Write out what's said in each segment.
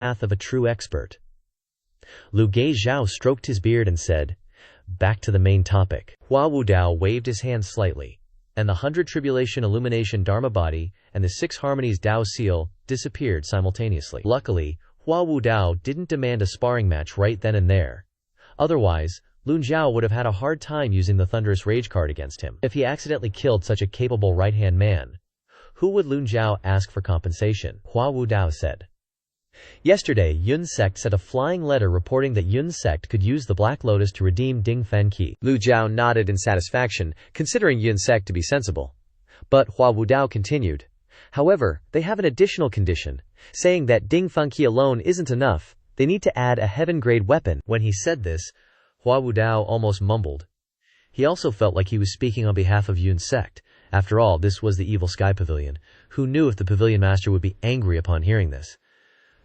path of a true expert. Lu Zhou stroked his beard and said, "Back to the main topic." Hua Wudao waved his hand slightly, and the 100 Tribulation Illumination Dharma Body and the 6 Harmonies Dao Seal disappeared simultaneously. Luckily, Hua Wudao didn't demand a sparring match right then and there. Otherwise, Lu Zhou would have had a hard time using the Thunderous Rage card against him. If he accidentally killed such a capable right-hand man, who would Lu Zhou ask for compensation? Hua Wudao said. Yesterday, Yun Sect sent a flying letter reporting that Yun Sect could use the Black Lotus to redeem Ding Fanqi. Lu Zhou nodded in satisfaction, considering Yun Sect to be sensible. But Hua Wudao continued. However, they have an additional condition, saying that Ding Fanqi alone isn't enough. They need to add a heaven-grade weapon. When he said this, Hua Wudao almost mumbled. He also felt like he was speaking on behalf of Yun Sect. After all, this was the Evil Sky Pavilion. Who knew if the Pavilion Master would be angry upon hearing this?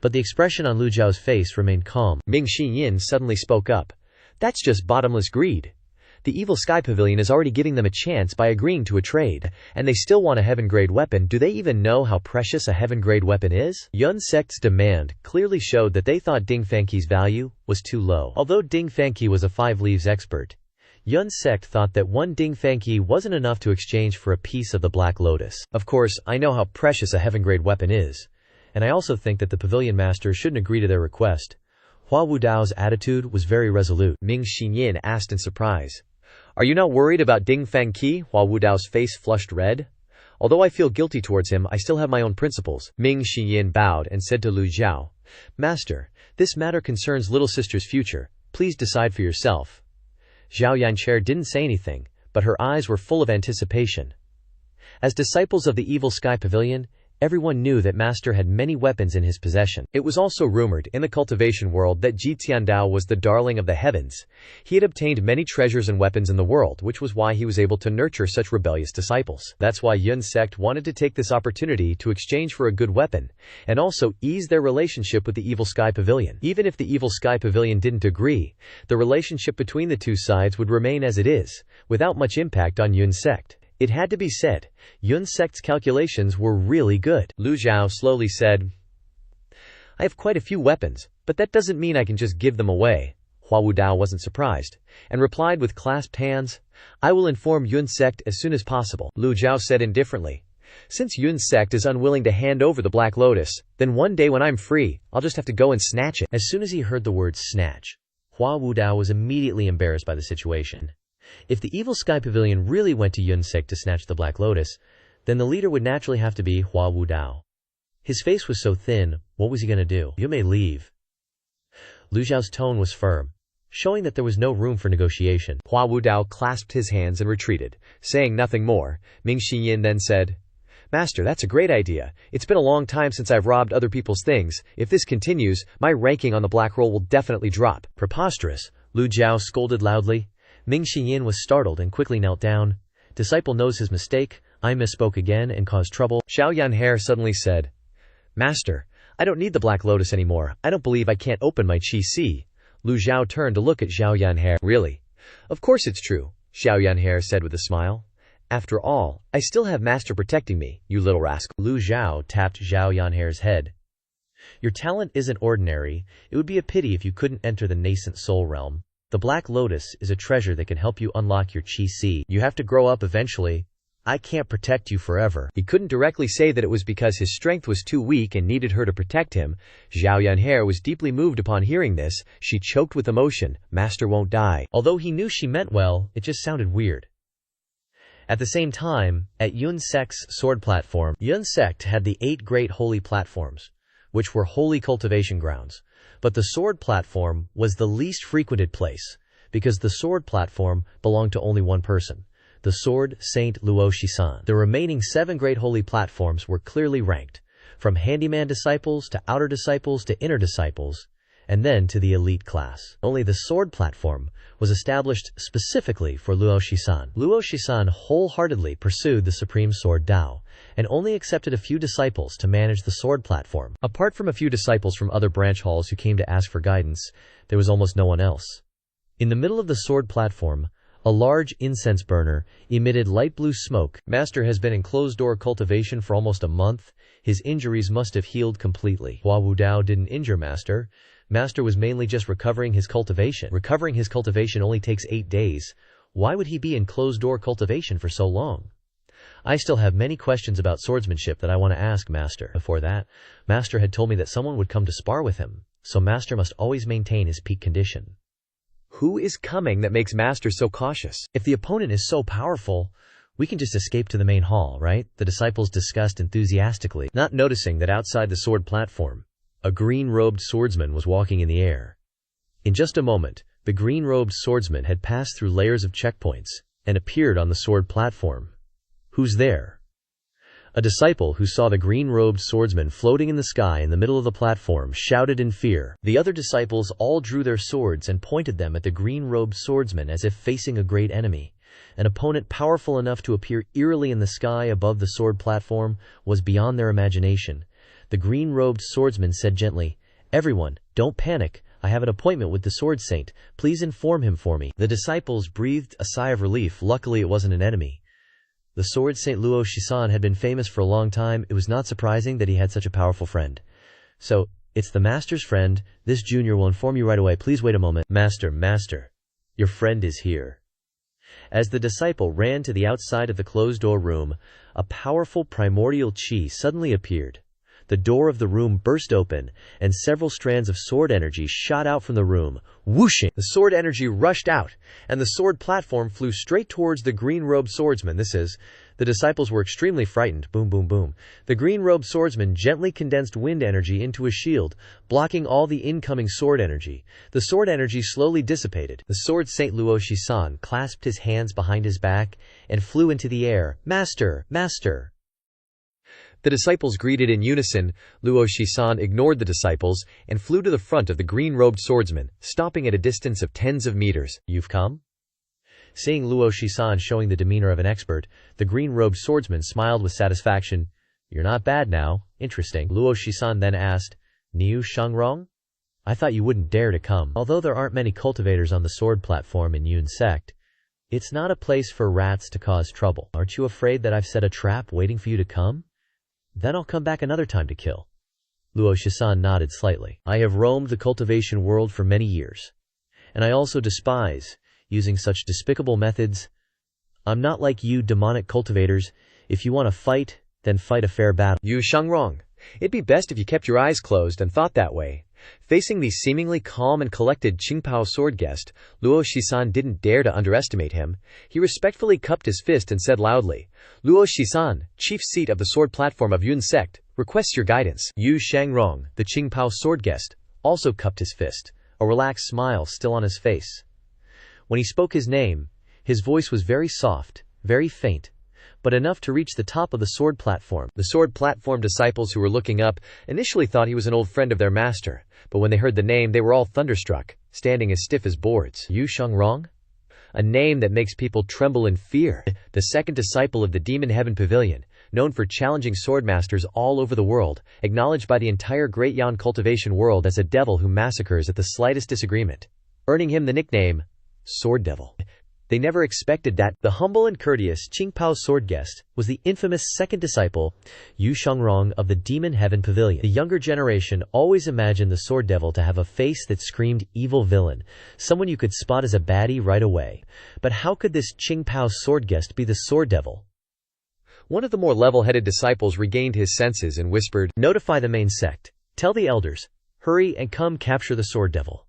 But the expression on Lu Zhao's face remained calm. Ming Xinyin suddenly spoke up. That's just bottomless greed. The Evil Sky Pavilion is already giving them a chance by agreeing to a trade, and they still want a heaven-grade weapon. Do they even know how precious a heaven-grade weapon is? Yun Sect's demand clearly showed that they thought Ding Fanqi's value was too low. Although Ding Fanqi was a 5 leaves expert, Yun Sect thought that 1 Ding Fanqi wasn't enough to exchange for a piece of the Black Lotus. Of course, I know how precious a heaven-grade weapon is, and I also think that the Pavilion Master shouldn't agree to their request. Hua Wudao's attitude was very resolute. Ming Xinyin asked in surprise. Are you not worried about Ding Fanqi? Hua Wudao's face flushed red. Although I feel guilty towards him, I still have my own principles. Ming Xinyin bowed and said to Lu Zhou, Master, this matter concerns little sister's future. Please decide for yourself. Zhao Yanchair didn't say anything, but her eyes were full of anticipation. As disciples of the Evil Sky Pavilion, everyone knew that Master had many weapons in his possession. It was also rumored in the cultivation world that Ji Tiandao was the darling of the heavens. He had obtained many treasures and weapons in the world, which was why he was able to nurture such rebellious disciples. That's why Yun Sect wanted to take this opportunity to exchange for a good weapon, and also ease their relationship with the Evil Sky Pavilion. Even if the Evil Sky Pavilion didn't agree, the relationship between the two sides would remain as it is, without much impact on Yun Sect. It had to be said, Yun Sect's calculations were really good. Lu Zhou slowly said, I have quite a few weapons, but that doesn't mean I can just give them away. Hua Wudao wasn't surprised, and replied with clasped hands, I will inform Yun Sect as soon as possible. Lu Zhou said indifferently, since Yun Sect is unwilling to hand over the Black Lotus, then one day when I'm free, I'll just have to go and snatch it. As soon as he heard the word snatch, Hua Wudao was immediately embarrassed by the situation. If the Evil Sky Pavilion really went to Yun Sect to snatch the Black Lotus, then the leader would naturally have to be Hua Wudao. His face was so thin, what was he going to do? You may leave. Lu Zhao's tone was firm, showing that there was no room for negotiation. Hua Wudao clasped his hands and retreated, saying nothing more. Ming Xinyin then said, Master, that's a great idea. It's been a long time since I've robbed other people's things. If this continues, my ranking on the Black Roll will definitely drop. Preposterous, Lu Zhou scolded loudly. Ming Xinyin was startled and quickly knelt down. Disciple knows his mistake. I misspoke again and caused trouble. Zhao Yanhair suddenly said, Master, I don't need the Black Lotus anymore. I don't believe I can't open my Qi Si. Lu Zhou turned to look at Zhao Yanhair. Really? Of course it's true, Zhao Yanhair said with a smile. After all, I still have Master protecting me, you little rascal. Lu Zhou tapped Zhao Yanhair's head. Your talent isn't ordinary. It would be a pity if you couldn't enter the nascent soul realm. The Black Lotus is a treasure that can help you unlock your Qi Si. You have to grow up eventually. I can't protect you forever. He couldn't directly say that it was because his strength was too weak and needed her to protect him. Zhao Yanhair was deeply moved upon hearing this. She choked with emotion. Master won't die. Although he knew she meant well, it just sounded weird. At the same time, at Yun Sect's sword platform, Yun Sect had the 8 great holy platforms, which were holy cultivation grounds. But the sword platform was the least frequented place, because the sword platform belonged to only one person, the sword Saint Luo Shisan. The remaining 7 great holy platforms were clearly ranked, from handyman disciples to outer disciples to inner disciples, and then to the elite class. Only the sword platform was established specifically for Luo Shisan. Luo Shisan wholeheartedly pursued the supreme sword Dao, and only accepted a few disciples to manage the sword platform. Apart from a few disciples from other branch halls who came to ask for guidance, there was almost no one else. In the middle of the sword platform, A large incense burner emitted light blue smoke. Master has been in closed-door cultivation for almost a month. His injuries must have healed completely. Hua Wudao didn't injure Master. Master was mainly just recovering his cultivation. Recovering his cultivation only takes 8 days. Why would he be in closed-door cultivation for so long? I still have many questions about swordsmanship that I want to ask Master. Before that, Master had told me that someone would come to spar with him, so Master must always maintain his peak condition. Who is coming that makes Master so cautious? If the opponent is so powerful, we can just escape to the main hall, right? The disciples discussed enthusiastically, not noticing that outside the sword platform, a green-robed swordsman was walking in the air. In just a moment, the green-robed swordsman had passed through layers of checkpoints and appeared on the sword platform. Who's there? A disciple who saw the green-robed swordsman floating in the sky in the middle of the platform shouted in fear. The other disciples all drew their swords and pointed them at the green-robed swordsman as if facing a great enemy. An opponent powerful enough to appear eerily in the sky above the sword platform was beyond their imagination. The green-robed swordsman said gently, "Everyone, don't panic. I have an appointment with the sword saint. Please inform him for me." The disciples breathed a sigh of relief. Luckily it wasn't an enemy. The sword saint Luo Shisan had been famous for a long time. It was not surprising that he had such a powerful friend. "So, it's the master's friend. This junior will inform you right away. Please wait a moment." Master, your friend is here." As the disciple ran to the outside of the closed-door room, a powerful primordial chi suddenly appeared. The door of the room burst open, and several strands of sword energy shot out from the room. Whooshing! The sword energy rushed out, and the sword platform flew straight towards the green-robed swordsman. The disciples were extremely frightened. Boom, boom, boom. The green-robed swordsman gently condensed wind energy into a shield, blocking all the incoming sword energy. The sword energy slowly dissipated. The sword saint Luo Shisan clasped his hands behind his back and flew into the air. "Master! Master!" The disciples greeted in unison. Luo Shisan ignored the disciples and flew to the front of the green-robed swordsman, stopping at a distance of tens of meters. "You've come?" Seeing Luo Shisan showing the demeanor of an expert, the green-robed swordsman smiled with satisfaction. "You're not bad now. Interesting." Luo Shisan then asked, "Niu Shangrong? I thought you wouldn't dare to come. Although there aren't many cultivators on the sword platform in Yun Sect, it's not a place for rats to cause trouble. Aren't you afraid that I've set a trap waiting for you to come? Then I'll come back another time to kill." Luo Shisan nodded slightly. "I have roamed the cultivation world for many years, and I also despise using such despicable methods. I'm not like you demonic cultivators. If you want to fight, then fight a fair battle." "Yu Shangrong, it'd be best if you kept your eyes closed and thought that way." Facing the seemingly calm and collected Qingpao sword guest, Luo Shisan didn't dare to underestimate him. He respectfully cupped his fist and said loudly, "Luo Shisan, chief seat of the sword platform of Yun Sect, requests your guidance." Yu Shangrong, the Qingpao sword guest, also cupped his fist, a relaxed smile still on his face. When he spoke his name, his voice was very soft, very faint, but enough to reach the top of the sword platform. The sword platform disciples who were looking up initially thought he was an old friend of their master, but when they heard the name they were all thunderstruck, standing as stiff as boards. Yu Shangrong? A name that makes people tremble in fear. The second disciple of the Demon Heaven Pavilion, known for challenging swordmasters all over the world, acknowledged by the entire Great Yan cultivation world as a devil who massacres at the slightest disagreement, earning him the nickname Sword Devil. They never expected that. The humble and courteous Qingpao sword guest was the infamous second disciple, Yu Shangrong of the Demon Heaven Pavilion. The younger generation always imagined the sword devil to have a face that screamed evil villain, someone you could spot as a baddie right away. But how could this Qingpao sword guest be the sword devil? One of the more level-headed disciples regained his senses and whispered, "Notify the main sect. Tell the elders. Hurry and come capture the sword devil."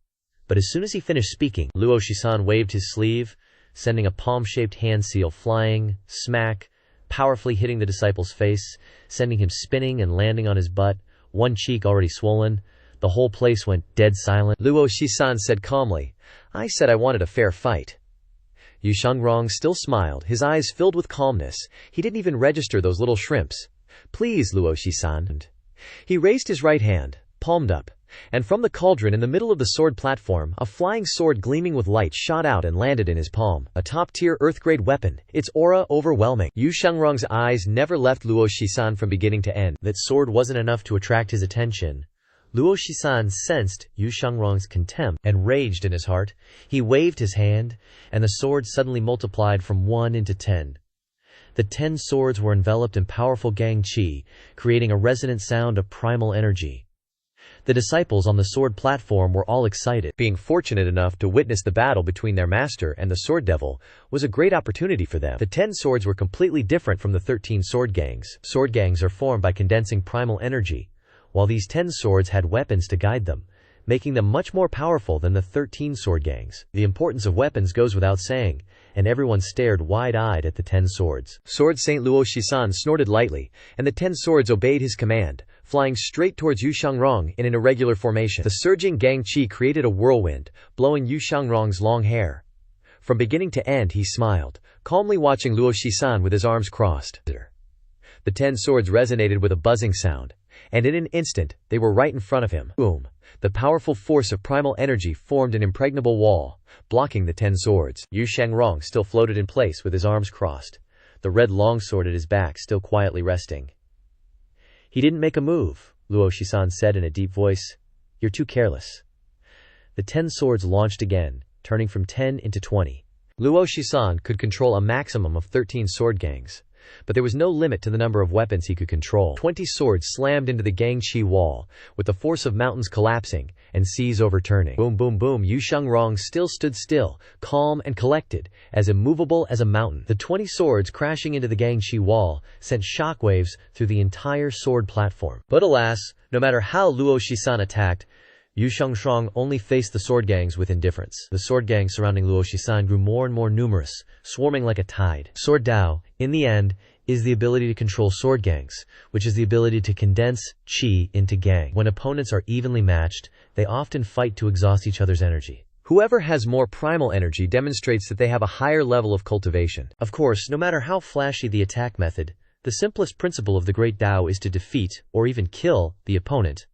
But as soon as he finished speaking, Luo Shisan waved his sleeve, sending a palm-shaped hand seal flying, smack, powerfully hitting the disciple's face, sending him spinning and landing on his butt, one cheek already swollen. The whole place went dead silent. Luo Shisan said calmly, "I said I wanted a fair fight." Yu Shangrong still smiled, his eyes filled with calmness. He didn't even register those little shrimps. "Please, Luo Shisan." He raised his right hand, palmed up, and from the cauldron in the middle of the sword platform, a flying sword gleaming with light shot out and landed in his palm. A top-tier Earth-grade weapon, its aura overwhelming. Yu Shangrong's eyes never left Luo Shisan from beginning to end. That sword wasn't enough to attract his attention. Luo Shisan sensed Yu Shangrong's contempt and raged in his heart. He waved his hand, and the sword suddenly multiplied from 1 into 10. The 10 swords were enveloped in powerful gang qi, creating a resonant sound of primal energy. The disciples on the sword platform were all excited. Being fortunate enough to witness the battle between their master and the sword devil was a great opportunity for them. The 10 swords were completely different from the 13 sword gangs. Sword gangs are formed by condensing primal energy, while these 10 swords had weapons to guide them, making them much more powerful than the 13 sword gangs. The importance of weapons goes without saying, and everyone stared wide-eyed at the 10 swords. Sword Saint Luo Shisan snorted lightly, and the 10 swords obeyed his command, flying straight towards Yu Shangrong in an irregular formation. The surging gang qi created a whirlwind, blowing Yu Shangrong's long hair. From beginning to end he smiled, calmly watching Luo Shisan with his arms crossed. The 10 swords resonated with a buzzing sound, and in an instant, they were right in front of him. Boom! The powerful force of primal energy formed an impregnable wall, blocking the 10 swords. Yu Shangrong still floated in place with his arms crossed, the red longsword at his back still quietly resting. He didn't make a move, Luo Shisan said in a deep voice. You're too careless. The 10 swords launched again, turning from 10 into 20. Luo Shisan could control a maximum of 13 sword gangs, but there was no limit to the number of weapons he could control. 20 swords slammed into the gang qi wall, with the force of mountains collapsing and seas overturning. Boom, boom, boom. Yu Shangrong still stood still, calm and collected, as immovable as a mountain. The 20 swords crashing into the gang qi wall sent shockwaves through the entire sword platform. But alas, no matter how Luo Shisan attacked, Yu Shangrong only faced the sword gangs with indifference. The sword gangs surrounding Luo Shisan grew more and more numerous, swarming like a tide. Sword Dao, in the end, is the ability to control sword gangs, which is the ability to condense qi into gang. When opponents are evenly matched, they often fight to exhaust each other's energy. Whoever has more primal energy demonstrates that they have a higher level of cultivation. Of course, no matter how flashy the attack method, the simplest principle of the Great Dao is to defeat, or even kill, the opponent.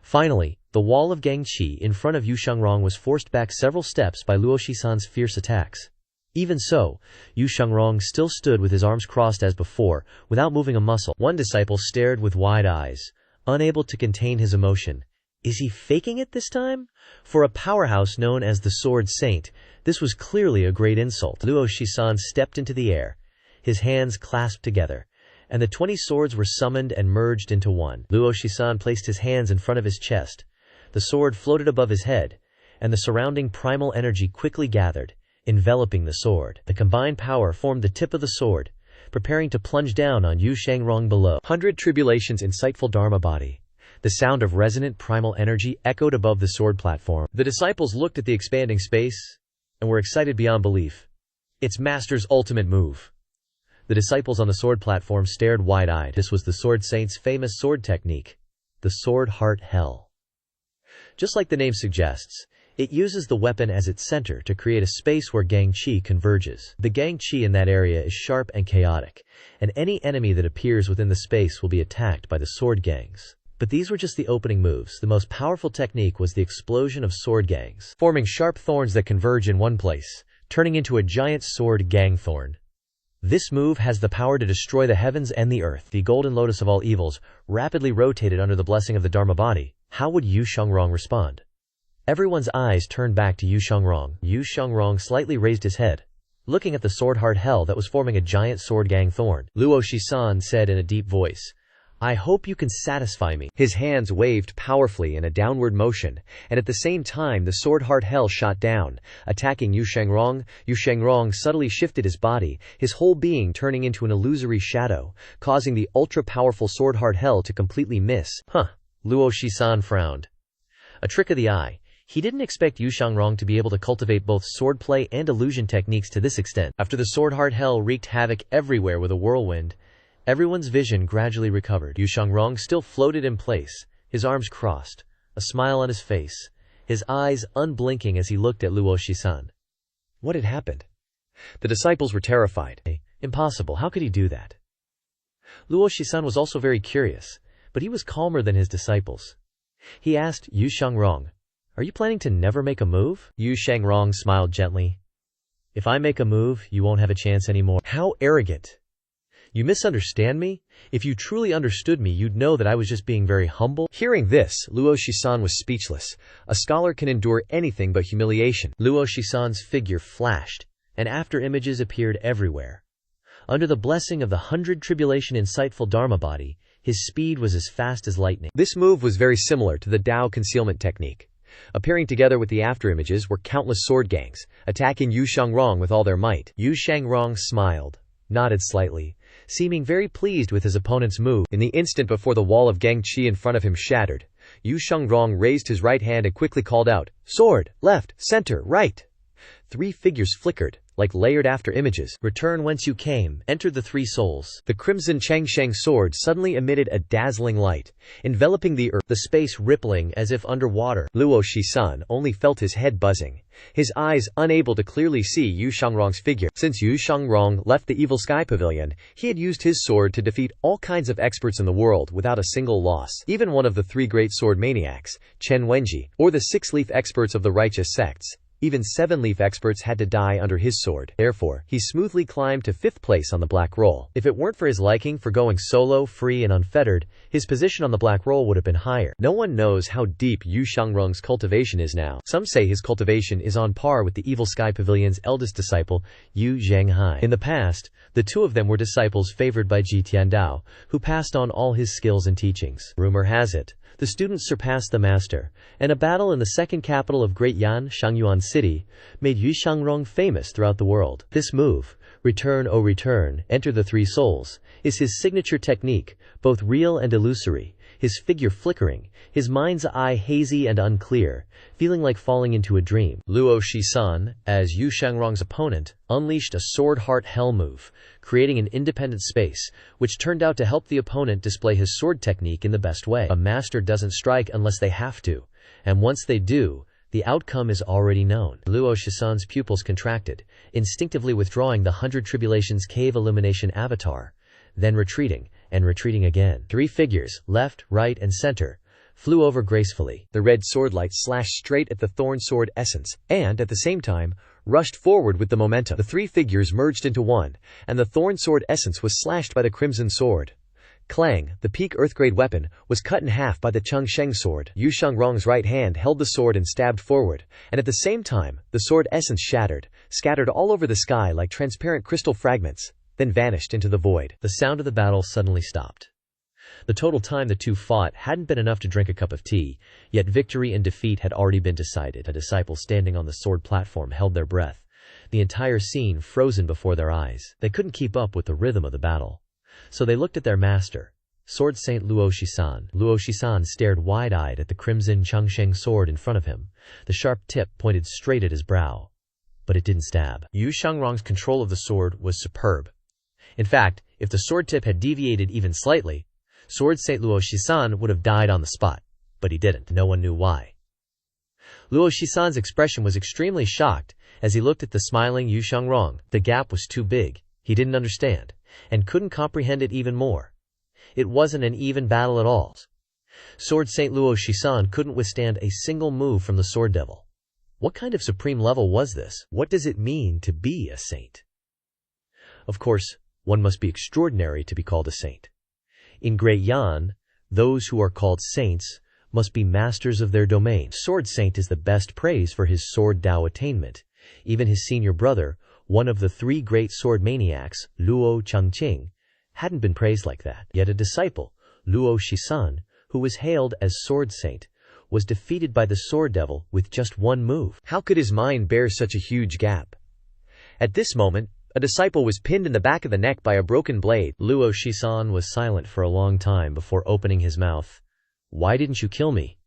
Finally, the wall of gang qi in front of Yu Shangrong was forced back several steps by Luo Shisan's fierce attacks. Even so, Yu Shangrong still stood with his arms crossed as before, without moving a muscle. One disciple stared with wide eyes, unable to contain his emotion. Is he faking it this time? For a powerhouse known as the Sword Saint, this was clearly a great insult. Luo Shisan stepped into the air, his hands clasped together, and the 20 swords were summoned and merged into one. Luo Shisan placed his hands in front of his chest. The sword floated above his head, and the surrounding primal energy quickly gathered, enveloping the sword. The combined power formed the tip of the sword, preparing to plunge down on Yu Shangrong below. 100 Tribulations' insightful Dharma body. The sound of resonant primal energy echoed above the sword platform. The disciples looked at the expanding space, and were excited beyond belief. It's Master's ultimate move. The disciples on the sword platform stared wide-eyed. This was the Sword Saint's famous sword technique, the Sword Heart Hell. Just like the name suggests, it uses the weapon as its center to create a space where gang qi converges. The gang qi in that area is sharp and chaotic, and any enemy that appears within the space will be attacked by the sword gangs. But these were just the opening moves. The most powerful technique was the explosion of sword gangs, forming sharp thorns that converge in one place, turning into a giant sword gang thorn. This move has the power to destroy the heavens and the earth. The golden lotus of all evils rapidly rotated under the blessing of the Dharma body. How would Yu Shangrong respond? Everyone's eyes turned back to Yu Shangrong. Yu Shangrong slightly raised his head, looking at the sword heart hell that was forming a giant sword gang thorn. Luo Shisan said in a deep voice, I hope you can satisfy me. His hands waved powerfully in a downward motion, and at the same time the sword heart hell shot down, attacking Yu Shangrong. Yu Shangrong subtly shifted his body, his whole being turning into an illusory shadow, causing the ultra-powerful sword heart hell to completely miss. Luo Shisan frowned. A trick of the eye. He didn't expect Yu Shangrong to be able to cultivate both swordplay and illusion techniques to this extent. After the sword heart hell wreaked havoc everywhere with a whirlwind, everyone's vision gradually recovered. Yu Shangrong still floated in place, his arms crossed, a smile on his face, his eyes unblinking as he looked at Luo Shisan. What had happened? The disciples were terrified. Impossible, how could he do that? Luo Shisan was also very curious, but he was calmer than his disciples. He asked Yu Shangrong, Are you planning to never make a move? Yu Shangrong smiled gently. If I make a move, you won't have a chance anymore. How arrogant! You misunderstand me? If you truly understood me, you'd know that I was just being very humble." Hearing this, Luo Shisan was speechless. A scholar can endure anything but humiliation. Luo Shisan's figure flashed, and after images appeared everywhere. Under the blessing of the 100 tribulation insightful Dharma body, his speed was as fast as lightning. This move was very similar to the Dao concealment technique. Appearing together with the afterimages were countless sword gangs, attacking Yu Shangrong with all their might. Yu Shangrong smiled, nodded slightly, seeming very pleased with his opponent's move. In the instant before the wall of Gang Qi in front of him shattered, Yu Shangrong raised his right hand and quickly called out, "Sword, left, center, right." 3 figures flickered, like layered after images. "Return whence you came, enter the 3 souls." The crimson Changsheng sword suddenly emitted a dazzling light, enveloping the earth, the space rippling as if underwater. Luo Shisan only felt his head buzzing, his eyes unable to clearly see Yu Shangrong's figure. Since Yu Shangrong left the Evil Sky Pavilion, he had used his sword to defeat all kinds of experts in the world without a single loss. Even one of the 3 great sword maniacs, Chen Wenji, or the 6-leaf experts of the righteous sects. Even 7-leaf experts had to die under his sword. Therefore, he smoothly climbed to 5th place on the black roll. If it weren't for his liking for going solo, free and unfettered, his position on the black roll would have been higher. No one knows how deep Yu Shangrong's cultivation is now. Some say his cultivation is on par with the Evil Sky Pavilion's eldest disciple, Yu Zhanghai. In the past, the 2 of them were disciples favored by Ji Tiandao, who passed on all his skills and teachings. Rumor has it, the students surpassed the master, and a battle in the second capital of Great Yan, Shangyuan City, made Yu Shangrong famous throughout the world. This move, "Return, O return, enter the 3 souls," is his signature technique, both real and illusory, his figure flickering, his mind's eye hazy and unclear, feeling like falling into a dream. Luo Shisan, as Yu Shangrong's opponent, unleashed a sword heart hell move, creating an independent space, which turned out to help the opponent display his sword technique in the best way. A master doesn't strike unless they have to, and once they do, the outcome is already known. Luo Shisan's pupils contracted, instinctively withdrawing the 100 Tribulations Cave Illumination avatar, then retreating, and retreating again. 3 figures, left, right, and center, flew over gracefully. The red swordlight slashed straight at the thorn sword essence, and, at the same time, rushed forward with the momentum. The 3 figures merged into one, and the thorn sword essence was slashed by the crimson sword. Clang, the peak earthgrade weapon, was cut in half by the Chengsheng sword. Yu Shangrong's right hand held the sword and stabbed forward, and at the same time, the sword essence shattered, scattered all over the sky like transparent crystal fragments, then vanished into the void. The sound of the battle suddenly stopped. The total time the 2 fought hadn't been enough to drink a cup of tea, yet victory and defeat had already been decided. A disciple standing on the sword platform held their breath, the entire scene frozen before their eyes. They couldn't keep up with the rhythm of the battle. So they looked at their master, Sword Saint Luo Shisan. Luo Shisan stared wide-eyed at the crimson Chengsheng sword in front of him. The sharp tip pointed straight at his brow, but it didn't stab. Yu Shangrong's control of the sword was superb. In fact, if the sword tip had deviated even slightly, Sword Saint Luo Shisan would have died on the spot, but he didn't. No one knew why. Luo Shisan's expression was extremely shocked as he looked at the smiling Yu Shangrong. The gap was too big. He didn't understand, and couldn't comprehend it even more. It wasn't an even battle at all. Sword Saint Luo Shisan couldn't withstand a single move from the Sword Devil. What kind of supreme level was this? What does it mean to be a saint? Of course, one must be extraordinary to be called a saint. In Great Yan, those who are called saints must be masters of their domain. Sword Saint is the best praise for his sword Dao attainment. Even his senior brother, one of the 3 great sword maniacs, Luo Changqing, hadn't been praised like that. Yet a disciple, Luo Shisan, who was hailed as Sword Saint, was defeated by the Sword Devil with just 1 move. How could his mind bear such a huge gap? At this moment, a disciple was pinned in the back of the neck by a broken blade. Luo Shisan was silent for a long time before opening his mouth. "Why didn't you kill me?"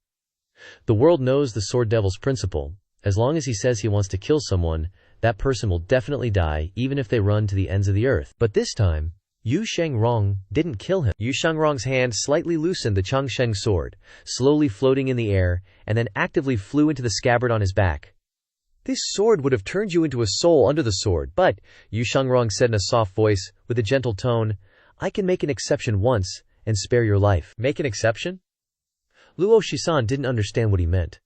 The world knows the Sword Devil's principle. As long as he says he wants to kill someone, that person will definitely die, even if they run to the ends of the earth. But this time, Yu Shangrong didn't kill him. Yu Shangrong's hand slightly loosened the Chengsheng sword, slowly floating in the air, and then actively flew into the scabbard on his back. "This sword would have turned you into a soul under the sword, but," Yu Shangrong said in a soft voice, with a gentle tone, "I can make an exception once, and spare your life." Make an exception? Luo Shisan didn't understand what he meant.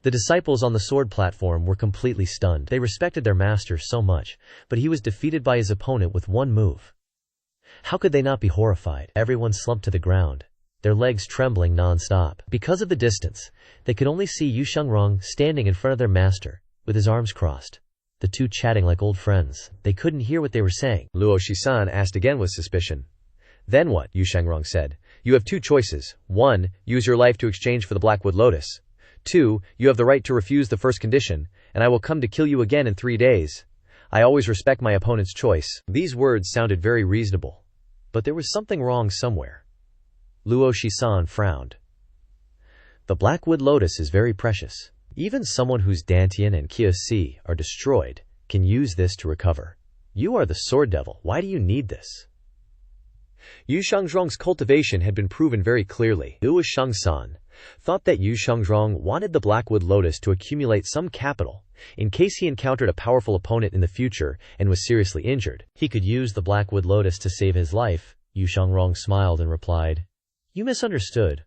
The disciples on the sword platform were completely stunned. They respected their master so much, but he was defeated by his opponent with 1 move. How could they not be horrified? Everyone slumped to the ground, their legs trembling non-stop. Because of the distance, they could only see Yu Shangrong standing in front of their master, with his arms crossed, the two chatting like old friends. They couldn't hear what they were saying. Luo Shisan asked again with suspicion. Then what? Yu Shangrong said. You have two choices. 1. Use your life to exchange for the Blackwood Lotus. 2. You have the right to refuse the first condition, and I will come to kill you again in 3 days. I always respect my opponent's choice. These words sounded very reasonable, but there was something wrong somewhere. Luo Shisan frowned. The Blackwood Lotus is very precious. Even someone whose Dantian and Qi are destroyed can use this to recover. You are the Sword Devil. Why do you need this? Yu Shangrong's cultivation had been proven very clearly. Luo Shangsan thought that Yu Shangrong wanted the Blackwood Lotus to accumulate some capital in case he encountered a powerful opponent in the future and was seriously injured. He could use the Blackwood Lotus to save his life. Yu Shangrong smiled and replied, "You misunderstood.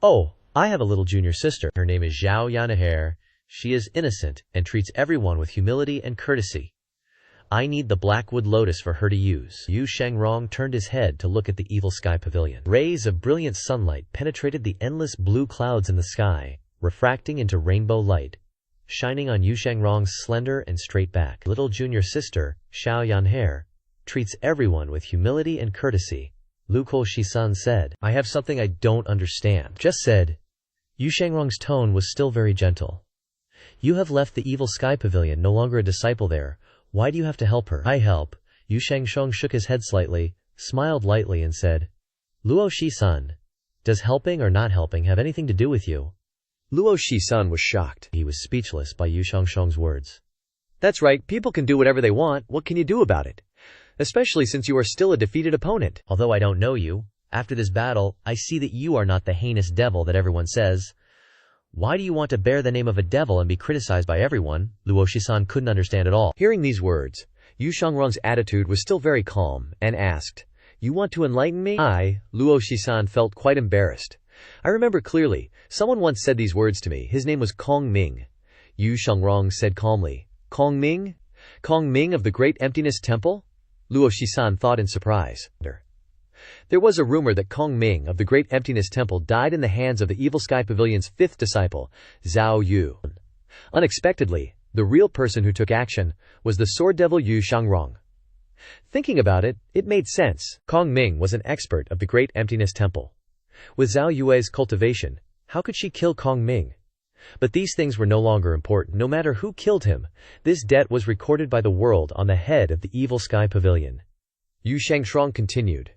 Oh, I have a little junior sister. Her name is Zhao Yanaher. She is innocent and treats everyone with humility and courtesy. I need the Blackwood Lotus for her to use." Yu Shangrong turned his head to look at the Evil Sky Pavilion. Rays of brilliant sunlight penetrated the endless blue clouds in the sky, refracting into rainbow light, shining on Yu Shangrong's slender and straight back. Little junior sister, Zhao Yanher, treats everyone with humility and courtesy, Lu Shisan said. I have something I don't understand. Just said. Yu Shangrong's tone was still very gentle. You have left the Evil Sky Pavilion, no longer a disciple there. Why do you have to help her? I help. Yu Shangrong shook his head slightly, smiled lightly and said, Luo Shisan, does helping or not helping have anything to do with you? Luo Shisan was shocked. He was speechless by Yu Shangrong's words. That's right, people can do whatever they want. What can you do about it? Especially since you are still a defeated opponent. Although I don't know you, after this battle, I see that you are not the heinous devil that everyone says. Why do you want to bear the name of a devil and be criticized by everyone? Luo Shisan couldn't understand at all. Hearing these words, Yu Shangrong's attitude was still very calm, and asked, You want to enlighten me? Luo Shisan felt quite embarrassed. I remember clearly, someone once said these words to me. His name was Kong Ming. Yu Shangrong said calmly, Kong Ming? Kong Ming of the Great Emptiness Temple? Luo Shisan thought in surprise. There was a rumor that Kong Ming of the Great Emptiness Temple died in the hands of the Evil Sky Pavilion's fifth disciple, Zhao Yu. Unexpectedly, the real person who took action was the sword devil Yu Shangrong. Thinking about it, it made sense. Kong Ming was an expert of the Great Emptiness Temple. With Zhao Yue's cultivation, how could she kill Kong Ming? But these things were no longer important. No matter who killed him, this debt was recorded by the world on the head of the Evil Sky Pavilion. Yu Shangrong continued.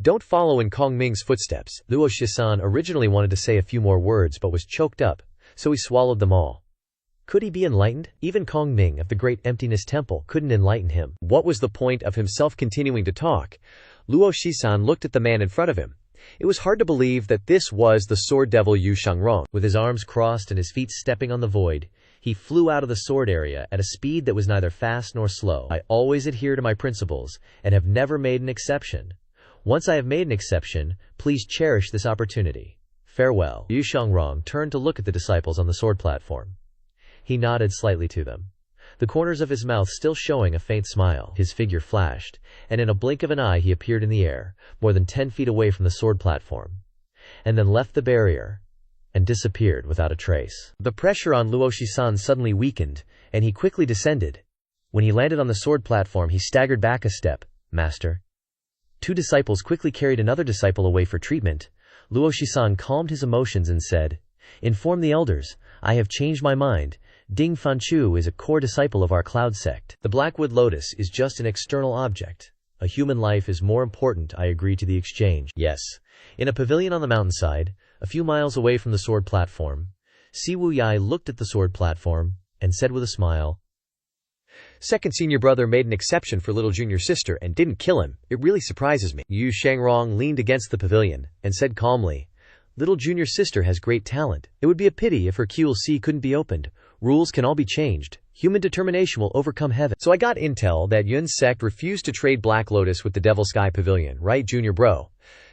Don't follow in Kong Ming's footsteps. Luo Shisan originally wanted to say a few more words but was choked up, so he swallowed them all. Could he be enlightened? Even Kong Ming of the Great Emptiness Temple couldn't enlighten him. What was the point of himself continuing to talk? Luo Shisan looked at the man in front of him. It was hard to believe that this was the sword devil Yu Shangrong. With his arms crossed and his feet stepping on the void, he flew out of the sword area at a speed that was neither fast nor slow. I always adhere to my principles and have never made an exception. Once I have made an exception, please cherish this opportunity. Farewell. Yu Shangrong turned to look at the disciples on the sword platform. He nodded slightly to them, the corners of his mouth still showing a faint smile. His figure flashed, and in a blink of an eye he appeared in the air, more than 10 feet away from the sword platform, and then left the barrier and disappeared without a trace. The pressure on Luo Shisan suddenly weakened, and he quickly descended. When he landed on the sword platform, he staggered back a step. Master. 2 disciples quickly carried another disciple away for treatment. Luo Shisan calmed his emotions and said, Inform the elders, I have changed my mind. Ding Fanchu is a core disciple of our Cloud Sect. The Blackwood Lotus is just an external object. A human life is more important. I agree to the exchange. Yes. In a pavilion on the mountainside, a few miles away from the sword platform, Si Wu Yai looked at the sword platform and said with a smile, Second senior brother made an exception for little junior sister and didn't kill him. It really surprises me. Yu Shangrong leaned against the pavilion and said calmly, Little junior sister has great talent. It would be a pity if her QLC couldn't be opened. Rules can all be changed. Human determination will overcome heaven. So I got intel that Yun Sect refused to trade Black Lotus with the Devil Sky Pavilion, right, junior bro?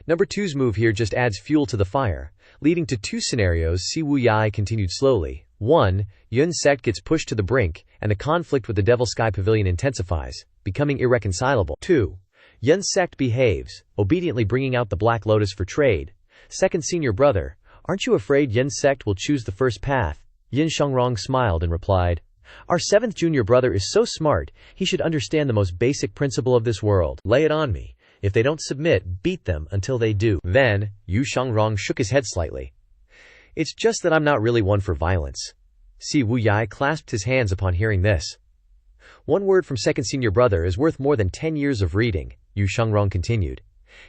Number 2's move here just adds fuel to the fire, leading to 2 scenarios. Si Wu Yai continued slowly. 1. Yun Sect gets pushed to the brink, and the conflict with the Devil Sky Pavilion intensifies, becoming irreconcilable. 2. Yun's sect behaves, obediently bringing out the Black Lotus for trade. Second senior brother, aren't you afraid Yun's sect will choose the first path? Yin Shangrong smiled and replied, our seventh junior brother is so smart, he should understand the most basic principle of this world. Lay it on me. If they don't submit, beat them until they do. Then, Yu Shangrong shook his head slightly. It's just that I'm not really one for violence. Si Wuyai clasped his hands upon hearing this. One word from second senior brother is worth more than 10 years of reading, Yu Shangrong continued.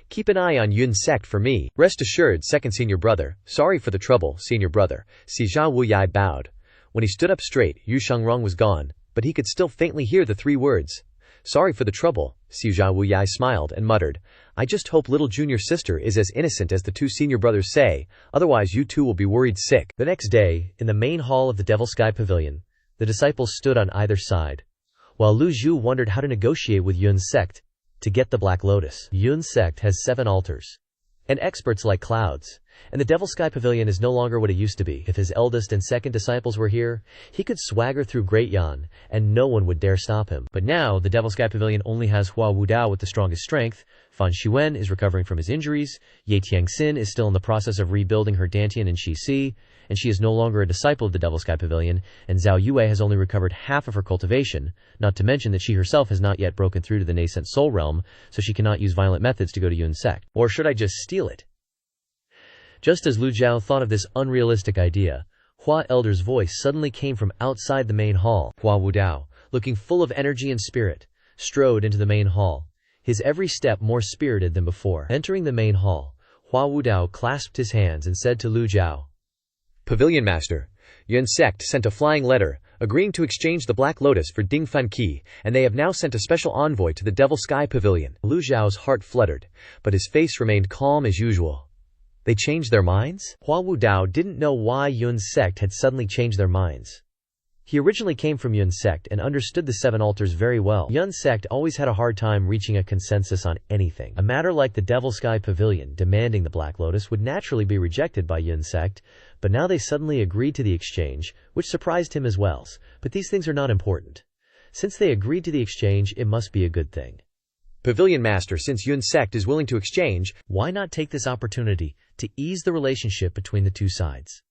Keep an eye on Yun's sect for me. Rest assured, second senior brother. Sorry for the trouble, senior brother. Si Zhao Wuyai bowed. When he stood up straight, Yu Shangrong was gone, but he could still faintly hear the 3 words. Sorry for the trouble, Si Zhao Wuyai smiled and muttered. I just hope little junior sister is as innocent as the 2 senior brothers say, otherwise you two will be worried sick. The next day, in the main hall of the Evil Sky Pavilion, the disciples stood on either side, while Lu Zhou wondered how to negotiate with Yun's sect to get the Black Lotus. Yun's sect has 7 altars, and experts like clouds, and the Evil Sky Pavilion is no longer what it used to be. If his eldest and second disciples were here, he could swagger through Great Yan, and no one would dare stop him. But now, the Evil Sky Pavilion only has Hua Wudao with the strongest strength, Fan Xuan is recovering from his injuries, Ye Tiangxin is still in the process of rebuilding her Dantian and Shi, and she is no longer a disciple of the Evil Sky Pavilion, and Zhao Yue has only recovered half of her cultivation, not to mention that she herself has not yet broken through to the nascent soul realm, so she cannot use violent methods to go to Yun's sect. Or should I just steal it? Just as Lu Zhou thought of this unrealistic idea, Hua Elder's voice suddenly came from outside the main hall. Hua Wudao, looking full of energy and spirit, strode into the main hall, his every step more spirited than before. Entering the main hall, Hua Wudao clasped his hands and said to Lu Zhou, Pavilion Master, Yun's sect sent a flying letter, agreeing to exchange the Black Lotus for Ding Fan Qi, and they have now sent a special envoy to the Evil Sky Pavilion. Lu Zhao's heart fluttered, but his face remained calm as usual. They changed their minds? Hua Wudao didn't know why Yun's sect had suddenly changed their minds. He originally came from Yun's sect and understood the 7 altars very well. Yun's sect always had a hard time reaching a consensus on anything. A matter like the Evil Sky Pavilion demanding the Black Lotus would naturally be rejected by Yun's sect, but now they suddenly agreed to the exchange, which surprised him as well. But these things are not important. Since they agreed to the exchange, it must be a good thing. Pavilion Master, since Yun's sect is willing to exchange, why not take this opportunity to ease the relationship between the 2 sides?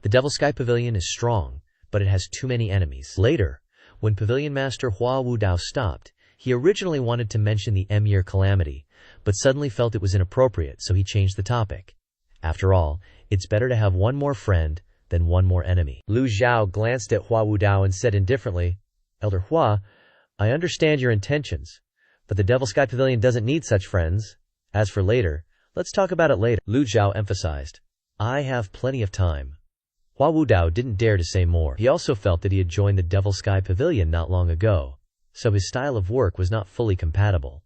The Evil Sky Pavilion is strong, but it has too many enemies. Later, when Pavilion Master Hua Wudao stopped, he originally wanted to mention the Emir calamity, but suddenly felt it was inappropriate, so he changed the topic. After all, it's better to have 1 more friend than 1 more enemy. Lu Zhou glanced at Hua Wudao and said indifferently, Elder Hua, I understand your intentions, but the Evil Sky Pavilion doesn't need such friends. As for later, let's talk about it later. Lu Zhou emphasized, I have plenty of time. Hua Wudao didn't dare to say more. He also felt that he had joined the Evil Sky Pavilion not long ago, so his style of work was not fully compatible.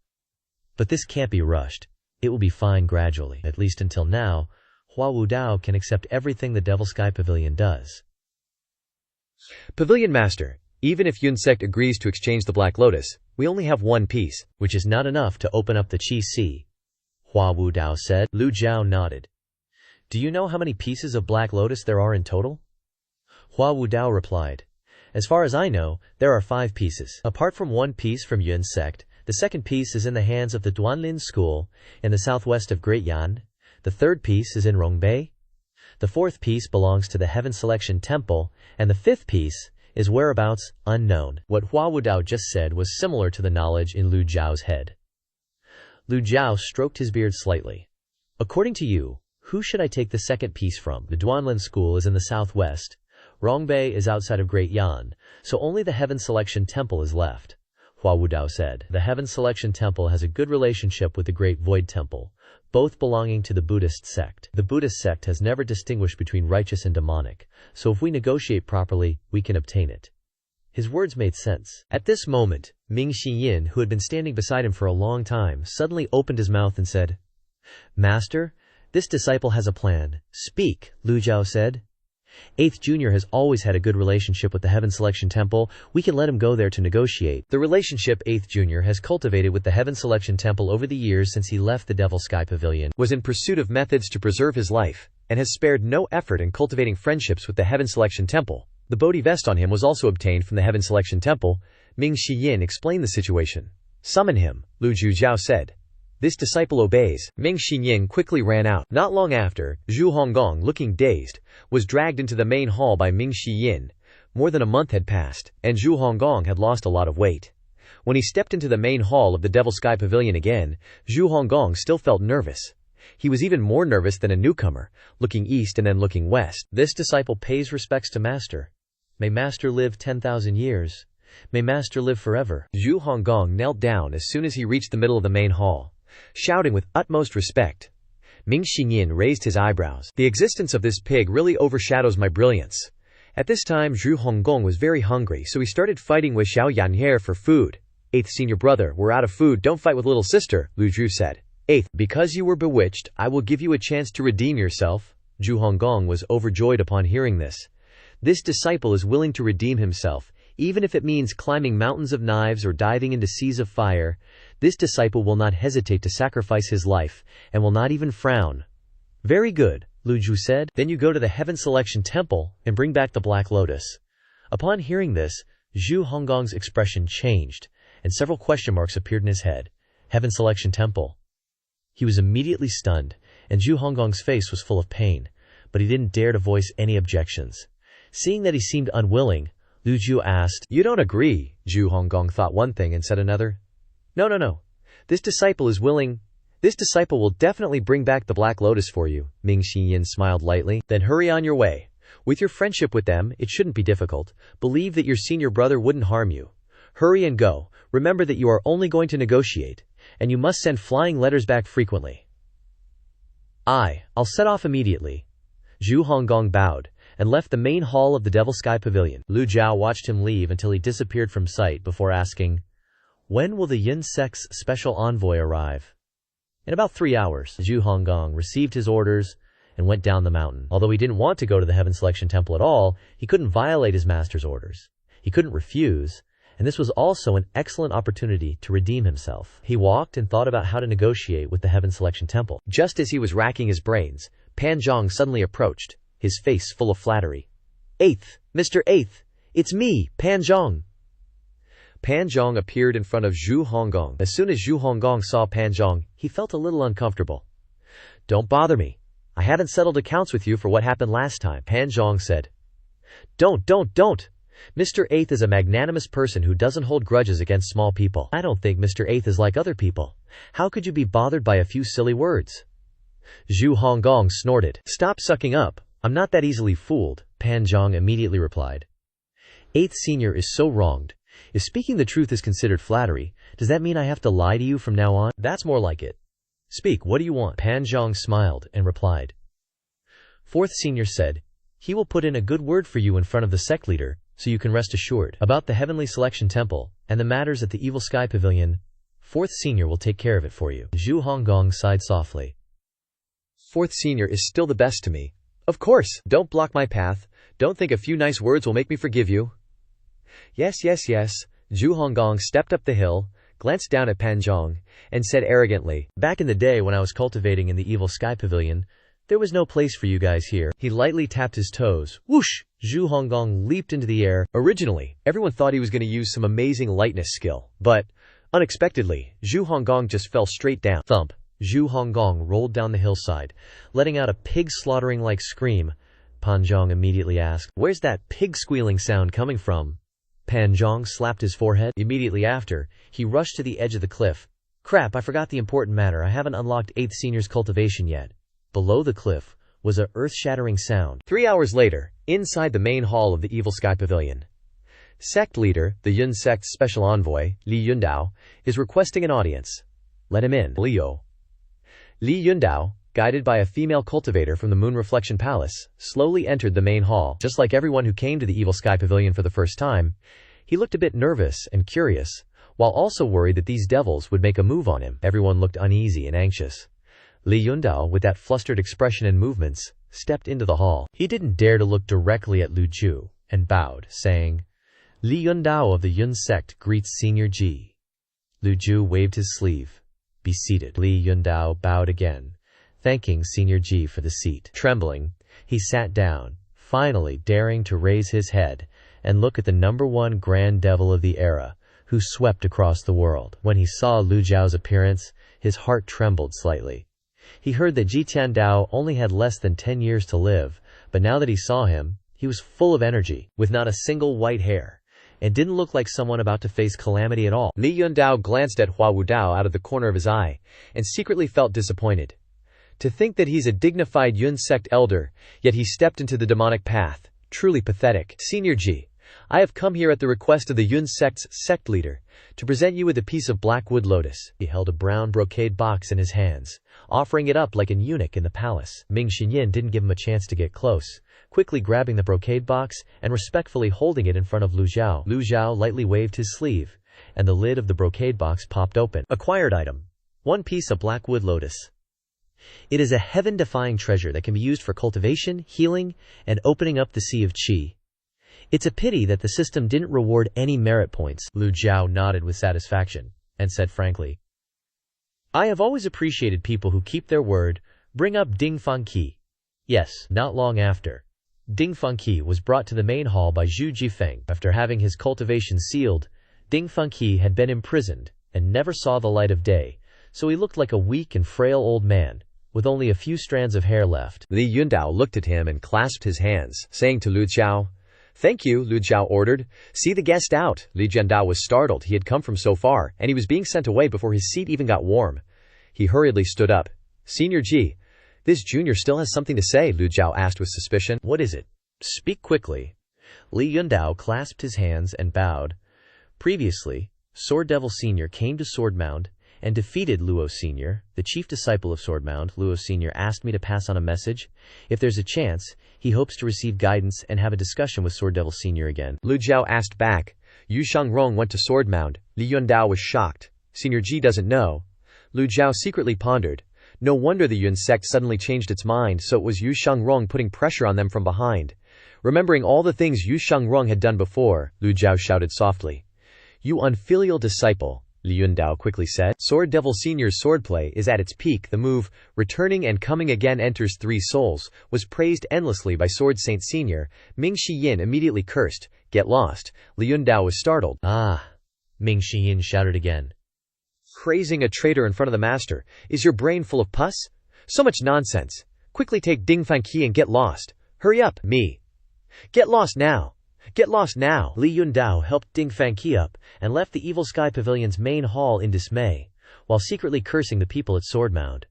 But this can't be rushed. It will be fine gradually. At least until now, Hua Wudao can accept everything the Evil Sky Pavilion does. Pavilion Master, even if Yun's sect agrees to exchange the Black Lotus, we only have 1 piece, which is not enough to open up the Qi, Hua Wudao said. Lu Zhou nodded. Do you know how many pieces of Black Lotus there are in total? Hua Wudao replied. As far as I know, there are 5 pieces. Apart from 1 piece from Yun's sect, the second piece is in the hands of the Duanlin School, in the southwest of Great Yan. The third piece is in Rongbei. The 4th piece belongs to the Heaven Selection Temple, and the 5th piece is whereabouts unknown. What Hua Wudao just said was similar to the knowledge in Lu Zhao's head. Lu Zhao stroked his beard slightly. According to you, who should I take the second piece from? The Duanlin School is in the southwest. Rongbei is outside of Great Yan, so only the Heaven Selection Temple is left, Hua Wudao said. The Heaven Selection Temple has a good relationship with the Great Void Temple, both belonging to the Buddhist sect. The Buddhist sect has never distinguished between righteous and demonic, so if we negotiate properly, we can obtain it. His words made sense. At this moment, Ming Xiyin, who had been standing beside him for a long time, suddenly opened his mouth and said, Master, this disciple has a plan. Speak, Lu Zhou said. 8th Junior has always had a good relationship with the Heaven Selection Temple. We can let him go there to negotiate. The relationship 8th Junior has cultivated with the Heaven Selection Temple over the years since he left the Evil Sky Pavilion was in pursuit of methods to preserve his life, and has spared no effort in cultivating friendships with the Heaven Selection Temple. The Bodhi vest on him was also obtained from the Heaven Selection Temple. Ming Xiyin explained the situation. Summon him, Lu Zhou said. This disciple obeys. Ming Xinyin quickly ran out. Not long after, Zhu Honggong, looking dazed, was dragged into the main hall by Ming Xinyin. More than a month had passed, and Zhu Honggong had lost a lot of weight. When he stepped into the main hall of the Evil Sky Pavilion again, Zhu Honggong still felt nervous. He was even more nervous than a newcomer, looking east and then looking west. This disciple pays respects to Master. May Master live 10,000 years. May Master live forever. Zhu Honggong knelt down as soon as he reached the middle of the main hall, shouting with utmost respect. Ming Xinyin raised his eyebrows. The existence of this pig really overshadows my brilliance. At this time, Zhu Honggong was very hungry, so he started fighting with Xiao Yanhe for food. 8th senior brother, we're out of food, don't fight with little sister, Lu Zhou said. 8th, because you were bewitched, I will give you a chance to redeem yourself. Zhu Honggong was overjoyed upon hearing this. This disciple is willing to redeem himself, even if it means climbing mountains of knives or diving into seas of fire. This disciple will not hesitate to sacrifice his life, and will not even frown. Very good, Lu Zhou said. Then you go to the Heaven Selection Temple, and bring back the Black Lotus. Upon hearing this, Zhu Honggong's expression changed, and several question marks appeared in his head. Heaven Selection Temple. He was immediately stunned, and Zhu Honggong's face was full of pain, but he didn't dare to voice any objections. Seeing that he seemed unwilling, Lu Zhou asked, You don't agree? Zhu Honggong thought one thing and said another. No. This disciple is willing. This disciple will definitely bring back the Black Lotus for you. Ming Xinyin smiled lightly. Then hurry on your way. With your friendship with them, it shouldn't be difficult. Believe that your senior brother wouldn't harm you. Hurry and go. Remember that you are only going to negotiate, and you must send flying letters back frequently. I'll set off immediately. Zhu Honggong bowed, and left the main hall of the Evil Sky Pavilion. Lu Zhou watched him leave until he disappeared from sight before asking, When will the Yin Sect's special envoy arrive? In about 3 hours. Zhu Honggong received his orders and went down the mountain. Although he didn't want to go to the Heaven Selection Temple at all, he couldn't violate his master's orders. He couldn't refuse, and this was also an excellent opportunity to redeem himself. He walked and thought about how to negotiate with the Heaven Selection Temple. Just as he was racking his brains, Pan Zhang suddenly approached, his face full of flattery. 8th, Mr. 8th, it's me, Pan Zhang. Pan Zhang appeared in front of Zhu Honggong. As soon as Zhu Honggong saw Pan Zhang, he felt a little uncomfortable. Don't bother me. I haven't settled accounts with you for what happened last time, Pan Zhang said. Don't. Mr. 8th is a magnanimous person who doesn't hold grudges against small people. I don't think Mr. 8th is like other people. How could you be bothered by a few silly words? Zhu Honggong snorted. Stop sucking up. I'm not that easily fooled, Pan Zhang immediately replied. 8th senior is so wronged. If speaking the truth is considered flattery, does that mean I have to lie to you from now on? That's more like it. Speak, what do you want? Pan Zhang smiled and replied. 4th senior said, he will put in a good word for you in front of the sect leader, so you can rest assured. About the Heavenly Selection Temple, and the matters at the Evil Sky Pavilion, 4th senior will take care of it for you. Zhu Honggong sighed softly. 4th senior is still the best to me. Of course, don't block my path. Don't think a few nice words will make me forgive you. Yes. Zhu Honggong stepped up the hill, glanced down at Pan Zhang, and said arrogantly, Back in the day when I was cultivating in the Evil Sky Pavilion, there was no place for you guys here. He lightly tapped his toes. Whoosh! Zhu Honggong leaped into the air. Originally, everyone thought he was going to use some amazing lightness skill, but, unexpectedly, Zhu Honggong just fell straight down. Thump! Zhu Honggong rolled down the hillside, letting out a pig-slaughtering-like scream. Pan Zhang immediately asked, Where's that pig-squealing sound coming from? Pan Zhang slapped his forehead. Immediately after, he rushed to the edge of the cliff. Crap, I forgot the important matter. I haven't unlocked 8th senior's cultivation yet. Below the cliff was a earth-shattering sound. 3 hours later, inside the main hall of the Evil Sky Pavilion. Sect leader, the Yun Sect's special envoy, Li Yundao, is requesting an audience. Let him in. Leo. Li Yundao, guided by a female cultivator from the Moon Reflection Palace, slowly entered the main hall. Just like everyone who came to the Evil Sky Pavilion for the first time, he looked a bit nervous and curious, while also worried that these devils would make a move on him. Everyone looked uneasy and anxious. Li Yundao, with that flustered expression and movements, stepped into the hall. He didn't dare to look directly at Lu Zhou, and bowed, saying, Li Yundao of the Yun Sect greets Senior Ji. Lu Zhou waved his sleeve. Be seated. Li Yundao bowed again, thanking Senior Ji for the seat. Trembling, he sat down, finally daring to raise his head and look at the #1 Grand Devil of the era, who swept across the world. When he saw Lu Zhou's appearance, his heart trembled slightly. He heard that Ji Tiandao only had less than 10 years to live, but now that he saw him, he was full of energy, with not a single white hair, and didn't look like someone about to face calamity at all. Li Yundao glanced at Hua Wudao out of the corner of his eye, and secretly felt disappointed. To think that he's a dignified Yun sect elder, yet he stepped into the demonic path. Truly pathetic. Senior Ji, I have come here at the request of the Yun sect's sect leader, to present you with a piece of black wood lotus. He held a brown brocade box in his hands, offering it up like an eunuch in the palace. Ming Xinyin didn't give him a chance to get close, quickly grabbing the brocade box and respectfully holding it in front of Lu Zhou. Lu Zhou lightly waved his sleeve, and the lid of the brocade box popped open. Acquired item. 1 piece of black wood lotus. It is a heaven-defying treasure that can be used for cultivation, healing, and opening up the Sea of Qi. It's a pity that the system didn't reward any merit points. Lu Zhou nodded with satisfaction, and said frankly, I have always appreciated people who keep their word. Bring up Ding Fangqi. Yes, not long after, Ding Fangqi was brought to the main hall by Zhu Jifeng. After having his cultivation sealed, Ding Fangqi had been imprisoned, and never saw the light of day, so he looked like a weak and frail old man, with only a few strands of hair left. Li Yundao looked at him and clasped his hands, saying to Lu Zhou, Thank you, Lu Zhou ordered. See the guest out. Li Yundao was startled. He had come from so far, and he was being sent away before his seat even got warm. He hurriedly stood up. Senior Ji, this junior still has something to say, Lu Zhou asked with suspicion. What is it? Speak quickly. Li Yundao clasped his hands and bowed. Previously, Sword Devil Senior came to Swordmound and defeated Luo Senior. The chief disciple of Swordmound, Luo Senior, asked me to pass on a message. If there's a chance, he hopes to receive guidance and have a discussion with Sword Devil Senior again. Lu Zhou asked back. Yu Shangrong went to Swordmound. Li Yundao was shocked. Senior Ji doesn't know. Lu Zhou secretly pondered. No wonder the Yun sect suddenly changed its mind, so it was Yu Shangrong putting pressure on them from behind. Remembering all the things Yu Shangrong had done before, Lu Zhou shouted softly. You unfilial disciple, Li Yundao quickly said. Sword Devil Senior's swordplay is at its peak. The move, returning and coming again enters 3 souls, was praised endlessly by Sword Saint Senior. Ming Shiyin immediately cursed. Get lost. Li Yundao was startled. Ah! Ming Shiyin shouted again. Praising a traitor in front of the master. Is your brain full of pus? So much nonsense. Quickly take Ding Fangqi and get lost. Hurry up, me. Get lost now. Get lost now. Li Yundao helped Ding Fangqi up and left the Evil Sky Pavilion's main hall in dismay, while secretly cursing the people at Swordmound.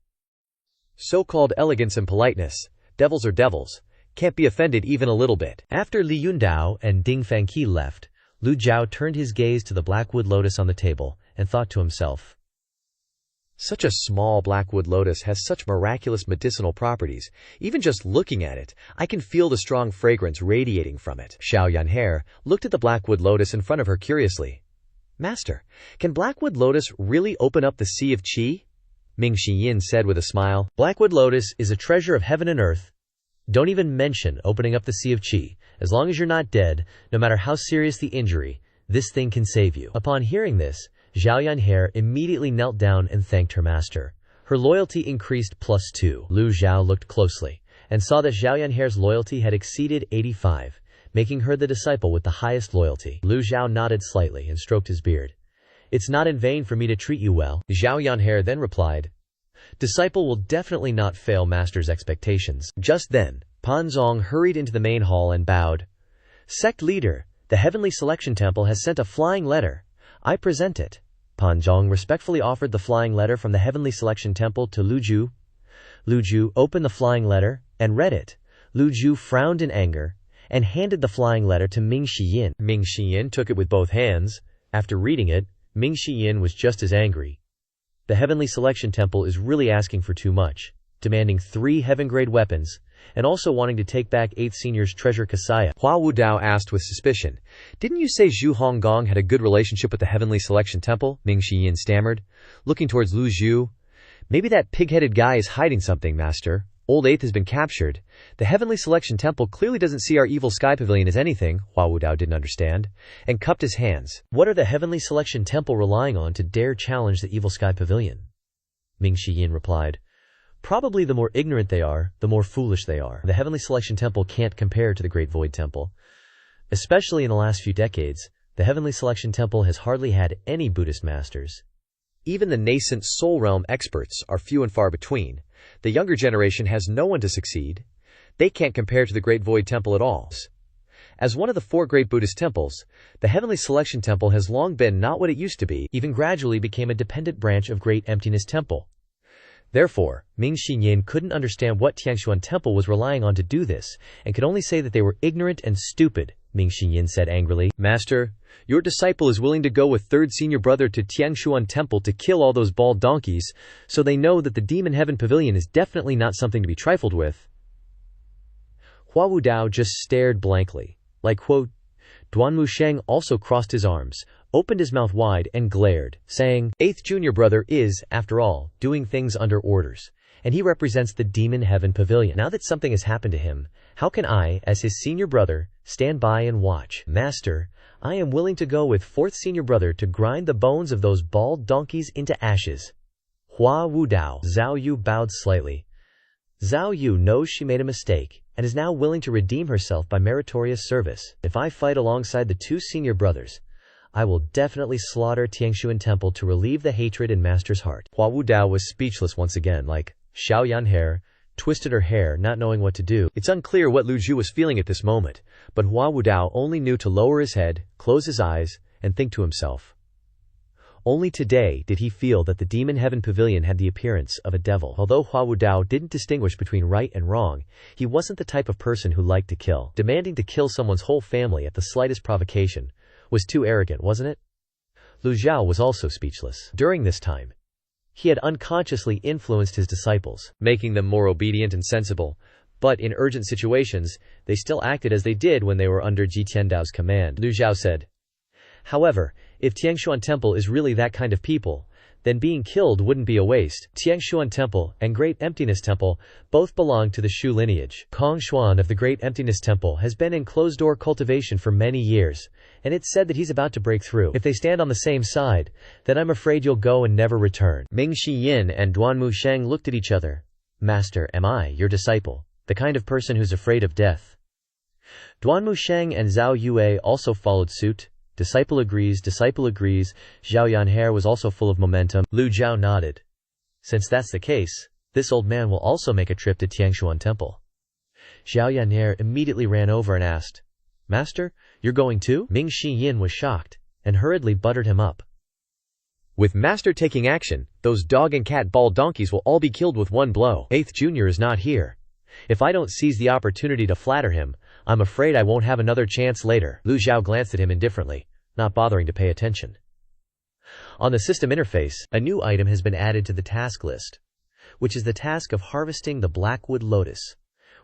So-called elegance and politeness. Devils are devils. Can't be offended even a little bit. After Li Yundao and Ding Fangqi left, Lu Zhou turned his gaze to the blackwood lotus on the table and thought to himself, Such a small blackwood lotus has such miraculous medicinal properties. Even just looking at it, I can feel the strong fragrance radiating from it. Xiao Yanhair looked at the blackwood lotus in front of her curiously. Master, can blackwood lotus really open up the Sea of Qi? Ming Shiyin said with a smile. Blackwood lotus is a treasure of heaven and earth. Don't even mention opening up the Sea of Qi. As long as you're not dead, no matter how serious the injury, this thing can save you. Upon hearing this, Xiao Yanhair immediately knelt down and thanked her master. Her loyalty increased +2. Lu Zhou looked closely and saw that Xiao Yanhair's loyalty had exceeded 85, making her the disciple with the highest loyalty. Lu Zhou nodded slightly and stroked his beard. It's not in vain for me to treat you well. Xiao Yanhair then replied, Disciple will definitely not fail master's expectations. Just then, Pan Zong hurried into the main hall and bowed. Sect leader, the Heavenly Selection Temple has sent a flying letter. I present it. Pan Zong respectfully offered the flying letter from the Heavenly Selection Temple to Lu Zhou. Lu Zhou opened the flying letter and read it. Lu Zhou frowned in anger and handed the flying letter to Ming Shiyin. Ming Shiyin took it with both hands. After reading it, Ming Shiyin was just as angry. The Heavenly Selection Temple is really asking for too much, demanding 3 heaven-grade weapons, and also wanting to take back 8th Senior's treasure Kasaya. Hua Wudao asked with suspicion. Didn't you say Zhu Honggong had a good relationship with the Heavenly Selection Temple? Ming Shiyin stammered, looking towards Lu Zhou. Maybe that pig-headed guy is hiding something, master. Old 8th has been captured. The Heavenly Selection Temple clearly doesn't see our Evil Sky Pavilion as anything, Hua Wudao didn't understand, and cupped his hands. What are the Heavenly Selection Temple relying on to dare challenge the Evil Sky Pavilion? Ming Shiyin replied. Probably the more ignorant they are, the more foolish they are. The Heavenly Selection Temple can't compare to the Great Void Temple. Especially in the last few decades, The Heavenly Selection Temple has hardly had any Buddhist masters. Even the nascent soul realm experts are few and far between. The younger generation has no one to succeed. They can't compare to the Great Void Temple at all. As one of the 4 great Buddhist temples, the Heavenly Selection Temple has long been not what it used to be, even gradually became a dependent branch of Great Emptiness Temple. Therefore, Ming Xinyin couldn't understand what Tiangshuan Temple was relying on to do this, and could only say that they were ignorant and stupid. Ming Xinyin said angrily, "Master, your disciple is willing to go with third senior brother to Tiangshuan Temple to kill all those bald donkeys, so they know that the Demon Heaven Pavilion is definitely not something to be trifled with." Hua Wudao just stared blankly. Like quote, Duanmu Sheng also crossed his arms, opened his mouth wide and glared, saying, "8th junior brother is, after all, doing things under orders, and he represents the Demon Heaven Pavilion. Now that something has happened to him, how can I, as his senior brother, stand by and watch? Master, I am willing to go with 4th senior brother to grind the bones of those bald donkeys into ashes." Hua Wudao. Zhao Yu bowed slightly. Zhao Yu knows she made a mistake, and is now willing to redeem herself by meritorious service. If I fight alongside the 2 senior brothers, I will definitely slaughter Tiangshuan Temple to relieve the hatred in Master's heart. Hua Wudao was speechless once again, like Xiao Yanhe twisted her hair, not knowing what to do. It's unclear what Lu Zhou was feeling at this moment, but Hua Wudao only knew to lower his head, close his eyes, and think to himself. Only today did he feel that the Demon Heaven Pavilion had the appearance of a devil. Although Hua Wudao didn't distinguish between right and wrong, he wasn't the type of person who liked to kill. Demanding to kill someone's whole family at the slightest provocation was too arrogant, wasn't it? Lu Zhou was also speechless. During this time, he had unconsciously influenced his disciples, making them more obedient and sensible, but in urgent situations, they still acted as they did when they were under Ji Tiandao's command. Lu Zhou said, "However, if Tiangshuan Temple is really that kind of people, then being killed wouldn't be a waste. Tiangshuan Temple and Great Emptiness Temple both belong to the Shu lineage. Kong Xuan of the Great Emptiness Temple has been in closed-door cultivation for many years, and it's said that he's about to break through. If they stand on the same side, then I'm afraid you'll go and never return." Ming Xiyin and Duanmu Sheng looked at each other. "Master, am I, your disciple, the kind of person who's afraid of death?" Duanmu Sheng and Zhao Yue also followed suit. Disciple agrees, Zhao Yanhe was also full of momentum. Lu Zhou nodded. "Since that's the case, this old man will also make a trip to Tiangshuan Temple." Zhao Yanhe immediately ran over and asked, "Master, you're going too?" Ming Xiyin was shocked, and hurriedly buttered him up. "With Master taking action, those dog and cat bald donkeys will all be killed with one blow. 8th junior is not here. If I don't seize the opportunity to flatter him, I'm afraid I won't have another chance later." Lu Zhou glanced at him indifferently, not bothering to pay attention. On the system interface, a new item has been added to the task list, which is the task of harvesting the Blackwood Lotus,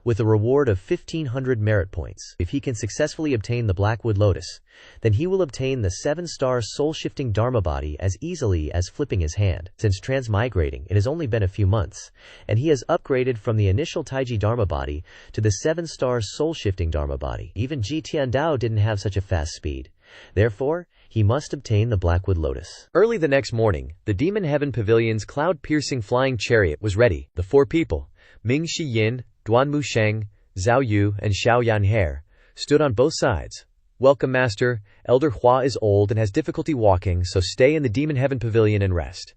with a reward of 1,500 merit points. If he can successfully obtain the Blackwood Lotus, then he will obtain the 7-star soul-shifting Dharma body as easily as flipping his hand. Since transmigrating, it has only been a few months, and he has upgraded from the initial Taiji Dharma body to the 7-star soul-shifting Dharma body. Even Ji Tiandao didn't have such a fast speed. Therefore, he must obtain the Blackwood Lotus. Early the next morning, the Demon Heaven Pavilion's cloud-piercing flying chariot was ready. The 4 people, Ming Xiyin, Duanmu Sheng, Zhao Yu, and Xiao Yanhe, stood on both sides. "Welcome, Master. Elder Hua is old and has difficulty walking, so stay in the Demon Heaven Pavilion and rest."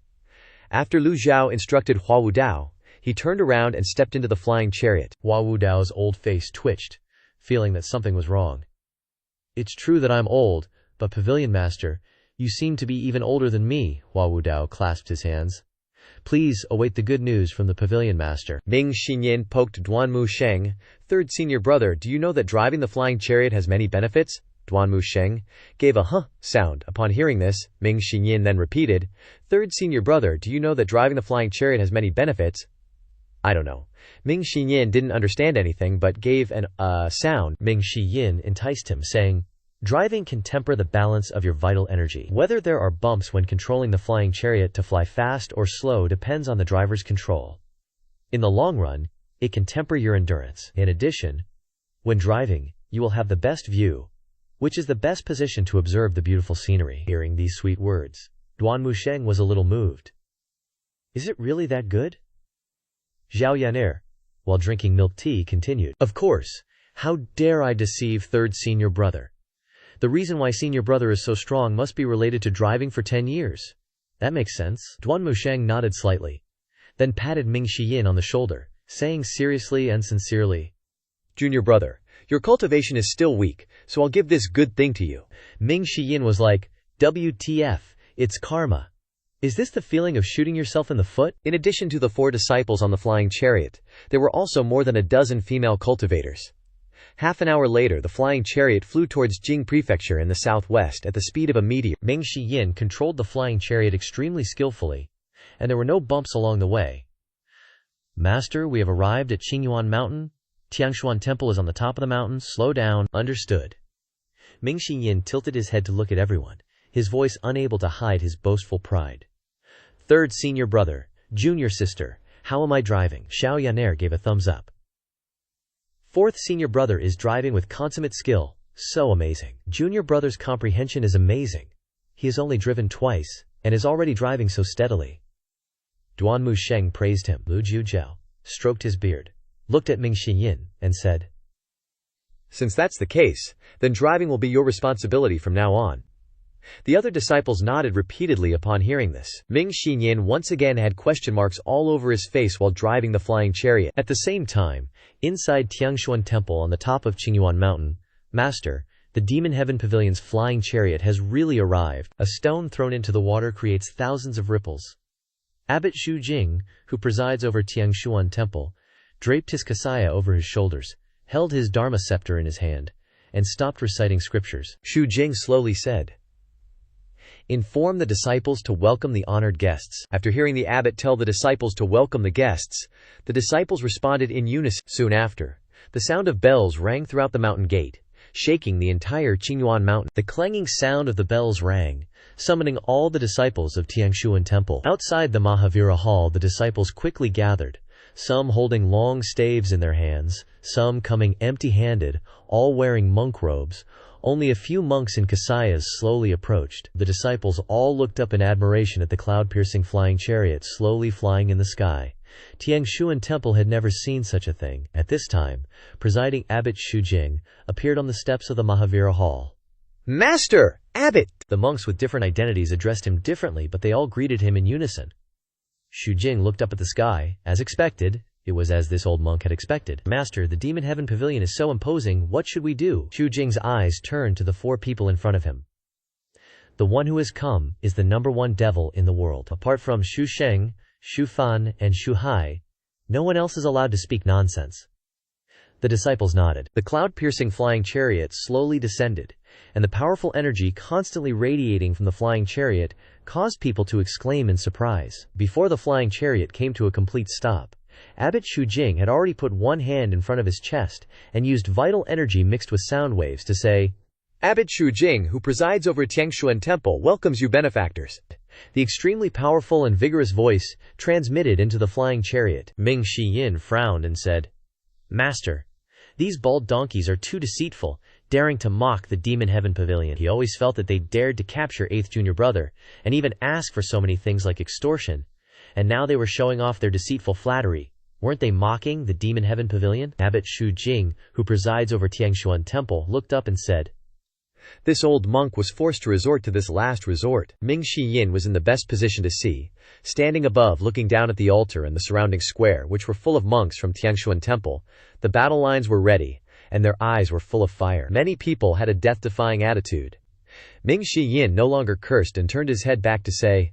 After Lu Zhou instructed Hua Wudao, he turned around and stepped into the flying chariot. Hua Wudao's old face twitched, feeling that something was wrong. "It's true that I'm old, but Pavilion Master, you seem to be even older than me." Hua Wudao clasped his hands. "Please await the good news from the Pavilion Master." Ming Xinyin poked Duanmu Sheng. "Third senior brother, do you know that driving the flying chariot has many benefits?" Duanmu Sheng gave a huh sound upon hearing this. Ming Xinyin then repeated, "Third senior brother, do you know that driving the flying chariot has many benefits?" "I don't know." Ming Xinyin didn't understand anything but gave an sound. Ming Xiyin enticed him, saying, "Driving can temper the balance of your vital energy. Whether there are bumps when controlling the flying chariot to fly fast or slow depends on the driver's control. In the long run, it can temper your endurance. In addition, when driving, you will have the best view, which is the best position to observe the beautiful scenery." Hearing these sweet words, Duanmu Sheng was a little moved. "Is it really that good?" Zhao Yan'er, while drinking milk tea, continued, "Of course, how dare I deceive third senior brother? The reason why senior brother is so strong must be related to driving for 10 years. That makes sense. Duan Musheng nodded slightly, then patted Ming Shiyin on the shoulder, saying seriously and sincerely, Junior brother, your cultivation is still weak, so I'll give this good thing to you. Ming Shiyin was like, WTF, it's karma. Is this the feeling of shooting yourself in the foot? In addition to the 4 disciples on the flying chariot, there were also more than a dozen female cultivators. Half an hour later, the flying chariot flew towards Jing Prefecture in the southwest at the speed of a meteor. Ming Shiyin controlled the flying chariot extremely skillfully, and there were no bumps along the way. Master, we have arrived at Qingyuan Mountain. Tiangshuan Temple is on the top of the mountain. Slow down. Understood. Ming Shiyin tilted his head to look at everyone, his voice unable to hide his boastful pride. Third senior brother, junior sister, how am I driving? Xiao Yaner gave a thumbs up. Fourth senior brother is driving with consummate skill. So amazing. Junior brother's comprehension is amazing. He has only driven twice, and is already driving so steadily. Duan Musheng praised him. Lu Zhou stroked his beard, looked at Ming Shiyin, and said, Since that's the case, then driving will be your responsibility from now on. The other disciples nodded repeatedly upon hearing this. Ming Shiyin once again had question marks all over his face while driving the flying chariot. At the same time, inside Tiangshuan Temple on the top of Qingyuan Mountain, Master, the Demon Heaven Pavilion's flying chariot has really arrived. A stone thrown into the water creates thousands of ripples. Abbot Xu Jing, who presides over Tiangshuan Temple, draped his kasaya over his shoulders, held his dharma scepter in his hand, and stopped reciting scriptures. Xu Jing slowly said, Inform the disciples to welcome the honored guests. After hearing the abbot tell the disciples to welcome the guests, the disciples responded in unison. Soon after, the sound of bells rang throughout the mountain gate, shaking the entire Qingyuan Mountain. The clanging sound of the bells rang, summoning all the disciples of Tiangshuan Temple. Outside the Mahavira Hall, the disciples quickly gathered, some holding long staves in their hands, some coming empty-handed, all wearing monk robes. Only a few monks in kasayas slowly approached. The disciples all looked up in admiration at the cloud-piercing flying chariot slowly flying in the sky. Tiangshuan Temple had never seen such a thing. At this time, presiding Abbot Xu Jing appeared on the steps of the Mahavira Hall. Master! Abbot! The monks with different identities addressed him differently, but they all greeted him in unison. Xu Jing looked up at the sky. As expected, it was as this old monk had expected. Master, the Demon Heaven Pavilion is so imposing, what should we do? Xu Jing's eyes turned to the 4 people in front of him. The one who has come is the #1 devil in the world. Apart from Xu Sheng, Xu Fan, and Xu Hai, no one else is allowed to speak nonsense. The disciples nodded. The cloud-piercing flying chariot slowly descended, and the powerful energy constantly radiating from the flying chariot caused people to exclaim in surprise. Before the flying chariot came to a complete stop, Abbot Xu Jing had already put one hand in front of his chest and used vital energy mixed with sound waves to say, Abbot Xu Jing, who presides over Tiangshuan Temple, welcomes you benefactors. The extremely powerful and vigorous voice transmitted into the flying chariot. Ming Shiyin frowned and said, Master, these bald donkeys are too deceitful, daring to mock the Demon Heaven Pavilion. He always felt that they dared to capture 8th junior brother, and even ask for so many things like extortion. And now they were showing off their deceitful flattery. Weren't they mocking the Demon Heaven Pavilion? Abbot Xu Jing, who presides over Tiangshuan Temple, looked up and said, This old monk was forced to resort to this last resort. Ming Shiyin was in the best position to see, standing above looking down at the altar and the surrounding square, which were full of monks from Tiangshuan Temple. The battle lines were ready, and their eyes were full of fire. Many people had a death-defying attitude. Ming Shiyin no longer cursed and turned his head back to say,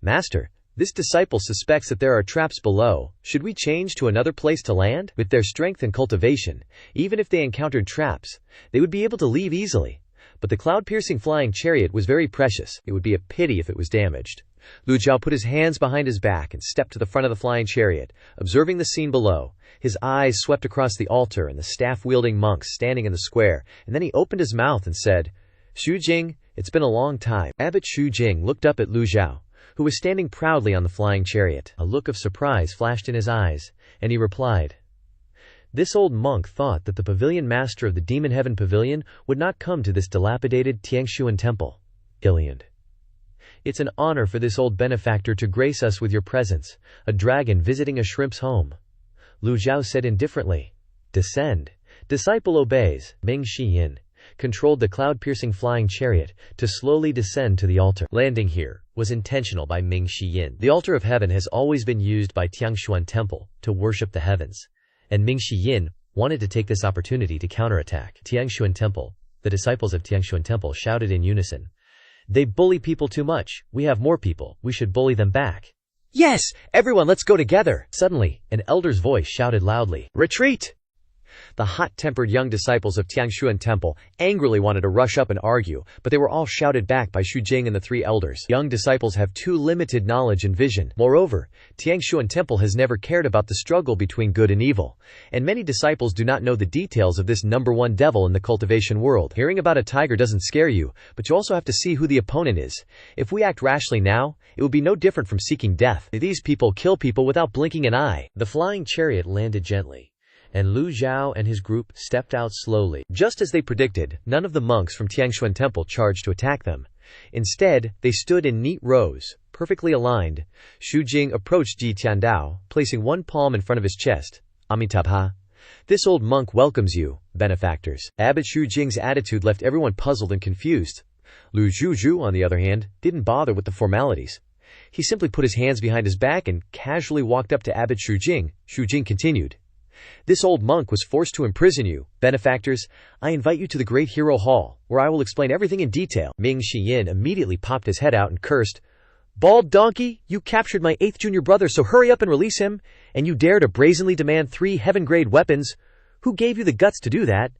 Master, this disciple suspects that there are traps below. Should we change to another place to land? With their strength and cultivation, even if they encountered traps, they would be able to leave easily. But the cloud-piercing flying chariot was very precious. It would be a pity if it was damaged. Lu Zhou put his hands behind his back and stepped to the front of the flying chariot, observing the scene below. His eyes swept across the altar and the staff-wielding monks standing in the square, and then he opened his mouth and said, Xu Jing, it's been a long time. Abbot Xu Jing looked up at Lu Zhou, who was standing proudly on the flying chariot. A look of surprise flashed in his eyes, and he replied, This old monk thought that the pavilion master of the Demon Heaven Pavilion would not come to this dilapidated Tiangshuan Temple. Iliand. It's an honor for this old benefactor to grace us with your presence, a dragon visiting a shrimp's home. Lu Zhou said indifferently. Descend. Disciple obeys. Ming Shiyin, controlled the cloud-piercing flying chariot to slowly descend to the altar. Landing here was intentional by Ming Shiyin. The altar of heaven has always been used by Tiangshuan Temple to worship the heavens, and Ming Shiyin wanted to take this opportunity to counterattack. Tiangshuan Temple. The disciples of Tiangshuan Temple shouted in unison, "They bully people too much. We have more people. We should bully them back." Yes! Everyone, let's go together! Suddenly, an elder's voice shouted loudly, "Retreat!" The hot-tempered young disciples of Tiangshuan Temple angrily wanted to rush up and argue, but they were all shouted back by Xu Jing and the three elders. Young disciples have too limited knowledge and vision. Moreover, Tiangshuan Temple has never cared about the struggle between good and evil, and many disciples do not know the details of this number one devil in the cultivation world. Hearing about a tiger doesn't scare you, but you also have to see who the opponent is. If we act rashly now, it would be no different from seeking death. These people kill people without blinking an eye. The flying chariot landed gently, and Lu Zhou and his group stepped out slowly. Just as they predicted, none of the monks from Tiangshuan Temple charged to attack them. Instead, they stood in neat rows, perfectly aligned. Xu Jing approached Ji Tiandao, placing one palm in front of his chest. "Amitabha. This old monk welcomes you, benefactors." Abbot Xu Jing's attitude left everyone puzzled and confused. Lu Zhou, on the other hand, didn't bother with the formalities. He simply put his hands behind his back and casually walked up to Abbot Xu Jing. Xu Jing continued, "This old monk was forced to imprison you. Benefactors, I invite you to the Great Hero Hall, where I will explain everything in detail." Ming Shiyin immediately popped his head out and cursed, "Bald donkey, you captured my 8th junior brother, so hurry up and release him. And you dare to brazenly demand 3 heaven-grade weapons? Who gave you the guts to do that?"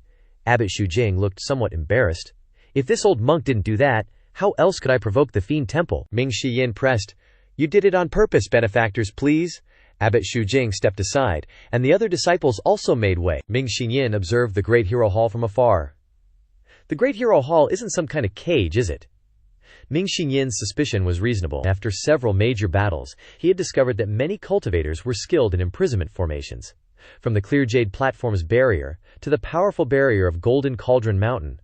Abbot Xu Jing looked somewhat embarrassed. "If this old monk didn't do that, how else could I provoke the Fiend Temple?" Ming Shiyin pressed, "You did it on purpose, benefactors, please." Abbot Xu Jing stepped aside, and the other disciples also made way. Ming Shiyin observed the Great Hero Hall from afar. The Great Hero Hall isn't some kind of cage, is it? Ming Xiyin's suspicion was reasonable. After several major battles, he had discovered that many cultivators were skilled in imprisonment formations. From the clear jade platform's barrier to the powerful barrier of Golden Cauldron Mountain,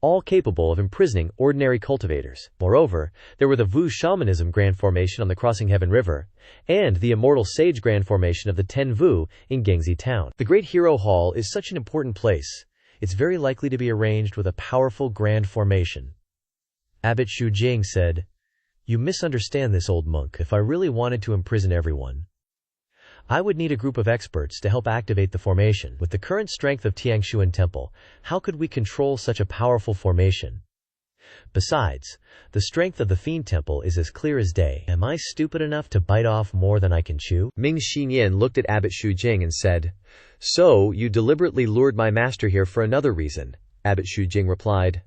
all capable of imprisoning ordinary cultivators. Moreover, there were the Wu Shamanism Grand Formation on the Crossing Heaven River, and the Immortal Sage Grand Formation of the Ten Wu in Gengzi Town. The Great Hero Hall is such an important place. It's very likely to be arranged with a powerful Grand Formation. Abbot Xu Jing said, "You misunderstand this old monk. If I really wanted to imprison everyone, I would need a group of experts to help activate the formation. With the current strength of Tiangshuan Temple, how could we control such a powerful formation? Besides, the strength of the Fiend Temple is as clear as day. Am I stupid enough to bite off more than I can chew?" Ming Xinyan looked at Abbot Xu Jing and said, "So, you deliberately lured my master here for another reason?" Abbot Xu Jing replied,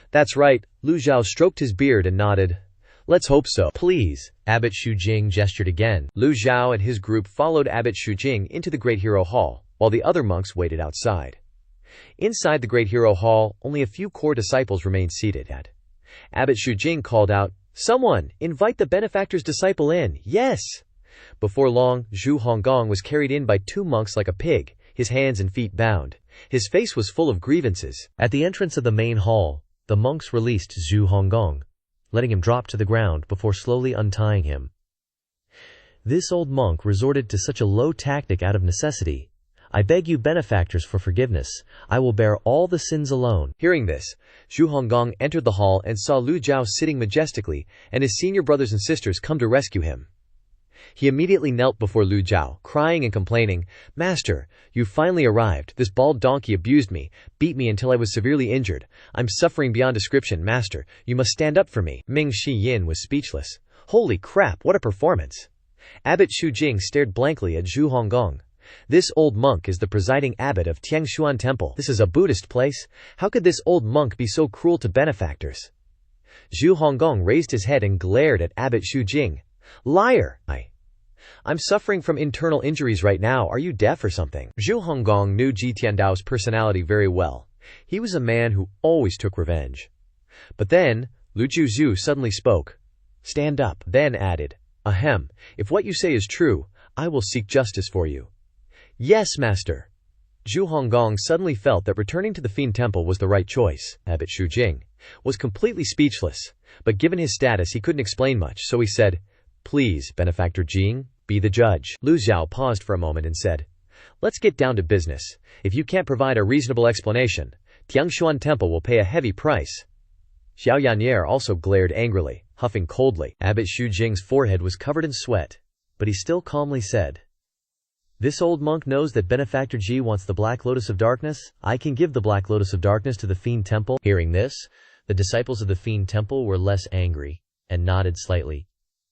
"That's right." Lu Zhou stroked his beard and nodded. "Let's hope so." "Please." Abbot Xu Jing gestured again. Lu Zhou and his group followed Abbot Xu Jing into the Great Hero Hall, while the other monks waited outside. Inside the Great Hero Hall, only a few core disciples remained seated. Abbot Xu Jing called out, "Someone, invite the benefactor's disciple in." "Yes." Before long, Zhu Honggong was carried in by 2 monks like a pig, his hands and feet bound. His face was full of grievances. At the entrance of the main hall, the monks released Zhu Honggong, letting him drop to the ground before slowly untying him. This old monk resorted to such a low tactic out of necessity. "I beg you benefactors for forgiveness. I will bear all the sins alone." Hearing this, Zhu Honggong entered the hall and saw Lu Zhou sitting majestically and his senior brothers and sisters come to rescue him. He immediately knelt before Lu Zhou, crying and complaining, "Master, you finally arrived. This bald donkey abused me, beat me until I was severely injured. I'm suffering beyond description. Master, you must stand up for me." Ming Shiyin was speechless. Holy crap, what a performance! Abbot Xu Jing stared blankly at Zhu Honggong. This old monk is the presiding abbot of Tiangshuan Temple. This is a Buddhist place. How could this old monk be so cruel to benefactors? Zhu Honggong raised his head and glared at Abbot Xu Jing. "Liar! I'm suffering from internal injuries right now. Are you deaf or something?" Zhu Honggong knew Ji Tiandao's personality very well. He was a man who always took revenge. But then, Lu Zhou suddenly spoke. "Stand up," then added, "Ahem, if what you say is true, I will seek justice for you." "Yes, master." Zhu Honggong suddenly felt that returning to the Fiend Temple was the right choice. Abbot Xu Jing was completely speechless, but given his status he couldn't explain much, so he said, "Please, Benefactor Jing, be the judge." Lu Zhou paused for a moment and said, "Let's get down to business. If you can't provide a reasonable explanation, Tiangshuan Temple will pay a heavy price. Xiao Yannier also glared angrily, huffing coldly. Abbot Xu Jing's forehead was covered in sweat, but he still calmly said, "This old monk knows that Benefactor Ji wants the Black Lotus of Darkness. I can give the Black Lotus of Darkness to the Fiend Temple." Hearing this, the disciples of the Fiend Temple were less angry, and nodded slightly.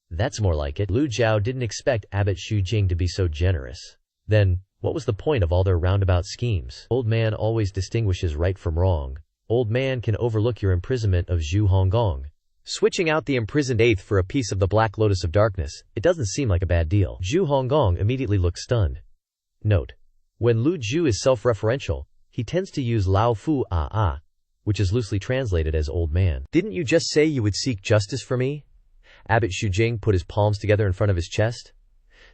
That's more like it. Lu Zhou didn't expect Abbot Xu Jing to be so generous. Then, what was the point of all their roundabout schemes? Old man always distinguishes right from wrong. Old man can overlook your imprisonment of Zhu Honggong. Switching out the imprisoned eighth for a piece of the Black Lotus of Darkness, it doesn't seem like a bad deal. Zhu Honggong immediately looked stunned. Note: when Lu Zhou is self-referential, he tends to use Lao Fu which is loosely translated as old man. Didn't you just say you would seek justice for me? Abbot Xu Jing put his palms together in front of his chest.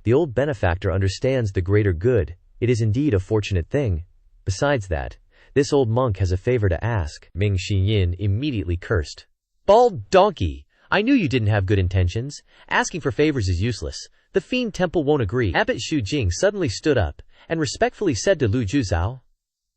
The old benefactor understands the greater good. It is indeed a fortunate thing. Besides that, this old monk has a favor to ask. Ming Xiyin immediately cursed. Bald donkey! I knew you didn't have good intentions. Asking for favors is useless. The Fiend Temple won't agree. Abbot Xu Jing suddenly stood up and respectfully said to Lu Zhou,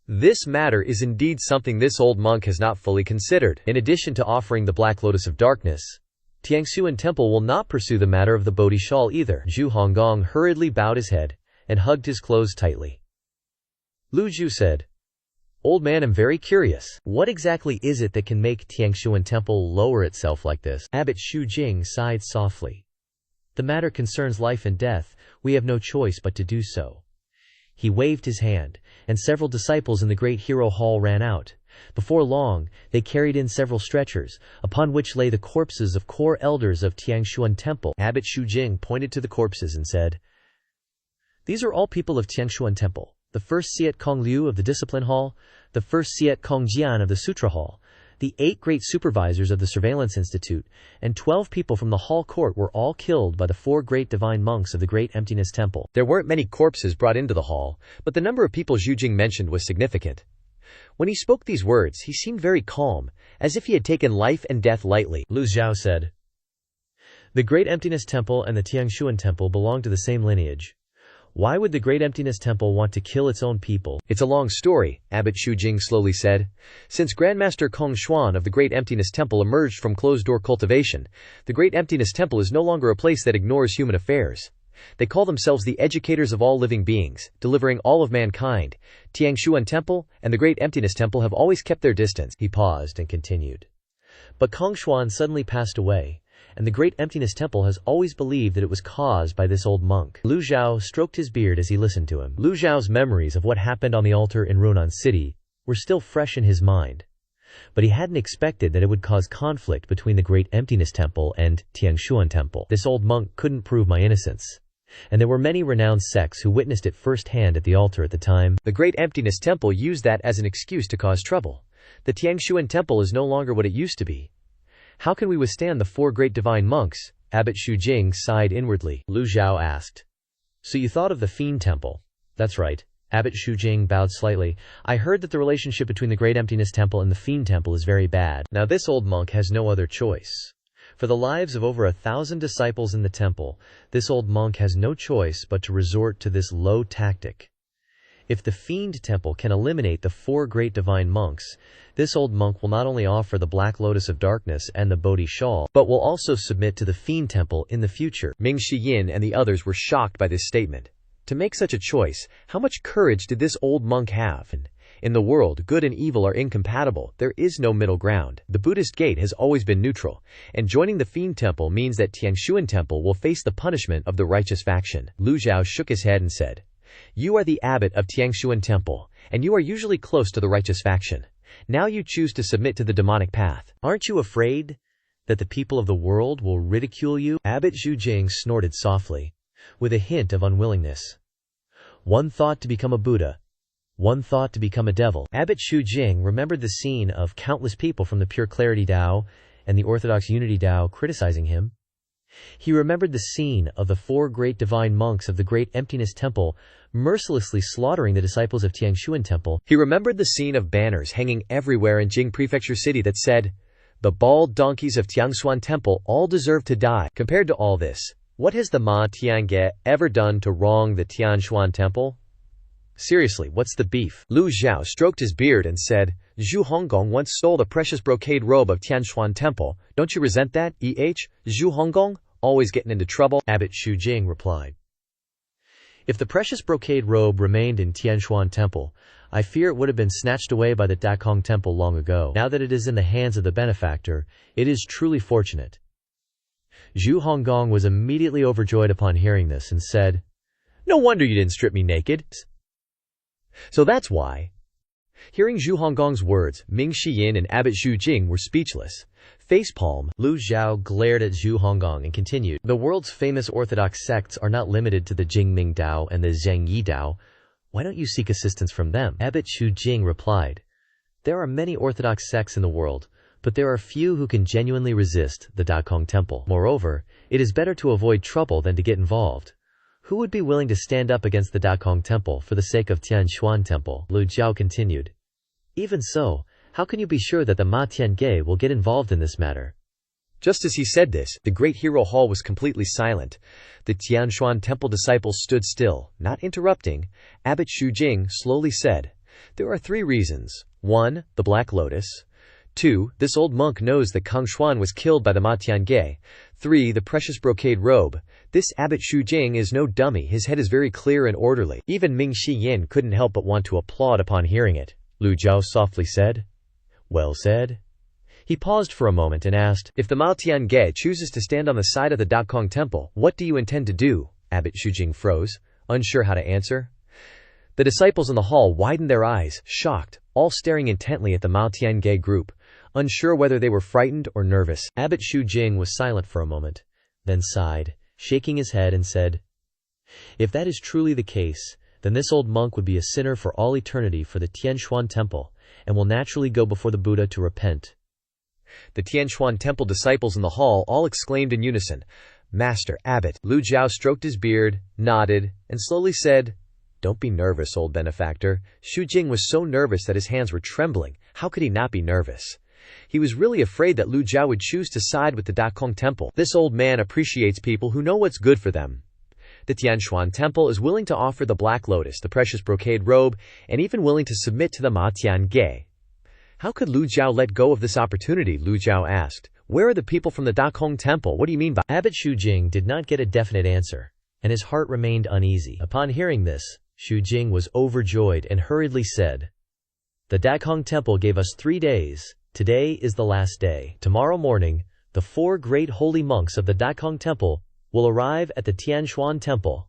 "This matter is indeed something this old monk has not fully considered. In addition to offering the Black Lotus of Darkness, Tiangshuan Temple will not pursue the matter of the Bodhi shawl either." Zhu Honggong hurriedly bowed his head and hugged his clothes tightly. Lu Zhou said, "Old man, I'm very curious. What exactly is it that can make Tiangshuan Temple lower itself like this?" Abbot Xu Jing sighed softly. "The matter concerns life and death. We have no choice but to do so." He waved his hand, and several disciples in the Great Hero Hall ran out. Before long, they carried in several stretchers, upon which lay the corpses of core elders of Tiangshuan Temple. Abbot Xu Jing pointed to the corpses and said, "These are all people of Tiangshuan Temple. The first Siet Kong Liu of the Discipline Hall, the first Siet Kong Jian of the Sutra Hall, the 8 great supervisors of the Surveillance Institute, and 12 people from the Hall Court were all killed by the 4 great divine monks of the Great Emptiness Temple." There weren't many corpses brought into the hall, but the number of people Xu Jing mentioned was significant. When he spoke these words, he seemed very calm, as if he had taken life and death lightly. Lu Zhou said, "The Great Emptiness Temple and the Tiangshuan Temple belong to the same lineage. Why would the Great Emptiness Temple want to kill its own people?" "It's a long story," Abbot Xu Jing slowly said. "Since Grandmaster Kong Xuan of the Great Emptiness Temple emerged from closed-door cultivation, the Great Emptiness Temple is no longer a place that ignores human affairs. They call themselves the educators of all living beings, delivering all of mankind. Tiangshuan Temple and the Great Emptiness Temple have always kept their distance." He paused and continued. "But Kong Xuan suddenly passed away, and the Great Emptiness Temple has always believed that it was caused by this old monk." Lu Zhou stroked his beard as he listened to him. Lu Zhao's memories of what happened on the altar in Runan City were still fresh in his mind, but he hadn't expected that it would cause conflict between the Great Emptiness Temple and Tiangshuan Temple. This old monk couldn't prove my innocence, and there were many renowned sects who witnessed it firsthand at the altar at the time. The Great Emptiness Temple used that as an excuse to cause trouble. The Tiangshuan Temple is no longer what it used to be. How can we withstand the 4 great divine monks? Abbot Xu Jing sighed inwardly. Lu Zhou asked, "So you thought of the Fiend Temple?" "That's right." Abbot Xu Jing bowed slightly. "I heard that the relationship between the Great Emptiness Temple and the Fiend Temple is very bad. Now this old monk has no other choice. For the lives of over 1,000 disciples in the temple, this old monk has no choice but to resort to this low tactic. If the Fiend Temple can eliminate the 4 great divine monks, this old monk will not only offer the Black Lotus of Darkness and the Bodhi shawl, but will also submit to the Fiend Temple in the future." Ming Xiyin and the others were shocked by this statement. To make such a choice, how much courage did this old monk have? In the world, good and evil are incompatible. There is no middle ground. The Buddhist gate has always been neutral, and joining the Fiend Temple means that Tiangshuan Temple will face the punishment of the righteous faction. Lu Zhou shook his head and said, "You are the abbot of Tiangshuan Temple, and you are usually close to the righteous faction. Now you choose to submit to the demonic path. Aren't you afraid that the people of the world will ridicule you?" Abbot Xu Jing snorted softly, with a hint of unwillingness. One thought to become a Buddha, one thought to become a devil. Abbot Xu Jing remembered the scene of countless people from the Pure Clarity Tao and the Orthodox Unity Tao criticizing him. He remembered the scene of the 4 great divine monks of the Great Emptiness Temple mercilessly slaughtering the disciples of Tiangshuan Temple. He remembered the scene of banners hanging everywhere in Jing Prefecture City that said, "The bald donkeys of Tiangshuan Temple all deserve to die." Compared to all this, what has the Ma Tiange ever done to wrong the Tianshuan Temple? Seriously, what's the beef? Lu Zhou stroked his beard and said, Zhu Honggong once stole the precious brocade robe of Tianshuan Temple. Don't you resent that, Zhu Honggong? Always getting into trouble? Abbot Xu Jing replied. If the precious brocade robe remained in Tianshuan Temple, I fear it would have been snatched away by the Dakong Temple long ago. Now that it is in the hands of the benefactor, it is truly fortunate. Zhu Honggong was immediately overjoyed upon hearing this and said, No wonder you didn't strip me naked. So that's why. Hearing Zhu Honggong's words, Ming Shiyin and Abbot Xu Jing were speechless. Facepalm, Lu Zhou glared at Zhu Honggong and continued, The world's famous orthodox sects are not limited to the Jingming Dao and the Zhengyi Dao. Why don't you seek assistance from them? Abbot Xu Jing replied, There are many orthodox sects in the world, but there are few who can genuinely resist the Dakong Temple. Moreover, it is better to avoid trouble than to get involved. Who would be willing to stand up against the Dakong Temple for the sake of Tianshuan Temple? Lu Zhou continued. Even so, how can you be sure that the Ma Tiange will get involved in this matter? Just as he said this, the great hero hall was completely silent. The Tianshuan Temple disciples stood still, not interrupting. Abbot Xu Jing slowly said, There are 3 reasons. 1. The Black Lotus. 2. This old monk knows that Kang Xuan was killed by the Ma Tiange. 3. The precious brocade robe. This Abbot Xu Jing is no dummy, his head is very clear and orderly. Even Ming Shiyin couldn't help but want to applaud upon hearing it. Lu Zhou softly said, Well said. He paused for a moment and asked, If the Ma Tiange chooses to stand on the side of the Dakong Temple, what do you intend to do? Abbot Xu Jing froze, unsure how to answer. The disciples in the hall widened their eyes, shocked, all staring intently at the Ma Tiange group, unsure whether they were frightened or nervous. Abbot Xu Jing was silent for a moment, then sighed, shaking his head and said, If that is truly the case, then this old monk would be a sinner for all eternity for the Tianshuan Temple, and will naturally go before the Buddha to repent. The Tianshuan Temple disciples in the hall all exclaimed in unison, Master, Abbot. Lu Zhou stroked his beard, nodded, and slowly said, Don't be nervous, old benefactor. Xu Jing was so nervous that his hands were trembling. How could he not be nervous? He was really afraid that Lu Zhou would choose to side with the Dakong Temple. This old man appreciates people who know what's good for them. The Tianshuan Temple is willing to offer the Black Lotus, the precious brocade robe, and even willing to submit to the Ma Tiange. How could Lu Zhou let go of this opportunity? Lu Zhou asked. Where are the people from the Dakong Temple? What do you mean by? Abbot Xu Jing did not get a definite answer, and his heart remained uneasy. Upon hearing this, Xu Jing was overjoyed and hurriedly said, The Dakong Temple gave us 3 days. Today is the last day. Tomorrow morning, the 4 great holy monks of the Dakong Temple will arrive at the Tianshuan Temple.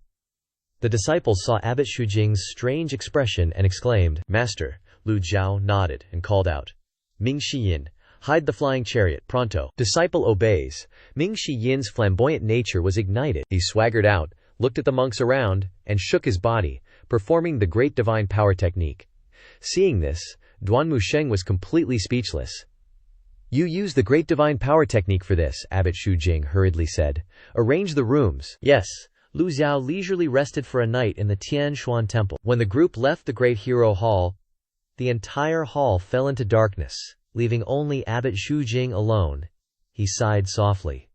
The disciples saw Abbot Xu Jing's strange expression and exclaimed, Master. Lu Zhou nodded and called out, Ming Shiyin, hide the flying chariot, pronto. Disciple obeys. Ming Shiyin's flamboyant nature was ignited. He swaggered out, looked at the monks around, and shook his body, performing the great divine power technique. Seeing this, Duan Musheng was completely speechless. You use the great divine power technique for this, Abbot Xu Jing hurriedly said. Arrange the rooms. Yes. Lu Zhou leisurely rested for a night in the Tianshuan Temple. When the group left the great hero hall, the entire hall fell into darkness, leaving only Abbot Xu Jing alone. He sighed softly.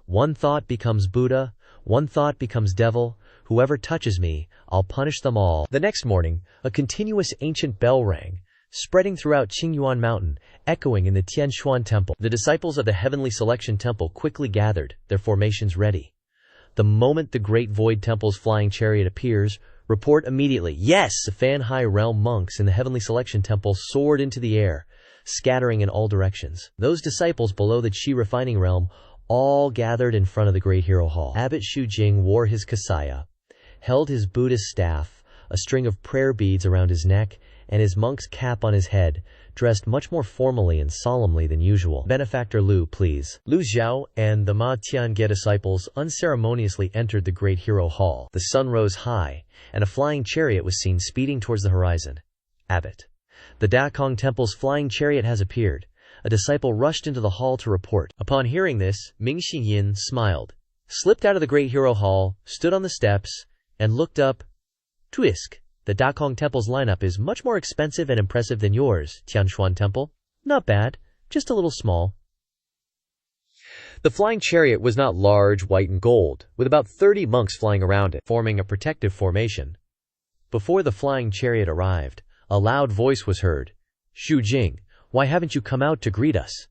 One thought becomes Buddha, one thought becomes devil. Whoever touches me, I'll punish them all. The next morning, a continuous ancient bell rang, spreading throughout Qingyuan Mountain, echoing in the Tianshuan Temple. The disciples of the Heavenly Selection Temple quickly gathered, their formations ready. The moment the Great Void Temple's flying chariot appears, report immediately. Yes! The Fan-Hai Realm monks in the Heavenly Selection Temple soared into the air, scattering in all directions. Those disciples below the Qi Refining Realm all gathered in front of the Great Hero Hall. Abbot Xu Jing wore his kasaya, held his Buddhist staff, a string of prayer beads around his neck, and his monk's cap on his head, dressed much more formally and solemnly than usual. Benefactor Lu, please. Lu Zhou and the Ma Tiange disciples unceremoniously entered the Great Hero Hall. The sun rose high, and a flying chariot was seen speeding towards the horizon. Abbot. The Dakong Temple's flying chariot has appeared. A disciple rushed into the hall to report. Upon hearing this, Ming Xinyin smiled, slipped out of the Great Hero Hall, stood on the steps, and looked up. Twisk. The Dakong Temple's lineup is much more expensive and impressive than yours, Tianshuan Temple. Not bad, just a little small. The flying chariot was not large, white and gold, with about 30 monks flying around it, forming a protective formation. Before the flying chariot arrived, a loud voice was heard. "Xu Jing, why haven't you come out to greet us?"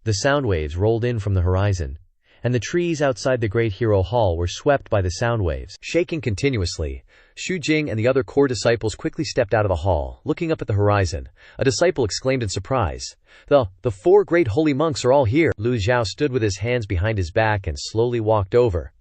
The sound waves rolled in from the horizon, and the trees outside the Great Hero Hall were swept by the sound waves. Shaking continuously, Xu Jing and the other core disciples quickly stepped out of the hall, looking up at the horizon. A disciple exclaimed in surprise, The 4 great holy monks are all here." Lu Zhou stood with his hands behind his back and slowly walked over.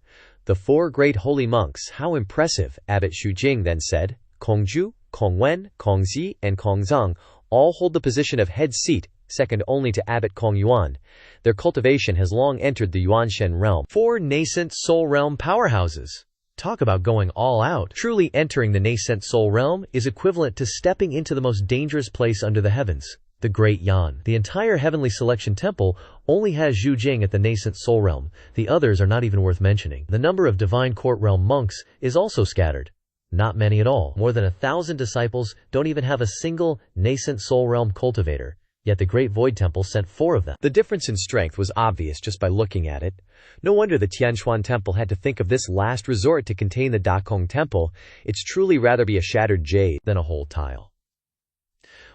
"The 4 great holy monks, how impressive," Abbot Xu Jing then said. "Kongju, Kongwen, Kongzi, and Kongzang all hold the position of head seat, second only to Abbot Kong Yuan. Their cultivation has long entered the Yuanshen realm." 4 nascent soul realm powerhouses. Talk about going all out. Truly entering the nascent soul realm is equivalent to stepping into the most dangerous place under the heavens, the Great Yan. The entire Heavenly Selection Temple only has Xu Jing at the nascent soul realm. The others are not even worth mentioning. The number of divine court realm monks is also scattered. Not many at all. More than 1,000 disciples don't even have a single nascent soul realm cultivator. Yet the Great Void Temple sent 4 of them. The difference in strength was obvious just by looking at it. No wonder the Tianshuan Temple had to think of this last resort to contain the Dakong Temple. It's truly rather be a shattered jade than a whole tile.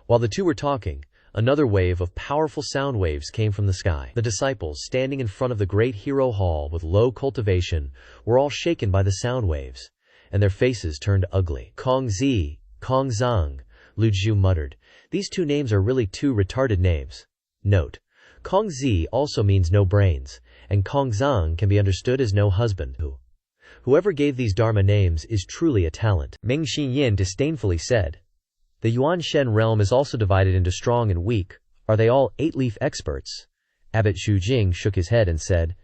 While the two were talking, another wave of powerful sound waves came from the sky. The disciples, standing in front of the Great Hero Hall with low cultivation, were all shaken by the sound waves, and their faces turned ugly. "Kong Zi, Kong Zhang," Lu Zhou muttered. "These 2 names are really 2 retarded names." Note: Kong Zi also means no brains, and Kong Zhang can be understood as no husband. Whoever gave these Dharma names is truly a talent. Ming Xinyin disdainfully said. The Yuanshen realm is also divided into strong and weak. Are they all 8-leaf experts? Abbot Xu Jing shook his head and said,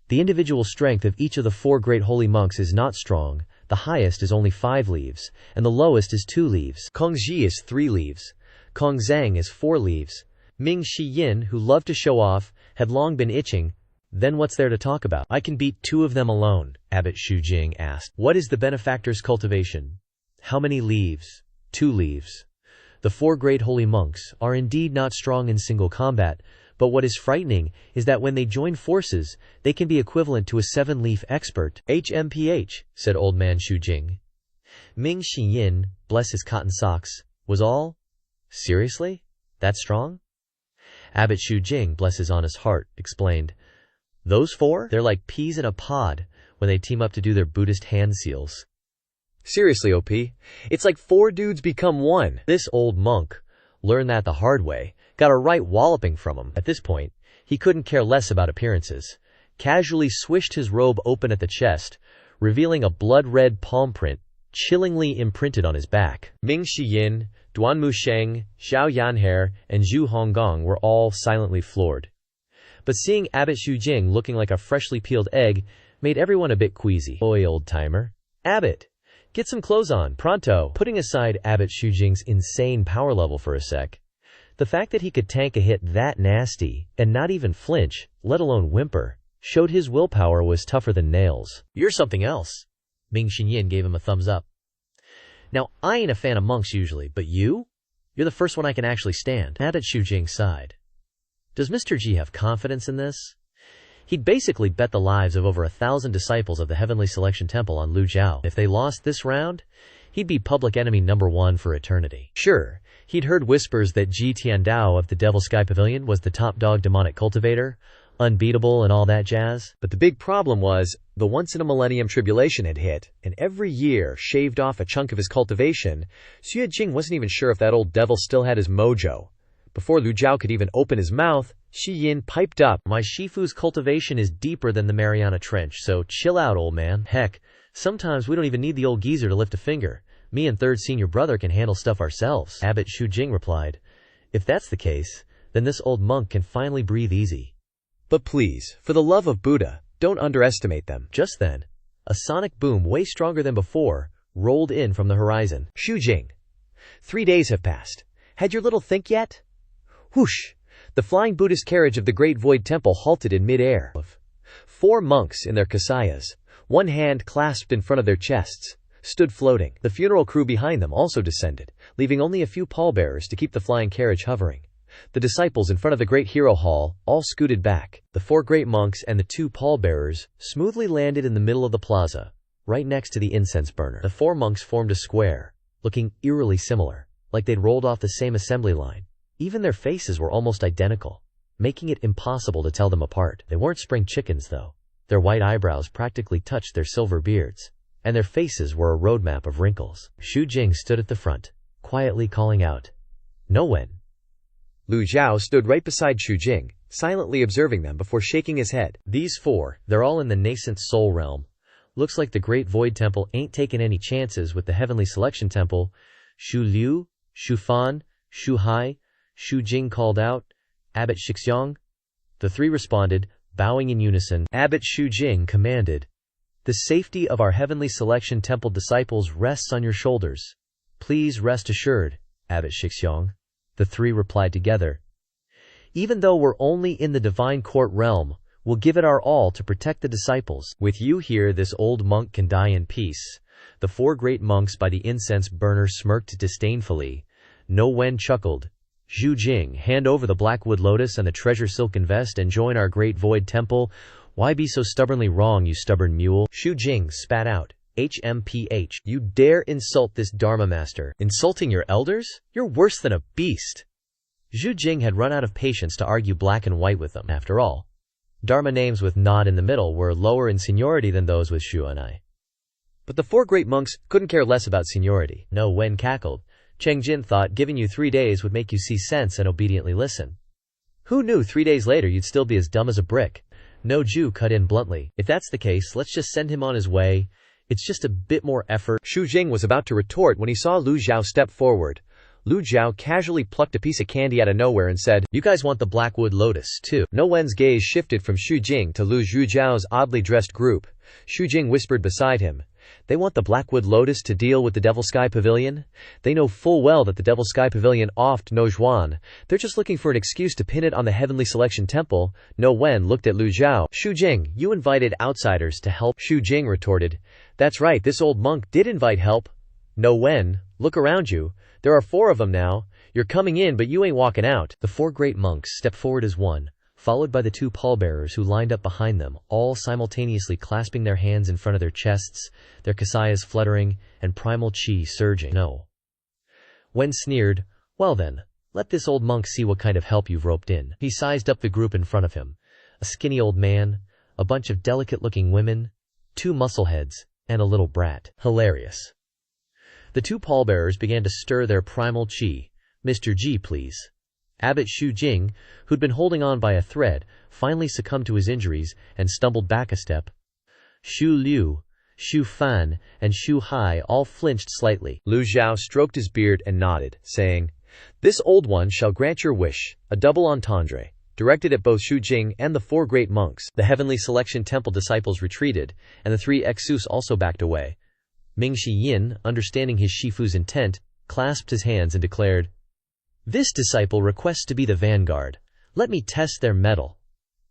"The individual strength of each of the 4 great holy monks is not strong. The highest is only 5 leaves, and the lowest is 2 leaves. Kong Ji is 3 leaves. Kong Zhang is 4 leaves." Ming Xiyin, who loved to show off, had long been itching. "Then what's there to talk about? I can beat 2 of them alone," Abbot Xu Jing asked. "What is the benefactor's cultivation? How many leaves?" 2 leaves. The 4 great holy monks are indeed not strong in single combat, but what is frightening is that when they join forces, they can be equivalent to a 7-leaf expert. "HMPH," said old man Xu Jing. Ming Xiyin, bless his cotton socks, was all? Seriously? That strong? Abbot Xu Jing, bless his honest heart, explained. "Those 4? They're like peas in a pod when they team up to do their Buddhist hand seals." Seriously, OP, it's like 4 dudes become 1. This old monk learned that the hard way, got a right walloping from him. At this point, he couldn't care less about appearances. Casually swished his robe open at the chest, revealing a blood-red palm print, chillingly imprinted on his back. Ming Xiyin, Duan Musheng, Xiao Yanher, and Zhu Honggong were all silently floored. But seeing Abbot Xu Jing looking like a freshly peeled egg made everyone a bit queasy. "Oi, old-timer. Abbot, get some clothes on, pronto." Putting aside Abbot Xu Jing's insane power level for a sec, the fact that he could tank a hit that nasty and not even flinch, let alone whimper, showed his willpower was tougher than nails. "You're something else." Ming Xinyin gave him a thumbs up. "Now, I ain't a fan of monks usually, but you're the first one I can actually stand." Abbot Xu Jing sighed. Does Mr. Ji have confidence in this? He'd basically bet the lives of over 1,000 disciples of the Heavenly Selection Temple on Lu Zhou. If they lost this round, he'd be public enemy number 1 for eternity. Sure, he'd heard whispers that Ji Tiandao of the Evil Sky Pavilion was the top dog demonic cultivator, unbeatable and all that jazz. But the big problem was, the once-in-a-millennium tribulation had hit, and every year shaved off a chunk of his cultivation. Xue Jing wasn't even sure if that old devil still had his mojo. Before Lu Zhou could even open his mouth, Shi Yin piped up. "My Shifu's cultivation is deeper than the Mariana Trench, so chill out, old man. Heck, sometimes we don't even need the old geezer to lift a finger. Me and third senior brother can handle stuff ourselves." Abbot Xu Jing replied, "If that's the case, then this old monk can finally breathe easy. But please, for the love of Buddha, don't underestimate them." Just then, a sonic boom way stronger than before rolled in from the horizon. "Xu Jing, 3 days have passed. Had your little think yet?" Whoosh! The flying Buddhist carriage of the Great Void Temple halted in mid-air. 4 monks in their kasayas, one hand clasped in front of their chests, stood floating. The funeral crew behind them also descended, leaving only a few pallbearers to keep the flying carriage hovering. The disciples in front of the Great Hero Hall all scooted back. The 4 great monks and the 2 pallbearers smoothly landed in the middle of the plaza, right next to the incense burner. The 4 monks formed a square, looking eerily similar, like they'd rolled off the same assembly line. Even their faces were almost identical, making it impossible to tell them apart. They weren't spring chickens, though. Their white eyebrows practically touched their silver beards, and their faces were a roadmap of wrinkles. Xu Jing stood at the front, quietly calling out, "No wen." Lu Zhou stood right beside Xu Jing, silently observing them before shaking his head. These 4, they're all in the nascent soul realm. Looks like the Great Void Temple ain't taking any chances with the Heavenly Selection Temple. Xu Liu, Xu Fan, Xu Hai, Xu Jing called out, "Abbot Shixiang." The 3 responded, bowing in unison. Abbot Xu Jing commanded, "The safety of our Heavenly Selection Temple disciples rests on your shoulders. Please rest assured, Abbot Shixiang." The 3 replied together, "Even though we're only in the Divine Court realm, we'll give it our all to protect the disciples. With you here, this old monk can die in peace." The 4 great monks by the incense burner smirked disdainfully. No Wen chuckled. "Xu Jing, hand over the Blackwood Lotus and the treasure silken vest and join our Great Void Temple. Why be so stubbornly wrong, you stubborn mule?" Xu Jing spat out, "HMPH, you dare insult this Dharma master? Insulting your elders? You're worse than a beast." Xu Jing had run out of patience to argue black and white with them. After all, Dharma names with nod in the middle were lower in seniority than those with Xu and I. But the 4 great monks couldn't care less about seniority. No Wen cackled. Cheng Jin thought giving you 3 days would make you see sense and obediently listen. Who knew 3 days later you'd still be as dumb as a brick? No Ju cut in bluntly. If that's the case, let's just send him on his way. It's just a bit more effort. Xu Jing was about to retort when he saw Lu Zhou step forward. Lu Zhou casually plucked a piece of candy out of nowhere and said, "You guys want the Blackwood Lotus, too?" No Wen's gaze shifted from Xu Jing to Lu Zhou's oddly dressed group. Xu Jing whispered beside him, "They want the Blackwood Lotus to deal with the Evil Sky Pavilion? They know full well that the Evil Sky Pavilion oft no Zhuan. They're just looking for an excuse to pin it on the Heavenly Selection Temple." No Wen looked at Lu Zhou. "Xu Jing, you invited outsiders to help." Xu Jing retorted, "That's right, this old monk did invite help." No Wen, look around you. There are 4 of them now. You're coming in, but you ain't walking out. The 4 great monks stepped forward as one, followed by the 2 pallbearers who lined up behind them, all simultaneously clasping their hands in front of their chests, their kasayas fluttering, and primal chi surging. No Wen sneered, "Well then, let this old monk see what kind of help you've roped in." He sized up the group in front of him. A skinny old man, a bunch of delicate-looking women, 2 muscleheads, and a little brat. Hilarious. The 2 pallbearers began to stir their primal chi. "Mr. Ji, please." Abbot Xu Jing, who'd been holding on by a thread, finally succumbed to his injuries and stumbled back a step. Xu Liu, Xu Fan, and Xu Hai all flinched slightly. Lu Zhou stroked his beard and nodded, saying, "This old one shall grant your wish," a double entendre, directed at both Xu Jing and the 4 great monks. The Heavenly Selection Temple disciples retreated, and the 3 exus also backed away. Ming Shi Yin, understanding his Shifu's intent, clasped his hands and declared, "This disciple requests to be the vanguard. Let me test their mettle."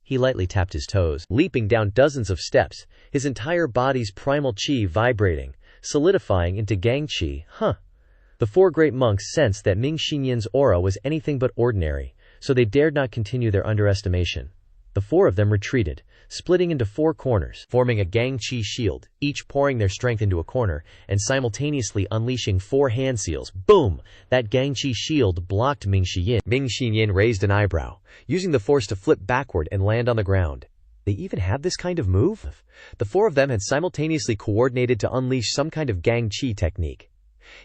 He lightly tapped his toes, leaping down dozens of steps, his entire body's primal chi vibrating, solidifying into gang chi. The 4 great monks sensed that Ming Shi Yin's aura was anything but ordinary, so they dared not continue their underestimation. The 4 of them retreated, splitting into 4 corners, forming a gang chi shield, each pouring their strength into a corner, and simultaneously unleashing 4 hand seals. Boom! That gang chi shield blocked Ming Shi Yin. Ming Shi Yin raised an eyebrow, using the force to flip backward and land on the ground. They even have this kind of move? The 4 of them had simultaneously coordinated to unleash some kind of gang chi technique.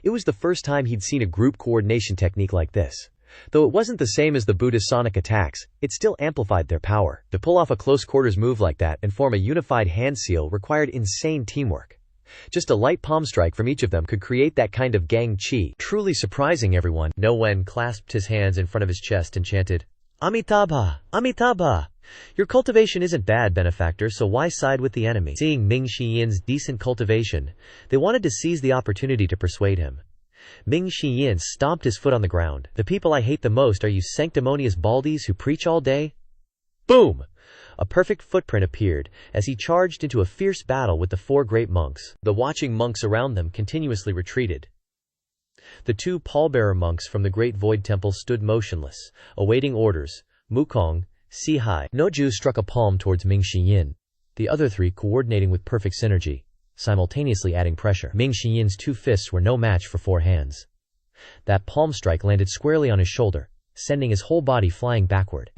It was the first time he'd seen a group coordination technique like this. Though it wasn't the same as the Buddha's sonic attacks, it still amplified their power. To pull off a close-quarters move like that and form a unified hand seal required insane teamwork. Just a light palm strike from each of them could create that kind of gang chi. Truly surprising everyone. No Wen clasped his hands in front of his chest and chanted, "Amitabha! Amitabha! Your cultivation isn't bad, benefactor, so why side with the enemy?" Seeing Ming Shi Yin's decent cultivation, they wanted to seize the opportunity to persuade him. Ming Shi Yin stomped his foot on the ground. "The people I hate the most are you sanctimonious baldies who preach all day." Boom! A perfect footprint appeared as he charged into a fierce battle with the 4 great monks. The watching monks around them continuously retreated. The 2 pallbearer monks from the Great Void Temple stood motionless, awaiting orders. Mukong, Sihai, Noju struck a palm towards Ming Shi Yin, the other 3 coordinating with perfect synergy. simultaneously adding pressure. Ming Xiyin's 2 fists were no match for 4 hands. That palm strike landed squarely on his shoulder, sending his whole body flying backward.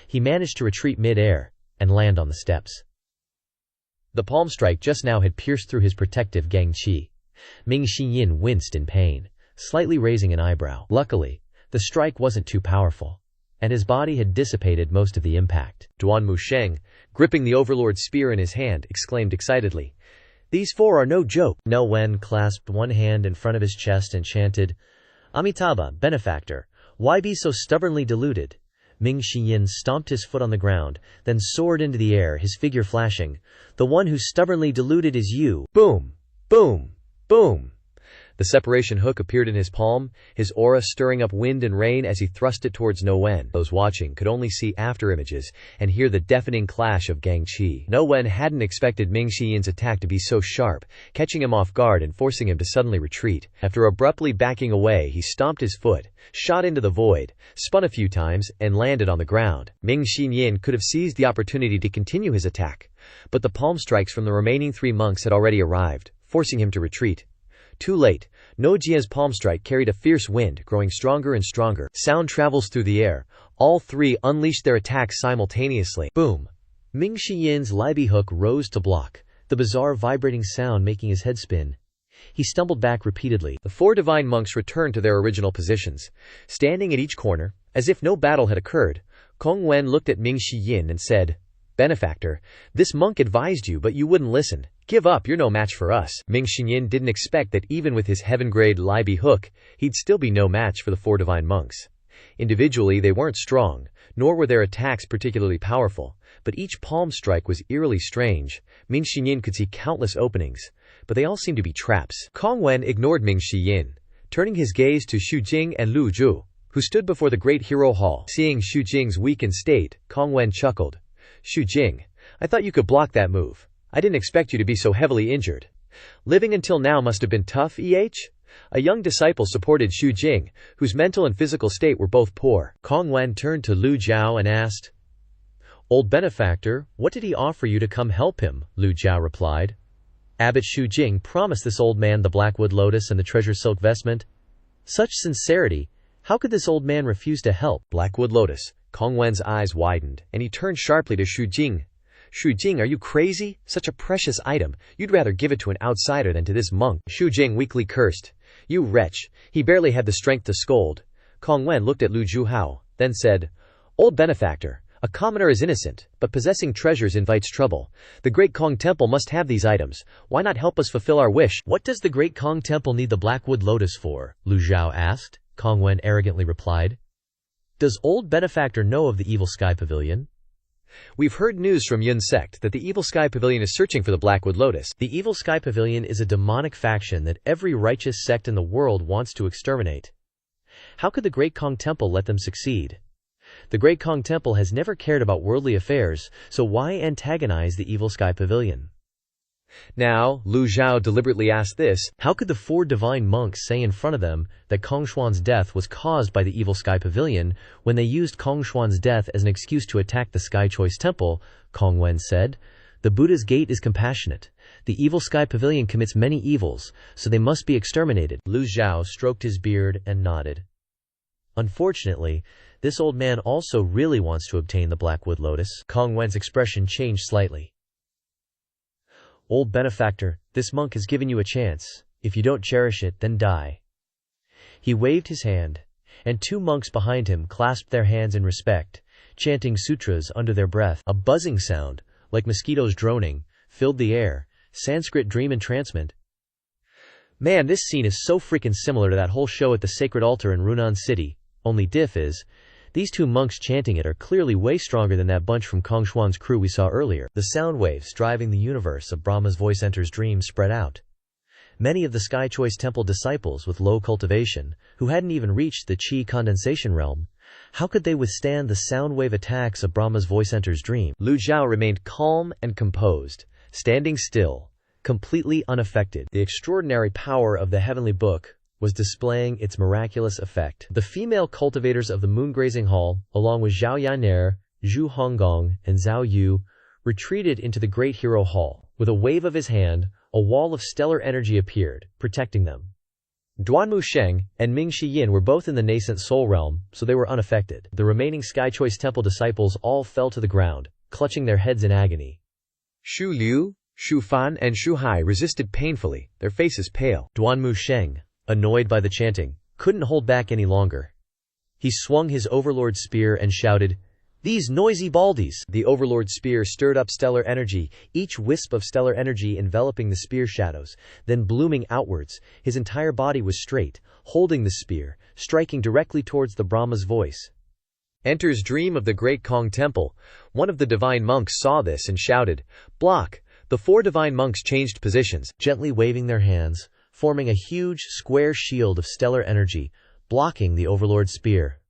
He managed to retreat mid-air and land on the steps. The palm strike just now had pierced through his protective gang qi. Ming Xiyin winced in pain, slightly raising an eyebrow. Luckily, the strike wasn't too powerful, and his body had dissipated most of the impact. Duan Musheng, gripping the Overlord's spear in his hand, exclaimed excitedly, "These 4 are no joke." No Wen clasped one hand in front of his chest and chanted, "Amitabha, benefactor, why be so stubbornly deluded?" Ming Xiyin stomped his foot on the ground, then soared into the air, his figure flashing. "The one who's stubbornly deluded is you." Boom! Boom! Boom! The separation hook appeared in his palm, his aura stirring up wind and rain as he thrust it towards No Wen. Those watching could only see after images and hear the deafening clash of gang qi. No Wen hadn't expected Ming Xiyin's attack to be so sharp, catching him off guard and forcing him to suddenly retreat. After abruptly backing away, he stomped his foot, shot into the void, spun a few times, and landed on the ground. Ming Xiyin could have seized the opportunity to continue his attack, but the palm strikes from the remaining 3 monks had already arrived, forcing him to retreat. Too late, No Jia's palm strike carried a fierce wind, growing stronger and stronger. Sound travels through the air. All 3 unleashed their attacks simultaneously. Boom! Ming Xiyin's Libby hook rose to block, the bizarre vibrating sound making his head spin. He stumbled back repeatedly. The 4 divine monks returned to their original positions. Standing at each corner, as if no battle had occurred, Kong Wen looked at Ming Xiyin and said, "Benefactor, this monk advised you but you wouldn't listen. Give up, you're no match for us." Ming Xiyin didn't expect that even with his heaven-grade Libby hook, he'd still be no match for the 4 divine monks. Individually, they weren't strong, nor were their attacks particularly powerful, but each palm strike was eerily strange. Ming Xiyin could see countless openings, but they all seemed to be traps. Kong Wen ignored Ming Xiyin, turning his gaze to Xu Jing and Lu Zhou, who stood before the Great Hero Hall. Seeing Xu Jing's weakened state, Kong Wen chuckled. "Xu Jing, I thought you could block that move. I didn't expect you to be so heavily injured. Living until now must have been tough, eh?" A young disciple supported Xu Jing, whose mental and physical state were both poor. Kong Wen turned to Lu Zhou and asked, "Old benefactor, what did he offer you to come help him?" Lu Zhou replied, "Abbot Xu Jing promised this old man the Blackwood Lotus and the treasure silk vestment. Such sincerity, how could this old man refuse to help?" Blackwood Lotus. Kong Wen's eyes widened, and he turned sharply to Xu Jing. "Xu Jing, are you crazy? Such a precious item. You'd rather give it to an outsider than to this monk." Xu Jing weakly cursed. "You wretch." He barely had the strength to scold. Kong Wen looked at Lu Zhuhao, then said, "Old benefactor, a commoner is innocent, but possessing treasures invites trouble. The Great Kong Temple must have these items. Why not help us fulfill our wish?" "What does the Great Kong Temple need the Blackwood Lotus for?" Lu Zhou asked. Kong Wen arrogantly replied, "Does old benefactor know of the Evil Sky Pavilion?" "We've heard news from Yun Sect that the Evil Sky Pavilion is searching for the Blackwood Lotus." The Evil Sky Pavilion is a demonic faction that every righteous sect in the world wants to exterminate. How could the Great Kong Temple let them succeed? The Great Kong Temple has never cared about worldly affairs, so why antagonize the Evil Sky Pavilion? Now, Lu Zhou deliberately asked this. How could the 4 divine monks say in front of them that Kong Xuan's death was caused by the Evil Sky Pavilion when they used Kong Xuan's death as an excuse to attack the Sky Choice Temple? Kong Wen said, "The Buddha's gate is compassionate. The Evil Sky Pavilion commits many evils, so they must be exterminated." Lu Zhou stroked his beard and nodded. "Unfortunately, this old man also really wants to obtain the Blackwood Lotus." Kong Wen's expression changed slightly. "Old benefactor, this monk has given you a chance. If you don't cherish it, then die." He waved his hand, and 2 monks behind him clasped their hands in respect, chanting sutras under their breath. A buzzing sound, like mosquitoes droning, filled the air. Sanskrit dream entrancement. Man, this scene is so freaking similar to that whole show at the sacred altar in Runan City. Only diff is, these 2 monks chanting it are clearly way stronger than that bunch from Kong Xuan's crew we saw earlier. The sound waves driving the universe of Brahma's voice enters dream spread out. Many of the Sky Choice Temple disciples with low cultivation, who hadn't even reached the Qi condensation realm, how could they withstand the sound wave attacks of Brahma's voice enters dream? Lu Zhou remained calm and composed, standing still, completely unaffected. The extraordinary power of the heavenly book was displaying its miraculous effect. The female cultivators of the Moongrazing Hall, along with Zhao Yaner, Zhu Honggong, and Zhao Yu, retreated into the Great Hero Hall, With a wave of his hand, a wall of stellar energy appeared, protecting them. Duanmu Sheng and Ming Shiyin were both in the nascent soul realm, so they were unaffected. The remaining Sky Choice Temple disciples all fell to the ground, clutching their heads in agony. Shu Liu, Shu Fan and Shu Hai resisted painfully, their faces pale. Duanmu Sheng, annoyed by the chanting, couldn't hold back any longer. He swung his Overlord spear and shouted, "These noisy baldies!" The Overlord spear stirred up stellar energy, each wisp of stellar energy enveloping the spear shadows, then blooming outwards. His entire body was straight, holding the spear, striking directly towards the Brahma's voice. Enters dream of the Great Kong Temple. One of the divine monks saw this and shouted, "Block!" The 4 divine monks changed positions, gently waving their hands, forming a huge, square shield of stellar energy, blocking the Overlord spear.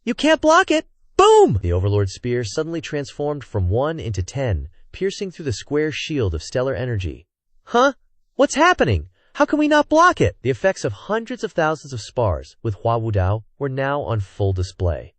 "You can't block it! Boom!" The Overlord spear suddenly transformed from 1 into 10, piercing through the square shield of stellar energy. Huh? What's happening? How can we not block it? The effects of hundreds of thousands of spars with Hua Wu Dao were now on full display.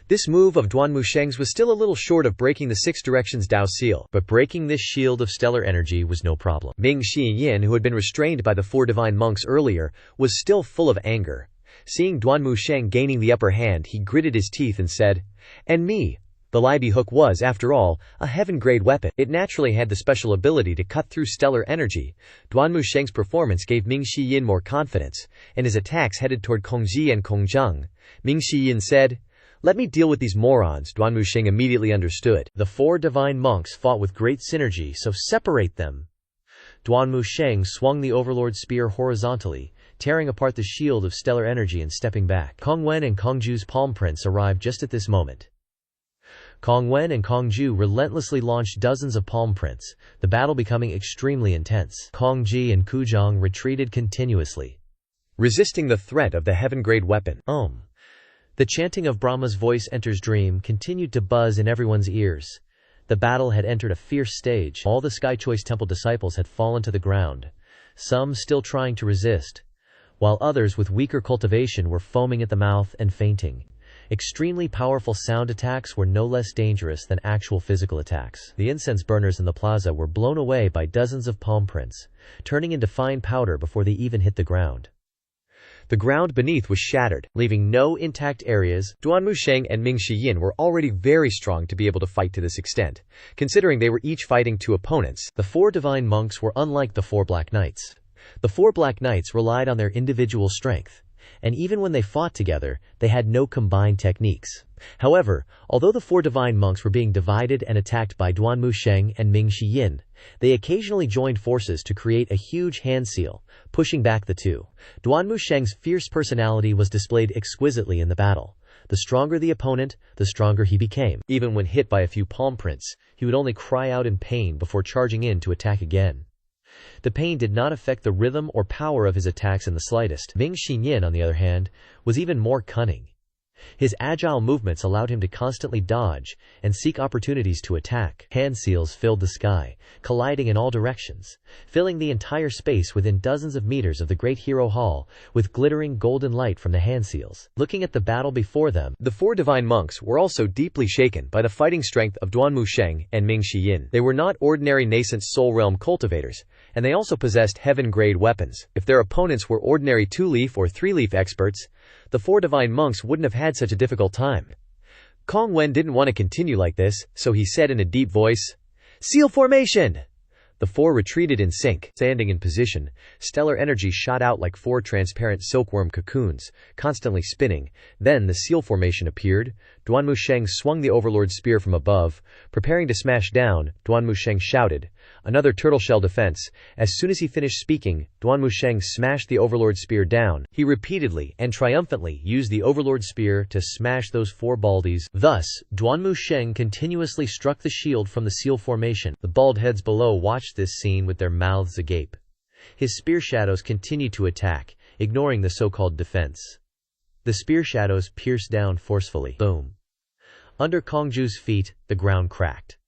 This move of Duanmu Sheng's was still a little short of breaking the 6 Directions Dao seal, but breaking this shield of stellar energy was no problem. Ming Shiyin, who had been restrained by the 4 divine monks earlier, was still full of anger. Seeing Duanmu Sheng gaining the upper hand, he gritted his teeth and said, "And me." The Libby hook was, after all, a heaven-grade weapon. It naturally had the special ability to cut through stellar energy. Duanmu Sheng's performance gave Ming Shiyin more confidence, and his attacks headed toward Kongji and Kongjang. Ming Shiyin said, "Let me deal with these morons." Duanmu Sheng immediately understood. The 4 divine monks fought with great synergy, so separate them. Duanmu Sheng swung the Overlord spear horizontally, tearing apart the shield of stellar energy and stepping back. Kong Wen and Kongju's palm prints arrived just at this moment. Kong Wen and Kongju relentlessly launched dozens of palm prints, the battle becoming extremely intense. Kongji and Kujang retreated continuously, resisting the threat of the heaven-grade weapon. The chanting of Brahma's voice enters dream continued to buzz in everyone's ears. The battle had entered a fierce stage. All the Sky Choice Temple disciples had fallen to the ground, some still trying to resist, while others with weaker cultivation were foaming at the mouth and fainting. Extremely powerful sound attacks were no less dangerous than actual physical attacks. The incense burners in the plaza were blown away by dozens of palm prints, turning into fine powder before they even hit the ground. The ground beneath was shattered, leaving no intact areas. Duanmu Sheng and Ming Shiyin were already very strong to be able to fight to this extent, considering they were each fighting 2 opponents. The 4 divine monks were unlike the 4 Black Knights. The 4 Black Knights relied on their individual strength, and even when they fought together, they had no combined techniques. However, although the 4 divine monks were being divided and attacked by Duanmu Sheng and Ming Shiyin, they occasionally joined forces to create a huge hand seal, pushing back the 2. Duanmu Sheng's fierce personality was displayed exquisitely in the battle. The stronger the opponent, the stronger he became. Even when hit by a few palm prints, he would only cry out in pain before charging in to attack again. The pain did not affect the rhythm or power of his attacks in the slightest. Ming Shiyin, on the other hand, was even more cunning. His agile movements allowed him to constantly dodge and seek opportunities to attack. Hand seals filled the sky, colliding in all directions, filling the entire space within dozens of meters of the Great Hero Hall, with glittering golden light from the hand seals. Looking at the battle before them, the 4 divine monks were also deeply shaken by the fighting strength of Duanmu Sheng and Ming Shiyin. They were not ordinary nascent soul realm cultivators, and they also possessed heaven-grade weapons. If their opponents were ordinary 2-leaf or 3-leaf experts, the 4 divine monks wouldn't have had such a difficult time. Kong Wen didn't want to continue like this, so he said in a deep voice, "Seal formation!" The 4 retreated in sync. Standing in position, stellar energy shot out like 4 transparent silkworm cocoons, constantly spinning. Then the seal formation appeared. Duanmu Sheng swung the Overlord spear from above. Preparing to smash down, Duanmu Sheng shouted, "Another turtle shell defense." As soon as he finished speaking, Duanmu Sheng smashed the Overlord spear down. He repeatedly and triumphantly used the Overlord spear to smash those 4 baldies. Thus, Duanmu Sheng continuously struck the shield from the seal formation. The bald heads below watched this scene with their mouths agape. His spear shadows continued to attack, ignoring the so-called defense. The spear shadows pierced down forcefully. Boom. Under Kongju's feet, the ground cracked.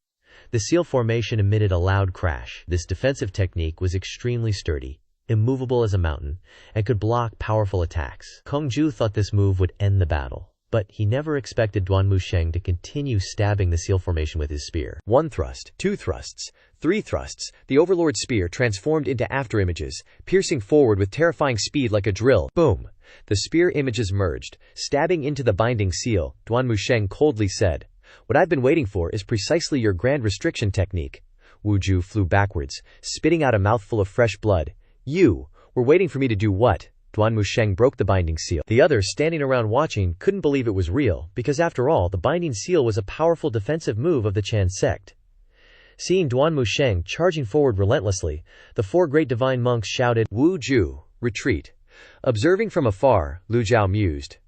The seal formation emitted a loud crash. This defensive technique was extremely sturdy, immovable as a mountain, and could block powerful attacks. Kongju thought this move would end the battle. but he never expected Duan Musheng to continue stabbing the seal formation with his spear. 1 thrust, 2 thrusts, 3 thrusts, the Overlord's spear transformed into afterimages, piercing forward with terrifying speed like a drill. Boom! The spear images merged, stabbing into the binding seal. Duan Musheng coldly said, "What I've been waiting for is precisely your grand restriction technique." Wu Zhou flew backwards, spitting out a mouthful of fresh blood. "You were waiting for me to do what?" Duan Musheng broke the binding seal. The others standing around watching couldn't believe it was real, because after all, the binding seal was a powerful defensive move of the Chan sect. Seeing Duan Musheng charging forward relentlessly, the 4 great divine monks shouted, "Wu Zhou, retreat." Observing from afar, Lu Zhou mused.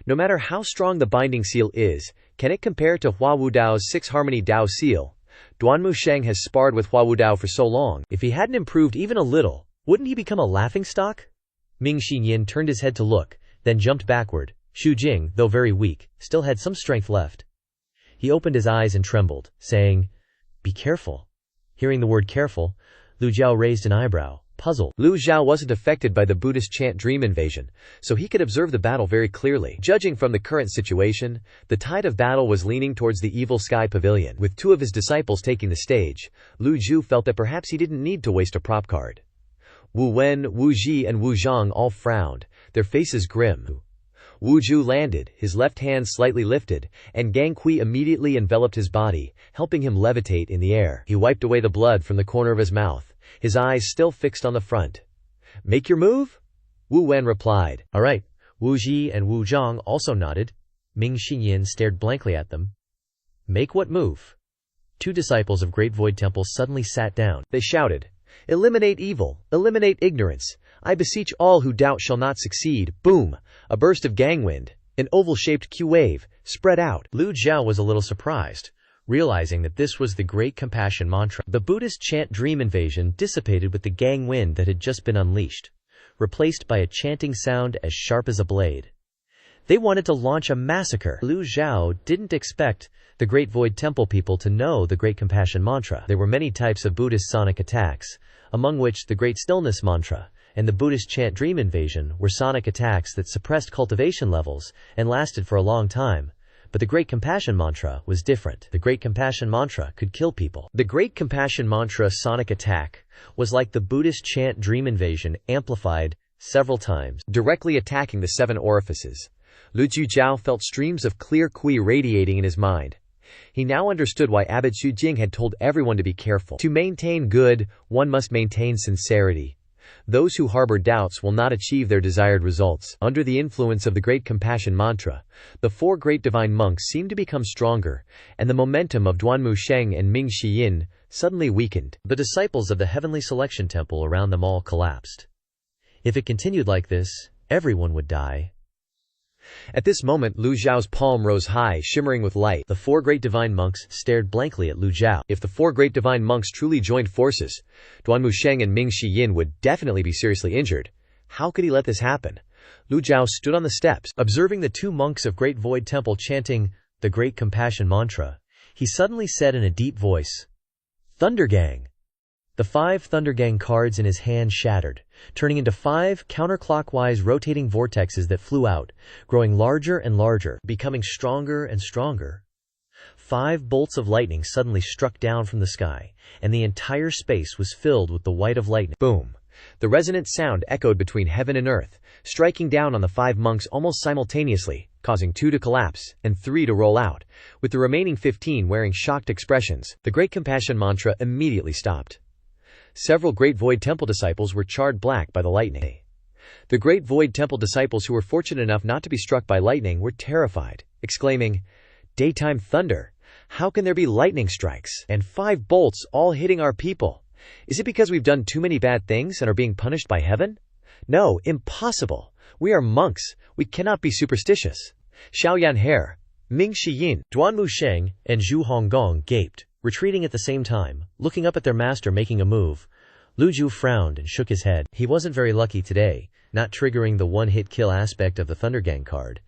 No matter how strong the binding seal is, can it compare to Hua Wudao's 6 Harmony Dao seal? Duan Musheng has sparred with Hua Wudao for so long. If he hadn't improved even a little, wouldn't he become a laughingstock? Ming Yin turned his head to look, then jumped backward. Xu Jing, though very weak, still had some strength left. He opened his eyes and trembled, saying, "Be careful." Hearing the word careful, Lu Zhou raised an eyebrow, puzzled. Lu Zhou wasn't affected by the Buddhist chant dream invasion, so he could observe the battle very clearly. Judging from the current situation, the tide of battle was leaning towards the Evil Sky Pavilion. With 2 of his disciples taking the stage, Lu Zhou felt that perhaps he didn't need to waste a prop card. Wu Wen, Wu Ji and Wu Zhang all frowned, their faces grim. Wu Zhou landed, his left hand slightly lifted, and Gang Kui immediately enveloped his body, helping him levitate in the air. He wiped away the blood from the corner of his mouth, his eyes still fixed on the front. "Make your move?" Wu Wen replied. "All right." Wu Ji and Wu Zhang also nodded. Ming Yin stared blankly at them. "Make what move?" 2 disciples of Great Void Temple suddenly sat down. They shouted, "Eliminate evil, eliminate ignorance. I beseech all who doubt shall not succeed." Boom! A burst of gangwind, an oval-shaped Q-wave, spread out. Lu Zhou was a little surprised, realizing that this was the Great Compassion Mantra. The Buddhist chant dream invasion dissipated with the gang wind that had just been unleashed, replaced by a chanting sound as sharp as a blade. They wanted to launch a massacre. Lu Zhou didn't expect the Great Void Temple people to know the Great Compassion Mantra. There were many types of Buddhist sonic attacks, among which the Great Stillness Mantra and the Buddhist chant dream invasion were sonic attacks that suppressed cultivation levels and lasted for a long time. But the Great Compassion Mantra was different. The Great Compassion Mantra could kill people. The Great Compassion Mantra sonic attack was like the Buddhist chant dream invasion amplified several times, directly attacking the 7 orifices. Lu Zhou felt streams of clear Kui radiating in his mind. He now understood why Abbot Xu Jing had told everyone to be careful. To maintain good, one must maintain sincerity. Those who harbor doubts will not achieve their desired results. Under the influence of the Great Compassion Mantra, the 4 great divine monks seemed to become stronger, and the momentum of Duan Musheng and Ming Yin suddenly weakened. The disciples of the Heavenly Selection Temple around them all collapsed. If it continued like this, everyone would die. At this moment, Lu Zhao's palm rose high, shimmering with light. The 4 great divine monks stared blankly at Lu Zhou. If the 4 great divine monks truly joined forces, Duan Musheng and Ming Yin would definitely be seriously injured. How could he let this happen? Lu Zhou stood on the steps, observing the 2 monks of Great Void Temple chanting the Great Compassion Mantra. He suddenly said in a deep voice, "Thunder Gang." The 5 Thunder Gang cards in his hand shattered, turning into 5 counterclockwise rotating vortexes that flew out, growing larger and larger, becoming stronger and stronger. 5 bolts of lightning suddenly struck down from the sky, and the entire space was filled with the white of lightning. Boom! The resonant sound echoed between heaven and earth, striking down on the 5 monks almost simultaneously, causing 2 to collapse and 3 to roll out, with the remaining 15 wearing shocked expressions. The Great Compassion Mantra immediately stopped. Several Great Void Temple disciples were charred black by the lightning. The Great Void Temple disciples who were fortunate enough not to be struck by lightning were terrified, exclaiming, "Daytime thunder! How can there be lightning strikes and 5 bolts all hitting our people? Is it because we've done too many bad things and are being punished by heaven? No, impossible! We are monks, we cannot be superstitious." Xiaoyan He, Ming Yin, Duan Musheng, and Zhu Honggong gaped, retreating at the same time, looking up at their master making a move. Lu Zhou frowned and shook his head. He wasn't very lucky today, not triggering the one-hit kill aspect of the Thunder Gang card.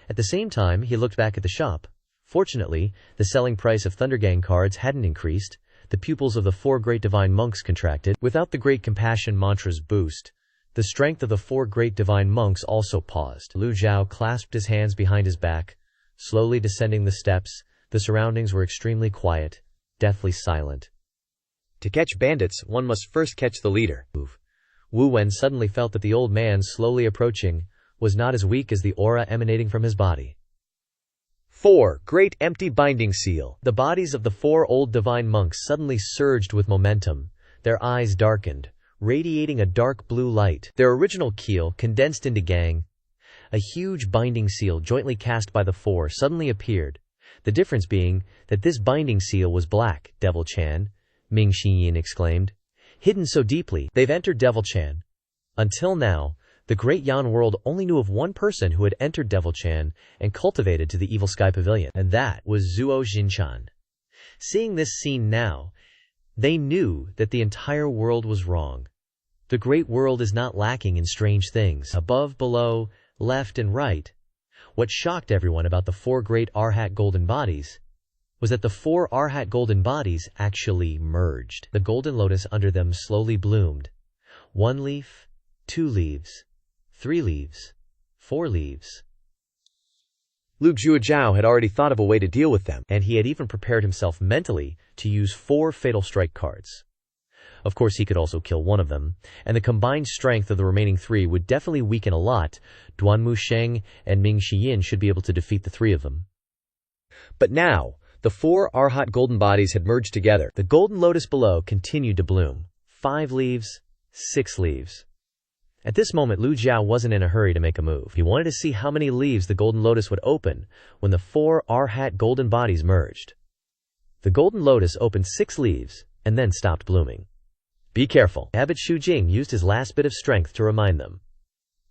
At the same time, he looked back at the shop. Fortunately, the selling price of Thunder Gang cards hadn't increased. The pupils of the 4 great divine monks contracted. Without the Great Compassion Mantra's boost, the strength of the 4 great divine monks also paused. Lu Zhou clasped his hands behind his back, slowly descending the steps. The surroundings were extremely quiet, deathly silent. To catch bandits, one must first catch the leader. Wu Wen suddenly felt that the old man slowly approaching was not as weak as the aura emanating from his body. 4. Great Empty Binding Seal. The bodies of the 4 old divine monks suddenly surged with momentum, their eyes darkened, radiating a dark blue light. Their original keel condensed into gang. A huge binding seal jointly cast by the 4 suddenly appeared, the difference being that this binding seal was black. Devil Chan, Ming Xiyin exclaimed. Hidden so deeply, they've entered Devil Chan. Until now, the Great Yan world only knew of one person who had entered Devil Chan and cultivated to the Evil Sky Pavilion, and that was Zuo Jinchan. Seeing this scene now, they knew that the entire world was wrong. The great world is not lacking in strange things, above, below, left and right. What shocked everyone about the 4 great Arhat golden bodies was that the 4 Arhat golden bodies actually merged. The golden lotus under them slowly bloomed. 1 leaf, 2 leaves, 3 leaves, 4 leaves. Lu Zhou had already thought of a way to deal with them, and he had even prepared himself mentally to use 4 fatal strike cards. Of course, he could also kill one of them, and the combined strength of the remaining 3 would definitely weaken a lot. Duanmu Sheng and Ming Xiyin should be able to defeat the 3 of them. But now, the 4 Arhat golden bodies had merged together. The golden lotus below continued to bloom. 5 leaves, 6 leaves. At this moment, Lu Zhou wasn't in a hurry to make a move. He wanted to see how many leaves the golden lotus would open when the 4 Arhat golden bodies merged. The golden lotus opened 6 leaves and then stopped blooming. Be careful. Abbot Shu Jing used his last bit of strength to remind them.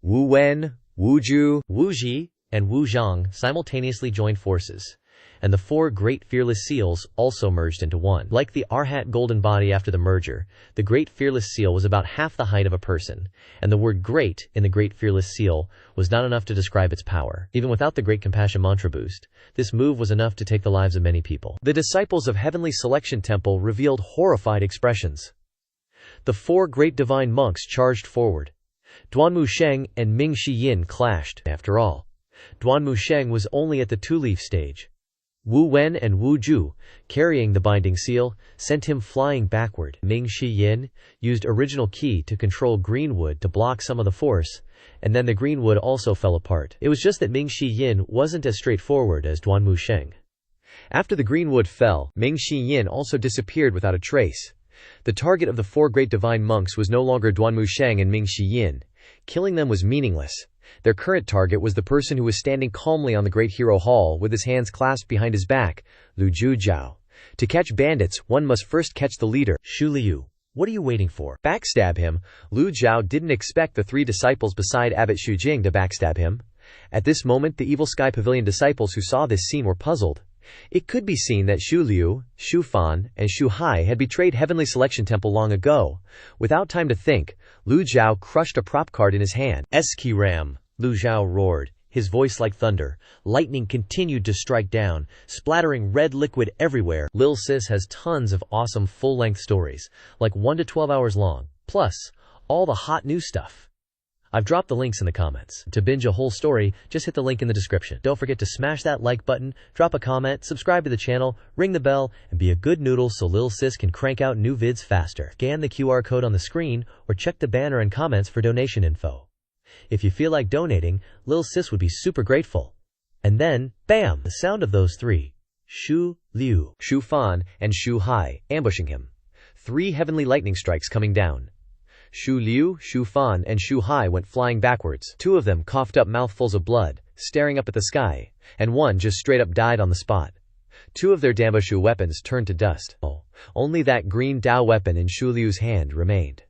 Wu Wen, Wu Zhu, Wu Ji, and Wu Zhang simultaneously joined forces, and the 4 great fearless seals also merged into one. Like the Arhat golden body after the merger, the great fearless seal was about half the height of a person, and the word great in the great fearless seal was not enough to describe its power. Even without the great compassion mantra boost, this move was enough to take the lives of many people. The disciples of Heavenly Selection Temple revealed horrified expressions. The 4 great divine monks charged forward. Duanmu Sheng and Ming Xiyin clashed. After all, Duanmu Sheng was only at the 2-leaf stage. Wu Wen and Wu Zhu, carrying the binding seal, sent him flying backward. Ming Xiyin used original ki to control greenwood to block some of the force, and then the greenwood also fell apart. It was just that Ming Xiyin wasn't as straightforward as Duanmu Sheng. After the greenwood fell, Ming Xiyin also disappeared without a trace. The target of the 4 great divine monks was no longer Duanmu Sheng and Ming Xiyin. Killing them was meaningless. Their current target was the person who was standing calmly on the Great Hero Hall with his hands clasped behind his back, Lu Zhou. To catch bandits, one must first catch the leader. Shu Liu, what are you waiting for? Backstab him. Lu Zhou didn't expect the 3 disciples beside Abbot Shu Jing to backstab him. At this moment, the Evil Sky Pavilion disciples who saw this scene were puzzled. It could be seen that Shu Liu, Shu Fan, and Shu Hai had betrayed Heavenly Selection Temple long ago. Without time to think, Lu Zhou crushed a prop card in his hand. Ski Ram, Lu Zhou roared, his voice like thunder. Lightning continued to strike down, splattering red liquid everywhere. Lil Sis has tons of awesome full-length stories, like 1 to 12 hours long, plus all the hot new stuff. I've dropped the links in the comments. To binge a whole story, just hit the link in the description. Don't forget to smash that like button, drop a comment, subscribe to the channel, ring the bell, and be a good noodle so Lil Sis can crank out new vids faster. Scan the QR code on the screen or check the banner and comments for donation info. If you feel like donating, Lil Sis would be super grateful. And then, bam! The sound of those 3. Shu Liu, Shu Fan, and Shu Hai, ambushing him. 3 heavenly lightning strikes coming down. Shu Liu, Shu Fan, and Shu Hai went flying backwards. 2 of them coughed up mouthfuls of blood, staring up at the sky, and 1 just straight up died on the spot. 2 of their Dambashu weapons turned to dust. Only that green Dao weapon in Shu Liu's hand remained.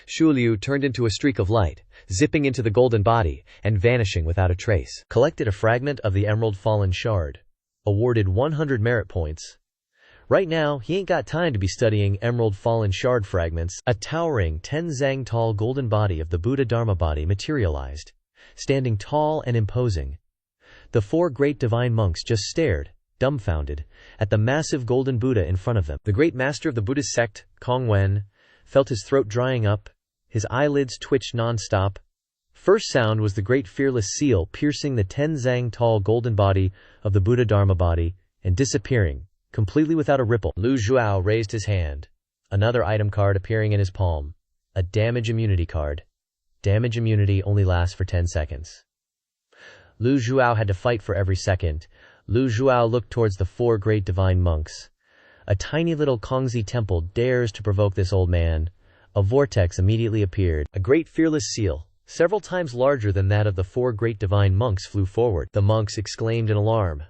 Shu Liu turned into a streak of light, zipping into the golden body, and vanishing without a trace. Collected a fragment of the Emerald Fallen Shard. Awarded 100 merit points. Right now, he ain't got time to be studying Emerald Fallen Shard fragments. A towering 10 zang tall golden body of the Buddha Dharma body materialized, standing tall and imposing. The 4 great divine monks just stared, dumbfounded, at the massive golden Buddha in front of them. The great master of the Buddhist sect, Kong Wen, felt his throat drying up, his eyelids twitched non-stop. First sound was the great fearless seal piercing the 10 zang tall golden body of the Buddha Dharma body and disappearing, completely without a ripple. Lu Zhou raised his hand, another item card appearing in his palm, a damage immunity card. Damage immunity only lasts for 10 seconds. Lu Zhou had to fight for every second. Lu Zhou looked towards the 4 great divine monks. A tiny little Kongzi temple dares to provoke this old man. A vortex immediately appeared. A great fearless seal, several times larger than that of the 4 great divine monks, flew forward. The monks exclaimed in alarm.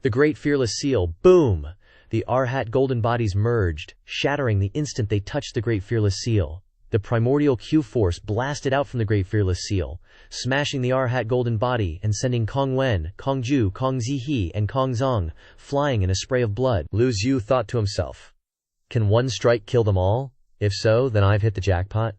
The great fearless seal, boom! The Arhat golden bodies merged, shattering the instant they touched the great fearless seal. The primordial Q force blasted out from the great fearless seal, smashing the Arhat golden body and sending Kong Wen, Kong Ju, Kong Zihe, and Kong Zong flying in a spray of blood. Lu Zhou thought to himself, can one strike kill them all? If so, then I've hit the jackpot.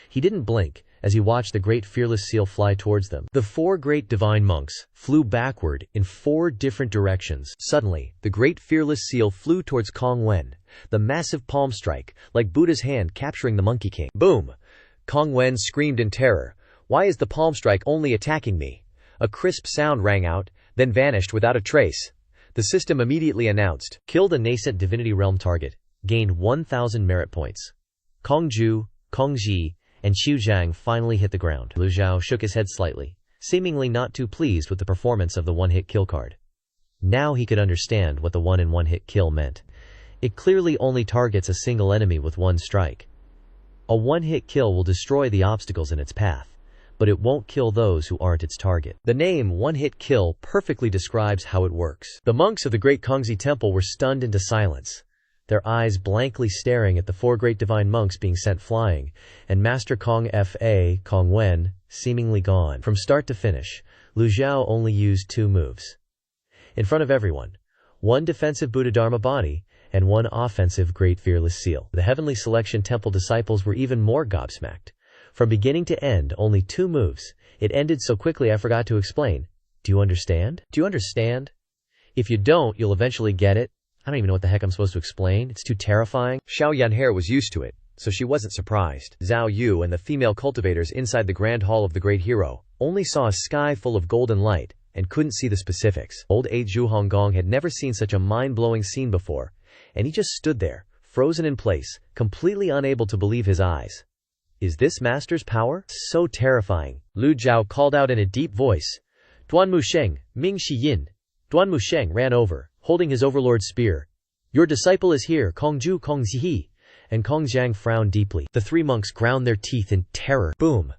He didn't blink as he watched the great fearless seal fly towards them. The 4 great divine monks flew backward in 4 different directions. Suddenly, the great fearless seal flew towards Kong Wen, the massive palm strike, like Buddha's hand capturing the Monkey King. Boom! Kong Wen screamed in terror. Why is the palm strike only attacking me? A crisp sound rang out, then vanished without a trace. The system immediately announced, killed a nascent divinity realm target, gained 1,000 merit points. Kong Ju, Kong Ji, and Qiu Zhang finally hit the ground. Lu Zhou shook his head slightly, seemingly not too pleased with the performance of the one-hit kill card. Now he could understand what the 1-in-1-hit kill meant. It clearly only targets a single enemy with 1 strike. A one-hit kill will destroy the obstacles in its path, but it won't kill those who aren't its target. The name one-hit kill perfectly describes how it works. The monks of the Great Kongzi Temple were stunned into silence, their eyes blankly staring at the 4 great divine monks being sent flying, and Master Kong Fa, Kong Wen, seemingly gone. From start to finish, Lu Zhou only used 2 moves. In front of everyone, 1 defensive Buddha Dharma body, and 1 offensive great fearless seal. The Heavenly Selection Temple disciples were even more gobsmacked. From beginning to end, only 2 moves. It ended so quickly I forgot to explain. Do you understand? Do you understand? If you don't, you'll eventually get it. I don't even know what the heck I'm supposed to explain. It's too terrifying. Xiao Yanhair was used to it, so she wasn't surprised. Zhao Yu and the female cultivators inside the Grand Hall of the Great Hero only saw a sky full of golden light and couldn't see the specifics. Old Age Zhu Honggong had never seen such a mind-blowing scene before, and he just stood there, frozen in place, completely unable to believe his eyes. Is this master's power? So terrifying. Lu Zhou called out in a deep voice. Duan Musheng, Ming Shi Yin. Duan Musheng ran over, holding his overlord's spear. Your disciple is here, Kong Ju, Kong Zihe. And Kong Zhang frowned deeply. The 3 monks ground their teeth in terror. Boom!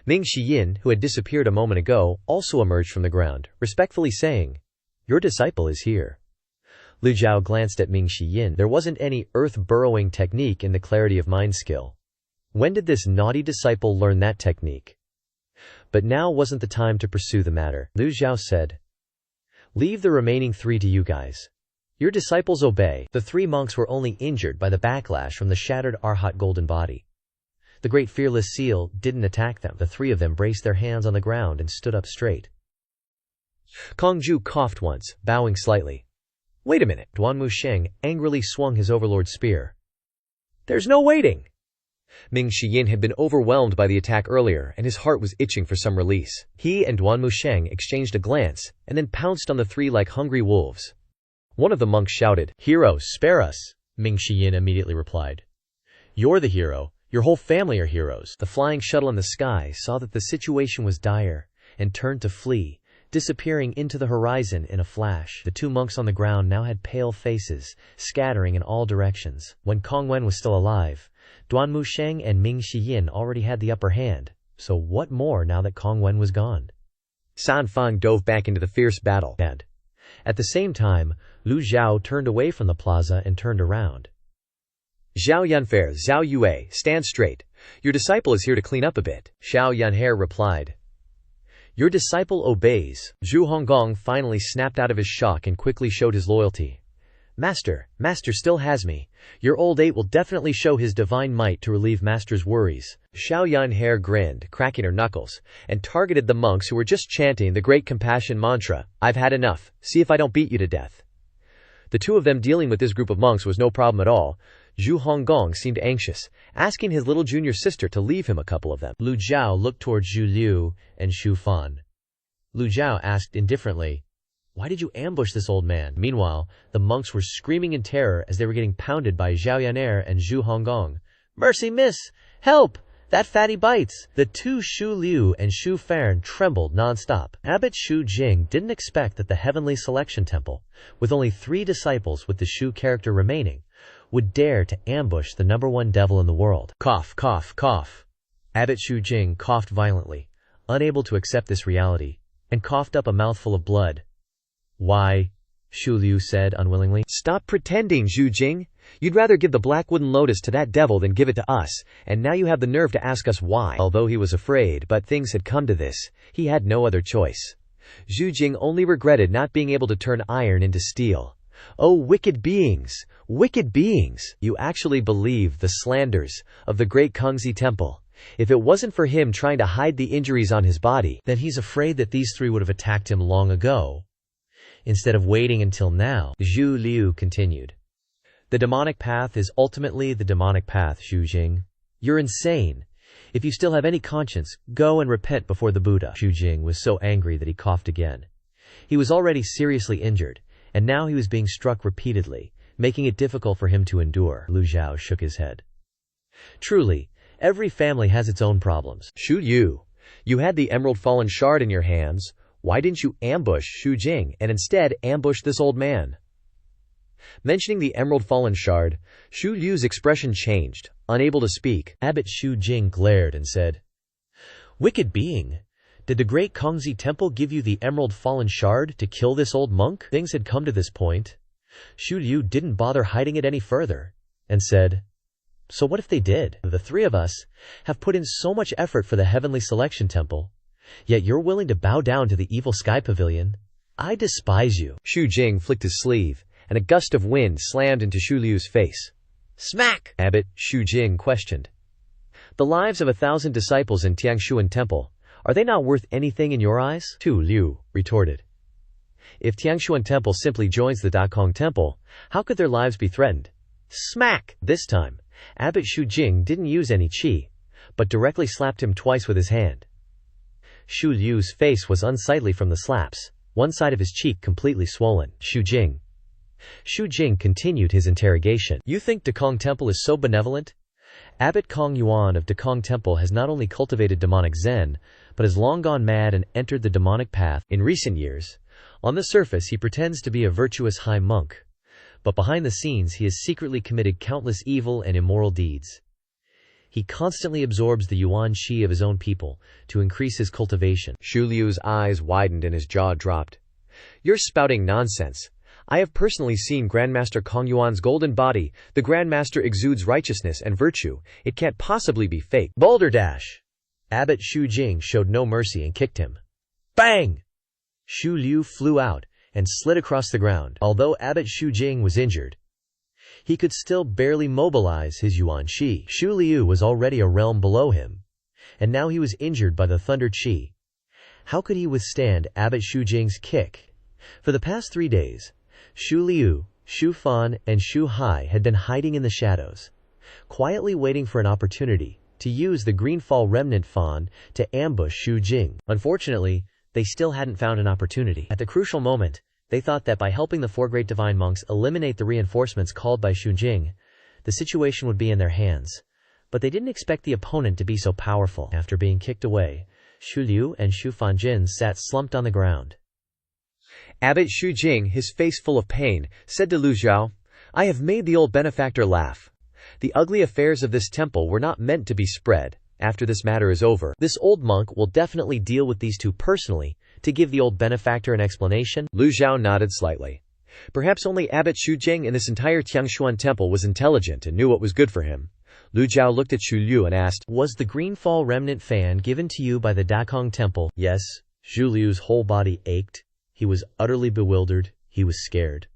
Ming Shi Yin, who had disappeared a moment ago, also emerged from the ground, respectfully saying, your disciple is here. Lu Zhou glanced at Ming Shi Yin. There wasn't any earth-burrowing technique in the clarity of mind skill. When did this naughty disciple learn that technique? But now wasn't the time to pursue the matter. Lu Zhou said, leave the remaining 3 to you guys. Your disciples obey. The 3 monks were only injured by the backlash from the shattered Arhat golden body. The great fearless seal didn't attack them. The 3 of them braced their hands on the ground and stood up straight. Kong Ju coughed once, bowing slightly. Wait a minute. Duan Musheng angrily swung his overlord's spear. There's no waiting. Ming Shi Yin had been overwhelmed by the attack earlier, and his heart was itching for some release. He and Duan Musheng exchanged a glance, and then pounced on the 3 like hungry wolves. One of the monks shouted, Hero, spare us! Ming Shi Yin immediately replied, You're the hero. Your whole family are heroes. The flying shuttle in the sky saw that the situation was dire, and turned to flee, disappearing into the horizon in a flash. The 2 monks on the ground now had pale faces, scattering in all directions. When Kong Wen was still alive, Duan Musheng and Ming Shi Yin already had the upper hand, so what more now that Kong Wen was gone? San Feng dove back into the fierce battle, and at the same time, Lu Zhou turned away from the plaza and turned around. Zhao Yanfair, Zhao Yue, stand straight. Your disciple is here to clean up a bit. Xiao Yanhair replied. Your disciple obeys. Zhu Honggong finally snapped out of his shock and quickly showed his loyalty. Master still has me. Your old 8 will definitely show his divine might to relieve Master's worries. Xiao Yanhair grinned, cracking her knuckles, and targeted the monks who were just chanting the great compassion mantra, I've had enough, see if I don't beat you to death. The 2 of them dealing with this group of monks was no problem at all. Zhu Honggong seemed anxious, asking his little junior sister to leave him a couple of them. Lu Zhou looked towards Zhu Liu and Xu Fan. Lu Zhou asked indifferently, "Why did you ambush this old man?" Meanwhile, the monks were screaming in terror as they were getting pounded by Zhao Yaner and Zhu Honggong. "Mercy, miss! Help! That fatty bites!" The two Xu Liu and Xu Fan trembled non-stop. Abbot Xu Jing didn't expect that the Heavenly Selection Temple, with only 3 disciples with the Xu character remaining, would dare to ambush the #1 devil in the world. Cough, cough, cough. Abbot Xu Jing coughed violently, unable to accept this reality, and coughed up a mouthful of blood. "Why?" Xu Liu said unwillingly. "Stop pretending, Zhu Jing. You'd rather give the black wooden lotus to that devil than give it to us, and now you have the nerve to ask us why." Although he was afraid, but things had come to this, he had no other choice. Zhu Jing only regretted not being able to turn iron into steel. "Oh, wicked beings! Wicked beings! You actually believe the slanders of the great Kongzi temple. If it wasn't for him trying to hide the injuries on his body, then he's afraid that these 3 would have attacked him long ago, instead of waiting until now," Zhu Liu continued. "The demonic path is ultimately the demonic path, Xu Jing. You're insane. If you still have any conscience, go and repent before the Buddha." Xu Jing was so angry that he coughed again. He was already seriously injured, and now he was being struck repeatedly, making it difficult for him to endure. Lu Zhou shook his head. "Truly, every family has its own problems." "Xu Yu, you had the Emerald Fallen Shard in your hands. Why didn't you ambush Xu Jing and instead ambush this old man?" Mentioning the Emerald Fallen Shard, Xu Liu's expression changed, unable to speak. Abbot Xu Jing glared and said, "Wicked being, did the great Kongzi temple give you the Emerald Fallen Shard to kill this old monk?" Things had come to this point. Xu Liu didn't bother hiding it any further, and said, "So what if they did? The 3 of us have put in so much effort for the Heavenly Selection Temple, yet you're willing to bow down to the Evil Sky Pavilion? I despise you." Xu Jing flicked his sleeve, and a gust of wind slammed into Xu Liu's face. "Smack!" Abbot Xu Jing questioned. "The lives of 1,000 disciples in Tiangshuan Temple, are they not worth anything in your eyes?" Tu Liu retorted. "If Tiangshuan Temple simply joins the Dakong Temple, how could their lives be threatened?" Smack! This time, Abbot Xu Jing didn't use any qi, but directly slapped him twice with his hand. Xu Liu's face was unsightly from the slaps, one side of his cheek completely swollen. Xu Jing continued his interrogation. "You think Dakong Temple is so benevolent? Abbot Kong Yuan of Dakong Temple has not only cultivated demonic Zen, but has long gone mad and entered the demonic path. In recent years, on the surface he pretends to be a virtuous high monk, but behind the scenes he has secretly committed countless evil and immoral deeds. He constantly absorbs the Yuan Qi of his own people to increase his cultivation." Xu Liu's eyes widened and his jaw dropped. "You're spouting nonsense. I have personally seen Grandmaster Kong Yuan's golden body. The Grandmaster exudes righteousness and virtue. It can't possibly be fake." Balderdash! Abbot Xu Jing showed no mercy and kicked him. Bang! Xu Liu flew out and slid across the ground. Although Abbot Xu Jing was injured, he could still barely mobilize his Yuan Qi. Xu Liu was already a realm below him, and now he was injured by the Thunder Qi. How could he withstand Abbot Xu Jing's kick? For the past 3 days, Xu Liu, Xu Fan, and Xu Hai had been hiding in the shadows, quietly waiting for an opportunity to use the Greenfall Remnant Fan to ambush Xu Jing. Unfortunately, they still hadn't found an opportunity. At the crucial moment, they thought that by helping the 4 great divine monks eliminate the reinforcements called by Xu Jing, the situation would be in their hands. But they didn't expect the opponent to be so powerful. After being kicked away, Xu Liu and Xu Fanjin sat slumped on the ground. Abbot Xu Jing, his face full of pain, said to Lu Zhou, "I have made the old benefactor laugh. The ugly affairs of this temple were not meant to be spread. After this matter is over, this old monk will definitely deal with these 2 personally to give the old benefactor an explanation." Lu Zhou nodded slightly. Perhaps only Abbot Xu Jing in this entire Tiangshuan temple was intelligent and knew what was good for him. Lu Zhou looked at Xu Liu and asked, "Was the Greenfall Remnant Fan given to you by the Dakong Temple?" Yes. Xu Liu's whole body ached. He was utterly bewildered. He was scared.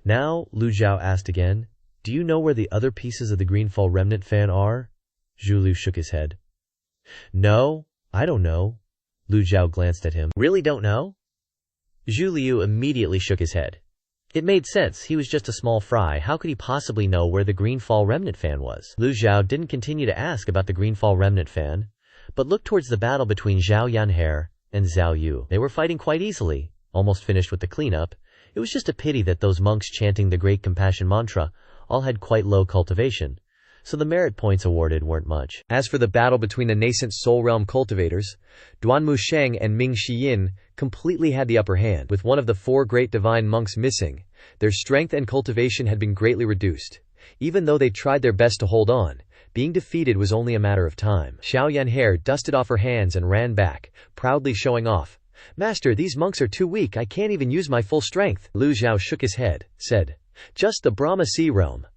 Now, Lu Zhou asked again, "Do you know where the other pieces of the Greenfall Remnant Fan are?" Xu Liu shook his head. "No, I don't know." Lu Zhou glanced at him. "Really don't know?" Xu Liu immediately shook his head. It made sense, he was just a small fry, how could he possibly know where the Greenfall Remnant fan was? Lu Zhou didn't continue to ask about the Greenfall Remnant fan, but looked towards the battle between Zhao Yanhe and Zhao Yu. They were fighting quite easily, almost finished with the cleanup. It was just a pity that those monks chanting the Great Compassion mantra all had quite low cultivation, so the merit points awarded weren't much. As for the battle between the nascent Soul Realm cultivators, Duanmu Sheng and Ming Shiyin completely had the upper hand. With one of the 4 great divine monks missing, their strength and cultivation had been greatly reduced. Even though they tried their best to hold on, being defeated was only a matter of time. Xiao Yanhe dusted off her hands and ran back, proudly showing off. "Master, these monks are too weak, I can't even use my full strength." Lu Zhou shook his head, said, "Just the Brahma Sea Realm."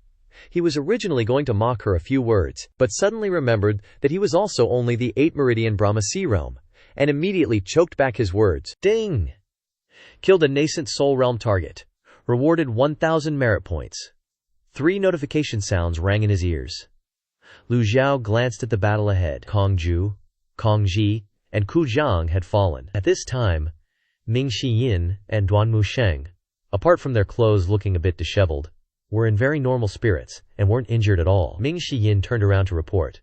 He was originally going to mock her a few words, but suddenly remembered that he was also only the 8 Meridian Brahma Sea Realm, and immediately choked back his words. Ding! Killed a nascent Soul Realm target. Rewarded 1,000 merit points. 3 notification sounds rang in his ears. Lu Zhou glanced at the battle ahead. Kong Ju, Kong Ji, and Ku Zhang had fallen. At this time, Ming Shiyin and Duanmu Sheng, apart from their clothes looking a bit disheveled, were in very normal spirits, and weren't injured at all. Ming Shiyin turned around to report.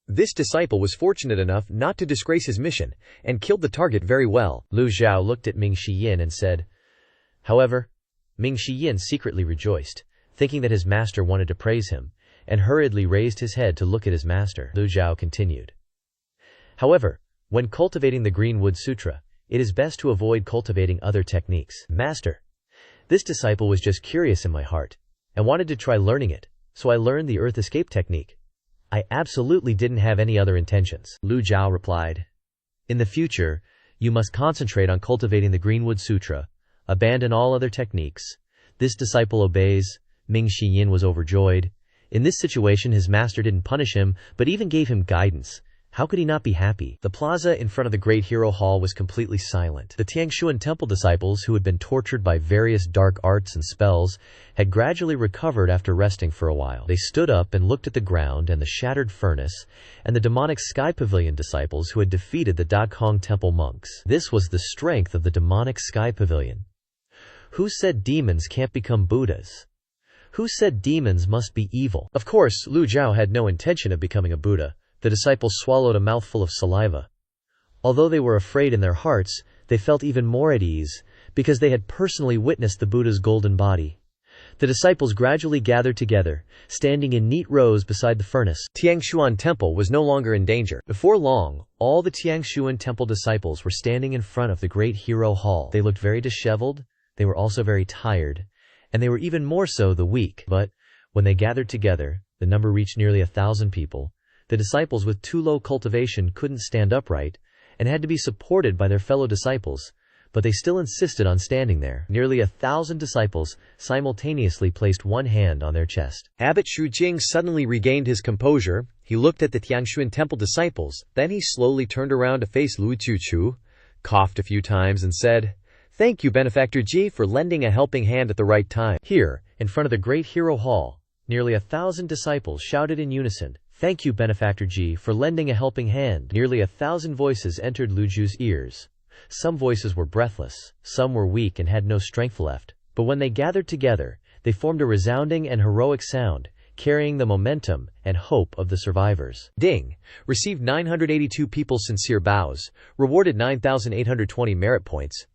This disciple was fortunate enough not to disgrace his mission, and killed the target very well. Lu Zhou looked at Ming Shiyin and said. However, Ming Shiyin secretly rejoiced, thinking that his master wanted to praise him, and hurriedly raised his head to look at his master. Lu Zhou continued. However, when cultivating the Greenwood Sutra, it is best to avoid cultivating other techniques. Master, this disciple was just curious in my heart, and wanted to try learning it, so I learned the Earth Escape technique. I absolutely didn't have any other intentions. Lu Zhou replied. In the future, you must concentrate on cultivating the Greenwood Sutra, abandon all other techniques. This disciple obeys. Ming Shiyin was overjoyed. In this situation his master didn't punish him, but even gave him guidance. How could he not be happy? The plaza in front of the Great Hero Hall was completely silent. The Tiangshuan Temple disciples, who had been tortured by various dark arts and spells, had gradually recovered after resting for a while. They stood up and looked at the ground and the shattered furnace, and the demonic Sky Pavilion disciples who had defeated the Dakong Temple monks. This was the strength of the demonic Sky Pavilion. Who said demons can't become Buddhas? Who said demons must be evil? Of course, Lu Zhou had no intention of becoming a Buddha. The disciples swallowed a mouthful of saliva. Although they were afraid in their hearts, they felt even more at ease, because they had personally witnessed the Buddha's golden body. The disciples gradually gathered together, standing in neat rows beside the furnace. Tiangshuan Temple was no longer in danger. Before long, all the Tiangshuan Temple disciples were standing in front of the Great Hero Hall. They looked very disheveled, they were also very tired, and they were even more so the weak. But when they gathered together, the number reached nearly 1,000 people. The disciples with too low cultivation couldn't stand upright, and had to be supported by their fellow disciples, but they still insisted on standing there. Nearly 1,000 disciples simultaneously placed one hand on their chest. Abbot Shu Jing suddenly regained his composure. He looked at the Tiangshuan Temple disciples, then he slowly turned around to face Lu Chu, coughed a few times and said, "Thank you, Benefactor Ji, for lending a helping hand at the right time." Here, in front of the Great Hero Hall, nearly 1,000 disciples shouted in unison, "Thank you, Benefactor Ji, for lending a helping hand." Nearly 1,000 voices entered Lu Zhou's ears. Some voices were breathless, some were weak and had no strength left, but when they gathered together, they formed a resounding and heroic sound, carrying the momentum and hope of the survivors. Ding! Received 982 people's sincere bows, rewarded 9,820 merit points.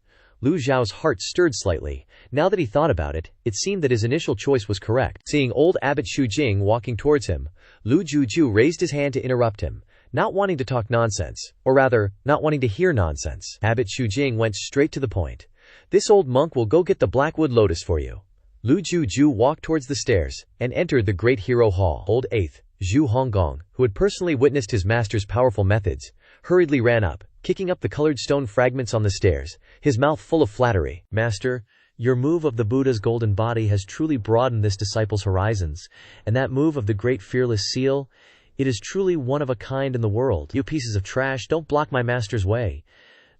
Lu Zhou's heart stirred slightly. Now that he thought about it, it seemed that his initial choice was correct. Seeing old Abbot Shu Jing walking towards him, Lu Zhu raised his hand to interrupt him, not wanting to talk nonsense, or rather, not wanting to hear nonsense. Abbot Shu Jing went straight to the point. "This old monk will go get the Blackwood Lotus for you." Lu Zhu walked towards the stairs, and entered the Great Hero Hall. Old 8th, Zhu Honggong, who had personally witnessed his master's powerful methods, hurriedly ran up, kicking up the colored stone fragments on the stairs, his mouth full of flattery. "Master, your move of the Buddha's golden body has truly broadened this disciple's horizons, and that move of the great fearless seal, it is truly one of a kind in the world. You pieces of trash, don't block my master's way."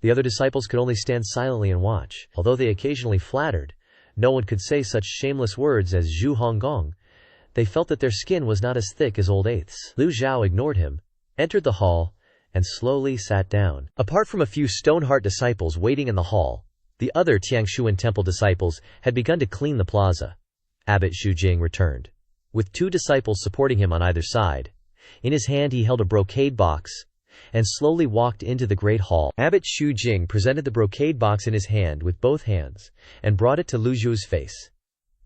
The other disciples could only stand silently and watch. Although they occasionally flattered, no one could say such shameless words as Zhu Honggong. They felt that their skin was not as thick as old 8th's. Lu Zhou ignored him, entered the hall, and slowly sat down. Apart from a few Stoneheart disciples waiting in the hall, The other Tiangshuan temple disciples had begun to clean the plaza. Abbot Xu Jing returned, with 2 disciples supporting him on either side. In his hand he held a brocade box, and slowly walked into the great hall. Abbot Xu Jing presented the brocade box in his hand with both hands, and brought it to Lu Zhou's face.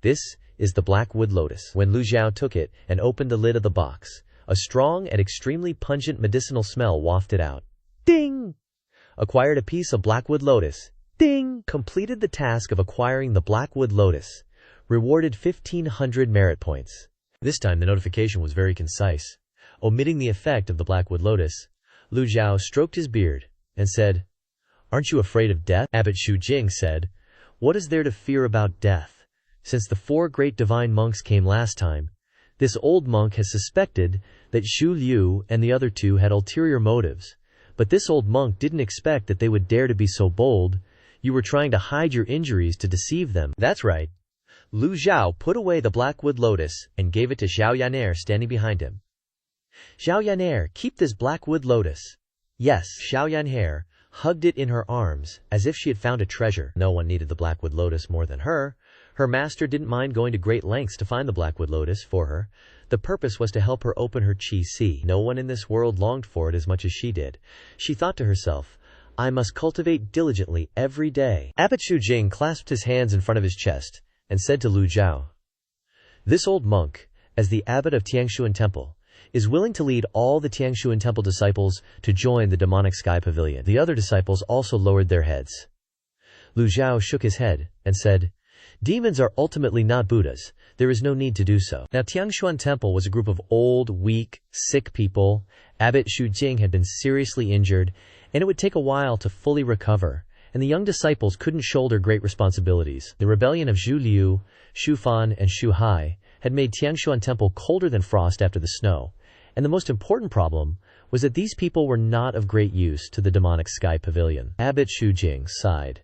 "This is the black wood lotus." When Lu Zhou took it and opened the lid of the box, a strong and extremely pungent medicinal smell wafted out. Ding! Acquired a piece of blackwood lotus. Ding! Completed the task of acquiring the blackwood lotus. Rewarded 1,500 merit points. This time the notification was very concise. Omitting the effect of the blackwood lotus, Lu Zhou stroked his beard and said, "Aren't you afraid of death?" Abbot Xu Jing said, "What is there to fear about death? Since the 4 great divine monks came last time, this old monk has suspected that Xu Liu and the other 2 had ulterior motives. But this old monk didn't expect that they would dare to be so bold. You were trying to hide your injuries to deceive them." "That's right." Lu Zhou put away the blackwood lotus and gave it to Xiao Yaner standing behind him. "Xiao Yaner, keep this blackwood lotus." "Yes." Xiao Yaner hugged it in her arms, as if she had found a treasure. No one needed the blackwood lotus more than her. Her master didn't mind going to great lengths to find the blackwood lotus for her. The purpose was to help her open her chi si. No one in this world longed for it as much as she did. She thought to herself, "I must cultivate diligently every day." Abbot Xu Jing clasped his hands in front of his chest and said to Lu Zhou, "This old monk, as the abbot of Tiangshuan Temple, is willing to lead all the Tiangshuan Temple disciples to join the demonic Sky Pavilion." The other disciples also lowered their heads. Lu Zhou shook his head and said, "Demons are ultimately not Buddhas. There is no need to do so." Now Tiangshuan Temple was a group of old, weak, sick people. Abbot Xu Jing had been seriously injured, and it would take a while to fully recover, and the young disciples couldn't shoulder great responsibilities. The rebellion of Zhu Liu, Xu Fan, and Xu Hai had made Tiangshuan Temple colder than frost after the snow, and the most important problem was that these people were not of great use to the demonic Sky Pavilion. Abbot Xu Jing sighed.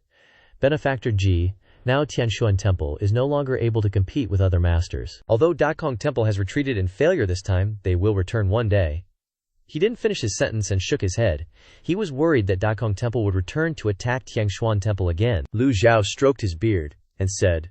Benefactor Ji, now Tianshuan Temple is no longer able to compete with other masters. Although Dakong Temple has retreated in failure this time, they will return one day. He didn't finish his sentence and shook his head. He was worried that Dakong Temple would return to attack Tiangshuan Temple again. Lu Zhou stroked his beard and said,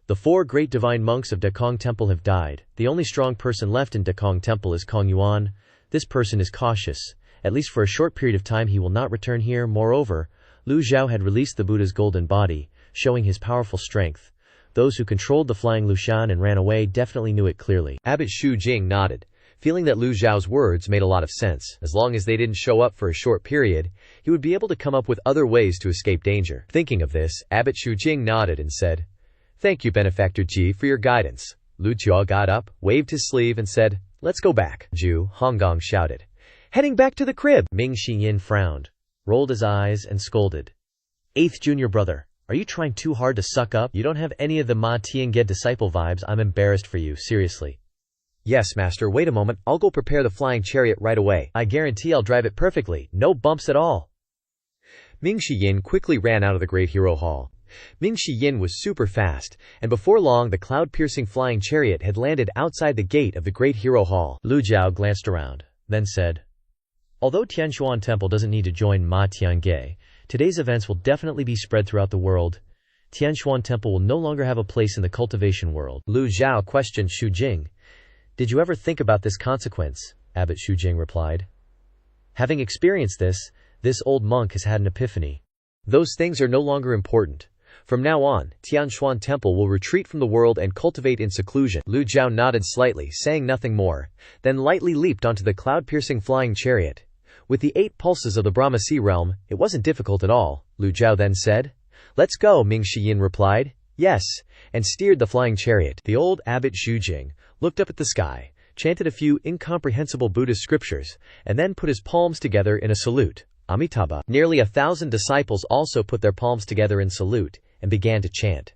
"The 4 great divine monks of Dakong Temple have died. The only strong person left in Dakong Temple is Kong Yuan. This person is cautious. At least for a short period of time he will not return here." Moreover, Lu Zhou had released the Buddha's golden body, showing his powerful strength. Those who controlled the flying Lushan and ran away definitely knew it clearly. Abbot Xu Jing nodded, feeling that Lu Zhao's words made a lot of sense. As long as they didn't show up for a short period, he would be able to come up with other ways to escape danger. Thinking of this, Abbot Xu Jing nodded and said, "Thank you, Benefactor Ji, for your guidance." Lu Zhao got up, waved his sleeve and said, "Let's go back." Ju Honggong shouted, "Heading back to the crib!" Ming Xiyin frowned, rolled his eyes and scolded, "Eighth junior brother, are you trying too hard to suck up? You don't have any of the Ma Tiange disciple vibes. I'm embarrassed for you, seriously." "Yes, master, wait a moment, I'll go prepare the flying chariot right away. I guarantee I'll drive it perfectly, no bumps at all." Ming Xiyin quickly ran out of the Great Hero Hall. Ming Xiyin was super fast, and before long the cloud-piercing flying chariot had landed outside the gate of the Great Hero Hall. Lu Zhao glanced around, then said, "Although Tianshuan Temple doesn't need to join Ma Tiange, today's events will definitely be spread throughout the world. Tianshuan Temple will no longer have a place in the cultivation world." Lu Zhao questioned Xu Jing. "Did you ever think about this consequence?" Abbot Xu Jing replied. "Having experienced this old monk has had an epiphany. Those things are no longer important. From now on, Tianshuan Temple will retreat from the world and cultivate in seclusion." Lu Zhao nodded slightly, saying nothing more, then lightly leaped onto the cloud-piercing flying chariot. With the 8 pulses of the Brahma Sea realm, it wasn't difficult at all. Lu Zhao then said, "Let's go," Ming Xiyin replied, "Yes," and steered the flying chariot. The old Abbot Xu Jing looked up at the sky, chanted a few incomprehensible Buddhist scriptures, and then put his palms together in a salute. Amitabha. Nearly 1,000 disciples also put their palms together in salute and began to chant.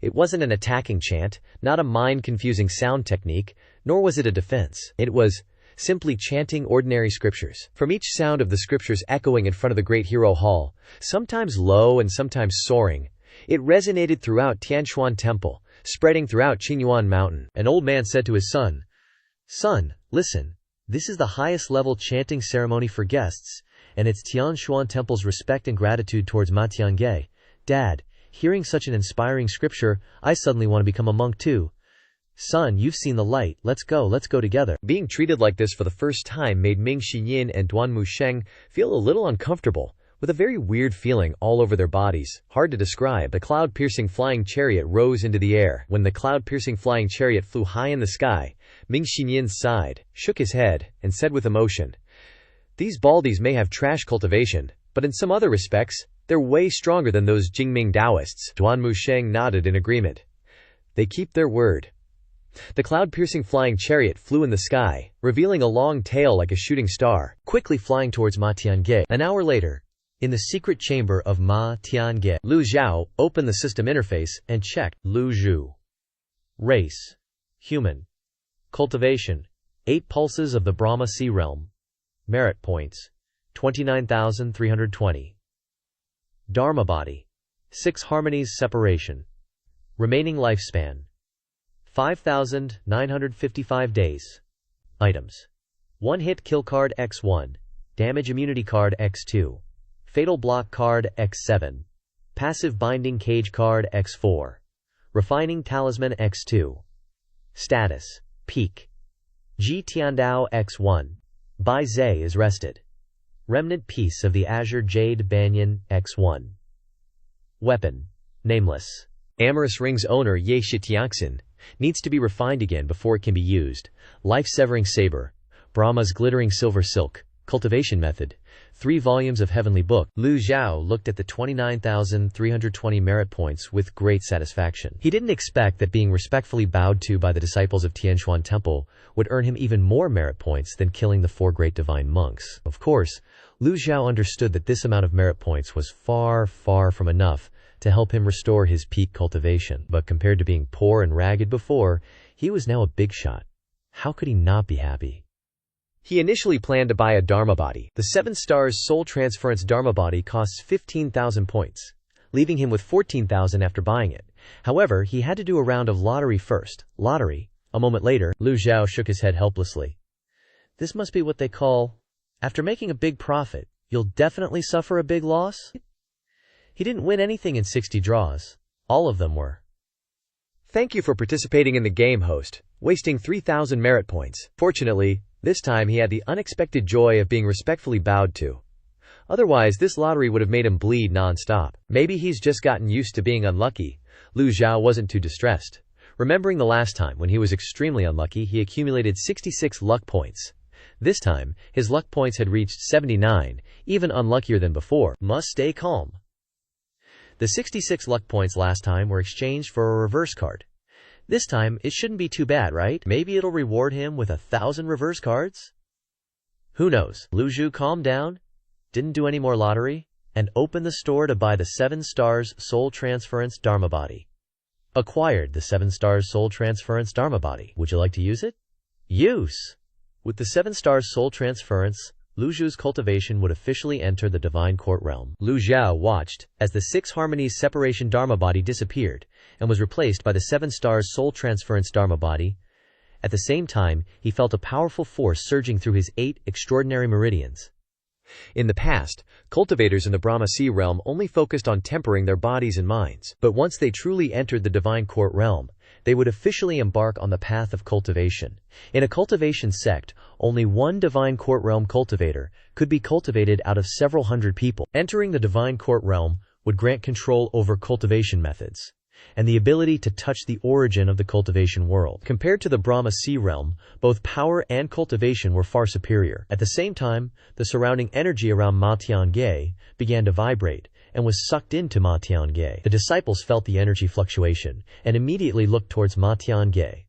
It wasn't an attacking chant, not a mind-confusing sound technique, nor was it a defense. It was simply chanting ordinary scriptures. From each sound of the scriptures echoing in front of the Great Hero Hall, sometimes low and sometimes soaring, it resonated throughout Tianshuan Temple, spreading throughout Qingyuan Mountain. An old man said to his son, "Son, listen, this is the highest level chanting ceremony for guests, and it's Tianshuan Temple's respect and gratitude towards Ma Tiange. Dad, hearing such an inspiring scripture, I suddenly want to become a monk too. Son, you've seen the light, let's go together. Being treated like this for the first time made Ming Xinyin and Duan Musheng feel a little uncomfortable, with a very weird feeling all over their bodies. Hard to describe. The cloud-piercing flying chariot rose into the air. When the cloud-piercing flying chariot flew high in the sky, Ming Xinyin sighed, shook his head, and said with emotion, "These baldies may have trash cultivation, but in some other respects, they're way stronger than those Jingming Taoists." Duan Musheng nodded in agreement. They keep their word. The cloud-piercing flying chariot flew in the sky, revealing a long tail like a shooting star, quickly flying towards Ma Tiange. An hour later, in the secret chamber of Ma Tiange, Lu Zhou opened the system interface and checked. Lu Zhou. Race. Human. Cultivation. 8 pulses of the Brahma Sea Realm. Merit points. 29,320. Dharma body. 6 harmonies separation. Remaining lifespan. 5,955 days. Items. 1 hit kill card X1. Damage immunity card X2. Fatal block card X7. Passive binding cage card X4. Refining talisman X2. Status. Peak. Ji Tiandao X1. Bai Zhe is rested. Remnant piece of the Azure Jade Banyan X1. Weapon. Nameless. Amorous Ring's owner Ye Shitiangxin needs to be refined again before it can be used. Life-severing saber. Brahma's glittering silver silk. Cultivation method. 3 volumes of Heavenly Book. Lu Zhou looked at the 29,320 merit points with great satisfaction. He didn't expect that being respectfully bowed to by the disciples of Tianshuan Temple would earn him even more merit points than killing the 4 great divine monks. Of course, Lu Zhou understood that this amount of merit points was far, far from enough to help him restore his peak cultivation. But compared to being poor and ragged before, he was now a big shot. How could he not be happy? He initially planned to buy a Dharma body. The 7 stars soul transference Dharma body costs 15,000 points, leaving him with 14,000 after buying it. However, he had to do a round of lottery first. Lottery? A moment later, Lu Zhou shook his head helplessly. This must be what they call, after making a big profit, you'll definitely suffer a big loss? He didn't win anything in 60 draws. All of them were. Thank you for participating in the game, host, wasting 3,000 merit points. Fortunately, this time he had the unexpected joy of being respectfully bowed to. Otherwise, this lottery would have made him bleed non-stop. Maybe he's just gotten used to being unlucky. Lu Zhou wasn't too distressed. Remembering the last time when he was extremely unlucky, he accumulated 66 luck points. This time, his luck points had reached 79, even unluckier than before. Must stay calm. The 66 luck points last time were exchanged for a reverse card. This time, it shouldn't be too bad, right? Maybe it'll reward him with 1,000 reverse cards? Who knows? Lu Zhou calmed down, didn't do any more lottery, and opened the store to buy the 7 stars soul transference Dharma body. Acquired the 7 stars soul transference Dharma body. Would you like to use it? Use! With the 7 stars soul transference, Lu Zhou's cultivation would officially enter the divine court realm. Lu Zhou watched as the 6 harmonies separation Dharma body disappeared and was replaced by the 7 stars soul transference Dharma body. At the same time, he felt a powerful force surging through his 8 extraordinary meridians. In the past, cultivators in the Brahma Sea realm only focused on tempering their bodies and minds. But once they truly entered the divine court realm, they would officially embark on the path of cultivation. In a cultivation sect, only one divine court realm cultivator could be cultivated out of several hundred people. Entering the divine court realm would grant control over cultivation methods and the ability to touch the origin of the cultivation world. Compared to the Brahma Sea realm, both power and cultivation were far superior. At the same time, the surrounding energy around Ma Tiange began to vibrate and was sucked into Ma Tiange. The disciples felt the energy fluctuation and immediately looked towards Ma Tiange.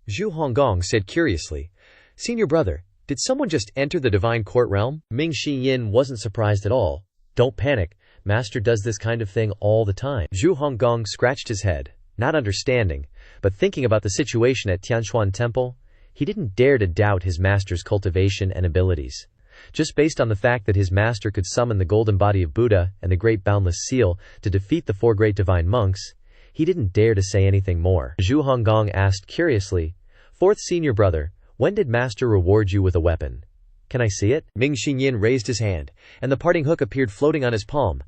Zhu Honggong said curiously, "Senior brother, did someone just enter the divine court realm?" Ming Xinyin wasn't surprised at all. Don't panic. Master does this kind of thing all the time. Zhu Honggong scratched his head, not understanding, but thinking about the situation at Tianshuan Temple, he didn't dare to doubt his master's cultivation and abilities. Just based on the fact that his master could summon the golden body of Buddha and the great boundless seal to defeat the 4 great divine monks, he didn't dare to say anything more. Zhu Honggong asked curiously, "Fourth senior brother, when did master reward you with a weapon? Can I see it?" Ming Xinyin raised his hand, and the parting hook appeared floating on his palm.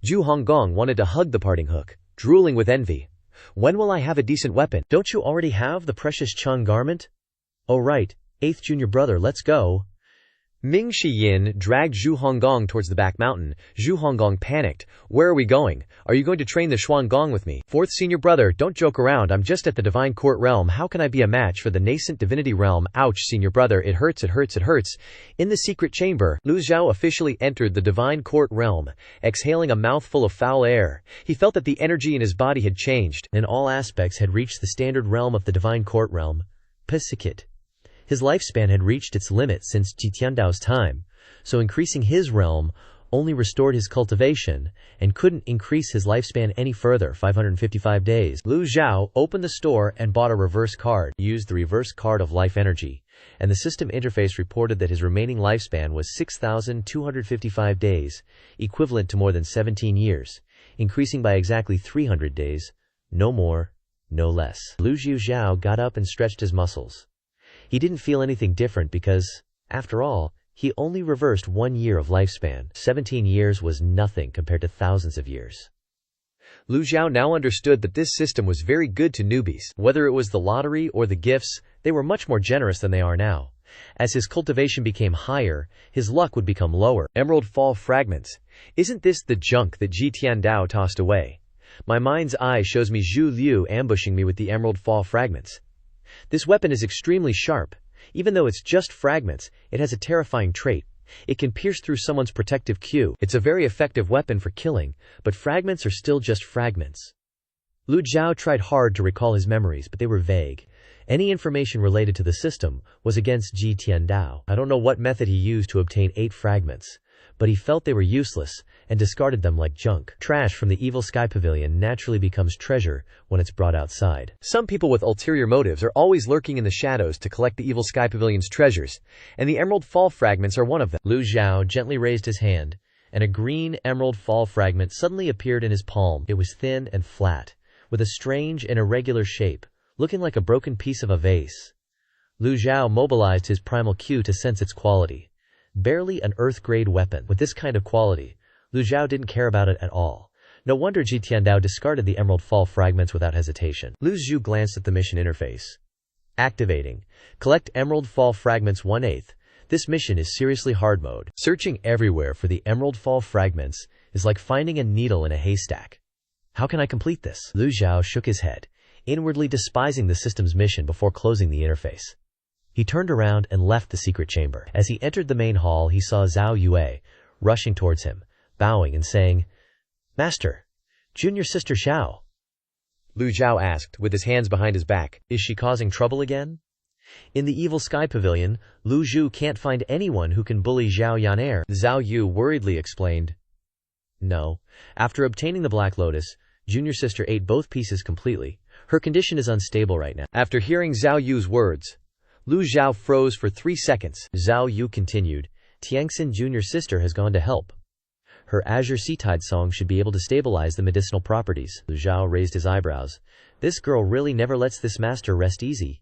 Zhu Honggong wanted to hug the parting hook, drooling with envy. When will I have a decent weapon? Don't you already have the precious Chung garment? Oh right, 8th junior brother, let's go. Ming Shiyin dragged Zhu Honggong towards the back mountain. Zhu Honggong panicked. Where are we going? Are you going to train the Xuangong with me? 4th senior brother, don't joke around. I'm just at the divine court realm. How can I be a match for the nascent divinity realm? Ouch, senior brother, it hurts, it hurts, it hurts. In the secret chamber, Lu Zhou officially entered the divine court realm, exhaling a mouthful of foul air. He felt that the energy in his body had changed. In all aspects had reached the standard realm of the divine court realm, Psychic. His lifespan had reached its limit since Ji Tiandao's time, so increasing his realm only restored his cultivation and couldn't increase his lifespan any further, 555 days. Lu Zhou opened the store and bought a reverse card, used the reverse card of life energy, and the system interface reported that his remaining lifespan was 6,255 days, equivalent to more than 17 years, increasing by exactly 300 days, no more, no less. Lu Zhou got up and stretched his muscles. He didn't feel anything different because, after all, he only reversed 1 year of lifespan. 17 years was nothing compared to thousands of years. Lu Zhou now understood that this system was very good to newbies. Whether it was the lottery or the gifts, they were much more generous than they are now. As his cultivation became higher, his luck would become lower. Emerald fall fragments. Isn't this the junk that Ji Tiandao tossed away? My mind's eye shows me Zhu Liu ambushing me with the emerald fall fragments. This weapon is extremely sharp. Even though it's just fragments, it has a terrifying trait. It can pierce through someone's protective Q. It's a very effective weapon for killing, but fragments are still just fragments. Lu Zhou tried hard to recall his memories, but they were vague. Any information related to the system was against Ji Tiandao. I don't know what method he used to obtain 8 fragments, but he felt they were useless and discarded them like junk. Trash from the Evil Sky Pavilion naturally becomes treasure when it's brought outside. Some people with ulterior motives are always lurking in the shadows to collect the Evil Sky Pavilion's treasures, and the emerald fall fragments are one of them. Lu Zhou gently raised his hand, and a green emerald fall fragment suddenly appeared in his palm. It was thin and flat, with a strange and irregular shape, looking like a broken piece of a vase. Lu Zhou mobilized his primal Q to sense its quality. Barely an Earth-grade weapon. With this kind of quality, Lu Zhou didn't care about it at all. No wonder Ji Tiandao discarded the emerald fall fragments without hesitation. Lu Zhou glanced at the mission interface. Activating. Collect emerald fall fragments 1/8. This mission is seriously hard mode. Searching everywhere for the emerald fall fragments is like finding a needle in a haystack. How can I complete this? Lu Zhou shook his head, inwardly despising the system's mission before closing the interface. He turned around and left the secret chamber. As he entered the main hall, he saw Zhao Yue rushing towards him, bowing and saying, "Master, junior sister Xiao." Lu Zhou asked, with his hands behind his back. Is she causing trouble again? In the Evil Sky Pavilion, Lu Zhou can't find anyone who can bully Zhao Yaner. Zhao Yu worriedly explained. No. After obtaining the Black Lotus, junior sister ate both pieces completely. Her condition is unstable right now. After hearing Zhao Yu's words, Lu Zhou froze for 3 seconds. Zhao Yu continued, Tiangxin junior sister has gone to help. Her Azure Sea Tide song should be able to stabilize the medicinal properties. Lu Zhou raised his eyebrows. This girl really never lets this master rest easy.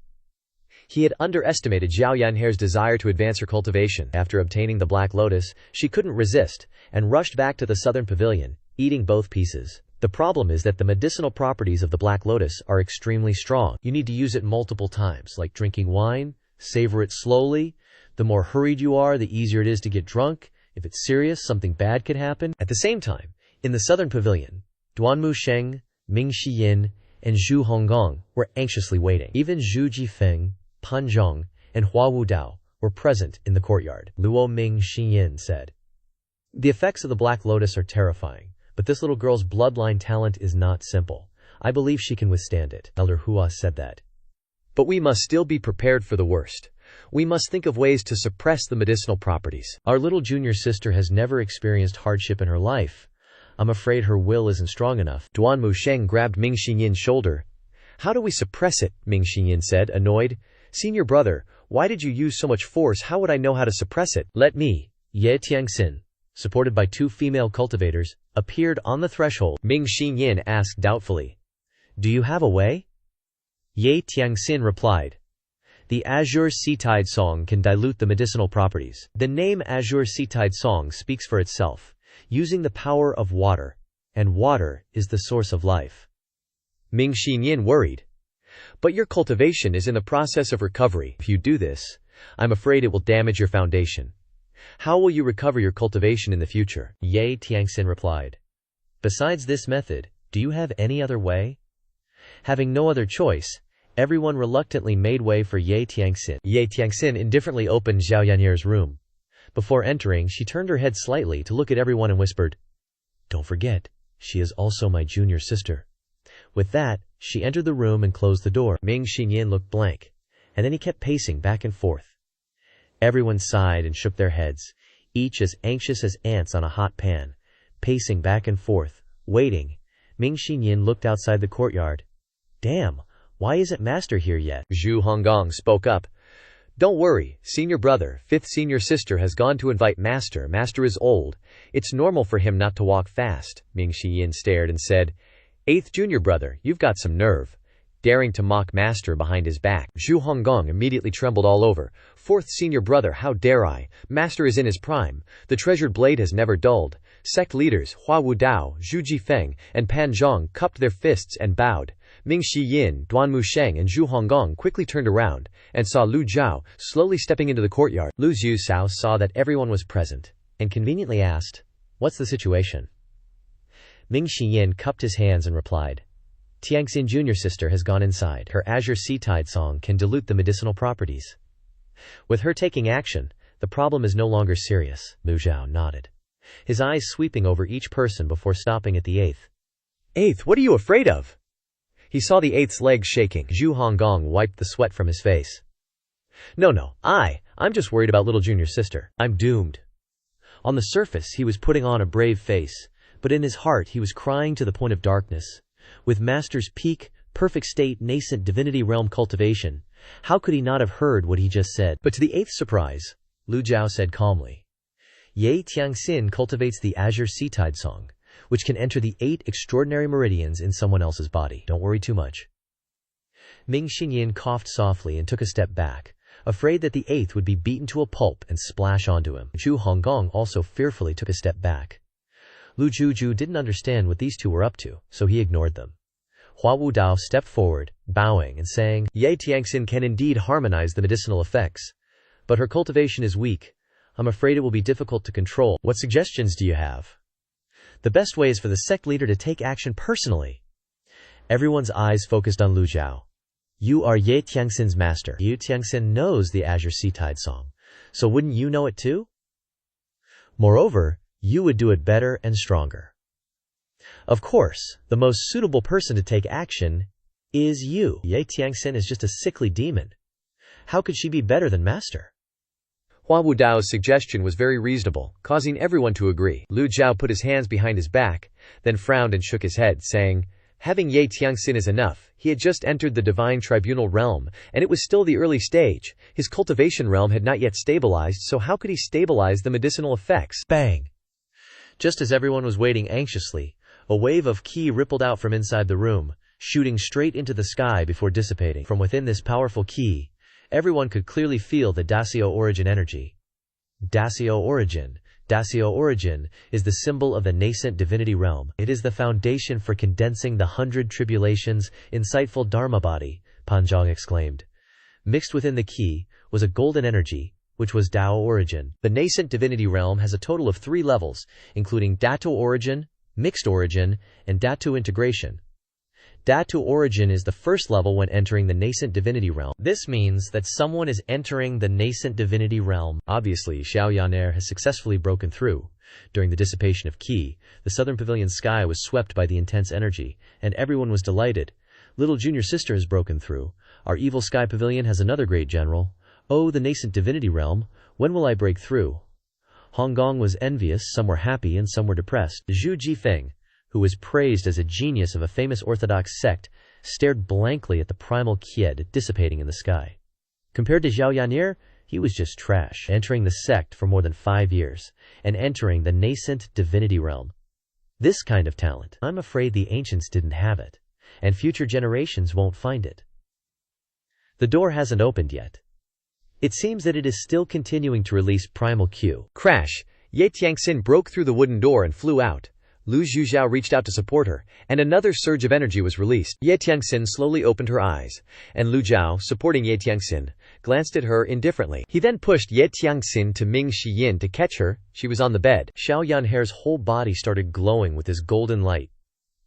He had underestimated Zhao Yanher's desire to advance her cultivation. After obtaining the Black Lotus, she couldn't resist, and rushed back to the southern pavilion, eating both pieces. The problem is that the medicinal properties of the Black Lotus are extremely strong. You need to use it multiple times, like drinking wine, savor it slowly. The more hurried you are, the easier it is to get drunk. If it's serious, something bad could happen. At the same time, in the southern pavilion, Duanmu Sheng, Ming Shiyin, and Zhu Honggong were anxiously waiting. Even Zhu Jifeng, Pan Zhong, and Hua Wudao were present in the courtyard. Luo Ming Shiyin said, "The effects of the Black Lotus are terrifying, but this little girl's bloodline talent is not simple. I believe she can withstand it." Elder Hua said that. But we must still be prepared for the worst. We must think of ways to suppress the medicinal properties. Our little junior sister has never experienced hardship in her life. I'm afraid her will isn't strong enough. Duanmu Sheng grabbed Ming Xinyin's shoulder. How do we suppress it? Ming Xinyin said, annoyed. Senior brother, why did you use so much force? How would I know how to suppress it? Let me, Ye Tiangxin, supported by 2 female cultivators, appeared on the threshold. Ming Xinyin asked doubtfully. Do you have a way? Ye Tiangxin replied. The Azure Sea Tide song can dilute the medicinal properties. The name Azure Sea Tide song speaks for itself. Using the power of water, and water is the source of life. Ming Xinyan worried. But your cultivation is in the process of recovery. If you do this, I'm afraid it will damage your foundation. How will you recover your cultivation in the future? Ye Tianxin replied. Besides this method, do you have any other way? Having no other choice, everyone reluctantly made way for Ye Tianxin. Ye Tianxin indifferently opened Zhao Yan'er's room. Before entering, she turned her head slightly to look at everyone and whispered, "Don't forget, she is also my junior sister." With that, she entered the room and closed the door. Ming Xinyan looked blank, and then he kept pacing back and forth. Everyone sighed and shook their heads, each as anxious as ants on a hot pan, pacing back and forth, waiting. Ming Xinyan looked outside the courtyard. "Damn, why isn't Master here yet?" Zhu Honggong spoke up. "Don't worry, senior brother, fifth senior sister has gone to invite Master. Master is old. It's normal for him not to walk fast." Ming Xinyan stared and said, "Eighth junior brother, you've got some nerve. Daring to mock Master behind his back." Zhu Honggong immediately trembled all over. "Fourth senior brother, how dare I? Master is in his prime. The treasured blade has never dulled." Sect leaders Hua Wudao, Zhu Jifeng, and Pan Zhong cupped their fists and bowed. Ming Xiyin, Duan Musheng, and Zhu Honggong quickly turned around and saw Lu Zhou slowly stepping into the courtyard. Lu Zhou saw that everyone was present and conveniently asked, "What's the situation?" Ming Xiyin cupped his hands and replied, "Tianxin junior sister has gone inside. Her Azure Sea Tide song can dilute the medicinal properties. With her taking action, the problem is no longer serious." Lu Zhou nodded, his eyes sweeping over each person before stopping at the eighth. "Eighth, what are you afraid of?" He saw the eighth's legs shaking. Zhu Honggong wiped the sweat from his face. No, I'm just worried about little junior sister. I'm doomed." On the surface, he was putting on a brave face, but in his heart he was crying to the point of darkness. With Master's peak, perfect state nascent divinity realm cultivation, how could he not have heard what he just said? But to the eighth's surprise, Lu Zhou said calmly, "Ye Tianxin cultivates the Azure Sea Tide song, which can enter the 8 extraordinary meridians in someone else's body. Don't worry too much." Ming Xinyan coughed softly and took a step back, afraid that the eighth would be beaten to a pulp and splash onto him. Zhu Honggong also fearfully took a step back. Lu Zhou didn't understand what these two were up to, so he ignored them. Hua Wudao stepped forward, bowing and saying, "Ye Tianxin can indeed harmonize the medicinal effects, but her cultivation is weak. I'm afraid it will be difficult to control. What suggestions do you have?" "The best way is for the sect leader to take action personally." Everyone's eyes focused on Lu Zhou. "You are Ye Tianxin's master. Ye Tianxin knows the Azure Sea Tide song, so wouldn't you know it too? Moreover, you would do it better and stronger. Of course, the most suitable person to take action is you. Ye Tianxin is just a sickly demon. How could she be better than Master?" Hua Wudao's suggestion was very reasonable, causing everyone to agree. Lu Zhou put his hands behind his back, then frowned and shook his head, saying, "Having Ye Tianxin is enough. He had just entered the divine tribunal realm, and it was still the early stage. His cultivation realm had not yet stabilized, so how could he stabilize the medicinal effects?" Bang! Just as everyone was waiting anxiously, a wave of qi rippled out from inside the room, shooting straight into the sky before dissipating. From within this powerful qi, everyone could clearly feel the Dacio origin energy. Dacio origin is the symbol of the nascent divinity realm. It is the foundation for condensing the 100 tribulations, insightful Dharma body, Pan Zhong exclaimed. Mixed within the qi was a golden energy, which was Dao origin. The nascent divinity realm has a total of 3 levels, including Datu origin, mixed origin, and Datu integration. Datu origin is the first level when entering the nascent divinity realm. This means that someone is entering the nascent divinity realm. Obviously, Zhao Yan'er has successfully broken through. During the dissipation of qi, the southern pavilion sky was swept by the intense energy, and everyone was delighted. Little junior sister has broken through. Our Evil Sky Pavilion has another great general. Oh, the nascent divinity realm, when will I break through? Honggong was envious, some were happy and some were depressed. Zhu Jifeng, who was praised as a genius of a famous orthodox sect, stared blankly at the primal qi dissipating in the sky. Compared to Zhao Yan'er, he was just trash, entering the sect for more than 5 years, and entering the nascent divinity realm. This kind of talent, I'm afraid the ancients didn't have it, and future generations won't find it. The door hasn't opened yet. It seems that it is still continuing to release primal Q. Crash! Ye Tianxin broke through the wooden door and flew out. Lu Zhou reached out to support her, and another surge of energy was released. Ye Tiangxin slowly opened her eyes, and Lu Zhou, supporting Ye Tiangxin, glanced at her indifferently. He then pushed Ye Tiangxin to Ming Xiyin to catch her. She was on the bed. Xiao Yanhair's whole body started glowing with this golden light,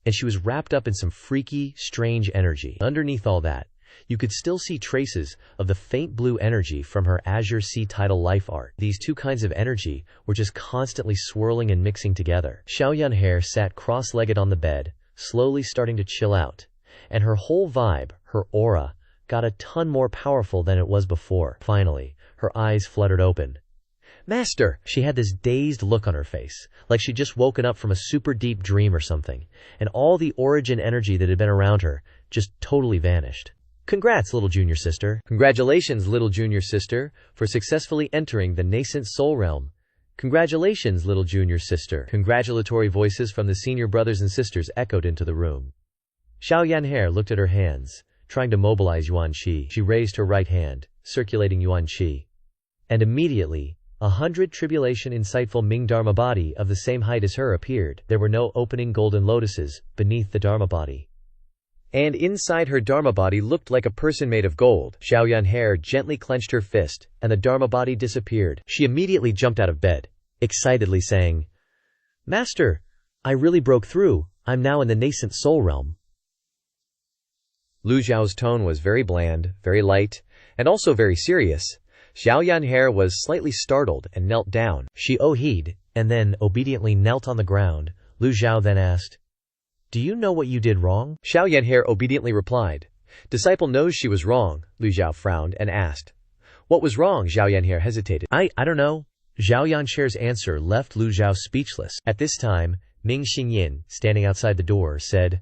and she was wrapped up in some freaky, strange energy. Underneath all that, you could still see traces of the faint blue energy from her Azure Sea Tidal life art. These two kinds of energy were just constantly swirling and mixing together. Xiao Yanhair sat cross-legged on the bed, slowly starting to chill out, and her whole vibe, her aura, got a ton more powerful than it was before. Finally, her eyes fluttered open. "Master!" She had this dazed look on her face, like she'd just woken up from a super deep dream or something, and all the origin energy that had been around her just totally vanished. "Congrats, little junior sister." "Congratulations, little junior sister, for successfully entering the nascent soul realm." "Congratulations, little junior sister." Congratulatory voices from the senior brothers and sisters echoed into the room. Xiao Yanhair looked at her hands, trying to mobilize Yuan Qi. She raised her right hand, circulating Yuan Qi. And immediately, 100 tribulation insightful Ming Dharma body of the same height as her appeared. There were no opening golden lotuses beneath the Dharma body, and inside her Dharma body looked like a person made of gold. Xiao Yanhair gently clenched her fist, and the Dharma body disappeared. She immediately jumped out of bed, excitedly saying, "Master, I really broke through. I'm now in the nascent soul realm." Lu Zhou's tone was very bland, very light, and also very serious. Xiao Yanhair was slightly startled and knelt down. She oh-heed, and then obediently knelt on the ground. Lu Zhou then asked, "Do you know what you did wrong?" Xiao Yanhair obediently replied, "Disciple knows she was wrong." Lu Zhou frowned and asked, "What was wrong?" Xiao Yanhair hesitated. I don't know." Xiao Yanhair's answer left Lu Zhou speechless. At this time, Ming Xinyin, standing outside the door, said,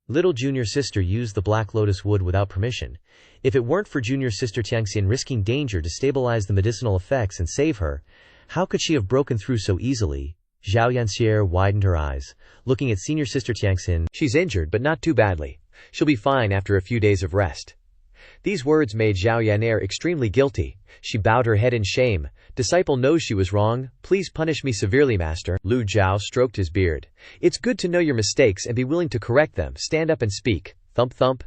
"Little junior sister used the black lotus wood without permission. If it weren't for junior sister Tiangxin risking danger to stabilize the medicinal effects and save her, how could she have broken through so easily?" Xiao Yanxier widened her eyes, looking at senior sister Tiangxin. "She's injured, but not too badly. She'll be fine after a few days of rest." These words made Xiao Yan'er extremely guilty. She bowed her head in shame. "Disciple knows she was wrong. Please punish me severely, master." Lu Zhou stroked his beard. "It's good to know your mistakes and be willing to correct them. Stand up and speak." Thump thump.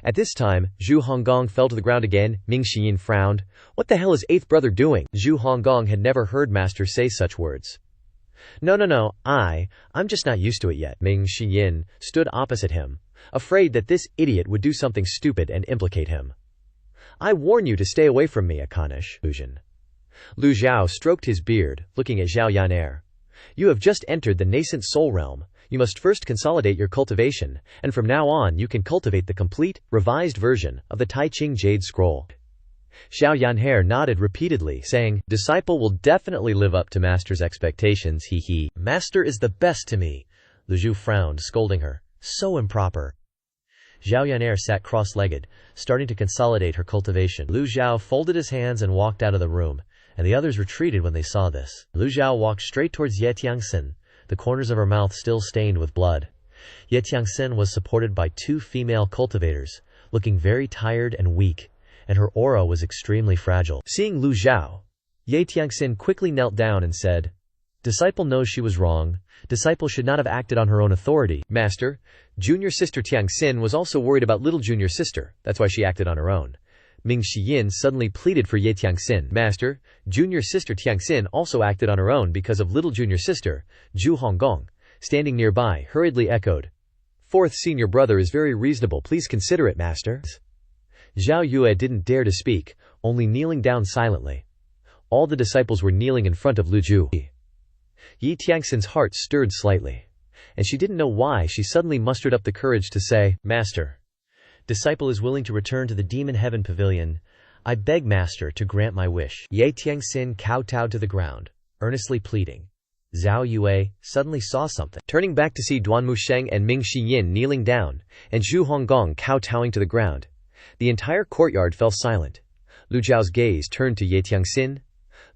At this time, Zhu Honggong fell to the ground again. Ming Xiyin frowned. What the hell is eighth brother doing? Zhu Honggong had never heard master say such words. No, I'm just not used to it yet." Ming Xiyin stood opposite him, afraid that this idiot would do something stupid and implicate him. "I warn you to stay away from me, Akanish." Lu Zhou stroked his beard, looking at Xiao Yan'er. "You have just entered the nascent soul realm. You must first consolidate your cultivation, and from now on you can cultivate the complete, revised version of the Tai Ching Jade Scroll." Xiao Yanhair nodded repeatedly, saying, "Disciple will definitely live up to master's expectations, he. Master is the best to me." Lu Zhou frowned, scolding her. "So improper." Xiao Yanhair sat cross-legged, starting to consolidate her cultivation. Lu Zhou folded his hands and walked out of the room, and the others retreated when they saw this. Lu Zhou walked straight towards Ye Tiangxin, the corners of her mouth still stained with blood. Ye Tiangxin was supported by 2 female cultivators, looking very tired and weak, and her aura was extremely fragile. Seeing Lu Zhou, Ye Tiangxin quickly knelt down and said, "Disciple knows she was wrong. Disciple should not have acted on her own authority." "Master, junior sister Tiangxin was also worried about little junior sister. That's why she acted on her own." Ming Xiyin suddenly pleaded for Ye Tiangxin. "Master, junior sister Tiangxin also acted on her own because of little junior sister." Zhu Honggong, standing nearby, hurriedly echoed, "Fourth senior brother is very reasonable. Please consider it, master." Zhao Yue didn't dare to speak, only kneeling down silently. All the disciples were kneeling in front of Lu Zhou. Yi Tiangxin's heart stirred slightly, and she didn't know why she suddenly mustered up the courage to say, "Master, disciple is willing to return to the Demon Heaven Pavilion. I beg master to grant my wish." Ye Tiangxin kowtowed to the ground, earnestly pleading. Zhao Yue suddenly saw something. Turning back to see Duan Musheng and Ming Xiyin kneeling down, and Zhu Honggong kowtowing to the ground, the entire courtyard fell silent. Lu Zhao's gaze turned to Ye Tiangxin.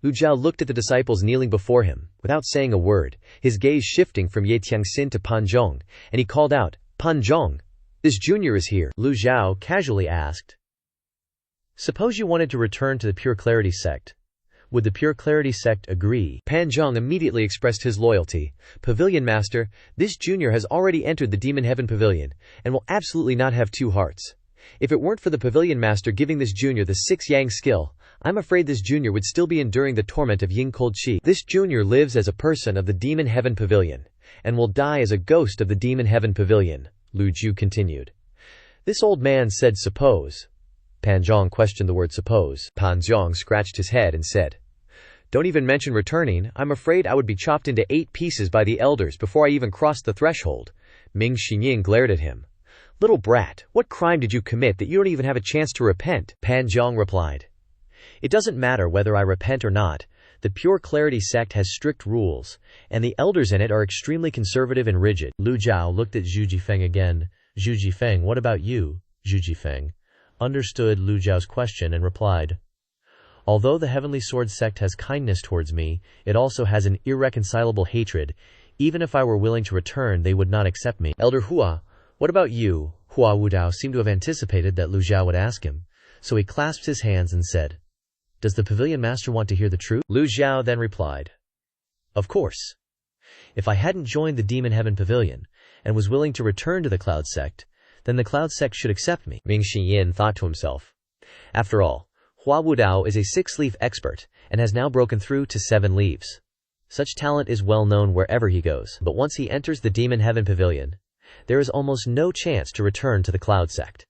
Lu Zhao looked at the disciples kneeling before him, without saying a word, his gaze shifting from Ye Tiangxin to Pan Zhong, and he called out, "Pan Zhong, this junior is here." Lu Zhao casually asked, "Suppose you wanted to return to the Pure Clarity sect. Would the Pure Clarity sect agree? Pan Zhang immediately expressed his loyalty. Pavilion Master, this junior has already entered the Demon Heaven Pavilion, and will absolutely not have two hearts. If it weren't for the Pavilion Master giving this junior the 6 Yang skill, I'm afraid this junior would still be enduring the torment of Yin Cold Chi. This junior lives as a person of the Demon Heaven Pavilion, and will die as a ghost of the Demon Heaven Pavilion, Lu Zhou continued. This old man said suppose. Pan Zhang questioned the word suppose. Pan Zhang scratched his head and said, Don't even mention returning, I'm afraid I would be chopped into 8 pieces by the elders before I even crossed the threshold. Ming Xinyin glared at him. Little brat, what crime did you commit that you don't even have a chance to repent? Pan Zhang replied. It doesn't matter whether I repent or not. The Pure Clarity sect has strict rules, and the elders in it are extremely conservative and rigid. Lu Zhou looked at Zhu Jifeng again. Zhu Jifeng, what about you? Zhu Jifeng understood Lu Zhao's question and replied, Although the Heavenly Sword sect has kindness towards me, it also has an irreconcilable hatred. Even if I were willing to return, they would not accept me. Elder Hua, what about you? Hua Wudao seemed to have anticipated that Lu Zhao would ask him, so he clasped his hands and said, Does the Pavilion Master want to hear the truth? Lu Zhao then replied, Of course. If I hadn't joined the Demon Heaven Pavilion, and was willing to return to the Cloud Sect, then the Cloud Sect should accept me. Ming Xinyin thought to himself. After all, Hua Wudao is a 6-leaf expert, and has now broken through to 7 leaves. Such talent is well known wherever he goes, but once he enters the Demon Heaven Pavilion, there is almost no chance to return to the Cloud Sect.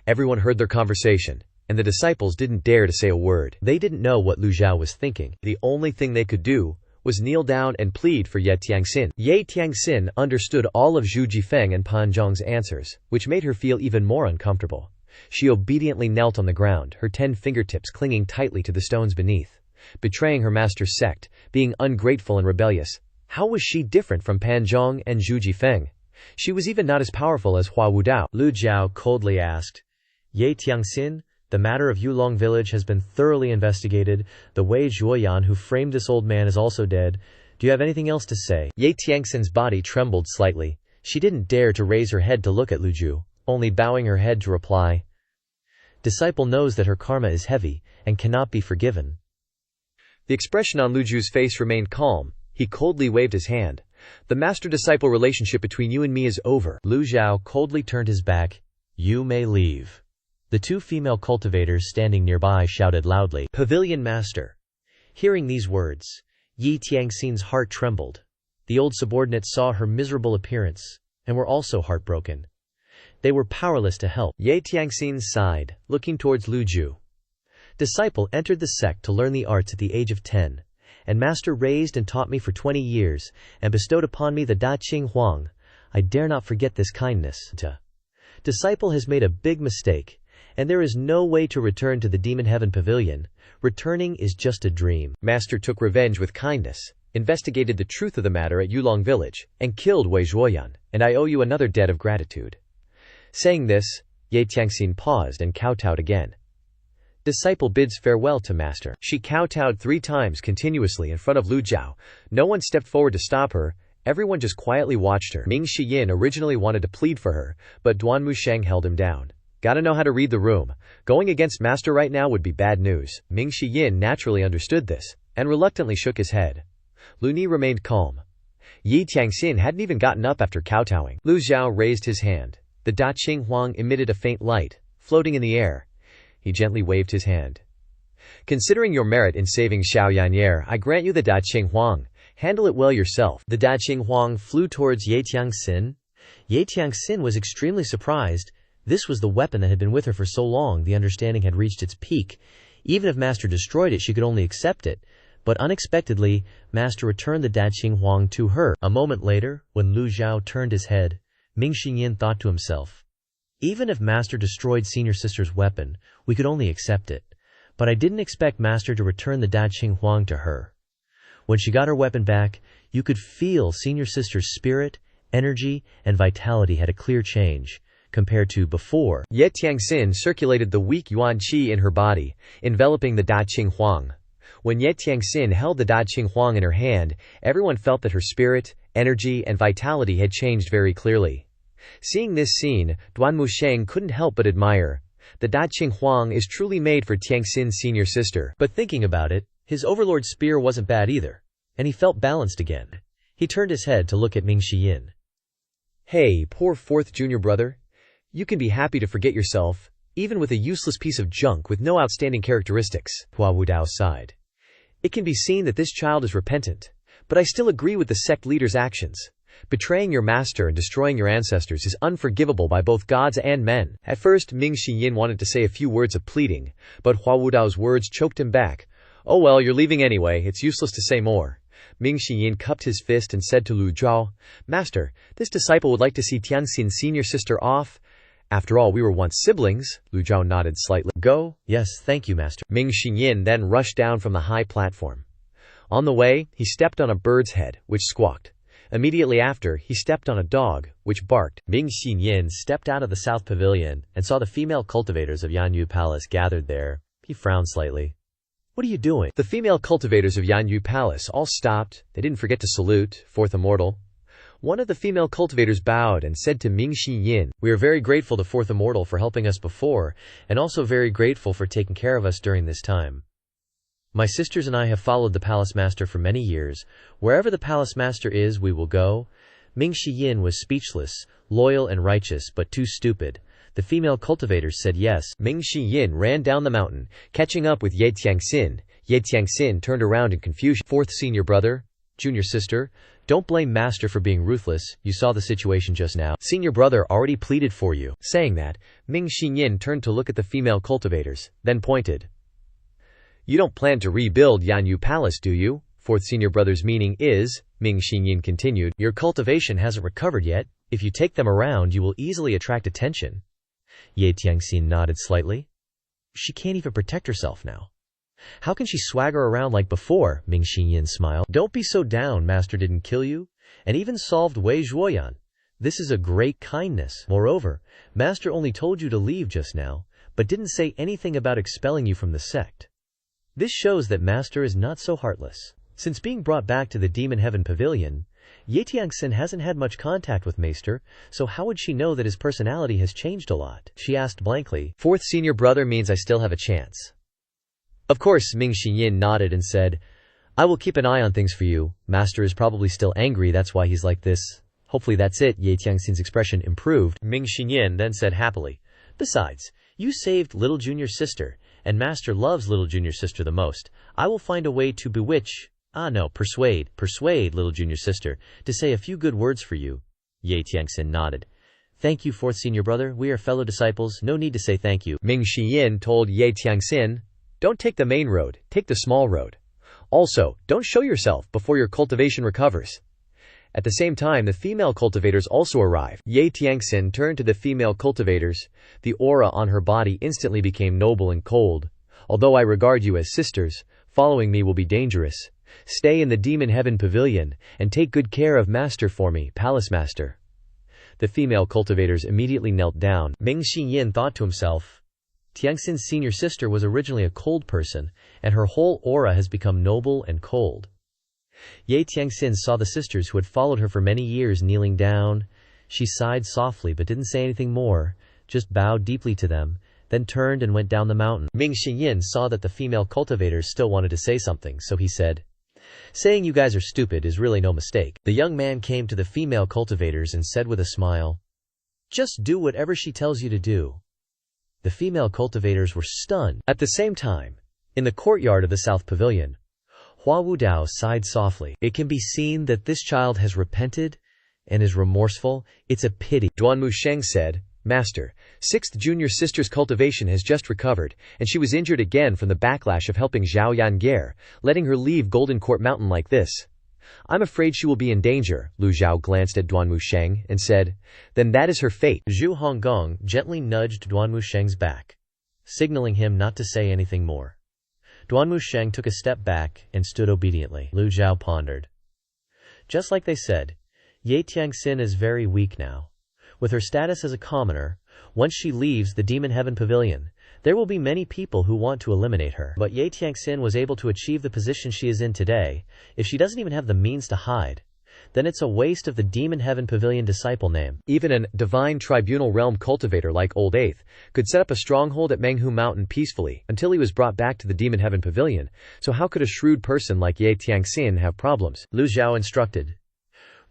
Everyone heard their conversation, and the disciples didn't dare to say a word. They didn't know what Lu Zhao was thinking. The only thing they could do was kneel down and plead for Ye Tiangxin. Ye Tiangxin understood all of Zhu Jifeng and Pan Zhang's answers, which made her feel even more uncomfortable. She obediently knelt on the ground, her 10 fingertips clinging tightly to the stones beneath. Betraying her master's sect, being ungrateful and rebellious. How was she different from Pan Zhang and Zhu Jifeng? She was even not as powerful as Hua Wudao. Lu Zhao coldly asked, Ye Tiangxin, the matter of Yulong village has been thoroughly investigated. The Wei Zhuoyan who framed this old man is also dead. Do you have anything else to say? Ye Tiangxin's body trembled slightly. She didn't dare to raise her head to look at Lu Zhou, only bowing her head to reply. Disciple knows that her karma is heavy, and cannot be forgiven. The expression on Lu Zhou's face remained calm. He coldly waved his hand. The master-disciple relationship between you and me is over. Lu Zhao coldly turned his back. You may leave. The 2 female cultivators standing nearby shouted loudly, Pavilion Master. Hearing these words, Yi Tiangxin's heart trembled. The old subordinates saw her miserable appearance, and were also heartbroken. They were powerless to help. Ye Tiangxin sighed, looking towards Lu Zhou. Disciple entered the sect to learn the arts at the age of 10, and master raised and taught me for 20 years, and bestowed upon me the Da Qing Huang. I dare not forget this kindness. Disciple has made a big mistake, and there is no way to return to the Demon Heaven Pavilion. Returning is just a dream. Master took revenge with kindness, investigated the truth of the matter at Yulong village, and killed Wei Zhuoyan, and I owe you another debt of gratitude. Saying this, Ye Tiangxin paused and kowtowed again. Disciple bids farewell to master. She kowtowed 3 times continuously in front of Lu Zhao. No one stepped forward to stop her. Everyone just quietly watched her. Ming Xiyin originally wanted to plead for her, but Duan Musheng held him down. Gotta know how to read the room. Going against master right now would be bad news. Ming Xiyin naturally understood this, and reluctantly shook his head. Lu Ni remained calm. Yi Tiangxin hadn't even gotten up after kowtowing. Lu Zhao raised his hand. The Da Qing Huang emitted a faint light, floating in the air. He gently waved his hand. Considering your merit in saving Xiao Yanyer, I grant you the Da Qing Huang. Handle it well yourself. The Da Qing Huang flew towards Ye Tiangxin. Ye Tiangxin was extremely surprised. This was the weapon that had been with her for so long. The understanding had reached its peak. Even if master destroyed it, she could only accept it. But unexpectedly, master returned the Da Qing Huang to her. A moment later, when Lu Zhao turned his head, Ming Xinyin thought to himself, even if master destroyed senior sister's weapon, we could only accept it. But I didn't expect master to return the Da Qing Huang to her. When she got her weapon back, you could feel senior sister's spirit, energy, and vitality had a clear change compared to before. Ye Tiangxin circulated the weak yuan qi in her body, enveloping the Da Qing Huang. When Ye Tiangxin held the Da Qing Huang in her hand, everyone felt that her spirit, energy, and vitality had changed very clearly. Seeing this scene, Duan Musheng couldn't help but admire. The Da Qing Huang is truly made for Tiangxin's senior sister. But thinking about it, His overlord's spear wasn't bad either, and he felt balanced again. He turned his head to look at Ming Shiyin. Hey, poor fourth junior brother. You can be happy to forget yourself, even with a useless piece of junk with no outstanding characteristics, Hua Wudao sighed. It can be seen that this child is repentant, but I still agree with the sect leader's actions. Betraying your master and destroying your ancestors is unforgivable by both gods and men. At first, Ming Shiyin wanted to say a few words of pleading, but Hua Wudao's words choked him back. Oh well, you're leaving anyway, it's useless to say more. Ming Shiyin cupped his fist and said to Lu Zhou, Master, this disciple would like to see Tianxin's senior sister off. After all, we were once siblings. Lu Zhou nodded slightly. Go? Yes, thank you, Master. Ming Shiyin then rushed down from the high platform. On the way, he stepped on a bird's head, which squawked. Immediately after, he stepped on a dog, which barked. Ming Shiyin stepped out of the South Pavilion and saw the female cultivators of Yanyu Palace gathered there. He frowned slightly. What are you doing? The female cultivators of Yanyu Palace all stopped. They didn't forget to salute, fourth immortal. One of the female cultivators bowed and said to Ming Shiyin, We are very grateful to fourth immortal for helping us before, and also very grateful for taking care of us during this time. My sisters and I have followed the palace master for many years. Wherever the palace master is, we will go. Ming Shiyin was speechless, loyal and righteous, but too stupid. The female cultivators said yes. Ming Shiyin ran down the mountain, catching up with Ye Tianxin. Ye Tianxin turned around in confusion. Fourth senior brother, junior sister, don't blame master for being ruthless. You saw the situation just now. Senior brother already pleaded for you. Saying that, Ming Shiyin turned to look at the female cultivators, then pointed. You don't plan to rebuild Yanyu Palace, do you? Fourth senior brother's meaning is, Ming Shiyin continued, your cultivation hasn't recovered yet. If you take them around, you will easily attract attention. Ye Tianxin nodded slightly. She can't even protect herself now. How can she swagger around like before? Ming Shiyin smiled. Don't be so down, master didn't kill you, and even solved Wei Zhuoyan. This is a great kindness. Moreover, master only told you to leave just now, but didn't say anything about expelling you from the sect. This shows that master is not so heartless. Since being brought back to the Demon Heaven Pavilion, Ye Tianxin hasn't had much contact with Maester, so how would she know that his personality has changed a lot? She asked blankly. Fourth senior brother means I still have a chance. Of course, Ming Shiyin nodded and said, I will keep an eye on things for you. Master is probably still angry, that's why he's like this. Hopefully that's it. Ye Tianxin's expression improved. Ming Shiyin then said happily, Besides, you saved little junior sister, and master loves little junior sister the most. I will find a way to persuade little junior sister to say a few good words for you. Ye Tianxin nodded. Thank you, fourth senior brother. We are fellow disciples. No need to say thank you. Ming Shiyin told Ye Tianxin, don't take the main road, take the small road. Also, don't show yourself before your cultivation recovers. At the same time, the female cultivators also arrived. Ye Tianxin turned to the female cultivators. The aura on her body instantly became noble and cold. Although I regard you as sisters, following me will be dangerous. Stay in the Demon Heaven Pavilion, and take good care of master for me, palace master. The female cultivators immediately knelt down. Ming Shiyin thought to himself, Tianxin's senior sister was originally a cold person, and her whole aura has become noble and cold. Ye Tianxin saw the sisters who had followed her for many years kneeling down. She sighed softly but didn't say anything more, just bowed deeply to them, then turned and went down the mountain. Ming Shiyin saw that the female cultivators still wanted to say something, so he said, Saying you guys are stupid is really no mistake. The young man came to the female cultivators and said with a smile, Just do whatever she tells you to do. The female cultivators were stunned. At the same time, in the courtyard of the South Pavilion, Hua Wudao sighed softly. It can be seen that this child has repented and is remorseful. It's a pity. Duan Musheng said, Master, sixth junior sister's cultivation has just recovered, and she was injured again from the backlash of helping Zhao Yanger, letting her leave Golden Court Mountain like this. I'm afraid she will be in danger. Lu Zhou glanced at Duan Musheng and said, Then that is her fate. Zhu Honggong gently nudged Duan Musheng's back, signaling him not to say anything more. Duan Musheng took a step back and stood obediently. Lu Zhou pondered. Just like they said, Ye Tianxin is very weak now. With her status as a commoner, once she leaves the Demon Heaven Pavilion, there will be many people who want to eliminate her. But Ye Tianxin was able to achieve the position she is in today. If she doesn't even have the means to hide, then it's a waste of the Demon Heaven Pavilion disciple name. Even an divine tribunal realm cultivator like Old Eighth could set up a stronghold at Menghu Mountain peacefully until he was brought back to the Demon Heaven Pavilion, so how could a shrewd person like Ye Tiangxin have problems? Lu Zhou instructed.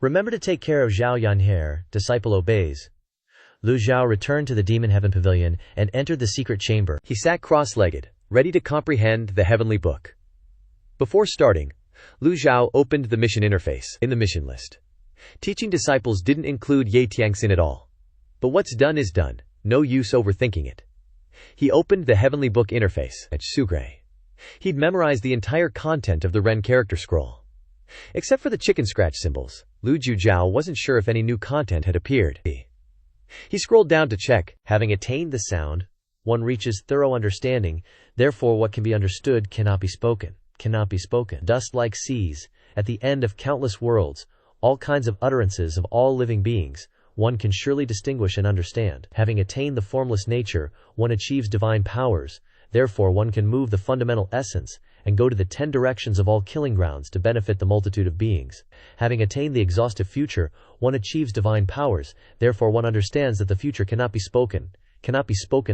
Remember to take care of Zhao Yanhe. Disciple obeys. Lu Zhou returned to the Demon Heaven Pavilion and entered the secret chamber. He sat cross-legged, ready to comprehend the heavenly book. Before starting, Lu Zhou opened the mission interface. In the mission list, teaching disciples didn't include Ye Tiangxin at all. But what's done is done, no use overthinking it. He opened the heavenly book interface at Sugre. He'd memorized the entire content of the Ren character scroll. Except for the chicken scratch symbols, Lu Zhou wasn't sure if any new content had appeared. He scrolled down to check. Having attained the sound, one reaches thorough understanding, therefore what can be understood cannot be spoken. Cannot be spoken. Dust like seas, at the end of countless worlds, all kinds of utterances of all living beings, one can surely distinguish and understand. Having attained the formless nature, one achieves divine powers, therefore one can move the fundamental essence, and go to the 10 directions of all killing grounds to benefit the multitude of beings. Having attained the exhaustive future, one achieves divine powers, therefore one understands that the future cannot be spoken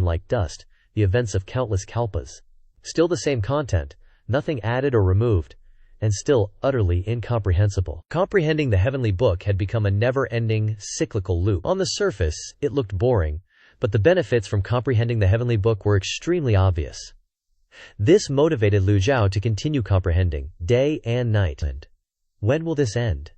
like dust, the events of countless kalpas. Still the same content, nothing added or removed, and still utterly incomprehensible. Comprehending the heavenly book had become a never-ending, cyclical loop. On the surface, it looked boring, but the benefits from comprehending the heavenly book were extremely obvious. This motivated Lu Zhou to continue comprehending, day and night. And when will this end?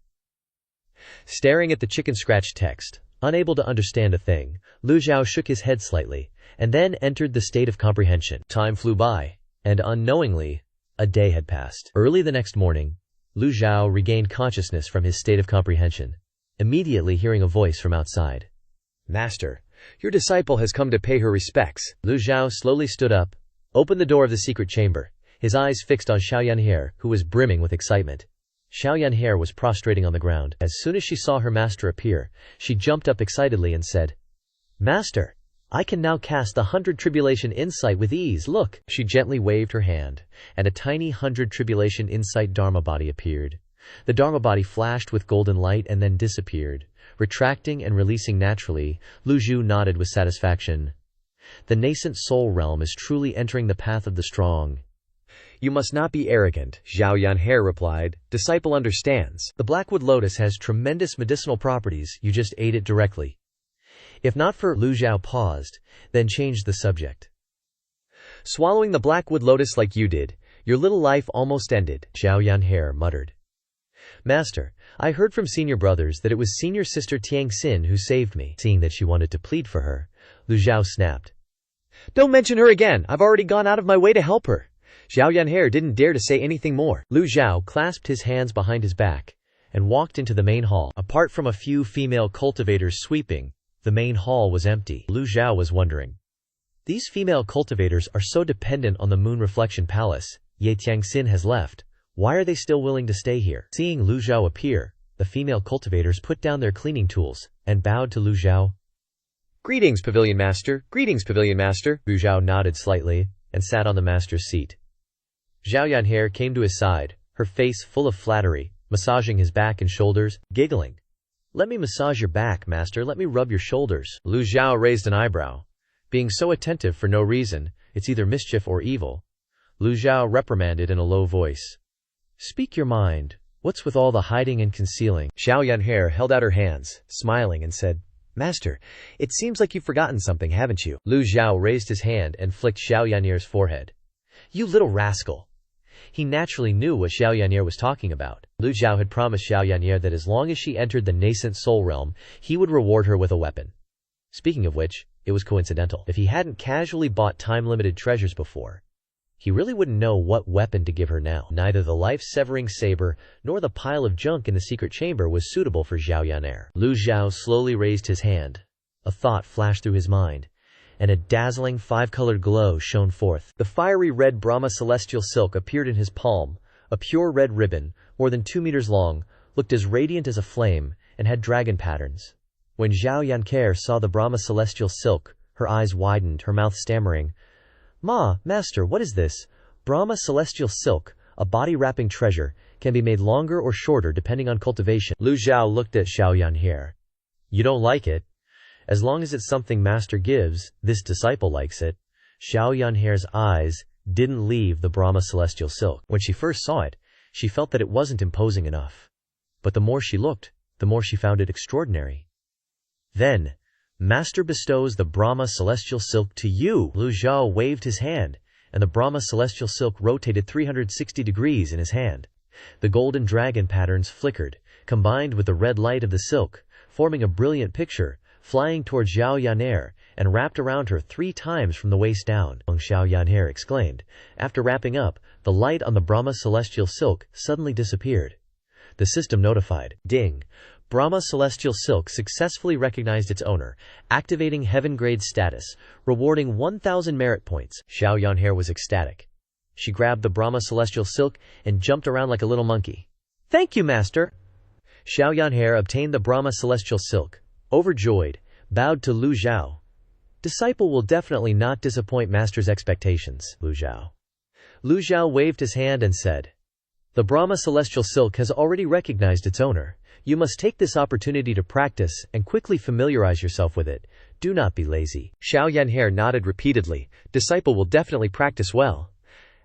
Staring at the chicken scratch text, unable to understand a thing, Lu Zhou shook his head slightly, and then entered the state of comprehension. Time flew by, and unknowingly, a day had passed. Early the next morning, Lu Zhou regained consciousness from his state of comprehension, immediately hearing a voice from outside. Master, your disciple has come to pay her respects. Lu Zhou slowly stood up, opened the door of the secret chamber, his eyes fixed on Xiao Yanhe, who was brimming with excitement. Xiao Yanhe was prostrating on the ground. As soon as she saw her master appear, she jumped up excitedly and said, "Master, I can now cast the 100 Tribulation Insight with ease, look." She gently waved her hand, and a tiny 100 Tribulation Insight Dharma body appeared. The Dharma body flashed with golden light and then disappeared, retracting and releasing naturally. Lu Zhou nodded with satisfaction. The nascent soul realm is truly entering the path of the strong. You must not be arrogant, Zhao Yanhe replied. Disciple understands. The Blackwood Lotus has tremendous medicinal properties, you just ate it directly. If not for— Lu Zhou paused, then changed the subject. Swallowing the Blackwood Lotus like you did, your little life almost ended, Xiao Yanhe muttered. Master, I heard from senior brothers that it was senior sister Tiangxin who saved me. Seeing that she wanted to plead for her, Lu Zhou snapped. Don't mention her again, I've already gone out of my way to help her. Xiao Yanhe didn't dare to say anything more. Lu Zhou clasped his hands behind his back and walked into the main hall. Apart from a few female cultivators sweeping, the main hall was empty. Lu Zhou was wondering. These female cultivators are so dependent on the Moon Reflection Palace. Ye Tiangxin has left. Why are they still willing to stay here? Seeing Lu Zhou appear, the female cultivators put down their cleaning tools and bowed to Lu Zhou. Greetings, Pavilion Master. Greetings, Pavilion Master. Lu Zhou nodded slightly and sat on the master's seat. Zhao Yanhe came to his side, her face full of flattery, massaging his back and shoulders, giggling. Let me massage your back, master. Let me rub your shoulders. Lu Zhou raised an eyebrow. Being so attentive for no reason, it's either mischief or evil. Lu Zhou reprimanded in a low voice. Speak your mind. What's with all the hiding and concealing? Xiao Yanhe held out her hands, smiling, and said, Master, it seems like you've forgotten something, haven't you? Lu Zhou raised his hand and flicked Xiao Yanhe's forehead. You little rascal. He naturally knew what Xiao Yanhe was talking about. Lu Zhou had promised Xiao Yanhe that as long as she entered the nascent soul realm, he would reward her with a weapon. Speaking of which, it was coincidental. If he hadn't casually bought time-limited treasures before, he really wouldn't know what weapon to give her now. Neither the life-severing saber nor the pile of junk in the secret chamber was suitable for Xiao Yanhe. Lu Zhou slowly raised his hand. A thought flashed through his mind, and a dazzling five-colored glow shone forth. The fiery red Brahma celestial silk appeared in his palm, a pure red ribbon, more than 2 meters long, looked as radiant as a flame, and had dragon patterns. When Zhao Yanhe saw the Brahma celestial silk, her eyes widened, her mouth stammering, Master, what is this? Brahma celestial silk, a body-wrapping treasure. can be made longer or shorter depending on cultivation. Lu Zhou looked at Xiao Yanhe. You don't like it? As long as it's something master gives, this disciple likes it. Xiao Yanhe's eyes didn't leave the Brahma celestial silk. When she first saw it, she felt that it wasn't imposing enough. But the more she looked, the more she found it extraordinary. Then, Master bestows the Brahma celestial silk to you. Lu Zhou waved his hand, and the Brahma celestial silk rotated 360 degrees in his hand. The golden dragon patterns flickered, combined with the red light of the silk, forming a brilliant picture, flying towards Xiao Yanhe, and wrapped around her 3 times from the waist down. Xiao Yanhe exclaimed. After wrapping up, the light on the Brahma celestial silk suddenly disappeared. The system notified. Ding! Brahma celestial silk successfully recognized its owner, activating heaven grade status, rewarding 1,000 merit points. Xiao Yanhe was ecstatic. She grabbed the Brahma celestial silk and jumped around like a little monkey. Thank you, master! Xiao Yanhe obtained the Brahma celestial silk. Overjoyed, bowed to Lu Zhou. Disciple will definitely not disappoint master's expectations, Lu Zhou. Lu Zhou waved his hand and said, The Brahma celestial silk has already recognized its owner. You must take this opportunity to practice and quickly familiarize yourself with it. Do not be lazy. Xiao Yanhe nodded repeatedly. Disciple will definitely practice well.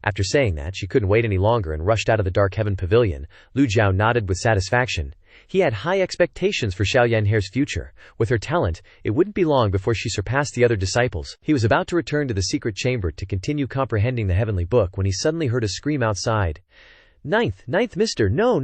After saying that, she couldn't wait any longer and rushed out of the Dark Heaven Pavilion. Lu Zhou nodded with satisfaction. He had high expectations for Xiao Yanhe's future. With her talent, it wouldn't be long before she surpassed the other disciples. He was about to return to the secret chamber to continue comprehending the heavenly book when he suddenly heard a scream outside. Ninth mister, no!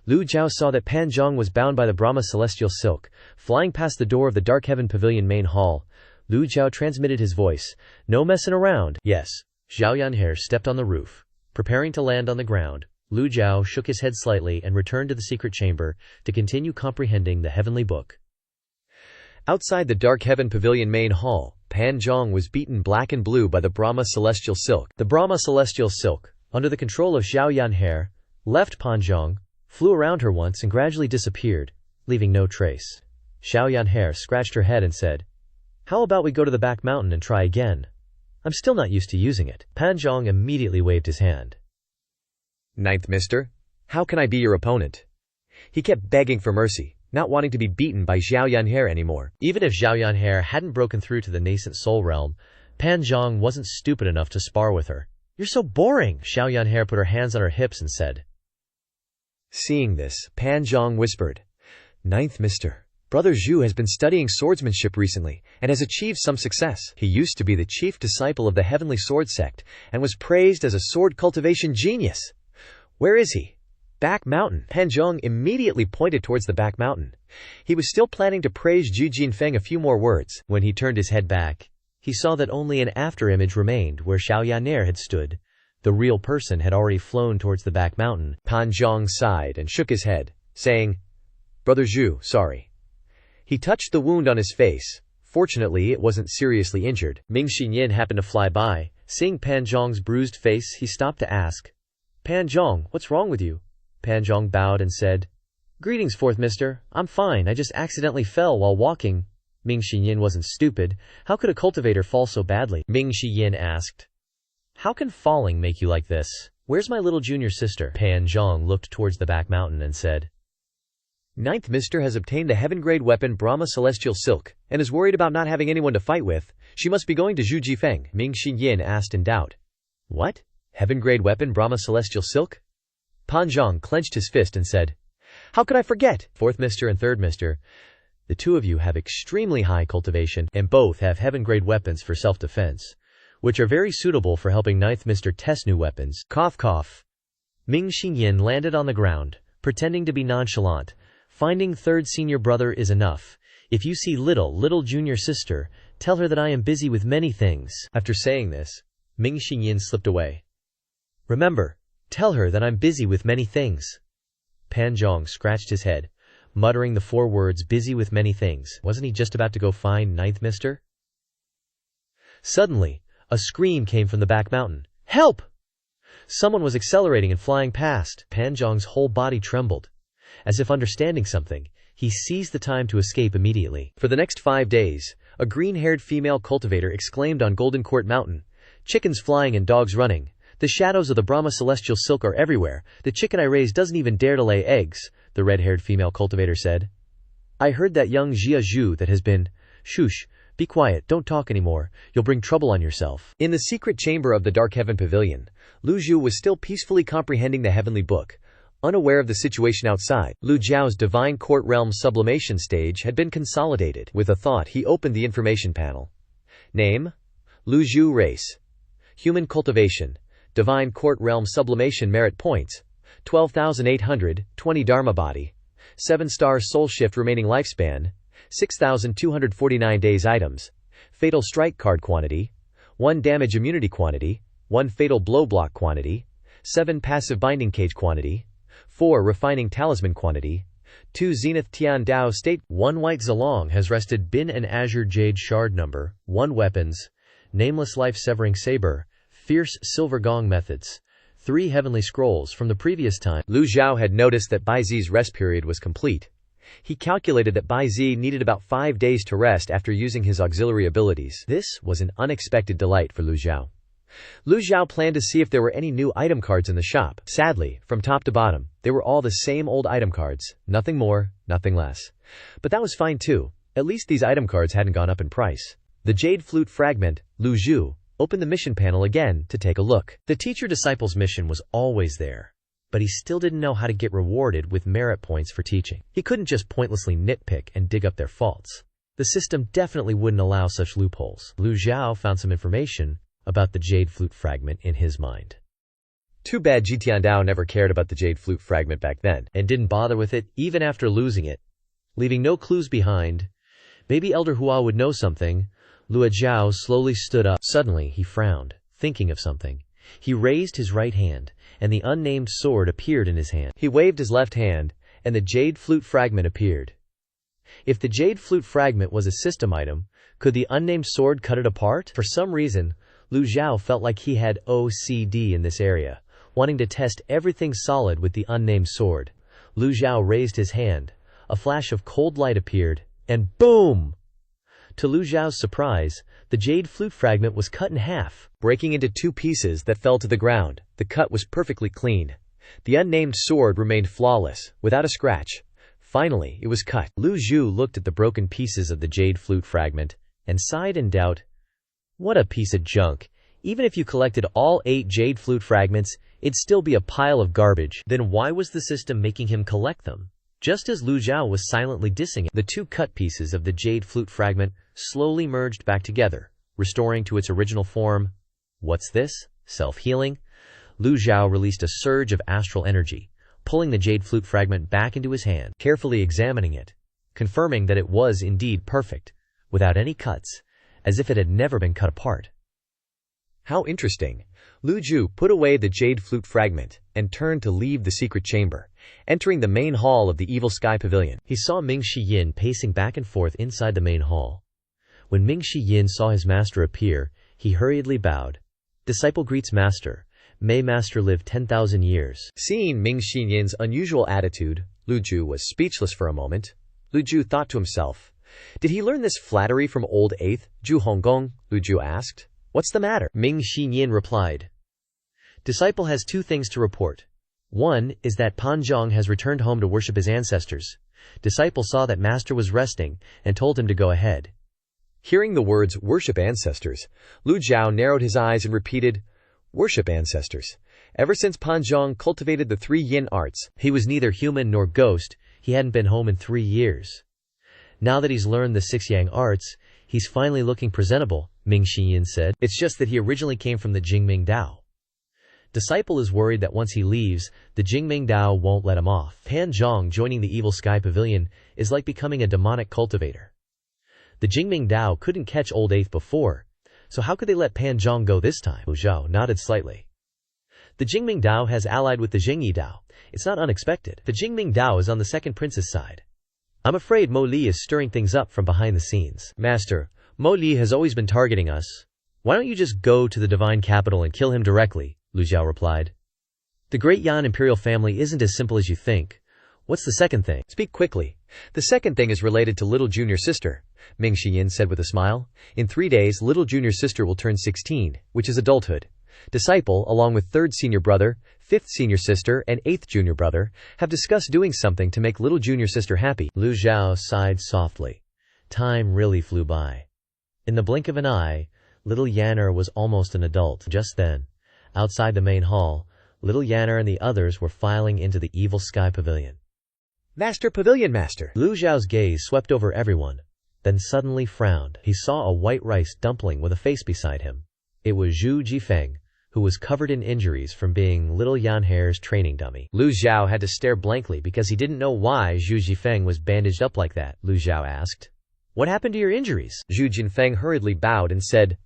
Lu Zhou saw that Pan Zhang was bound by the Brahma celestial silk, flying past the door of the Dark Heaven Pavilion main hall. Lu Zhou transmitted his voice. No messing around. Yes. Xiao Yanhe stepped on the roof. Preparing to land on the ground, Lu Zhou shook his head slightly and returned to the secret chamber to continue comprehending the heavenly book. Outside the Dark Heaven Pavilion main hall, Pan Zhang was beaten black and blue by the Brahma celestial silk. The Brahma celestial silk, under the control of Xiao Yanhe, left Pan Zhang, flew around her once and gradually disappeared, leaving no trace. Xiao Yanhe scratched her head and said, How about we go to the back mountain and try again? I'm still not used to using it. Pan Zhang immediately waved his hand. Ninth mister, how can I be your opponent? He kept begging for mercy, not wanting to be beaten by Xiao Yanhe anymore. Even if Xiao Yanhe hadn't broken through to the nascent soul realm, Pan Zhang wasn't stupid enough to spar with her. You're so boring! Xiao Yanhe put her hands on her hips and said. Seeing this, Pan Zhang whispered, Ninth mister, Brother Zhu has been studying swordsmanship recently and has achieved some success. He used to be the chief disciple of the Heavenly Sword Sect and was praised as a sword cultivation genius. Where is he? Back mountain. Pan Zhang immediately pointed towards the back mountain. He was still planning to praise Zhu Jinfeng a few more words. When he turned his head back, he saw that only an afterimage remained where Xiao Yanhe had stood. The real person had already flown towards the back mountain. Pan Zhang sighed and shook his head, saying, Brother Zhu, sorry. He touched the wound on his face. Fortunately, it wasn't seriously injured. Ming Xinyin happened to fly by. Seeing Pan Zhang's bruised face, he stopped to ask, Pan Zhang, what's wrong with you? Pan Zhang bowed and said, Greetings, fourth mister. I'm fine. I just accidentally fell while walking. Ming Xinyin wasn't stupid. How could a cultivator fall so badly? Ming Xinyin asked, How can falling make you like this? Where's my little junior sister? Pan Zhang looked towards the back mountain and said, Ninth mister has obtained the heaven-grade weapon Brahma Celestial Silk, and is worried about not having anyone to fight with. She must be going to Zhu Jifeng. Ming Xinyin asked in doubt. What? Heaven-grade weapon Brahma Celestial Silk? Pan Zhang clenched his fist and said, How could I forget? Fourth mister and third mister, the two of you have extremely high cultivation, and both have heaven-grade weapons for self-defense, which are very suitable for helping ninth mister test new weapons. Cough cough. Ming Xinyin landed on the ground, pretending to be nonchalant. Finding third senior brother is enough. If you see little junior sister, tell her that I am busy with many things. After saying this, Ming Xinyin slipped away. Remember, tell her that I'm busy with many things. Pan Zhang scratched his head, muttering the 4 words busy with many things. Wasn't he just about to go find ninth mister? Suddenly, a scream came from the back mountain. Help! Someone was accelerating and flying past. Pan Zhang's whole body trembled. As if understanding something, he seized the time to escape immediately. For the next 5 days, a green-haired female cultivator exclaimed on Golden Court Mountain, chickens flying and dogs running. The shadows of the Brahma celestial silk are everywhere. The chicken I raise doesn't even dare to lay eggs, the red-haired female cultivator said. I heard that young Jia Zhu that has been... Shush, be quiet, don't talk anymore, you'll bring trouble on yourself. In the secret chamber of the Dark Heaven Pavilion, Lu Zhou was still peacefully comprehending the heavenly book. Unaware of the situation outside, Lu Zhao's divine court realm sublimation stage had been consolidated. With a thought, he opened the information panel. Name: Lu Zhou. Race: human. Cultivation: divine court realm sublimation. Merit points: 12,820. Dharma body: 7-star soul shift. Remaining lifespan: 6,249 days. Items: fatal strike card quantity, 1 damage immunity quantity, 1 fatal blow block quantity, 7 passive binding cage quantity, 4 refining talisman quantity, 2 zenith Tiandao state. 1 white Zalong has rested. Bin and azure jade shard number. 1 weapons: nameless life severing saber, fierce silver gong methods. 3 heavenly scrolls from the previous time. Lu Zhao had noticed that Bai Zi's rest period was complete. He calculated that Bai Zi needed about 5 days to rest after using his auxiliary abilities. This was an unexpected delight for Lu Zhao. Lu Zhao planned to see if there were any new item cards in the shop. Sadly, from top to bottom, they were all the same old item cards. Nothing more, nothing less. But that was fine too. At least these item cards hadn't gone up in price. The Jade Flute Fragment, Lu Zhou, opened the mission panel again to take a look. The teacher-disciple's mission was always there, but he still didn't know how to get rewarded with merit points for teaching. He couldn't just pointlessly nitpick and dig up their faults. The system definitely wouldn't allow such loopholes. Lu Zhao found some information about the Jade Flute Fragment in his mind. Too bad Ji Tiandao never cared about the Jade Flute Fragment back then, and didn't bother with it even after losing it, leaving no clues behind. Maybe Elder Hua would know something. Lu Zhao slowly stood up. Suddenly he frowned, thinking of something. He raised his right hand, and the unnamed sword appeared in his hand. He waved his left hand, and the Jade Flute Fragment appeared. If the Jade Flute Fragment was a system item, could the unnamed sword cut it apart? For some reason, Lu Zhao felt like he had OCD in this area, wanting to test everything solid with the unnamed sword. Lu Zhao raised his hand. A flash of cold light appeared, and boom! To Lu Zhao's surprise, the Jade Flute Fragment was cut in half, breaking into 2 pieces that fell to the ground. The cut was perfectly clean. The unnamed sword remained flawless, without a scratch. Finally, it was cut. Lu Zhou looked at the broken pieces of the Jade Flute Fragment, and sighed in doubt. What a piece of junk. Even if you collected all 8 Jade Flute Fragments, it'd still be a pile of garbage. Then why was the system making him collect them? Just as Lu Zhao was silently dissing it, the 2 cut pieces of the Jade Flute Fragment slowly merged back together, restoring to its original form. What's this? Self-healing? Lu Zhao released a surge of astral energy, pulling the Jade Flute Fragment back into his hand, carefully examining it, confirming that it was indeed perfect, without any cuts, as if it had never been cut apart. How interesting. Lu Zhou put away the Jade Flute Fragment and turned to leave the secret chamber, entering the main hall of the Evil Sky Pavilion. He saw Ming Shi Yin pacing back and forth inside the main hall. When Ming Shi Yin saw his master appear, he hurriedly bowed. Disciple greets master. May master live 10,000 years. Seeing Ming Shi Yin's unusual attitude, Lu Zhou was speechless for a moment. Lu Zhou thought to himself, did he learn this flattery from old 8th Zhu Honggong? Lu Zhou asked. What's the matter? Ming Shi Yin replied. Disciple has 2 things to report. One is that Pan Zhong has returned home to worship his ancestors. Disciple saw that master was resting and told him to go ahead. Hearing the words worship ancestors, Lu Zhao narrowed his eyes and repeated, worship ancestors. Ever since Pan Zhong cultivated the 3 yin arts, he was neither human nor ghost. He hadn't been home in 3 years. Now that he's learned the 6 yang arts, he's finally looking presentable, Ming Shi Yin said. It's just that he originally came from the Jingming Dao. Disciple is worried that once he leaves, the Jingming Dao won't let him off. Pan Zhong joining the Evil Sky Pavilion is like becoming a demonic cultivator. The Jingming Dao couldn't catch old 8th before, so how could they let Pan Zhong go this time? Lu Zhao nodded slightly. The Jingming Dao has allied with the Jingyi Dao. It's not unexpected. The Jingming Dao is on the second prince's side. I'm afraid Mo Li is stirring things up from behind the scenes. Master, Mo Li has always been targeting us. Why don't you just go to the divine capital and kill him directly? Lu Zhao replied. The great Yan imperial family isn't as simple as you think. What's the second thing? Speak quickly. The second thing is related to little junior sister, Ming Shi Yin said with a smile. In 3 days, little junior sister will turn 16, which is adulthood. Disciple, along with 3rd senior brother, 5th senior sister, and 8th junior brother, have discussed doing something to make little junior sister happy. Lu Zhou sighed softly. Time really flew by. In the blink of an eye, little Yanner was almost an adult. Just then, outside the main hall, little Yanner and the others were filing into the Evil Sky Pavilion. Master, Pavilion Master! Lu Zhao's gaze swept over everyone, then suddenly frowned. He saw a white rice dumpling with a face beside him. It was Zhu Jifeng, who was covered in injuries from being little Yanher's training dummy. Lu Zhou had to stare blankly because he didn't know why Zhu Jifeng was bandaged up like that. Lu Zhou asked, "What happened to your injuries?" Zhu Jinfeng hurriedly bowed and said,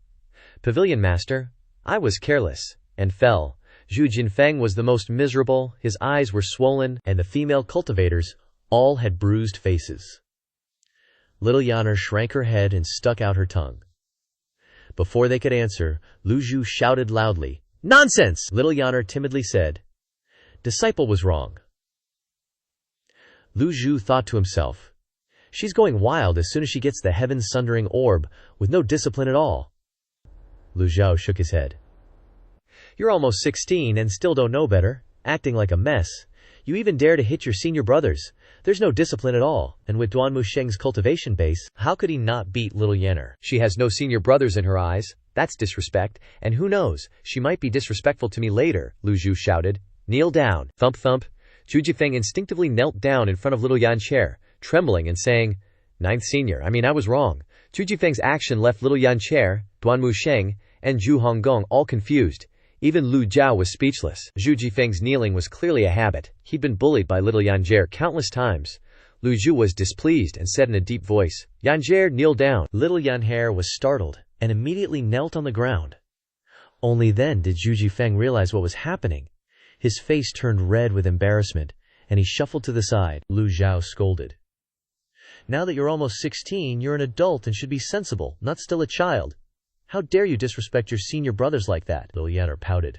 "Pavilion Master, I was careless, and fell." Zhu Jinfeng was the most miserable, his eyes were swollen, and the female cultivators all had bruised faces. Little Yanner shrank her head and stuck out her tongue. Before they could answer, Lu Zhou shouted loudly, "Nonsense!" Little Yanner timidly said, "Disciple was wrong." Lu Zhou thought to himself, "She's going wild as soon as she gets the heaven-sundering orb, with no discipline at all." Lu Zhou shook his head. "You're almost 16 and still don't know better, acting like a mess. You even dare to hit your senior brothers. There's no discipline at all, and with Duan Musheng's cultivation base, how could he not beat little Yanner?" "She has no senior brothers in her eyes. That's disrespect, and who knows, she might be disrespectful to me later," Lu Zhou shouted. "Kneel down." Thump thump. Zhu Jifeng instinctively knelt down in front of little Yan's chair, trembling and saying, "Ninth senior, I was wrong." Zhu Jifeng's action left little Yan's chair, Duan Musheng, and Zhu Honggong all confused. Even Lu Zhou was speechless. Zhu Jifeng's kneeling was clearly a habit. He'd been bullied by little Yanjer countless times. Lu Zhou was displeased and said in a deep voice, "Yanjer, kneel down." Little Yanher was startled and immediately knelt on the ground. Only then did Zhu Jifeng realize what was happening. His face turned red with embarrassment, and he shuffled to the side. Lu Zhou scolded, "Now that you're almost 16, you're an adult and should be sensible, not still a child. How dare you disrespect your senior brothers like that?" Little Yanner pouted.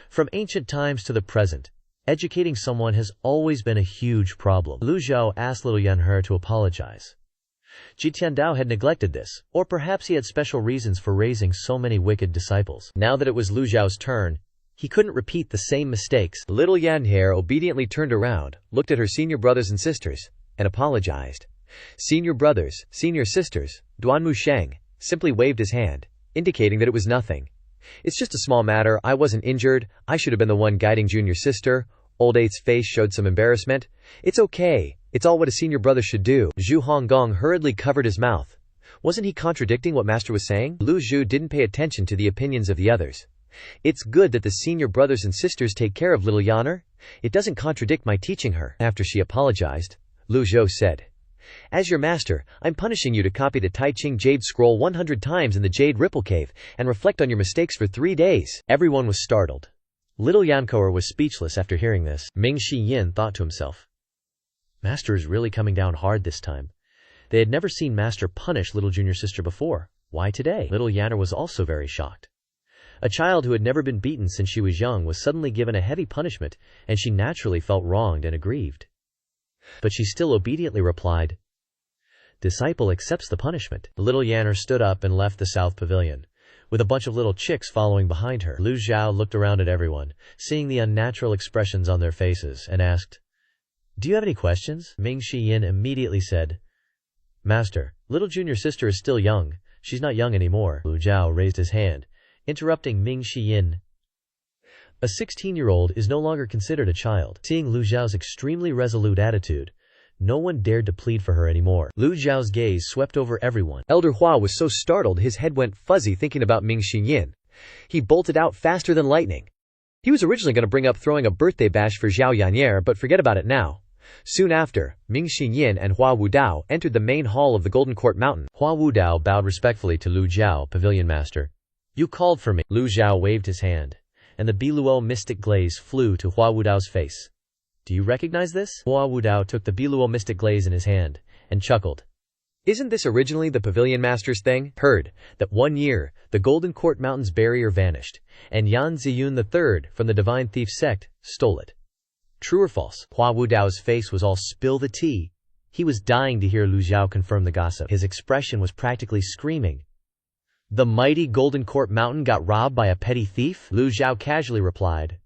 From ancient times to the present, educating someone has always been a huge problem. Lu Zhou asked little Yanher to apologize. Ji Tiandao had neglected this, or perhaps he had special reasons for raising so many wicked disciples. Now that it was Lu Zhao's turn, he couldn't repeat the same mistakes. Little Yanher obediently turned around, looked at her senior brothers and sisters, and apologized. Senior brothers, senior sisters, Duan Musheng, simply waved his hand, indicating that it was nothing. "It's just a small matter, I wasn't injured, I should have been the one guiding junior sister." Old Eight's face showed some embarrassment. "It's okay, it's all what a senior brother should do." Zhu Honggong hurriedly covered his mouth. Wasn't he contradicting what Master was saying? Lu Zhou didn't pay attention to the opinions of the others. "It's good that the senior brothers and sisters take care of little Yanner. It doesn't contradict my teaching her." After she apologized, Lu Zhou said, "As your master, I'm punishing you to copy the Tai Ching Jade Scroll 100 times in the Jade Ripple Cave, and reflect on your mistakes for 3 days. Everyone was startled. Little Yankoer was speechless after hearing this. Ming Shi Yin thought to himself, "Master is really coming down hard this time." They had never seen Master punish little junior sister before. Why today? Little Yanner was also very shocked. A child who had never been beaten since she was young was suddenly given a heavy punishment, and she naturally felt wronged and aggrieved. But she still obediently replied, "Disciple accepts the punishment." Little Yanner stood up and left the South Pavilion, with a bunch of little chicks following behind her. Lu Zhou looked around at everyone, seeing the unnatural expressions on their faces, and asked, "Do you have any questions?" Ming Shi Yin immediately said, "Master, little junior sister is still young. She's not young anymore." Lu Zhou raised his hand, interrupting Ming Shi Yin. A 16-year-old is no longer considered a child. Seeing Lu Zhao's extremely resolute attitude, no one dared to plead for her anymore. Lu Zhao's gaze swept over everyone. Elder Hua was so startled his head went fuzzy thinking about Ming Shi Yin. He bolted out faster than lightning. He was originally going to bring up throwing a birthday bash for Zhao Yanyer, but forget about it now. Soon after, Ming Shi Yin and Hua Wudao entered the main hall of the Golden Court Mountain. Hua Wudao bowed respectfully to Lu Zhao, Pavilion Master. "You called for me." Lu Zhao waved his hand, and the Biluo mystic glaze flew to Hua Wudao's face. "Do you recognize this?" Hua Wudao took the Biluo mystic glaze in his hand, and chuckled. "Isn't this originally the Pavilion Master's thing?" Heard that one year, the Golden Court Mountain's barrier vanished, and Yan Ziyun III, from the Divine Thief Sect, stole it. True or false? Hua Wudao's face was all spill the tea. He was dying to hear Lu Zhao confirm the gossip. His expression was practically screaming. The mighty Golden Court Mountain got robbed by a petty thief? Lu Zhou casually replied.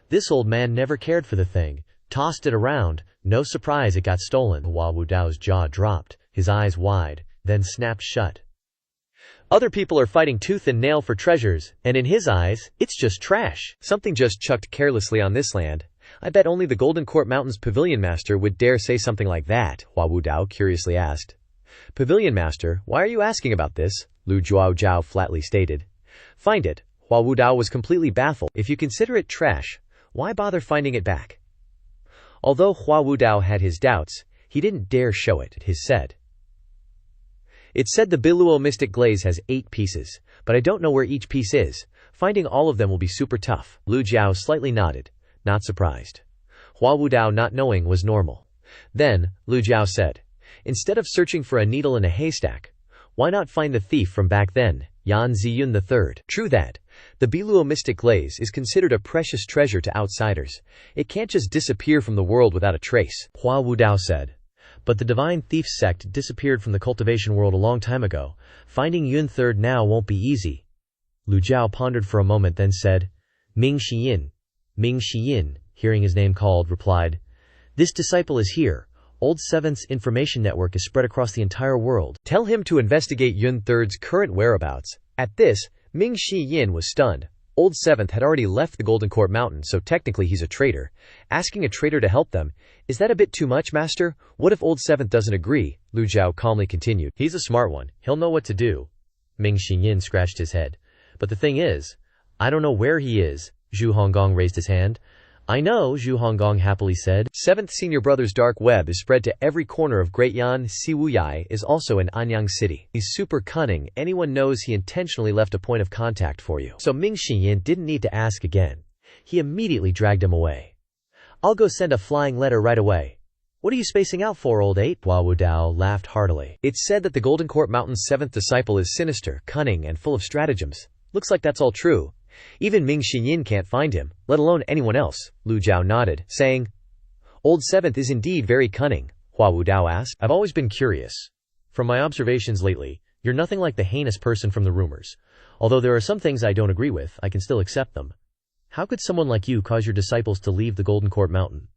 This old man never cared for the thing, tossed it around, no surprise it got stolen. Hua Wudao's jaw dropped, his eyes wide, then snapped shut. Other people are fighting tooth and nail for treasures, and in his eyes, it's just trash. Something just chucked carelessly on this land. I bet only the Golden Court Mountain's pavilion master would dare say something like that, Hua Wudao curiously asked. Pavilion master, why are you asking about this? Lu Zhou flatly stated. Find it. Hua Wudao was completely baffled. If you consider it trash, why bother finding it back? Although Hua Wudao had his doubts, he didn't dare show it, It said the Biluo Mystic Glaze has 8 pieces, but I don't know where each piece is. Finding all of them will be super tough. Lu Zhou slightly nodded, not surprised. Hua Wudao not knowing was normal. Then, Lu Zhou said, instead of searching for a needle in a haystack, why not find the thief from back then, Yan Ziyun III? True that. The Biluo Mystic Glaze is considered a precious treasure to outsiders. It can't just disappear from the world without a trace, Hua Wudao said. But the Divine Thief sect disappeared from the cultivation world a long time ago. Finding Yun III now won't be easy. Lu Zhou pondered for a moment, then said, Ming Shiyin. Ming Shiyin, hearing his name called, replied, This disciple is here. Old Seventh's information network is spread across the entire world. Tell him to investigate Yun III's current whereabouts. At this, Ming Shiyin was stunned. Old Seventh had already left the Golden Court Mountain, so technically he's a traitor. Asking a traitor to help them, is that a bit too much, master? What if Old Seventh doesn't agree? Lu Zhou calmly continued. He's a smart one. He'll know what to do. Ming Shiyin scratched his head. But the thing is, I don't know where he is. Zhu Honggong raised his hand. I know, Zhu Honggong happily said. Seventh Senior Brother's dark web is spread to every corner of Great Yan. Siwuyai is also in Anyang City. He's super cunning. Anyone knows he intentionally left a point of contact for you. So Ming Shiyin didn't need to ask again. He immediately dragged him away. I'll go send a flying letter right away. What are you spacing out for, old ape? Hua Wudao laughed heartily. It's said that the Golden Court Mountain's 7th disciple is sinister, cunning, and full of stratagems. Looks like that's all true. Even Ming Shiyin can't find him, let alone anyone else. Lu Zhou nodded, saying, Old Seventh is indeed very cunning. Hua Wudao asked. I've always been curious. From my observations lately, you're nothing like the heinous person from the rumors. Although there are some things I don't agree with, I can still accept them. How could someone like you cause your disciples to leave the Golden Court Mountain?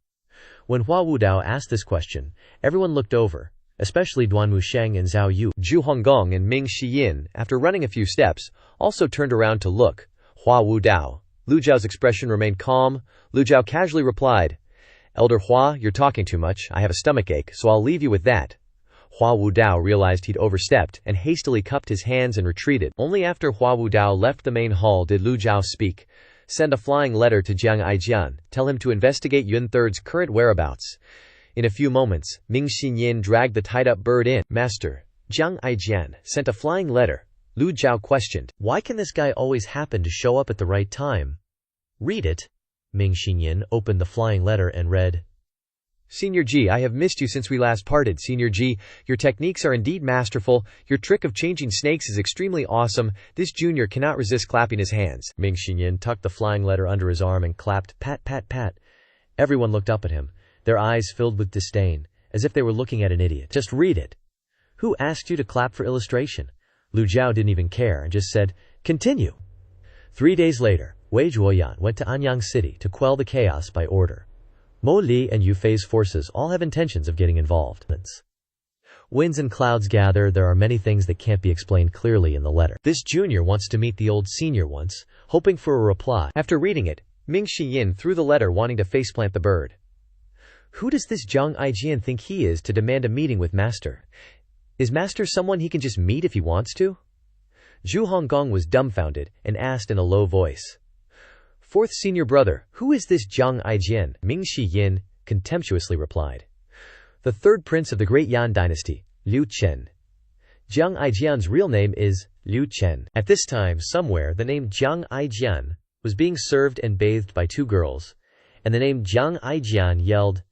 When Hua Wudao asked this question, everyone looked over, especially Duanmu Sheng and Zhao Yu. Zhu Honggong and Ming Shiyin, after running a few steps, also turned around to look. Hua Wudao. Lu Zhao's expression remained calm. Lu Zhao casually replied, Elder Hua, you're talking too much. I have a stomachache, so I'll leave you with that. Hua Wudao realized he'd overstepped and hastily cupped his hands and retreated. Only after Hua Wudao left the main hall did Lu Zhao speak. Send a flying letter to Jiang Aijian. Tell him to investigate Yun III's current whereabouts. In a few moments, Ming Xinyin dragged the tied-up bird in. Master, Jiang Aijian sent a flying letter. Lu Zhao questioned. Why can this guy always happen to show up at the right time? Read it. Ming Xinyin opened the flying letter and read. Senior Ji, I have missed you since we last parted. Senior Ji, your techniques are indeed masterful. Your trick of changing snakes is extremely awesome. This junior cannot resist clapping his hands. Ming Xinyin tucked the flying letter under his arm and clapped, pat, pat, pat. Everyone looked up at him, their eyes filled with disdain, as if they were looking at an idiot. Just read it. Who asked you to clap for illustration? Lu Zhao didn't even care and just said, Continue. 3 days later, Wei Zhuoyan went to Anyang City to quell the chaos by order. Mo Li and Yu Fei's forces all have intentions of getting involved. Winds and clouds gather. There are many things that can't be explained clearly in the letter. This junior wants to meet the old senior once, hoping for a reply. After reading it, Ming Shiyin threw the letter wanting to faceplant the bird. Who does this Jiang Aijian think he is to demand a meeting with Master? Is Master someone he can just meet if he wants to? Zhu Honggong was dumbfounded and asked in a low voice. Fourth senior brother, who is this Jiang Aijian? Ming Shiyin contemptuously replied. The third prince of the Great Yan dynasty, Liu Chen. Jiang Aijian's real name is Liu Chen. At this time, somewhere, the name Jiang Aijian was being served and bathed by 2 girls, and the name Jiang Aijian yelled,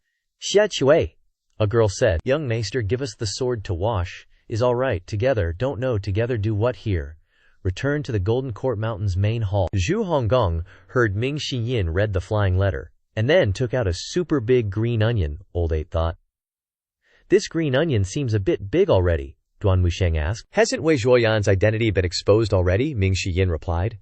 Xia Chui. A girl said, Young maester, give us the sword to wash. Is all right, together, don't know, together do what here? Return to the Golden Court Mountain's main hall. Zhu Honggong heard Ming Shiyin read the flying letter, and then took out a super big green onion, old 8 thought. This green onion seems a bit big already, Duan Wusheng asked. Hasn't Wei Zhuoyan's identity been exposed already? Ming Shiyin replied.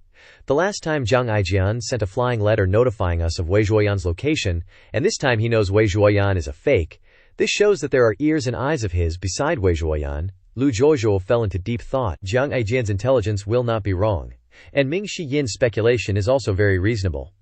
The last time Zhang Aijian sent a flying letter notifying us of Wei Zhuoyan's location, and this time he knows Wei Zhuoyan is a fake. This shows that there are ears and eyes of his beside Wei Zhuoyan. Lu Zhou fell into deep thought. Zhang Aijian's intelligence will not be wrong. And Ming Shiyin's speculation is also very reasonable.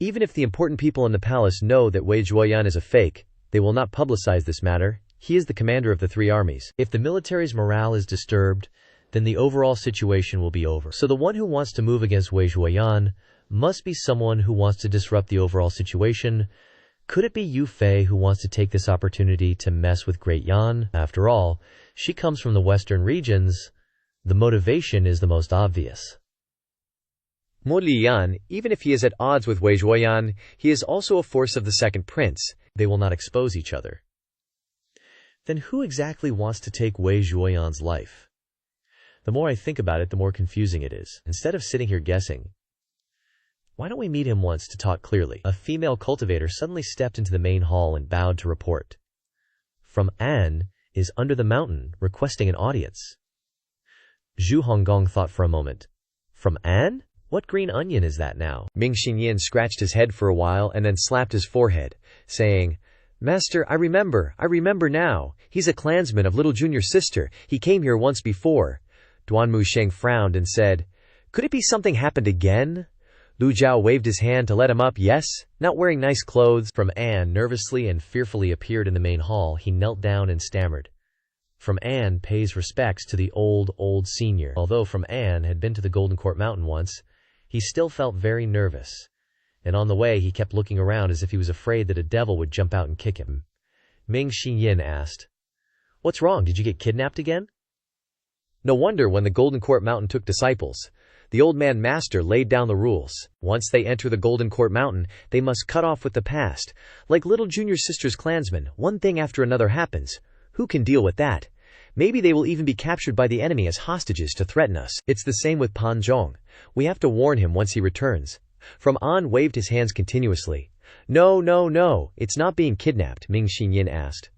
Even if the important people in the palace know that Wei Zhuoyan is a fake, they will not publicize this matter. He is the commander of the three armies. If the military's morale is disturbed, then the overall situation will be over. So the one who wants to move against Wei Zhuoyan must be someone who wants to disrupt the overall situation. Could it be Yu Fei who wants to take this opportunity to mess with Great Yan? After all, she comes from the western regions. The motivation is the most obvious. Mo Liyan, even if he is at odds with Wei Zhuoyan, he is also a force of the second prince. They will not expose each other. Then who exactly wants to take Wei Zhuoyan's life? The more I think about it, the more confusing it is. Instead of sitting here guessing, why don't we meet him once to talk clearly? A female cultivator suddenly stepped into the main hall and bowed to report. From An is under the mountain, requesting an audience. Zhu Honggong thought for a moment. From An? What green onion is that now? Ming Xinyan scratched his head for a while and then slapped his forehead, saying, Master, I remember now. He's a clansman of little junior sister. He came here once before. Duan Musheng frowned and said, Could it be something happened again? Lu Zhou waved his hand to let him up. Yes, not wearing nice clothes. From An nervously and fearfully appeared in the main hall. He knelt down and stammered. From An pays respects to the old senior. Although From An had been to the Golden Court Mountain once, he still felt very nervous, and on the way he kept looking around as if he was afraid that a devil would jump out and kick him. Ming Xinyin asked, What's wrong? Did you get kidnapped again? No wonder when the Golden Court Mountain took disciples. The old man master laid down the rules. Once they enter the Golden Court Mountain, they must cut off with the past. Like little junior sister's clansmen, one thing after another happens. Who can deal with that? Maybe they will even be captured by the enemy as hostages to threaten us. It's the same with Pan Zhong. We have to warn him once he returns. From An waved his hands continuously. No, it's not being kidnapped, Ming Xinyin asked.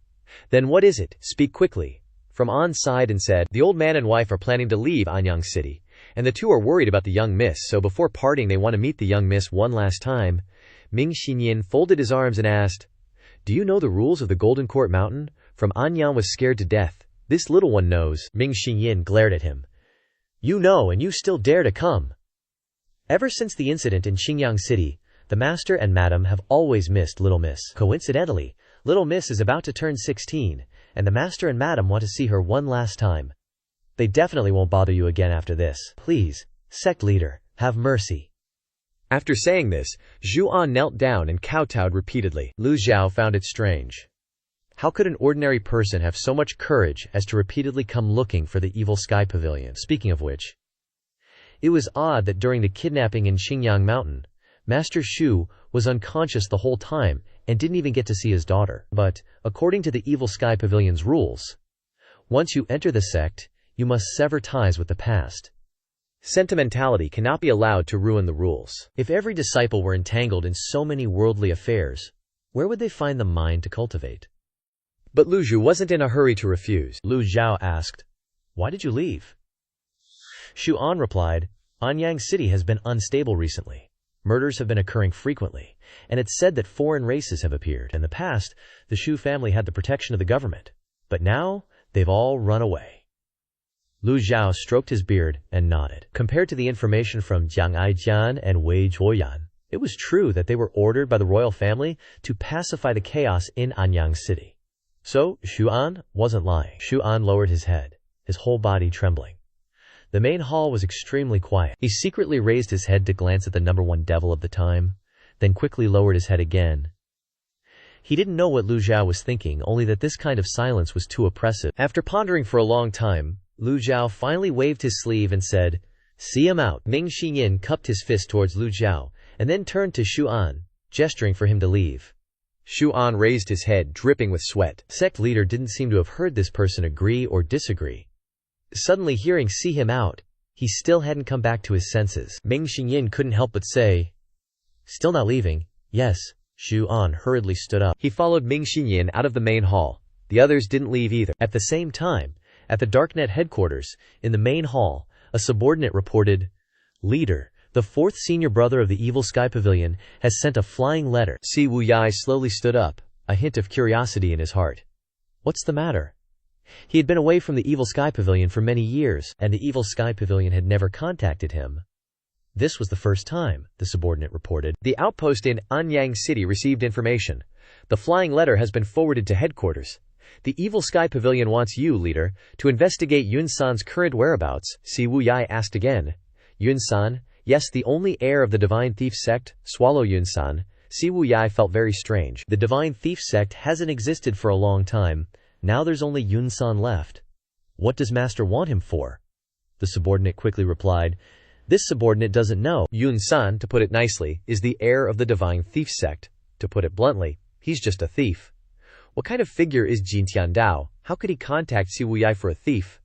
Then what is it? Speak quickly. From An sighed and said, The old man and wife are planning to leave Anyang City, and the two are worried about the young miss, so before parting they want to meet the young miss one last time. Ming Xinyin folded his arms and asked, Do you know the rules of the Golden Court Mountain? From Anyang was scared to death. This little one knows. Ming Xinyin glared at him. You know, and you still dare to come. Ever since the incident in Xingyang City, the master and madam have always missed Little Miss. Coincidentally, Little Miss is about to turn 16, and the master and madam want to see her one last time. They definitely won't bother you again after this. Please, sect leader, have mercy. After saying this, Zhu An knelt down and kowtowed repeatedly. Lu Zhou found it strange. How could an ordinary person have so much courage as to repeatedly come looking for the Evil Sky Pavilion? Speaking of which, it was odd that during the kidnapping in Xingyang Mountain, Master Shu was unconscious the whole time and didn't even get to see his daughter. But, according to the Evil Sky Pavilion's rules, once you enter the sect, you must sever ties with the past. Sentimentality cannot be allowed to ruin the rules. If every disciple were entangled in so many worldly affairs, where would they find the mind to cultivate? But Lu Zhou wasn't in a hurry to refuse. Lu Zhou asked, Why did you leave? Shu An replied, Anyang City has been unstable recently. Murders have been occurring frequently, and it's said that foreign races have appeared. In the past, the Shu family had the protection of the government, but now they've all run away. Lu Zhou stroked his beard and nodded. Compared to the information from Zhang Aijian and Wei Zhuoyan, it was true that they were ordered by the royal family to pacify the chaos in Anyang City. So, Shu An wasn't lying. Shu An lowered his head, his whole body trembling. The main hall was extremely quiet. He secretly raised his head to glance at the number one devil of the time, then quickly lowered his head again. He didn't know what Lu Zhou was thinking, only that this kind of silence was too oppressive. After pondering for a long time, Lu Zhou finally waved his sleeve and said, See him out. Ming Xinyin cupped his fist towards Lu Zhou, and then turned to Shu An, gesturing for him to leave. Shu An raised his head, dripping with sweat. Sect leader didn't seem to have heard this person agree or disagree. Suddenly hearing see him out, he still hadn't come back to his senses. Ming Xinyin couldn't help but say, Still not leaving? Yes. Shu An hurriedly stood up. He followed Ming Xinyin out of the main hall. The others didn't leave either. At the same time, At the Darknet headquarters, in the main hall, a subordinate reported, "Leader, the fourth senior brother of the Evil Sky Pavilion has sent a flying letter." Si Wuyai slowly stood up, a hint of curiosity in his heart. What's the matter? He had been away from the Evil Sky Pavilion for many years, and the Evil Sky Pavilion had never contacted him. This was the first time, the subordinate reported. The outpost in Anyang City received information. The flying letter has been forwarded to headquarters. The Evil Sky Pavilion wants you, leader, to investigate Yun-san's current whereabouts. Si Wuyai asked again. Yun-san? Yes, the only heir of the Divine Thief Sect, swallow Yun-san. Si Wuyai felt very strange. The Divine Thief Sect hasn't existed for a long time. Now there's only Yun-san left. What does Master want him for? The subordinate quickly replied. This subordinate doesn't know. Yun-san, to put it nicely, is the heir of the Divine Thief Sect. To put it bluntly, he's just a thief. What kind of figure is Ji Tiandao? How could he contact Si Wuyai for a thief?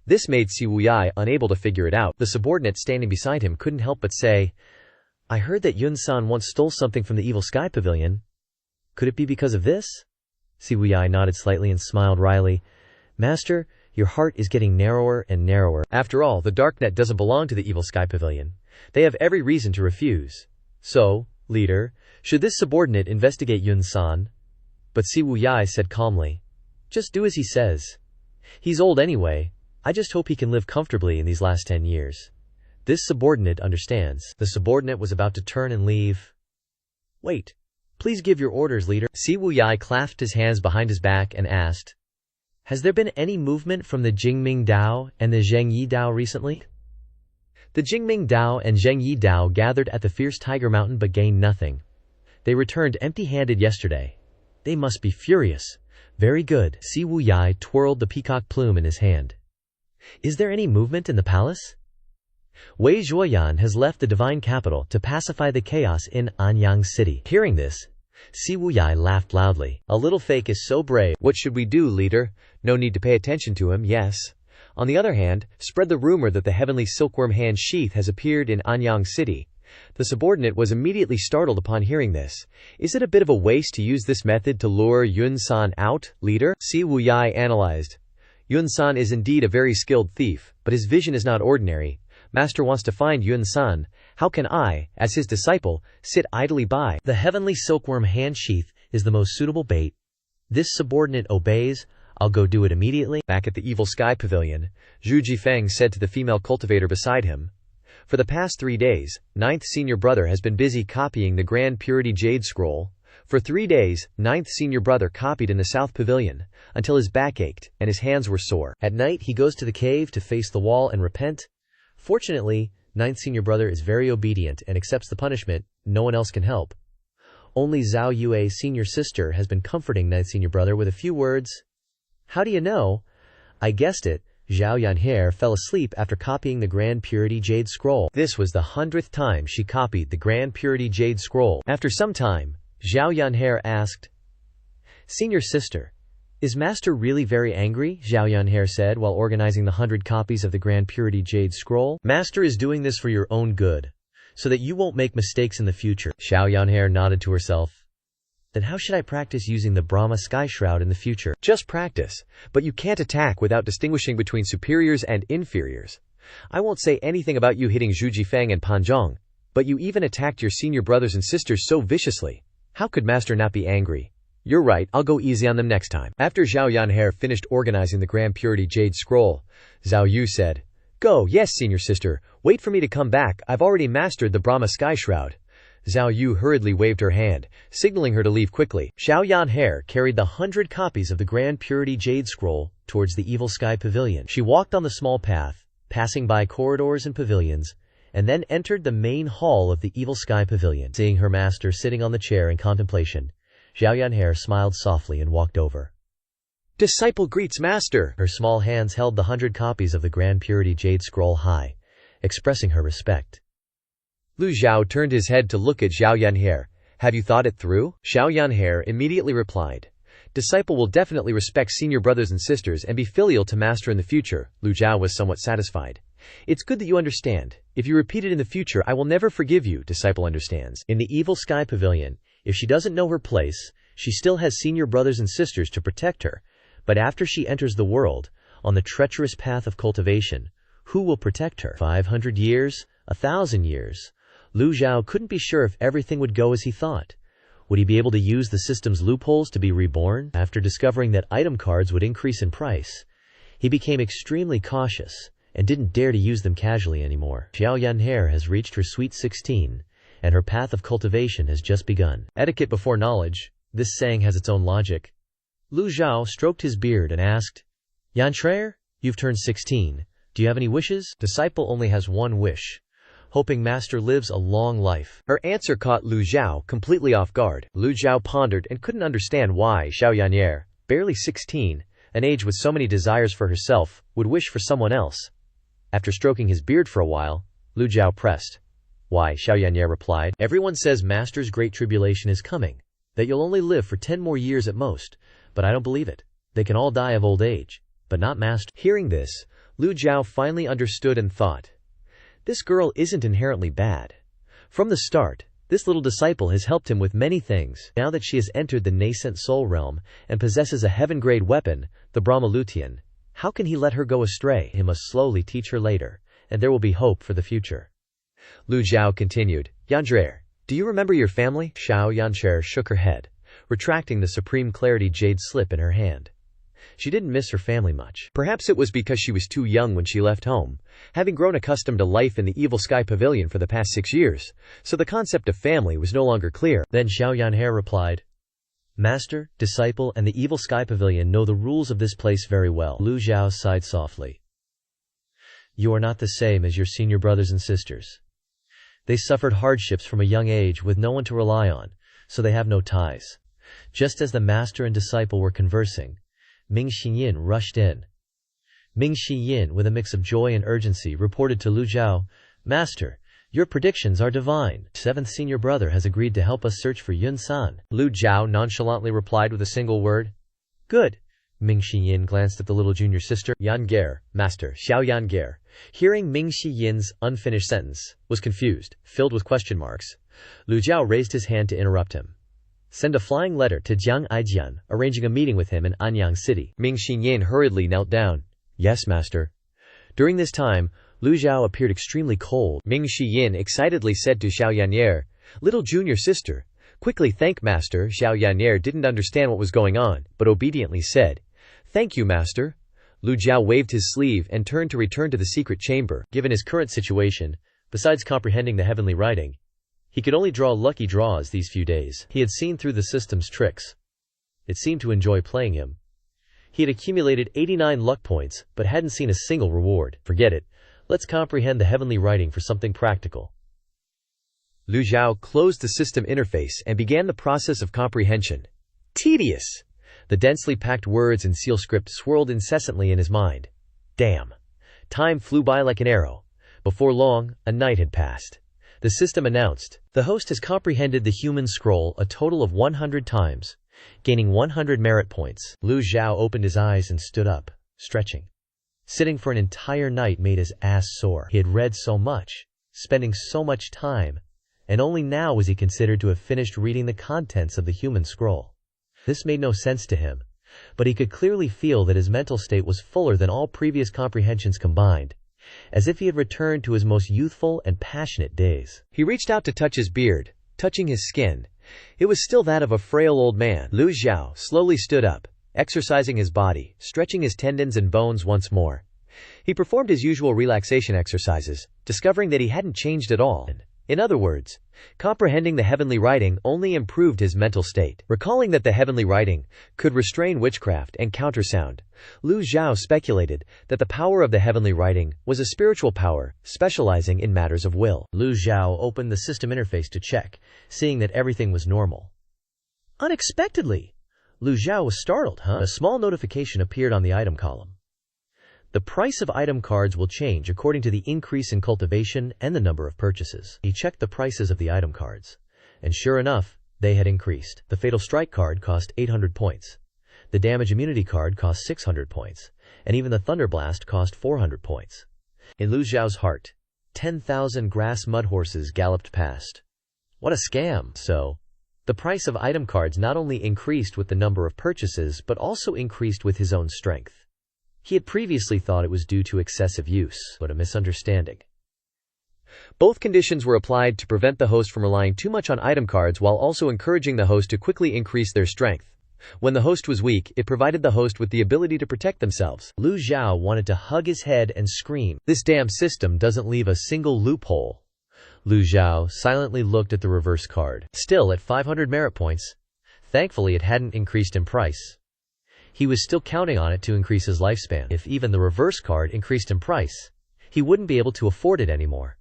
This made Si Wuyai unable to figure it out. The subordinate standing beside him couldn't help but say, I heard that Yun-san once stole something from the Evil Sky Pavilion. Could it be because of this? Si Wuyai nodded slightly and smiled wryly. Master, your heart is getting narrower and narrower. After all, the Darknet doesn't belong to the Evil Sky Pavilion. They have every reason to refuse. So, leader, should this subordinate investigate Yun-san? But Si Wuyai said calmly, just do as he says. He's old anyway. I just hope he can live comfortably in these last 10 years. This subordinate understands. The subordinate was about to turn and leave. Wait. Please give your orders, leader. Si Wuyai clasped his hands behind his back and asked, has there been any movement from the Jingming Dao and the Zhengyi Dao recently? The Jingming Dao and Zhengyi Dao gathered at the Fierce Tiger Mountain but gained nothing. They returned empty-handed yesterday. They must be furious. Very good. Si Wuyai twirled the peacock plume in his hand. Is there any movement in the palace? Wei Zhuoyan has left the divine capital to pacify the chaos in Anyang City. Hearing this, Si Wuyai laughed loudly. A little fake is so brave. What should we do, leader? No need to pay attention to him, yes. On the other hand, spread the rumor that the heavenly silkworm hand sheath has appeared in Anyang City. The subordinate was immediately startled upon hearing this. Is it a bit of a waste to use this method to lure Yun-san out, leader? Si Wuyai analyzed. Yun-san is indeed a very skilled thief, but his vision is not ordinary. Master wants to find Yun-san. How can I, as his disciple, sit idly by? The heavenly silkworm hand sheath is the most suitable bait. This subordinate obeys. I'll go do it immediately. Back at the Evil Sky Pavilion, Zhu Jifeng said to the female cultivator beside him, for the past 3 days, 9th senior brother has been busy copying the Grand Purity Jade Scroll. For 3 days, 9th senior brother copied in the South Pavilion, until his back ached and his hands were sore. At night he goes to the cave to face the wall and repent. Fortunately, 9th senior brother is very obedient and accepts the punishment. No one else can help. Only Zhao Yue's senior sister has been comforting 9th senior brother with a few words. How do you know? I guessed it. Zhao Yanhe fell asleep after copying the Grand Purity Jade Scroll. This was the 100th time she copied the Grand Purity Jade Scroll. After some time, Zhao Yanhe asked, Senior sister, is Master really very angry? Zhao Yanhe said while organizing the 100 copies of the Grand Purity Jade Scroll. Master is doing this for your own good, so that you won't make mistakes in the future. Zhao Yanhe nodded to herself. Then how should I practice using the Brahma Sky Shroud in the future? Just practice, but you can't attack without distinguishing between superiors and inferiors. I won't say anything about you hitting Zhu Jifeng and Pan Zhong, but you even attacked your senior brothers and sisters so viciously. How could Master not be angry? You're right, I'll go easy on them next time. After Zhao Yanhe finished organizing the Grand Purity Jade Scroll, Zhao Yu said, Go, yes, senior sister, wait for me to come back, I've already mastered the Brahma Sky Shroud. Zhao Yu hurriedly waved her hand, signaling her to leave quickly. Zhao Yanhe carried the 100 copies of the Grand Purity Jade Scroll towards the Evil Sky Pavilion. She walked on the small path, passing by corridors and pavilions, and then entered the main hall of the Evil Sky Pavilion. Seeing her master sitting on the chair in contemplation, Zhao Yanhe smiled softly and walked over. Disciple greets master! Her small hands held the 100 copies of the Grand Purity Jade Scroll high, expressing her respect. Lu Zhou turned his head to look at Zhao Yanhe. Have you thought it through? Zhao Yanhe immediately replied. Disciple will definitely respect senior brothers and sisters and be filial to master in the future. Lu Zhou was somewhat satisfied. It's good that you understand. If you repeat it in the future, I will never forgive you. Disciple understands. In the Evil Sky Pavilion, if she doesn't know her place, she still has senior brothers and sisters to protect her. But after she enters the world, on the treacherous path of cultivation. Who will protect her? 500 years? 1,000 years? Lu Zhou couldn't be sure if everything would go as he thought. Would he be able to use the system's loopholes to be reborn? After discovering that item cards would increase in price, he became extremely cautious and didn't dare to use them casually anymore. Xiao Yanhe has reached her sweet 16, and her path of cultivation has just begun. Etiquette before knowledge. This saying has its own logic. Lu Zhou stroked his beard and asked, Yantre, you've turned 16. Do you have any wishes? Disciple only has one wish, hoping master lives a long life. Her answer caught Lu Zhou completely off guard. Lu Zhou pondered and couldn't understand why Xiao Yanhe, barely 16, an age with so many desires for herself, would wish for someone else. After stroking his beard for a while, Lu Zhou pressed. Why? Xiao Yanhe replied. Everyone says master's great tribulation is coming, that you'll only live for 10 more years at most, but I don't believe it. They can all die of old age, but not master. Hearing this, Lu Zhou finally understood and thought, this girl isn't inherently bad. From the start, this little disciple has helped him with many things. Now that she has entered the nascent soul realm and possesses a heaven-grade weapon, the Brahmalutian, how can he let her go astray? He must slowly teach her later, and there will be hope for the future. Lu Zhou continued, Yanzhe, do you remember your family? Xiao Yanzhe shook her head, retracting the Supreme Clarity jade slip in her hand. She didn't miss her family much. Perhaps it was because she was too young when she left home, having grown accustomed to life in the Evil Sky Pavilion for the past 6 years, so the concept of family was no longer clear. Then Xiao Yanhe replied, Master, disciple, and the Evil Sky Pavilion know the rules of this place very well. Lu Zhou sighed softly. You are not the same as your senior brothers and sisters. They suffered hardships from a young age with no one to rely on, so they have no ties. Just as the master and disciple were conversing, Ming Xinyin rushed in. Ming Xinyin, with a mix of joy and urgency, reported to Lu Zhou, Master, your predictions are divine. 7th senior brother has agreed to help us search for Yun San. Lu Zhou nonchalantly replied with a single word. Good. Ming Xinyin glanced at the little junior sister. Yange, Master, Xiao Yange, hearing Ming Xiyin's unfinished sentence, was confused, filled with question marks. Lu Zhou raised his hand to interrupt him. Send a flying letter to Jiang Aijian, arranging a meeting with him in Anyang City. Ming Xinyin hurriedly knelt down. Yes, master. During this time, Lu Zhou appeared extremely cold. Ming Xinyin excitedly said to Xiao Yanhe, Little junior sister, quickly thank master. Xiao Yanhe didn't understand what was going on, but obediently said, Thank you, master. Lu Zhou waved his sleeve and turned to return to the secret chamber. Given his current situation, besides comprehending the heavenly writing, he could only draw lucky draws these few days. He had seen through the system's tricks. It seemed to enjoy playing him. He had accumulated 89 luck points, but hadn't seen a single reward. Forget it. Let's comprehend the heavenly writing for something practical. Lu Zhou closed the system interface and began the process of comprehension. Tedious! The densely packed words in seal script swirled incessantly in his mind. Damn. Time flew by like an arrow. Before long, a night had passed. The system announced, the host has comprehended the human scroll a total of 100 times, gaining 100 merit points. Lu Zhou opened his eyes and stood up, stretching. Sitting for an entire night made his ass sore. He had read so much, spending so much time, and only now was he considered to have finished reading the contents of the human scroll. This made no sense to him, but he could clearly feel that his mental state was fuller than all previous comprehensions combined, as if he had returned to his most youthful and passionate days. He reached out to touch his beard, touching his skin. It was still that of a frail old man. Lu Zhou slowly stood up, exercising his body, stretching his tendons and bones once more. He performed his usual relaxation exercises, discovering that he hadn't changed at all. In other words, comprehending the heavenly writing only improved his mental state. Recalling that the heavenly writing could restrain witchcraft and countersound, Lu Zhou speculated that the power of the heavenly writing was a spiritual power, specializing in matters of will. Lu Zhou opened the system interface to check, seeing that everything was normal. Unexpectedly, Lu Zhou was startled. A small notification appeared on the item column. The price of item cards will change according to the increase in cultivation and the number of purchases. He checked the prices of the item cards, and sure enough, they had increased. The Fatal Strike card cost 800 points. The Damage Immunity card cost 600 points, and even the Thunder Blast cost 400 points. In Lu Zhao's heart, 10,000 grass mud horses galloped past. What a scam! So, the price of item cards not only increased with the number of purchases but also increased with his own strength. He had previously thought it was due to excessive use, but a misunderstanding. Both conditions were applied to prevent the host from relying too much on item cards while also encouraging the host to quickly increase their strength. When the host was weak, it provided the host with the ability to protect themselves. Lu Zhou wanted to hug his head and scream, "This damn system doesn't leave a single loophole." Lu Zhou silently looked at the reverse card, still at 500 merit points. Thankfully, it hadn't increased in price. He was still counting on it to increase his lifespan. If even the reverse card increased in price, he wouldn't be able to afford it anymore.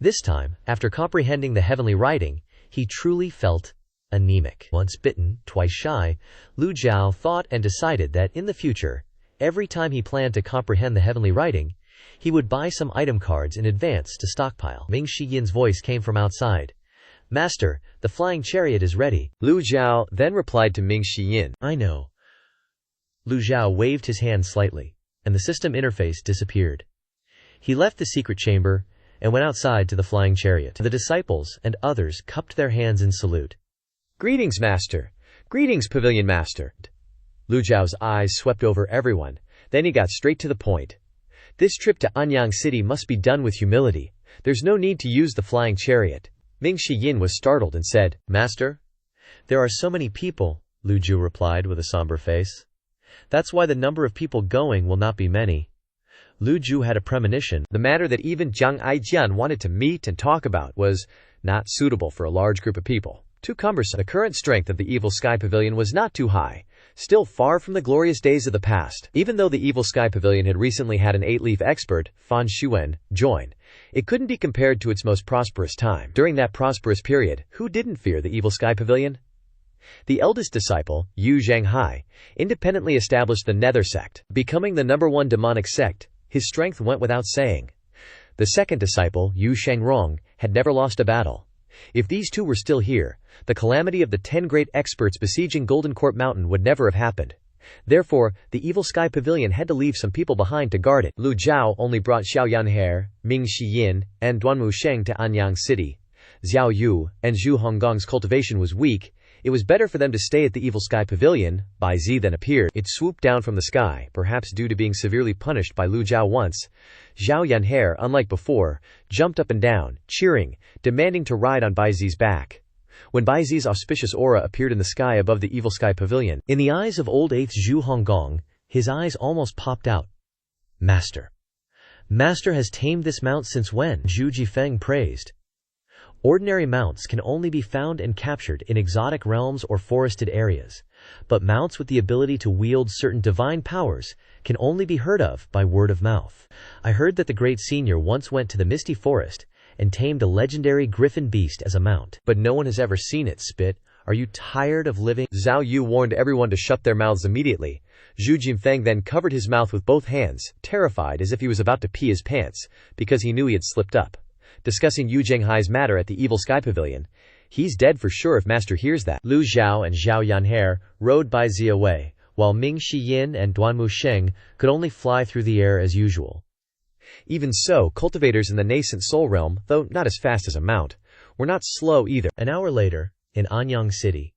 This time, after comprehending the heavenly writing, he truly felt anemic. Once bitten, twice shy, Lu Zhou thought and decided that in the future, every time he planned to comprehend the heavenly writing, he would buy some item cards in advance to stockpile. Ming Shiyin's voice came from outside. "Master, the flying chariot is ready." Lu Zhou then replied to Ming Shiyin, "I know." Lu Zhou waved his hand slightly, and the system interface disappeared. He left the secret chamber and went outside to the flying chariot. The disciples and others cupped their hands in salute. "Greetings, Master. Greetings, Pavilion Master." Lu Zhao's eyes swept over everyone. Then he got straight to the point. "This trip to Anyang City must be done with humility. There's no need to use the flying chariot." Ming Shiyin was startled and said, "Master, there are so many people," Lu Zhou replied with a somber face. "That's why the number of people going will not be many." Lu Zhou had a premonition. The matter that even Jiang Aijian wanted to meet and talk about was not suitable for a large group of people. Too cumbersome. The current strength of the Evil Sky Pavilion was not too high, still far from the glorious days of the past. Even though the Evil Sky Pavilion had recently had an 8-leaf expert, Fan Xuan, join, it couldn't be compared to its most prosperous time. During that prosperous period, who didn't fear the Evil Sky Pavilion? The eldest disciple, Yu Zhanghai, independently established the Nether Sect, becoming the #1 demonic sect. His strength went without saying. The second disciple, Yu Shangrong, had never lost a battle. If these two were still here, the calamity of the 10 great experts besieging Golden Court Mountain would never have happened. Therefore, the Evil Sky Pavilion had to leave some people behind to guard it. Lu Zhou only brought Xiao Yanhe, Ming Shiyin, and Duanmu Sheng to Anyang City. Xiao Yu and Zhu Honggong's cultivation was weak. It was better for them to stay at the Evil Sky Pavilion. Bai Zi then appeared. It swooped down from the sky, perhaps due to being severely punished by Lu Zhou once. Xiao Yanhe, unlike before, jumped up and down, cheering, demanding to ride on Bai Zi's back. When Bai Zi's auspicious aura appeared in the sky above the Evil Sky Pavilion, in the eyes of old 8th Zhu Honggong, his eyes almost popped out. "Master. Master has tamed this mount since when?" Zhu Jifeng praised. "Ordinary mounts can only be found and captured in exotic realms or forested areas, but mounts with the ability to wield certain divine powers can only be heard of by word of mouth. I heard that the great senior once went to the misty forest and tamed a legendary griffin beast as a mount, but no one has ever seen it. Spit, are you tired of living?" Zhao Yu warned everyone to shut their mouths immediately. Zhu Jinfeng then covered his mouth with both hands, terrified as if he was about to pee his pants, because he knew he had slipped up. Discussing Yu Zhenghai's matter at the Evil Sky Pavilion. "He's dead for sure if Master hears that." Lu Zhou and Xiao Yanhe rode Bai Zi away, while Ming Shiyin and Duanmu Sheng could only fly through the air as usual. Even so, cultivators in the nascent soul realm, though not as fast as a mount, were not slow either. An hour later, in Anyang City,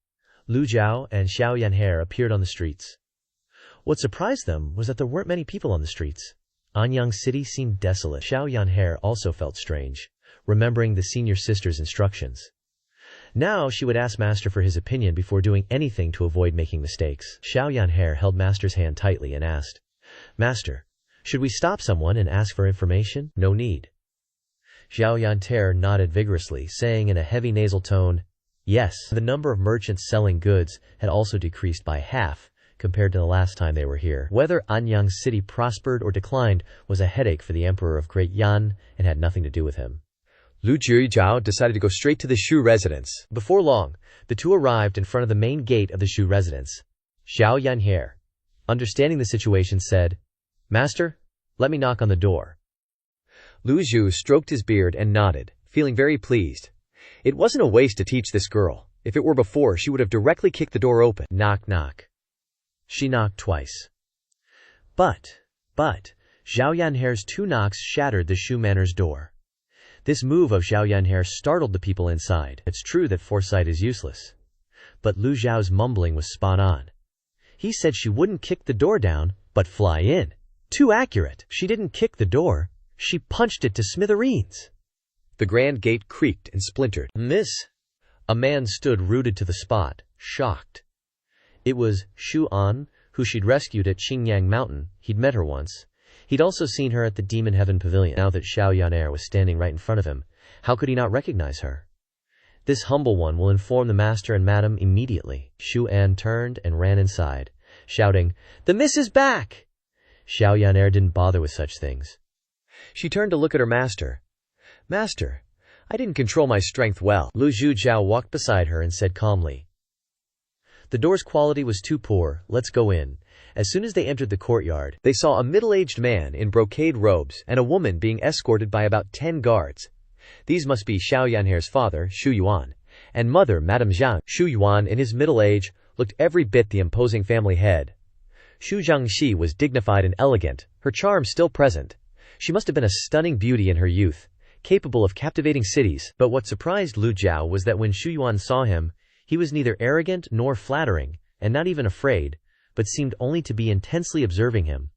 Lu Zhou and Xiao Yanhe appeared on the streets. What surprised them was that there weren't many people on the streets. Anyang City seemed desolate. Xiao Yanhe also felt strange, remembering the senior sister's instructions. Now she would ask Master for his opinion before doing anything to avoid making mistakes. Xiao Yanhe held Master's hand tightly and asked, "Master, should we stop someone and ask for information?" "No need." Xiao Yanhe nodded vigorously, saying in a heavy nasal tone, "Yes." The number of merchants selling goods had also decreased by half compared to the last time they were here. Whether Anyang City prospered or declined was a headache for the Emperor of Great Yan and had nothing to do with him. Lu Zhou decided to go straight to the Shu residence. Before long, the two arrived in front of the main gate of the Shu residence. Xiao Yanhe, understanding the situation, said, "Master, let me knock on the door." Lu Zhou stroked his beard and nodded, feeling very pleased. It wasn't a waste to teach this girl. If it were before, she would have directly kicked the door open. Knock, knock. She knocked twice. But, Xiao Yanhe's 2 knocks shattered the Shu Manor's door. This move of Xiao Yanhe startled the people inside. It's true that foresight is useless. But Lu Zhao's mumbling was spot on. He said she wouldn't kick the door down, But fly in. Too accurate. She didn't kick the door. She punched it to smithereens. The grand gate creaked and splintered. Miss? A man stood rooted to the spot, shocked. It was Shu An, who she'd rescued at Qingyang Mountain. He'd met her once. He'd also seen her at the Demon Heaven Pavilion. Now that Xiao Yan'er was standing right in front of him, how could he not recognize her? This humble one will inform the master and madam immediately. Shu An turned and ran inside, shouting, "The miss is back!" Xiao Yan'er didn't bother with such things. She turned to look at her master. "Master, I didn't control my strength well." Lu Zhou walked beside her and said calmly, "The door's quality was too poor, let's go in." As soon as they entered the courtyard, they saw a middle-aged man in brocade robes and a woman being escorted by about 10 guards. These must be Xiao Yan'er's father, Shu Yuan, and mother, Madame Zhang. Shu Yuan, in his middle age, looked every bit the imposing family head. Shu Zhangxi was dignified and elegant, her charm still present. She must have been a stunning beauty in her youth, capable of captivating cities. But what surprised Lu Zhou was that when Shu Yuan saw him, he was neither arrogant nor flattering, and not even afraid, but seemed only to be intensely observing him.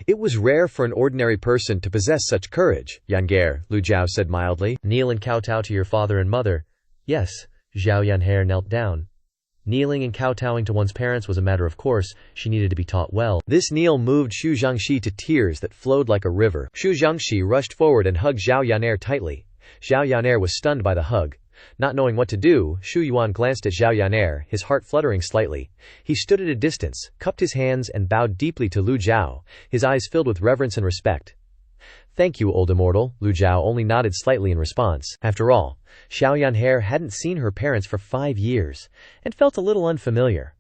"It was rare for an ordinary person to possess such courage, Yan'er," Lu Zhou said mildly. "Kneel and kowtow to your father and mother." Yes, Xiao Yan'er knelt down. Kneeling and kowtowing to one's parents was a matter of course. She needed to be taught well. This kneel moved Shu Zhangxi to tears that flowed like a river. Shu Zhangxi rushed forward and hugged Xiao Yan'er tightly. Xiao Yan'er was stunned by the hug. Not knowing what to do, Shu Yuan glanced at Xiao Yan'er, his heart fluttering slightly. He stood at a distance, cupped his hands and bowed deeply to Lu Zhou, his eyes filled with reverence and respect. "Thank you, old immortal." Lu Zhou only nodded slightly in response. After all, Xiao Yan'er hadn't seen her parents for 5 years, and felt a little unfamiliar.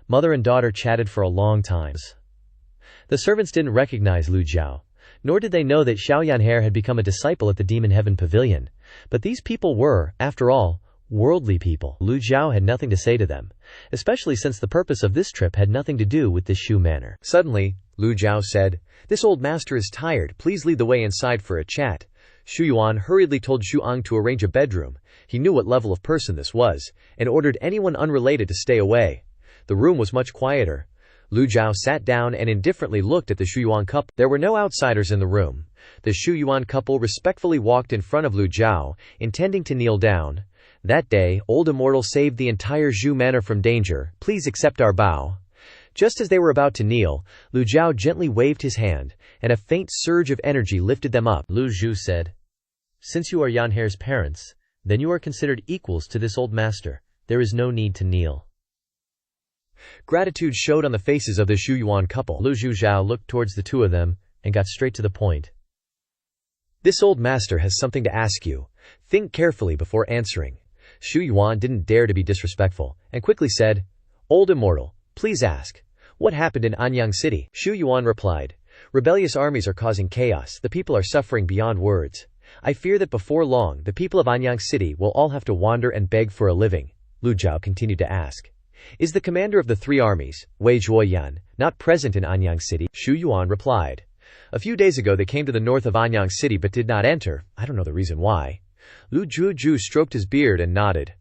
Mother and daughter chatted for a long time. The servants didn't recognize Lu Zhou, nor did they know that Xiao Yan'er had become a disciple at the Demon Heaven Pavilion. But these people were, after all, worldly people. Lu Zhou had nothing to say to them, especially since the purpose of this trip had nothing to do with this Shu manor. Suddenly, Lu Zhou said, "This old master is tired, please lead the way inside for a chat." Shu Yuan hurriedly told Shu Ang to arrange a bedroom. He knew what level of person this was, and ordered anyone unrelated to stay away. The room was much quieter. Lu Zhou sat down and indifferently looked at the Shu Yuan couple. There were no outsiders in the room. The Shu Yuan couple respectfully walked in front of Lu Zhou, intending to kneel down. "That day, old immortal saved the entire Zhu manor from danger. Please accept our bow." Just as they were about to kneel, Lu Zhou gently waved his hand, and a faint surge of energy lifted them up. Lu Zhou said, "Since you are Yan'er's parents, then you are considered equals to this old master. There is no need to kneel." Gratitude showed on the faces of the Shu Yuan couple. Lu Zhou looked towards the two of them, and got straight to the point. "This old master has something to ask you. Think carefully before answering." Shu Yuan didn't dare to be disrespectful, and quickly said, "Old immortal, please ask. What happened in Anyang City?" Shu Yuan replied, "Rebellious armies are causing chaos. The people are suffering beyond words. I fear that before long, the people of Anyang City will all have to wander and beg for a living." Lu Zhou continued to ask, "Is the commander of the 3 armies, Wei Zhuoyan, not present in Anyang City?" Shu Yuan replied, "A few days ago they came to the north of Anyang City but did not enter. I don't know the reason why." Lu Zhou stroked his beard and nodded.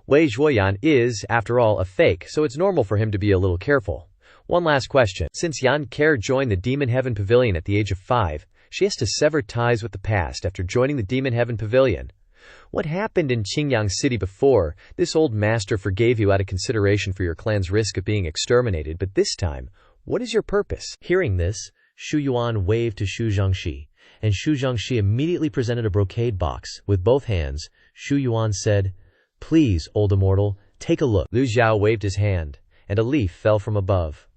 "Wei Zhuoyan is, after all, a fake, so it's normal for him to be a little careful. One last question. Since Yan Care joined the Demon Heaven Pavilion at the age of 5, she has to sever ties with the past after joining the Demon Heaven Pavilion. What happened in Qingyang City before? This old master forgave you out of consideration for your clan's risk of being exterminated, but this time, what is your purpose?" Hearing this, Shu Yuan waved to Shu Zhangxi, and Shu Zhangxi immediately presented a brocade box. With both hands, Shu Yuan said, "Please, old immortal, take a look." Lu Zhou waved his hand, and a leaf fell from above.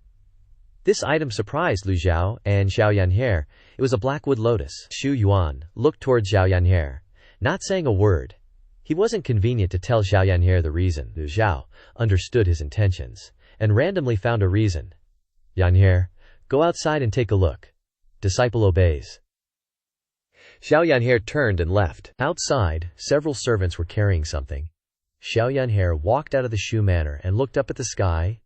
This item surprised Lu Zhou and Xiao Yan'er. It was a blackwood lotus. Shu Yuan looked towards Xiao Yan'er, not saying a word. He wasn't convenient to tell Xiao Yan'er the reason. Lu Zhou understood his intentions, and randomly found a reason. "Yan'er, go outside and take a look." Disciple obeys. Xiao Yan'er turned and left. Outside, several servants were carrying something. Xiao Yan'er walked out of the Shu manor and looked up at the sky.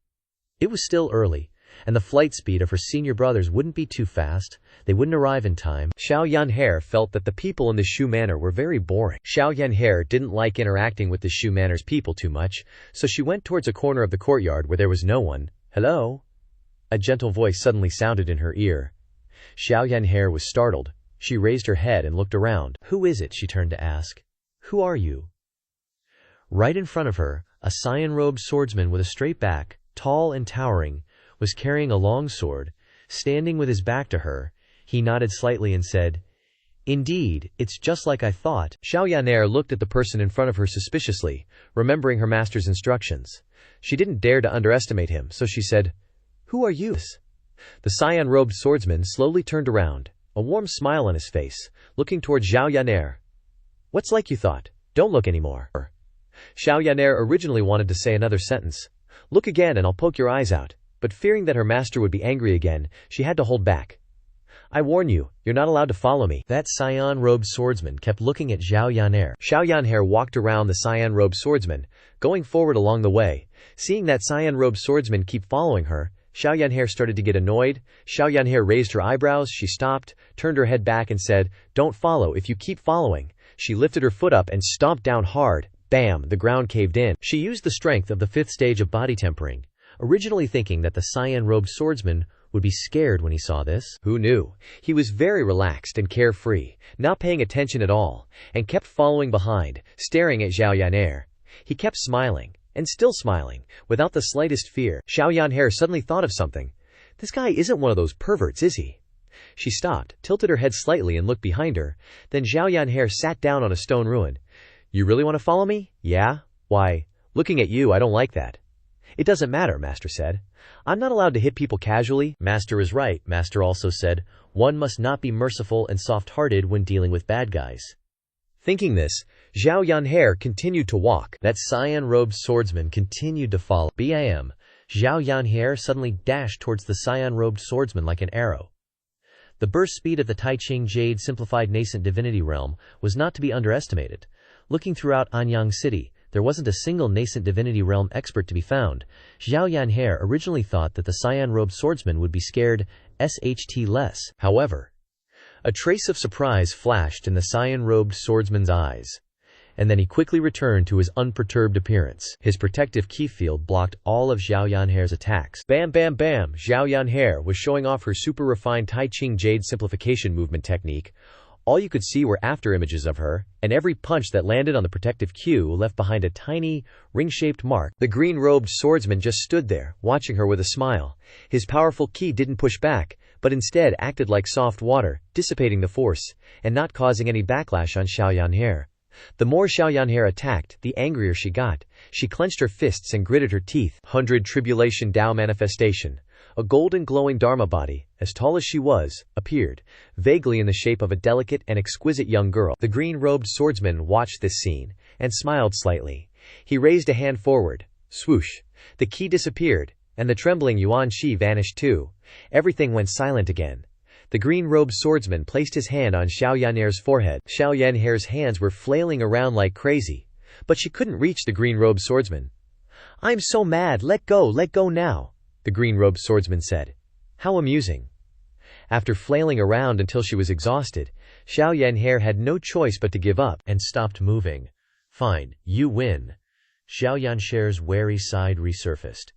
It was still early, and the flight speed of her senior brothers wouldn't be too fast. They wouldn't arrive in time. Xiao Yan'er felt that the people in the Shu manor were very boring. Xiao Yan'er didn't like interacting with the Shu manor's people too much, so she went towards a corner of the courtyard where there was no one. "Hello?" A gentle voice suddenly sounded in her ear. Xiao Yanhair was startled. She raised her head and looked around. "Who is it?" she turned to ask. "Who are you?" Right in front of her, a cyan-robed swordsman with a straight back, tall and towering, was carrying a long sword. Standing with his back to her, he nodded slightly and said, "Indeed, it's just like I thought." Xiao Yanhair looked at the person in front of her suspiciously, remembering her master's instructions. She didn't dare to underestimate him, so she said, "Who are you?" The cyan-robed swordsman slowly turned around, a warm smile on his face, looking towards Xiao Yanhair. "What's like you thought? Don't look anymore." Xiao Yanhair originally wanted to say another sentence. "Look again and I'll poke your eyes out," but fearing that her master would be angry again, she had to hold back. "I warn you, you're not allowed to follow me." That cyan-robed swordsman kept looking at Xiao Yanhair. Xiao Yanhair walked around the cyan-robed swordsman, going forward along the way. Seeing that cyan-robed swordsman keep following her, Xiao Yanhair started to get annoyed. Xiao Yanhair raised her eyebrows, she stopped, turned her head back and said, "Don't follow if you keep following." She lifted her foot up and stomped down hard. Bam, the ground caved in. She used the strength of the 5th stage of body tempering, originally thinking that the cyan-robed swordsman would be scared when he saw this. Who knew? He was very relaxed and carefree, not paying attention at all, and kept following behind, staring at Xiao Yanhair. He kept smiling, and still smiling, without the slightest fear. Xiao Yanhair suddenly thought of something. This guy isn't one of those perverts, is he? She stopped, tilted her head slightly and looked behind her. Then Xiao Yanhair sat down on a stone ruin. "You really want to follow me? Yeah? Why, looking at you, I don't like that." "It doesn't matter," Master said. "I'm not allowed to hit people casually." Master is right. Master also said, "One must not be merciful and soft-hearted when dealing with bad guys." Thinking this, Xiao Yanhair continued to walk. That cyan-robed swordsman continued to follow. Bam! Xiao Yanhair suddenly dashed towards the cyan-robed swordsman like an arrow. The burst speed of the Taiching Jade simplified nascent divinity realm was not to be underestimated. Looking throughout Anyang City, there wasn't a single nascent divinity realm expert to be found. Xiao Yanhair originally thought that the cyan-robed swordsman would be scared less. However, a trace of surprise flashed in the cyan-robed swordsman's eyes, and then he quickly returned to his unperturbed appearance. His protective ki field blocked all of Xiao Yanhair's attacks. Bam bam bam! Xiao Yanhair was showing off her super-refined Taiching Jade simplification movement technique. All you could see were after images of her, and every punch that landed on the protective Q left behind a tiny, ring-shaped mark. The green-robed swordsman just stood there, watching her with a smile. His powerful ki didn't push back, but instead acted like soft water, dissipating the force, and not causing any backlash on Xiao Yanhair. The more Xiao Yanhair attacked, the angrier she got. She clenched her fists and gritted her teeth. 100 Tribulation Tao Manifestation. A golden glowing Dharma body, as tall as she was, appeared, vaguely in the shape of a delicate and exquisite young girl. The green-robed swordsman watched this scene, and smiled slightly. He raised a hand forward. Swoosh! The key disappeared, and the trembling Yuan Shi vanished too. Everything went silent again. The green-robed swordsman placed his hand on Xiao Yanhair's forehead. Xiao Yanhair's hands were flailing around like crazy, but she couldn't reach the green-robed swordsman. "I'm so mad, let go now," the green-robed swordsman said. "How amusing." After flailing around until she was exhausted, Xiao Yanhair had no choice but to give up, and stopped moving. "Fine, you win." Xiao Yanhair's wary side resurfaced.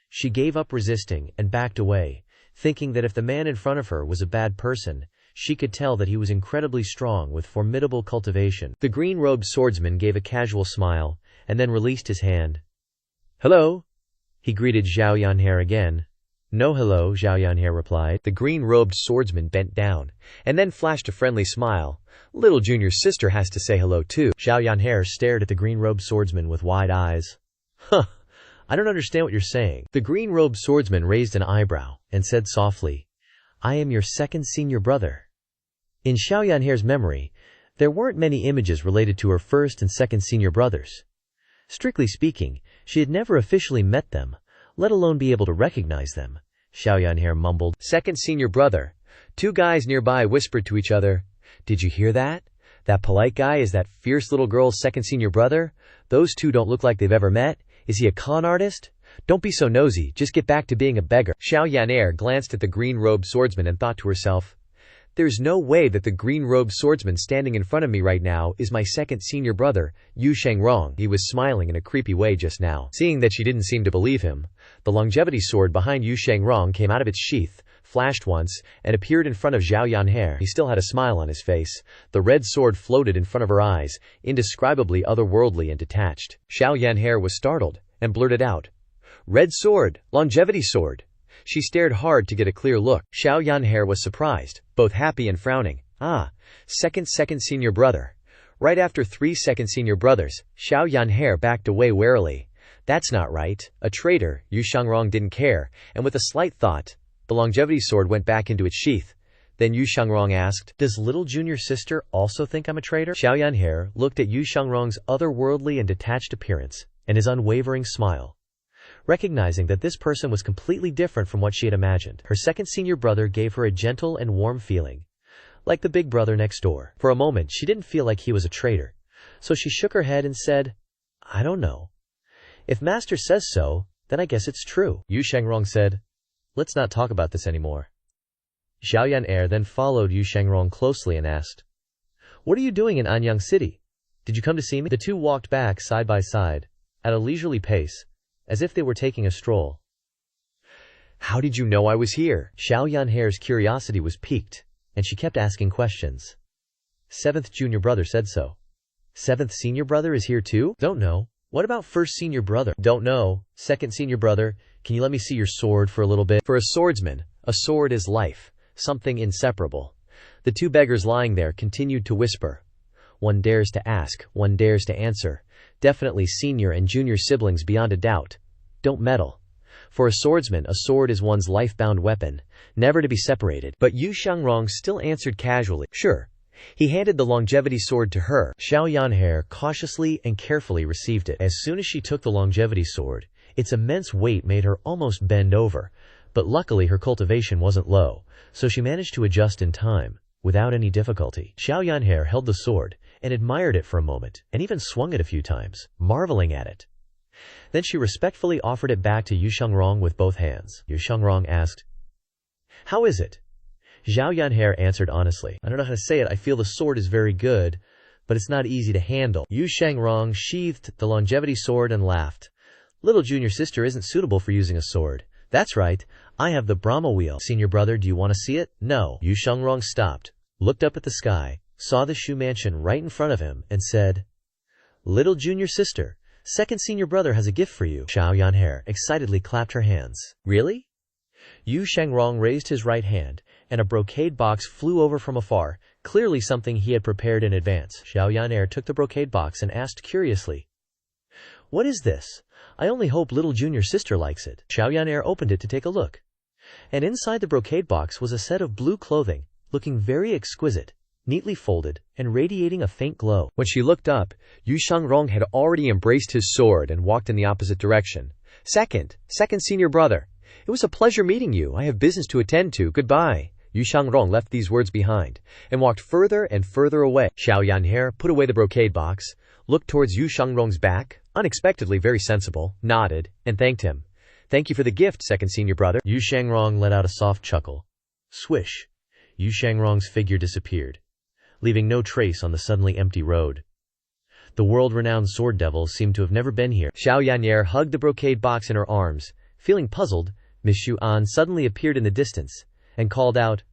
She gave up resisting and backed away, thinking that if the man in front of her was a bad person, she could tell that he was incredibly strong with formidable cultivation. The green-robed swordsman gave a casual smile, and then released his hand. "Hello?" He greeted Xiao Yanhair again. "No hello," Xiao Yanhair replied. The green-robed swordsman bent down, and then flashed a friendly smile. "Little junior sister has to say hello too." Xiao Yanhair stared at the green-robed swordsman with wide eyes. "Huh, I don't understand what you're saying." The green-robed swordsman raised an eyebrow, and said softly, "I am your second senior brother." In Xiao Yanhair's memory, there weren't many images related to her first and second senior brothers. Strictly speaking, she had never officially met them, let alone be able to recognize them. Xiao Yanhair mumbled, "Second senior brother." Two guys nearby whispered to each other, "Did you hear that? That polite guy is that fierce little girl's second senior brother? Those two don't look like they've ever met. Is he a con artist? Don't be so nosy, just get back to being a beggar." Xiao Yanhair glanced at the green-robed swordsman and thought to herself, There's no way that the green-robed swordsman standing in front of me right now is my second senior brother, Yu Shangrong. He was smiling in a creepy way just now. Seeing that she didn't seem to believe him, the longevity sword behind Yu Shangrong came out of its sheath, flashed once, and appeared in front of Zhao Yanhe. He still had a smile on his face. The red sword floated in front of her eyes, indescribably otherworldly and detached. Zhao Yanhe was startled, and blurted out, "Red sword, longevity sword." She stared hard to get a clear look. Zhao Yanhe was surprised, both happy and frowning. Ah, second senior brother. Right after 3 second senior brothers, Zhao Yanhe backed away warily. That's not right. A traitor. Yu Shangrong didn't care, and with a slight thought, the longevity sword went back into its sheath. Then Yu Shangrong asked, "Does little junior sister also think I'm a traitor?" Zhao Yanhe looked at Yu Shangrong's otherworldly and detached appearance, and his unwavering smile, recognizing that this person was completely different from what she had imagined. Her second senior brother gave her a gentle and warm feeling, like the big brother next door. For a moment, she didn't feel like he was a traitor, so she shook her head and said, "I don't know. If master says so, then I guess it's true." Yu Shangrong said, "Let's not talk about this anymore." Zhao Yan'er then followed Yu Shangrong closely and asked, "What are you doing in Anyang City? Did you come to see me?" The two walked back side by side, at a leisurely pace, as if they were taking a stroll. "How did you know I was here?" Zhao Yan'er's curiosity was piqued, and she kept asking questions. "Seventh junior brother said so." "Seventh senior brother is here too?" "Don't know." "What about first senior brother?" "Don't know." "Second senior brother, can you let me see your sword for a little bit?" For a swordsman, a sword is life, something inseparable. The two beggars lying there continued to whisper. One dares to ask, one dares to answer. Definitely senior and junior siblings beyond a doubt. Don't meddle. For a swordsman, a sword is one's life-bound weapon, never to be separated. But Yu Shangrong still answered casually, "Sure." He handed the longevity sword to her. Zhao Yan'er cautiously and carefully received it. As soon as she took the longevity sword, its immense weight made her almost bend over, but luckily her cultivation wasn't low, so she managed to adjust in time, without any difficulty. Zhao Yan'er held the sword, and admired it for a moment, and even swung it a few times, marveling at it. Then she respectfully offered it back to Yu Shangrong with both hands. Yu Shangrong asked, "How is it?" Zhao Yan'er answered honestly, "I don't know how to say it. I feel the sword is very good, but it's not easy to handle." Yu Shangrong sheathed the longevity sword and laughed. "Little junior sister isn't suitable for using a sword." "That's right. I have the Brahma wheel." "Senior brother, do you want to see it?" "No." Yu Shangrong stopped, looked up at the sky, saw the Shu mansion right in front of him, and said, "Little junior sister, second senior brother has a gift for you." Zhao Yan'er excitedly clapped her hands. "Really?" Yu Shangrong raised his right hand, and a brocade box flew over from afar, clearly something he had prepared in advance. Zhao Yan'er took the brocade box and asked curiously, "What is this? I only hope little junior sister likes it." Zhao Yan'er opened it to take a look, and inside the brocade box was a set of blue clothing, looking very exquisite, neatly folded, and radiating a faint glow. When she looked up, Yu Shangrong had already embraced his sword and walked in the opposite direction. Second senior brother, it was a pleasure meeting you. I have business to attend to. Goodbye." Yu Shangrong left these words behind, and walked further and further away. Zhao Yan'er put away the brocade box, looked towards Yu Shangrong's back, unexpectedly very sensible, nodded, and thanked him. "Thank you for the gift, second senior brother." Yu Shangrong let out a soft chuckle. Swish! Yu Shangrong's figure disappeared, leaving no trace on the suddenly empty road. The world-renowned sword devil seemed to have never been here. Zhao Yan'er hugged the brocade box in her arms. Feeling puzzled, Miss Shu An suddenly appeared in the distance, and called out,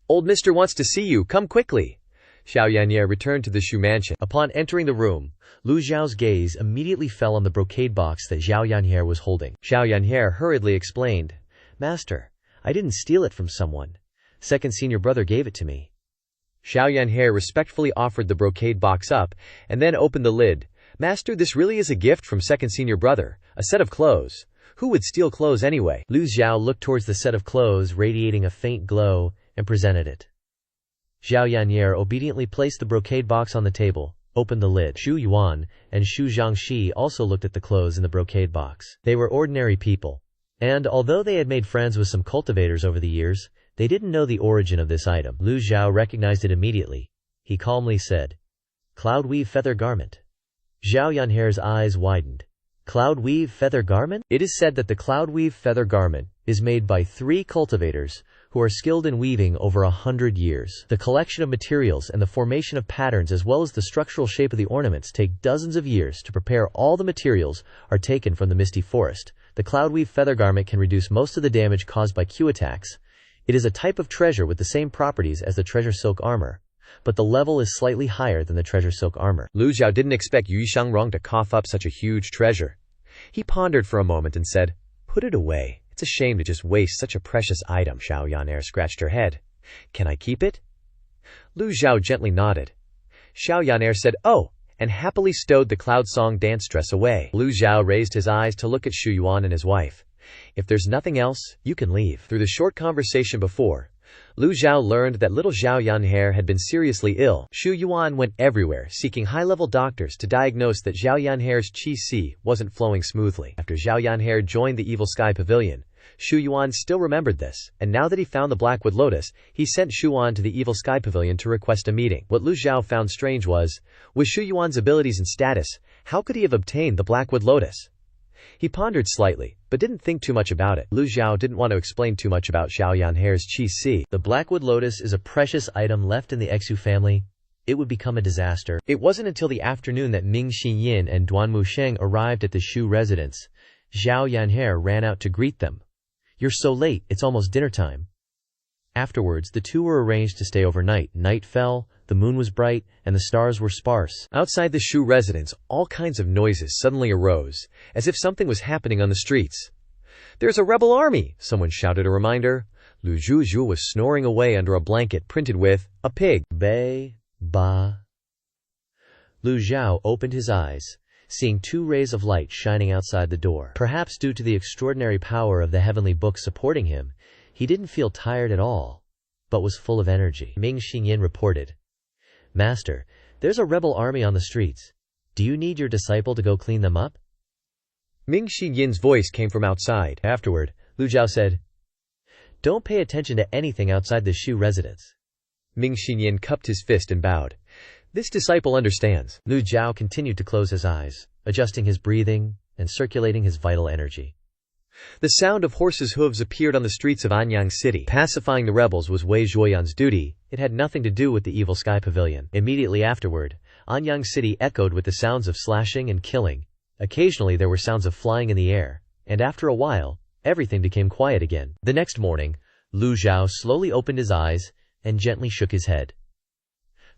"Old mister wants to see you, come quickly." Zhao Yan'er returned to the Shu mansion. Upon entering the room, Lu Zhou's gaze immediately fell on the brocade box that Zhao Yan'er was holding. Zhao Yan'er hurriedly explained, "Master, I didn't steal it from someone. Second senior brother gave it to me." Zhao Yan'er respectfully offered the brocade box up, and then opened the lid. "Master, this really is a gift from second senior brother, a set of clothes. Who would steal clothes anyway?" Lu Zhou looked towards the set of clothes radiating a faint glow and presented it. Zhao Yan'er obediently placed the brocade box on the table, opened the lid. Shu Yuan and Shu Zhangxi also looked at the clothes in the brocade box. They were ordinary people, and although they had made friends with some cultivators over the years, they didn't know the origin of this item. Lu Zhou recognized it immediately. He calmly said, "Cloud weave feather garment." Zhao Yan'er's eyes widened. Cloud weave feather garment? It is said that the cloud weave feather garment is made by 3 cultivators who are skilled in weaving over 100 years. The collection of materials and the formation of patterns as well as the structural shape of the ornaments take dozens of years to prepare. All the materials are taken from the misty forest. The cloudweave feather garment can reduce most of the damage caused by Q attacks. It is a type of treasure with the same properties as the treasure silk armor, but the level is slightly higher than the treasure silk armor. Lu Zhou didn't expect Yu Shangrong to cough up such a huge treasure. He pondered for a moment and said, "Put it away. It's a shame to just waste such a precious item." Xiao Yan'er scratched her head. "Can I keep it?" Lu Zhou gently nodded. Xiao Yan'er said, "Oh," and happily stowed the Cloud Song dance dress away. Lu Zhou raised his eyes to look at Shu Yuan and his wife. "If there's nothing else, you can leave." Through the short conversation before, Lu Zhou learned that little Xiao Yan'er had been seriously ill. Shu Yuan went everywhere seeking high-level doctors to diagnose that Xiao Yan'er's qi wasn't flowing smoothly. After Xiao Yan'er joined the Evil Sky Pavilion, Shu Yuan still remembered this, and now that he found the Blackwood Lotus, he sent Shu Yuan to the Evil Sky Pavilion to request a meeting. What Lu Zhou found strange was, with Shu Yuan's abilities and status, how could he have obtained the Blackwood Lotus? He pondered slightly, but didn't think too much about it. Lu Zhou didn't want to explain too much about Xiao Yan'er's qi. The Blackwood Lotus is a precious item left in the Xu family. It would become a disaster. It wasn't until the afternoon that Ming Xinyin and Duan Musheng arrived at the Shu residence. Xiao Yan'er ran out to greet them. "You're so late, it's almost dinner time." Afterwards, the two were arranged to stay overnight. Night fell, the moon was bright, and the stars were sparse. Outside the Shu residence, all kinds of noises suddenly arose, as if something was happening on the streets. "There's a rebel army!" someone shouted a reminder. Lu Zhou was snoring away under a blanket printed with a pig. Bei, ba. Lu Zhou opened his eyes, seeing two rays of light shining outside the door. Perhaps due to the extraordinary power of the heavenly book supporting him, he didn't feel tired at all, but was full of energy. Ming Xinyin reported, "Master, there's a rebel army on the streets. Do you need your disciple to go clean them up?" Ming Xinyin's voice came from outside. Afterward, Lu Zhou said, "Don't pay attention to anything outside the Shu residence." Ming Xinyin cupped his fist and bowed. "This disciple understands." Lu Zhou continued to close his eyes, adjusting his breathing and circulating his vital energy. The sound of horses' hooves appeared on the streets of Anyang City. Pacifying the rebels was Wei Zhuoyan's duty. It had nothing to do with the Evil Sky Pavilion. Immediately afterward, Anyang City echoed with the sounds of slashing and killing. Occasionally there were sounds of flying in the air, and after a while, everything became quiet again. The next morning, Lu Zhou slowly opened his eyes and gently shook his head.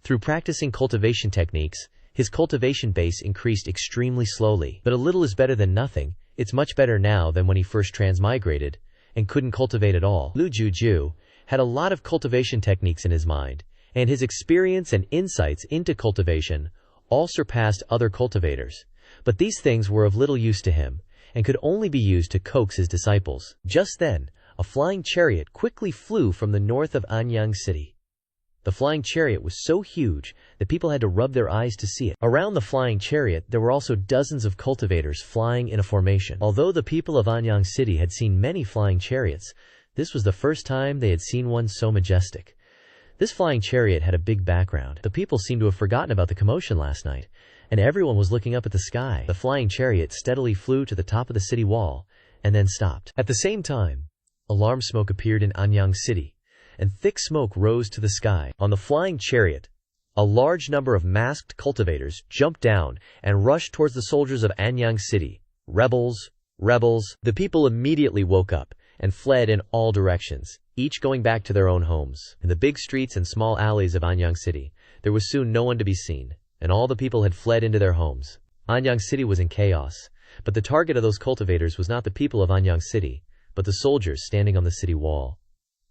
Through practicing cultivation techniques, his cultivation base increased extremely slowly. But a little is better than nothing. It's much better now than when he first transmigrated and couldn't cultivate at all. Lu Zhou had a lot of cultivation techniques in his mind, and his experience and insights into cultivation all surpassed other cultivators. But these things were of little use to him, and could only be used to coax his disciples. Just then, a flying chariot quickly flew from the north of Anyang City. The flying chariot was so huge that people had to rub their eyes to see it. Around the flying chariot, there were also dozens of cultivators flying in a formation. Although the people of Anyang City had seen many flying chariots, this was the first time they had seen one so majestic. This flying chariot had a big background. The people seemed to have forgotten about the commotion last night, and everyone was looking up at the sky. The flying chariot steadily flew to the top of the city wall, and then stopped. At the same time, alarm smoke appeared in Anyang City, and thick smoke rose to the sky. On the flying chariot, a large number of masked cultivators jumped down and rushed towards the soldiers of Anyang City. Rebels, rebels. The people immediately woke up and fled in all directions, each going back to their own homes. In the big streets and small alleys of Anyang City, there was soon no one to be seen, and all the people had fled into their homes. Anyang City was in chaos, but the target of those cultivators was not the people of Anyang City, but the soldiers standing on the city wall.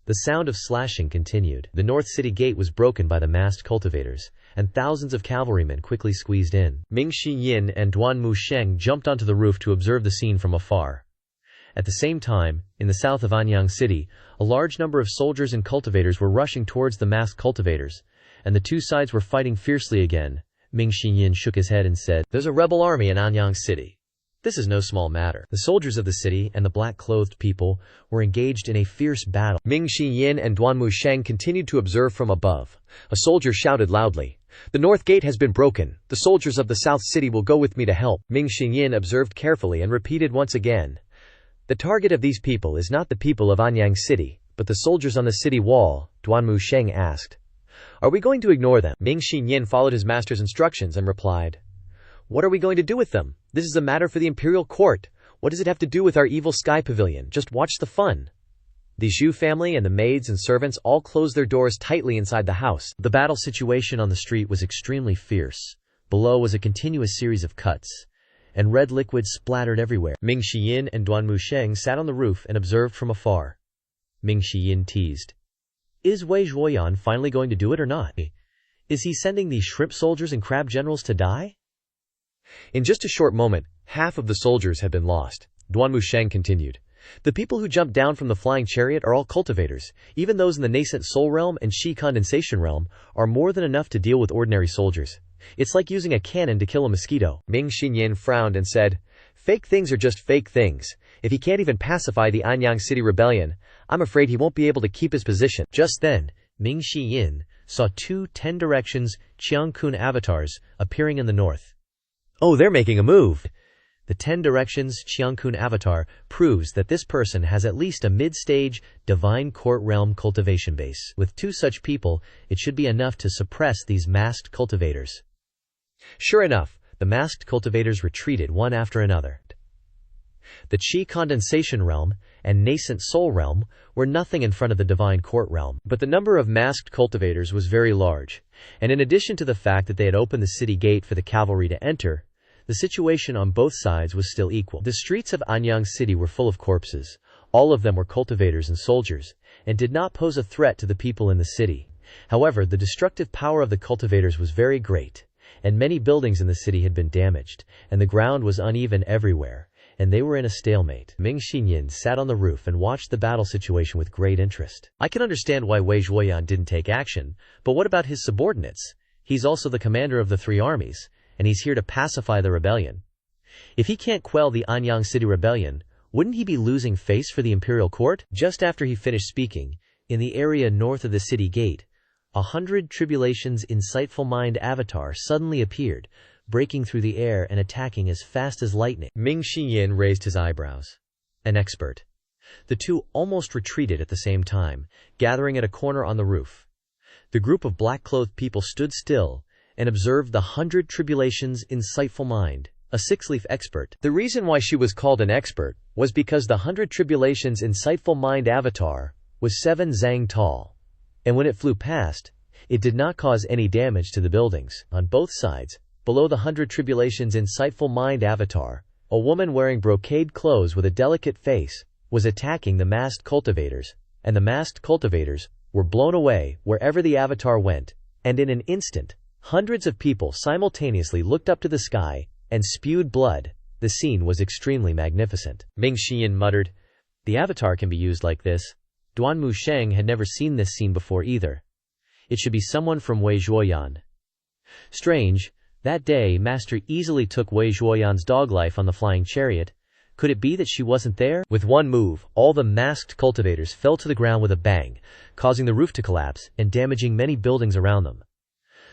The sound of slashing continued. The North City gate was broken by the masked cultivators, and thousands of cavalrymen quickly squeezed in. Ming Xinyin and Duan Musheng jumped onto the roof to observe the scene from afar. At the same time, in the south of Anyang City, a large number of soldiers and cultivators were rushing towards the masked cultivators, and the two sides were fighting fiercely again. Ming Xinyin shook his head and said, "There's a rebel army in Anyang City. This is no small matter." The soldiers of the city and the black-clothed people were engaged in a fierce battle. Ming Xinyin and Duan Musheng continued to observe from above. A soldier shouted loudly, "The north gate has been broken. The soldiers of the south city will go with me to help." Ming Xinyin observed carefully and repeated once again, "The target of these people is not the people of Anyang City, But the soldiers on the city wall, Duanmu Sheng asked. Are we going to ignore them? Ming Xinyan followed his master's instructions and replied. What are we going to do with them? This is a matter for the imperial court. What does it have to do with our Evil Sky Pavilion? Just watch the fun. The Zhou family and the maids and servants all closed their doors tightly inside the house. The battle situation on the street was extremely fierce. Below was a continuous series of cuts, and red liquid splattered everywhere. Ming Xiyin and Duanmu Sheng sat on the roof and observed from afar. Ming Xiyin teased. Is Wei Zhuoyan finally going to do it or not? Is he sending these shrimp soldiers and crab generals to die? In just a short moment, half of the soldiers had been lost. Duanmu Sheng continued. The people who jumped down from the flying chariot are all cultivators. Even those in the nascent soul realm and Qi condensation realm are more than enough to deal with ordinary soldiers. It's like using a cannon to kill a mosquito. Ming Xinyan frowned and said, Fake things are just fake things. If he can't even pacify the Anyang City rebellion, I'm afraid he won't be able to keep his position. Just then, Ming Xiyin saw two 10 directions Qiangkun avatars appearing in the north. Oh, they're making a move. The 10 directions Qiangkun avatar proves that this person has at least a mid-stage divine court realm cultivation base. With two such people, it should be enough to suppress these masked cultivators. Sure enough, the masked cultivators retreated one after another. The Qi condensation realm and nascent soul realm were nothing in front of the divine court realm. But the number of masked cultivators was very large, and in addition to the fact that they had opened the city gate for the cavalry to enter, the situation on both sides was still equal. The streets of Anyang City were full of corpses. All of them were cultivators and soldiers, and did not pose a threat to the people in the city. However, the destructive power of the cultivators was very great, and many buildings in the city had been damaged, and the ground was uneven everywhere, and they were in a stalemate. Ming Xinyan sat on the roof and watched the battle situation with great interest. I can understand why Wei Zhuoyan didn't take action, but what about his subordinates? He's also the commander of the 3 armies, and he's here to pacify the rebellion. If he can't quell the Anyang City rebellion, wouldn't he be losing face for the imperial court? Just after he finished speaking, in the area north of the city gate, 100 Tribulations Insightful Mind avatar suddenly appeared, breaking through the air and attacking as fast as lightning. Ming Xinyan raised his eyebrows. An expert. The two almost retreated at the same time, gathering at a corner on the roof. The group of black-clothed people stood still and observed the 100 Tribulations Insightful Mind, a 6-leaf expert. The reason why she was called an expert was because the 100 Tribulations Insightful Mind avatar was 7 zang tall, and when it flew past, it did not cause any damage to the buildings. On both sides, below the 100 Tribulations Insightful Mind avatar, a woman wearing brocade clothes with a delicate face was attacking the masked cultivators, and the masked cultivators were blown away wherever the avatar went, and in an instant, hundreds of people simultaneously looked up to the sky and spewed blood. The scene was extremely magnificent. Ming Xiyan muttered, The avatar can be used like this. Duanmu Sheng had never seen this scene before either. It should be someone from Wei Zhuoyan. Strange, that day Master easily took Wei Zhuoyan's dog life on the flying chariot. Could it be that she wasn't there? With one move, all the masked cultivators fell to the ground with a bang, causing the roof to collapse and damaging many buildings around them.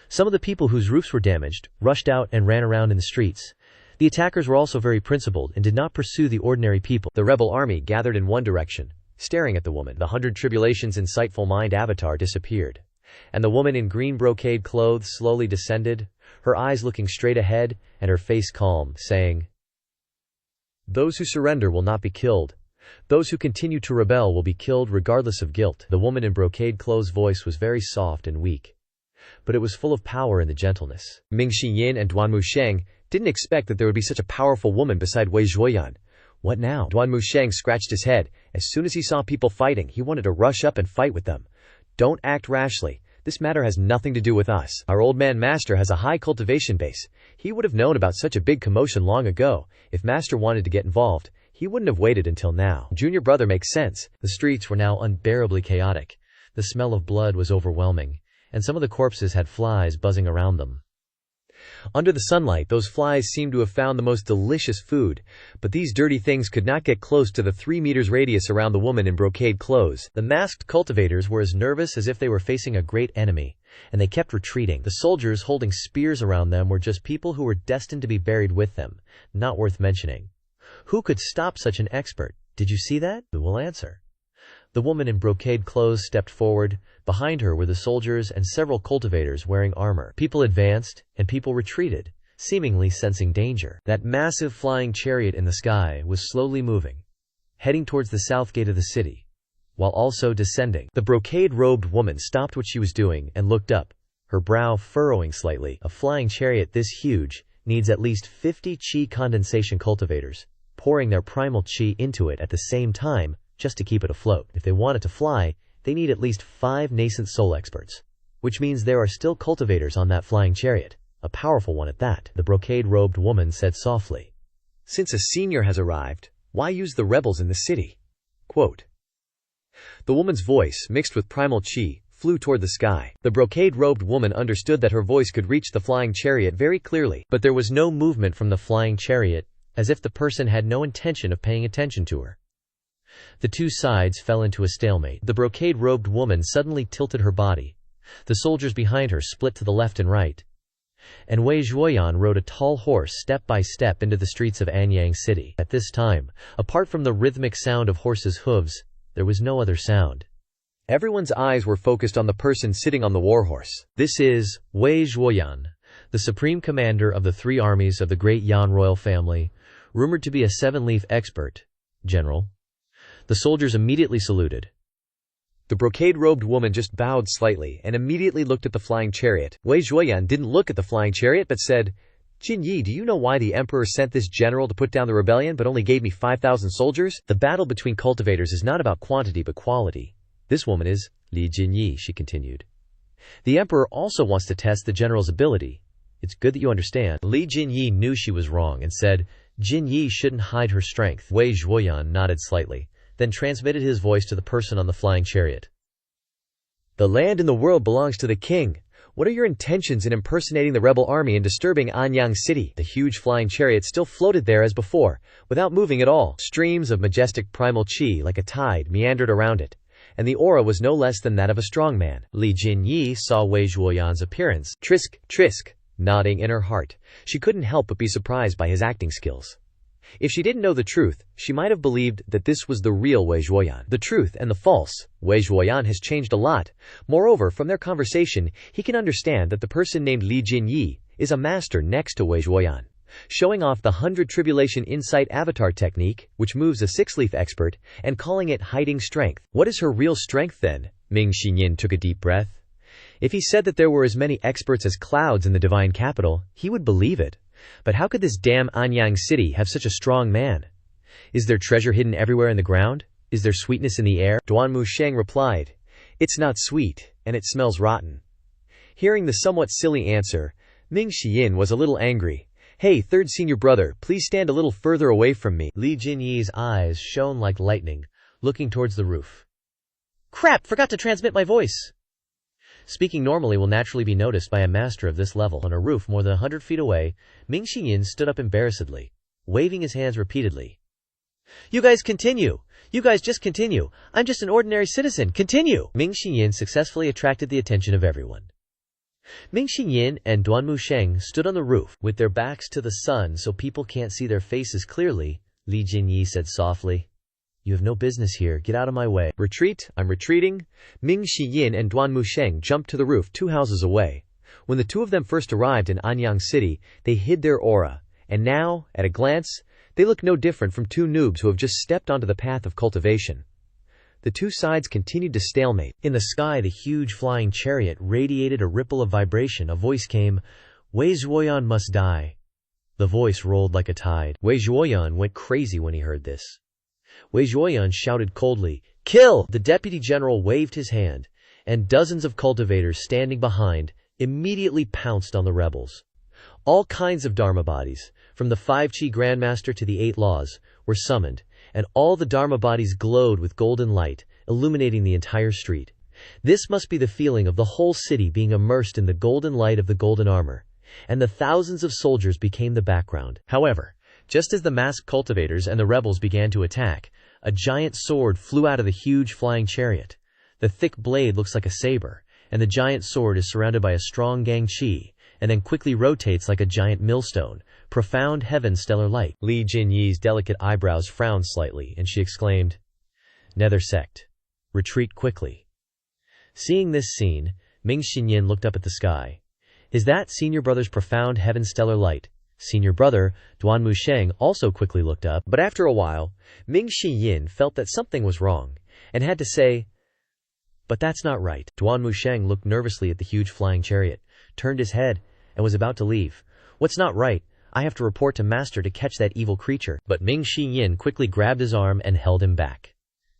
Some of the people whose roofs were damaged rushed out and ran around in the streets. The attackers were also very principled and did not pursue the ordinary people. The rebel army gathered in one direction, staring at the woman. The 100 Tribulations Insightful Mind avatar disappeared, and the woman in green brocade clothes slowly descended, her eyes looking straight ahead and her face calm, saying, Those who surrender will not be killed. Those who continue to rebel will be killed regardless of guilt. The woman in brocade clothes' voice was very soft and weak, but it was full of power in the gentleness. Ming Xinyan and Duanmu Sheng didn't expect that there would be such a powerful woman beside Wei Zhuoyan. What now? Duanmu Sheng scratched his head. As soon as he saw people fighting, he wanted to rush up and fight with them. Don't act rashly. This matter has nothing to do with us. Our old man Master has a high cultivation base. He would have known about such a big commotion long ago. If Master wanted to get involved, he wouldn't have waited until now. Junior brother makes sense. The streets were now unbearably chaotic. The smell of blood was overwhelming, and some of the corpses had flies buzzing around them. Under the sunlight, those flies seemed to have found the most delicious food, but these dirty things could not get close to the 3 meters radius around the woman in brocade clothes. The masked cultivators were as nervous as if they were facing a great enemy, and they kept retreating. The soldiers holding spears around them were just people who were destined to be buried with them, not worth mentioning. Who could stop such an expert? Did you see that? Who will answer? The woman in brocade clothes stepped forward. Behind her were the soldiers and several cultivators wearing armor. People advanced, and people retreated, seemingly sensing danger. That massive flying chariot in the sky was slowly moving, heading towards the south gate of the city, while also descending. The brocade-robed woman stopped what she was doing and looked up, her brow furrowing slightly. A flying chariot this huge needs at least 50 chi condensation cultivators, pouring their primal chi into it at the same time just to keep it afloat. If they want it to fly, they need at least 5 nascent soul experts, which means there are still cultivators on that flying chariot, a powerful one at that. The brocade-robed woman said softly, "Since a senior has arrived, why use the rebels in the city?" Quote. The woman's voice, mixed with primal chi, flew toward the sky. The brocade-robed woman understood that her voice could reach the flying chariot very clearly, but there was no movement from the flying chariot, as if the person had no intention of paying attention to her. The two sides fell into a stalemate. The brocade-robed woman suddenly tilted her body. The soldiers behind her split to the left and right, and Wei Zhuoyan rode a tall horse step by step into the streets of Anyang City. At this time, apart from the rhythmic sound of horses' hooves, there was no other sound. Everyone's eyes were focused on the person sitting on the warhorse. This is Wei Zhuoyan, the supreme commander of the 3 armies of the great Yan royal family, rumored to be a 7-leaf expert general. The soldiers immediately saluted. The brocade-robed woman just bowed slightly and immediately looked at the flying chariot. Wei Zhuoyan didn't look at the flying chariot but said, "Jin Yi, do you know why the emperor sent this general to put down the rebellion but only gave me 5,000 soldiers? The battle between cultivators is not about quantity but quality. This woman is Li Jinyi," she continued. "The emperor also wants to test the general's ability. It's good that you understand." Li Jinyi knew she was wrong and said, "Jin Yi shouldn't hide her strength." Wei Zhuoyan nodded slightly, then transmitted his voice to the person on the flying chariot. "The land and the world belongs to the king. What are your intentions in impersonating the rebel army and disturbing Anyang City?" The huge flying chariot still floated there as before, without moving at all. Streams of majestic primal chi like a tide meandered around it, and the aura was no less than that of a strong man. Li Jinyi saw Wei Zhuoyan's appearance, trisk, trisk, nodding in her heart. She couldn't help but be surprised by his acting skills. If she didn't know the truth, she might have believed that this was the real Wei Zhuoyan. The truth and the false, Wei Zhuoyan has changed a lot. Moreover, from their conversation, he can understand that the person named Li Jinyi is a master next to Wei Zhuoyan, showing off the 100 Tribulation Insight Avatar technique, which moves a 6-leaf expert, and calling it hiding strength. What is her real strength then? Ming Xinyin took a deep breath. If he said that there were as many experts as clouds in the divine capital, he would believe it. But how could this damn Anyang City have such a strong man? Is there treasure hidden everywhere in the ground? Is there sweetness in the air? Duanmu Sheng replied, "It's not sweet, and it smells rotten." Hearing the somewhat silly answer, Ming Xiyin was a little angry. "Hey, third senior brother, please stand a little further away from me." Li Jinyi's eyes shone like lightning, looking towards the roof. "Crap, forgot to transmit my voice." Speaking normally will naturally be noticed by a master of this level. On a roof more than 100 feet away, Ming Xinyin stood up embarrassedly, waving his hands repeatedly. "You guys continue! You guys just continue! I'm just an ordinary citizen, continue!" Ming Xinyin successfully attracted the attention of everyone. Ming Xinyin and Duanmu Sheng stood on the roof, with their backs to the sun so people can't see their faces clearly. Li Jinyi said softly, "You have no business here, get out of my way." "Retreat, I'm retreating." Ming Xiyin and Duanmu Sheng jumped to the roof 2 houses away. When the 2 of them first arrived in Anyang City, they hid their aura, and now, at a glance, they look no different from 2 noobs who have just stepped onto the path of cultivation. The 2 sides continued to stalemate. In the sky, the huge flying chariot radiated a ripple of vibration. A voice came, "Wei Zhuoyan must die." The voice rolled like a tide. Wei Zhuoyan went crazy when he heard this. Wei Zhuoyan shouted coldly, "Kill!" The deputy general waved his hand, and dozens of cultivators standing behind immediately pounced on the rebels. All kinds of Dharma bodies, from the 5 Chi Grandmaster to the 8 Laws, were summoned, and all the Dharma bodies glowed with golden light, illuminating the entire street. This must be the feeling of the whole city being immersed in the golden light of the golden armor, and the thousands of soldiers became the background. However, just as the masked cultivators and the rebels began to attack, a giant sword flew out of the huge flying chariot. The thick blade looks like a saber, and the giant sword is surrounded by a strong gang chi, and then quickly rotates like a giant millstone. Profound heaven stellar light. Li Jinyi's delicate eyebrows frowned slightly, and she exclaimed, "Nether Sect. retreat quickly. Seeing this scene, Ming Xinyin looked up at the sky. Is that senior brother's profound heaven stellar light? Senior brother, Duan Musheng, also quickly looked up, but after a while, Ming Xinyin felt that something was wrong, and had to say, "But that's not right." Duan Musheng looked nervously at the huge flying chariot, turned his head, and was about to leave. "What's not right? I have to report to Master to catch that evil creature." But Ming Xinyin quickly grabbed his arm and held him back.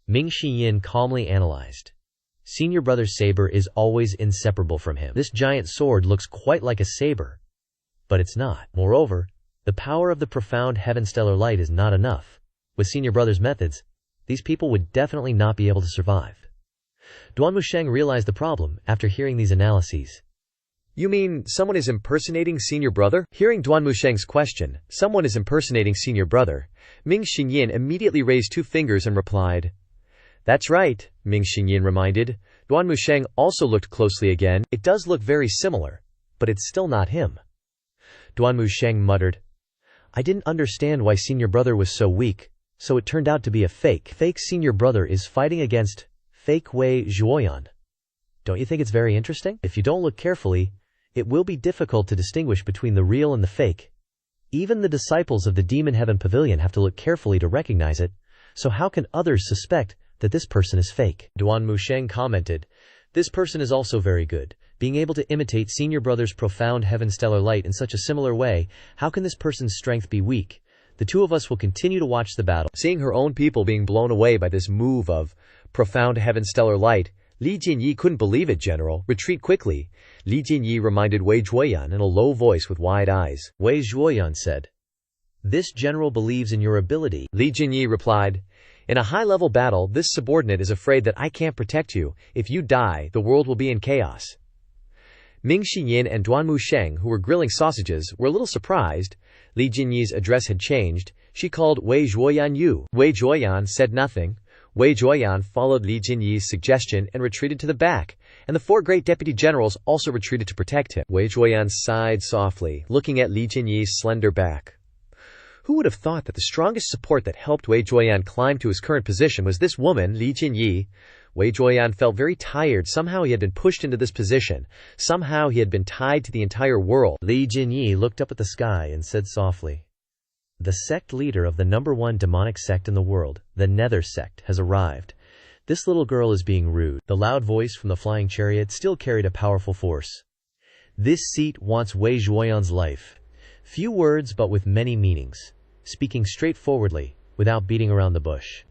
Ming Xinyin calmly analyzed. Senior brother's saber is always inseparable from him. This giant sword looks quite like a saber, but it's not. Moreover, the power of the profound heaven stellar light is not enough. With senior brother's methods, these people would definitely not be able to survive. Duan Musheng realized the problem after hearing these analyses. You mean someone is impersonating senior brother? Hearing Duan Musheng's question, someone is impersonating senior brother, Ming Xinyin immediately raised 2 fingers and replied. That's right, Ming Xinyin reminded. Duan Musheng also looked closely again. It does look very similar, but it's still not him. Duan Musheng muttered. I didn't understand why senior brother was so weak, so it turned out to be a fake. Fake senior brother is fighting against fake Wei Zhuoyan. Don't you think it's very interesting? If you don't look carefully, it will be difficult to distinguish between the real and the fake. Even the disciples of the Demon Heaven Pavilion have to look carefully to recognize it, so how can others suspect that this person is fake? Duan Musheng commented, this person is also very good, being able to imitate senior brother's profound heaven stellar light in such a similar way. How can this person's strength be weak? The 2 of us will continue to watch the battle. Seeing her own people being blown away by this move of profound heaven stellar light, Li Jinyi couldn't believe it. General, retreat quickly. Li Jinyi reminded Wei Zhuoyan in a low voice with wide eyes. Wei Zhuoyan said, this general believes in your ability. Li Jinyi replied, in a high-level battle, this subordinate is afraid that I can't protect you. If you die, the world will be in chaos. Ming Xinyin and Duan Musheng, who were grilling sausages, were a little surprised. Li Jinyi's address had changed. She called Wei Zhuoyan you. Wei Zhuoyan said nothing. Wei Zhuoyan followed Li Jinyi's suggestion and retreated to the back, and the 4 great deputy generals also retreated to protect him. Wei Zhuoyan sighed softly, looking at Li Jinyi's slender back. Who would have thought that the strongest support that helped Wei Zhuoyan climb to his current position was this woman, Li Jinyi? Wei Zhuoyan felt very tired. Somehow he had been pushed into this position. Somehow he had been tied to the entire world. Li Jinyi looked up at the sky and said softly, the sect leader of the #1 demonic sect in the world, the Nether sect, has arrived. This little girl is being rude. The loud voice from the flying chariot still carried a powerful force. This seat wants Wei Zhuoyan's life. Few words but with many meanings, speaking straightforwardly, without beating around the bush.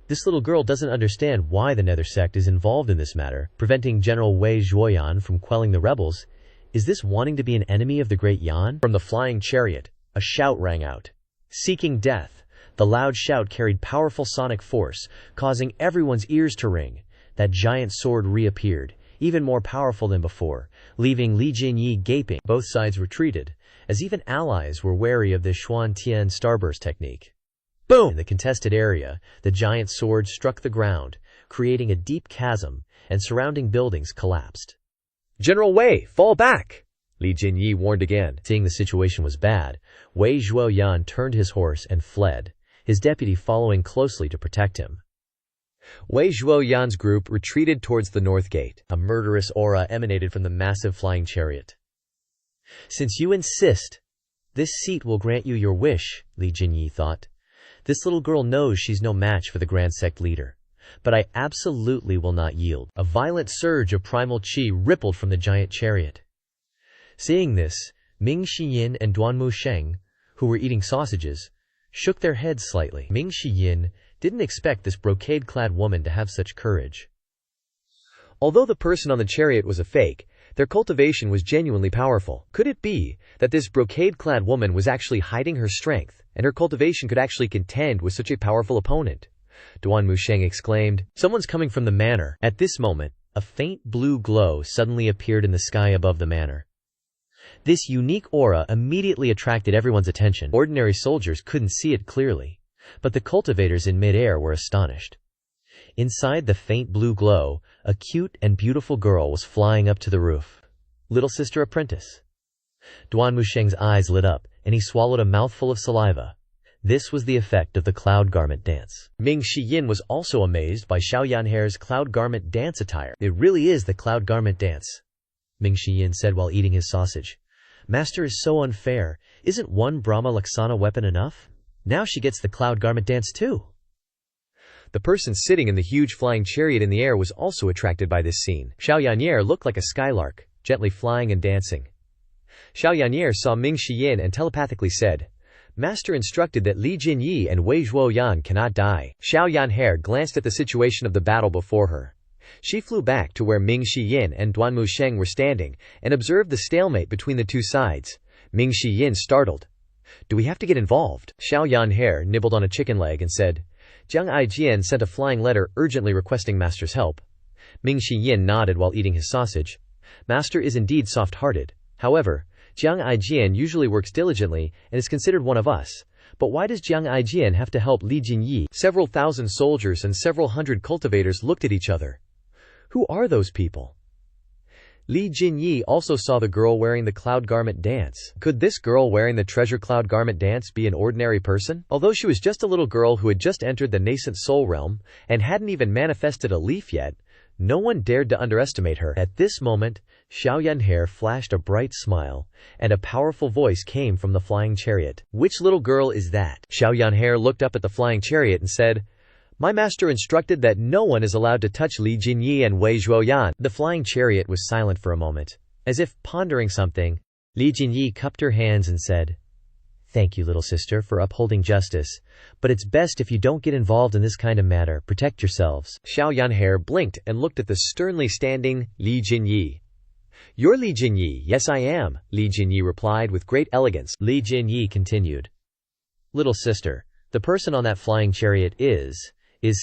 This little girl doesn't understand why the Nether sect is involved in this matter, preventing General Wei Zhuoyan from quelling the rebels. Is this wanting to be an enemy of the great Yan? From the flying chariot, a shout rang out. Seeking death. The loud shout carried powerful sonic force, causing everyone's ears to ring. That giant sword reappeared, even more powerful than before, leaving Li Jinyi gaping. Both sides retreated, as even allies were wary of the Xuan Tian starburst technique. Boom! In the contested area, the giant sword struck the ground, creating a deep chasm, and surrounding buildings collapsed. General Wei, fall back! Li Jinyi warned again. Seeing the situation was bad, Wei Zhuoyan turned his horse and fled, his deputy following closely to protect him. Wei Zhuoyan's group retreated towards the north gate. A murderous aura emanated from the massive flying chariot. Since you insist, this seat will grant you your wish, Li Jinyi thought. This little girl knows she's no match for the Grand Sect leader. But I absolutely will not yield. A violent surge of primal qi rippled from the giant chariot. Seeing this, Ming Xinyin and Duan Musheng, who were eating sausages, shook their heads slightly. Ming Xinyin didn't expect this brocade-clad woman to have such courage. Although the person on the chariot was a fake, their cultivation was genuinely powerful. Could it be that this brocade-clad woman was actually hiding her strength, and her cultivation could actually contend with such a powerful opponent? Duan Musheng exclaimed, someone's coming from the manor. At this moment, a faint blue glow suddenly appeared in the sky above the manor. This unique aura immediately attracted everyone's attention. Ordinary soldiers couldn't see it clearly, but the cultivators in mid-air were astonished. Inside the faint blue glow, a cute and beautiful girl was flying up to the roof. Little sister apprentice. Duan Musheng's eyes lit up, and he swallowed a mouthful of saliva. This was the effect of the cloud garment dance. Ming Shiyin was also amazed by Xiao Yanhair's cloud garment dance attire. It really is the cloud garment dance, Ming Shiyin said while eating his sausage. Master is so unfair. Isn't one Brahma Laksana weapon enough? Now she gets the cloud garment dance too. The person sitting in the huge flying chariot in the air was also attracted by this scene. Xiao Yanhair looked like a skylark, gently flying and dancing. Xiao Yanhair saw Ming Shiyin and telepathically said, Master instructed that Li Jinyi and Wei Zhuoyan cannot die. Xiao Yanhair glanced at the situation of the battle before her. She flew back to where Ming Shiyin and Duan Musheng were standing and observed the stalemate between the two sides. Ming Shiyin startled. Do we have to get involved? Xiao Yanhair nibbled on a chicken leg and said, Jiang Aijian sent a flying letter urgently requesting Master's help. Ming Shiyin nodded while eating his sausage. Master is indeed soft-hearted. However, Jiang Aijian usually works diligently and is considered one of us. But why does Jiang Aijian have to help Li Jinyi? Several thousand soldiers and several hundred cultivators looked at each other. Who are those people? Li Jinyi also saw the girl wearing the cloud garment dance. Could this girl wearing the treasure cloud garment dance be an ordinary person? Although she was just a little girl who had just entered the nascent soul realm and hadn't even manifested a leaf yet, no one dared to underestimate her. At this moment, Xiao Yanhair flashed a bright smile, and a powerful voice came from the flying chariot. Which little girl is that? Xiao Yanhair looked up at the flying chariot and said, My master instructed that no one is allowed to touch Li Jinyi and Wei Zhuoyan. The flying chariot was silent for a moment. As if pondering something, Li Jinyi cupped her hands and said, Thank you, little sister, for upholding justice. But it's best if you don't get involved in this kind of matter. Protect yourselves. Xiao Yanhair blinked and looked at the sternly standing Li Jinyi. You're Li Jinyi. Yes, I am, Li Jinyi replied with great elegance. Li Jinyi continued. Little sister, the person on that flying chariot is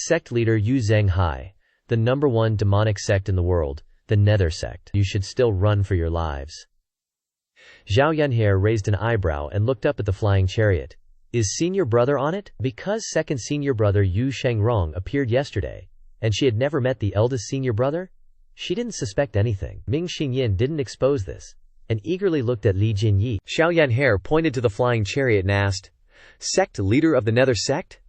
sect leader Yu Zhenghai, the #1 demonic sect in the world, the Nether sect. You should still run for your lives. Xiao Yanhair raised an eyebrow and looked up at the flying chariot. Is senior brother on it? Because second senior brother Yu Shengrong appeared yesterday, and she had never met the eldest senior brother, she didn't suspect anything. Ming Xingyin didn't expose this, and eagerly looked at Li Jinyi. Xiao Yanhair pointed to the flying chariot and asked, Sect leader of the Nether sect?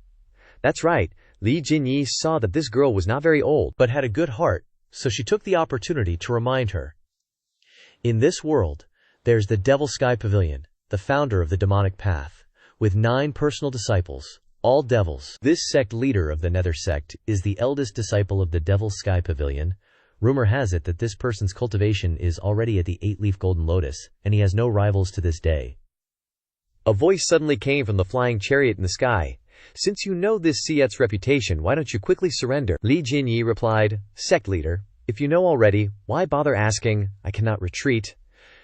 That's right. Li Jinyi saw that this girl was not very old, but had a good heart, so she took the opportunity to remind her. In this world, there's the Evil Sky Pavilion, the founder of the demonic path, with 9 personal disciples, all devils. This sect leader of the Nether sect is the eldest disciple of the Evil Sky Pavilion. Rumor has it that this person's cultivation is already at the 8-leaf golden lotus, and he has no rivals to this day. A voice suddenly came from the flying chariot in the sky. Since you know this Siet's reputation, why don't you quickly surrender? Li Jinyi replied, Sect leader, if you know already, why bother asking? I cannot retreat.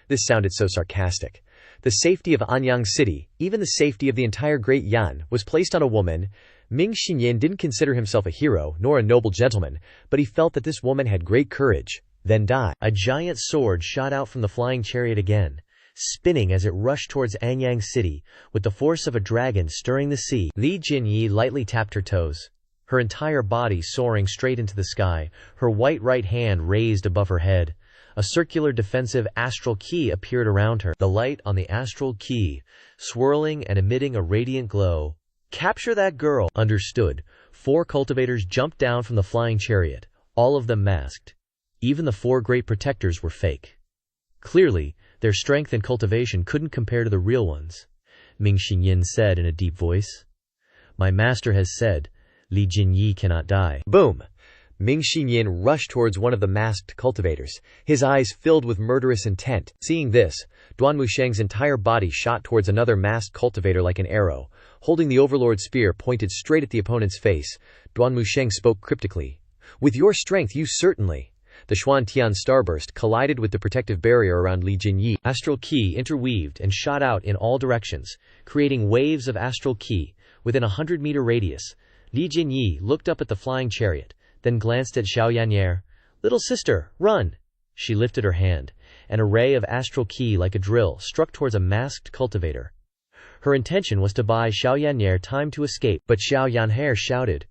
This sounded so sarcastic. The safety of Anyang City, even the safety of the entire Great Yan, was placed on a woman. Ming Xingyin didn't consider himself a hero, nor a noble gentleman, but he felt that this woman had great courage. Then die. A giant sword shot out from the flying chariot again, spinning as it rushed towards Anyang City, with the force of a dragon stirring the sea. Li Jinyi lightly tapped her toes, her entire body soaring straight into the sky, her white right hand raised above her head. A circular defensive astral key appeared around her. The light on the astral key, swirling and emitting a radiant glow. Capture that girl! Understood. 4 cultivators jumped down from the flying chariot, all of them masked. Even the 4 great protectors were fake. Clearly, their strength and cultivation couldn't compare to the real ones. Ming Xingyin said in a deep voice. My master has said, Li Jinyi cannot die. Boom! Ming Xingyin rushed towards one of the masked cultivators, his eyes filled with murderous intent. Seeing this, Duan Musheng's entire body shot towards another masked cultivator like an arrow. Holding the overlord spear pointed straight at the opponent's face, Duan Musheng spoke cryptically. With your strength you certainly. The Xuantian starburst collided with the protective barrier around Li Jinyi. Astral Ki interweaved and shot out in all directions, creating waves of astral Ki within a 100-meter radius. Li Jinyi looked up at the flying chariot, then glanced at Xiao Yanhair. Little sister, run! She lifted her hand. An array of astral Ki like a drill struck towards a masked cultivator. Her intention was to buy Xiao Yanhair time to escape, but Xiao Yanhair shouted,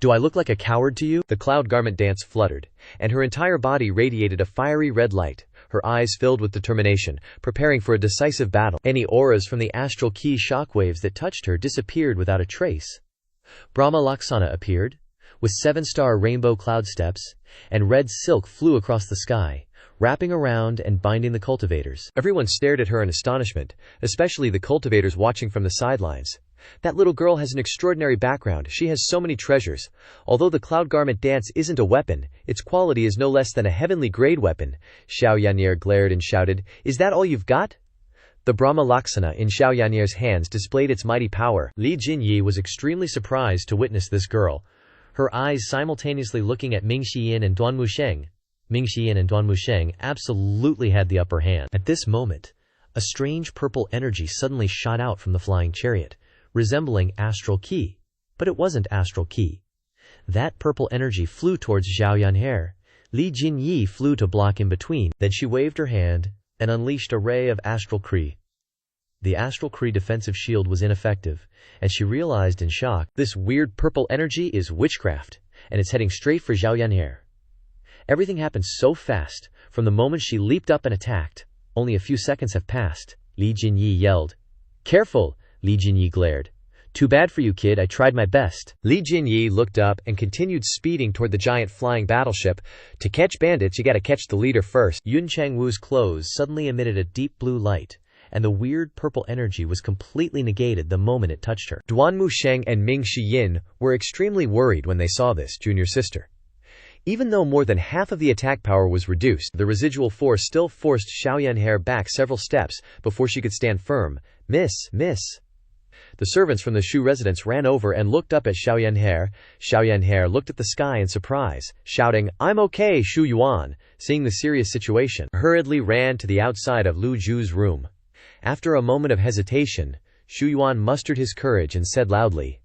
Do I look like a coward to you? The cloud garment dance fluttered, and her entire body radiated a fiery red light. her eyes filled with determination, preparing for a decisive battle. Any auras from the astral key shockwaves that touched her disappeared without a trace. Brahma Laksana appeared, with 7-star rainbow cloud steps, and red silk flew across the sky, wrapping around and binding the cultivators. Everyone stared at her in astonishment, especially the cultivators watching from the sidelines. That little girl has an extraordinary background. She has so many treasures. Although the cloud garment dance isn't a weapon, its quality is no less than a heavenly grade weapon. Xiao Yan'er glared and shouted, "Is that all you've got?" The Brahma Laksana in Xiao Yan'er's hands displayed its mighty power. Li Jinyi was extremely surprised to witness this girl, her eyes simultaneously looking at Ming Xiyin and Duan Musheng. Ming Xiyin and Duan Musheng absolutely had the upper hand. At this moment, a strange purple energy suddenly shot out from the flying chariot, resembling astral ki. But it wasn't astral ki. That purple energy flew towards Xiao Yan'er. Li Jinyi flew to block in between. Then she waved her hand and unleashed a ray of astral Kree. The astral Kree defensive shield was ineffective, and she realized in shock, this weird purple energy is witchcraft, and it's heading straight for Xiao Yan'er. Everything happened so fast, from the moment she leaped up and attacked. Only a few seconds have passed. Li Jinyi yelled. "Careful!" Li Jinyi glared. "Too bad for you, kid, I tried my best." Li Jinyi looked up and continued speeding toward the giant flying battleship. To catch bandits, you gotta catch the leader first. Yun Changwu's clothes suddenly emitted a deep blue light, and the weird purple energy was completely negated the moment it touched her. Duan Musheng and Ming Xiyin were extremely worried when they saw this junior sister. Even though more than half of the attack power was reduced, the residual force still forced Xiao Yan'er back several steps before she could stand firm. Miss. The servants from the Shu residence ran over and looked up at Xiao Yan'er. Xiao Yan'er looked at the sky in surprise, shouting, "I'm okay, Shu Yuan." Seeing the serious situation, hurriedly ran to the outside of Lu Zhou's room. After a moment of hesitation, Shu Yuan mustered his courage and said loudly,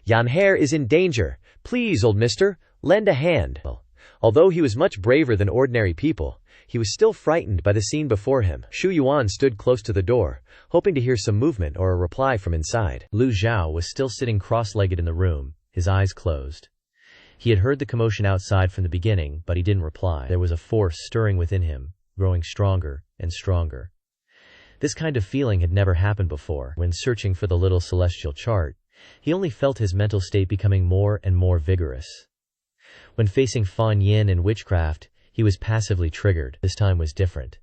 "Yan'er is in danger. Please, old mister, lend a hand." Although he was much braver than ordinary people, he was still frightened by the scene before him. Shu Yuan stood close to the door, hoping to hear some movement or a reply from inside. Lu Zhou was still sitting cross-legged in the room, his eyes closed. He had heard the commotion outside from the beginning, but he didn't reply. There was a force stirring within him, growing stronger and stronger. This kind of feeling had never happened before. When searching for the little celestial chart, he only felt his mental state becoming more and more vigorous. When facing Fan Yin and witchcraft, he was passively triggered. This time was different.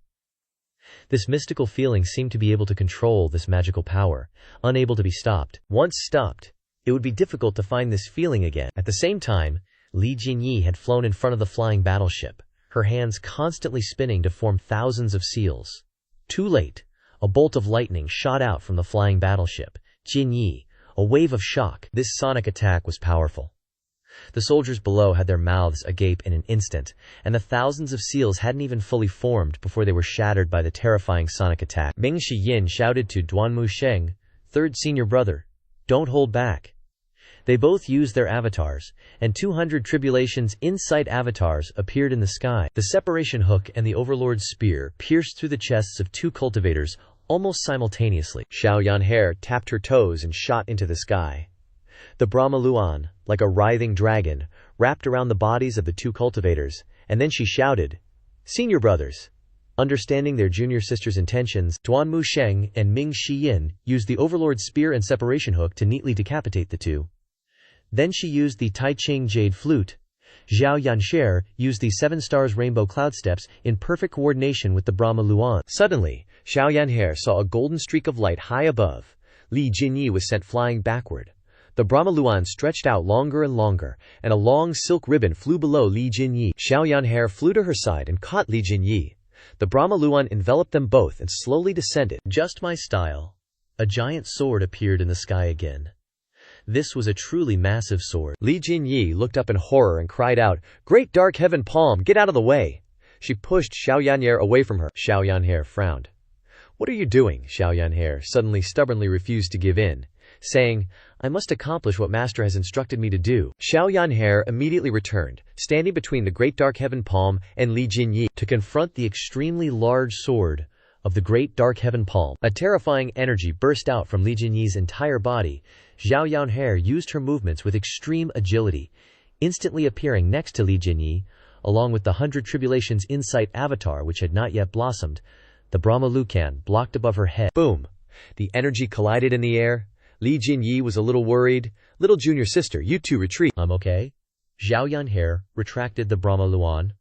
This mystical feeling seemed to be able to control this magical power, unable to be stopped. Once stopped, it would be difficult to find this feeling again. At the same time, Li Jinyi had flown in front of the flying battleship, her hands constantly spinning to form thousands of seals. Too late, a bolt of lightning shot out from the flying battleship. Jinyi, a wave of shock. This sonic attack was powerful. The soldiers below had their mouths agape in an instant, and the thousands of seals hadn't even fully formed before they were shattered by the terrifying sonic attack. Ming Xiyin shouted to Duan Musheng, "Third senior brother, don't hold back." They both used their avatars, and 200 Tribulation's insight avatars appeared in the sky. The separation hook and the Overlord's spear pierced through the chests of 2 cultivators almost simultaneously. Xiao Yan'er tapped her toes and shot into the sky. The Brahma Luan, like a writhing dragon, wrapped around the bodies of the 2 cultivators, and then she shouted, "Senior brothers." Understanding their junior sister's intentions, Duan Musheng and Ming Xiyin used the Overlord's spear and separation hook to neatly decapitate the 2. Then she used the Tai Ching Jade Flute. Xiao Yan'er used the 7 stars rainbow cloud steps in perfect coordination with the Brahma Luan. Suddenly, Xiao Yan'er saw a golden streak of light high above. Li Jinyi was sent flying backward. The Brahma Luan stretched out longer and longer, and a long silk ribbon flew below Li Jinyi. Xiao Yan'er flew to her side and caught Li Jinyi. The Brahma Luan enveloped them both and slowly descended. Just my style. A giant sword appeared in the sky again. This was a truly massive sword. Li Jinyi looked up in horror and cried out, "Great dark heaven palm, get out of the way!" She pushed Xiao Yan'er away from her. Xiao Yan'er frowned. "What are you doing?" Xiao Yan'er suddenly stubbornly refused to give in, saying, "I must accomplish what Master has instructed me to do." Xiao Yan'er immediately returned, standing between the Great Dark Heaven Palm and Li Jinyi, to confront the extremely large sword of the Great Dark Heaven Palm. A terrifying energy burst out from Li Jinyi's entire body. Xiao Yan'er used her movements with extreme agility, instantly appearing next to Li Jinyi, along with the 100 Tribulations Insight Avatar which had not yet blossomed, the Brahma Lucan blocked above her head. Boom! The energy collided in the air. Li Jinyi was a little worried. Little junior sister, you two retreat. I'm okay. Zhao Yanhe retracted the Brahma Luan.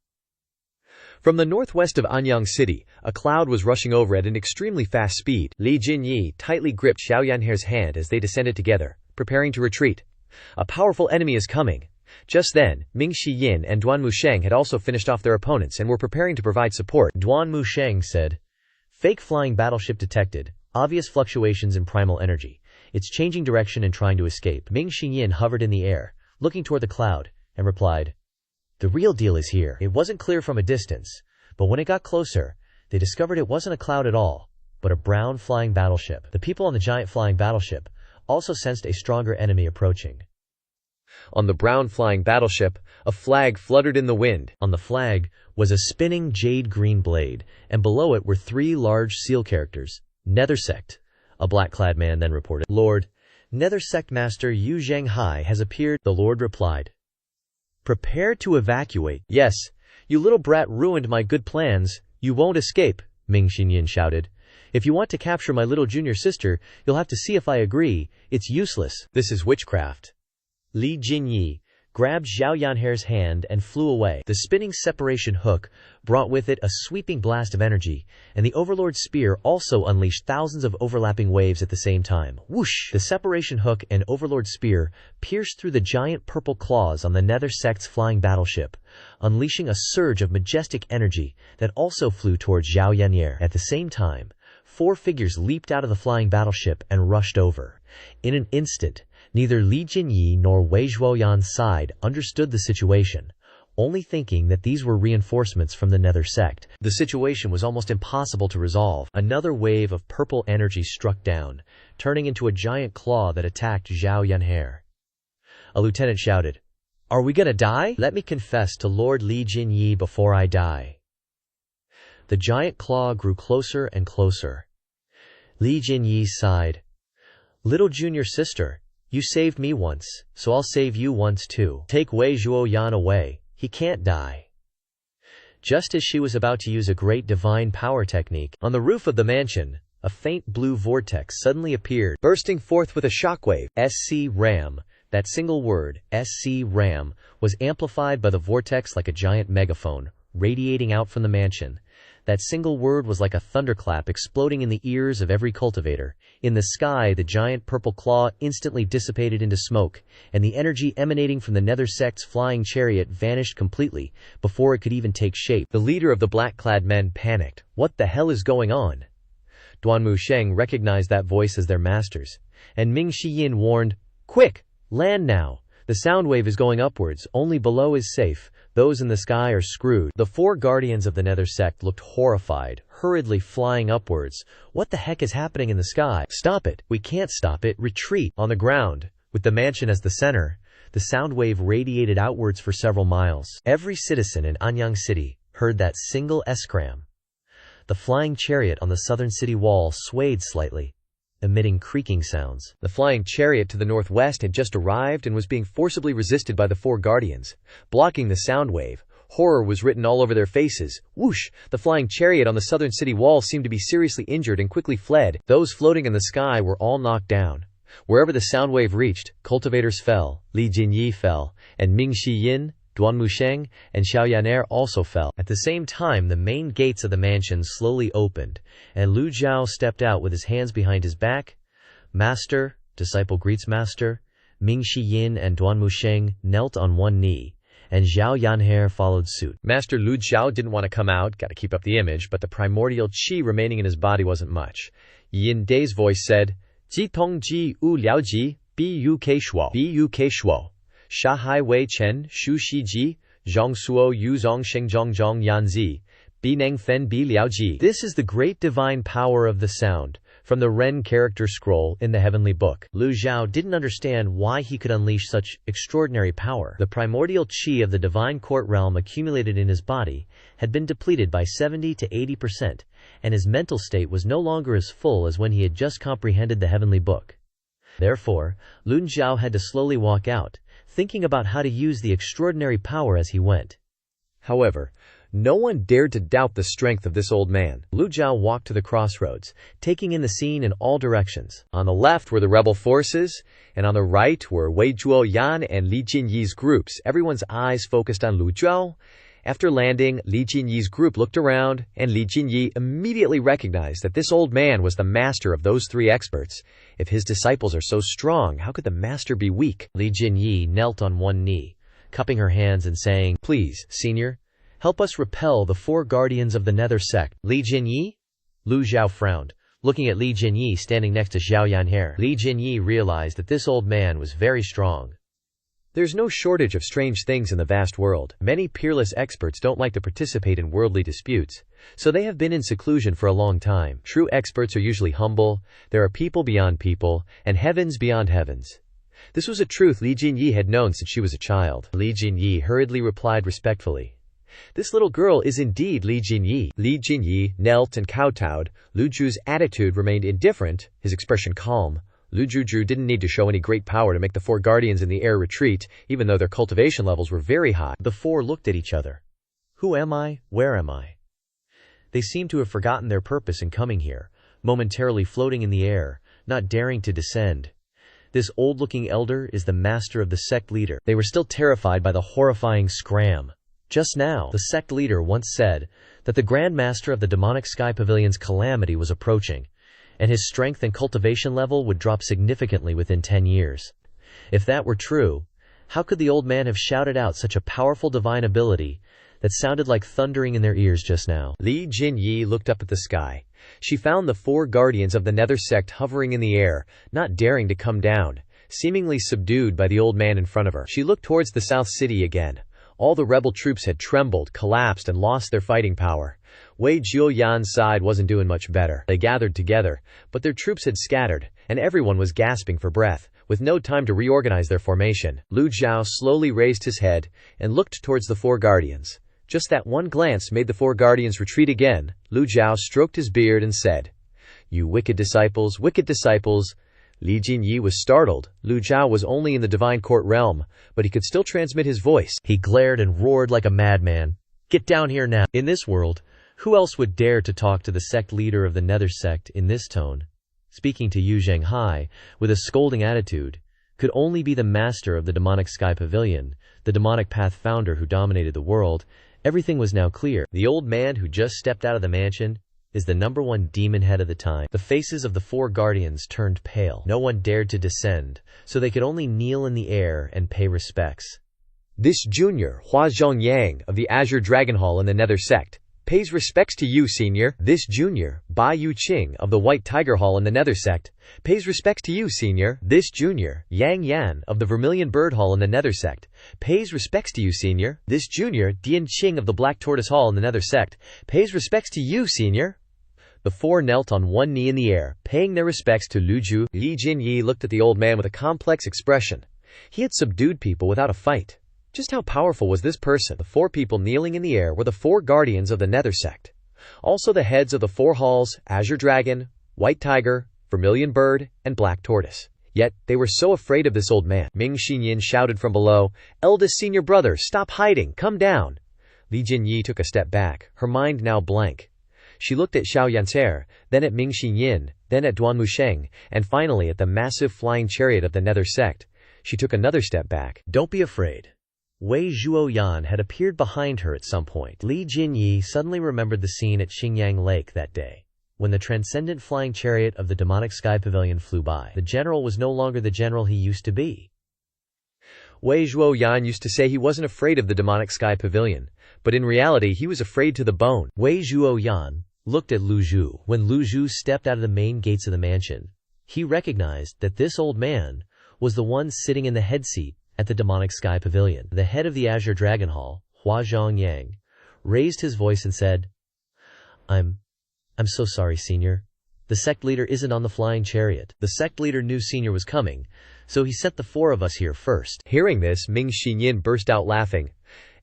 From the northwest of Anyang City, a cloud was rushing over at an extremely fast speed. Li Jinyi tightly gripped Zhao Yanhe's hand as they descended together, preparing to retreat. A powerful enemy is coming. Just then, Ming Shiyin and Duan Musheng had also finished off their opponents and were preparing to provide support. Duan Musheng said, "Fake flying battleship detected. Obvious fluctuations in primal energy. It's changing direction and trying to escape." Ming Shiyin hovered in the air, looking toward the cloud, and replied, "The real deal is here." It wasn't clear from a distance, but when it got closer, they discovered it wasn't a cloud at all, but a brown flying battleship. The people on the giant flying battleship also sensed a stronger enemy approaching. On the brown flying battleship, a flag fluttered in the wind. On the flag was a spinning jade-green blade, and below it were 3 large seal characters. Nether Sect. A black-clad man then reported, "Lord, Nether Sect Master Yu Zhenghai has appeared." The Lord replied, "Prepare to evacuate." "Yes, you little brat ruined my good plans. You won't escape," Ming Xinyin shouted. "If you want to capture my little junior sister, you'll have to see if I agree. It's useless." "This is witchcraft." Li Jinyi grabbed Zhao Yanhe's hand and flew away. The spinning separation hook brought with it a sweeping blast of energy, and the Overlord Spear also unleashed thousands of overlapping waves at the same time. Whoosh! The separation hook and Overlord Spear pierced through the giant purple claws on the Nether Sect's flying battleship, unleashing a surge of majestic energy that also flew towards Zhao Yanhe. At the same time, 4 figures leaped out of the flying battleship and rushed over. In an instant, neither Li Jinyi nor Wei Zhuoyan's side understood the situation, only thinking that these were reinforcements from the Nether Sect. The situation was almost impossible to resolve. Another wave of purple energy struck down, turning into a giant claw that attacked Zhao Yanhe. A lieutenant shouted, "Are we gonna die? Let me confess to Lord Li Jinyi before I die." The giant claw grew closer and closer. Li Jinyi sighed, "Little junior sister, you saved me once, so I'll save you once too. Take Wei Zhuoyan away, he can't die." Just as she was about to use a great divine power technique, on the roof of the mansion, a faint blue vortex suddenly appeared, bursting forth with a shockwave. SC Ram. That single word, SC Ram, was amplified by the vortex like a giant megaphone, radiating out from the mansion. That single word was like a thunderclap exploding in the ears of every cultivator. In the sky, the giant purple claw instantly dissipated into smoke, and the energy emanating from the Nether Sect's flying chariot vanished completely, before it could even take shape. The leader of the black-clad men panicked. What the hell is going on? Duan Musheng recognized that voice as their master's, and Ming Shiyin warned, "Quick! Land now! The sound wave is going upwards, only below is safe. Those in the sky are screwed." The 4 guardians of the Nether Sect looked horrified, hurriedly flying upwards. "What the heck is happening in the sky? Stop it! We can't stop it! Retreat!" On the ground, with the mansion as the center, the sound wave radiated outwards for several miles. Every citizen in Anyang City heard that single escram. The flying chariot on the southern city wall swayed slightly, emitting creaking sounds. The flying chariot to the northwest had just arrived and was being forcibly resisted by the 4 guardians, blocking the sound wave. Horror was written all over their faces. Whoosh! The flying chariot on the southern city wall seemed to be seriously injured and quickly fled. Those floating in the sky were all knocked down. Wherever the sound wave reached, cultivators fell, Li Jinyi fell, and Ming Shiyin, Duan Musheng, and Zhao Yanhe also fell. At the same time, the main gates of the mansion slowly opened, and Lu Zhou stepped out with his hands behind his back. "Master," disciple greets master. Ming Shiyin and Duan Musheng knelt on one knee, and Zhao Yanhe followed suit. Master Lu Zhou didn't want to come out, gotta keep up the image, but the primordial qi remaining in his body wasn't much. Yin Day's voice said, "Ji tong ji u liao ji, bu ke shuo. Sha hai wei chen, shu shi ji, zhong suo yu zong sheng zhong zhong yan zi, bi neng fen bi liao ji." This is the great divine power of the sound, from the Ren character scroll in the heavenly book. Lu Zhou didn't understand why he could unleash such extraordinary power. The primordial qi of the divine court realm accumulated in his body had been depleted by 70 to 80%, and his mental state was no longer as full as when he had just comprehended the heavenly book. Therefore, Lu Zhou had to slowly walk out, thinking about how to use the extraordinary power as he went. However, no one dared to doubt the strength of this old man. Lu Zhou walked to the crossroads, taking in the scene in all directions. On the left were the rebel forces, and on the right were Wei Zhuoyan and Li Jinyi's groups. Everyone's eyes focused on Lu Zhou. After landing, Li Jinyi's group looked around, and Li Jinyi immediately recognized that this old man was the master of those three experts. If his disciples are so strong, how could the master be weak? Li Jinyi knelt on one knee, cupping her hands and saying, "Please, senior, help us repel the four guardians of the Nether Sect." Li Jinyi? Lu Zhou frowned, looking at Li Jinyi standing next to Xiao Yanhe. Li Jinyi realized that this old man was very strong. There's no shortage of strange things in the vast world. Many peerless experts don't like to participate in worldly disputes, so they have been in seclusion for a long time. True experts are usually humble, there are people beyond people, and heavens beyond heavens. This was a truth Li Jinyi had known since she was a child. Li Jinyi hurriedly replied respectfully, "This little girl is indeed Li Jinyi." Li Jinyi knelt and kowtowed. Lu Zhou's attitude remained indifferent, his expression calm. Lu Zhou didn't need to show any great power to make the four guardians in the air retreat, even though their cultivation levels were very high. The four looked at each other. Who am I? Where am I? They seemed to have forgotten their purpose in coming here, momentarily floating in the air, not daring to descend. This old-looking elder is the master of the sect leader. They were still terrified by the horrifying scram. Just now, the sect leader once said that the Grand Master of the Demonic Sky Pavilion's calamity was approaching, and his strength and cultivation level would drop significantly within 10 years. If that were true, how could the old man have shouted out such a powerful divine ability that sounded like thundering in their ears just now? Li Jinyi looked up at the sky. She found the four guardians of the Nether Sect hovering in the air, not daring to come down, seemingly subdued by the old man in front of her. She looked towards the South City again. All the rebel troops had trembled, collapsed, and lost their fighting power. Wei Zhuoyan's side wasn't doing much better. They gathered together, but their troops had scattered, and everyone was gasping for breath, with no time to reorganize their formation. Lu Zhou slowly raised his head and looked towards the four guardians. Just that one glance made the four guardians retreat again. Lu Zhou stroked his beard and said, "You wicked disciples, wicked disciples." Li Jinyi was startled. Lu Zhou was only in the divine court realm, but he could still transmit his voice. He glared and roared like a madman. "Get down here now." In this world, who else would dare to talk to the sect leader of the Nether Sect in this tone? Speaking to Yu Zhenghai with a scolding attitude could only be the master of the Demonic Sky Pavilion, the demonic path founder who dominated the world. Everything was now clear. The old man who just stepped out of the mansion is the #1 demon head of the time. The faces of the four guardians turned pale. No one dared to descend, so they could only kneel in the air and pay respects. "This junior, Hua Zhongyang of the Azure Dragon Hall in the Nether Sect, pays respects to you, senior." "This junior, Bai Yu Qing of the White Tiger Hall in the Nether Sect, pays respects to you, senior." "This junior, Yang Yan of the Vermilion Bird Hall in the Nether Sect, pays respects to you, senior." "This junior, Dian Qing of the Black Tortoise Hall in the Nether Sect, pays respects to you, senior." The four knelt on one knee in the air, paying their respects to Lu Zhou. Li Jinyi looked at the old man with a complex expression. He had subdued people without a fight. Just how powerful was this person? The four people kneeling in the air were the four guardians of the Nether Sect. Also the heads of the four halls, Azure Dragon, White Tiger, Vermilion Bird, and Black Tortoise. Yet, they were so afraid of this old man. Ming Xinyin shouted from below, "Eldest senior brother, stop hiding, come down." Li Jinyi took a step back, her mind now blank. She looked at Xiao Yancer, then at Ming Xinyin, then at Duan Musheng, and finally at the massive flying chariot of the Nether Sect. She took another step back. "Don't be afraid." Wei Zhuoyan had appeared behind her at some point. Li Jinyi suddenly remembered the scene at Xingyang Lake that day, when the transcendent flying chariot of the Demonic Sky Pavilion flew by. The general was no longer the general he used to be. Wei Zhuoyan used to say he wasn't afraid of the Demonic Sky Pavilion, but in reality he was afraid to the bone. Wei Zhuoyan looked at Lu Zhou. When Lu Zhou stepped out of the main gates of the mansion, he recognized that this old man was the one sitting in the head seat at the Demonic Sky Pavilion. The head of the Azure Dragon Hall, Hua Zhongyang, raised his voice and said, I'm so sorry, senior. The sect leader isn't on the flying chariot. The sect leader knew senior was coming, so he sent the four of us here first." Hearing this, Ming Xinyin burst out laughing.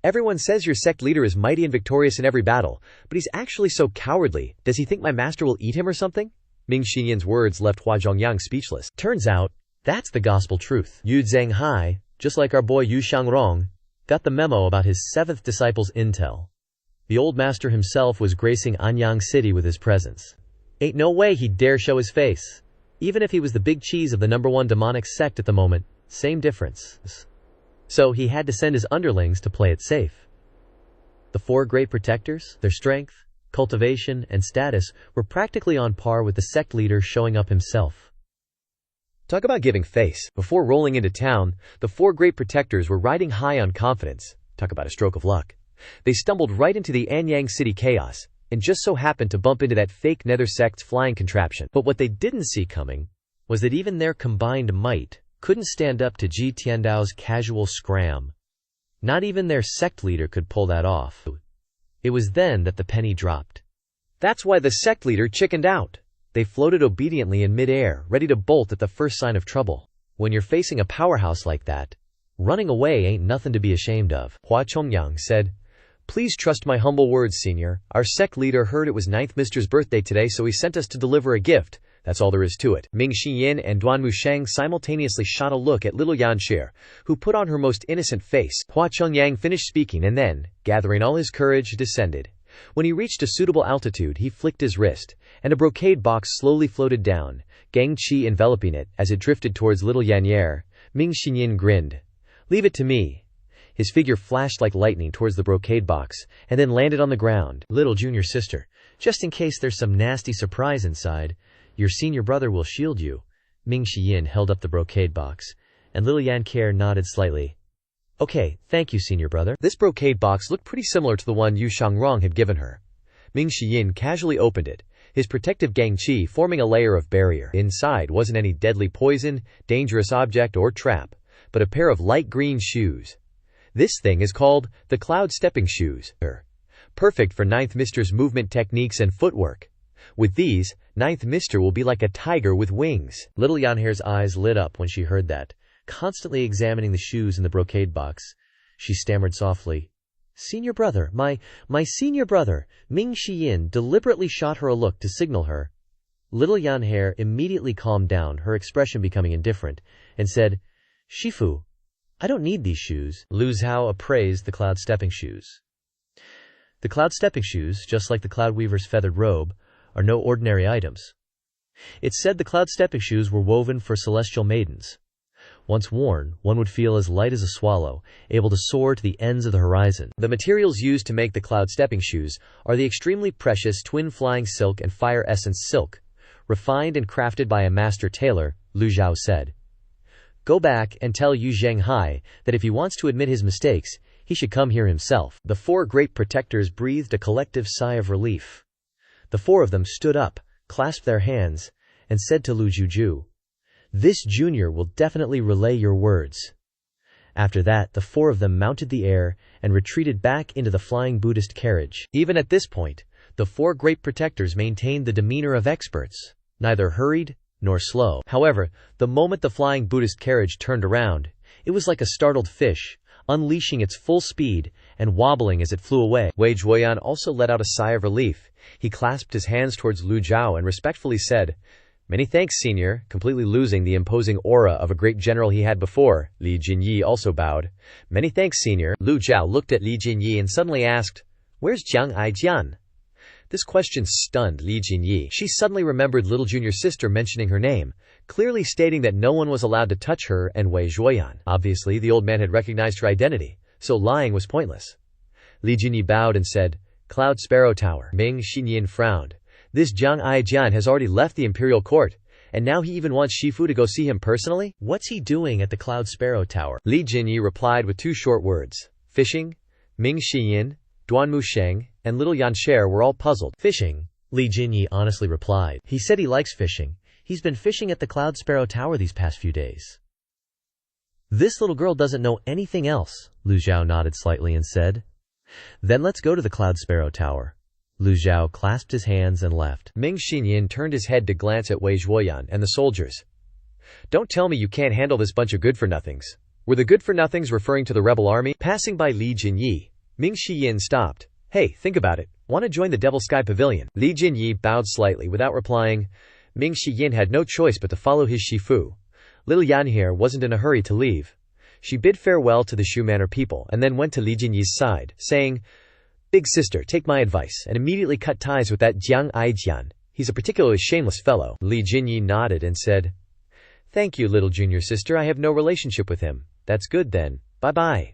"Everyone says your sect leader is mighty and victorious in every battle, but he's actually so cowardly. Does he think my master will eat him or something?" Ming Xinyin's words left Hua Zhongyang speechless. Turns out, that's the gospel truth. Yu Zhenghai, just like our boy Yu Shangrong, got the memo about his 7th disciple's intel. The old master himself was gracing Anyang City with his presence. Ain't no way he'd dare show his face. Even if he was the big cheese of the #1 demonic sect at the moment, same difference. So he had to send his underlings to play it safe. The 4 great protectors, their strength, cultivation, and status were practically on par with the sect leader showing up himself. Talk about giving face. Before rolling into town, the 4 great protectors were riding high on confidence. Talk about a stroke of luck. They stumbled right into the Anyang City chaos, and just so happened to bump into that fake Nether sect's flying contraption. But what they didn't see coming was that even their combined might couldn't stand up to Ji Tiandao's casual scram. Not even their sect leader could pull that off. It was then that the penny dropped. That's why the sect leader chickened out. They floated obediently in mid-air, ready to bolt at the first sign of trouble. When you're facing a powerhouse like that, running away ain't nothing to be ashamed of. Hua Chongyang said, "Please trust my humble words, senior. Our sect leader heard it was 9th Mister's birthday today, so he sent us to deliver a gift. That's all there is to it." Ming Xiyin and Duan Musheng simultaneously shot a look at little Yan Shir, who put on her most innocent face. Hua Chongyang finished speaking and then, gathering all his courage, descended. When he reached a suitable altitude, he flicked his wrist, and a brocade box slowly floated down, Gang Qi enveloping it. As it drifted towards little Yan Yer, Ming Xiyin grinned. "Leave it to me." His figure flashed like lightning towards the brocade box, and then landed on the ground. "Little junior sister, just in case there's some nasty surprise inside, your senior brother will shield you." Ming Xiyin held up the brocade box, and little Yan Ker nodded slightly. "Okay, thank you, senior brother." This brocade box looked pretty similar to the one Yu Shangrong had given her. Ming Xiyin casually opened it, his protective Gang Qi forming a layer of barrier. Inside wasn't any deadly poison, dangerous object, or trap, but a pair of light green shoes. This thing is called the Cloud Stepping Shoes. Perfect for 9th Mister's movement techniques and footwork. With these, 9th Mister will be like a tiger with wings. Little Yanhair's eyes lit up when she heard that. Constantly examining the shoes in the brocade box, she stammered softly, "Senior brother, my senior brother." Ming Xiyin deliberately shot her a look to signal her. Little Yanhair immediately calmed down, her expression becoming indifferent, and said, "Shifu, I don't need these shoes." Lu Zhou appraised the Cloud Stepping Shoes. The Cloud Stepping Shoes, just like the Cloud Weaver's feathered robe, are no ordinary items. It's said the Cloud Stepping Shoes were woven for celestial maidens. Once worn, one would feel as light as a swallow, able to soar to the ends of the horizon. The materials used to make the Cloud Stepping Shoes are the extremely precious twin flying silk and fire essence silk, refined and crafted by a master tailor, Lu Zhou said. "Go back and tell Yu Zhenghai that if he wants to admit his mistakes, he should come here himself." The 4 great protectors breathed a collective sigh of relief. The 4 of them stood up, clasped their hands, and said to Lu Zhuju, "This junior will definitely relay your words." After that, the 4 of them mounted the air and retreated back into the flying Buddhist carriage. Even at this point, the 4 great protectors maintained the demeanor of experts, neither hurried nor slow. However, the moment the flying Buddhist carriage turned around, it was like a startled fish, unleashing its full speed and wobbling as it flew away. Wei Zhuoyan also let out a sigh of relief. He clasped his hands towards Lu Zhou and respectfully said, "Many thanks, senior," completely losing the imposing aura of a great general he had before. Li Jinyi also bowed. "Many thanks, senior." Lu Zhou looked at Li Jinyi and suddenly asked, "Where's Jiang Aijian?" This question stunned Li Jinyi. She suddenly remembered little junior sister mentioning her name, clearly stating that no one was allowed to touch her and Wei Zhuoyan. Obviously, the old man had recognized her identity, so lying was pointless. Li Jinyi bowed and said, "Cloud Sparrow Tower." Ming Xinyin frowned. This Jiang Aijian has already left the imperial court, and now he even wants Shifu to go see him personally? What's he doing at the Cloud Sparrow Tower? Li Jinyi replied with 2 short words. Fishing? Ming Xiyin, Duan Musheng, and little Yancher were all puzzled. "Fishing?" Li Jinyi honestly replied. "He said he likes fishing. He's been fishing at the Cloud Sparrow Tower these past few days." "This little girl doesn't know anything else," Lu Zhou nodded slightly and said. "Then let's go to the Cloud Sparrow Tower." Lu Zhou clasped his hands and left. Ming Xinyin turned his head to glance at Wei Zhuoyan and the soldiers. "Don't tell me you can't handle this bunch of good-for-nothings." Were the good-for-nothings referring to the rebel army? Passing by Li Jinyi, Ming Xiyin stopped. "Hey, think about it. Want to join the Evil Sky Pavilion?" Li Jinyi bowed slightly without replying. Ming Xiyin had no choice but to follow his Shifu. Little Yanhair wasn't in a hurry to leave. She bid farewell to the Schumanner people and then went to Li Jinyi's side, saying, "Big sister, take my advice, and immediately cut ties with that Jiang Aijian. He's a particularly shameless fellow." Li Jinyi nodded and said, "Thank you, little junior sister, I have no relationship with him." "That's good then. Bye-bye."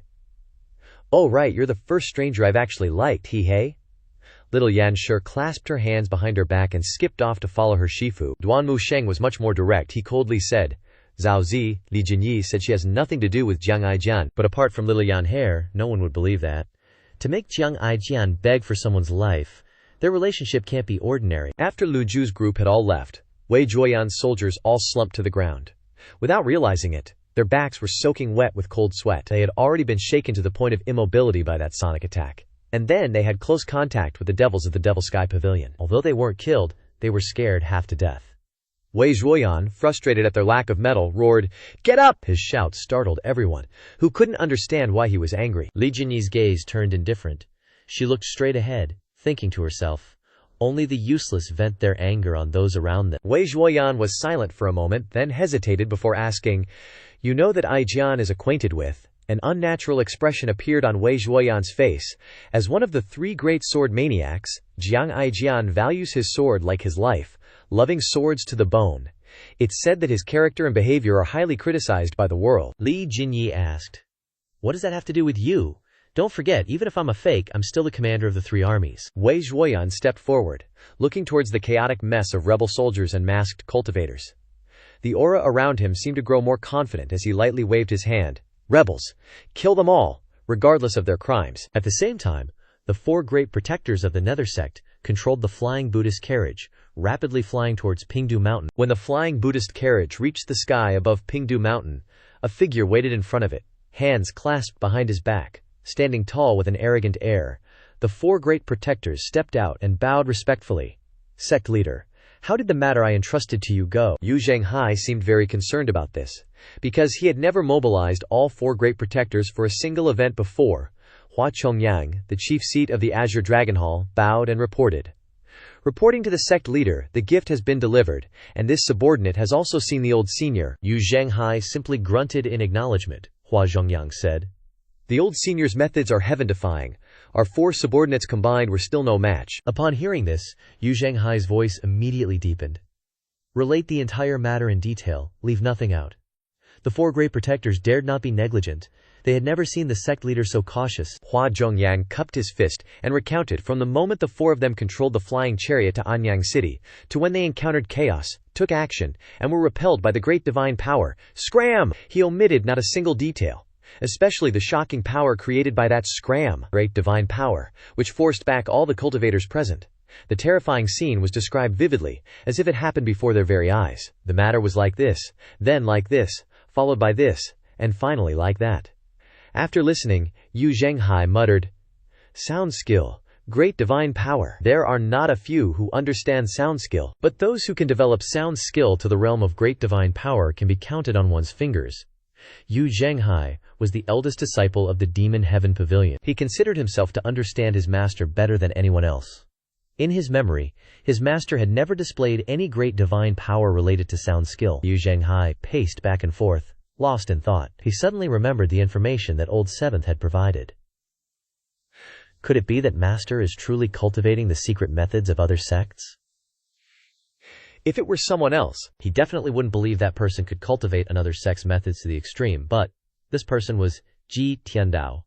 "Oh right, you're the first stranger I've actually liked, hey?" Little Yan Shi clasped her hands behind her back and skipped off to follow her shifu. Duanmu Sheng was much more direct. He coldly said, "Zhao Zi, Li Jinyi said she has nothing to do with Jiang Aijian." But apart from little Yan Hair, no one would believe that. To make Jiang Aijian beg for someone's life, their relationship can't be ordinary. After Lu Zhou's group had all left, Wei Zhuoyan's soldiers all slumped to the ground. Without realizing it, their backs were soaking wet with cold sweat. They had already been shaken to the point of immobility by that sonic attack. And then they had close contact with the devils of the Evil Sky Pavilion. Although they weren't killed, they were scared half to death. Wei Zhuoyan, frustrated at their lack of mettle, roared, "Get up!" His shout startled everyone, who couldn't understand why he was angry. Li Jinyi's gaze turned indifferent. She looked straight ahead, thinking to herself, only the useless vent their anger on those around them. Wei Zhuoyan was silent for a moment, then hesitated before asking, "You know that Aijian is acquainted with?" An unnatural expression appeared on Wei Zhuoyan's face. As one of the three great sword maniacs, Jiang Aijian values his sword like his life, loving swords to the bone. It's said that his character and behavior are highly criticized by the world. Li Jinyi asked, "What does that have to do with you? Don't forget, even if I'm a fake, I'm still the commander of the three armies." Wei Zhuoyan stepped forward, looking towards the chaotic mess of rebel soldiers and masked cultivators. The aura around him seemed to grow more confident as he lightly waved his hand. "Rebels! Kill them all, regardless of their crimes." At the same time, the four great protectors of the Nether Sect controlled the flying Buddhist carriage, rapidly flying towards Pingdu Mountain. When the flying Buddhist carriage reached the sky above Pingdu Mountain, a figure waited in front of it, hands clasped behind his back, standing tall with an arrogant air. The four great protectors stepped out and bowed respectfully. "Sect leader, how did the matter I entrusted to you go?" Yu Zhenghai seemed very concerned about this, because he had never mobilized all four great protectors for a single event before. Hua Chongyang, the chief seat of the Azure Dragon Hall, bowed and reported. Reporting to the sect leader, the gift has been delivered, and this subordinate has also seen the old senior. Yu Zhenghai simply grunted in acknowledgement. Hua Zhongyang said, "The old senior's methods are heaven-defying. Our four subordinates combined were still no match." Upon hearing this, Yu Zhenghai's voice immediately deepened. "Relate the entire matter in detail, leave nothing out." The four great protectors dared not be negligent. They had never seen the sect leader so cautious. Hua Zhongyang cupped his fist and recounted from the moment the four of them controlled the flying chariot to Anyang City, to when they encountered chaos, took action, and were repelled by the great divine power. Scram! He omitted not a single detail, especially the shocking power created by that great divine power, which forced back all the cultivators present. The terrifying scene was described vividly, as if it happened before their very eyes. The matter was like this, then like this, followed by this, and finally like that. After listening, Yu Zhenghai muttered, "Sound skill, great divine power." There are not a few who understand sound skill, but those who can develop sound skill to the realm of great divine power can be counted on one's fingers. Yu Zhenghai was the eldest disciple of the Demon Heaven Pavilion. He considered himself to understand his master better than anyone else. In his memory, his master had never displayed any great divine power related to sound skill. Yu Zhenghai paced back and forth, lost in thought. He suddenly remembered the information that Old Seventh had provided. Could it be that Master is truly cultivating the secret methods of other sects? If it were someone else, he definitely wouldn't believe that person could cultivate another sect's methods to the extreme, but this person was Ji Tiandao.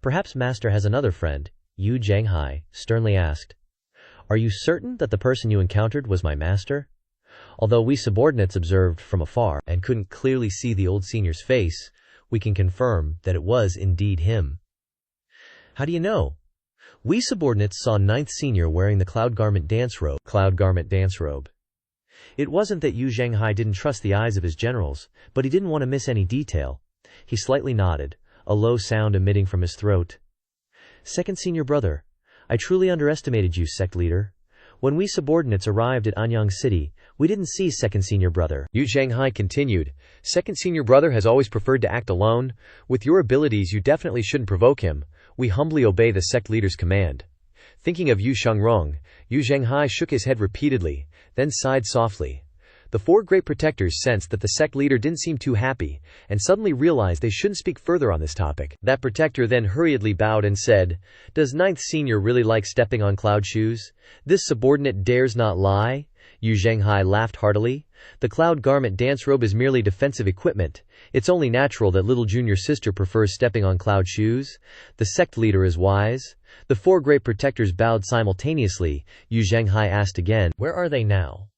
Perhaps Master has another friend. Yu Zhenghai sternly asked, "Are you certain that the person you encountered was my master?" Although we subordinates observed from afar and couldn't clearly see the old senior's face, we can confirm that it was indeed him. How do you know? We subordinates saw ninth senior wearing the cloud garment dance robe. It wasn't that Yu Zhenghai didn't trust the eyes of his generals, but he didn't want to miss any detail. He slightly nodded, a low sound emitting from his throat. "Second senior brother, I truly underestimated you, sect leader. When we subordinates arrived at Anyang City, we didn't see second senior brother." Yu Zhenghai continued, "Second senior brother has always preferred to act alone. With your abilities you definitely shouldn't provoke him. We humbly obey the sect leader's command." Thinking of Yu Shengrong, Yu Zhenghai shook his head repeatedly, then sighed softly. The four great protectors sensed that the sect leader didn't seem too happy, and suddenly realized they shouldn't speak further on this topic. That protector then hurriedly bowed and said, "Does ninth senior really like stepping on cloud shoes? This subordinate dares not lie?" Yu Zhenghai laughed heartily. "The cloud garment dance robe is merely defensive equipment. It's only natural that little junior sister prefers stepping on cloud shoes. The sect leader is wise." The four great protectors bowed simultaneously. Yu Zhenghai asked again, "Where are they now?"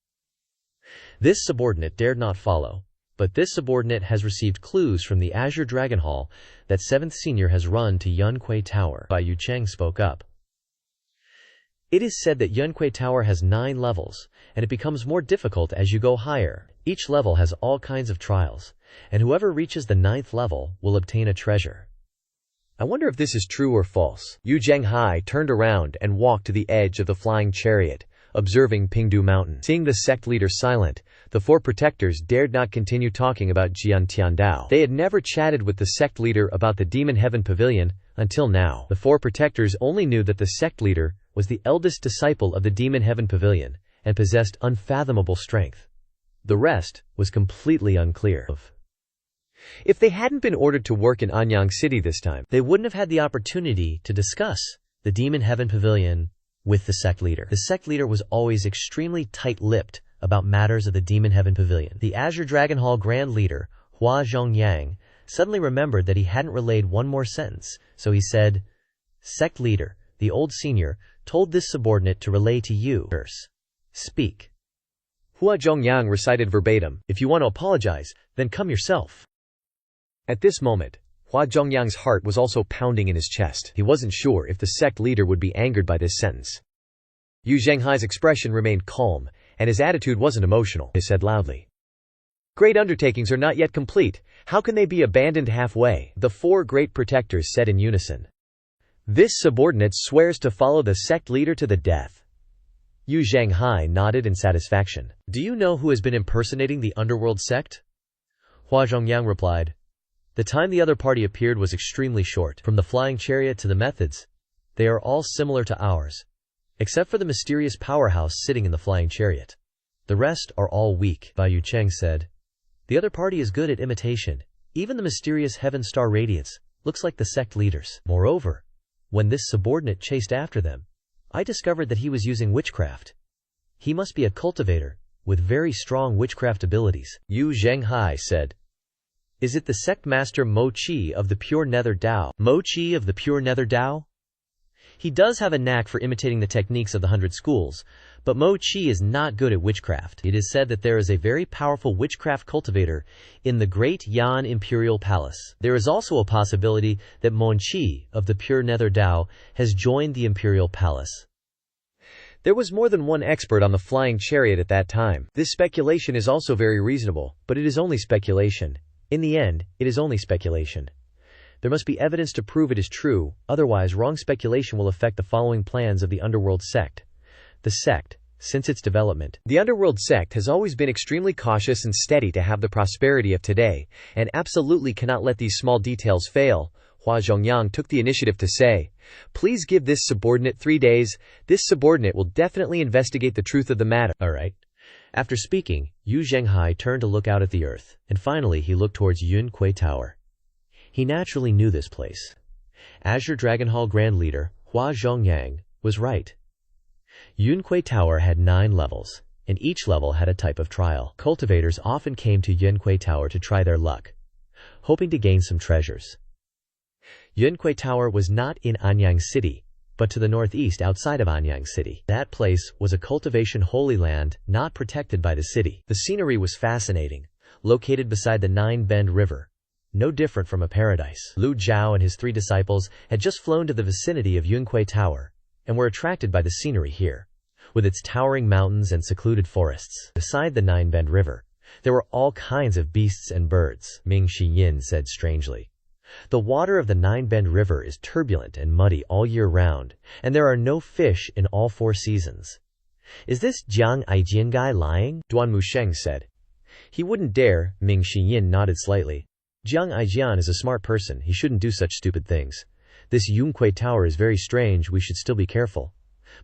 This subordinate dared not follow, but this subordinate has received clues from the Azure Dragon Hall that 7th Senior has run to Yunquei Tower. Bai Yu Cheng spoke up. It is said that Yunquei Tower has 9 levels, and it becomes more difficult as you go higher. Each level has all kinds of trials, and whoever reaches the 9th level will obtain a treasure. I wonder if this is true or false. Yu Zhenghai turned around and walked to the edge of the flying chariot, observing Pingdu Mountain. Seeing the sect leader silent, the four protectors dared not continue talking about Jian Tiandao. They had never chatted with the sect leader about the Demon Heaven Pavilion until now. The four protectors only knew that the sect leader was the eldest disciple of the Demon Heaven Pavilion and possessed unfathomable strength. The rest was completely unclear. If they hadn't been ordered to work in Anyang City this time, they wouldn't have had the opportunity to discuss the Demon Heaven Pavilion with the sect leader. The sect leader was always extremely tight-lipped about matters of the Demon Heaven Pavilion. The Azure Dragon Hall Grand Leader, Hua Zhongyang, suddenly remembered that he hadn't relayed one more sentence, so he said, "Sect leader, the old senior, told this subordinate to relay to you. Speak." Hua Zhongyang recited verbatim, "If you want to apologize, then come yourself." At this moment, Hua Zhongyang's heart was also pounding in his chest. He wasn't sure if the sect leader would be angered by this sentence. Yu Zhenghai's expression remained calm, and his attitude wasn't emotional. He said loudly, "Great undertakings are not yet complete. How can they be abandoned halfway?" The four great protectors said in unison, "This subordinate swears to follow the sect leader to the death." Yu Zhenghai nodded in satisfaction. "Do you know who has been impersonating the underworld sect?" Hua Zhongyang replied, "The time the other party appeared was extremely short. From the flying chariot to the methods, they are all similar to ours, except for the mysterious powerhouse sitting in the flying chariot. The rest are all weak." Bai Yu Cheng said, "The other party is good at imitation. Even the mysterious Heaven Star Radiance looks like the sect leaders. Moreover, when this subordinate chased after them, I discovered that he was using witchcraft. He must be a cultivator with very strong witchcraft abilities." Yu Zhenghai said, "Is it the sect master Mo Chi of the Pure Nether Dao?" Mo Chi of the Pure Nether Dao? He does have a knack for imitating the techniques of the 100 schools, but Mo Chi is not good at witchcraft. It is said that there is a very powerful witchcraft cultivator in the Great Yan Imperial Palace. There is also a possibility that Mon Chi of the Pure Nether Dao has joined the Imperial Palace. There was more than one expert on the flying chariot at that time. This speculation is also very reasonable, but it is only speculation. In the end, it is only speculation. There must be evidence to prove it is true, otherwise wrong speculation will affect the following plans of the underworld sect. The sect, since its development, the underworld sect has always been extremely cautious and steady to have the prosperity of today, and absolutely cannot let these small details fail. Hua Zhongyang took the initiative to say, "Please give this subordinate 3 days. This subordinate will definitely investigate the truth of the matter." All right. After speaking, Yu Zhenghai turned to look out at the earth, and finally he looked towards Yunquei Tower. He naturally knew this place. Azure Dragon Hall Grand Leader, Hua Zhongyang, was right. Yunquei Tower had 9 levels, and each level had a type of trial. Cultivators often came to Yunquei Tower to try their luck, hoping to gain some treasures. Yunquei Tower was not in Anyang City, but to the northeast outside of Anyang City. That place was a cultivation holy land not protected by the city. The scenery was fascinating, located beside the Nine Bend River, no different from a paradise. Lu Zhou and his 3 disciples had just flown to the vicinity of Yunquei Tower, and were attracted by the scenery here, with its towering mountains and secluded forests. Beside the Nine Bend River, there were all kinds of beasts and birds, Ming Shiyin said strangely. The water of the Nine Bend River is turbulent and muddy all year round, and there are no fish in all 4 seasons. Is this Jiang Aijian guy lying? Duan Musheng said. He wouldn't dare. Ming Shiyin nodded slightly. Jiang Aijian is a smart person. He shouldn't do such stupid things. This Yunquei Tower is very strange. We should still be careful.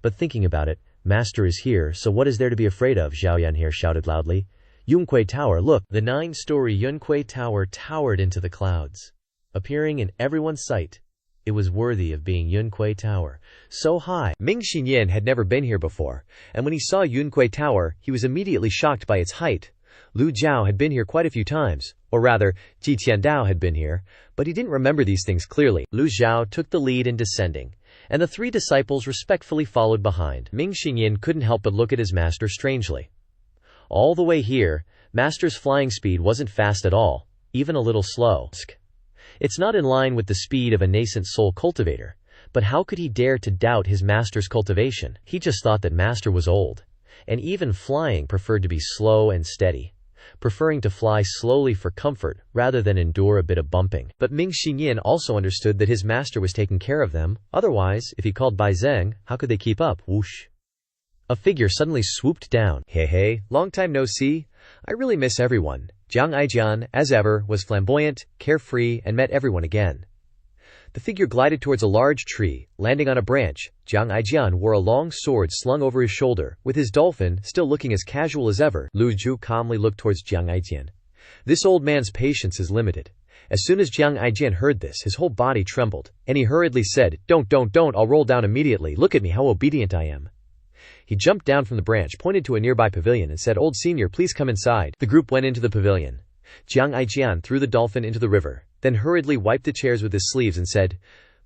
But thinking about it, Master is here, so what is there to be afraid of? Zhao Yan here shouted loudly. Yunque Tower, look! The 9-story Yunque Tower towered into the clouds, appearing in everyone's sight. It was worthy of being Yunque Tower, so high. Ming Xinyan had never been here before, and when he saw Yunque Tower, he was immediately shocked by its height. Lu Zhou had been here quite a few times, or rather, Ji Tiandao had been here, but he didn't remember these things clearly. Lu Zhou took the lead in descending, and the 3 disciples respectfully followed behind. Ming Xinyan couldn't help but look at his master strangely. All the way here, Master's flying speed wasn't fast at all, even a little slow. It's not in line with the speed of a nascent soul cultivator, but how could he dare to doubt his master's cultivation? He just thought that master was old, and even flying preferred to be slow and steady, preferring to fly slowly for comfort rather than endure a bit of bumping. But Ming Xinyan also understood that his master was taking care of them, otherwise, if he called Bai Zheng, how could they keep up? Whoosh! A figure suddenly swooped down. Hey, long time no see. I really miss everyone. Jiang Aijian, as ever, was flamboyant, carefree, and met everyone again. The figure glided towards a large tree, landing on a branch. Jiang Aijian wore a long sword slung over his shoulder, with his dolphin still looking as casual as ever. Lu Zhou calmly looked towards Jiang Aijian. This old man's patience is limited. As soon as Jiang Aijian heard this, his whole body trembled, and he hurriedly said, Don't, I'll roll down immediately. Look at me, how obedient I am. He jumped down from the branch, pointed to a nearby pavilion, and said, Old senior, please come inside. The group went into the pavilion. Jiang Aijian threw the dolphin into the river, then hurriedly wiped the chairs with his sleeves and said,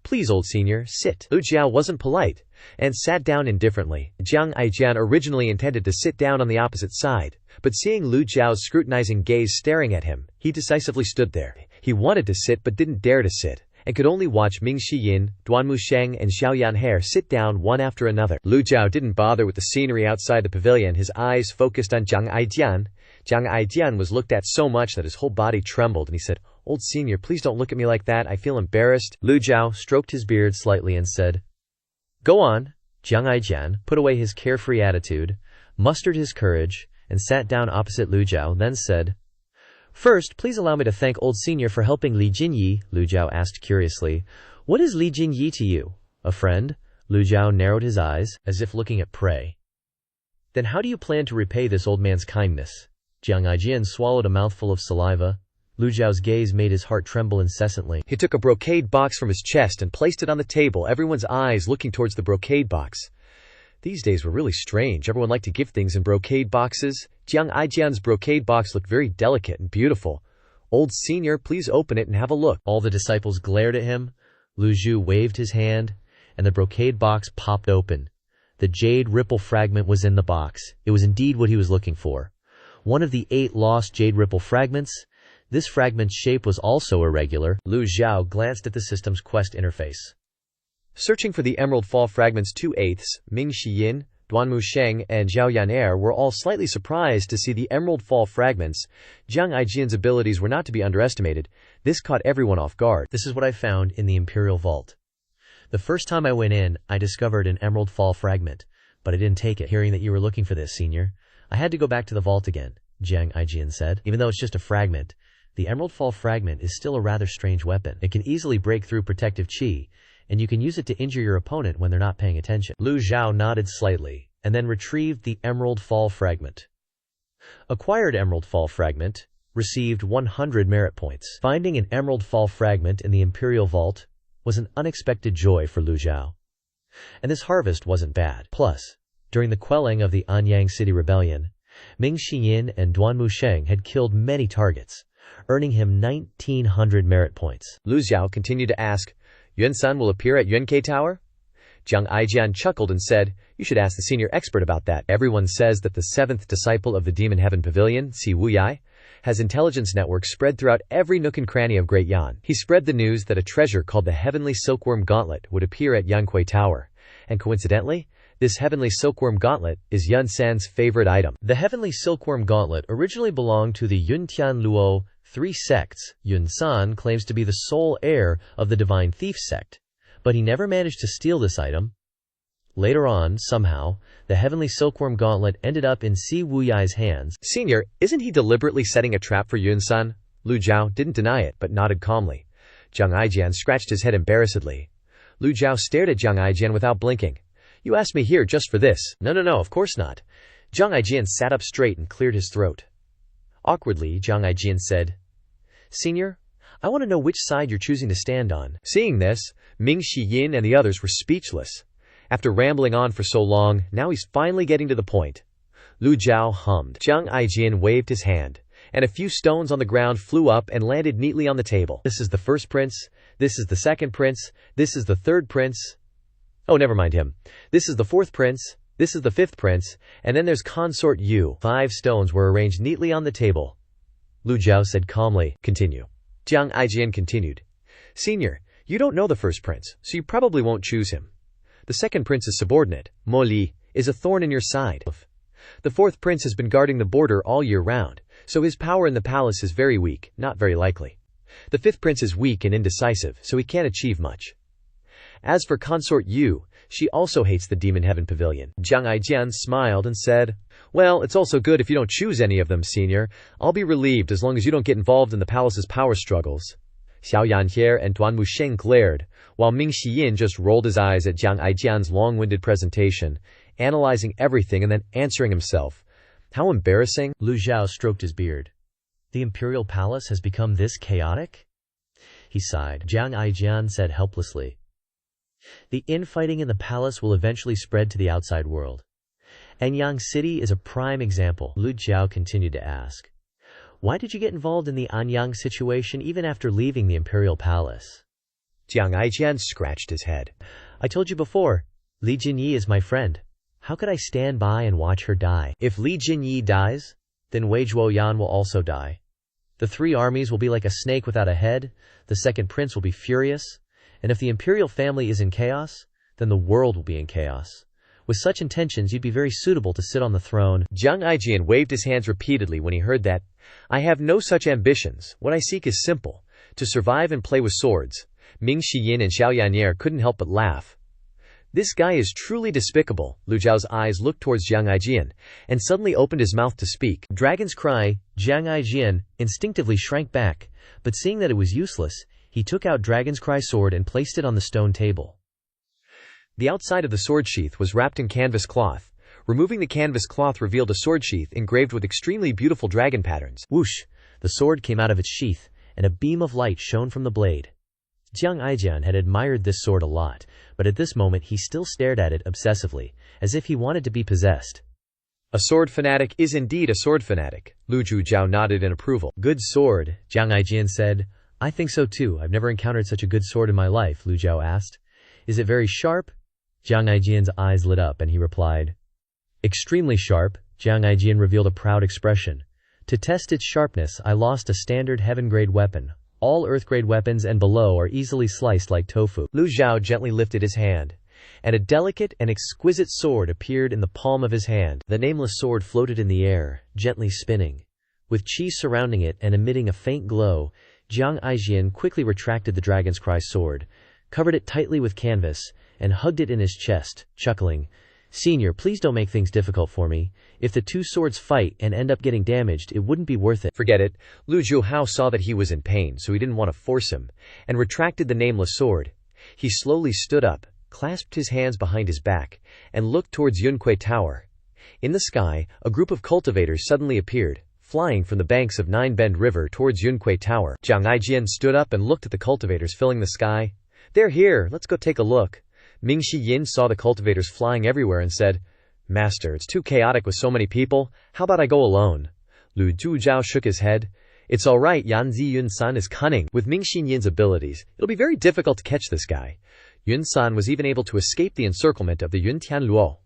Please, old senior, sit. Lu Zhou wasn't polite, and sat down indifferently. Jiang Aijian originally intended to sit down on the opposite side, but seeing Lu Zhou's scrutinizing gaze staring at him, he decisively stood there. He wanted to sit but didn't dare to sit, and could only watch Ming Shiyin, Duanmu Sheng, and Xiao Yanhe sit down one after another. Lu Zhou didn't bother with the scenery outside the pavilion, his eyes focused on Jiang Aijian. Jiang Aijian was looked at so much that his whole body trembled, and he said, Old senior, please don't look at me like that, I feel embarrassed. Lu Zhou stroked his beard slightly and said, Go on. Jiang Aijian put away his carefree attitude, mustered his courage, and sat down opposite Lu Zhou, then said, First, please allow me to thank old senior for helping Li Jinyi. Lu Zhou asked curiously, What is Li Jinyi to you? A friend? Lu Zhou narrowed his eyes, as if looking at prey. Then how do you plan to repay this old man's kindness? Jiang Aijian swallowed a mouthful of saliva. Lu Zhao's gaze made his heart tremble incessantly. He took a brocade box from his chest and placed it on the table, everyone's eyes looking towards the brocade box. These days were really strange. Everyone liked to give things in brocade boxes. Jiang Aijian's brocade box looked very delicate and beautiful. Old senior, please open it and have a look. All the disciples glared at him. Lu Zhou waved his hand, and the brocade box popped open. The jade ripple fragment was in the box. It was indeed what he was looking for. One of the 8 lost jade ripple fragments. This fragment's shape was also irregular. Lu Zhou glanced at the system's quest interface. Searching for the Emerald Fall fragments 2/8, Ming Shiyin, Duanmu Sheng, and Zhao Yan'er were all slightly surprised to see the Emerald Fall fragments. Jiang Aijian's abilities were not to be underestimated. This caught everyone off guard. This is what I found in the Imperial Vault. The first time I went in, I discovered an Emerald Fall fragment, but I didn't take it. Hearing that you were looking for this, senior, I had to go back to the vault again, Jiang Aijian said. Even though it's just a fragment, the Emerald Fall fragment is still a rather strange weapon. It can easily break through protective chi, and you can use it to injure your opponent when they're not paying attention. Lu Zhou nodded slightly, and then retrieved the Emerald Fall fragment. Acquired Emerald Fall fragment, received 100 merit points. Finding an Emerald Fall fragment in the Imperial Vault was an unexpected joy for Lu Zhou. And this harvest wasn't bad. Plus, during the quelling of the Anyang City Rebellion, Ming Shiyin and Duanmu Sheng had killed many targets, earning him 1900 merit points. Lu Zhou continued to ask, Yuan-san will appear at Yunque Tower? Jiang Aijian chuckled and said, You should ask the senior expert about that. Everyone says that the 7th disciple of the Demon Heaven Pavilion, Si Wuyai, has intelligence networks spread throughout every nook and cranny of Great Yan. He spread the news that a treasure called the Heavenly Silkworm Gauntlet would appear at Yunque Tower. And coincidentally, this Heavenly Silkworm Gauntlet is Yun-san's favorite item. The Heavenly Silkworm Gauntlet originally belonged to the Yuntian Luo 3 sects. Yun-san claims to be the sole heir of the Divine Thief sect, but he never managed to steal this item. Later on, somehow, the Heavenly Silkworm Gauntlet ended up in Si Wuyai's hands. Senior, isn't he deliberately setting a trap for Yun-san? Lu Zhou didn't deny it, but nodded calmly. Jiang Aijian scratched his head embarrassedly. Lu Zhou stared at Jiang Aijian without blinking. You asked me here just for this. No, of course not. Jiang Aijian sat up straight and cleared his throat. Awkwardly, Jiang Aijian said, "Senior, I want to know which side you're choosing to stand on." Seeing this, Ming Shiyin and the others were speechless. After rambling on for so long, now he's finally getting to the point. Lu Zhou hummed. Jiang Aijian waved his hand, and a few stones on the ground flew up and landed neatly on the table. This is the first prince, this is the second prince, this is the third prince. Oh, never mind him. This is the fourth prince, this is the fifth prince, and then there's consort Yu. 5 stones were arranged neatly on the table. Lu Zhou said calmly, "Continue." Jiang Aijian continued, "Senior, you don't know the first prince, so you probably won't choose him. The second prince is subordinate, Mo Li, is a thorn in your side. The fourth prince has been guarding the border all year round, so his power in the palace is very weak, not very likely. The fifth prince is weak and indecisive, so he can't achieve much. As for consort Yu, she also hates the Demon Heaven Pavilion." Jiang Aijian smiled and said, "Well, it's also good if you don't choose any of them, senior. I'll be relieved as long as you don't get involved in the palace's power struggles." Xiao Yanhe and Duan Wusheng glared, while Ming Shiyin just rolled his eyes at Jiang Aijian's long-winded presentation, analyzing everything and then answering himself. How embarrassing. Lu Zhou stroked his beard. The imperial palace has become this chaotic? He sighed. Jiang Aijian said helplessly, "The infighting in the palace will eventually spread to the outside world. Anyang City is a prime example." Lu Zhou continued to ask, "Why did you get involved in the Anyang situation even after leaving the imperial palace?" Jiang Aijian scratched his head. "I told you before, Li Jinyi is my friend. How could I stand by and watch her die? If Li Jinyi dies, then Wei Zhuoyan will also die. The 3 armies will be like a snake without a head, the second prince will be furious, and if the imperial family is in chaos, then the world will be in chaos. With such intentions, you'd be very suitable to sit on the throne." Jiang Aijian waved his hands repeatedly when he heard that. "I have no such ambitions. What I seek is simple, to survive and play with swords." Ming Shiyin and Xiao Yan'er couldn't help but laugh. "This guy is truly despicable." Lu Zhao's eyes looked towards Jiang Aijian, and suddenly opened his mouth to speak. Dragon's cry. Jiang Aijian instinctively shrank back, but seeing that it was useless, he took out Dragon's Cry sword and placed it on the stone table. The outside of the sword sheath was wrapped in canvas cloth. Removing the canvas cloth revealed a sword sheath engraved with extremely beautiful dragon patterns. Whoosh! The sword came out of its sheath, and a beam of light shone from the blade. Jiang Aijian had admired this sword a lot, but at this moment he still stared at it obsessively, as if he wanted to be possessed. "A sword fanatic is indeed a sword fanatic." Lu Zhou nodded in approval. "Good sword," Jiang Aijian said. "I think so too. I've never encountered such a good sword in my life," Lu Zhou asked. "Is it very sharp?" Jiang Aijian's eyes lit up and he replied, "Extremely sharp." Jiang Aijian revealed a proud expression. "To test its sharpness, I lost a standard heaven-grade weapon. All earth-grade weapons and below are easily sliced like tofu." Lu Zhou gently lifted his hand, and a delicate and exquisite sword appeared in the palm of his hand. The nameless sword floated in the air, gently spinning. With chi surrounding it and emitting a faint glow, Jiang Aijian quickly retracted the Dragon's Cry sword, covered it tightly with canvas, and hugged it in his chest, chuckling, "Senior, please don't make things difficult for me. If the 2 swords fight and end up getting damaged, it wouldn't be worth it." "Forget it." Lu Zhou saw that he was in pain, so he didn't want to force him, and retracted the nameless sword. He slowly stood up, clasped his hands behind his back, and looked towards Yunque Tower. In the sky, a group of cultivators suddenly appeared, flying from the banks of Nine Bend River towards Yunque Tower. Jiang Aijian stood up and looked at the cultivators filling the sky. "They're here, let's go take a look." Ming Shiyin saw the cultivators flying everywhere and said, "Master, it's too chaotic with so many people. How about I go alone?" Lu Zhou shook his head. "It's all right, Yanzi Yun-san is cunning. With Ming Xinyan's abilities, it'll be very difficult to catch this guy." Yun-san was even able to escape the encirclement of the Yuntian Luo.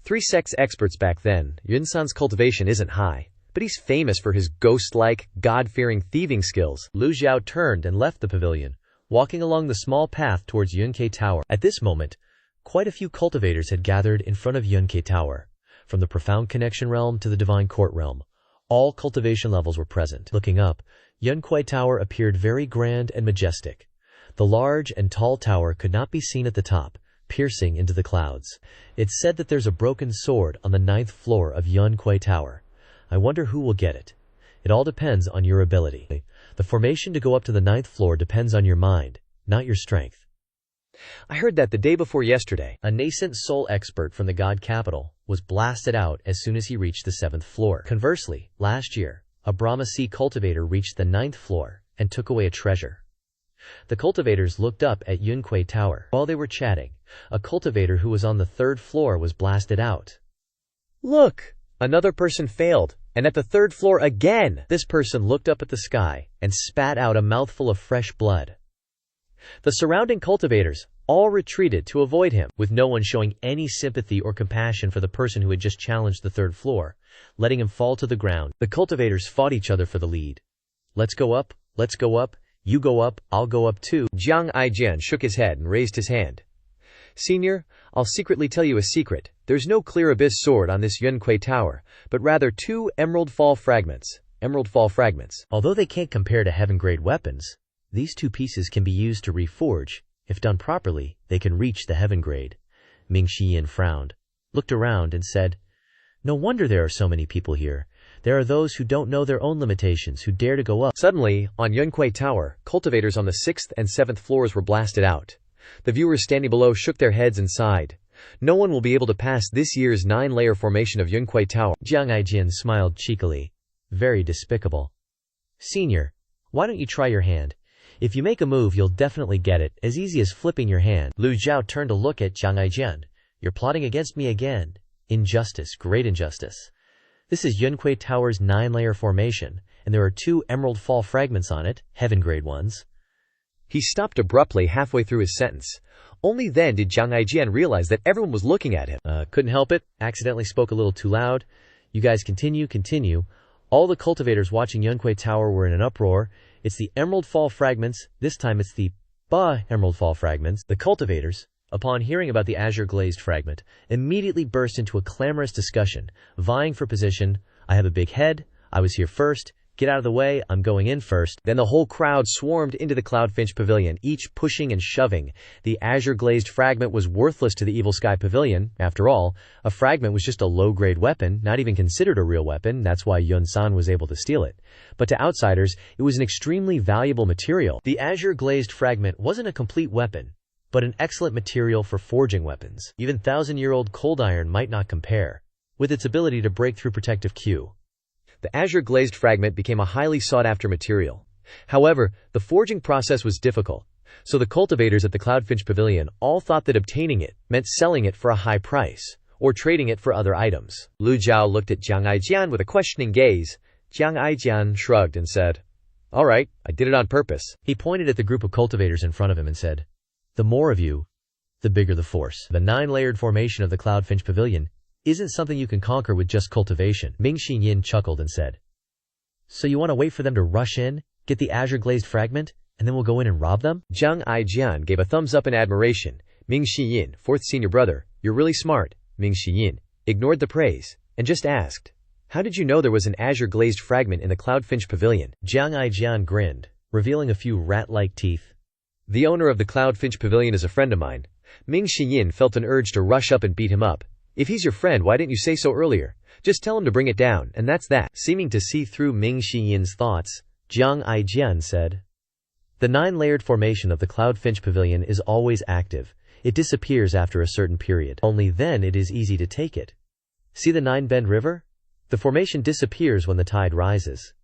3 sects experts back then, Yun-san's cultivation isn't high, but he's famous for his ghost-like, God-fearing thieving skills. Lu Zhou turned and left the pavilion, walking along the small path towards Yunque Tower. At this moment, quite a few cultivators had gathered in front of Yunque Tower. From the Profound Connection realm to the Divine Court realm, all cultivation levels were present. Looking up, Yunque Tower appeared very grand and majestic. The large and tall tower could not be seen at the top, piercing into the clouds. It's said that there's a broken sword on the 9th floor of Yunque Tower. I wonder who will get it. It all depends on your ability. The formation to go up to the 9th floor depends on your mind, not your strength. I heard that the day before yesterday, a nascent soul expert from the God capital was blasted out as soon as he reached the 7th floor. Conversely, last year, a Brahmasi cultivator reached the 9th floor and took away a treasure. The cultivators looked up at Yunquei Tower. While they were chatting, a cultivator who was on the 3rd floor was blasted out. Look! Another person failed, and at the 3rd floor again! This person looked up at the sky and spat out a mouthful of fresh blood. The surrounding cultivators all retreated to avoid him, with no one showing any sympathy or compassion for the person who had just challenged the 3rd floor, letting him fall to the ground. The cultivators fought each other for the lead. Let's go up, you go up, I'll go up too. Jiang Aijian shook his head and raised his hand. Senior, I'll secretly tell you a secret. There's no clear abyss sword on this Yunquei Tower, but rather 2 emerald fall fragments. Although they can't compare to heaven-grade weapons, these 2 pieces can be used to reforge. If done properly, they can reach the heaven grade. Ming Shiyin frowned, looked around and said, "No wonder there are so many people here. There are those who don't know their own limitations who dare to go up." Suddenly, on Yunquei Tower, cultivators on the 6th and 7th floors were blasted out. The viewers standing below shook their heads and sighed. No one will be able to pass this year's 9-layer formation of Yunquei Tower. Jiang Aijian smiled cheekily. Very despicable. "Senior, why don't you try your hand? If you make a move, you'll definitely get it, as easy as flipping your hand." Lu Zhou turned to look at Jiang Aijian. "You're plotting against me again. Injustice, great injustice. This is Yunquei Tower's 9-layer formation, and there are 2 emerald fall fragments on it, heaven-grade ones." He stopped abruptly halfway through his sentence. Only then did Jiang Aijian realize that everyone was looking at him. Couldn't help it. Accidentally spoke a little too loud. You guys continue. All the cultivators watching Yunquei Tower were in an uproar. It's the emerald fall fragments. This time it's the emerald fall fragments. The cultivators, upon hearing about the azure glazed fragment, immediately burst into a clamorous discussion, vying for position. "I have a big head. I was here first. Get out of the way, I'm going in first." Then the whole crowd swarmed into the Cloudfinch Pavilion, each pushing and shoving. The azure-glazed fragment was worthless to the Evil Sky Pavilion. After all, a fragment was just a low-grade weapon, not even considered a real weapon. That's why Yun-san was able to steal it. But to outsiders, it was an extremely valuable material. The azure-glazed fragment wasn't a complete weapon, but an excellent material for forging weapons. Even 1,000-year-old cold iron might not compare, with its ability to break through protective Q. The azure-glazed fragment became a highly sought-after material. However, the forging process was difficult, so the cultivators at the Cloudfinch Pavilion all thought that obtaining it meant selling it for a high price, or trading it for other items. Lu Zhou looked at Jiang Aijian with a questioning gaze. Jiang Aijian shrugged and said, "All right, I did it on purpose." He pointed at the group of cultivators in front of him and said, "The more of you, the bigger the force." The 9-layered formation of the Cloudfinch Pavilion isn't something you can conquer with just cultivation. Ming Xinyin chuckled and said, "So you want to wait for them to rush in, get the azure-glazed fragment, and then we'll go in and rob them?" Jiang Aijian gave a thumbs up in admiration. Ming Xinyin, 4th senior brother, "You're really smart." Ming Xinyin ignored the praise and just asked, "How did you know there was an azure-glazed fragment in the Cloudfinch Pavilion?" Jiang Aijian grinned, revealing a few rat-like teeth. "The owner of the Cloudfinch Pavilion is a friend of mine." Ming Xinyin felt an urge to rush up and beat him up. "If he's your friend, why didn't you say so earlier? Just tell him to bring it down, and that's that." Seeming to see through Ming Xinyin's thoughts, Jiang Aijian said, "The 9-layered formation of the Cloudfinch Pavilion is always active. It disappears after a certain period. Only then it is easy to take it. See the 9-bend river? The formation disappears when the tide rises."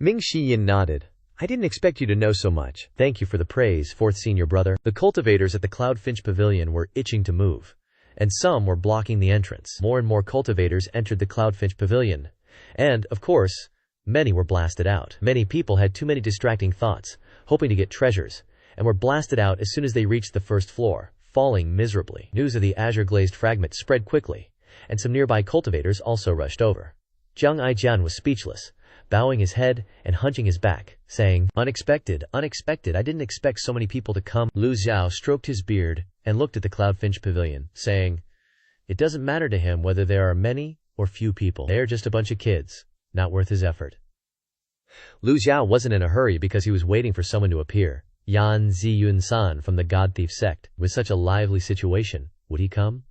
Ming Xinyin nodded. "I didn't expect you to know so much." "Thank you for the praise, 4th senior brother." The cultivators at the Cloudfinch Pavilion were itching to move, and some were blocking the entrance. More and more cultivators entered the Cloudfinch Pavilion, and, of course, many were blasted out. Many people had too many distracting thoughts, hoping to get treasures, and were blasted out as soon as they reached the 1st floor, falling miserably. News of the azure-glazed fragment spread quickly, and some nearby cultivators also rushed over. Jiang Aijian was speechless, bowing his head and hunching his back, saying, Unexpected, I didn't expect so many people to come." Lu Zhou stroked his beard and looked at the Cloudfinch Pavilion, saying, "It doesn't matter to him whether there are many or few people. They are just a bunch of kids, not worth his effort." Lu Zhou wasn't in a hurry because he was waiting for someone to appear. Yan Ziyun-san from the God Thief Sect. With such a lively situation, would he come?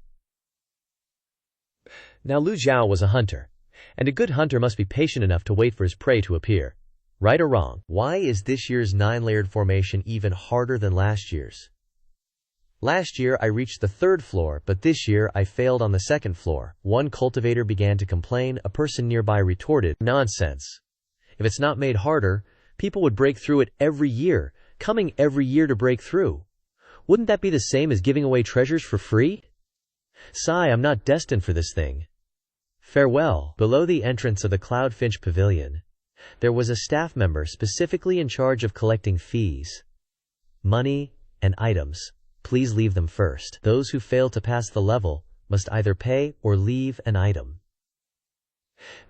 Now Lu Zhou was a hunter, and a good hunter must be patient enough to wait for his prey to appear. Right or wrong, why is this year's 9-layered formation even harder than last year's? Last year I reached the 3rd floor, but this year I failed on the 2nd floor. One cultivator began to complain. A person nearby retorted, "Nonsense. If it's not made harder, people would break through it every year, coming every year to break through. Wouldn't that be the same as giving away treasures for free? Sigh, I'm not destined for this thing. Farewell. Below the entrance of the Cloudfinch Pavilion, there was a staff member specifically in charge of collecting fees, money, and items. Please leave them first. Those who fail to pass the level must either pay or leave an item.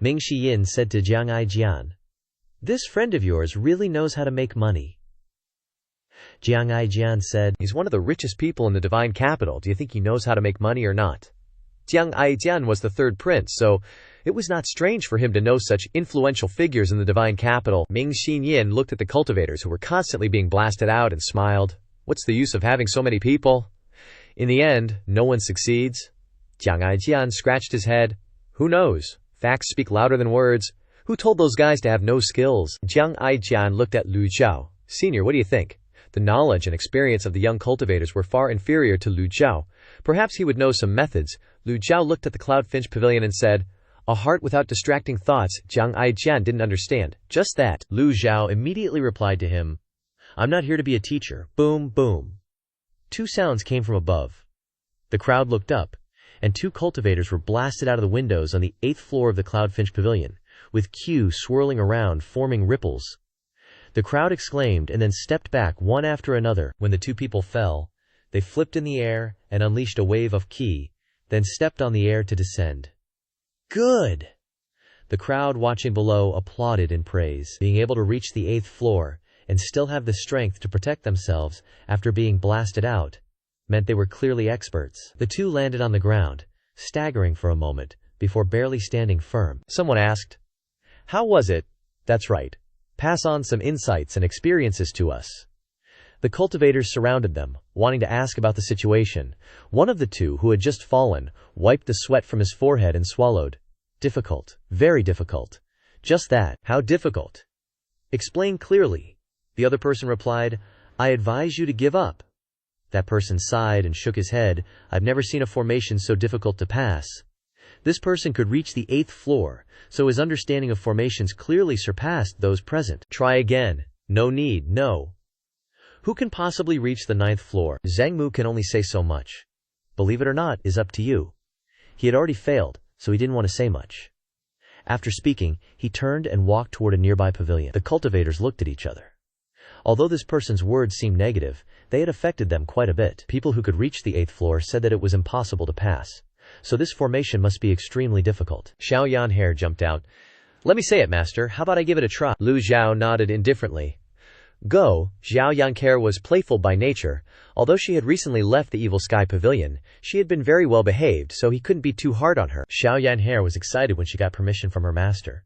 Ming Shiyin said to Jiang Aijian, "This friend of yours really knows how to make money." Jiang Aijian said, "He's one of the richest people in the divine capital. Do you think he knows how to make money or not?" Jiang Aijian was the third prince, so it was not strange for him to know such influential figures in the divine capital. Ming Xinyin looked at the cultivators who were constantly being blasted out and smiled. What's the use of having so many people? In the end, no one succeeds. Jiang Aijian scratched his head. Who knows? Facts speak louder than words. Who told those guys to have no skills? Jiang Aijian looked at Lu Zhou. Senior, what do you think? The knowledge and experience of the young cultivators were far inferior to Lu Zhou. Perhaps he would know some methods. Lu Zhou looked at the Cloudfinch Pavilion and said, "A heart without distracting thoughts." Jiang Aijian didn't understand. Just that. Lu Zhou immediately replied to him, "I'm not here to be a teacher." Boom, boom. Two sounds came from above. The crowd looked up, and two cultivators were blasted out of the windows on the 8th floor of the Cloudfinch Pavilion, with Q swirling around, forming ripples. The crowd exclaimed and then stepped back one after another. When the two people fell, they flipped in the air and unleashed a wave of Ki, then stepped on the air to descend. Good! The crowd watching below applauded in praise. Being able to reach the 8th floor and still have the strength to protect themselves after being blasted out meant they were clearly experts. The two landed on the ground, staggering for a moment, before barely standing firm. Someone asked, "How was it?" "That's right. Pass on some insights and experiences to us." The cultivators surrounded them, wanting to ask about the situation. One of the two, who had just fallen, wiped the sweat from his forehead and swallowed. "Difficult. Very difficult." "Just that. How difficult?" "Explain clearly." The other person replied, "I advise you to give up." That person sighed and shook his head. "I've never seen a formation so difficult to pass." This person could reach the 8th floor, so his understanding of formations clearly surpassed those present. "Try again." "No need, no." "Who can possibly reach the 9th floor?" "Zhang Mu can only say so much. Believe it or not is up to you." He had already failed, so he didn't want to say much. After speaking, he turned and walked toward a nearby pavilion. The cultivators looked at each other. Although this person's words seemed negative, they had affected them quite a bit. People who could reach the 8th floor said that it was impossible to pass. So this formation must be extremely difficult. Xiao Yanhair jumped out. "Let me say it, master. How about I give it a try?" Lu Zhou nodded indifferently. Go. Xiao Yanhair was playful by nature. Although she had recently left the Evil Sky Pavilion, she had been very well behaved, so he couldn't be too hard on her. Xiao Yanhair was excited when she got permission from her master.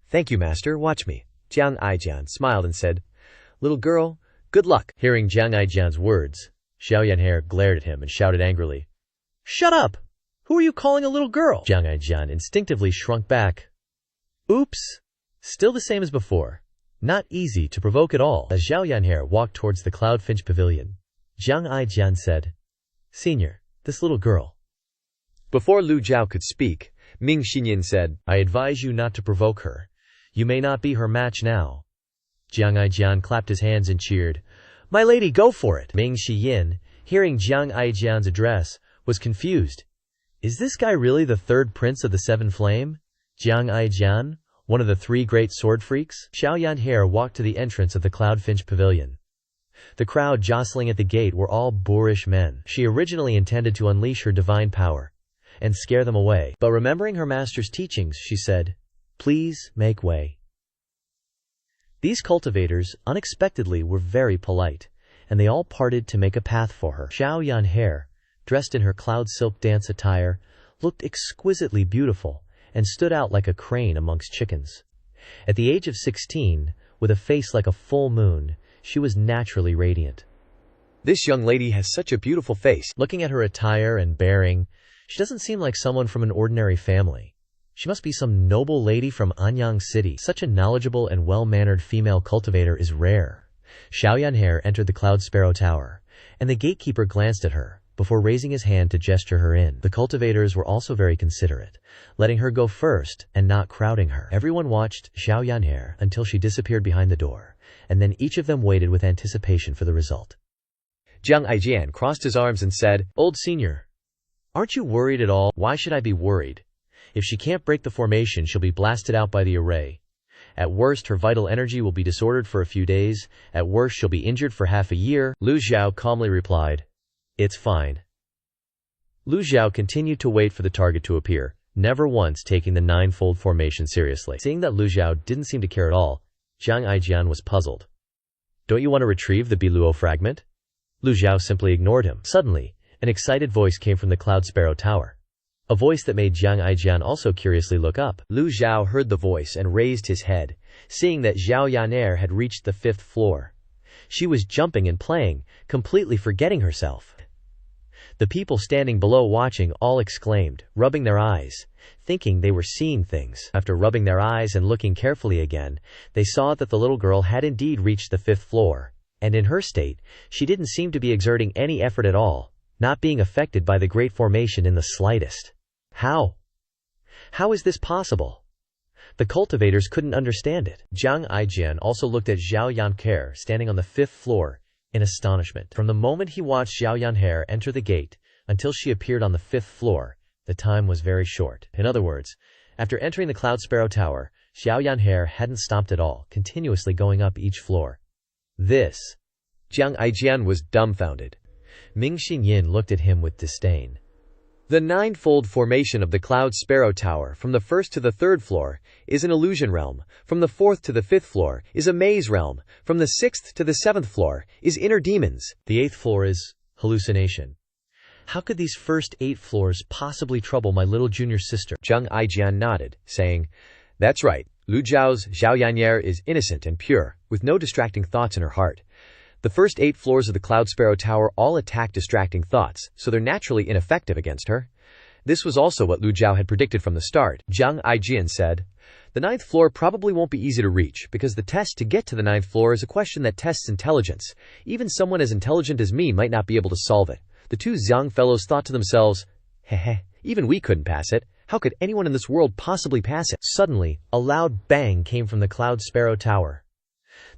"Thank you, master. Watch me." Jiang Aijian smiled and said, "Little girl, good luck." Hearing Jiang Aijian's words, Xiao Yanhair glared at him and shouted angrily, "Shut up! Who are you calling a little girl?" Jiang Aijian instinctively shrunk back. Oops! Still the same as before. Not easy to provoke at all. As Xiao Yanhair walked towards the Cloudfinch Pavilion, Jiang Aijian said, "Senior, this little girl." Before Lu Zhou could speak, Ming Xinyin said, "I advise you not to provoke her. You may not be her match now." Jiang Aijian clapped his hands and cheered, "My lady, go for it!" Ming Xinyin, hearing Jiang Aijian's address, was confused. Is this guy really the third prince of the Seven Flame? Jiang Aijian, one of the three great sword freaks? Xiao Yanhair walked to the entrance of the Cloudfinch Pavilion. The crowd jostling at the gate were all boorish men. She originally intended to unleash her divine power and scare them away. But remembering her master's teachings, she said, "Please make way." These cultivators, unexpectedly, were very polite, and they all parted to make a path for her. Xiao Yanhair, dressed in her cloud silk dance attire, looked exquisitely beautiful and stood out like a crane amongst chickens. At the age of 16, with a face like a full moon, she was naturally radiant. This young lady has such a beautiful face. Looking at her attire and bearing, she doesn't seem like someone from an ordinary family. She must be some noble lady from Anyang City. Such a knowledgeable and well-mannered female cultivator is rare. Xiao Yanhair entered the Cloud Sparrow Tower, and the gatekeeper glanced at her, before raising his hand to gesture her in. The cultivators were also very considerate, letting her go first and not crowding her. Everyone watched Xiao Yanhe until she disappeared behind the door, and then each of them waited with anticipation for the result. Jiang Aijian crossed his arms and said, "Old senior, aren't you worried at all?" "Why should I be worried? If she can't break the formation, she'll be blasted out by the array. At worst, her vital energy will be disordered for a few days. At worst, she'll be injured for half a year." Lu Zhou calmly replied, "It's fine." Lu Zhou continued to wait for the target to appear, never once taking the ninefold formation seriously. Seeing that Lu Zhou didn't seem to care at all, Jiang Aijian was puzzled. "Don't you want to retrieve the Biluo fragment?" Lu Zhou simply ignored him. Suddenly, an excited voice came from the Cloud Sparrow Tower. A voice that made Jiang Aijian also curiously look up. Lu Zhou heard the voice and raised his head, seeing that Xiao Yanhe had reached the 5th floor. She was jumping and playing, completely forgetting herself. The people standing below watching all exclaimed, rubbing their eyes, thinking they were seeing things. After rubbing their eyes and looking carefully again, they saw that the little girl had indeed reached the 5th floor, and in her state, she didn't seem to be exerting any effort at all, not being affected by the great formation in the slightest. How? How is this possible? The cultivators couldn't understand it. Jiang Aijian also looked at Xiao Yanhe standing on the 5th floor in astonishment. From the moment he watched Xiao Yanhe enter the gate until she appeared on the 5th floor, the time was very short. In other words, after entering the Cloud Sparrow Tower, Xiao Yanhe hadn't stopped at all, continuously going up each floor. This. Jiang Aijian was dumbfounded. Ming Xinyin looked at him with disdain. The ninefold formation of the Cloud Sparrow Tower from the 1st to the 3rd floor is an illusion realm, from the 4th to the 5th floor is a maze realm, from the 6th to the 7th floor is inner demons. The 8th floor is hallucination. How could these first 8 floors possibly trouble my little junior sister? Jiang Aijian nodded, saying, "That's right, Lu Zhao's Xiao Yanhe is innocent and pure, with no distracting thoughts in her heart. The first 8 floors of the Cloud Sparrow Tower all attack distracting thoughts, so they're naturally ineffective against her." This was also what Lu Zhou had predicted from the start. Jiang Aijian said, "The 9th floor probably won't be easy to reach, because the test to get to the 9th floor is a question that tests intelligence. Even someone as intelligent as me might not be able to solve it." The two Zhang fellows thought to themselves, "Heh, even we couldn't pass it. How could anyone in this world possibly pass it?" Suddenly, a loud bang came from the Cloud Sparrow Tower.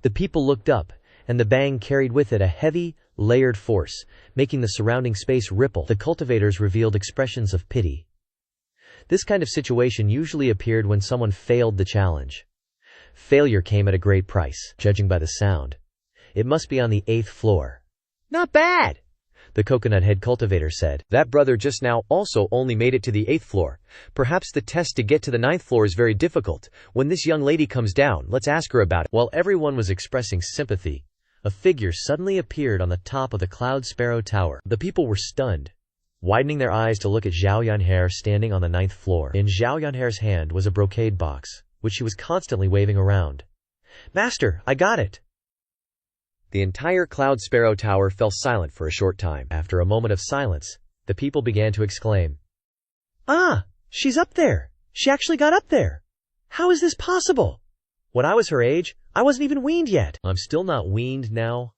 The people looked up, and the bang carried with it a heavy, layered force, making the surrounding space ripple. The cultivators revealed expressions of pity. This kind of situation usually appeared when someone failed the challenge. Failure came at a great price, judging by the sound. It must be on the 8th floor. "Not bad," the coconut head cultivator said. "That brother just now also only made it to the 8th floor. Perhaps the test to get to the 9th floor is very difficult. When this young lady comes down, let's ask her about it." While everyone was expressing sympathy, a figure suddenly appeared on the top of the Cloud Sparrow Tower. The people were stunned, widening their eyes to look at Xiao Yanhe standing on the 9th floor. In Xiao Yanhe's hand was a brocade box, which she was constantly waving around. "Master, I got it!" The entire Cloud Sparrow Tower fell silent for a short time. After a moment of silence, the people began to exclaim, "Ah, she's up there! She actually got up there! How is this possible? When I was her age, I wasn't even weaned yet." "I'm still not weaned now.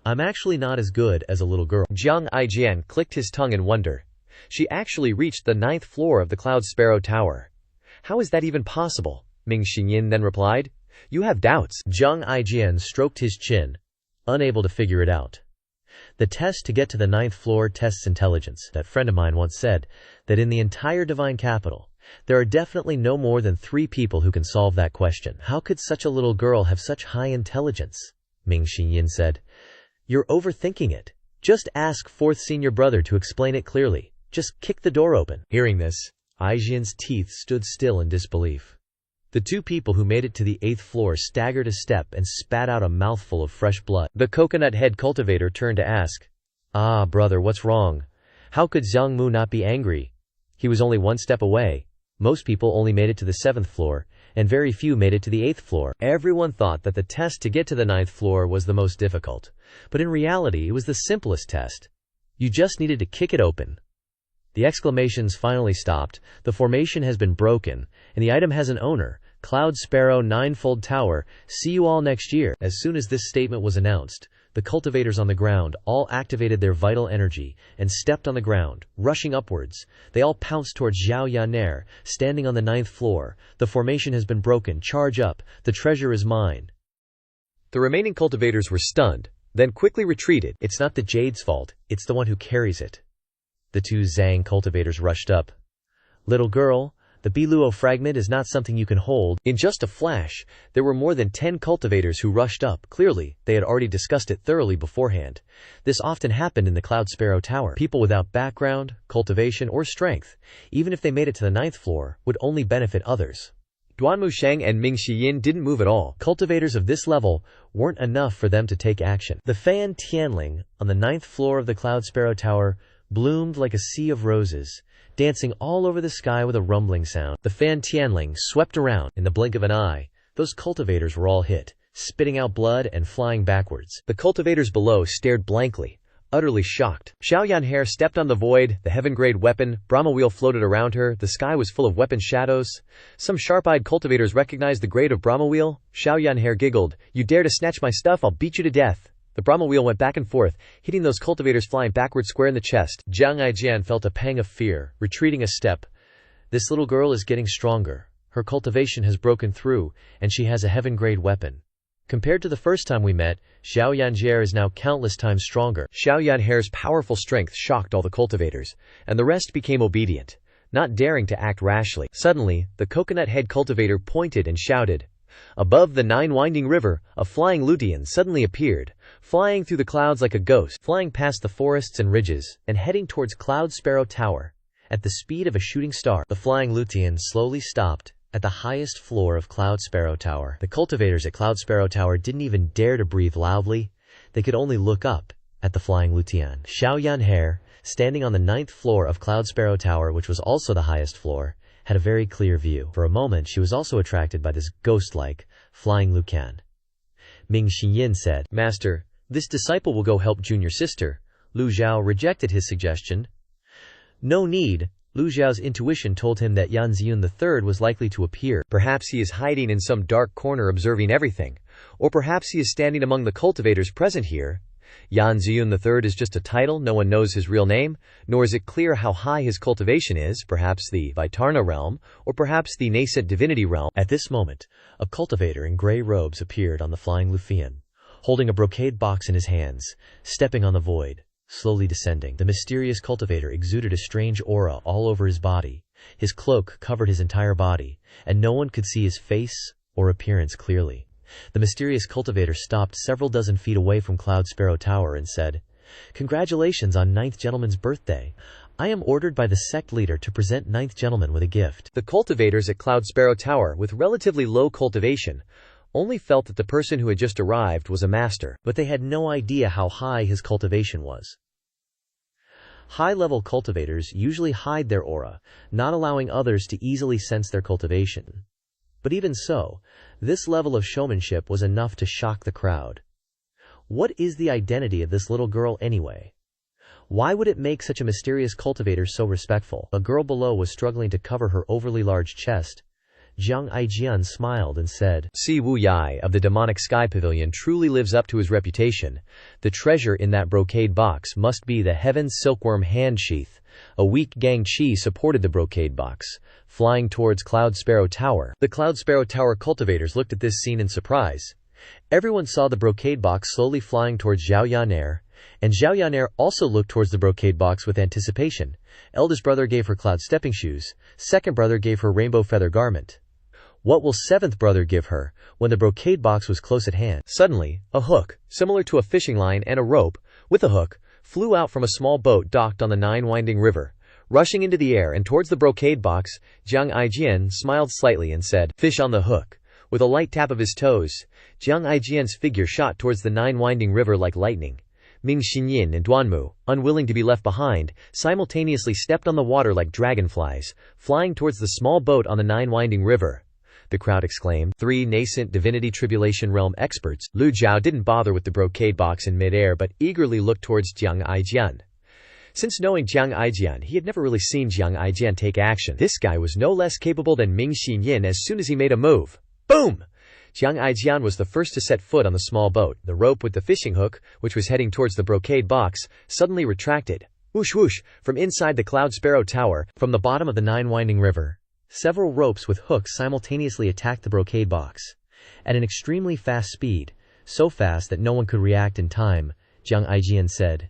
I'm actually not as good as a little girl." Jiang Aijian clicked his tongue in wonder. She actually reached the 9th floor of the Cloud Sparrow Tower. "How is that even possible?" Ming Xinyin then replied. "You have doubts." Jiang Aijian stroked his chin, unable to figure it out. The test to get to the 9th floor tests intelligence. That friend of mine once said that in the entire divine capital, there are definitely no more than 3 people who can solve that question. How could such a little girl have such high intelligence? Ming Xinyin said. "You're overthinking it. Just ask 4th senior brother to explain it clearly. Just kick the door open." Hearing this, Aijian's teeth stood still in disbelief. The 2 people who made it to the 8th floor staggered a step and spat out a mouthful of fresh blood. The coconut head cultivator turned to ask, "Ah, brother, what's wrong? How could Zhang Mu not be angry? He was only 1 step away. Most people only made it to the 7th floor, and very few made it to the 8th floor." Everyone thought that the test to get to the 9th floor was the most difficult, but in reality it was the simplest test. You just needed to kick it open. The exclamations finally stopped. The formation has been broken, and the item has an owner. Cloud Sparrow Ninefold Tower, see you all next year. As soon as this statement was announced, the cultivators on the ground all activated their vital energy and stepped on the ground, rushing upwards. They all pounced towards Zhao Yan'er, standing on the 9th floor. The formation has been broken. Charge up. The treasure is mine. The remaining cultivators were stunned, then quickly retreated. It's not the jade's fault. It's the one who carries it. The 2 Zhang cultivators rushed up. Little girl, the Biluo fragment is not something you can hold. In just a flash, there were more than 10 cultivators who rushed up. Clearly, they had already discussed it thoroughly beforehand. This often happened in the Cloud Sparrow Tower. People without background, cultivation, or strength, even if they made it to the 9th floor, would only benefit others. Duanmu Sheng and Ming Shiyin didn't move at all. Cultivators of this level weren't enough for them to take action. The Fan Tianling, on the 9th floor of the Cloud Sparrow Tower, bloomed like a sea of roses, dancing all over the sky with a rumbling sound. The Fan Tianling swept around. In the blink of an eye, those cultivators were all hit, spitting out blood and flying backwards. The cultivators below stared blankly, utterly shocked. Zhao Yan'er stepped on the void, the heaven-grade weapon, Brahma wheel floated around her, the sky was full of weapon shadows. Some sharp-eyed cultivators recognized the grade of Brahma wheel. Zhao Yan'er giggled, "You dare to snatch my stuff, I'll beat you to death." The Brahma wheel went back and forth, hitting those cultivators flying backward square in the chest. Jiang Aijian felt a pang of fear, retreating a step. This little girl is getting stronger. Her cultivation has broken through, and she has a heaven-grade weapon. Compared to the first time we met, Zhao Yan'er is now countless times stronger. Zhao Yan'er's powerful strength shocked all the cultivators, and the rest became obedient, not daring to act rashly. Suddenly, the coconut head cultivator pointed and shouted. Above the 9-winding river, a flying Lutian suddenly appeared, flying through the clouds like a ghost, flying past the forests and ridges, and heading towards Cloud Sparrow Tower. At the speed of a shooting star, the flying Lutian slowly stopped at the highest floor of Cloud Sparrow Tower. The cultivators at Cloud Sparrow Tower didn't even dare to breathe loudly. They could only look up at the flying Lutian. Zhao Yan'er, standing on the 9th floor of Cloud Sparrow Tower, which was also the highest floor, had a very clear view. For a moment, she was also attracted by this ghost-like, flying Lucan. Ming Shiyin said, "Master, this disciple will go help junior sister." Lu Zhou rejected his suggestion. No need. Lu Zhao's intuition told him that Yan Ziyun III was likely to appear. Perhaps he is hiding in some dark corner observing everything. Or perhaps he is standing among the cultivators present here. Yan Ziyun III is just a title, no one knows his real name, nor is it clear how high his cultivation is, perhaps the Vitarna realm, or perhaps the nascent divinity realm. At this moment, a cultivator in gray robes appeared on the flying Lufian, holding a brocade box in his hands, stepping on the void, slowly descending. The mysterious cultivator exuded a strange aura all over his body. His cloak covered his entire body, and no one could see his face or appearance clearly. The mysterious cultivator stopped several dozen feet away from Cloud Sparrow Tower and said, "Congratulations on 9th Gentleman's birthday. I am ordered by the sect leader to present 9th Gentleman with a gift." The cultivators at Cloud Sparrow Tower, with relatively low cultivation, only felt that the person who had just arrived was a master. But they had no idea how high his cultivation was. High-level cultivators usually hide their aura, not allowing others to easily sense their cultivation. But even so, this level of showmanship was enough to shock the crowd. What is the identity of this little girl anyway? Why would it make such a mysterious cultivator so respectful? A girl below was struggling to cover her overly large chest. Jiang Aijian smiled and said, "Si Wu Yai of the demonic Sky Pavilion truly lives up to his reputation. The treasure in that brocade box must be the Heaven's Silkworm hand sheath." A weak Gang Chi supported the brocade box, flying towards Cloud Sparrow Tower. The Cloud Sparrow Tower cultivators looked at this scene in surprise. Everyone saw the brocade box slowly flying towards Zhao Yan'er, and Zhao Yan'er also looked towards the brocade box with anticipation. Eldest brother gave her cloud stepping shoes, second brother gave her rainbow feather garment. What will seventh brother give her? When the brocade box was close at hand, suddenly, a hook, similar to a fishing line and a rope, with a hook, flew out from a small boat docked on the 9-winding river. Rushing into the air and towards the brocade box, Jiang Aijian smiled slightly and said, "Fish on the hook." With a light tap of his toes, Jiang Aijian's figure shot towards the 9-winding river like lightning. Ming Xinyin and Duanmu, unwilling to be left behind, simultaneously stepped on the water like dragonflies, flying towards the small boat on the 9-winding river. The crowd exclaimed. 3 nascent divinity tribulation realm experts. Lu Zhou didn't bother with the brocade box in midair but eagerly looked towards Jiang Aijian. Since knowing Jiang Aijian, he had never really seen Jiang Aijian take action. This guy was no less capable than Ming Xinyin as soon as he made a move. Boom! Jiang Aijian was the first to set foot on the small boat. The rope with the fishing hook, which was heading towards the brocade box, suddenly retracted. Whoosh whoosh, from inside the Cloud Sparrow Tower, from the bottom of the nine-winding river. Several ropes with hooks simultaneously attacked the brocade box. At an extremely fast speed, so fast that no one could react in time, Jiang Aijian said.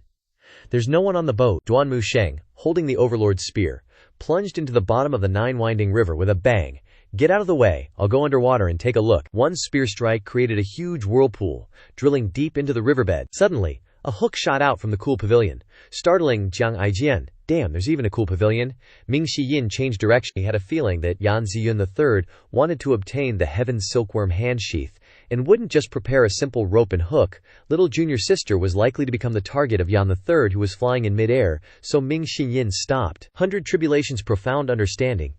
There's no one on the boat. Duan Musheng, holding the Overlord's spear, plunged into the bottom of the nine-winding river with a bang. Get out of the way, I'll go underwater and take a look. One spear strike created a huge whirlpool, drilling deep into the riverbed. Suddenly, a hook shot out from the cool pavilion, startling Jiang Aijian. Damn, there's even a cool pavilion. Ming Shiyin changed direction. He had a feeling that Yan Ziyun III wanted to obtain the Heaven's Silkworm hand sheath, and wouldn't just prepare a simple rope and hook. Little junior sister was likely to become the target of Yan III, who was flying in midair, so Ming Shiyin stopped. 100 Tribulations profound understanding.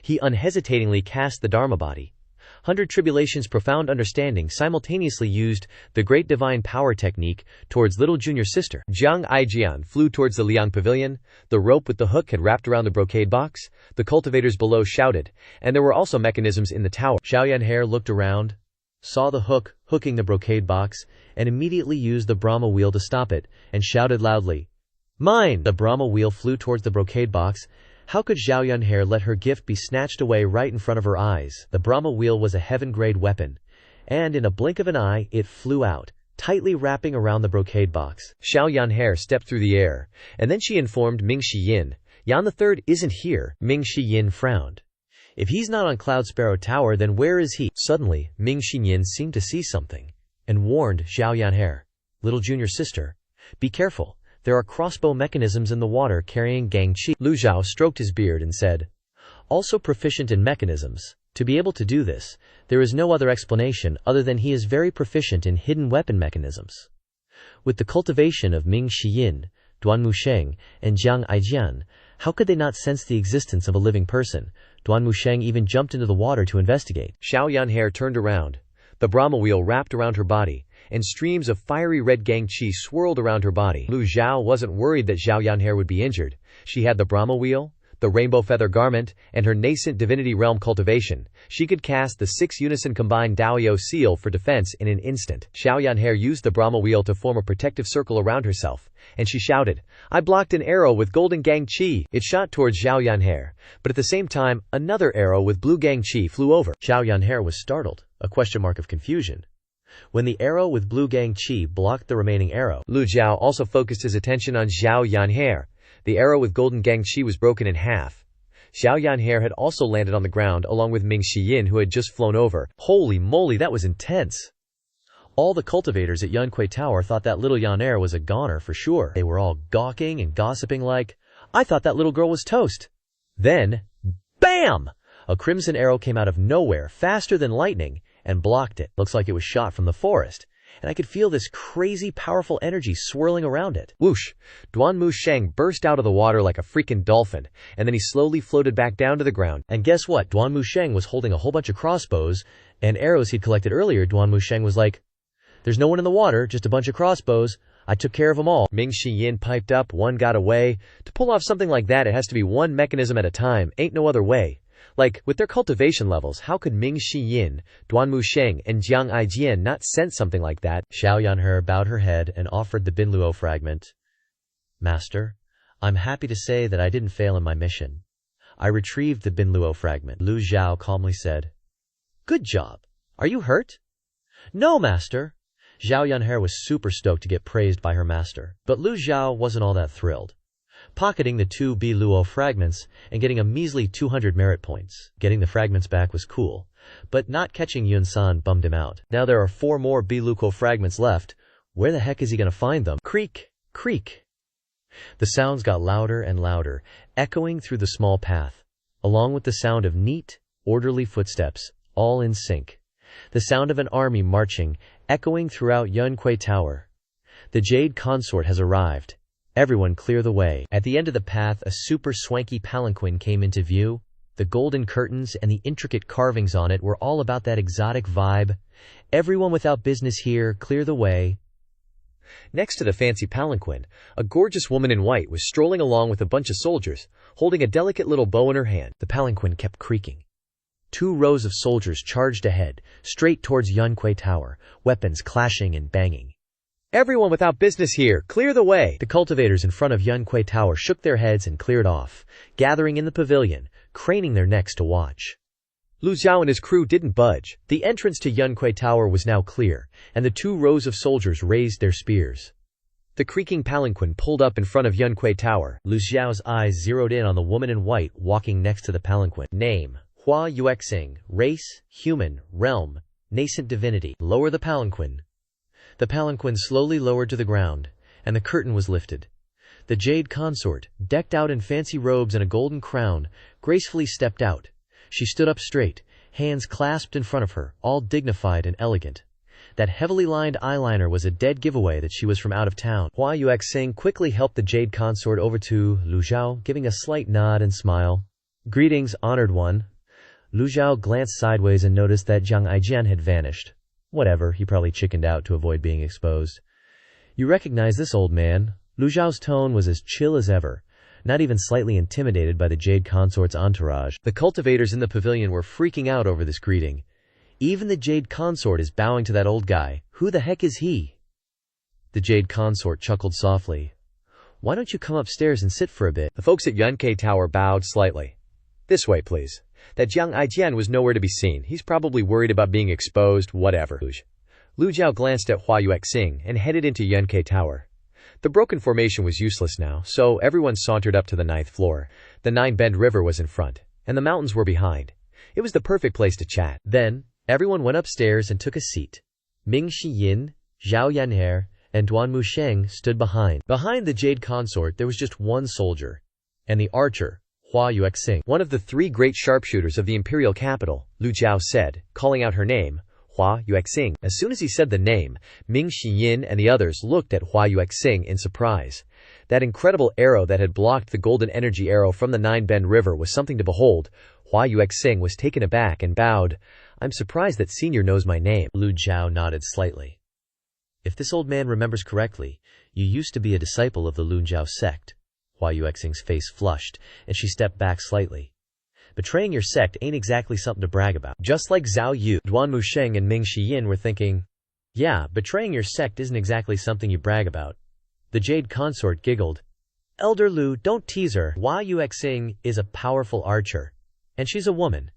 He unhesitatingly cast the Dharma body. 100 Tribulations profound understanding simultaneously used the Great Divine Power technique towards little junior sister. Jiang Aijian flew towards the Liang Pavilion. The rope with the hook had wrapped around the brocade box. The cultivators below shouted, and there were also mechanisms in the tower. Xiao Yanhair looked around, saw the hook hooking the brocade box, and immediately used the Brahma wheel to stop it, and shouted loudly, "Mine!" The Brahma wheel flew towards the brocade box. How could Xiao Yanhair let her gift be snatched away right in front of her eyes? The Brahma wheel was a heaven-grade weapon, and in a blink of an eye, it flew out, tightly wrapping around the brocade box. Xiao Yanhair stepped through the air, and then she informed Ming Shiyin, Yan III isn't here. Ming Shiyin frowned. If he's not on Cloud Sparrow Tower, then where is he? Suddenly, Ming Shiyin seemed to see something, and warned Xiao Yanhair, little junior sister, be careful. There are crossbow mechanisms in the water carrying gang chi. Lu Zhou stroked his beard and said, also proficient in mechanisms. To be able to do this, there is no other explanation other than he is very proficient in hidden weapon mechanisms. With the cultivation of Ming Shiyin, Duan Musheng, and Jiang Aijian, how could they not sense the existence of a living person? Duan Musheng even jumped into the water to investigate. Xiao Yanhair turned around. The Brahma wheel wrapped around her body, and streams of fiery red gang chi swirled around her body. Lu Zhou wasn't worried that Xiao Yanhair would be injured. She had the Brahma wheel, the rainbow feather garment, and her nascent divinity realm cultivation. She could cast the 6 unison combined Daoyo seal for defense in an instant. Xiao Yanhair used the Brahma wheel to form a protective circle around herself, and she shouted, I blocked an arrow with golden gang chi. It shot towards Xiao Yanhair, but at the same time, another arrow with blue gang chi flew over. Xiao Yanhair was startled, a question mark of confusion. When the arrow with blue gang chi blocked the remaining arrow, Lu Zhou also focused his attention on Xiao Yanhair. The arrow with golden gang chi was broken in half. Xiao Yanhair had also landed on the ground along with Ming Shiyin, who had just flown over. Holy moly, that was intense. All the cultivators at Yunquei Tower thought that little Yanhair was a goner for sure. They were all gawking and gossiping like, I thought that little girl was toast. Then, BAM! A crimson arrow came out of nowhere, faster than lightning, and blocked it. Looks like it was shot from the forest, and I could feel this crazy powerful energy swirling around it. Whoosh! Duan Musheng burst out of the water like a freaking dolphin, and then he slowly floated back down to the ground. And guess what? Duan Musheng was holding a whole bunch of crossbows and arrows he'd collected earlier. Duan Musheng was like, there's no one in the water, just a bunch of crossbows. I took care of them all. Ming Shiyin piped up, one got away. To pull off something like that, it has to be one mechanism at a time. Ain't no other way. Like, with their cultivation levels, how could Ming Shiyin, Duan Musheng, and Jiang Aijian not sense something like that? Xiao Yanhair bowed her head and offered the Binluo fragment. Master, I'm happy to say that I didn't fail in my mission. I retrieved the Binluo fragment. Lu Zhou calmly said, Good job. Are you hurt? No, Master. Xiao Yanhair was super stoked to get praised by her master. But Lu Zhou wasn't all that thrilled. Pocketing the 2 Binluo fragments and getting a measly 200 merit points. Getting the fragments back was cool, but not catching Yun-san bummed him out. Now there are 4 more Binluo fragments left. Where the heck is he gonna find them? Creak, creak. The sounds got louder and louder, echoing through the small path, along with the sound of neat, orderly footsteps, all in sync. The sound of an army marching, echoing throughout Yunquei Tower. The Jade Consort has arrived. Everyone clear the way. At the end of the path, a super swanky palanquin came into view. The golden curtains and the intricate carvings on it were all about that exotic vibe. Everyone without business here, clear the way. Next to the fancy palanquin, a gorgeous woman in white was strolling along with a bunch of soldiers, holding a delicate little bow in her hand. The palanquin kept creaking. 2 rows of soldiers charged ahead, straight towards Yunque Tower, weapons clashing and banging. "Everyone without business here, clear the way!" The cultivators in front of Yunque Tower shook their heads and cleared off, gathering in the pavilion, craning their necks to watch. Lu Zhou and his crew didn't budge. The entrance to Yunque Tower was now clear, and the 2 rows of soldiers raised their spears. The creaking palanquin pulled up in front of Yunque Tower. Lu Zhao's eyes zeroed in on the woman in white walking next to the palanquin. Name: Hua Yuexing. Race: human. Realm: nascent divinity. Lower the palanquin. The palanquin slowly lowered to the ground, and the curtain was lifted. The jade consort, decked out in fancy robes and a golden crown, gracefully stepped out. She stood up straight, hands clasped in front of her, all dignified and elegant. That heavily lined eyeliner was a dead giveaway that she was from out of town. Hua Yuexing quickly helped the jade consort over to Lu Zhou, giving a slight nod and smile. "Greetings, honored one." Lu Zhou glanced sideways and noticed that Jiang Aijian had vanished. Whatever, he probably chickened out to avoid being exposed. "You recognize this old man?" Lu Zhao's tone was as chill as ever, not even slightly intimidated by the jade consort's entourage. The cultivators in the pavilion were freaking out over this greeting. "Even the jade consort is bowing to that old guy. Who the heck is he?" The jade consort chuckled softly. "Why don't you come upstairs and sit for a bit?" The folks at Yunque Tower bowed slightly. "This way, please." That Jiang Aijian was nowhere to be seen. He's probably worried about being exposed, whatever. Lu Zhou glanced at Hua Yuexing and headed into Yunque Tower. The broken formation was useless now, so everyone sauntered up to the 9th floor. The Nine-Bend River was in front, and the mountains were behind. It was the perfect place to chat. Then, everyone went upstairs and took a seat. Ming Shiyin, Zhao Yanhe, and Duan Musheng stood behind. Behind the jade consort there was just one soldier, and the archer, Hua Yuexing. "One of the 3 great sharpshooters of the imperial capital," Lu Zhou said, calling out her name, Hua Yuexing. As soon as he said the name, Ming Shiyin and the others looked at Hua Yuexing in surprise. That incredible arrow that had blocked the golden energy arrow from the Nine-Bend River was something to behold. Hua Yuexing was taken aback and bowed. "I'm surprised that senior knows my name." Lu Zhou nodded slightly. "If this old man remembers correctly, you used to be a disciple of the Lu Zhou sect." Hua Yuexing's face flushed, and she stepped back slightly. "Betraying your sect ain't exactly something to brag about." Just like Zhao Yu, Duan Musheng and Ming Shiyin were thinking, "Yeah, betraying your sect isn't exactly something you brag about." The jade consort giggled. "Elder Lu, don't tease her. Hua Yuexing is a powerful archer, and she's a woman.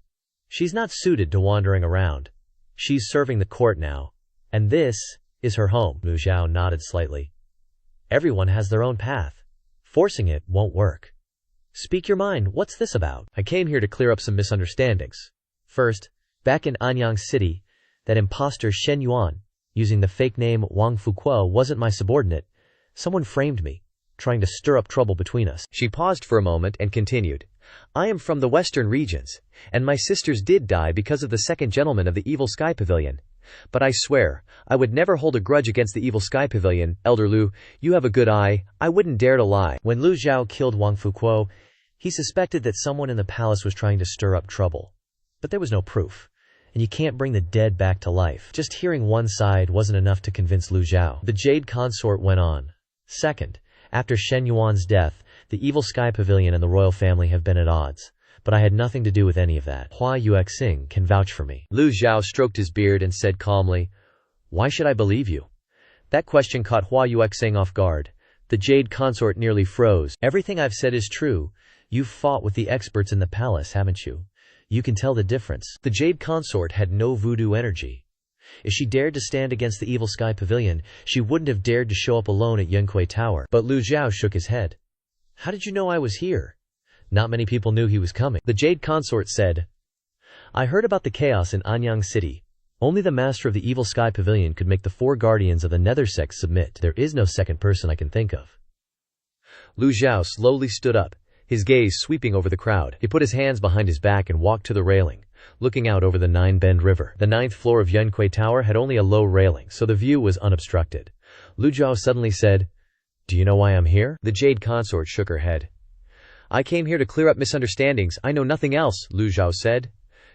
She's not suited to wandering around. She's serving the court now, and this is her home." Lu Zhou nodded slightly. "Everyone has their own path. Forcing it won't work. Speak your mind, what's this about?" "I came here to clear up some misunderstandings." First, back in Anyang City, that imposter Shen Yuan, using the fake name Wang Fukuo, wasn't my subordinate. Someone framed me, trying to stir up trouble between us. She paused for a moment and continued. "I am from the western regions, and my sisters did die because of the 2nd gentleman of the Evil Sky Pavilion. But I swear, I would never hold a grudge against the Evil Sky Pavilion. Elder Lu, you have a good eye. I wouldn't dare to lie." When Lu Zhou killed Wang Fukuo, he suspected that someone in the palace was trying to stir up trouble. But there was no proof, and you can't bring the dead back to life. Just hearing one side wasn't enough to convince Lu Zhou. The jade consort went on. "Second, after Shen Yuan's death, the Evil Sky Pavilion and the royal family have been at odds. But I had nothing to do with any of that. Hua Yuexing can vouch for me." Lu Zhou stroked his beard and said calmly, "Why should I believe you?" That question caught Hua Yuexing off guard. The jade consort nearly froze. "Everything I've said is true. You've fought with the experts in the palace, haven't you? You can tell the difference." The jade consort had no voodoo energy. If she dared to stand against the Evil Sky Pavilion, she wouldn't have dared to show up alone at Yunque Tower. But Lu Zhou shook his head. "How did you know I was here?" Not many people knew he was coming. The jade consort said, "I heard about the chaos in Anyang City. Only the master of the Evil Sky Pavilion could make the 4 guardians of the Nether Sect submit. There is no second person I can think of." Lu Zhou slowly stood up, his gaze sweeping over the crowd. He put his hands behind his back and walked to the railing, looking out over the Nine-Bend River. The 9th floor of Yunque Tower had only a low railing, so the view was unobstructed. Lu Zhou suddenly said, "Do you know why I'm here?" The jade consort shook her head. "I came here to clear up misunderstandings. I know nothing else," Lu Zhou said.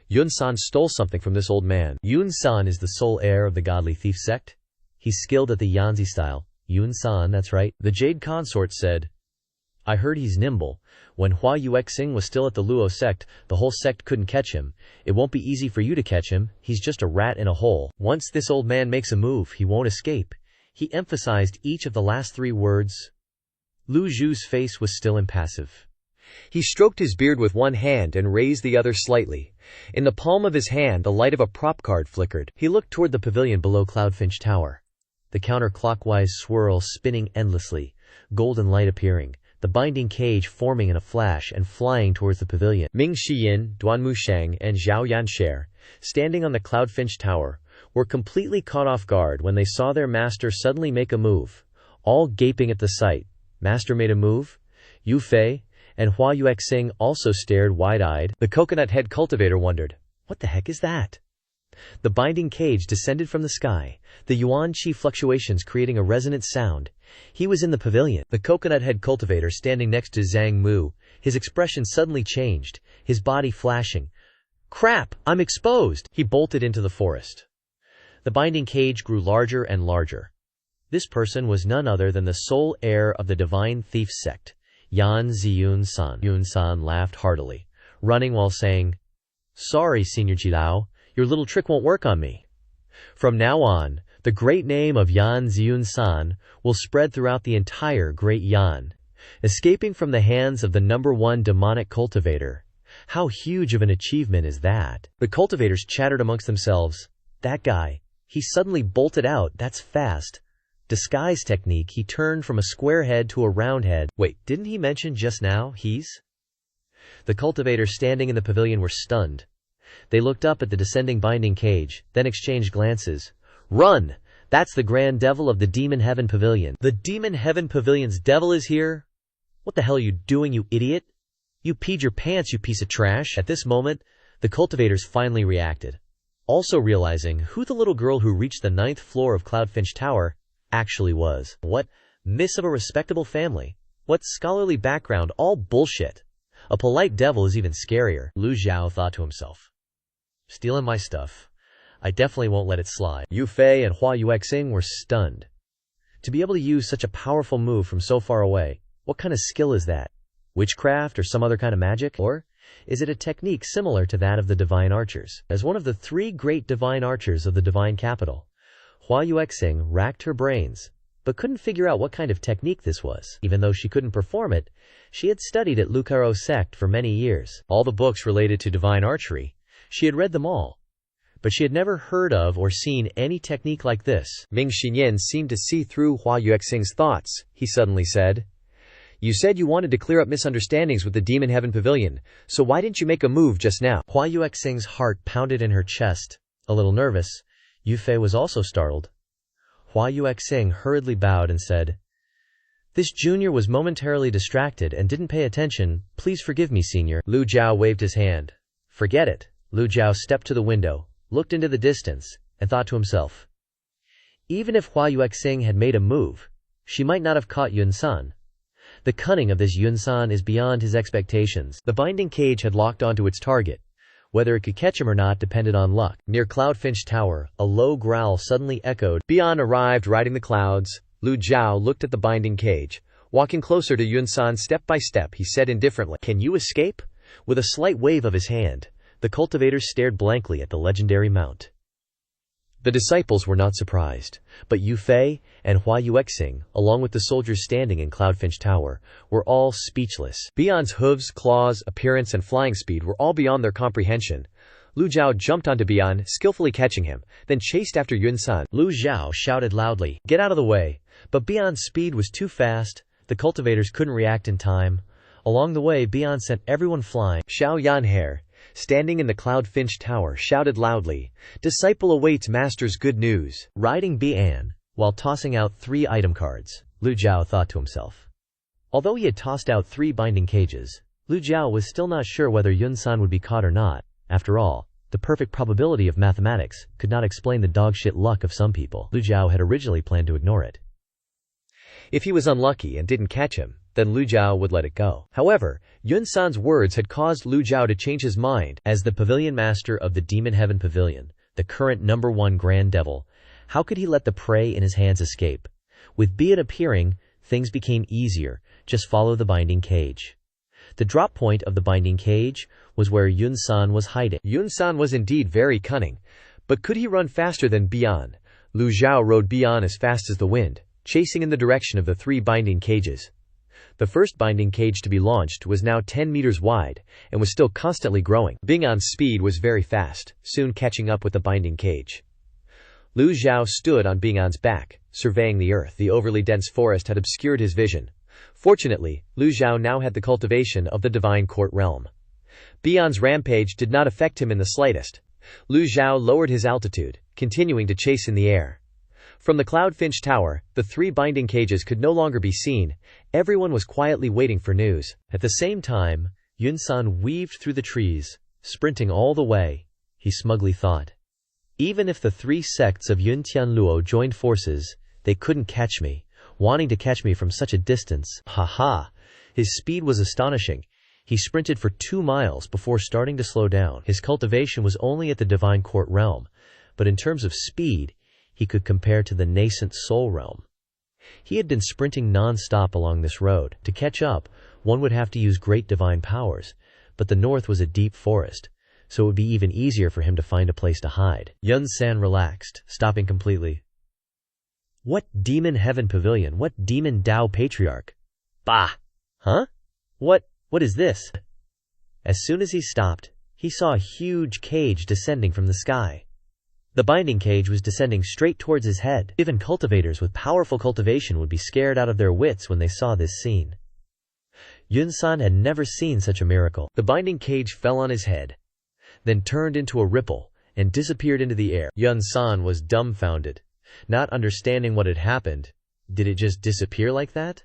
"Yun-san stole something from this old man." Yun-san is the sole heir of the Godly Thief sect. He's skilled at the Yanzi style, Yun-san, that's right. The Jade Consort said, I heard he's nimble. When Hua Yuexing was still at the Luo sect, the whole sect couldn't catch him. It won't be easy for you to catch him. He's just a rat in a hole. Once this old man makes a move, he won't escape. He emphasized each of the last 3 words. Lu Zhou's face was still impassive. He stroked his beard with one hand and raised the other slightly. In the palm of his hand, the light of a prop card flickered. He looked toward the pavilion below Cloudfinch Tower. The counterclockwise swirl spinning endlessly, golden light appearing, the binding cage forming in a flash and flying towards the pavilion. Ming Shiyin, Duan Musheng, and Zhao Yansher, standing on the Cloudfinch Tower, were completely caught off guard when they saw their master suddenly make a move. All gaping at the sight. Master made a move? Yu Fei and Hua Yuexing also stared wide-eyed. The coconut head cultivator wondered, what the heck is that? The binding cage descended from the sky, the yuan qi fluctuations creating a resonant sound. He was in the pavilion. The coconut head cultivator standing next to Zhang Mu, his expression suddenly changed, his body flashing. Crap, I'm exposed! He bolted into the forest. The binding cage grew larger and larger. This person was none other than the sole heir of the Divine Thief Sect, Yan Ziyun-san. Yun-san laughed heartily, running while saying, Sorry, Senior Jilao, your little trick won't work on me. From now on, the great name of Yan Ziyun-san will spread throughout the entire Great Yan. Escaping from the hands of the #1 demonic cultivator. How huge of an achievement is that? The cultivators chattered amongst themselves. That guy, he suddenly bolted out, that's fast. Disguise technique, he turned from a square head to a round head. Wait, didn't he mention just now, he's? The cultivators standing in the pavilion were stunned. They looked up at the descending binding cage, then exchanged glances. Run! That's the Grand Devil of the Demon Heaven Pavilion. The Demon Heaven Pavilion's devil is here? What the hell are you doing, you idiot? You peed your pants, you piece of trash. At this moment, the cultivators finally reacted, also realizing who the little girl who reached the 9th floor of Cloudfinch Tower actually was. What? Miss of a respectable family? What scholarly background? All bullshit. A polite devil is even scarier. Lu Zhou thought to himself. Stealing my stuff. I definitely won't let it slide. Yu Fei and Hua Yuexing were stunned. To be able to use such a powerful move from so far away, what kind of skill is that? Witchcraft or some other kind of magic? Or is it a technique similar to that of the divine archers? As one of the 3 great divine archers of the divine capital, Hua Yuexing racked her brains, but couldn't figure out what kind of technique this was. Even though she couldn't perform it, she had studied at Lucaro Sect for many years. All the books related to divine archery, she had read them all. But she had never heard of or seen any technique like this. Ming Xinyan seemed to see through Hua Yuexing's thoughts. He suddenly said, You said you wanted to clear up misunderstandings with the Demon Heaven Pavilion, so why didn't you make a move just now? Hua Yuexing's heart pounded in her chest. A little nervous, Yu Fei was also startled. Hua Yuexing hurriedly bowed and said, This junior was momentarily distracted and didn't pay attention. Please forgive me, senior. Lu Zhou waved his hand. Forget it. Lu Zhou stepped to the window, looked into the distance, and thought to himself. Even if Hua Yuexing had made a move, she might not have caught Yun-san. The cunning of this Yun-san is beyond his expectations. The binding cage had locked onto its target. Whether it could catch him or not depended on luck. Near Cloudfinch Tower, a low growl suddenly echoed. Bian arrived riding the clouds. Lu Zhou looked at the binding cage. Walking closer to Yun-san step by step, he said indifferently, Can you escape? With a slight wave of his hand, the cultivators stared blankly at the legendary mount. The disciples were not surprised, but Yu Fei and Hua Yuexing, along with the soldiers standing in Cloudfinch Tower, were all speechless. Bian's hooves, claws, appearance, and flying speed were all beyond their comprehension. Lu Zhou jumped onto Bian, skillfully catching him, then chased after Yun-san. Lu Zhou shouted loudly, Get out of the way! But Bian's speed was too fast, the cultivators couldn't react in time. Along the way, Bian sent everyone flying. Xiao Yanher, standing in the Cloudfinch Tower, shouted loudly, Disciple awaits master's good news. Riding Bian, while tossing out 3 item cards, Lu Zhou thought to himself. Although he had tossed out 3 binding cages, Lu Zhou was still not sure whether Yun-san would be caught or not. After all, the perfect probability of mathematics could not explain the dogshit luck of some people. Lu Zhou had originally planned to ignore it. If he was unlucky and didn't catch him, then Lu Zhou would let it go. However, Yun-san's words had caused Lu Zhou to change his mind. As the pavilion master of the Demon Heaven Pavilion, the current #1 Grand Devil, how could he let the prey in his hands escape? With Bian appearing, things became easier. Just follow the binding cage. The drop point of the binding cage was where Yun-san was hiding. Yun-san was indeed very cunning, but could he run faster than Bian? Lu Zhou rode Bian as fast as the wind, chasing in the direction of the 3 binding cages. The first binding cage to be launched was now 10 meters wide and was still constantly growing. Bian's speed was very fast, soon catching up with the binding cage. Lu Zhou stood on Bian's back, surveying the earth. The overly dense forest had obscured his vision. Fortunately, Lu Zhou now had the cultivation of the divine court realm. Bian's rampage did not affect him in the slightest. Lu Zhou lowered his altitude, continuing to chase in the air. From the Cloudfinch Tower, the 3 binding cages could no longer be seen. Everyone was quietly waiting for news. At the same time, Yun-san weaved through the trees, sprinting all the way. He smugly thought, even if the 3 sects of Yun Tianluo joined forces, they couldn't catch me, wanting to catch me from such a distance. Ha! His speed was astonishing. He sprinted for 2 miles before starting to slow down. His cultivation was only at the divine court realm, but in terms of speed, he could compare to the nascent soul realm. He had been sprinting non-stop along this road. To catch up, one would have to use great divine powers, but the north was a deep forest, so it would be even easier for him to find a place to hide. Yun-san relaxed, stopping completely. What demon heaven pavilion? What demon Dao patriarch? Bah! Huh? What is this? As soon as he stopped, he saw a huge cage descending from the sky. The binding cage was descending straight towards his head. Even cultivators with powerful cultivation would be scared out of their wits when they saw this scene. Yun-san had never seen such a miracle. The binding cage fell on his head, then turned into a ripple and disappeared into the air. Yun-san was dumbfounded, not understanding what had happened. Did it just disappear like that?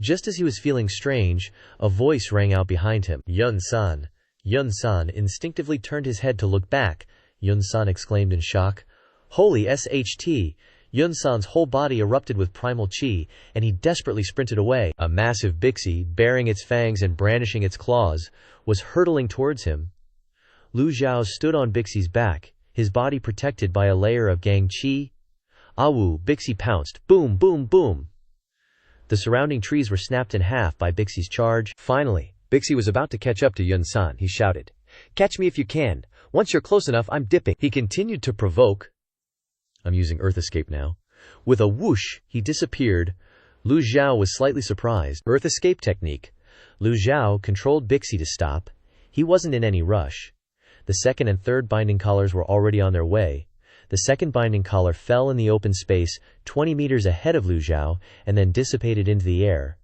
Just as he was feeling strange, a voice rang out behind him. Yun-san. Yun-san instinctively turned his head to look back. Yun-san exclaimed in shock. Holy SHT! Yun-san's whole body erupted with primal chi, and he desperately sprinted away. A massive Bixi, baring its fangs and brandishing its claws, was hurtling towards him. Lu Zhou stood on Bixi's back, his body protected by a layer of gang chi. Awu! Bixi pounced. Boom, boom, boom! The surrounding trees were snapped in half by Bixi's charge. Finally, Bixi was about to catch up to Yun-san. He shouted, "Catch me if you can. Once you're close enough, I'm dipping." He continued to provoke. I'm using Earth Escape now. With a whoosh, he disappeared. Lu Zhou was slightly surprised. Earth Escape technique. Lu Zhou controlled Bixi to stop. He wasn't in any rush. The second and third binding collars were already on their way. The second binding collar fell in the open space 20 meters ahead of Lu Zhou and then dissipated into the air.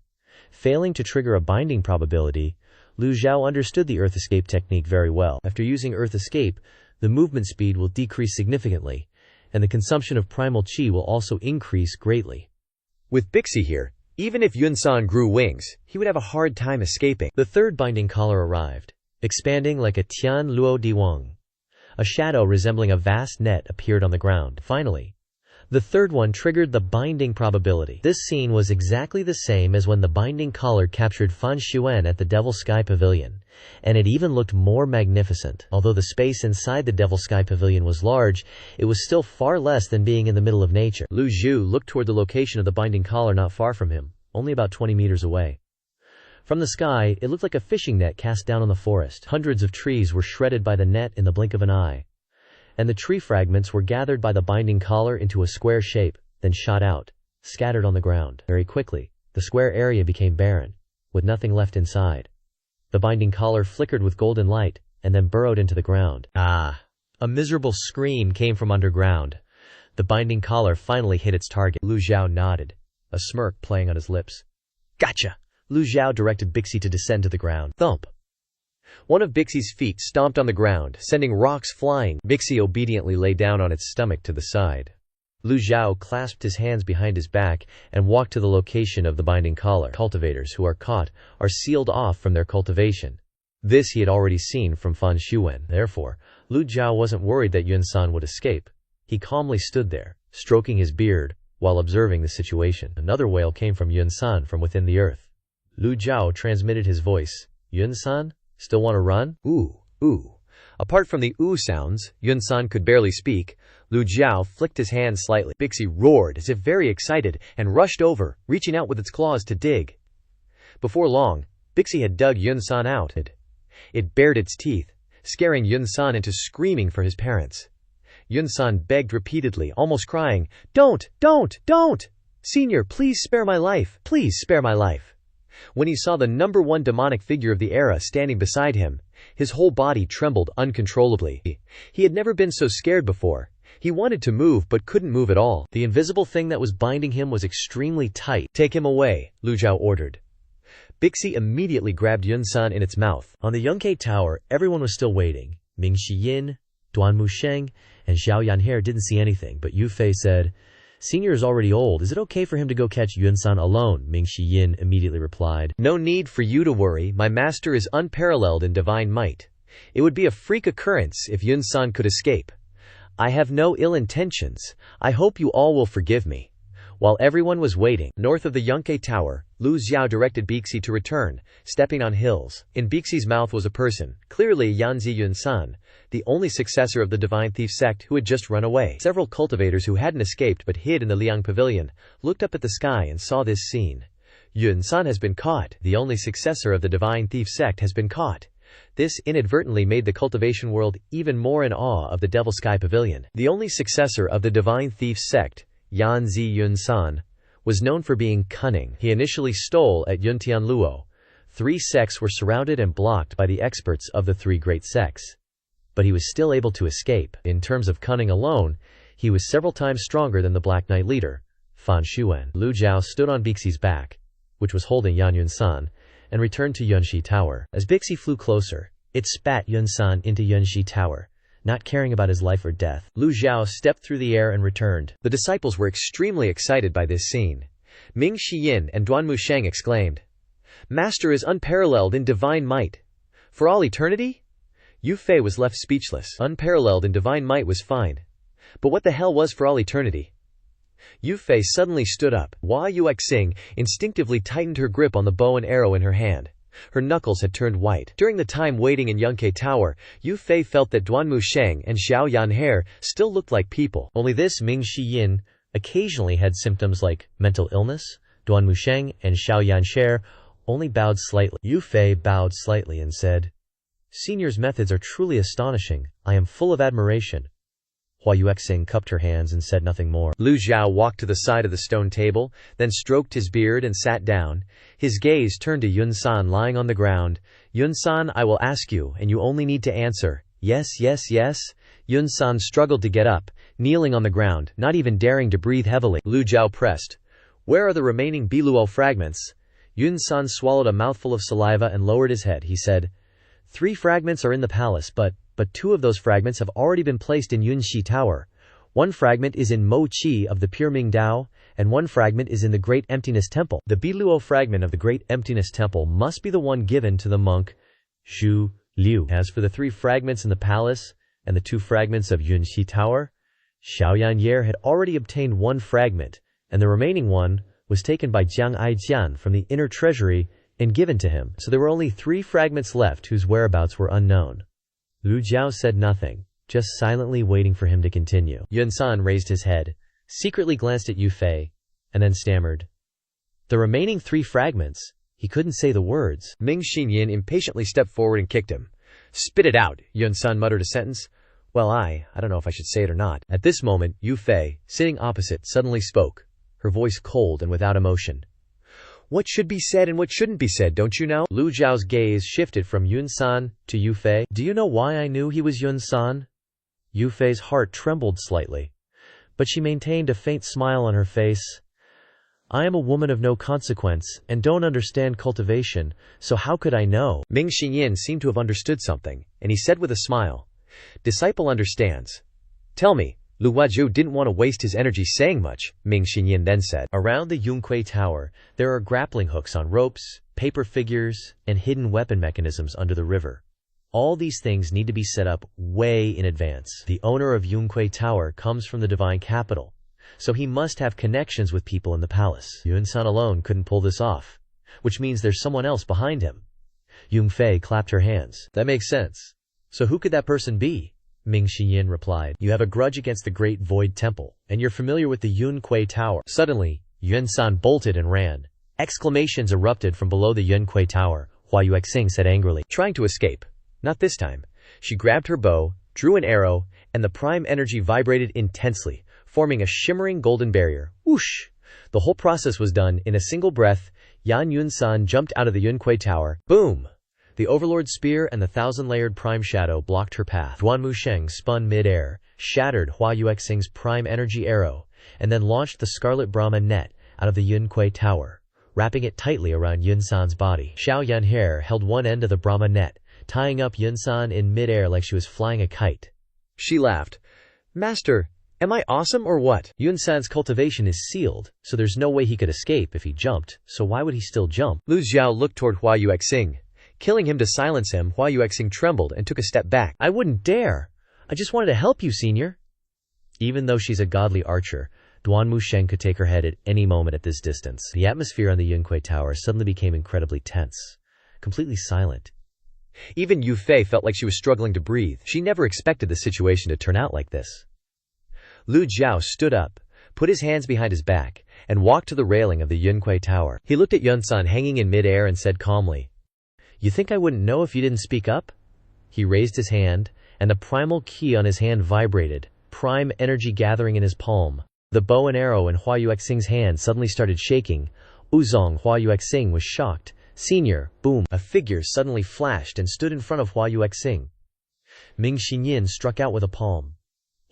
Failing to trigger a binding probability, Lu Zhou understood the Earth Escape technique very well. After using Earth Escape, the movement speed will decrease significantly, and the consumption of primal chi will also increase greatly. With Bixi here, even if Yun-san grew wings, he would have a hard time escaping. The third binding collar arrived, expanding like a Tian Luo Diwang. A shadow resembling a vast net appeared on the ground. Finally, the third one triggered the binding probability. This scene was exactly the same as when the binding collar captured Fan Xuan at the Evil Sky Pavilion, and it even looked more magnificent. Although the space inside the Evil Sky Pavilion was large, it was still far less than being in the middle of nature. Lu Zhou looked toward the location of the binding collar not far from him, only about 20 meters away. From the sky, it looked like a fishing net cast down on the forest. Hundreds of trees were shredded by the net in the blink of an eye, and the tree fragments were gathered by the binding collar into a square shape, then shot out, scattered on the ground. Very quickly, the square area became barren, with nothing left inside. The binding collar flickered with golden light, and then burrowed into the ground. Ah! A miserable scream came from underground. The binding collar finally hit its target. Lu Zhou nodded, a smirk playing on his lips. Gotcha! Lu Zhou directed Bixi to descend to the ground. Thump! One of Bixi's feet stomped on the ground, sending rocks flying. Bixi obediently lay down on its stomach to the side. Lu Zhou clasped his hands behind his back and walked to the location of the binding collar. Cultivators who are caught are sealed off from their cultivation. This he had already seen from Fan Xuan. Therefore, Lu Zhou wasn't worried that Yun-san would escape. He calmly stood there, stroking his beard, while observing the situation. Another wail came from Yun-san from within the earth. Lu Zhou transmitted his voice. Yun-san? Still want to run? Ooh, ooh. Apart from the ooh sounds, Yun-san could barely speak. Lu Zhou flicked his hands slightly. Bixie roared as if very excited and rushed over, reaching out with its claws to dig. Before long, Bixie had dug Yun-san out. It bared its teeth, scaring Yun-san into screaming for his parents. Yun-san begged repeatedly, almost crying, "Don't! Don't! Don't! Senior, please spare my life! Please spare my life!" When he saw the #1 demonic figure of the era standing beside him, his whole body trembled uncontrollably. He had never been so scared before. He wanted to move but couldn't move at all. The invisible thing that was binding him was extremely tight. "Take him away," Lu Zhou ordered. Bixie immediately grabbed Yun-san in its mouth. On the Yunkai Tower, everyone was still waiting. Ming Shiyin, Duan Musheng, and Xiao Yanhe didn't see anything, but Yu Fei said, "Senior is already old. Is it okay for him to go catch Yun-san alone?" Ming Shiyin immediately replied, "No need for you to worry. My master is unparalleled in divine might. It would be a freak occurrence if Yun-san could escape. I have no ill intentions. I hope you all will forgive me." While everyone was waiting, north of the Yunkai Tower, Lu Zhou directed Bixie to return, stepping on hills. In Bixie's mouth was a person, clearly Yanzi Yun-san, the only successor of the Divine Thief sect who had just run away. Several cultivators who hadn't escaped but hid in the Liang Pavilion looked up at the sky and saw this scene. Yun-san has been caught. The only successor of the Divine Thief sect has been caught. This inadvertently made the cultivation world even more in awe of the Evil Sky Pavilion. The only successor of the Divine Thief sect, Yanzi Yun-san, was known for being cunning. He initially stole at Yuntianluo. 3 sects were surrounded and blocked by the experts of the 3 great sects. But he was still able to escape. In terms of cunning alone, he was several times stronger than the Black Knight leader, Fan Xuan. Lu Zhou stood on Bixie's back, which was holding Yan Yun-san, and returned to Yunshi Tower. As Bixie flew closer, it spat Yun-san into Yunshi Tower. Not caring about his life or death, Lu Zhou stepped through the air and returned. The disciples were extremely excited by this scene. Ming Shiyin and Duan Musheng exclaimed, "Master is unparalleled in divine might. For all eternity?" Yu Fei was left speechless. Unparalleled in divine might was fine. But what the hell was for all eternity? Yu Fei suddenly stood up. Hua Yuexing instinctively tightened her grip on the bow and arrow in her hand. Her knuckles had turned white. During the time waiting in Yunkai Tower, Yu Fei felt that Duan Musheng and Xiao Yanhe still looked like people. Only this Ming Shiyin occasionally had symptoms like mental illness. Duan Musheng and Xiao Yanhe only bowed slightly. Yu Fei bowed slightly and said, "Senior's methods are truly astonishing. I am full of admiration." Hua Yuexing cupped her hands and said nothing more. Lu Zhou walked to the side of the stone table, then stroked his beard and sat down. His gaze turned to Yun-san lying on the ground. "Yun-san, I will ask you, and you only need to answer. Yes, yes, yes." Yun-san struggled to get up, kneeling on the ground, not even daring to breathe heavily. Lu Zhou pressed, "Where are the remaining Biluo fragments?" Yun-san swallowed a mouthful of saliva and lowered his head. He said, 3 fragments are in the palace, but 2 of those fragments have already been placed in Yunshi Tower. 1 fragment is in Mo Qi of the Pure Ming Dao, and 1 fragment is in the Great Emptiness Temple. The Biluo fragment of the Great Emptiness Temple must be the one given to the monk Zhu Liu. As for the 3 fragments in the palace and the 2 fragments of Yunshi Tower, Xiao Yanye had already obtained 1 fragment, and the remaining one was taken by Jiang Aijian from the inner treasury and given to him. So there were only 3 fragments left whose whereabouts were unknown. Lu Zhou said nothing, just silently waiting for him to continue. Yun-san raised his head, secretly glanced at Yu Fei, and then stammered, "The remaining 3 fragments." He couldn't say the words. Ming Xinyin impatiently stepped forward and kicked him. "Spit it out," Yun-san muttered a sentence. "Well, I don't know if I should say it or not." At this moment, Yu Fei, sitting opposite, suddenly spoke, her voice cold and without emotion. "What should be said and what shouldn't be said, don't you know?" Lu Zhao's gaze shifted from Yun-san to Yu Fei. "Do you know why I knew he was Yun-san?" Yu Fei's heart trembled slightly, but she maintained a faint smile on her face. "I am a woman of no consequence, and don't understand cultivation, so how could I know?" Ming Xinyin seemed to have understood something, and he said with a smile, "Disciple understands. Tell me." Lu Zhou didn't want to waste his energy saying much, Ming Xinyin then said. "Around the Yunkai Tower, there are grappling hooks on ropes, paper figures, and hidden weapon mechanisms under the river. All these things need to be set up way in advance. The owner of Yunkai Tower comes from the divine capital, so he must have connections with people in the palace. Yun-san alone couldn't pull this off, which means there's someone else behind him." Yung Fei clapped her hands. "That makes sense. So who could that person be?" Ming Xinyin replied. You have a grudge against the Great Void Temple, and you're familiar with the Yun Kui Tower. Suddenly, Yun San bolted and ran. Exclamations erupted from below the Yun Kui Tower. Hua Yuexing said angrily, trying to escape. Not this time. She grabbed her bow, drew an arrow, and the prime energy vibrated intensely, forming a shimmering golden barrier. Whoosh! The whole process was done in a single breath. Yan Yun-san jumped out of the Yun Kui Tower. Boom! The Overlord's spear and the thousand-layered prime shadow blocked her path. Duanmu Sheng spun mid-air, shattered Hua Yuexing's prime energy arrow, and then launched the Scarlet Brahma net out of the Yun Kui Tower, wrapping it tightly around Yun-san's body. Xiao Yanhe held one end of the Brahma net, tying up Yun-san in mid-air like she was flying a kite. She laughed. Master, am I awesome or what? Yun-san's cultivation is sealed, so there's no way he could escape if he jumped, so why would he still jump? Lu Zhou looked toward Hua Yuexing. Killing him to silence him, Hua Yuexing trembled and took a step back. I wouldn't dare. I just wanted to help you, senior. Even though she's a godly archer, Duanmu Sheng could take her head at any moment at this distance. The atmosphere on the Yun Kui Tower suddenly became incredibly tense, completely silent. Even Yu Fei felt like she was struggling to breathe. She never expected the situation to turn out like this. Lu Zhou stood up, put his hands behind his back, and walked to the railing of the Yun Kui Tower. He looked at Yun-san hanging in mid-air and said calmly, You think I wouldn't know if you didn't speak up? He raised his hand, and the primal ki on his hand vibrated, prime energy gathering in his palm. The bow and arrow in Hua Yuexing's hand suddenly started shaking. Uzong Hua Yuexing was shocked. Senior, boom, a figure suddenly flashed and stood in front of Hua Yuexing. Ming Xinyin struck out with a palm.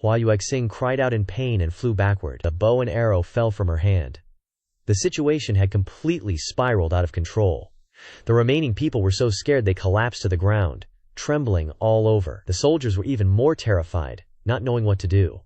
Hua Yuexing cried out in pain and flew backward. The bow and arrow fell from her hand. The situation had completely spiraled out of control. The remaining people were so scared they collapsed to the ground, trembling all over. The soldiers were even more terrified, not knowing what to do.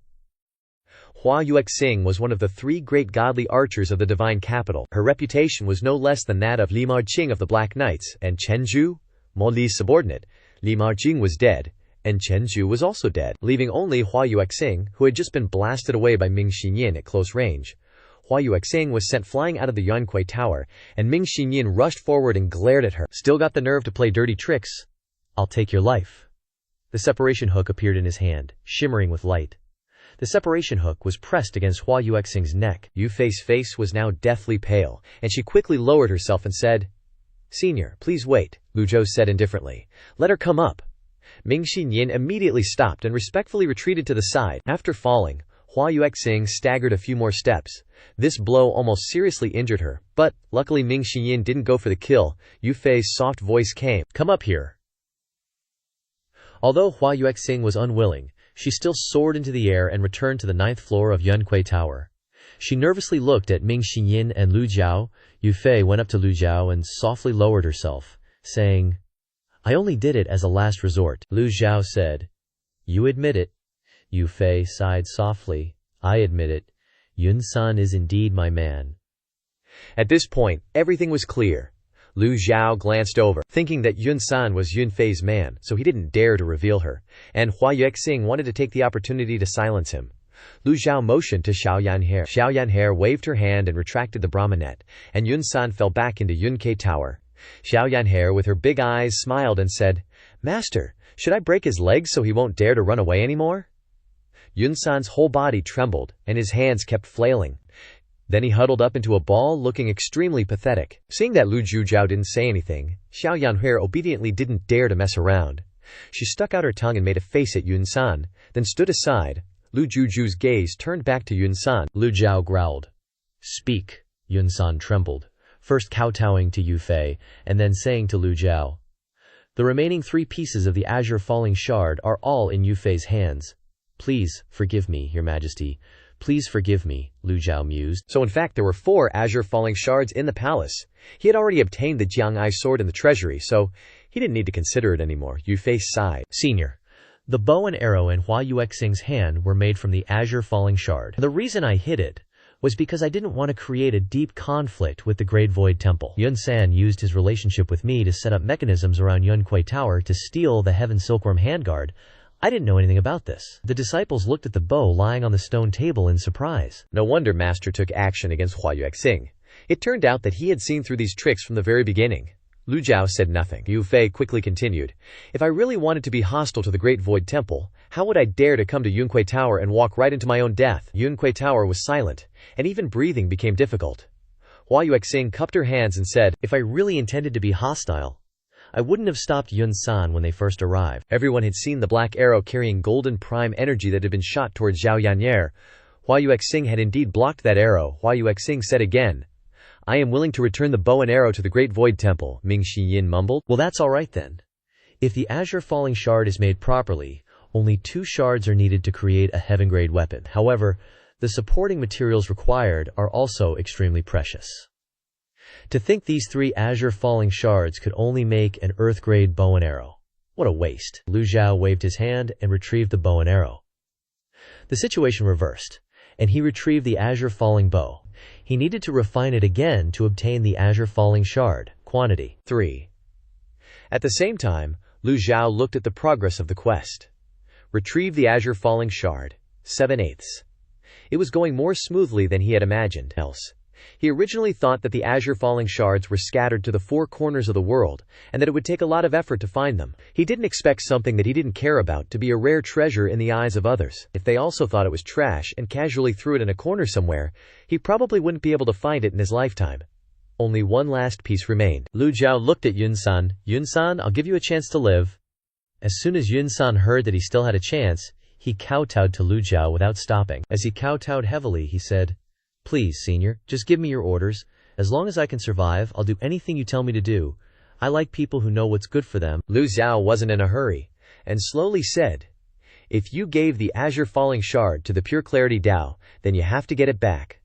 Hua Yuexing was one of the three great godly archers of the divine capital. Her reputation was no less than that of Li Marjing of the Black Knights, and Chen Zhu, Mo Li's subordinate. Li Marjing was dead, and Chen Zhu was also dead, leaving only Hua Yuexing, who had just been blasted away by Ming Xinyin at close range. Hua Yuexing was sent flying out of the Yun Kui Tower, and Ming Xinyin rushed forward and glared at her. Still got the nerve to play dirty tricks? I'll take your life. The separation hook appeared in his hand, shimmering with light. The separation hook was pressed against Hua Yuexing's neck. Yu Fei's face was now deathly pale, and she quickly lowered herself and said, Senior, please wait, Lu Zhou said indifferently. Let her come up. Ming Xinyin immediately stopped and respectfully retreated to the side. After falling, Hua Yuexing staggered a few more steps. This blow almost seriously injured her, but luckily Ming Xinyin didn't go for the kill. Yu Fei's soft voice came, Come up here. Although Hua Yuexing was unwilling, she still soared into the air and returned to the 9th floor of Yun Kui Tower. She nervously looked at Ming Xinyin and Lu Zhou. Yu Fei went up to Lu Zhou and softly lowered herself, saying, I only did it as a last resort. Lu Zhou said, You admit it. Yu Fei sighed softly. I admit it. Yun-san is indeed my man. At this point, everything was clear. Lu Zhou glanced over, thinking that Yun-san was Yun Fei's man, so he didn't dare to reveal her, and Hua Yuexing wanted to take the opportunity to silence him. Lu Zhou motioned to Xiao Yanhe. Xiao Yanhe waved her hand and retracted the Brahmanet, and Yun-san fell back into Yun Kui Tower. Xiao Yanhe with her big eyes smiled and said, Master, should I break his legs so he won't dare to run away anymore? Yun-san's whole body trembled, and his hands kept flailing. Then he huddled up into a ball, looking extremely pathetic. Seeing that Lu Zhou didn't say anything, Xiao Yanhe obediently didn't dare to mess around. She stuck out her tongue and made a face at Yun-san, then stood aside. Lu Zhou's gaze turned back to Yun-san. Lu Zhou growled. Speak. Yun-san trembled, first kowtowing to Yu Fei, and then saying to Lu Zhou, The remaining 3 pieces of the azure falling shard are all in Yu Fei's hands. Please forgive me, Your Majesty. Please forgive me, Lu Zhou mused. So in fact there were 4 azure falling shards in the palace. He had already obtained the Jiang'ai sword in the treasury, so he didn't need to consider it anymore. Yu Fei sighed. Senior, the bow and arrow in Hua Yuexing's hand were made from the azure falling shard. The reason I hid it was because I didn't want to create a deep conflict with the Great Void Temple. Yun-san used his relationship with me to set up mechanisms around Yun Kui Tower to steal the Heaven Silkworm handguard. I didn't know anything about this. The disciples looked at the bow lying on the stone table in surprise. No wonder Master took action against Hua Yuexing. It turned out that he had seen through these tricks from the very beginning. Lu Zhou said nothing. Yu Fei quickly continued. If I really wanted to be hostile to the Great Void Temple, how would I dare to come to Yunque Tower and walk right into my own death? Yunque Tower was silent, and even breathing became difficult. Hua Yuexing cupped her hands and said, If I really intended to be hostile, I wouldn't have stopped Yun San when they first arrived. Everyone had seen the black arrow carrying golden prime energy that had been shot towards Zhao Yan'er. Hua Yuexing had indeed blocked that arrow. Hua Yuexing said again, I am willing to return the bow and arrow to the Great Void Temple, Ming Yin mumbled. Well, that's alright then. If the Azure Falling Shard is made properly, only 2 shards are needed to create a heaven-grade weapon. However, the supporting materials required are also extremely precious. To think these 3 Azure Falling Shards could only make an Earth-grade bow and arrow. What a waste. Lu Zhou waved his hand and retrieved the bow and arrow. The situation reversed, and he retrieved the Azure Falling Bow. He needed to refine it again to obtain the Azure Falling Shard, quantity 3. At the same time, Lu Zhou looked at the progress of the quest. Retrieve the Azure Falling Shard, 7/8. It was going more smoothly than he had imagined. He originally thought that the Azure Falling Shards were scattered to the 4 corners of the world, and that it would take a lot of effort to find them. He didn't expect something that he didn't care about to be a rare treasure in the eyes of others. If they also thought it was trash and casually threw it in a corner somewhere, he probably wouldn't be able to find it in his lifetime. Only one last piece remained. Lu Zhou looked at Yun San. Yun San, I'll give you a chance to live. As soon as Yun San heard that he still had a chance, he kowtowed to Lu Zhou without stopping. As he kowtowed heavily, he said, Please, senior, just give me your orders. As long as I can survive, I'll do anything you tell me to do. I like people who know what's good for them. Lu Zhou wasn't in a hurry, and slowly said, If you gave the Azure Falling Shard to the Pure Clarity Dao, then you have to get it back.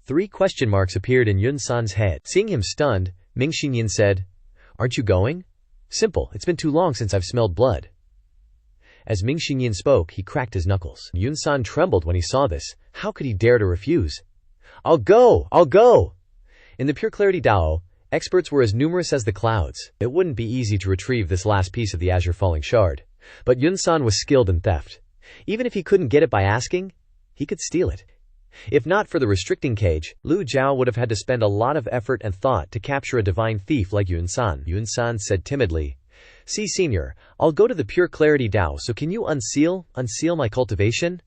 3 question marks appeared in Yun San's head. Seeing him stunned, Ming Yin said, Aren't you going? Simple, it's been too long since I've smelled blood. As Ming Yin spoke, he cracked his knuckles. Yun San trembled when he saw this. How could he dare to refuse? I'll go! In the Pure Clarity Dao, experts were as numerous as the clouds. It wouldn't be easy to retrieve this last piece of the Azure Falling Shard. But Yun San was skilled in theft. Even if he couldn't get it by asking, he could steal it. If not for the restricting cage, Lu Zhou would have had to spend a lot of effort and thought to capture a divine thief like Yun San. Yun San said timidly, See, senior, I'll go to the Pure Clarity Dao, so can you unseal my cultivation?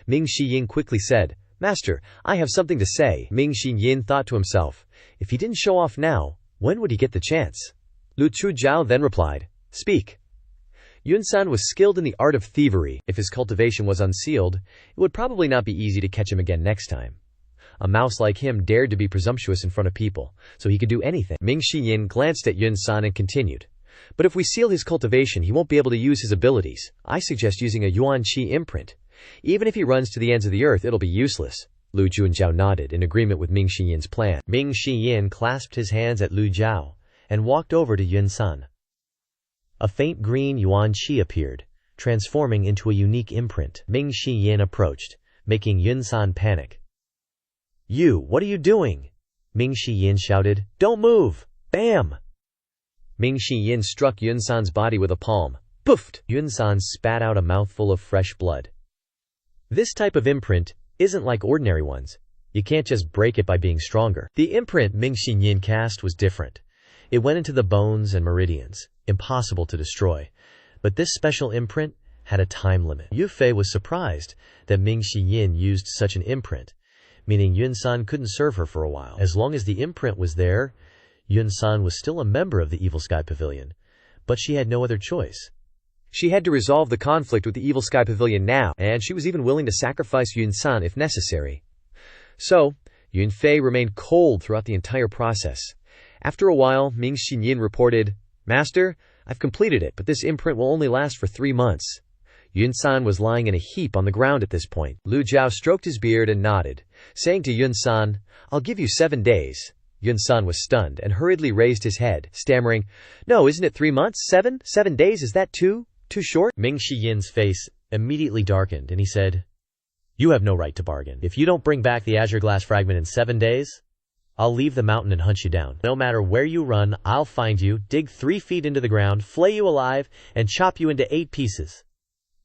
Ming Yin quickly said, Master, I have something to say. Ming Yin thought to himself, if he didn't show off now, when would he get the chance? Lu Zhou then replied, Speak. Yun San was skilled in the art of thievery. If his cultivation was unsealed, it would probably not be easy to catch him again next time. A mouse like him dared to be presumptuous in front of people, so he could do anything. Ming Yin glanced at Yun San and continued, But if we seal his cultivation, he won't be able to use his abilities. I suggest using a Yuan Qi imprint. Even if he runs to the ends of the earth, it'll be useless. Lu Junjiao nodded in agreement with Ming Yin's plan. Ming Yin clasped his hands at Lu Zhou and walked over to Yun San. A faint green Yuan Qi appeared, transforming into a unique imprint. Ming Yin approached, making Yun San panic. You, what are you doing? Ming Yin shouted. Don't move! Bam! Ming Yin struck Yun San's body with a palm. Poofed! Yun San spat out a mouthful of fresh blood. This type of imprint isn't like ordinary ones. You can't just break it by being stronger. The imprint Ming Yin cast was different. It went into the bones and meridians, impossible to destroy. But this special imprint had a time limit. Yu Fei was surprised that Ming Yin used such an imprint, meaning Yun San couldn't serve her for a while. As long as the imprint was there, Yun San was still a member of the Evil Sky Pavilion, but she had no other choice. She had to resolve the conflict with the Evil Sky Pavilion now, and she was even willing to sacrifice Yun San if necessary. So, Yun Fei remained cold throughout the entire process. After a while, Ming Yin reported, Master, I've completed it, but this imprint will only last for 3 months. Yun San was lying in a heap on the ground at this point. Lu Zhou stroked his beard and nodded, saying to Yun San, I'll give you 7 days. Yun San was stunned and hurriedly raised his head, stammering, No, isn't it 3 months? 7 days, is that too short? Ming Yin's face immediately darkened and he said, You have no right to bargain. If you don't bring back the azure glass fragment in 7 days, I'll leave the mountain and hunt you down. No matter where you run, I'll find you, dig 3 feet into the ground, flay you alive, and chop you into 8 pieces.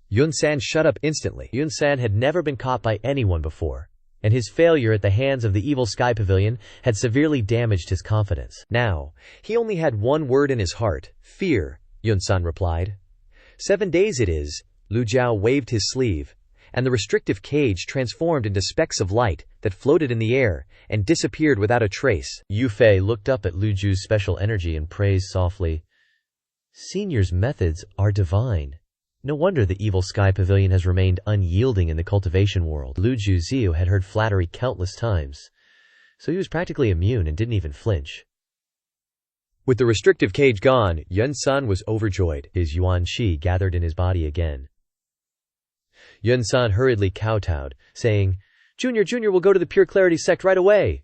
Yun San shut up instantly. Yun San had never been caught by anyone before. and his failure at the hands of the Evil Sky Pavilion had severely damaged his confidence. Now, he only had one word in his heart: fear, Yun-san replied. 7 days it is. Lu Zhou waved his sleeve, and the restrictive cage transformed into specks of light that floated in the air and disappeared without a trace. Yu Fei looked up at Lu Zhou's special energy and praised softly, "Senior's methods are divine. No wonder the Evil Sky Pavilion has remained unyielding in the cultivation world." Lu Zhou had heard flattery countless times, so he was practically immune and didn't even flinch. With the restrictive cage gone, Yun-san was overjoyed. His yuan qi gathered in his body again. Yun-san hurriedly kowtowed, saying, Junior, we'll go to the Pure Clarity sect right away."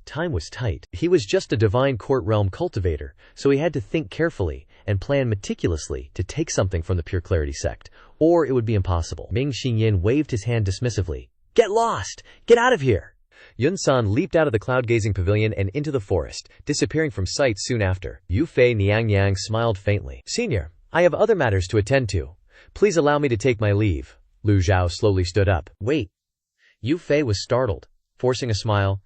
Time was tight. He was just a divine court realm cultivator, so he had to think carefully and plan meticulously to take something from the Pure Clarity sect, or it would be impossible. Ming Xinyan waved his hand dismissively. "Get lost! Get out of here!" Yun-san leaped out of the cloud-gazing pavilion and into the forest, disappearing from sight soon after. Yu Fei Niangyang smiled faintly. "Senior, I have other matters to attend to. Please allow me to take my leave." Lu Zhou slowly stood up. "Wait." Yu Fei was startled, forcing a smile.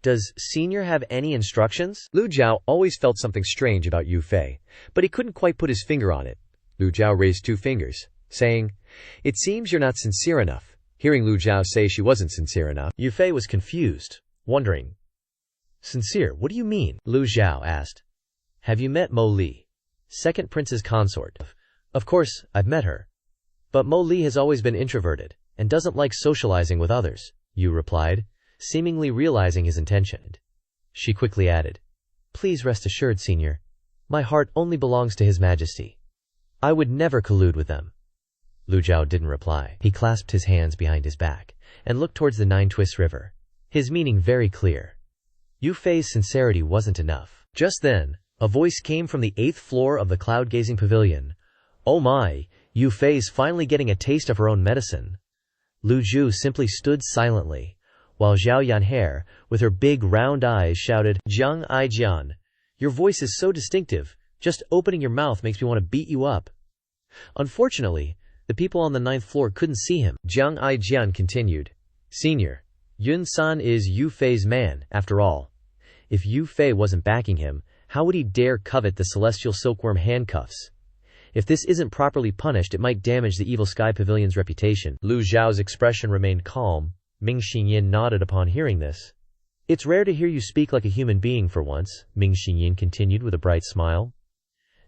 "Does Senior have any instructions?" Lu Zhou always felt something strange about Yu Fei, but he couldn't quite put his finger on it. Lu Zhou raised 2 fingers, saying, "It seems you're not sincere enough." Hearing Lu Zhou say she wasn't sincere enough, Yu Fei was confused, wondering, "Sincere, what do you mean?" Lu Zhou asked, "Have you met Mo Li, second prince's consort?" "Of course, I've met her. But Mo Li has always been introverted and doesn't like socializing with others," Yu replied, seemingly realizing his intention. She quickly added, "Please rest assured, Senior, my heart only belongs to His Majesty. I would never collude with them." Lu Zhou didn't reply. He clasped his hands behind his back and looked towards the Nine Twists River, his meaning very clear. Yu Fei's sincerity wasn't enough. Just then, a voice came from the 8th floor of the cloud-gazing pavilion. "Oh my, Yu Fei's finally getting a taste of her own medicine." Lu Zhou simply stood silently, while Zhao Yanhair, with her big round eyes, shouted, "Jiang Ai Jian, your voice is so distinctive, just opening your mouth makes me want to beat you up." Unfortunately, the people on the 9th floor couldn't see him. Jiang Ai Jian continued, "Senior, Yun-san is Yu Fei's man, after all. If Yu Fei wasn't backing him, how would he dare covet the celestial silkworm handcuffs? If this isn't properly punished, it might damage the Evil Sky Pavilion's reputation." Lu Zhao's expression remained calm. Ming Xinyan nodded upon hearing this. "It's rare to hear you speak like a human being for once," Ming Xinyan continued with a bright smile.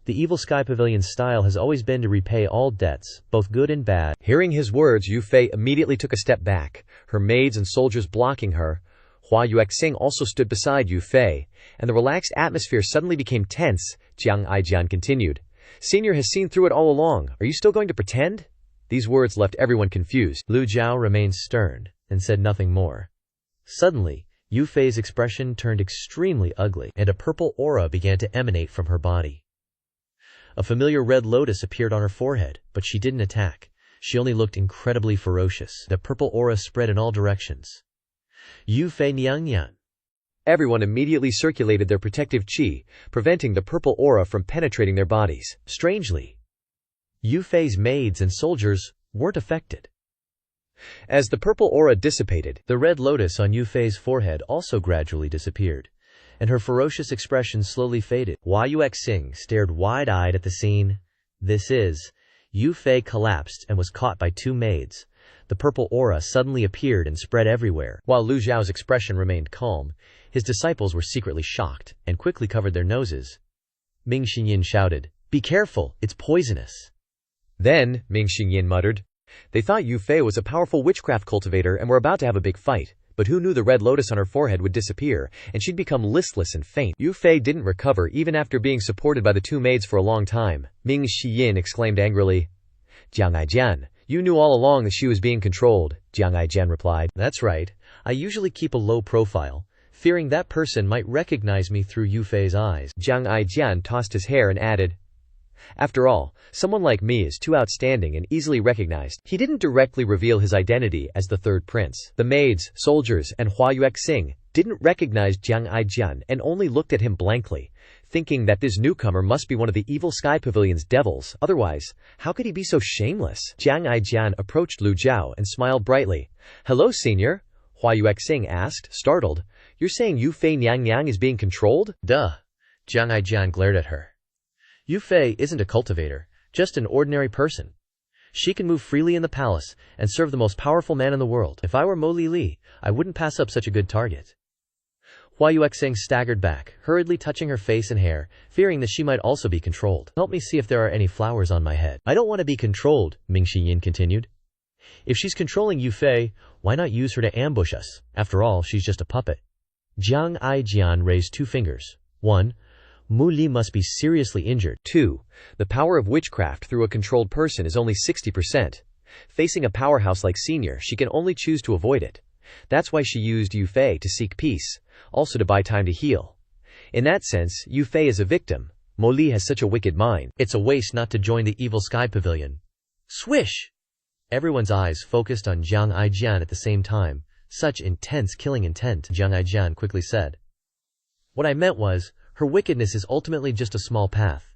"The Evil Sky Pavilion's style has always been to repay all debts, both good and bad." Hearing his words, Yu Fei immediately took a step back, her maids and soldiers blocking her. Hua Yuexing also stood beside Yu Fei, and the relaxed atmosphere suddenly became tense. Jiang Aijian continued, "Senior has seen through it all along. Are you still going to pretend?" These words left everyone confused. Lu Zhou remained stern and said nothing more. Suddenly, Yu Fei's expression turned extremely ugly, and a purple aura began to emanate from her body. A familiar red lotus appeared on her forehead, but she didn't attack. She only looked incredibly ferocious. The purple aura spread in all directions. Yu Fei Niangyan. Everyone immediately circulated their protective qi, preventing the purple aura from penetrating their bodies. Strangely, Yu Fei's maids and soldiers weren't affected. As the purple aura dissipated, the red lotus on Yu Fei's forehead also gradually disappeared, and her ferocious expression slowly faded. Hua Yuexing stared wide-eyed at the scene. Yu Fei collapsed and was caught by 2 maids. The purple aura suddenly appeared and spread everywhere. While Lu Zhao's expression remained calm, his disciples were secretly shocked and quickly covered their noses. Ming Xinyan shouted, "Be careful, it's poisonous." Then, Ming Xinyan muttered, they thought Yu Fei was a powerful witchcraft cultivator and were about to have a big fight, but who knew the red lotus on her forehead would disappear, and she'd become listless and faint. Yu Fei didn't recover even after being supported by the 2 maids for a long time. Ming Xinyan exclaimed angrily, "Jiang Aijian, you knew all along that she was being controlled." Jiang Aijian replied, "That's right. I usually keep a low profile, fearing that person might recognize me through Yu Fei's eyes." Jiang Aijian tossed his hair and added, "After all, someone like me is too outstanding and easily recognized." He didn't directly reveal his identity as the 3rd prince. The maids, soldiers, and Hua Yuexing didn't recognize Jiang Aijian and only looked at him blankly, thinking that this newcomer must be one of the Evil Sky Pavilion's devils. Otherwise, how could he be so shameless? Jiang Aijian approached Lu Zhou and smiled brightly. "Hello, Senior. Hua Yuexing asked, startled. You're saying Yu Fei Niang is being controlled? Duh. Jiang Aijian glared at her. Yu Fei isn't a cultivator, just an ordinary person. She can move freely in the palace and serve the most powerful man in the world. If I were Mo Li, I wouldn't pass up such a good target. Hua Yuexing staggered back, hurriedly touching her face and hair, fearing that she might also be controlled. Help me see if there are any flowers on my head. I don't want to be controlled, Ming Shiyin continued. If she's controlling Yu Fei, why not use her to ambush us? After all, she's just a puppet. Jiang Aijian raised 2 fingers. 1. Mu Li must be seriously injured. 2. The power of witchcraft through a controlled person is only 60%. Facing a powerhouse like Senior, she can only choose to avoid it. That's why she used Yu Fei to seek peace, also to buy time to heal. In that sense, Yu Fei is a victim. Mo Li has such a wicked mind. It's a waste not to join the Evil Sky Pavilion. Swish! Everyone's eyes focused on Jiang Aijian at the same time. Such intense killing intent, Jiang Aijian quickly said. What I meant was, her wickedness is ultimately just a small path.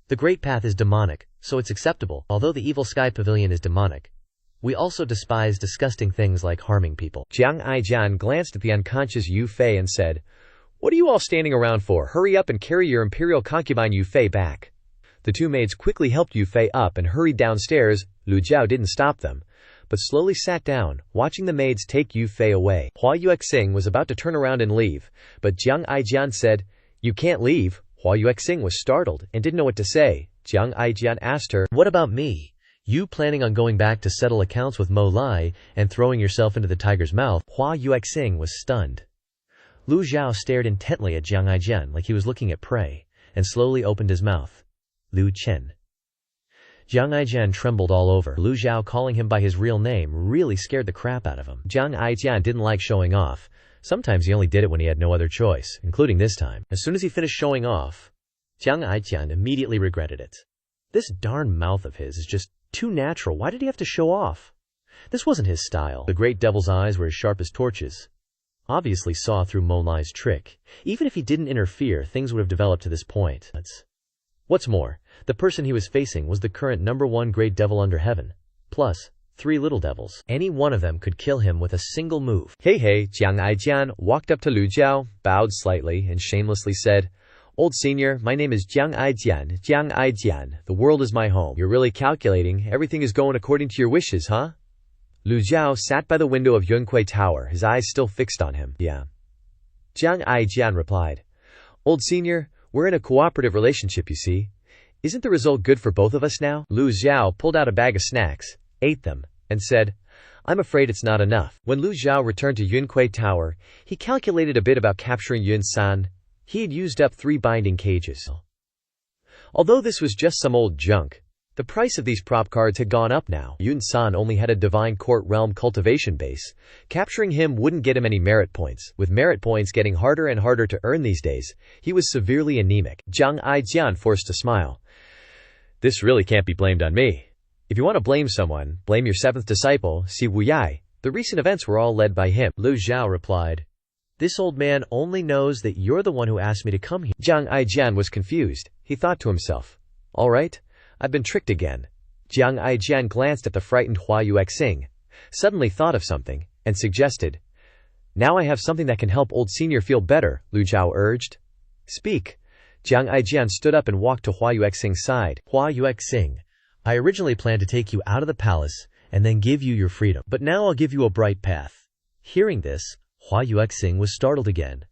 The great path is demonic, so it's acceptable. Although the Evil Sky Pavilion is demonic, we also despise disgusting things like harming people. Jiang Aijian glanced at the unconscious Yu Fei and said, What are you all standing around for? Hurry up and carry your imperial concubine Yu Fei back. The 2 maids quickly helped Yu Fei up and hurried downstairs. Lu Zhou didn't stop them, but slowly sat down, watching the maids take Yu Fei away. Hua Yuexing was about to turn around and leave, but Jiang Aijian said, You can't leave. Hua Yuexing was startled and didn't know what to say. Jiang Aijian asked her, What about me? You planning on going back to settle accounts with Mo Li and throwing yourself into the tiger's mouth? Hua Yuexing was stunned. Lu Zhou stared intently at Jiang Aijian like he was looking at prey, and slowly opened his mouth. Lu Chen. Jiang Aijian trembled all over. Lu Zhou calling him by his real name really scared the crap out of him. Jiang Aijian didn't like showing off. Sometimes he only did it when he had no other choice, including this time. As soon as he finished showing off, Jiang Aijian immediately regretted it. This darn mouth of his is just too natural. Why did he have to show off? This wasn't his style. The great devil's eyes were as sharp as torches. Obviously saw through Mo Li's trick. Even if he didn't interfere, things would have developed to this point. What's more, the person he was facing was the current #1 great devil under heaven, plus 3 little devils. Any one of them could kill him with a single move. Hey, Jiang Aijian walked up to Lu Zhou, bowed slightly, and shamelessly said, Old Senior, my name is Jiang Aijian. Jiang Aijian, the world is my home. You're really calculating. Everything is going according to your wishes, huh? Lu Zhou sat by the window of Yunquei Tower, his eyes still fixed on him. Yeah. Jiang Aijian replied, Old Senior, we're in a cooperative relationship, you see. Isn't the result good for both of us now? Lu Zhou pulled out a bag of snacks, ate them, and said, I'm afraid it's not enough. When Lu Zhou returned to Yunquei Tower, he calculated a bit about capturing Yun San. He had used up 3 binding cages. Although this was just some old junk, the price of these prop cards had gone up now. Yun San only had a divine court realm cultivation base. Capturing him wouldn't get him any merit points. With merit points getting harder and harder to earn these days, he was severely anemic. Jiang Aijian forced a smile. This really can't be blamed on me. If you want to blame someone, blame your 7th disciple, Si Wuyai. The recent events were all led by him. Lu Zhou replied, This old man only knows that you're the one who asked me to come here. Jiang Aijian was confused. He thought to himself, All right, I've been tricked again. Jiang Aijian glanced at the frightened Hua Yuexing, suddenly thought of something, and suggested, Now I have something that can help Old Senior feel better, Lu Zhou urged. Speak. Jiang Aijian stood up and walked to Hua Yuexing's side. Hua Yuexing, I originally planned to take you out of the palace and then give you your freedom. But now I'll give you a bright path. Hearing this, Hua Yuexing was startled again.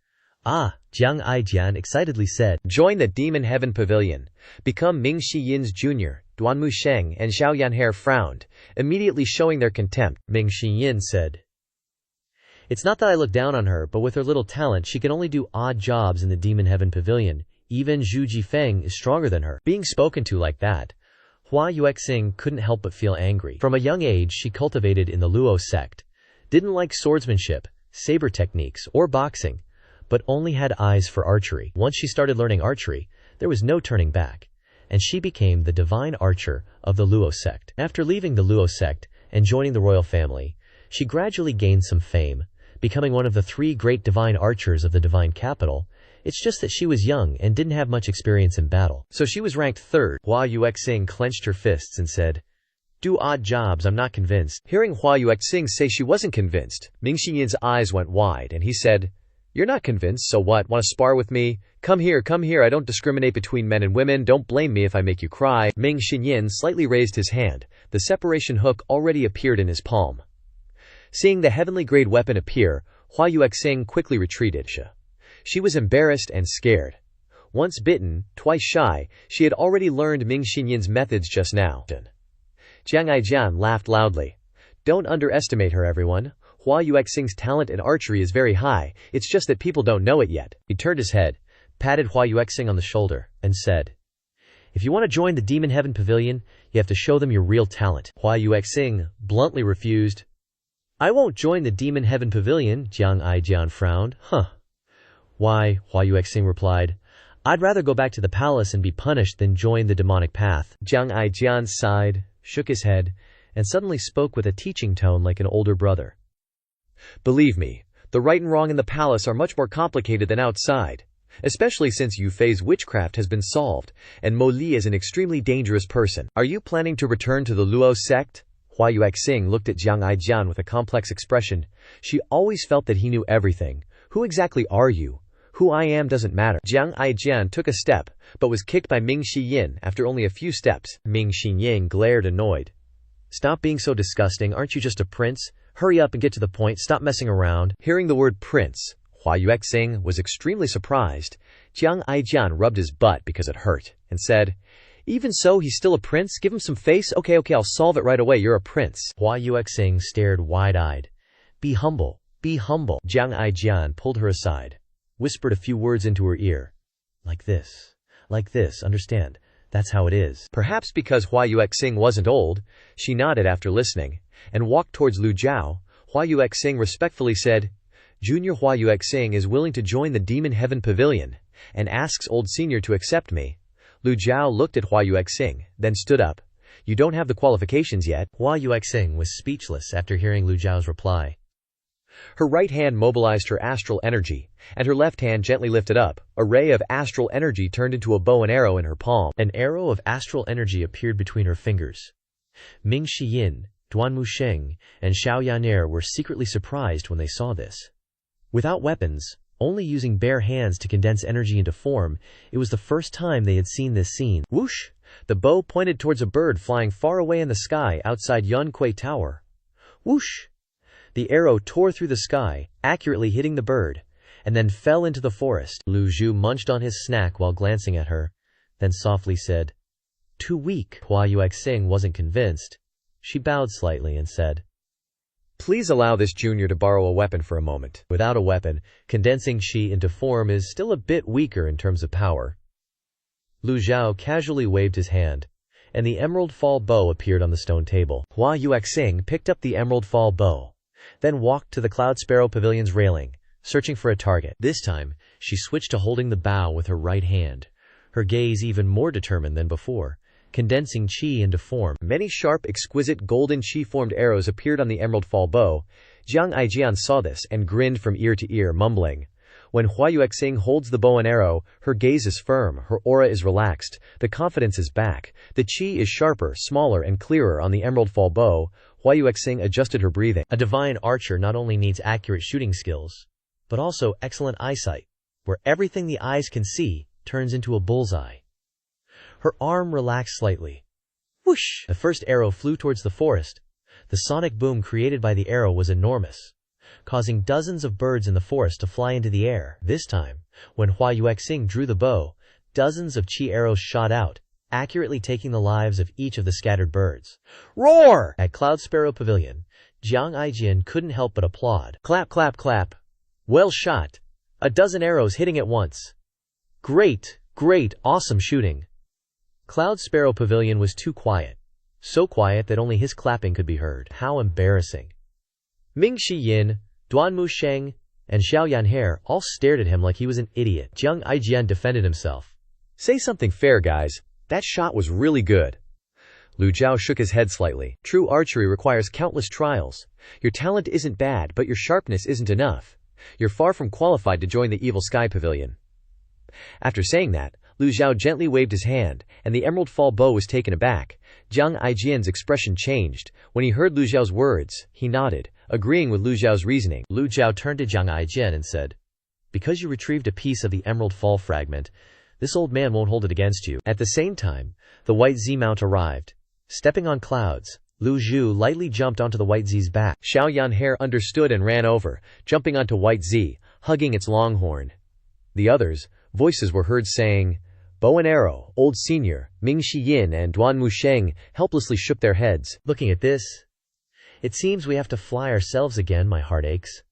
Ah, Jiang Aijian excitedly said, Join the Demon Heaven Pavilion. Become Ming Shiyin's junior. Duanmu Sheng and Xiao Yanhe frowned, immediately showing their contempt. Ming Shiyin said, It's not that I look down on her, but with her little talent she can only do odd jobs in the Demon Heaven Pavilion. Even Zhu Jifeng is stronger than her. Being spoken to like that, Hua Yuexing couldn't help but feel angry. From a young age she cultivated in the Luo sect, didn't like swordsmanship, saber techniques, or boxing, but only had eyes for archery. Once she started learning archery, there was no turning back, and she became the divine archer of the Luo sect. After leaving the Luo sect and joining the royal family, she gradually gained some fame, becoming one of the 3 great divine archers of the divine capital. It's just that she was young and didn't have much experience in battle, so she was ranked 3rd. Hua Yuexing clenched her fists and said, do odd jobs, I'm not convinced. Hearing Hua Yuexing say she wasn't convinced, Ming Xiyin's eyes went wide and he said, "You're not convinced, so what? Want to spar with me? Come here, I don't discriminate between men and women, don't blame me if I make you cry." Ming Xinyin slightly raised his hand. The separation hook already appeared in his palm. Seeing the heavenly grade weapon appear, Hua Yuexing quickly retreated. She was embarrassed and scared. Once bitten, twice shy, she had already learned Ming Xinyin's methods just now. Jiang Aijian laughed loudly. "Don't underestimate her, everyone. Hua Yuexing's talent in archery is very high, it's just that people don't know it yet." He turned his head, patted Hua Yuexing on the shoulder, and said, "If you want to join the Demon Heaven Pavilion, you have to show them your real talent." Hua Yuexing bluntly refused. "I won't join the Demon Heaven Pavilion," Jiang Aijian frowned. "Why," Hua Yuexing replied, "I'd rather go back to the palace and be punished than join the demonic path." Jiang Aijian sighed, shook his head, and suddenly spoke with a teaching tone like an older brother. "Believe me, the right and wrong in the palace are much more complicated than outside, especially since Yu Fei's witchcraft has been solved, and Mo Li is an extremely dangerous person. Are you planning to return to the Luo sect?" Hua Yuexing looked at Jiang Aijian with a complex expression. She always felt that he knew everything. "Who exactly are you? Who I am doesn't matter." Jiang Aijian took a step, but was kicked by Ming Xiyin after only a few steps. Ming Xiyin glared annoyed. "Stop being so disgusting, aren't you just a prince? Hurry up and get to the point, stop messing around." Hearing the word prince, Hua Yuexing was extremely surprised. Jiang Aijian rubbed his butt because it hurt, and said, "Even so, he's still a prince? Give him some face? Okay, I'll solve it right away, you're a prince." Hua Yuexing stared wide-eyed. Be humble. Jiang Aijian pulled her aside, whispered a few words into her ear. Like this, understand? That's how it is." Perhaps because Hua Yuexing wasn't old, she nodded after listening, and walked towards Lu Zhou. Hua Yuexing respectfully said, "Junior Hua Yuexing is willing to join the Demon Heaven Pavilion, and asks old senior to accept me." Lu Zhou looked at Hua Yuexing, then stood up. "You don't have the qualifications yet." Hua Yuexing was speechless after hearing Lu Zhao's reply. Her right hand mobilized her astral energy, and her left hand gently lifted up. A ray of astral energy turned into a bow and arrow in her palm. An arrow of astral energy appeared between her fingers. Ming Xiyin, Duan Musheng, and Xiao Yaner were secretly surprised when they saw this. Without weapons, only using bare hands to condense energy into form, it was the first time they had seen this scene. Whoosh! The bow pointed towards a bird flying far away in the sky outside Yunquei Tower. Whoosh! The arrow tore through the sky, accurately hitting the bird, and then fell into the forest. Lu Zhou munched on his snack while glancing at her, then softly said, "Too weak." Hua Yuexing wasn't convinced. She bowed slightly and said, "Please allow this junior to borrow a weapon for a moment." Without a weapon, condensing qi into form is still a bit weaker in terms of power. Lu Zhou casually waved his hand, and the emerald fall bow appeared on the stone table. Hua Yuexing picked up the emerald fall bow, then walked to the Cloud Sparrow Pavilion's railing, searching for a target. This time, she switched to holding the bow with her right hand, her gaze even more determined than before, condensing qi into form. Many sharp, exquisite golden qi-formed arrows appeared on the emerald fall bow. Jiang Aijian saw this and grinned from ear to ear, mumbling. When Hua Yuexing holds the bow and arrow, her gaze is firm, her aura is relaxed, the confidence is back. The qi is sharper, smaller, and clearer on the emerald fall bow. Hua Yuexing adjusted her breathing. A divine archer not only needs accurate shooting skills, but also excellent eyesight, where everything the eyes can see turns into a bullseye. Her arm relaxed slightly. Whoosh! The first arrow flew towards the forest. The sonic boom created by the arrow was enormous, causing dozens of birds in the forest to fly into the air. This time, when Hua Yuexing drew the bow, dozens of qi arrows shot out, accurately taking the lives of each of the scattered birds. Roar! At Cloud Sparrow Pavilion, Jiang Aijian couldn't help but applaud. Clap, clap, clap. Well shot. A dozen arrows hitting at once. Great, awesome shooting. Cloud Sparrow Pavilion was too quiet. So quiet that only his clapping could be heard. How embarrassing. Ming Xiyin, Duan Musheng, and Xiao Yanhe all stared at him like he was an idiot. Jiang Aijian defended himself. "Say something fair, guys. That shot was really good." Lu Zhou shook his head slightly. "True archery requires countless trials. Your talent isn't bad, but your sharpness isn't enough. You're far from qualified to join the Evil Sky Pavilion." After saying that, Lu Zhou gently waved his hand, and the emerald fall bow was taken aback. Jiang Aijian's expression changed. When he heard Lu Zhao's words, he nodded, agreeing with Lu Zhao's reasoning. Lu Zhou turned to Jiang Aijian and said, "Because you retrieved a piece of the emerald fall fragment, this old man won't hold it against you." At the same time, the white Z mount arrived. Stepping on clouds, Lu Zhou lightly jumped onto the white Z's back. Xiao Yanhair understood and ran over, jumping onto white Z, hugging its long horn. The others' voices were heard saying, "Bow and arrow." Old Senior, Ming Shiyin and Duan Musheng helplessly shook their heads. Looking at this, it seems we have to fly ourselves again, my heart aches.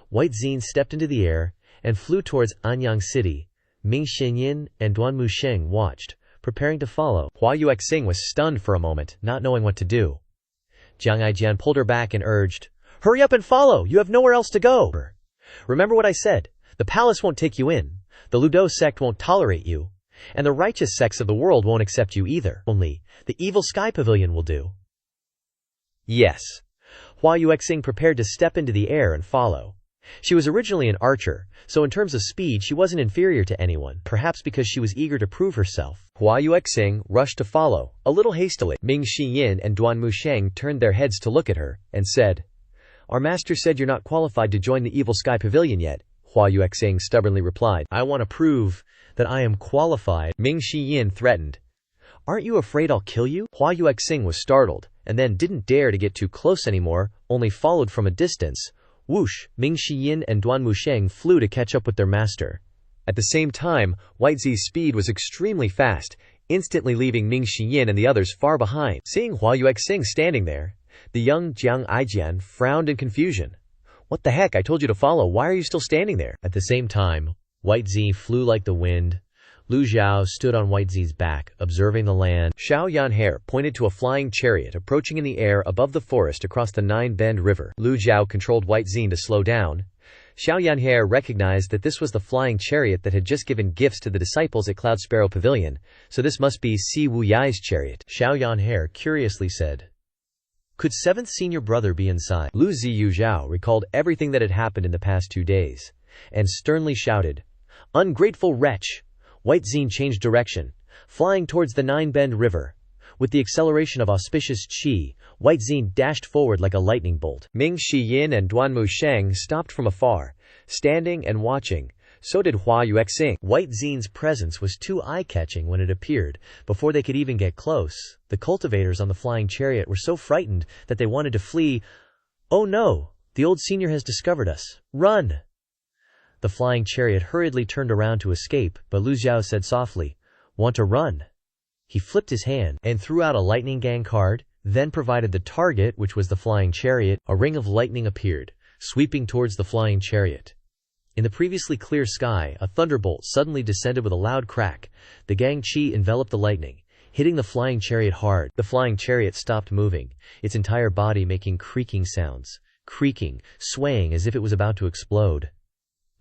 White Zine stepped into the air and flew towards Anyang City. Ming Shiyin and Duan Musheng watched, preparing to follow. Hua Yuexing was stunned for a moment, not knowing what to do. Jiang Aijian pulled her back and urged, "Hurry up and follow! You have nowhere else to go! Remember what I said. The palace won't take you in, the Lu Zhou sect won't tolerate you, and the righteous sects of the world won't accept you either. Only the Evil Sky Pavilion will do." Yes. Hua Yuexing prepared to step into the air and follow. She was originally an archer, so in terms of speed she wasn't inferior to anyone, perhaps because she was eager to prove herself. Hua Yuexing rushed to follow, a little hastily. Ming Shiyin and Duan Musheng turned their heads to look at her, and said, "Our master said you're not qualified to join the Evil Sky Pavilion yet." Hua Yuexing stubbornly replied, "I want to prove that I am qualified." Ming Shiyin threatened, "Aren't you afraid I'll kill you?" Hua Yuexing was startled, and then didn't dare to get too close anymore, only followed from a distance. Whoosh! Ming Shiyin and Duan Musheng flew to catch up with their master. At the same time, White Z's speed was extremely fast, instantly leaving Ming Shiyin and the others far behind. Seeing Hua Yuexing standing there, the young Jiang Aijian frowned in confusion. "What the heck, I told you to follow, why are you still standing there?" At the same time, White Z flew like the wind. Lu Zhou stood on White Z's back, observing the land. Xiao Yanhair pointed to a flying chariot approaching in the air above the forest across the Nine Bend River. Lu Zhou controlled White Zine to slow down. Xiao Yanhair recognized that this was the flying chariot that had just given gifts to the disciples at Cloud Sparrow Pavilion, so this must be Si Wuyai's chariot. Xiao Yanhair curiously said, "Could 7th senior brother be inside?" Lu Ziyuzhao recalled everything that had happened in the past 2 days, and sternly shouted, "Ungrateful wretch!" White Zine changed direction, flying towards the Nine Bend River. With the acceleration of auspicious qi, White Zine dashed forward like a lightning bolt. Ming Shiyin and Duan Musheng stopped from afar, standing and watching. So did Hua Yuexing. White Zine's presence was too eye-catching when it appeared. Before they could even get close, the cultivators on the flying chariot were so frightened that they wanted to flee. "Oh no! The old senior has discovered us! Run!" The flying chariot hurriedly turned around to escape, but Lu Zhou said softly, "Want to run?" He flipped his hand and threw out a lightning gang card, then provided the target, which was the flying chariot. A ring of lightning appeared, sweeping towards the flying chariot. In the previously clear sky, a thunderbolt suddenly descended with a loud crack. The gang chi enveloped the lightning, hitting the flying chariot hard. The flying chariot stopped moving, its entire body making creaking sounds, creaking, swaying as if it was about to explode.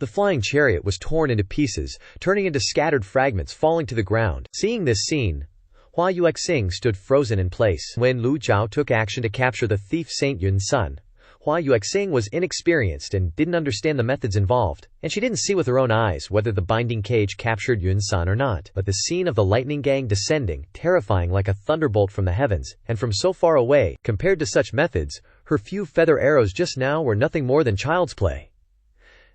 The flying chariot was torn into pieces, turning into scattered fragments falling to the ground. Seeing this scene, Hua Yuexing stood frozen in place. When Lu Zhou took action to capture the thief Saint Yun's son, Hua Yuexing was inexperienced and didn't understand the methods involved, and she didn't see with her own eyes whether the binding cage captured Yun's son or not. But the scene of the lightning gang descending, terrifying like a thunderbolt from the heavens, and from so far away, compared to such methods, her few feather arrows just now were nothing more than child's play.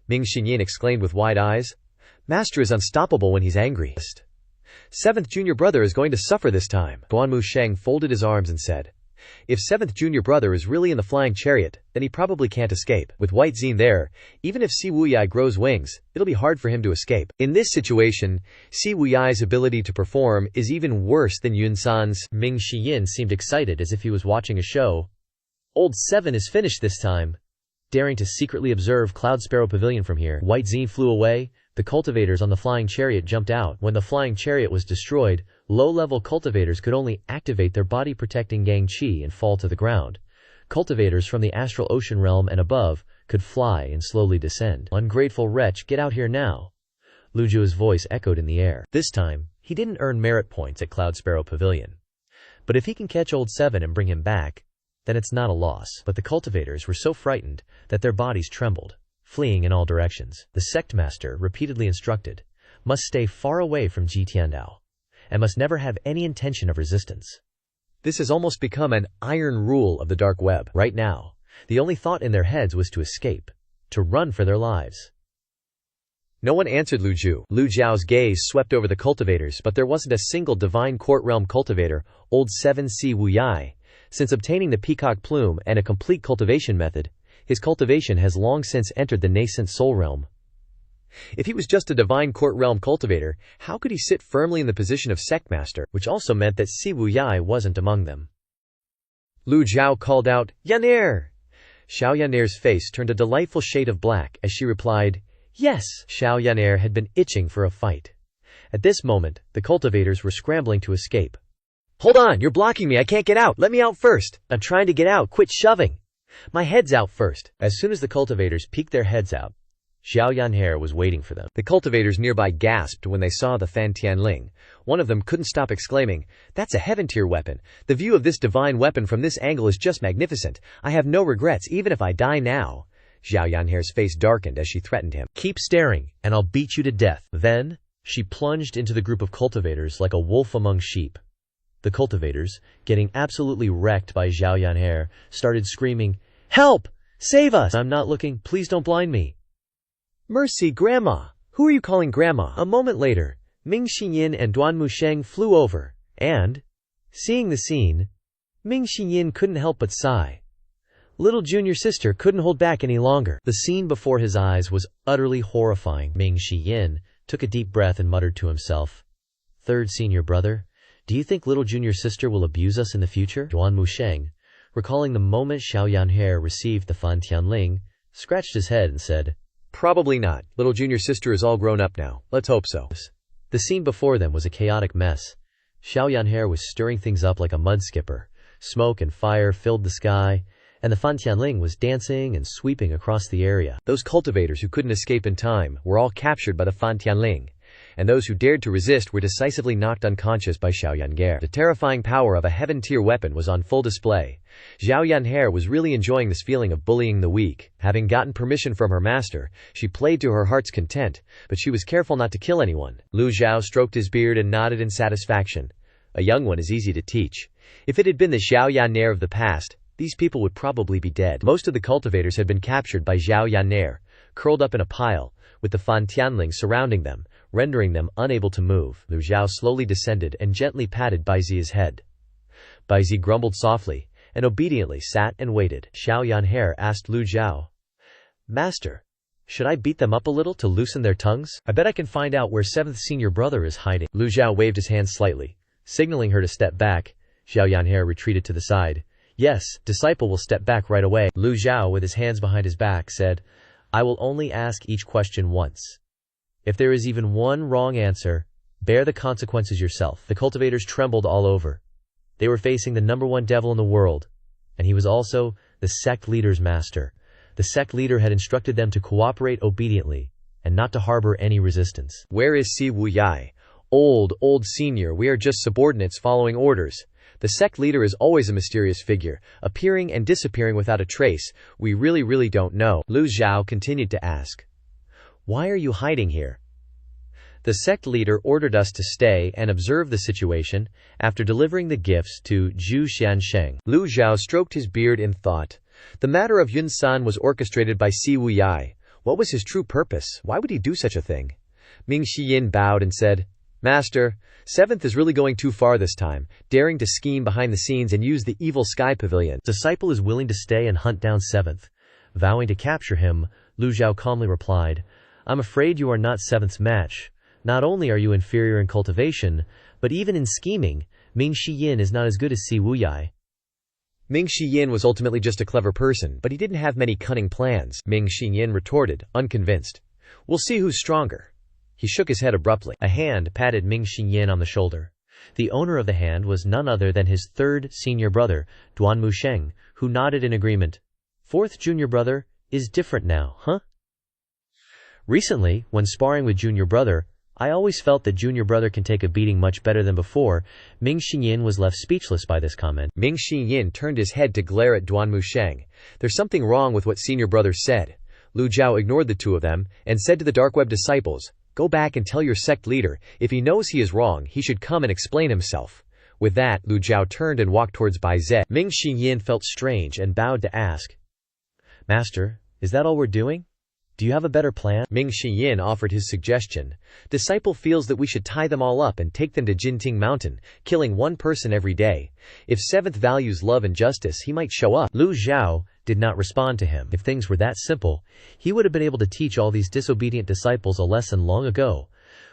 Ming Xinyin exclaimed with wide eyes, "Master is unstoppable when he's angry. 7th junior brother is going to suffer this time." Duan Musheng folded his arms and said, "If 7th junior brother is really in the flying chariot, then he probably can't escape. With White Zine there, even if Si Wuyai grows wings, it'll be hard for him to escape." In this situation, Si Wuyai's ability to perform is even worse than Yun San's. Ming Shiyin seemed excited as if he was watching a show. "Old 7 is finished this time." Daring to secretly observe Cloud Sparrow Pavilion from here, White Zine flew away. The cultivators on the flying chariot jumped out. When the flying chariot was destroyed, low-level cultivators could only activate their body-protecting gang chi and fall to the ground. Cultivators from the astral ocean realm and above could fly and slowly descend. "Ungrateful wretch, get out here now." Lu Zhou's voice echoed in the air. This time, he didn't earn merit points at Cloud Sparrow Pavilion. But if he can catch old 7 and bring him back, then it's not a loss. But the cultivators were so frightened that their bodies trembled, fleeing in all directions. The sect master repeatedly instructed, must stay far away from Ji Tiandao, and must never have any intention of resistance. This has almost become an iron rule of the dark web. Right now, the only thought in their heads was to escape, to run for their lives. No one answered Lu Zhou. Lu Zhao's gaze swept over the cultivators, but there wasn't a single divine court realm cultivator, old 7C Wu Yai. Since obtaining the peacock plume and a complete cultivation method, his cultivation has long since entered the nascent soul realm. If he was just a divine court realm cultivator, how could he sit firmly in the position of Sect Master, which also meant that Si Wu Yai wasn't among them? Lu Zhou called out, "Yan'er!" Xiao Yan'er's face turned a delightful shade of black as she replied, "Yes." Xiao Yan'er had been itching for a fight. At this moment, the cultivators were scrambling to escape. "Hold on, you're blocking me, I can't get out, let me out first. I'm trying to get out, quit shoving. My head's out first." As soon as the cultivators peeked their heads out, Xiao Yan'er was waiting for them. The cultivators nearby gasped when they saw the Fan Tianling. One of them couldn't stop exclaiming, "That's a heaven-tier weapon. The view of this divine weapon from this angle is just magnificent. I have no regrets even if I die now." Xiao Yan'er's face darkened as she threatened him. "Keep staring, and I'll beat you to death." Then, she plunged into the group of cultivators like a wolf among sheep. The cultivators, getting absolutely wrecked by Xiao Yan'er, started screaming, "Help! Save us! I'm not looking, please don't blind me." "Mercy, Grandma! Who are you calling Grandma?" A moment later, Ming Xinyin and Duan Musheng flew over, and, seeing the scene, Ming Xinyin couldn't help but sigh. Little junior sister couldn't hold back any longer. The scene before his eyes was utterly horrifying. Ming Xinyin took a deep breath and muttered to himself, "Third senior brother, do you think little junior sister will abuse us in the future?" Duan Musheng, recalling the moment Xiao Yan'er received the Fan Tianling, scratched his head and said, "Probably not. Little junior sister is all grown up now. Let's hope so." The scene before them was a chaotic mess. Xiao Yan'er was stirring things up like a mud skipper. Smoke and fire filled the sky, and the Fan Tianling was dancing and sweeping across the area. Those cultivators who couldn't escape in time were all captured by the Fan Tianling, and those who dared to resist were decisively knocked unconscious by Xiao Yan'er. The terrifying power of a heaven-tier weapon was on full display. Xiao Yan'er was really enjoying this feeling of bullying the weak. Having gotten permission from her master, she played to her heart's content, but she was careful not to kill anyone. Lu Zhou stroked his beard and nodded in satisfaction. A young one is easy to teach. If it had been the Xiao Yan'er of the past, these people would probably be dead. Most of the cultivators had been captured by Xiao Yan'er, curled up in a pile, with the Fan Tianling surrounding them, rendering them unable to move. Lu Zhou slowly descended and gently patted Baizi's head. Baizi grumbled softly, and obediently sat and waited. Xiao Yan'er asked Lu Zhou, "Master, should I beat them up a little to loosen their tongues? I bet I can find out where 7th senior brother is hiding." Lu Zhou waved his hand slightly, signaling her to step back. Xiao Yan'er retreated to the side. "Yes, disciple will step back right away." Lu Zhou, with his hands behind his back, said, "I will only ask each question once. If there is even one wrong answer, bear the consequences yourself." The cultivators trembled all over. They were facing the #1 devil in the world, and he was also the sect leader's master. The sect leader had instructed them to cooperate obediently, and not to harbor any resistance. "Where is Si Wu Yai? Old senior, we are just subordinates following orders. The sect leader is always a mysterious figure, appearing and disappearing without a trace. We really don't know." Lu Zhou continued to ask, "Why are you hiding here?" "The sect leader ordered us to stay and observe the situation after delivering the gifts to Zhu Xiansheng." Lu Zhou stroked his beard in thought. The matter of Yun San was orchestrated by Si Wu Yai. What was his true purpose? Why would he do such a thing? Ming Xiyin bowed and said, "Master, 7th is really going too far this time, daring to scheme behind the scenes and use the Evil Sky Pavilion." "Disciple is willing to stay and hunt down 7th. Vowing to capture him," Lu Zhou calmly replied, "I'm afraid you are not 7th's match. Not only are you inferior in cultivation, but even in scheming, Ming Xiyin is not as good as Si Wu Yai." Ming Xiyin was ultimately just a clever person, but he didn't have many cunning plans. Ming Xiyin retorted, unconvinced, "We'll see who's stronger." He shook his head abruptly. A hand patted Ming Xiyin on the shoulder. The owner of the hand was none other than his 3rd senior brother, Duan Musheng, who nodded in agreement. "4th junior brother is different now, huh? Recently, when sparring with junior brother, I always felt that junior brother can take a beating much better than before." Ming Xiyin was left speechless by this comment. Ming Xiyin turned his head to glare at Duan Musheng. There's something wrong with what senior brother said. Lu Zhou ignored the two of them and said to the dark web disciples, Go back and tell your sect leader, if he knows he is wrong, he should come and explain himself." With that, Lu Zhou turned and walked towards Bai Zhe. Ming Xinyin felt strange and bowed to ask, "Master, is that all we're doing? Do you have a better plan?" Ming Xinyin offered his suggestion. Disciple feels that we should tie them all up and take them to Jinting Mountain, killing one person every day. If seventh values love and justice, he might show up. Lu Zhou did not respond to him. If things were that simple, he would have been able to teach all these disobedient disciples a lesson long ago,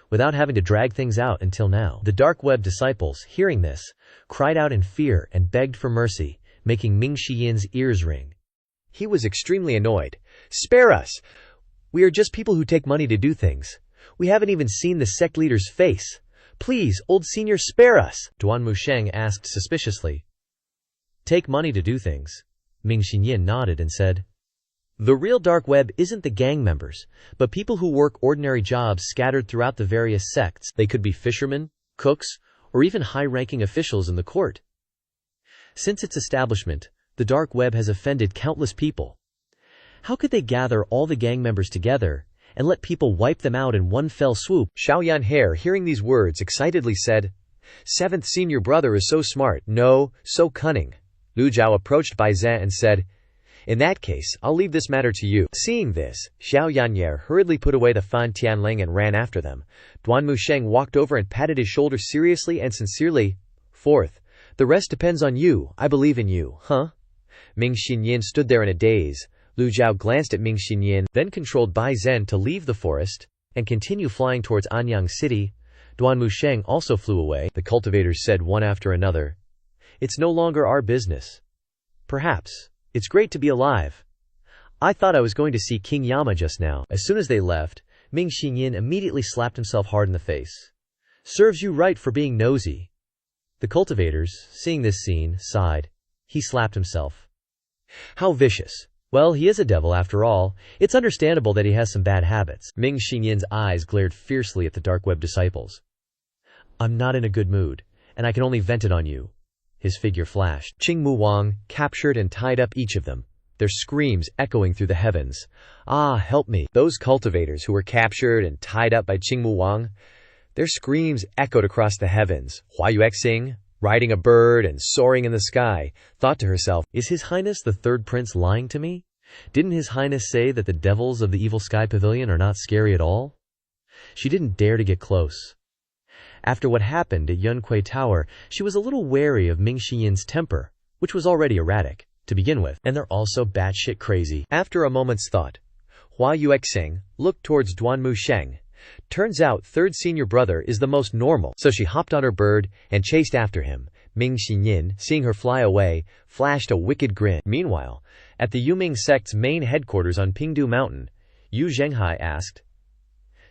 without having to drag things out until now. The dark web disciples, hearing this, cried out in fear and begged for mercy, making Ming Xiyin's ears ring. He was extremely annoyed. "Spare us! We are just people who take money to do things. We haven't even seen the sect leader's face. Please, old senior, spare us!" Duan Musheng asked suspiciously. "Take money to do things?" Ming Xinyin nodded and said, "The real dark web isn't the gang members, but people who work ordinary jobs scattered throughout the various sects. They could be fishermen, cooks, or even high-ranking officials in the court. Since its establishment, the dark web has offended countless people. How could they gather all the gang members together and let people wipe them out in one fell swoop?" Xiaoyan Hair, hearing these words, excitedly said, "Seventh senior brother is so smart, no, so cunning." Lu Zhou approached Bai Zhe and said, "In that case, I'll leave this matter to you." Seeing this, Xiao Yanyer hurriedly put away the Fan Tianling and ran after them. Duan Musheng walked over and patted his shoulder seriously and sincerely. "Fourth, the rest depends on you. I believe in you." "Huh?" Ming Xinyin stood there in a daze. Lu Zhou glanced at Ming Xinyin, then controlled Bai Zhen to leave the forest and continue flying towards Anyang City. Duan Musheng also flew away. The cultivators said one after another, "It's no longer our business. Perhaps. It's great to be alive. I thought I was going to see King Yama just now." As soon as they left, Ming Xinyin immediately slapped himself hard in the face. "Serves you right for being nosy." The cultivators, seeing this scene, sighed. He slapped himself. How vicious. Well, he is a devil after all. It's understandable that he has some bad habits. Ming Xinyin's eyes glared fiercely at the dark web disciples. "I'm not in a good mood, and I can only vent it on you." His figure flashed. Qingmu Wang captured and tied up each of them, their screams echoing through the heavens. "Ah, help me." Those cultivators who were captured and tied up by Qingmu Wang, their screams echoed across the heavens. Hua Yuexing, riding a bird and soaring in the sky, thought to herself, "Is His Highness the Third Prince lying to me? Didn't His Highness say that the devils of the Evil Sky Pavilion are not scary at all?" She didn't dare to get close. After what happened at Yunquai Tower, she was a little wary of Ming Xiyin's temper, which was already erratic, to begin with, and they're also batshit crazy. After a moment's thought, Hua Yuexing looked towards Duan Musheng. Turns out third senior brother is the most normal, so she hopped on her bird and chased after him. Ming Xinyin, seeing her fly away, flashed a wicked grin. Meanwhile, at the Yuming sect's main headquarters on Pingdu Mountain, Yu Zhenghai asked,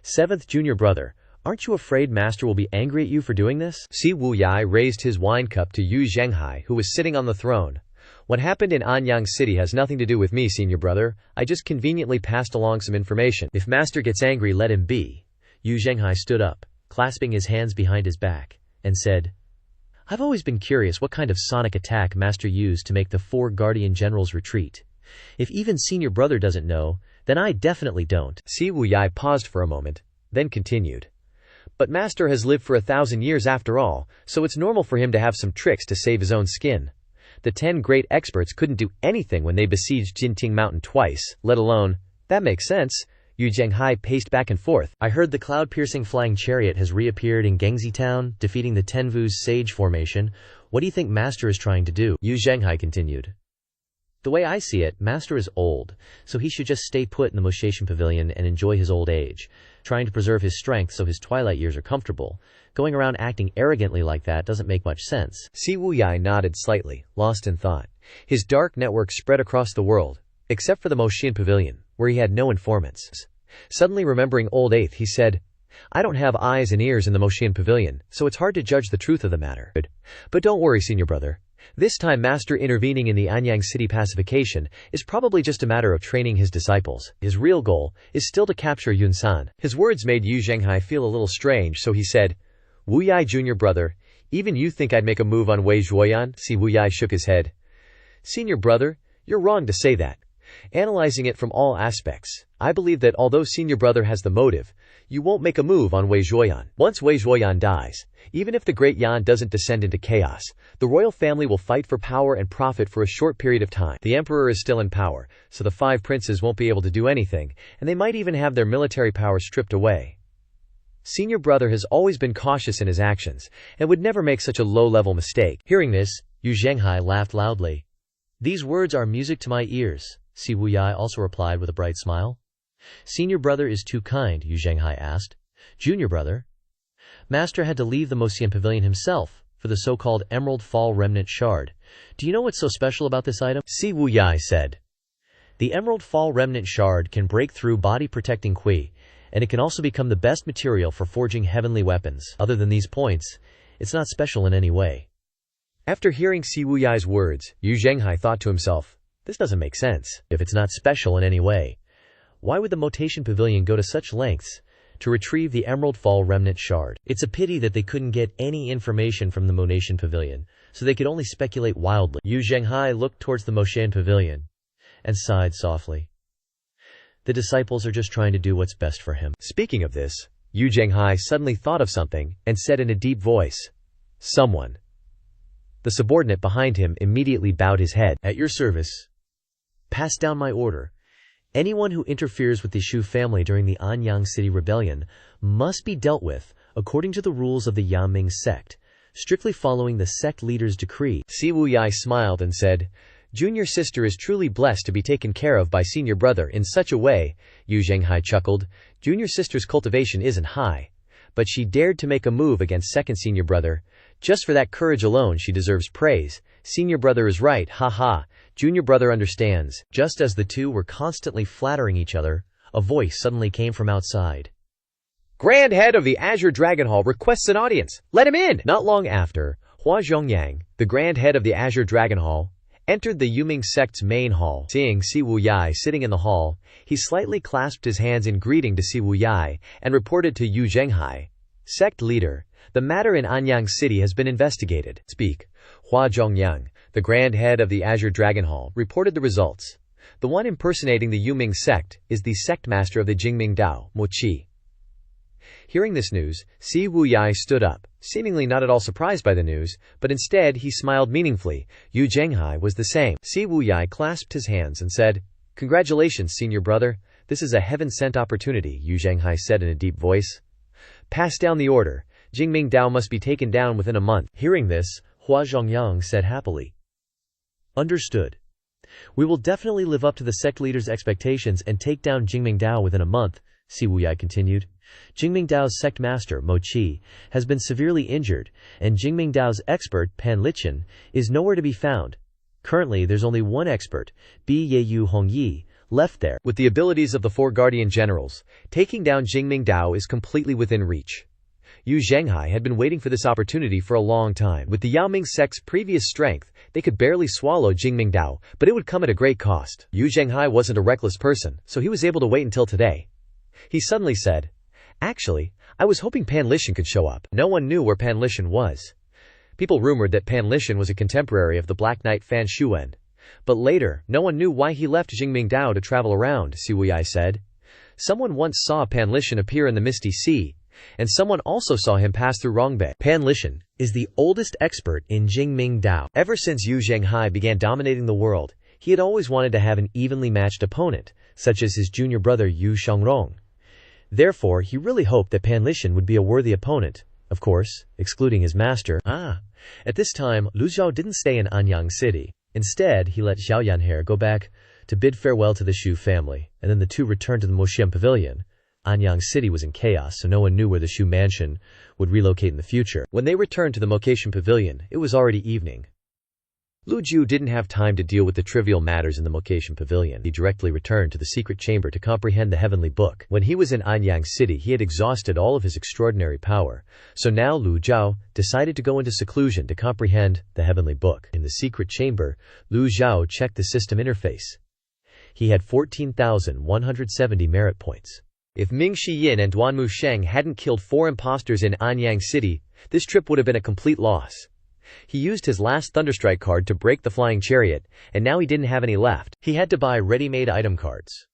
"Seventh junior brother, aren't you afraid Master will be angry at you for doing this?" Si Wuyai raised his wine cup to Yu Zhenghai, who was sitting on the throne. "What happened in Anyang City has nothing to do with me, senior brother. I just conveniently passed along some information. If Master gets angry, let him be." Yu Zhenghai stood up, clasping his hands behind his back, and said, "I've always been curious what kind of sonic attack Master used to make the 4 guardian generals retreat. If even senior brother doesn't know, then I definitely don't." Si Wuyai paused for a moment, then continued, "But Master has lived for 1,000 years after all, so it's normal for him to have some tricks to save his own skin. The 10 great experts couldn't do anything when they besieged Jinting Mountain twice, let alone—" "That makes sense." Yu Zhenghai paced back and forth. "I heard the cloud-piercing flying chariot has reappeared in Gengzi Town, defeating the Tenvu's sage formation. What do you think Master is trying to do?" Yu Zhenghai continued. "The way I see it, Master is old, so he should just stay put in the Moshation Pavilion and enjoy his old age, trying to preserve his strength so his twilight years are comfortable. Going around acting arrogantly like that doesn't make much sense." Si Wuyai nodded slightly, lost in thought. His dark network spread across the world, except for the Moshian Pavilion, where he had no informants. Suddenly remembering Old Eighth, he said, "I don't have eyes and ears in the Moshian Pavilion, so it's hard to judge the truth of the matter. But don't worry, senior brother. This time Master intervening in the Anyang City pacification is probably just a matter of training his disciples. His real goal is still to capture Yunsan." His words made Yu Zhenghai feel a little strange, so he said, "Wuyai junior brother, even you think I'd make a move on Wei Zhuoyan?" Si Wuyai shook his head. "Senior brother, you're wrong to say that. Analyzing it from all aspects, I believe that although senior brother has the motive, you won't make a move on Wei Zhuoyan. Once Wei Zhuoyan dies, even if the Great Yan doesn't descend into chaos, the royal family will fight for power and profit for a short period of time. The emperor is still in power, so the 5 princes won't be able to do anything, and they might even have their military power stripped away. Senior brother has always been cautious in his actions, and would never make such a low-level mistake. Hearing this, Yu Zhenghai laughed loudly. These words are music to my ears, Si Wuyai also replied with a bright smile. Senior brother is too kind, Yu Zhenghai asked. Junior brother? Master had to leave the Mosian Pavilion himself for the so-called Emerald Fall Remnant Shard. Do you know what's so special about this item? Si Wuyai said. The Emerald Fall Remnant Shard can break through body-protecting Qi, and it can also become the best material for forging heavenly weapons. Other than these points, it's not special in any way. After hearing Si Wuyai's words, Yu Zhenghai thought to himself, this doesn't make sense. If it's not special in any way, why would the Motation Pavilion go to such lengths to retrieve the Emerald Fall Remnant Shard? It's a pity that they couldn't get any information from the Motation Pavilion, so they could only speculate wildly. Yu Zhenghai looked towards the Motation Pavilion and sighed softly. The disciples are just trying to do what's best for him. Speaking of this, Yu Zhenghai suddenly thought of something and said in a deep voice, someone. The subordinate behind him immediately bowed his head. At your service. Pass down my order. Anyone who interferes with the Shu family during the Anyang City Rebellion must be dealt with according to the rules of the Yaming Sect, strictly following the sect leader's decree. Si Wuyai smiled and said, Junior sister is truly blessed to be taken care of by senior brother in such a way. Yu Zhenghai chuckled. Junior sister's cultivation isn't high, but she dared to make a move against second senior brother. Just for that courage alone she deserves praise. Senior brother is right, ha. Junior brother understands. Just as the two were constantly flattering each other, a voice suddenly came from outside. Grand Head of the Azure Dragon Hall requests an audience. Let him in! Not long after, Hua Zhongyang, the Grand Head of the Azure Dragon Hall, entered the Yuming Sect's main hall. Seeing Si Wuyai sitting in the hall, he slightly clasped his hands in greeting to Si Wuyai and reported to Yu Zhenghai, Sect leader, the matter in Anyang City has been investigated. Speak. Hua Zhongyang, the Grand Head of the Azure Dragon Hall, reported the results. The one impersonating the Yuming Sect is the Sect Master of the Jingming Dao, Mo Qi. Hearing this news, Si Wuyai stood up, seemingly not at all surprised by the news, but instead he smiled meaningfully. Yu Zhenghai was the same. Si Wuyai clasped his hands and said, Congratulations, senior brother. This is a heaven-sent opportunity, Yu Zhenghai said in a deep voice. Pass down the order. Jingming Dao must be taken down within a month. Hearing this, Hua Zhongyang said happily. Understood. We will definitely live up to the sect leader's expectations and take down Jingming Dao within a month, Si Wuyai continued. Jingming Dao's sect master, Mo Qi, has been severely injured, and Jingming Dao's expert, Pan Lichen, is nowhere to be found. Currently, there's only one expert, Bi Yeyu Hongyi, left there. With the abilities of the 4 guardian generals, taking down Jingming Dao is completely within reach. Yu Zhenghai had been waiting for this opportunity for a long time. With the Yaoming sect's previous strength, they could barely swallow Jingming Dao, but it would come at a great cost. Yu Zhenghai wasn't a reckless person, so he was able to wait until today. He suddenly said, Actually, I was hoping Pan Lishan could show up. No one knew where Pan Lishan was. People rumored that Pan Lishan was a contemporary of the Black Knight Fan Shuwen. But later, no one knew why he left Jingming Dao to travel around, Si Wuyai said. Someone once saw Pan Lishan appear in the Misty Sea, and someone also saw him pass through Rongbei. Pan Lishan is the oldest expert in Jingming Dao. Ever since Yu Zhenghai began dominating the world, he had always wanted to have an evenly matched opponent, such as his junior brother Yu Shangrong. Therefore, he really hoped that Pan Lishan would be a worthy opponent, of course, excluding his master. At this time, Lu Zhou didn't stay in Anyang City. Instead, he let Xiao Yanhe go back to bid farewell to the Shu family, and then the two returned to the Moxian Pavilion. Anyang City was in chaos, so no one knew where the Shu mansion would relocate in the future. When they returned to the Moxian Pavilion, it was already evening. Lu Zhou didn't have time to deal with the trivial matters in the Moxian Pavilion. He directly returned to the secret chamber to comprehend the heavenly book. When he was in Anyang City, he had exhausted all of his extraordinary power, so now Lu Zhou decided to go into seclusion to comprehend the heavenly book. In the secret chamber, Lu Zhou checked the system interface. He had 14,170 merit points. If Ming Shiyin and Duanmu Sheng hadn't killed 4 imposters in Anyang City, this trip would have been a complete loss. He used his last Thunderstrike card to break the flying chariot, and now he didn't have any left. He had to buy ready-made item cards.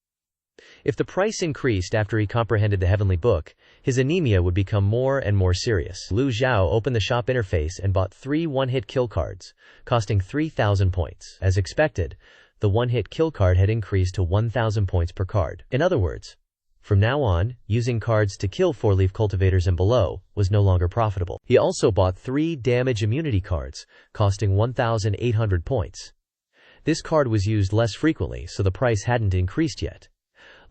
If the price increased after he comprehended the heavenly book, his anemia would become more and more serious. Lu Zhou opened the shop interface and bought 3 one-hit kill cards, costing 3,000 points. As expected, the one-hit kill card had increased to 1,000 points per card. In other words, from now on, using cards to kill 4-leaf cultivators and below was no longer profitable. He also bought 3 damage immunity cards, costing 1,800 points. This card was used less frequently, so the price hadn't increased yet.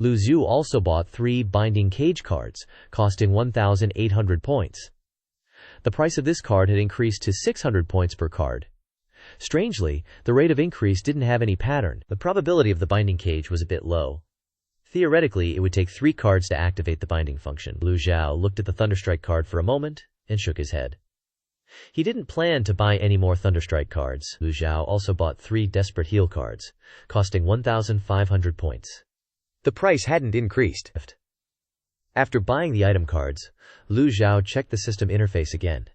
Lu Zhou also bought 3 binding cage cards, costing 1,800 points. The price of this card had increased to 600 points per card. Strangely, the rate of increase didn't have any pattern. The probability of the binding cage was a bit low. Theoretically, it would take 3 cards to activate the binding function. Lu Zhou looked at the Thunderstrike card for a moment and shook his head. He didn't plan to buy any more Thunderstrike cards. Lu Zhou also bought 3 Desperate Heal cards, costing 1,500 points. The price hadn't increased. After buying the item cards, Lu Zhou checked the system interface again.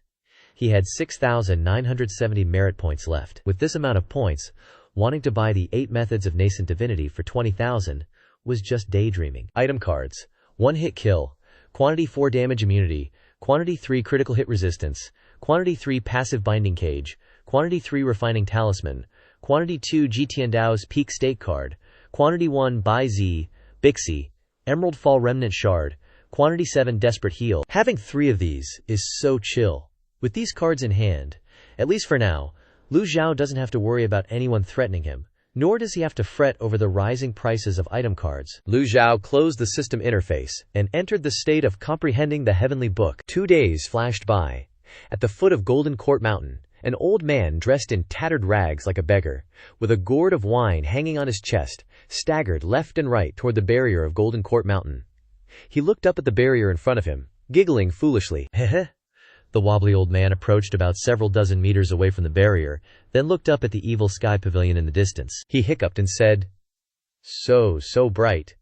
He had 6,970 merit points left. With this amount of points, wanting to buy the 8 methods of nascent divinity for 20,000 was just daydreaming. Item cards: 1-hit kill, quantity 4 damage immunity, quantity 3 critical hit resistance, quantity 3 passive binding cage, quantity 3 refining talisman, quantity 2 Ji Tiandao's peak stake card, quantity 1 Bai Zi, Bixi, Emerald Fall Remnant Shard, quantity 7 Desperate Heal. Having 3 of these is so chill. With these cards in hand, at least for now, Lu Zhou doesn't have to worry about anyone threatening him, nor does he have to fret over the rising prices of item cards. Lu Zhou closed the system interface and entered the state of comprehending the heavenly book. 2 days flashed by. At the foot of Golden Court Mountain, an old man dressed in tattered rags like a beggar, with a gourd of wine hanging on his chest, staggered left and right toward the barrier of Golden Court Mountain. He looked up at the barrier in front of him, giggling foolishly. Heh. The wobbly old man approached about several dozen meters away from the barrier, then looked up at the Evil Sky Pavilion in the distance. He hiccuped and said, So bright.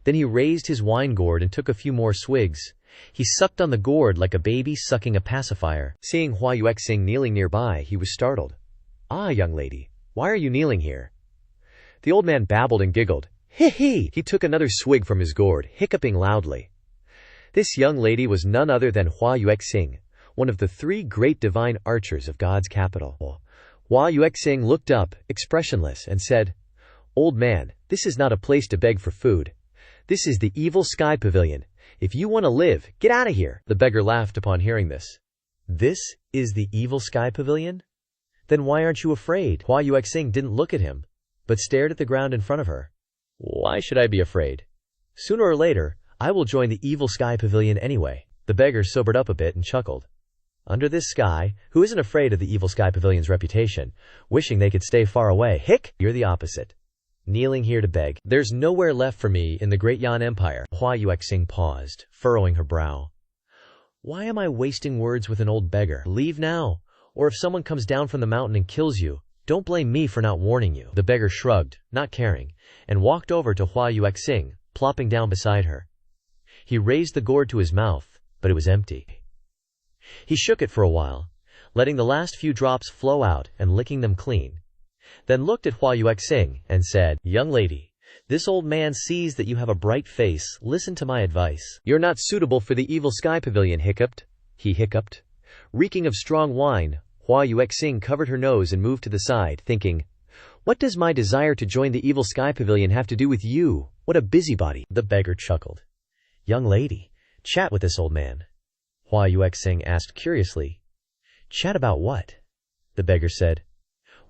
Then he raised his wine gourd and took a few more swigs. He sucked on the gourd like a baby sucking a pacifier. Seeing Hua Yuexing kneeling nearby, he was startled. "Ah, young lady, why are you kneeling here?" The old man babbled and giggled. He took another swig from his gourd, hiccuping loudly. This young lady was none other than Hua Yuexing, one of the 3 great divine archers of God's capital. Hua Yuexing looked up, expressionless, and said, "Old man, this is not a place to beg for food. This is the Evil Sky Pavilion. If you want to live, get out of here." The beggar laughed upon hearing this. This is the Evil Sky Pavilion? Then why aren't you afraid? Hua Yuexing didn't look at him, but stared at the ground in front of her. Why should I be afraid? Sooner or later, I will join the Evil Sky Pavilion anyway. The beggar sobered up a bit and chuckled. Under this sky, who isn't afraid of the Evil Sky Pavilion's reputation, wishing they could stay far away? Hick! You're the opposite. Kneeling here to beg. There's nowhere left for me in the Great Yan Empire. Hua Yuexing paused, furrowing her brow. Why am I wasting words with an old beggar? Leave now, or if someone comes down from the mountain and kills you, don't blame me for not warning you. The beggar shrugged, not caring, and walked over to Hua Yuexing, plopping down beside her. He raised the gourd to his mouth, but it was empty. He shook it for a while, letting the last few drops flow out and licking them clean. Then looked at Hua Yuexing and said, "Young lady, this old man sees that you have a bright face. Listen to my advice." "You're not suitable for the Evil Sky Pavilion," he hiccuped. Reeking of strong wine, Hua Yuexing covered her nose and moved to the side, thinking, "What does my desire to join the Evil Sky Pavilion have to do with you? What a busybody." The beggar chuckled. "Young lady, chat with this old man." Hua Yuexing asked curiously. "Chat about what?" The beggar said,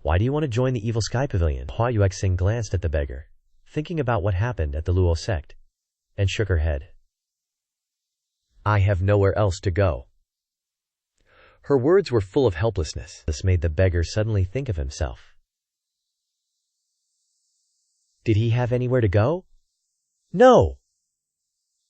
"Why do you want to join the Evil Sky Pavilion?" Hua Yuexing glanced at the beggar, thinking about what happened at the Luo Sect, and shook her head. "I have nowhere else to go." Her words were full of helplessness. This made the beggar suddenly think of himself. Did he have anywhere to go? No!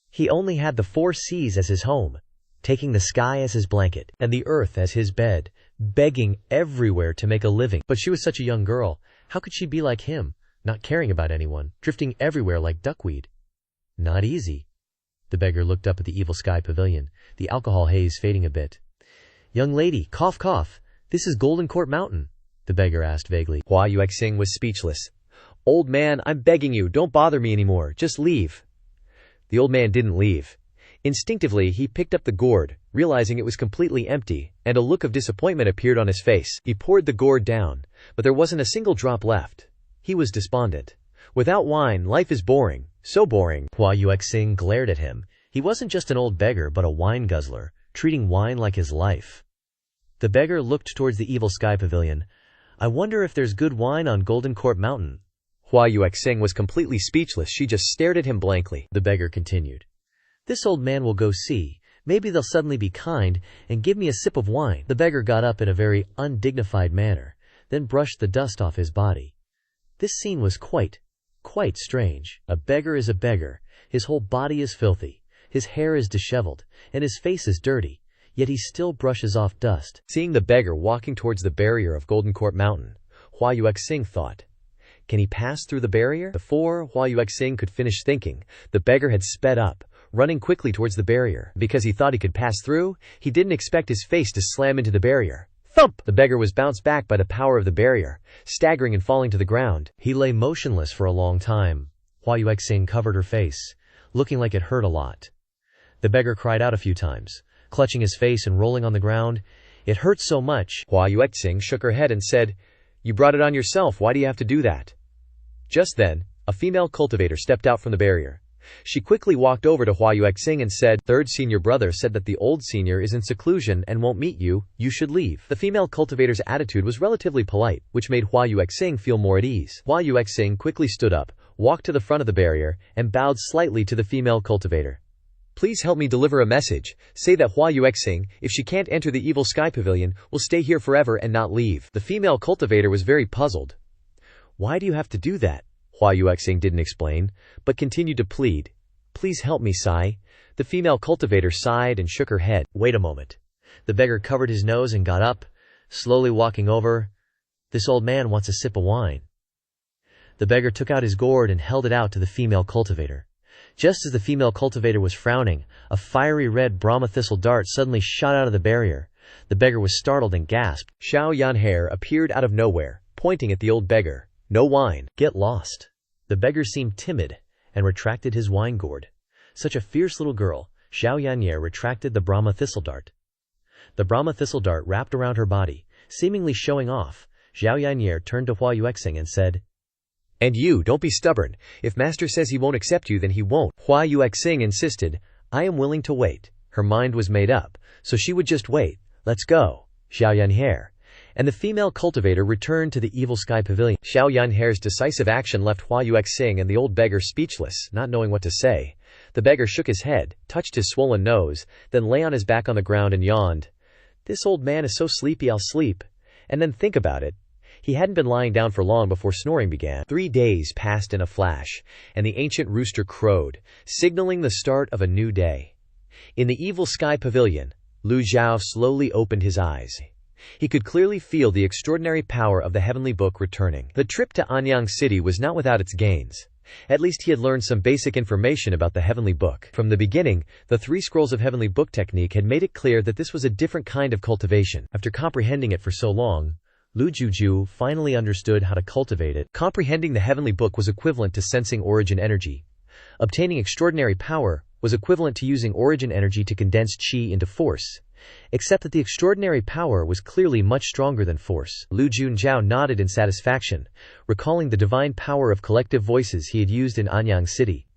He only had the 4 seas as his home, taking the sky as his blanket, and the earth as his bed, begging everywhere to make a living. But she was such a young girl. How could she be like him, not caring about anyone, drifting everywhere like duckweed? Not easy. The beggar looked up at the Evil Sky Pavilion, the alcohol haze fading a bit. "Young lady, cough cough. This is Golden Court Mountain, the beggar asked vaguely. Hua Yuexing was speechless. Old man, I'm begging you, don't bother me anymore, just leave. The old man didn't leave. Instinctively, he picked up the gourd, realizing it was completely empty, and a look of disappointment appeared on his face. He poured the gourd down, but there wasn't a single drop left. He was despondent. Without wine, life is boring, so boring. Hua Yuexing glared at him. He wasn't just an old beggar but a wine guzzler, treating wine like his life. The beggar looked towards the Evil Sky Pavilion. I wonder if there's good wine on Golden Court Mountain. Hua Yuexing was completely speechless. She just stared at him blankly. The beggar continued. This old man will go see. Maybe they'll suddenly be kind and give me a sip of wine. The beggar got up in a very undignified manner, then brushed the dust off his body. This scene was quite strange. A beggar is a beggar. His whole body is filthy. His hair is disheveled, and his face is dirty, yet he still brushes off dust. Seeing the beggar walking towards the barrier of Golden Court Mountain, Hua Yuexing thought, can he pass through the barrier? Before Hua Yuexing could finish thinking, the beggar had sped up, running quickly towards the barrier. Because he thought he could pass through, he didn't expect his face to slam into the barrier. Thump! The beggar was bounced back by the power of the barrier, staggering and falling to the ground. He lay motionless for a long time. Hua Yuexing covered her face, looking like it hurt a lot. The beggar cried out a few times, clutching his face and rolling on the ground. It hurt so much. Hua Yuexing shook her head and said, You brought it on yourself, why do you have to do that? Just then, a female cultivator stepped out from the barrier. She quickly walked over to Hua Yuexing and said, Third senior brother said that the old senior is in seclusion and won't meet you, you should leave. The female cultivator's attitude was relatively polite, which made Hua Yuexing feel more at ease. Hua Yuexing quickly stood up, walked to the front of the barrier, and bowed slightly to the female cultivator. Please help me deliver a message. Say that Hua Yuexing, if she can't enter the Evil Sky Pavilion, will stay here forever and not leave. The female cultivator was very puzzled. Why do you have to do that? Hua Yuexing didn't explain, but continued to plead. Please help me, Sai. The female cultivator sighed and shook her head. Wait a moment. The beggar covered his nose and got up, slowly walking over. This old man wants a sip of wine. The beggar took out his gourd and held it out to the female cultivator. Just as the female cultivator was frowning, a fiery red Brahma thistle dart suddenly shot out of the barrier. The beggar was startled and gasped. Xiao Yanhair appeared out of nowhere, pointing at the old beggar. No wine. Get lost. The beggar seemed timid and retracted his wine gourd. Such a fierce little girl. Xiao Yanhair retracted the Brahma thistle dart. The Brahma thistle dart wrapped around her body, seemingly showing off. Xiao Yanhair turned to Hua Yuexing and said, And you, don't be stubborn. If master says he won't accept you, then he won't. Hua Yuexing insisted. I am willing to wait. Her mind was made up, so she would just wait. Let's go. Xiao Yanhair. And the female cultivator returned to the Evil Sky Pavilion. Xiao Yanhair's decisive action left Hua Yuexing and the old beggar speechless, not knowing what to say. The beggar shook his head, touched his swollen nose, then lay on his back on the ground and yawned. This old man is so sleepy, I'll sleep. And then think about it. He hadn't been lying down for long before snoring began. 3 days passed in a flash, and the ancient rooster crowed, signaling the start of a new day. In the Evil Sky Pavilion, Lu Zhou slowly opened his eyes. He could clearly feel the extraordinary power of the Heavenly Book returning. The trip to Anyang City was not without its gains. At least he had learned some basic information about the Heavenly Book. From the beginning, the 3 scrolls of Heavenly Book technique had made it clear that this was a different kind of cultivation. After comprehending it for so long, Lu Zhou finally understood how to cultivate it. Comprehending the Heavenly Book was equivalent to sensing origin energy. Obtaining extraordinary power was equivalent to using origin energy to condense qi into force. Except that the extraordinary power was clearly much stronger than force. Lu Junjiao nodded in satisfaction, recalling the divine power of collective voices he had used in Anyang City.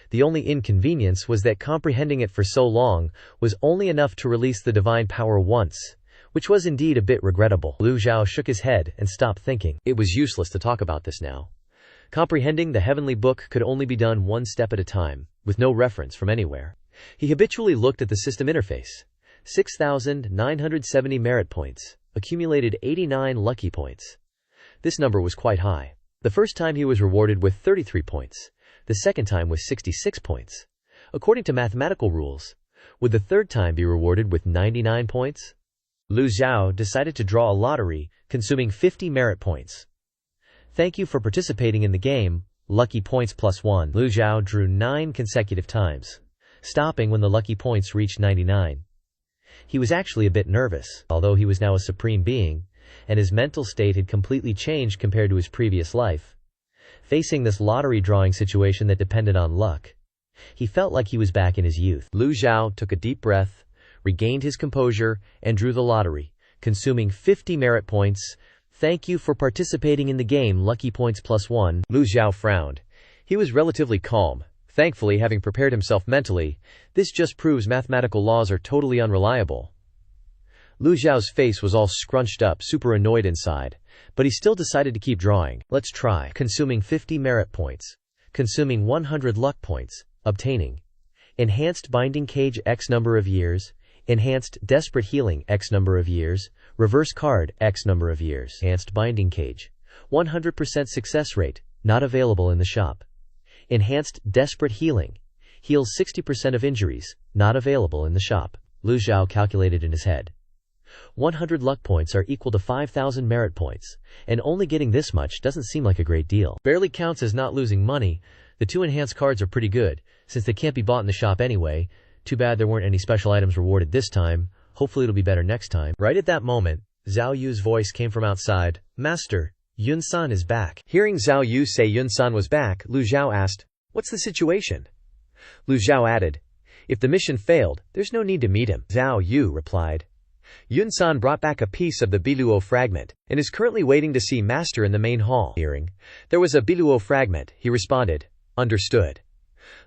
The only inconvenience was that comprehending it for so long was only enough to release the divine power once, which was indeed a bit regrettable. Lu Zhao shook his head and stopped thinking. It was useless to talk about this now. Comprehending the Heavenly Book could only be done one step at a time, with no reference from anywhere. He habitually looked at the system interface. 6,970 merit points, accumulated 89 lucky points. This number was quite high. The first time he was rewarded with 33 points. The second time with 66 points. According to mathematical rules, would the third time be rewarded with 99 points? Lu Zhao decided to draw a lottery, consuming 50 merit points. Thank you for participating in the game, lucky points +1. Lu Zhao drew 9 consecutive times, stopping when the lucky points reached 99. He was actually a bit nervous. Although he was now a supreme being, and his mental state had completely changed compared to his previous life. Facing this lottery drawing situation that depended on luck, he felt like he was back in his youth. Lu Zhou took a deep breath, regained his composure, and drew the lottery, consuming 50 merit points. "Thank you for participating in the game, lucky points +1. Lu Zhou frowned. He was relatively calm, thankfully having prepared himself mentally. This just proves mathematical laws are totally unreliable. Lu Zhao's face was all scrunched up, super annoyed inside, but he still decided to keep drawing. Let's try. Consuming 50 merit points. Consuming 100 luck points. Obtaining enhanced binding cage X number of years. Enhanced desperate healing X number of years. Reverse card X number of years. Enhanced binding cage. 100% success rate. Not available in the shop. Enhanced desperate healing. Heals 60% of injuries. Not available in the shop." Lu Zhou calculated in his head. 100 luck points are equal to 5,000 merit points, and only getting this much doesn't seem like a great deal. Barely counts as not losing money. The 2 enhanced cards are pretty good, since they can't be bought in the shop anyway. Too bad there weren't any special items rewarded this time. Hopefully it'll be better next time. Right at that moment, Zhao Yu's voice came from outside. "Master, Yun-san is back." Hearing Zhao Yu say Yun-san was back, Lu Zhao asked, "What's the situation?" Lu Zhao added, "If the mission failed, there's no need to meet him." Zhao Yu replied, "Yun-san brought back a piece of the Biluo fragment, and is currently waiting to see Master in the main hall." Hearing there was a Biluo fragment, he responded, "Understood."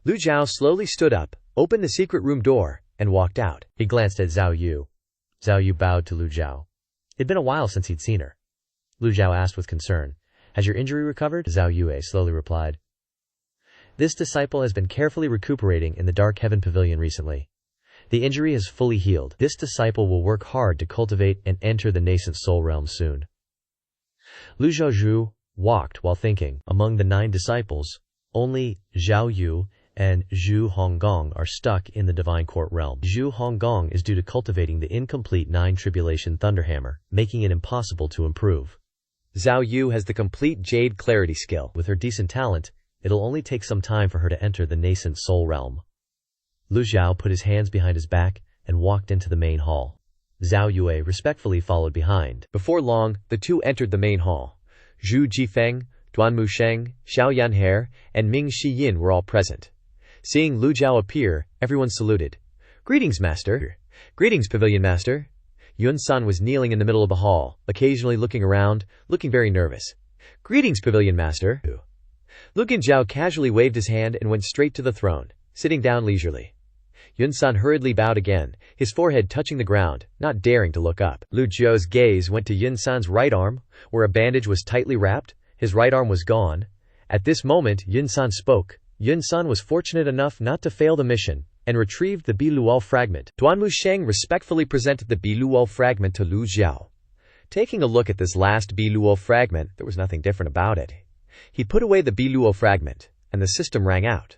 Lu Zhao slowly stood up, opened the secret room door, and walked out. He glanced at Zhao Yu. Zhao Yu bowed to Lu Zhao. It'd been a while since he'd seen her. Lu Zhao asked with concern, "Has your injury recovered?" Zhao Yue slowly replied, "This disciple has been carefully recuperating in the Dark Heaven Pavilion recently. The injury is fully healed. This disciple will work hard to cultivate and enter the nascent soul realm soon." Lu Zhou walked while thinking. Among the 9 disciples, only Zhao Yu and Zhu Honggong are stuck in the Divine Court realm. Zhu Honggong is due to cultivating the incomplete 9 Tribulation Thunderhammer, making it impossible to improve. Zhao Yu has the complete Jade Clarity skill. With her decent talent, it'll only take some time for her to enter the nascent soul realm. Lu Zhao put his hands behind his back and walked into the main hall. Zhao Yue respectfully followed behind. Before long, the 2 entered the main hall. Zhu Jifeng, Duanmu Sheng, Xiao Yanhe, and Ming Shiyin were all present. Seeing Lu Zhao appear, everyone saluted. "Greetings, Master." "Greetings, Pavilion Master." Yun-san was kneeling in the middle of the hall, occasionally looking around, looking very nervous. "Greetings, Pavilion Master." Lu Zhao casually waved his hand and went straight to the throne, sitting down leisurely. Yun-san hurriedly bowed again, his forehead touching the ground, not daring to look up. Lu Zhao's gaze went to Yun-san's right arm, where a bandage was tightly wrapped. His right arm was gone. At this moment, Yun-san spoke. Yun-san was fortunate enough not to fail the mission, and retrieved the Biluo fragment. Duanmu Sheng respectfully presented the Biluo fragment to Lu Zhao. Taking a look at this last Biluo fragment, there was nothing different about it. He put away the Biluo fragment, and the system rang out.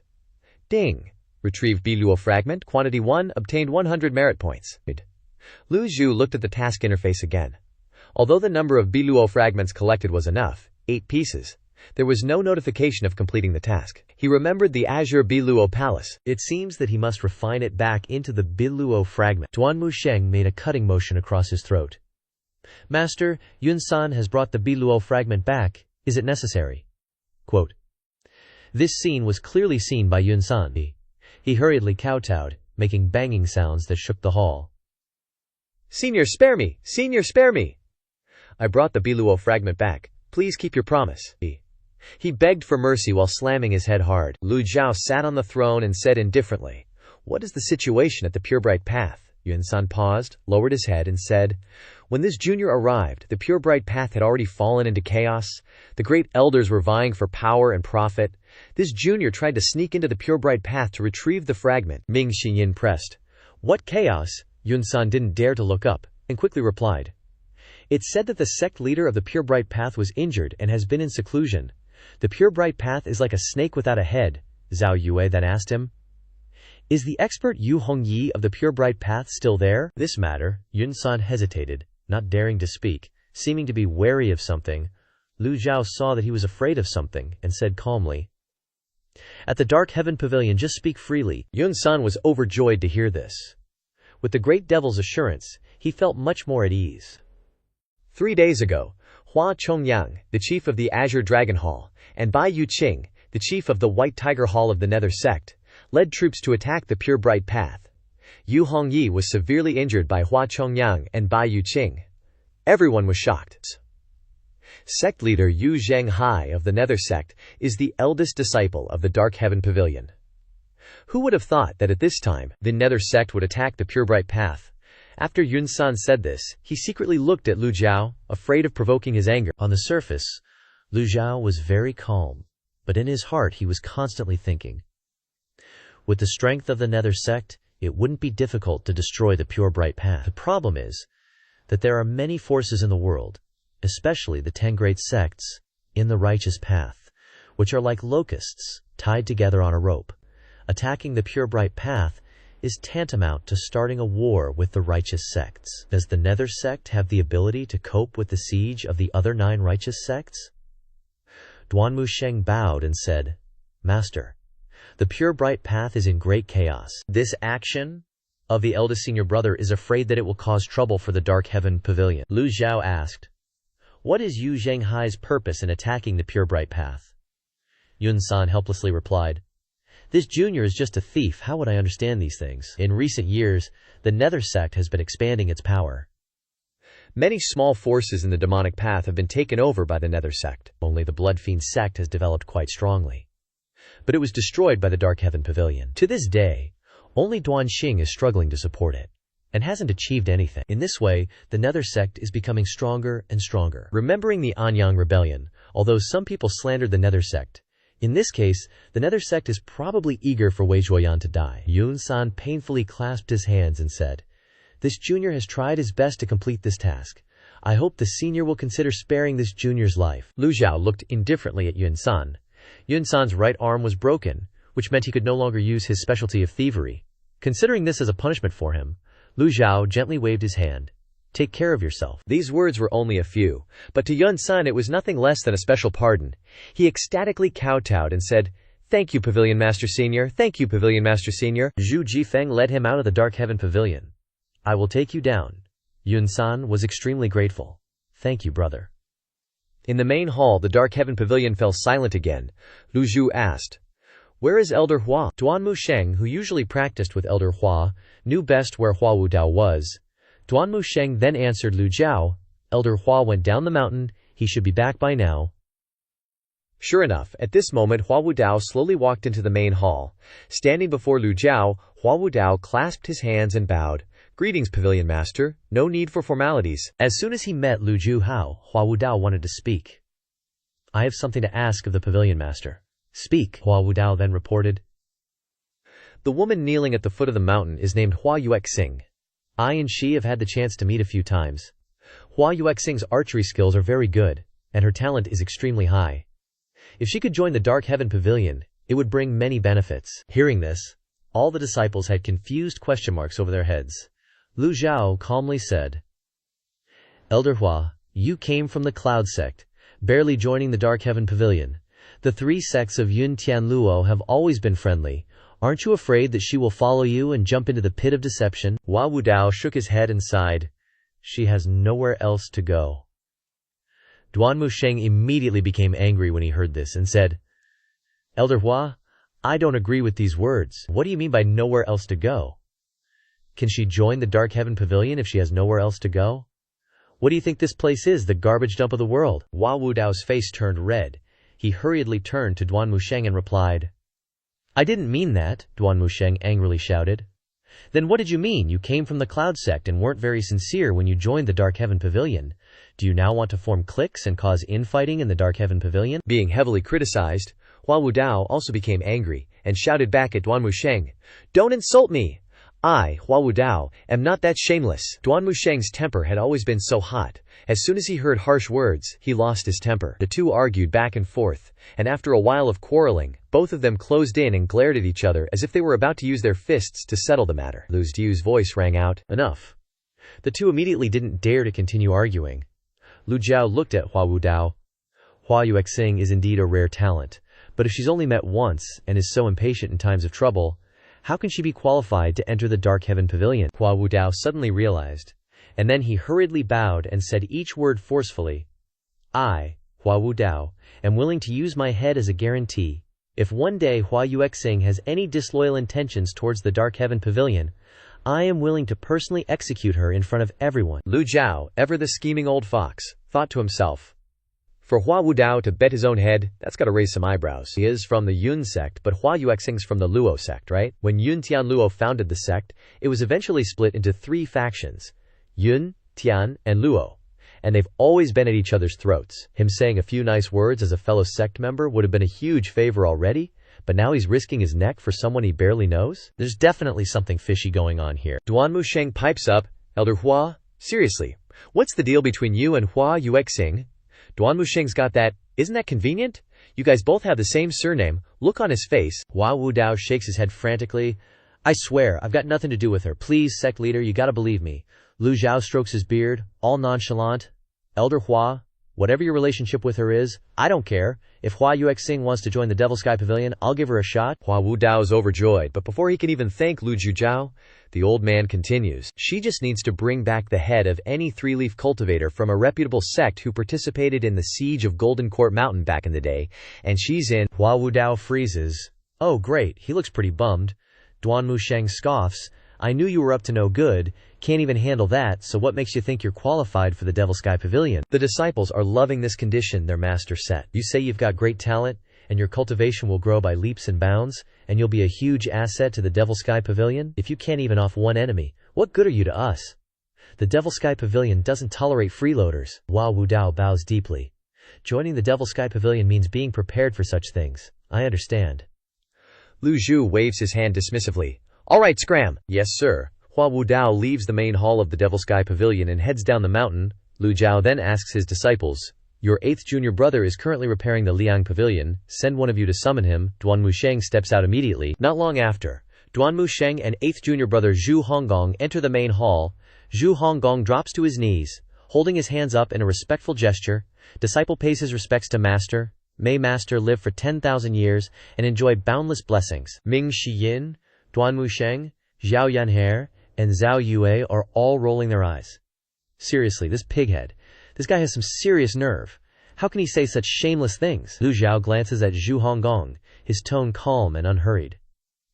Ding! Retrieved Biluo fragment, quantity 1, obtained 100 merit points. Lu Zhou looked at the task interface again. Although the number of Biluo fragments collected was enough, 8 pieces, there was no notification of completing the task. He remembered the Azure Biluo Palace. It seems that he must refine it back into the Biluo fragment. Duanmu Sheng made a cutting motion across his throat. "Master, Yun-san has brought the Biluo fragment back. Is it necessary?" Quote. This scene was clearly seen by Yun-san. He hurriedly kowtowed, making banging sounds that shook the hall. "Senior, spare me! Senior, spare me! I brought the Biluo fragment back. Please keep your promise." He begged for mercy while slamming his head hard. Lu Zhao sat on the throne and said indifferently, "What is the situation at the Pure Bright Path?" Yun-san paused, lowered his head and said, "When this junior arrived, the Pure Bright Path had already fallen into chaos. The great elders were vying for power and profit. This junior tried to sneak into the Pure Bright Path to retrieve the fragment." Ming Shiyin pressed. "What chaos?" Yun-san didn't dare to look up, and quickly replied. "It's said that the sect leader of the Pure Bright Path was injured and has been in seclusion. The Pure Bright Path is like a snake without a head." Zhao Yue then asked him, "Is the expert Yu Hongyi of the Pure Bright Path still there?" This matter, Yun-san hesitated, not daring to speak, seeming to be wary of something. Lu Zhao saw that he was afraid of something, and said calmly, "At the Dark Heaven Pavilion, just speak freely." Yun-san was overjoyed to hear this. With the great devil's assurance, he felt much more at ease. 3 days ago, Hua Chongyang, the chief of the Azure Dragon Hall, and Bai Yuqing, the chief of the White Tiger Hall of the Nether Sect, led troops to attack the Pure Bright Path. Yu Hongyi was severely injured by Hua Chongyang and Bai Yuqing. Everyone was shocked. Sect leader Yu Zhenghai of the Nether Sect is the eldest disciple of the Dark Heaven Pavilion. Who would have thought that at this time, the Nether Sect would attack the Pure Bright Path? After Yun San said this, he secretly looked at Lu Zhou, afraid of provoking his anger. On the surface, Lu Zhou was very calm, but in his heart he was constantly thinking. With the strength of the Nether Sect, it wouldn't be difficult to destroy the Pure Bright Path. The problem is that there are many forces in the world, especially the 10 great sects, in the righteous path, which are like locusts, tied together on a rope. Attacking the Pure Bright Path is tantamount to starting a war with the righteous sects. Does the Nether Sect have the ability to cope with the siege of the other 9 righteous sects? Duanmu Sheng bowed and said, Master, the Pure Bright Path is in great chaos. This action of the eldest senior brother is afraid that it will cause trouble for the Dark Heaven Pavilion. Lu Zhou asked, What is Yu Zhenghai's purpose in attacking the Pure Bright Path? Yun San helplessly replied, This junior is just a thief. How would I understand these things? In recent years, the Nether Sect has been expanding its power. Many small forces in the demonic path have been taken over by the Nether Sect. Only the Blood Fiend sect has developed quite strongly. But it was destroyed by the Dark Heaven Pavilion. To this day, only Duanxing is struggling to support it, and hasn't achieved anything. In this way, the Nether Sect is becoming stronger and stronger. Remembering the Anyang Rebellion, although some people slandered the Nether Sect, in this case, the Nether Sect is probably eager for Wei Zhuoyan to die. Yun San painfully clasped his hands and said, This junior has tried his best to complete this task. I hope the senior will consider sparing this junior's life. Lu Zhou looked indifferently at Yun San. Yun San's right arm was broken, which meant he could no longer use his specialty of thievery. Considering this as a punishment for him, Lu Zhou gently waved his hand. Take care of yourself. These words were only a few, but to Yun San it was nothing less than a special pardon. He ecstatically kowtowed and said, Thank you, Pavilion Master Senior. Thank you, Pavilion Master Senior. Zhu Jifeng led him out of the Dark Heaven Pavilion. I will take you down. Yun San was extremely grateful. Thank you, brother. In the main hall, the Dark Heaven Pavilion fell silent again. Lu Zhou asked, Where is Elder Hua? Duanmu Sheng, who usually practiced with Elder Hua, knew best where Hua Wudao was. Duanmu Sheng then answered Lu Zhou, Elder Hua went down the mountain, he should be back by now. Sure enough, at this moment Hua Wudao slowly walked into the main hall. Standing before Lu Zhou, Hua Wudao clasped his hands and bowed. Greetings, Pavilion Master. No need for formalities. As soon as he met Lu Zhuhao, Hua Wudao wanted to speak. I have something to ask of the Pavilion Master. Speak, Hua Wudao then reported. The woman kneeling at the foot of the mountain is named Hua Yuexing. I and she have had the chance to meet a few times. Hua Yuexing's archery skills are very good, and her talent is extremely high. If she could join the Dark Heaven Pavilion, it would bring many benefits. Hearing this, all the disciples had confused question marks over their heads. Lu Zhou calmly said, Elder Hua, you came from the Cloud Sect, barely joining the Dark Heaven Pavilion. The 3 sects of Yun Tianluo have always been friendly. Aren't you afraid that she will follow you and jump into the pit of deception? Hua Wudao shook his head and sighed. She has nowhere else to go. Duanmu Sheng immediately became angry when he heard this and said, Elder Hua, I don't agree with these words. What do you mean by nowhere else to go? Can she join the Dark Heaven Pavilion if she has nowhere else to go? What do you think this place is, the garbage dump of the world? Hua Wudao's face turned red. He hurriedly turned to Duanmu Sheng and replied, I didn't mean that, Duanmu Sheng angrily shouted. Then what did you mean? You came from the Cloud Sect and weren't very sincere when you joined the Dark Heaven Pavilion. Do you now want to form cliques and cause infighting in the Dark Heaven Pavilion? Being heavily criticized, Hua Wudao also became angry and shouted back at Duanmu Sheng, Don't insult me! I, Hua Wudao, am not that shameless. Duanmu Sheng's temper had always been so hot. As soon as he heard harsh words, he lost his temper. The two argued back and forth, and after a while of quarreling, both of them closed in and glared at each other as if they were about to use their fists to settle the matter. Lu Zhou's voice rang out, Enough. The two immediately didn't dare to continue arguing. Lu Zhou looked at Hua Wudao. Hua Yuexing is indeed a rare talent, but if she's only met once and is so impatient in times of trouble, how can she be qualified to enter the Dark Heaven Pavilion? Hua Wudao suddenly realized, And then he hurriedly bowed and said each word forcefully. I, Hua Wudao, am willing to use my head as a guarantee. If one day Hua Yuexing has any disloyal intentions towards the Dark Heaven Pavilion, I am willing to personally execute her in front of everyone. Lu Zhou, ever the scheming old fox, thought to himself. For Hua Wudao to bet his own head, that's gotta raise some eyebrows. He is from the Yun sect, but Hua Yuexing's from the Luo sect, right? When Yun Tianluo founded the sect, it was eventually split into 3 factions: Yun, Tian, and Luo. And they've always been at each other's throats. Him saying a few nice words as a fellow sect member would have been a huge favor already, but now he's risking his neck for someone he barely knows? There's definitely something fishy going on here. Duan Musheng pipes up, Elder Hua, seriously, what's the deal between you and Hua Yuexing? Duan Musheng's got that, isn't that convenient? You guys both have the same surname, look on his face. Hua Wudao shakes his head frantically. I swear, I've got nothing to do with her. Please, sect leader, you gotta believe me. Lu Zhou strokes his beard, all nonchalant. Elder Hua, whatever your relationship with her is, I don't care. If Hua Yuexing wants to join the Evil Sky Pavilion, I'll give her a shot. Hua Wudao is overjoyed, but before he can even thank Lu Zhou, the old man continues. She just needs to bring back the head of any 3-leaf cultivator from a reputable sect who participated in the siege of Golden Court Mountain back in the day, and she's in. Hua Wudao freezes. Oh great, he looks pretty bummed. Duan Musheng scoffs. I knew you were up to no good, can't even handle that, so what makes you think you're qualified for the Evil Sky Pavilion? The disciples are loving this condition their master set. You say you've got great talent, and your cultivation will grow by leaps and bounds, and you'll be a huge asset to the Evil Sky Pavilion? If you can't even off one enemy, what good are you to us? The Evil Sky Pavilion doesn't tolerate freeloaders. Hua Wudao bows deeply. Joining the Evil Sky Pavilion means being prepared for such things. I understand. Lu Zhou waves his hand dismissively. All right, scram. Yes, sir. Hua Wudao leaves the main hall of the Evil Sky Pavilion and heads down the mountain. Lu Zhou then asks his disciples, your 8th junior brother is currently repairing the Liang Pavilion. Send one of you to summon him. Duan Musheng steps out immediately. Not long after, Duan Musheng and 8th junior brother Zhu Honggong enter the main hall. Zhu Honggong drops to his knees, holding his hands up in a respectful gesture. Disciple pays his respects to master. May master live for 10,000 years and enjoy boundless blessings. Ming Shiyin, Duan Musheng, Zhao Yanhe, and Zhao Yue are all rolling their eyes. Seriously, this pighead. This guy has some serious nerve. How can he say such shameless things? Lu Zhou glances at Zhu Honggong, his tone calm and unhurried.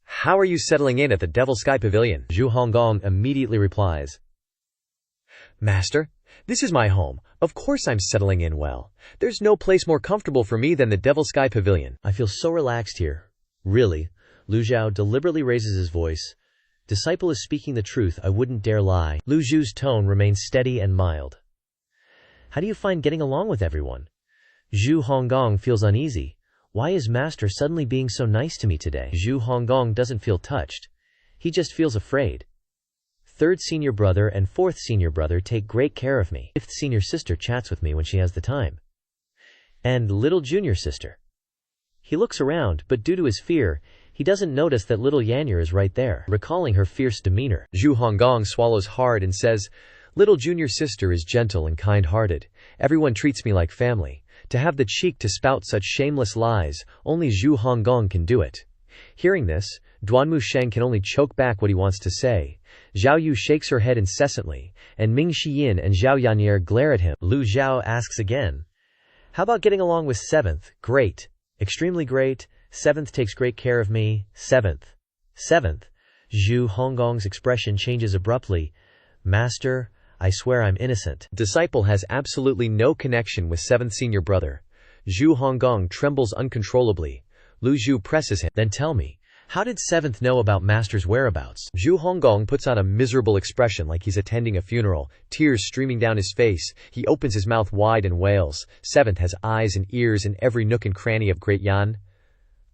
How are you settling in at the Evil Sky Pavilion? Zhu Honggong immediately replies. Master, this is my home. Of course I'm settling in well. There's no place more comfortable for me than the Evil Sky Pavilion. I feel so relaxed here. Really? Lu Zhou deliberately raises his voice. Disciple is speaking the truth, I wouldn't dare lie. Lu Zhou's tone remains steady and mild. How do you find getting along with everyone? Zhu Honggong feels uneasy. Why is master suddenly being so nice to me today? Zhu Honggong doesn't feel touched. He just feels afraid. 3rd senior brother and 4th senior brother take great care of me. 5th senior sister chats with me when she has the time. And little junior sister. He looks around, but due to his fear, he doesn't notice that little Yanyer is right there, recalling her fierce demeanor. Zhu Honggong swallows hard and says, little junior sister is gentle and kind-hearted. Everyone treats me like family. To have the cheek to spout such shameless lies, only Zhu Honggong can do it. Hearing this, Duan Musheng can only choke back what he wants to say. Zhao Yu shakes her head incessantly, and Ming Shiyin and Zhao Yanyer glare at him. Lu Zhou asks again, how about getting along with 7th? Great. Extremely great. 7th takes great care of me. 7th. Zhu Honggong's expression changes abruptly. Master, I swear I'm innocent. Disciple has absolutely no connection with 7th senior brother. Zhu Honggong trembles uncontrollably. Lu Zhou presses him. Then tell me, how did 7th know about master's whereabouts? Zhu Honggong puts on a miserable expression like he's attending a funeral, tears streaming down his face. He opens his mouth wide and wails. 7th has eyes and ears in every nook and cranny of Great Yan.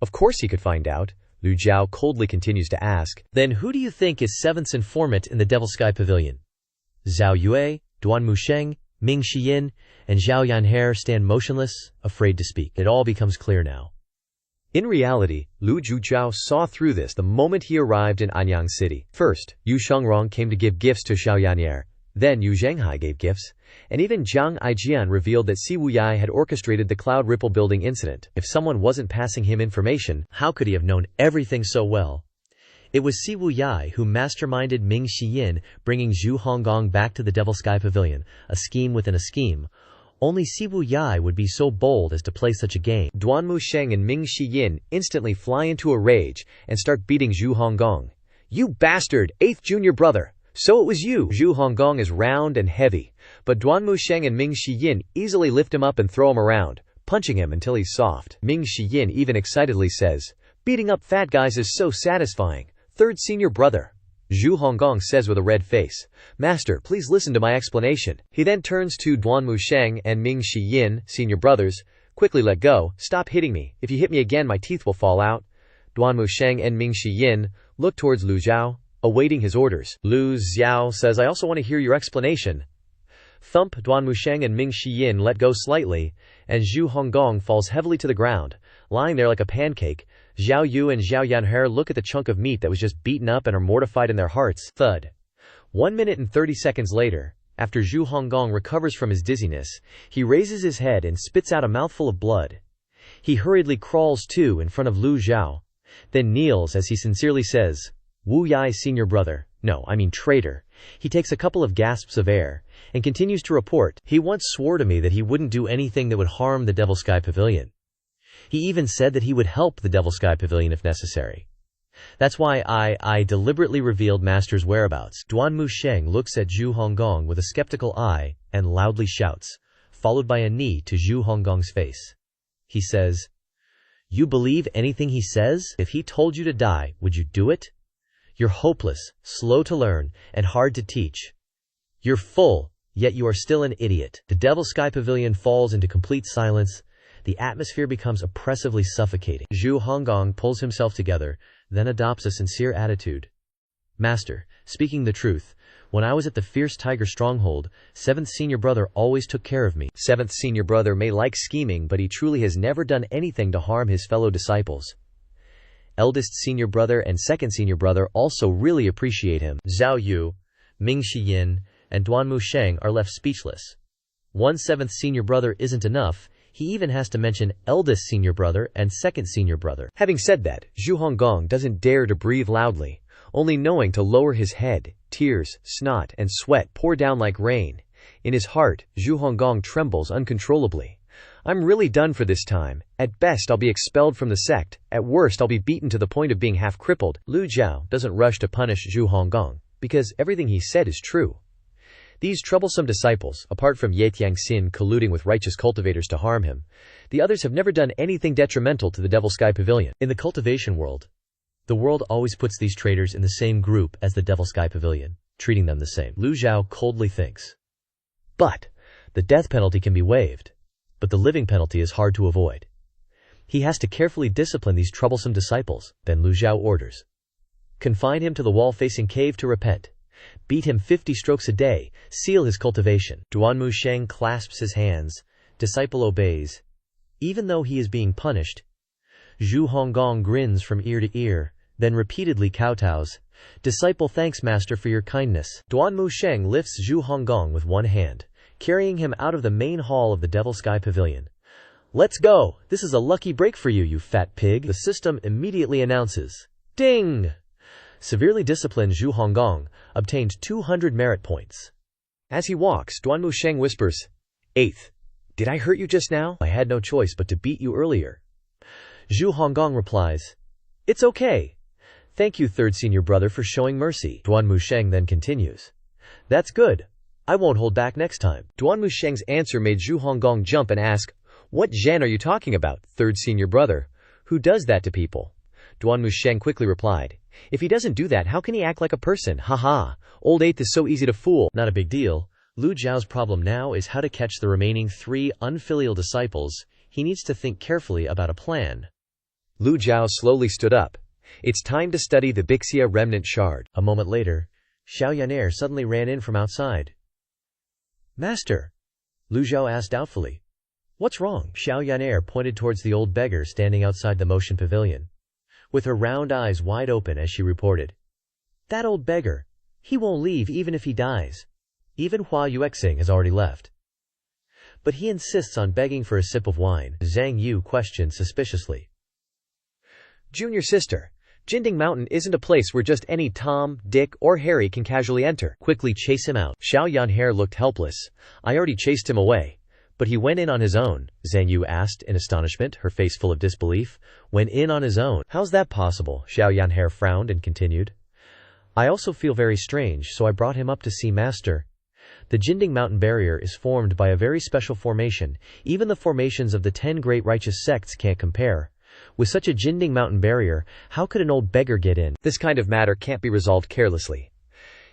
Of course he could find out. Lu Zhou coldly continues to ask. Then who do you think is 7th's informant in the Evil Sky Pavilion? Zhao Yue, Duan Musheng, Ming Shiyin, and Zhao Yanhe stand motionless, afraid to speak. It all becomes clear now. In reality, Lu Zhou saw through this the moment he arrived in Anyang City. First, Yu Shengrong came to give gifts to Zhao Yanyer. Then Yu Zhenghai gave gifts. And even Jiang Aijian revealed that Si Wuyai had orchestrated the Cloud Ripple building incident. If someone wasn't passing him information, how could he have known everything so well? It was Si Wuyai who masterminded Ming Xiyin, bringing Zhu Honggong back to the Devil Sky Pavilion, a scheme within a scheme. Only Si Wuyai would be so bold as to play such a game. Duan Musheng and Ming Xiyin instantly fly into a rage and start beating Zhu Honggong. "You bastard, 8th junior brother! So it was you!" Zhu Honggong is round and heavy, but Duan Musheng and Ming Xiyin easily lift him up and throw him around, punching him until he's soft. Ming Xiyin even excitedly says, "Beating up fat guys is so satisfying. 3rd senior brother." Zhu Honggong says with a red face, "Master, please listen to my explanation." He then turns to Duan Musheng and Ming Xiyin, senior brothers. "Quickly let go. Stop hitting me. If you hit me again, my teeth will fall out." Duan Musheng and Ming Xiyin look towards Lu Zhou, awaiting his orders. Lu Zhou says, "I also want to hear your explanation." Thump. Duan Musheng and Ming Xiyin let go slightly, and Zhu Honggong falls heavily to the ground, lying there like a pancake. Zhao Yu and Zhao Yanher look at the chunk of meat that was just beaten up and are mortified in their hearts. Thud. 1 minute and 30 seconds later, after Zhu Honggong recovers from his dizziness, he raises his head and spits out a mouthful of blood. He hurriedly crawls to in front of Lu Zhou, then kneels as he sincerely says, "Wu Yai, senior brother, no, I mean traitor." He takes a couple of gasps of air, and continues to report, "He once swore to me that he wouldn't do anything that would harm the Devil Sky Pavilion. He even said that he would help the Devil Sky Pavilion if necessary. That's why I deliberately revealed Master's whereabouts." Duan Musheng looks at Zhu Honggong with a skeptical eye and loudly shouts, followed by a knee to Zhu Honggong's face. He says, "You believe anything he says? If he told you to die, would you do it? You're hopeless, slow to learn, and hard to teach. You're full, yet you are still an idiot." The Devil Sky Pavilion falls into complete silence. The atmosphere becomes oppressively suffocating. Zhu Honggong pulls himself together, then adopts a sincere attitude. "Master, speaking the truth, when I was at the Fierce Tiger Stronghold, 7th senior brother always took care of me." 7th senior brother may like scheming, but he truly has never done anything to harm his fellow disciples. Eldest senior brother and 2nd senior brother also really appreciate him. Zhao Yu, Ming Xiyin, and Duan Musheng are left speechless. 7th senior brother isn't enough. He even has to mention eldest senior brother and 2nd senior brother. Having said that, Zhu Honggong doesn't dare to breathe loudly, only knowing to lower his head. Tears, snot, and sweat pour down like rain. In his heart, Zhu Honggong trembles uncontrollably. "I'm really done for this time. At best I'll be expelled from the sect, at worst I'll be beaten to the point of being half crippled." Lu Zhou doesn't rush to punish Zhu Honggong, because everything he said is true. These troublesome disciples, apart from Ye Tiangxin colluding with righteous cultivators to harm him, the others have never done anything detrimental to the Devil Sky Pavilion. In the cultivation world, the world always puts these traitors in the same group as the Devil Sky Pavilion, treating them the same. Lu Zhou coldly thinks. But the death penalty can be waived, but the living penalty is hard to avoid. He has to carefully discipline these troublesome disciples. Then Lu Zhou orders, "Confine him to the wall-facing cave to repent. Beat him 50 strokes a day, seal his cultivation." Duan Musheng clasps his hands. Disciple obeys. Even though he is being punished, Zhu Honggong grins from ear to ear, then repeatedly kowtows. "Disciple thanks Master for your kindness." Duan Musheng lifts Zhu Honggong with one hand, carrying him out of the main hall of the Devil Sky Pavilion. "Let's go! This is a lucky break for you, you fat pig." The system immediately announces. Ding! Severely disciplined Zhu Honggong obtained 200 merit points. As he walks, Duan Musheng whispers, "8th, did I hurt you just now? I had no choice but to beat you earlier." Zhu Honggong replies, "It's okay. Thank you, 3rd senior brother, for showing mercy." Duan Musheng then continues, "That's good. I won't hold back next time." Duan Musheng's answer made Zhu Honggong jump and ask, "What Zhen are you talking about, 3rd senior brother? Who does that to people?" Duan Musheng quickly replied, "If he doesn't do that, how can he act like a person? Haha, old 8th is so easy to fool." Not a big deal. Lu Zhao's problem now is how to catch the remaining 3 unfilial disciples. He needs to think carefully about a plan. Lu Zhou slowly stood up. "It's time to study the Bixia remnant shard." A moment later, Xiao Yan'er suddenly ran in from outside. "Master," Lu Zhou asked doubtfully. "What's wrong?" Xiao Yan'er pointed towards the old beggar standing outside the motion pavilion, with her round eyes wide open as she reported, "That old beggar. He won't leave even if he dies. Even Hua Yuexing has already left. But he insists on begging for a sip of wine." Zhang Yu questioned suspiciously. "Junior sister, Jinding Mountain isn't a place where just any Tom, Dick, or Harry can casually enter. Quickly chase him out. Xiao Yanhair looked helpless. I already chased him away. But he went in on his own, Zhang Yu asked in astonishment, her face full of disbelief. Went in on his own? How's that possible? Xiao Yanhair frowned and continued. I also feel very strange, so I brought him up to see Master. The Jinding Mountain barrier is formed by a very special formation. Even the formations of the 10 great righteous sects can't compare. With such a Jinding Mountain barrier, how could an old beggar get in? This kind of matter can't be resolved carelessly.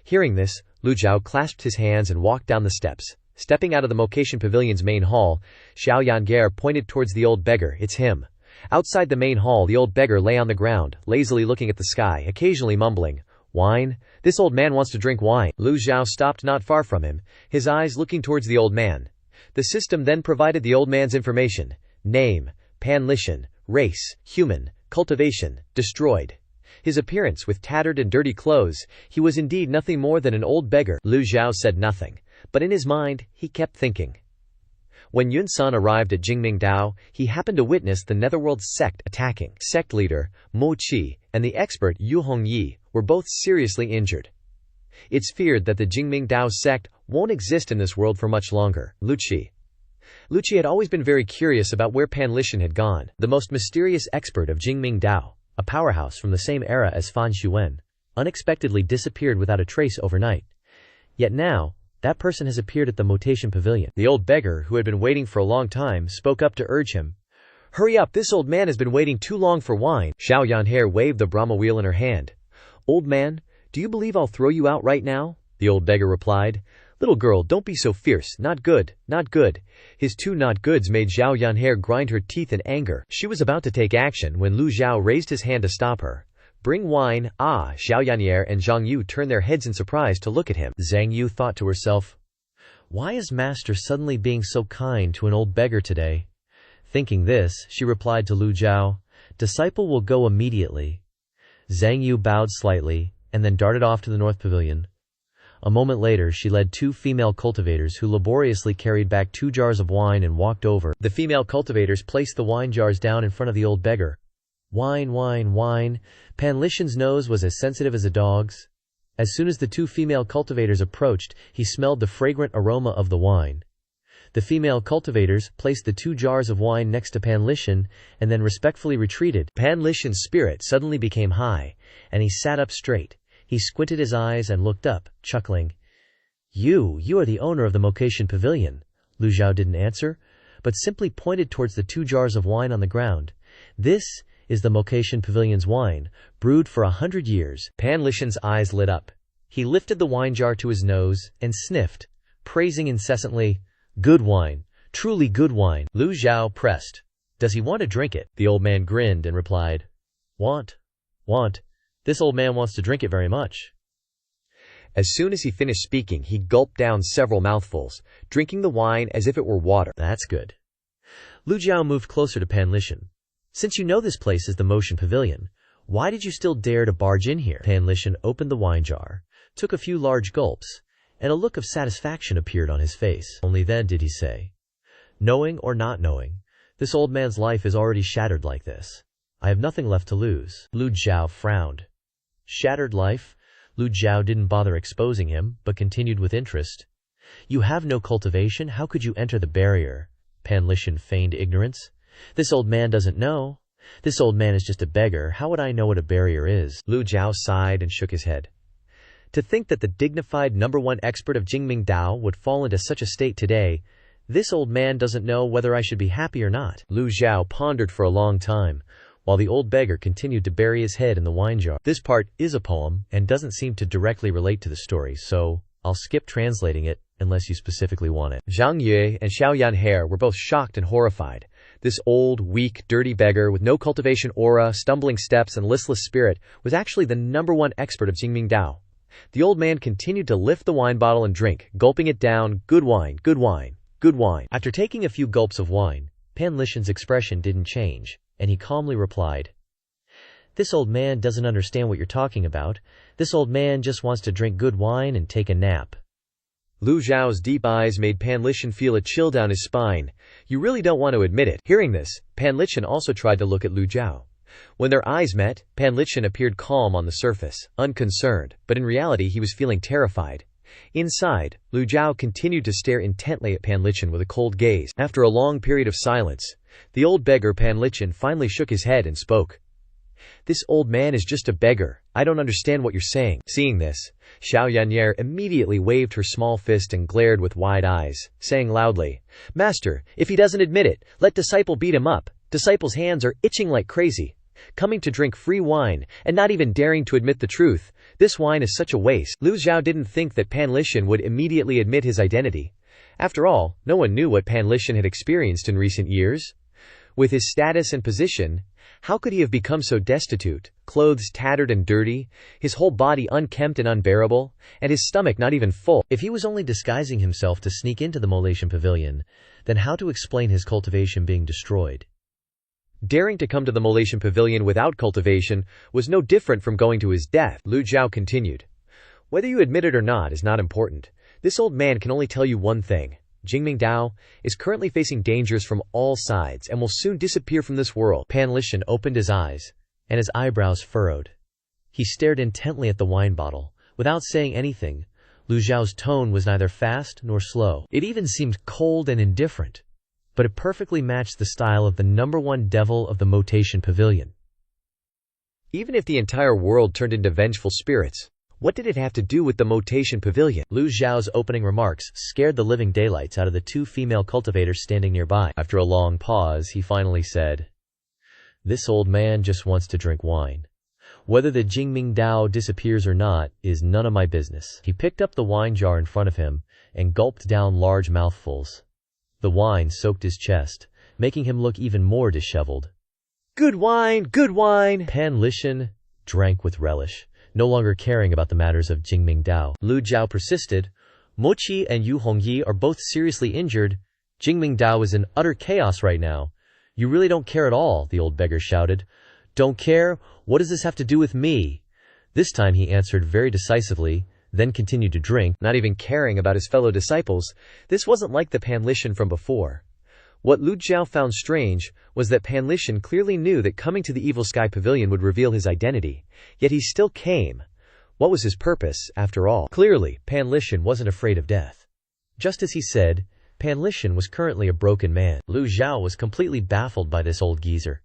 Hearing this, Lu Zhou clasped his hands and walked down the steps. Stepping out of the Mocation Pavilion's main hall, Xiao Yanhair pointed towards the old beggar. It's him. Outside the main hall, the old beggar lay on the ground, lazily looking at the sky, occasionally mumbling, "Wine? This old man wants to drink wine." Lu Zhou stopped not far from him, his eyes looking towards the old man. The system then provided the old man's information. Name, Panlishan, race, human, cultivation, destroyed. His appearance with tattered and dirty clothes, he was indeed nothing more than an old beggar. Lu Zhou said nothing, but in his mind, he kept thinking. When Yun Sun arrived at Jingmingdao, he happened to witness the Netherworld sect attacking. Sect leader, Mo Qi, and the expert Yu Hongyi were both seriously injured. It's feared that the Jingmingdao sect won't exist in this world for much longer. Lu Qi had always been very curious about where Panlishan had gone. The most mysterious expert of Jingmingdao, a powerhouse from the same era as Fan Xuan, unexpectedly disappeared without a trace overnight. Yet now, that person has appeared at the Motation Pavilion. The old beggar, who had been waiting for a long time, spoke up to urge him. Hurry up, this old man has been waiting too long for wine. Xiao Yanhair waved the Brahma wheel in her hand. Old man, do you believe I'll throw you out right now? The old beggar replied. Little girl, don't be so fierce. Not good, not good. His two not goods made Xiao Yanhair grind her teeth in anger. She was about to take action when Lu Zhou raised his hand to stop her. Bring wine. Xiao Yanhair and Zhang Yu turned their heads in surprise to look at him. Zhang Yu thought to herself, why is Master suddenly being so kind to an old beggar today? Thinking this, she replied to Lu Zhou, Disciple will go immediately. Zhang Yu bowed slightly, and then darted off to the North Pavilion. A moment later, she led 2 female cultivators who laboriously carried back 2 jars of wine and walked over. The female cultivators placed the wine jars down in front of the old beggar. Wine, wine, wine. Panlishan's nose was as sensitive as a dog's. As soon as the 2 female cultivators approached, he smelled the fragrant aroma of the wine. The female cultivators placed the 2 jars of wine next to Panlishan and then respectfully retreated. Panlishan's spirit suddenly became high, and he sat up straight. He squinted his eyes and looked up, chuckling. You are the owner of the Mocation Pavilion. Lu Zhou didn't answer, but simply pointed towards the 2 jars of wine on the ground. This is the Mocation Pavilion's wine, brewed for 100 years. Panlishan's eyes lit up. He lifted the wine jar to his nose and sniffed, praising incessantly, Good wine, truly good wine. Lu Zhou pressed. Does he want to drink it? The old man grinned and replied, Want. This old man wants to drink it very much. As soon as he finished speaking, he gulped down several mouthfuls, drinking the wine as if it were water. That's good. Lu Zhou moved closer to Panlishan. Since you know this place is the Motion Pavilion, why did you still dare to barge in here? Panlishan opened the wine jar, took a few large gulps, and a look of satisfaction appeared on his face. Only then did he say, Knowing or not knowing, this old man's life is already shattered like this. I have nothing left to lose. Lu Zhou frowned. Shattered life? Lu Zhou didn't bother exposing him, but continued with interest. You have no cultivation, how could you enter the barrier? Panlishan feigned ignorance. This old man doesn't know. This old man is just a beggar, how would I know what a barrier is? Lu Zhou sighed and shook his head. To think that the dignified #1 expert of Jingmingdao would fall into such a state today, this old man doesn't know whether I should be happy or not. Lu Zhou pondered for a long time, while the old beggar continued to bury his head in the wine jar. This part is a poem and doesn't seem to directly relate to the story, so I'll skip translating it unless you specifically want it. Zhang Yue and Xiao Yanhair were both shocked and horrified. This old, weak, dirty beggar with no cultivation aura, stumbling steps, and listless spirit was actually the #1 expert of Jingmingdao. The old man continued to lift the wine bottle and drink, gulping it down. Good wine, good wine, good wine. After taking a few gulps of wine, Panlishan's expression didn't change, and he calmly replied, This old man doesn't understand what you're talking about. This old man just wants to drink good wine and take a nap. Lu Zhao's deep eyes made Panlishan feel a chill down his spine. You really don't want to admit it. Hearing this, Panlishan also tried to look at Lu Zhou. When their eyes met, Pan Lichen appeared calm on the surface, unconcerned, but in reality he was feeling terrified. Inside, Lu Zhou continued to stare intently at Pan Lichen with a cold gaze. After a long period of silence, the old beggar Pan Lichen finally shook his head and spoke. "This old man is just a beggar. I don't understand what you're saying." Seeing this, Xiao Yanyer immediately waved her small fist and glared with wide eyes, saying loudly, "Master, if he doesn't admit it, let disciple beat him up. Disciple's hands are itching like crazy. Coming to drink free wine, and not even daring to admit the truth. This wine is such a waste." Lu Zhou didn't think that Pan Lichen would immediately admit his identity. After all, no one knew what Pan Lichen had experienced in recent years. With his status and position, how could he have become so destitute, clothes tattered and dirty, his whole body unkempt and unbearable, and his stomach not even full? If he was only disguising himself to sneak into the Molation Pavilion, then how to explain his cultivation being destroyed? Daring to come to the Molation Pavilion without cultivation was no different from going to his death, Lu Zhou continued. Whether you admit it or not is not important. This old man can only tell you one thing. Jingming Dao is currently facing dangers from all sides and will soon disappear from this world. Pan Lichen opened his eyes, and his eyebrows furrowed. He stared intently at the wine bottle, without saying anything. Lu Zhao's tone was neither fast nor slow. It even seemed cold and indifferent, but it perfectly matched the style of the #1 devil of the Molation Pavilion. Even if the entire world turned into vengeful spirits, what did it have to do with the Molation Pavilion? Lu Zhao's opening remarks scared the living daylights out of the 2 female cultivators standing nearby. After a long pause, he finally said, "This old man just wants to drink wine. Whether the Jingming Dao disappears or not is none of my business." He picked up the wine jar in front of him and gulped down large mouthfuls. The wine soaked his chest, making him look even more disheveled. "Good wine, good wine!" Pan Lichen drank with relish, no longer caring about the matters of Jingming Dao. Lu Zhou persisted. "Mochi and Yu Hongyi are both seriously injured. Jingming Dao is in utter chaos right now. You really don't care at all," the old beggar shouted. "Don't care? What does this have to do with me?" This time he answered very decisively, then continued to drink, not even caring about his fellow disciples. This wasn't like the Pan Lichen from before. What Lu Zhou found strange was that Pan Lichen clearly knew that coming to the Evil Sky Pavilion would reveal his identity, yet he still came. What was his purpose, after all? Clearly, Pan Lichen wasn't afraid of death. Just as he said, Pan Lichen was currently a broken man. Lu Zhou was completely baffled by this old geezer.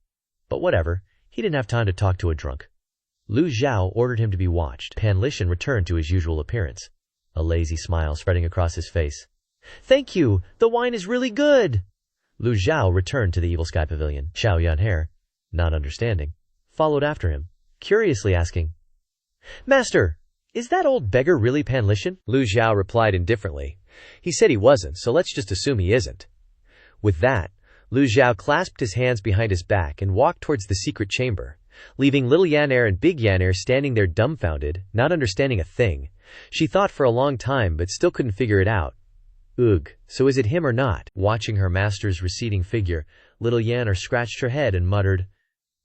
But whatever, he didn't have time to talk to a drunk. Lu Zhou ordered him to be watched. Pan Lichen returned to his usual appearance, a lazy smile spreading across his face. "Thank you, the wine is really good." Lu Zhou returned to the Evil Sky Pavilion. Xiao Yanher, not understanding, followed after him, curiously asking, "Master, is that old beggar really Pan Lichen?" Lu Zhou replied indifferently. "He said he wasn't, so let's just assume he isn't." With that, Lu Zhou clasped his hands behind his back and walked towards the secret chamber, leaving little Yan'er and big Yan'er standing there dumbfounded, not understanding a thing. She thought for a long time but still couldn't figure it out. Ugh, so is it him or not? Watching her master's receding figure, little Yan'er scratched her head and muttered,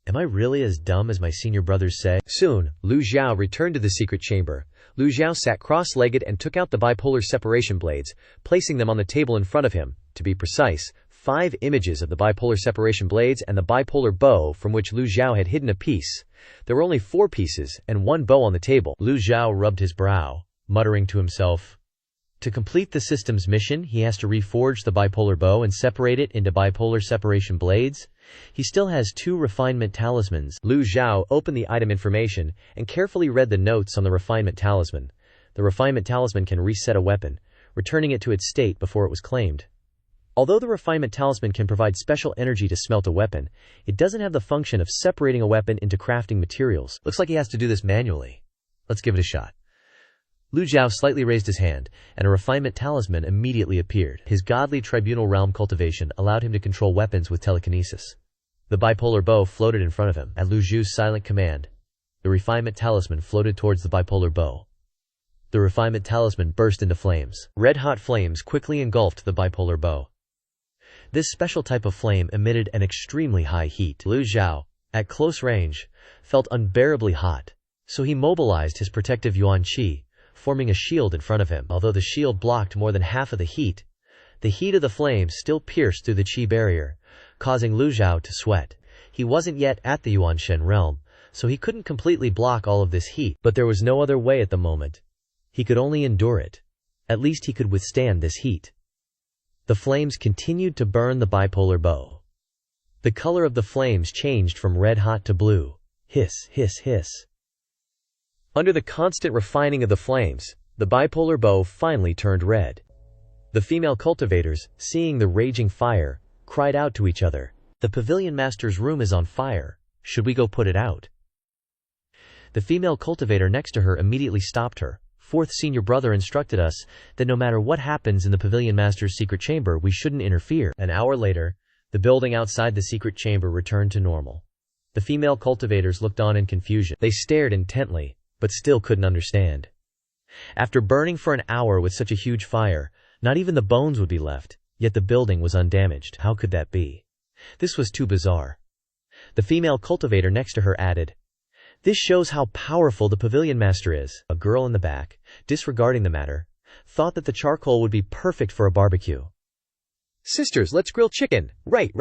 "Am I really as dumb as my senior brothers say?" Soon, Lu Zhou returned to the secret chamber. Lu Zhou sat cross-legged and took out the bipolar separation blades, placing them on the table in front of him. To be precise, 5 images of the bipolar separation blades and the bipolar bow from which Lu Zhou had hidden a piece. There were only 4 pieces and 1 bow on the table. Lu Zhou rubbed his brow, muttering to himself, "To complete the system's mission, he has to reforge the bipolar bow and separate it into bipolar separation blades. He still has 2 refinement talismans." Lu Zhou opened the item information and carefully read the notes on the refinement talisman. The refinement talisman can reset a weapon, returning it to its state before it was claimed. Although the refinement talisman can provide special energy to smelt a weapon, it doesn't have the function of separating a weapon into crafting materials. Looks like he has to do this manually. Let's give it a shot. Lu Zhou slightly raised his hand, and a refinement talisman immediately appeared. His godly tribunal realm cultivation allowed him to control weapons with telekinesis. The bipolar bow floated in front of him. At Lu Zhou's silent command, the refinement talisman floated towards the bipolar bow. The refinement talisman burst into flames. Red-hot flames quickly engulfed the bipolar bow. This special type of flame emitted an extremely high heat. Lu Zhou, at close range, felt unbearably hot, so he mobilized his protective yuan qi, forming a shield in front of him. Although the shield blocked more than half of the heat of the flames still pierced through the qi barrier, causing Lu Zhou to sweat. He wasn't yet at the Yuanshen realm, so he couldn't completely block all of this heat, but there was no other way at the moment. He could only endure it. At least he could withstand this heat. The flames continued to burn the bipolar bow. The color of the flames changed from red-hot to blue. Hiss, hiss, hiss. Under the constant refining of the flames, the bipolar bow finally turned red. The female cultivators, seeing the raging fire, cried out to each other, "The pavilion master's room is on fire. Should we go put it out?" The female cultivator next to her immediately stopped her. Fourth senior brother instructed us that no matter what happens in the pavilion master's secret chamber, we shouldn't interfere. An hour later, the building outside the secret chamber returned to normal. The female cultivators looked on in confusion. They stared intently, but still couldn't understand. After burning for an hour with such a huge fire, not even the bones would be left, yet the building was undamaged. How could that be? This was too bizarre. The female cultivator next to her added, "This shows how powerful the pavilion master is." A girl in the back, disregarding the matter, thought that the charcoal would be perfect for a barbecue. "Sisters, let's grill chicken." Right.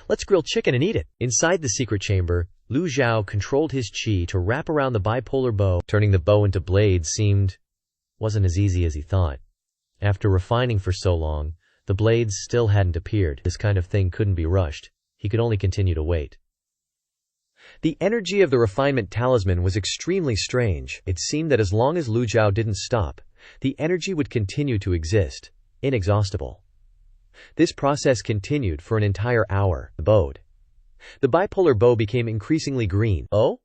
Let's grill chicken and eat it." Inside the secret chamber, Lu Zhou controlled his chi to wrap around the bipolar bow. Turning the bow into blades wasn't as easy as he thought. After refining for so long, the blades still hadn't appeared. This kind of thing couldn't be rushed. He could only continue to wait. The energy of the refinement talisman was extremely strange. It seemed that as long as Lu Zhou didn't stop, the energy would continue to exist, inexhaustible. This process continued for an entire hour. The bipolar bow became increasingly green. Oh?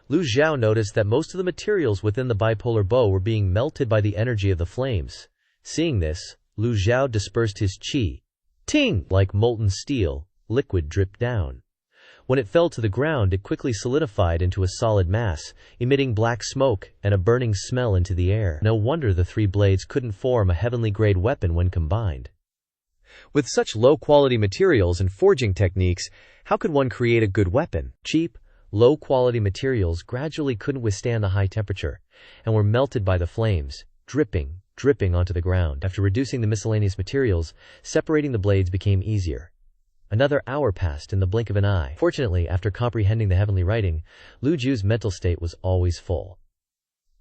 Lu Zhou noticed that most of the materials within the bipolar bow were being melted by the energy of the flames. Seeing this, Lu Zhou dispersed his qi. Ting! Like molten steel, liquid dripped down. When it fell to the ground, it quickly solidified into a solid mass, emitting black smoke and a burning smell into the air. No wonder the three blades couldn't form a heavenly-grade weapon when combined. With such low-quality materials and forging techniques, how could one create a good weapon? Cheap, low-quality materials gradually couldn't withstand the high temperature, and were melted by the flames, dripping onto the ground. After reducing the miscellaneous materials, separating the blades became easier. Another hour passed in the blink of an eye. Fortunately, after comprehending the heavenly writing, Lu Zhou's mental state was always full.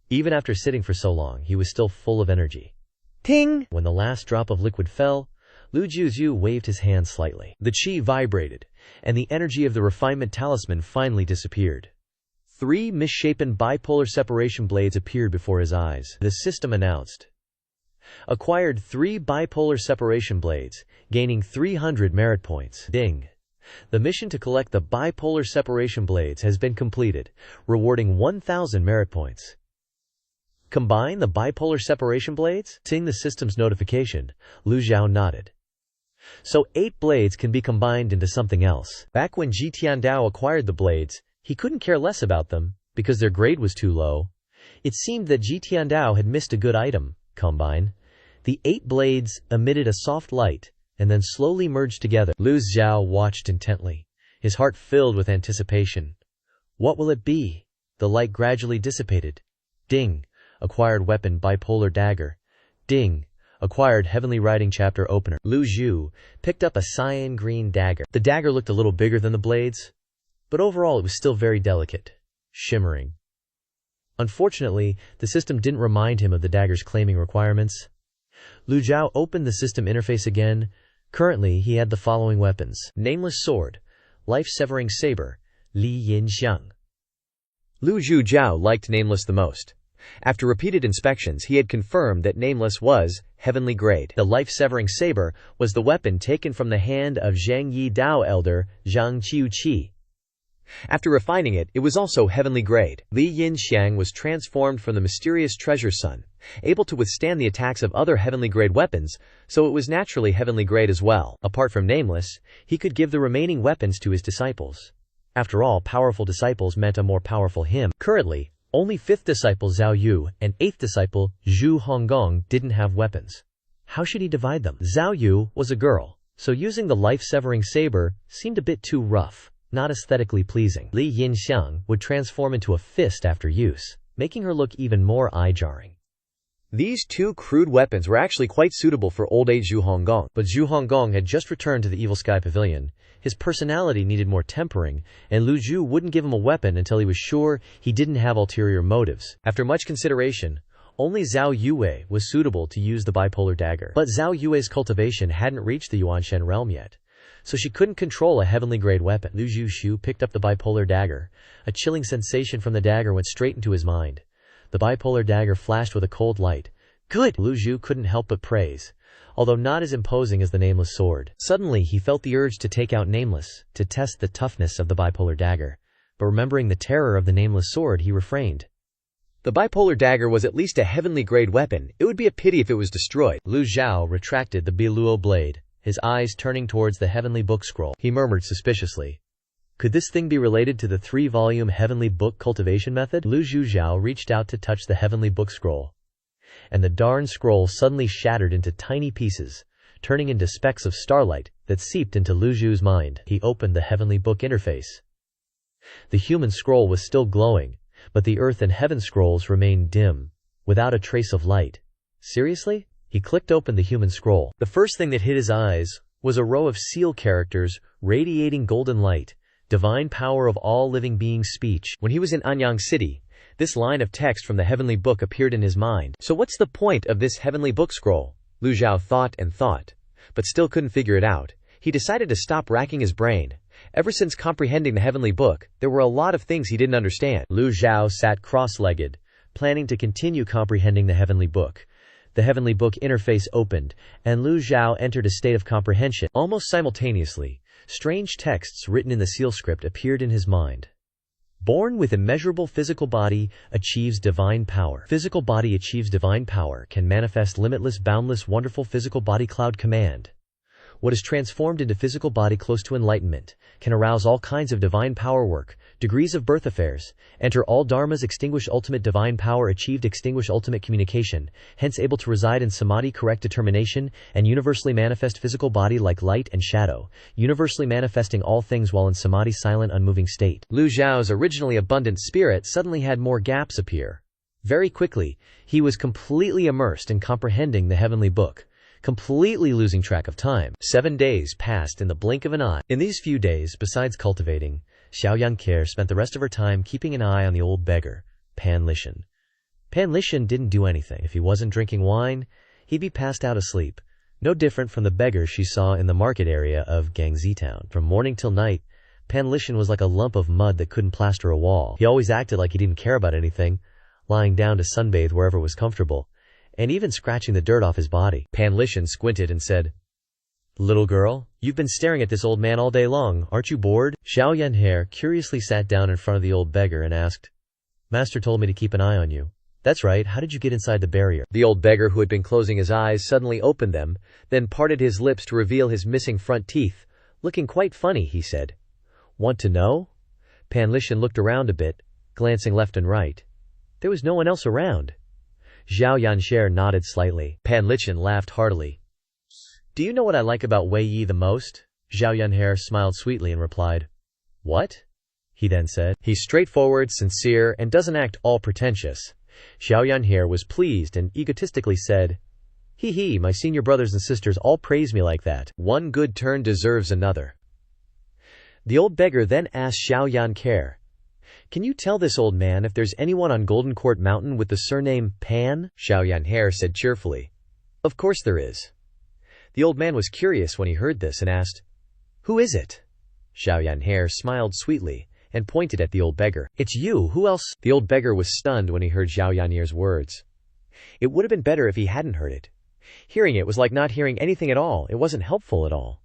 Even after sitting for so long, he was still full of energy. Ting! When the last drop of liquid fell, Lu Zhou waved his hand slightly. The qi vibrated, and the energy of the refinement talisman finally disappeared. 3 misshapen bipolar separation blades appeared before his eyes. The system announced. Acquired 3 bipolar separation blades, gaining 300 merit points. Ding! The mission to collect the bipolar separation blades has been completed, rewarding 1,000 merit points. Combine the bipolar separation blades? Seeing the system's notification, Lu Zhou nodded. So 8 blades can be combined into something else. Back when Ji Tiandao acquired the blades, he couldn't care less about them, because their grade was too low. It seemed that Ji Tiandao had missed a good item. Combine. The 8 blades emitted a soft light, and then slowly merged together. Lu Zhou watched intently, his heart filled with anticipation. What will it be? The light gradually dissipated. Ding! Acquired weapon bipolar dagger. Ding! Acquired heavenly writing chapter opener. Lu Zhou picked up a cyan green dagger. The dagger looked a little bigger than the blades, but overall it was still very delicate, shimmering. Unfortunately, the system didn't remind him of the dagger's claiming requirements. Lu Zhou opened the system interface again. Currently, he had the following weapons. Nameless sword, life-severing saber, Li Yin Xiang. Lu Zhou liked Nameless the most. After repeated inspections, he had confirmed that Nameless was heavenly grade. The life-severing saber was the weapon taken from the hand of Zhang Yi Dao elder Zhang Qiuqi. After refining it, it was also heavenly grade. Li Yin Xiang was transformed from the mysterious treasure sun, able to withstand the attacks of other heavenly grade weapons, so it was naturally heavenly grade as well. Apart from Nameless, he could give the remaining weapons to his disciples. After all, powerful disciples meant a more powerful him. Currently, only 5th disciple Zhao Yu and 8th disciple Zhu Honggong didn't have weapons. How should he divide them? Zhao Yu was a girl, so using the life-severing saber seemed a bit too rough, not aesthetically pleasing. Li Yin Xiang would transform into a fist after use, making her look even more eye-jarring. These two crude weapons were actually quite suitable for old-age Zhu Honggong. But Zhu Honggong had just returned to the Evil Sky Pavilion. His personality needed more tempering, and Lu Zhou wouldn't give him a weapon until he was sure he didn't have ulterior motives. After much consideration, only Zhao Yue was suitable to use the bipolar dagger. But Zhao Yue's cultivation hadn't reached the Yuanshen realm yet, so she couldn't control a heavenly grade weapon. Lu Zhu picked up the bipolar dagger. A chilling sensation from the dagger went straight into his mind. The bipolar dagger flashed with a cold light. Good! Lu Zhu couldn't help but praise, although not as imposing as the Nameless sword. Suddenly, he felt the urge to take out Nameless, to test the toughness of the bipolar dagger. But remembering the terror of the Nameless sword, he refrained. The bipolar dagger was at least a heavenly grade weapon. It would be a pity if it was destroyed. Lu Zhao retracted the Biluo blade, his eyes turning towards the heavenly book scroll. He murmured suspiciously. Could this thing be related to the 3-volume heavenly book cultivation method? Lu Zhao reached out to touch the heavenly book scroll, and the darn scroll suddenly shattered into tiny pieces, turning into specks of starlight that seeped into Lu Zhu's mind. He opened the heavenly book interface. The human scroll was still glowing, but the earth and heaven scrolls remained dim, without a trace of light. Seriously? He clicked open the human scroll. The first thing that hit his eyes was a row of seal characters radiating golden light. Divine power of all living beings speech. When he was in Anyang City, this line of text from the heavenly book appeared in his mind. So what's the point of this heavenly book scroll? Lu Zhao thought and thought, but still couldn't figure it out. He decided to stop racking his brain. Ever since comprehending the heavenly book, there were a lot of things he didn't understand. Lu Zhao sat cross-legged, planning to continue comprehending the heavenly book. The heavenly book interface opened, and Lu Zhao entered a state of comprehension. Almost simultaneously, strange texts written in the seal script appeared in his mind. Born with immeasurable physical body, achieves divine power. Physical body achieves divine power, can manifest limitless, boundless, wonderful physical body. Cloud command. What is transformed into physical body close to enlightenment, can arouse all kinds of divine power work, degrees of birth affairs, enter all dharmas, extinguish ultimate divine power, achieved extinguish ultimate communication, hence able to reside in samadhi, correct determination, and universally manifest physical body like light and shadow, universally manifesting all things while in samadhi, silent, unmoving state. Lu Zhao's originally abundant spirit suddenly had more gaps appear. Very quickly, he was completely immersed in comprehending the heavenly book, completely losing track of time. 7 days passed in the blink of an eye. In these few days, besides cultivating, Xiao Yanker spent the rest of her time keeping an eye on the old beggar, Pan Lishan. Pan Lishan didn't do anything. If he wasn't drinking wine, he'd be passed out asleep, no different from the beggar she saw in the market area of Gangzi town. From morning till night, Pan Lishan was like a lump of mud that couldn't plaster a wall. He always acted like he didn't care about anything, lying down to sunbathe wherever was comfortable, and even scratching the dirt off his body. Pan Lishan squinted and said, "Little girl, you've been staring at this old man all day long, aren't you bored?" Xiao Yanher curiously sat down in front of the old beggar and asked, "Master told me to keep an eye on you." "That's right, how did you get inside the barrier?" The old beggar, who had been closing his eyes, suddenly opened them, then parted his lips to reveal his missing front teeth. Looking quite funny, he said. "Want to know?" Pan Lishan looked around a bit, glancing left and right. There was no one else around. Zhao Yanshare nodded slightly. Pan Lishan laughed heartily. "Do you know what I like about Wei Yi the most?" Zhao Yanher smiled sweetly and replied. "What?" he then said. "He's straightforward, sincere, and doesn't act all pretentious." Xiao Yanher was pleased and egotistically said, "Hee, my senior brothers and sisters all praise me like that. One good turn deserves another." The old beggar then asked Xiao Yanker, "Can you tell this old man if there's anyone on Golden Court Mountain with the surname Pan?" Xiao Yanher said cheerfully, "Of course there is." The old man was curious when he heard this and asked, "Who is it?" Xiao Yanher smiled sweetly and pointed at the old beggar. "It's you, who else?" The old beggar was stunned when he heard Xiao Yanher's words. It would have been better if he hadn't heard it. Hearing it was like not hearing anything at all. It wasn't helpful at all.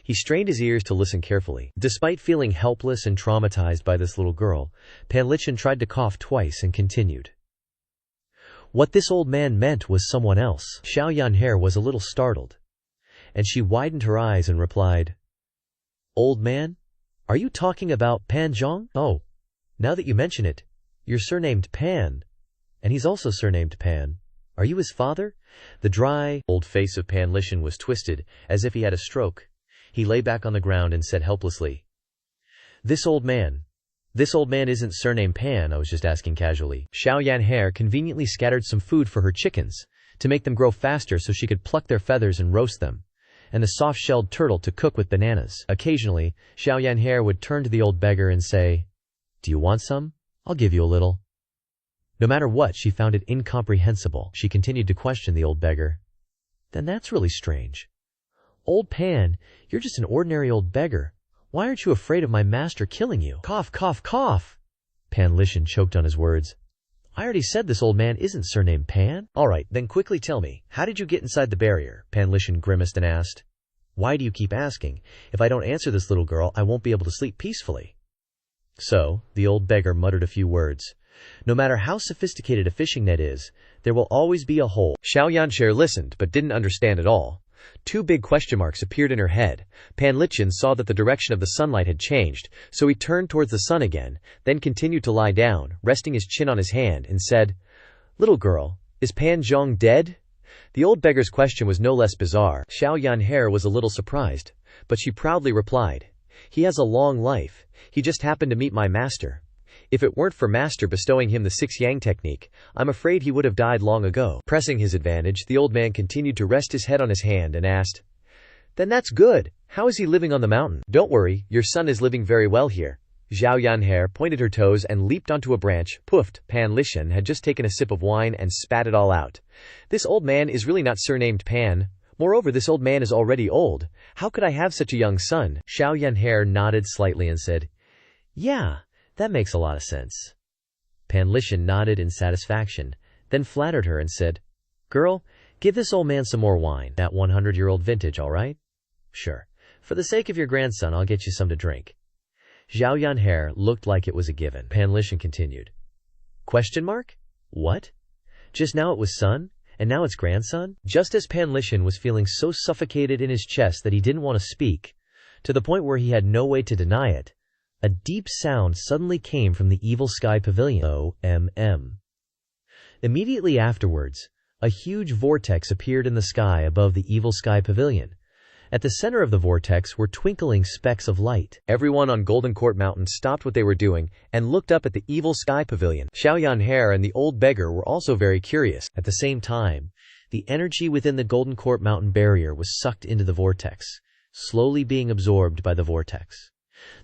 He strained his ears to listen carefully. Despite feeling helpless and traumatized by this little girl, Pan Lishan tried to cough twice and continued. What this old man meant was someone else. Xiao Yanher was a little startled, and she widened her eyes and replied, "Old man? Are you talking about Pan Zhong? Oh, now that you mention it, you're surnamed Pan, and he's also surnamed Pan. Are you his father?" The dry, old face of Pan Lishan was twisted, as if he had a stroke. He lay back on the ground and said helplessly, This This old man isn't surnamed Pan, I was just asking casually. Xiao Yanhe conveniently scattered some food for her chickens, to make them grow faster so she could pluck their feathers and roast them, and the soft-shelled turtle to cook with bananas. Occasionally, Xiao Yanhe would turn to the old beggar and say, "Do you want some? I'll give you a little." No matter what, she found it incomprehensible. She continued to question the old beggar. "Then that's really strange. Old Pan, you're just an ordinary old beggar. Why aren't you afraid of my master killing you?" Cough, cough, cough. Pan Lishan choked on his words. "I already said this old man isn't surnamed Pan." "Alright, then quickly tell me, how did you get inside the barrier?" Pan Lishan grimaced and asked. "Why do you keep asking? If I don't answer this little girl, I won't be able to sleep peacefully." So, the old beggar muttered a few words. "No matter how sophisticated a fishing net is, there will always be a hole." Xiao Yanshi listened but didn't understand at all. Two big question marks appeared in her head. Pan Lichin saw that the direction of the sunlight had changed, so he turned towards the sun again, then continued to lie down, resting his chin on his hand, and said, "Little girl, is Pan Zhong dead?" The old beggar's question was no less bizarre. Xiao Yanhe was a little surprised, but she proudly replied, "He has a long life. He just happened to meet my master. If it weren't for master bestowing him the 6 yang technique, I'm afraid he would have died long ago." Pressing his advantage, the old man continued to rest his head on his hand and asked, "Then that's good. How is he living on the mountain?" "Don't worry, your son is living very well here." Zhao Yanhe pointed her toes and leaped onto a branch. Poofed. Pan Lishan had just taken a sip of wine and spat it all out. "This old man is really not surnamed Pan. Moreover, this old man is already old. How could I have such a young son?" Xiao Yanhe nodded slightly and said, "Yeah, that makes a lot of sense." Pan Lishan nodded in satisfaction, then flattered her and said, "Girl, give this old man some more wine. That 100-year-old vintage, all right?" "Sure. For the sake of your grandson, I'll get you some to drink." Zhao Yanhe looked like it was a given. Pan Lishan continued. Question mark? What? Just now it was son, and now it's grandson? Just as Pan Lishan was feeling so suffocated in his chest that he didn't want to speak, to the point where he had no way to deny it, a deep sound suddenly came from the Evil Sky Pavilion. OMM. Immediately afterwards, a huge vortex appeared in the sky above the Evil Sky Pavilion. At the center of the vortex were twinkling specks of light. Everyone on Golden Court Mountain stopped what they were doing and looked up at the Evil Sky Pavilion. Xiao Yanhe and the old beggar were also very curious. At the same time, the energy within the Golden Court Mountain barrier was sucked into the vortex, slowly being absorbed by the vortex.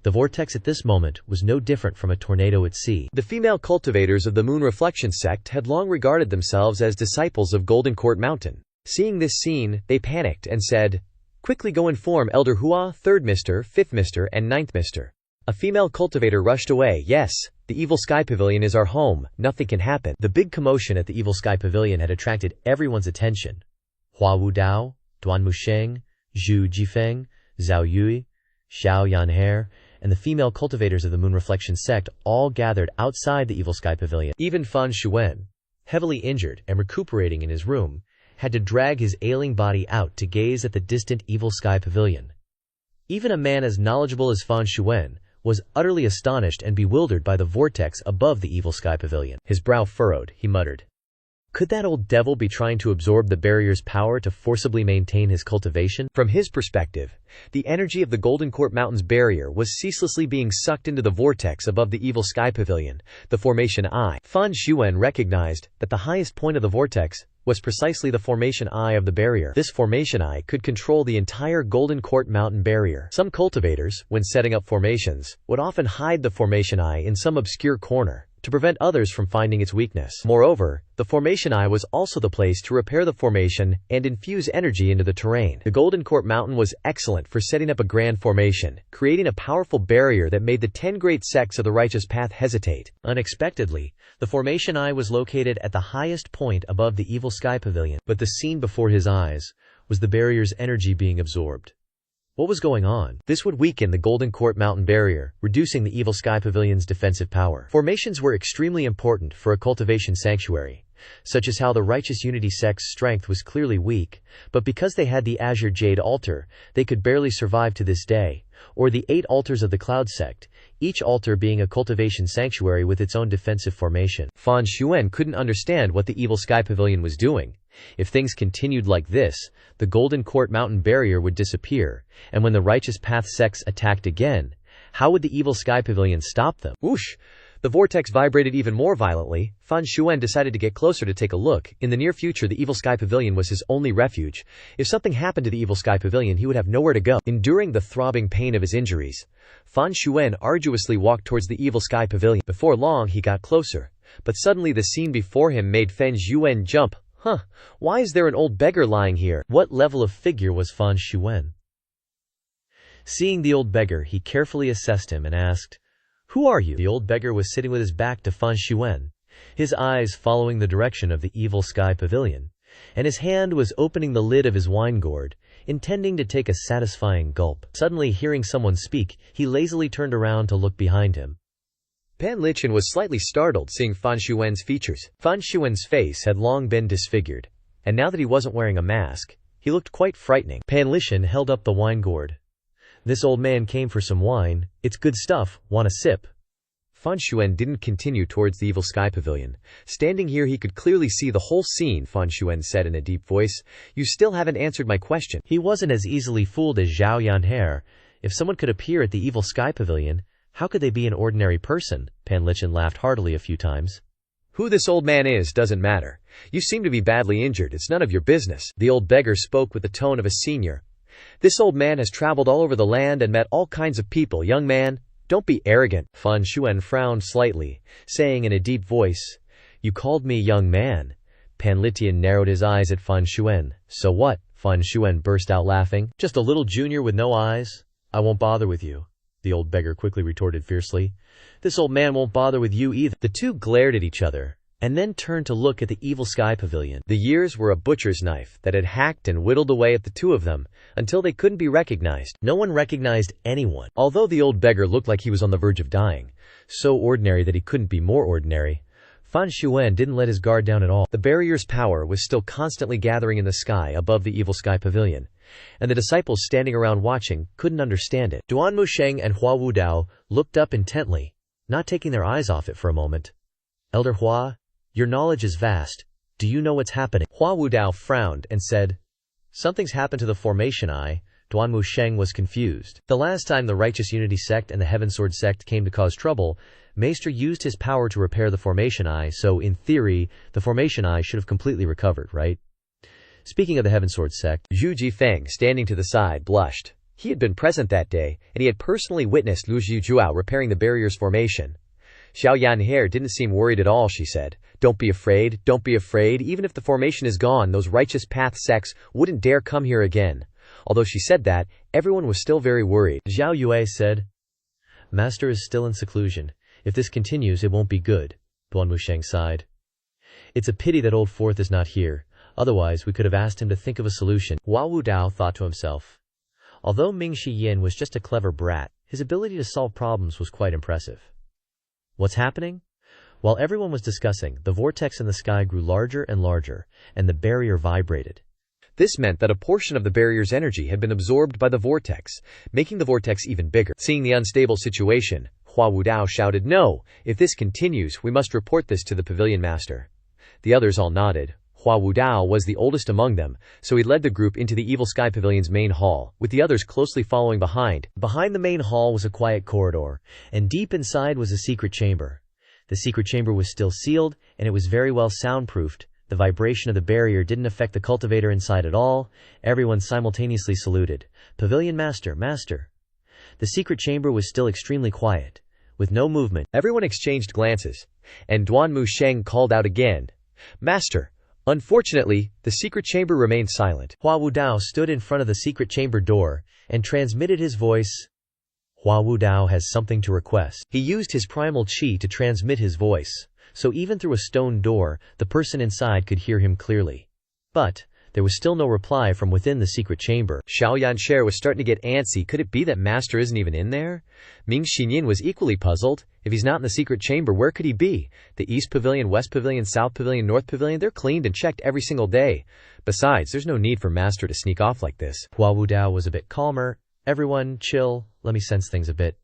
The vortex at this moment was no different from a tornado at sea. The female cultivators of the Moon Reflection Sect had long regarded themselves as disciples of Golden Court Mountain. Seeing this scene, they panicked and said, "Quickly go inform Elder Hua, 3rd Mr., 5th Mr., and 9th Mr." A female cultivator rushed away. "Yes, the Evil Sky Pavilion is our home. Nothing can happen." The big commotion at the Evil Sky Pavilion had attracted everyone's attention. Hua Wudao, Duan Musheng, Zhu Jifeng, Zhao Yui, Xiao Yanhe, and the female cultivators of the Moon Reflection Sect all gathered outside the Evil Sky Pavilion. Even Fan Shuen, heavily injured and recuperating in his room, had to drag his ailing body out to gaze at the distant Evil Sky Pavilion. Even a man as knowledgeable as Fan Shuen was utterly astonished and bewildered by the vortex above the Evil Sky Pavilion. His brow furrowed, he muttered, "Could that old devil be trying to absorb the barrier's power to forcibly maintain his cultivation?" From his perspective, the energy of the Golden Court Mountain's barrier was ceaselessly being sucked into the vortex above the Evil Sky Pavilion, the Formation Eye. Fan Shuen recognized that the highest point of the vortex was precisely the Formation Eye of the barrier. This Formation Eye could control the entire Golden Court Mountain barrier. Some cultivators, when setting up formations, would often hide the Formation Eye in some obscure corner, to prevent others from finding its weakness. Moreover, the Formation Eye was also the place to repair the formation and infuse energy into the terrain. The Golden Court Mountain was excellent for setting up a grand formation, creating a powerful barrier that made the 10 great sects of the righteous path hesitate. Unexpectedly, the Formation Eye was located at the highest point above the Evil Sky Pavilion, but the scene before his eyes was the barrier's energy being absorbed. What was going on? This would weaken the Golden Court Mountain barrier, reducing the Evil Sky Pavilion's defensive power. Formations were extremely important for a cultivation sanctuary, such as how the Righteous Unity sect's strength was clearly weak, but because they had the Azure Jade altar, they could barely survive to this day, or the 8 altars of the Cloud sect, each altar being a cultivation sanctuary with its own defensive formation. Fan Shuen couldn't understand what the Evil Sky Pavilion was doing. If things continued like this, the Golden Court Mountain barrier would disappear, and when the Righteous Path sects attacked again, How would the Evil Sky Pavilion stop them? Whoosh! The vortex vibrated even more violently. Fan Xuan decided to get closer to take a look. In the near future, the Evil Sky Pavilion was his only refuge. If something happened to the Evil Sky Pavilion, he would have nowhere to go. Enduring the throbbing pain of his injuries, Fan Xuan arduously walked towards the Evil Sky Pavilion. Before long, he got closer. But suddenly the scene before him made Fan Xuan jump. Why is there an old beggar lying here? What level of figure was Fan Xuan? Seeing the old beggar, he carefully assessed him and asked, "Who are you?" The old beggar was sitting with his back to Fan Xuan, his eyes following the direction of the Evil Sky Pavilion, and his hand was opening the lid of his wine gourd, intending to take a satisfying gulp. Suddenly hearing someone speak, he lazily turned around to look behind him. Pan Lichin was slightly startled seeing Fan Xuan's features. Fan Xuan's face had long been disfigured, and now that he wasn't wearing a mask, he looked quite frightening. Pan Lichin held up the wine gourd. "This old man came for some wine. It's good stuff. Want a sip?" Fan Xuan didn't continue towards the Evil Sky Pavilion. Standing here he could clearly see the whole scene. Fan Xuan said in a deep voice, "You still haven't answered my question." He wasn't as easily fooled as Zhao Yanhe. If someone could appear at the Evil Sky Pavilion, how could they be an ordinary person? Pan Lichin laughed heartily a few times. "Who this old man is doesn't matter. You seem to be badly injured. It's none of your business." The old beggar spoke with the tone of a senior. "This old man has traveled all over the land and met all kinds of people. Young man, don't be arrogant." Fan Xuan frowned slightly, saying in a deep voice, "You called me young man." Pan Lichin narrowed his eyes at Fan Xuan. "So what?" Fan Xuan burst out laughing. "Just a little junior with no eyes? I won't bother with you," the old beggar quickly retorted fiercely. "This old man won't bother with you either." The two glared at each other, and then turned to look at the Evil Sky Pavilion. The years were a butcher's knife that had hacked and whittled away at the two of them, until they couldn't be recognized. No one recognized anyone. Although the old beggar looked like he was on the verge of dying, so ordinary that he couldn't be more ordinary, Fan Xuan didn't let his guard down at all. The barrier's power was still constantly gathering in the sky above the Evil Sky Pavilion, and the disciples standing around watching couldn't understand it. Duan Musheng and Hua Wudao looked up intently, not taking their eyes off it for a moment. "Elder Hua, your knowledge is vast. Do you know what's happening?" Hua Wudao frowned and said, "Something's happened to the formation eye." Duan Musheng was confused. The last time the Righteous Unity Sect and the Heaven Sword Sect came to cause trouble, Maester used his power to repair the formation eye, so in theory, the formation eye should have completely recovered, right? Speaking of the Heaven Sword Sect, Zhu Jifeng, standing to the side, blushed. He had been present that day, and he had personally witnessed Lu Zhou repairing the barrier's formation. Xiao Yanhe didn't seem worried at all, she said. Don't be afraid, don't be afraid. Even if the formation is gone, those righteous path sects wouldn't dare come here again." Although she said that, everyone was still very worried. Zhao Yue said, "Master is still in seclusion. If this continues, it won't be good." Duan Musheng sighed. "It's a pity that old Fourth is not here. Otherwise, we could have asked him to think of a solution." Hua Wudao thought to himself. Although Ming Shiyin was just a clever brat, his ability to solve problems was quite impressive. What's happening? While everyone was discussing, the vortex in the sky grew larger and larger, and the barrier vibrated. This meant that a portion of the barrier's energy had been absorbed by the vortex, making the vortex even bigger. Seeing the unstable situation, Hua Wudao shouted, "No! If this continues, we must report this to the pavilion master." The others all nodded. Hua Wudao was the oldest among them, so he led the group into the Evil Sky Pavilion's main hall, with the others closely following behind. Behind the main hall was a quiet corridor, and deep inside was a secret chamber. The secret chamber was still sealed, and it was very well soundproofed. The vibration of the barrier didn't affect the cultivator inside at all. Everyone simultaneously saluted. "Pavilion Master, Master." The secret chamber was still extremely quiet, with no movement. Everyone exchanged glances, and Duan Musheng called out again, "Master." Unfortunately, the secret chamber remained silent. Hua Wudao stood in front of the secret chamber door and transmitted his voice. Hua Wudao has something to request. He used his primal chi to transmit his voice, so even through a stone door, the person inside could hear him clearly. But there was still no reply from within the secret chamber. Xiao Yanshi was starting to get antsy. Could it be that Master isn't even in there? Ming Xinyin was equally puzzled. If he's not in the secret chamber, where could he be? The East Pavilion, West Pavilion, South Pavilion, North Pavilion, they're cleaned and checked every single day. Besides, there's no need for Master to sneak off like this. Hua Wudao was a bit calmer. "Everyone, chill, let me sense things a bit."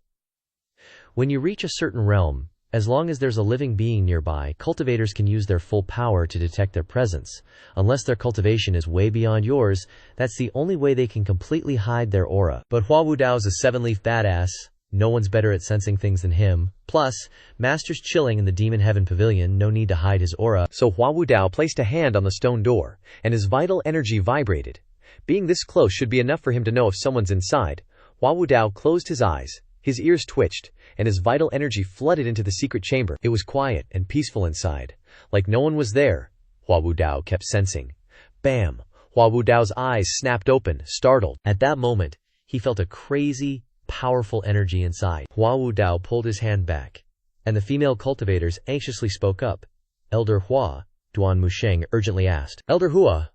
When you reach a certain realm, as long as there's a living being nearby, cultivators can use their full power to detect their presence. Unless their cultivation is way beyond yours, that's the only way they can completely hide their aura. But Hua Wudao's a 7-leaf badass. No one's better at sensing things than him. Plus, Master's chilling in the Demon Heaven Pavilion, no need to hide his aura. So Hua Wudao placed a hand on the stone door, and his vital energy vibrated. Being this close should be enough for him to know if someone's inside. Hua Wudao closed his eyes, his ears twitched, and his vital energy flooded into the secret chamber. It was quiet and peaceful inside, like no one was there. Hua Wudao kept sensing. Bam! Hua Wudao's eyes snapped open, startled. At that moment, he felt a crazy, powerful energy inside. Hua Wudao pulled his hand back, and the female cultivators anxiously spoke up. Elder Hua, Duan Musheng urgently asked. Elder Hua,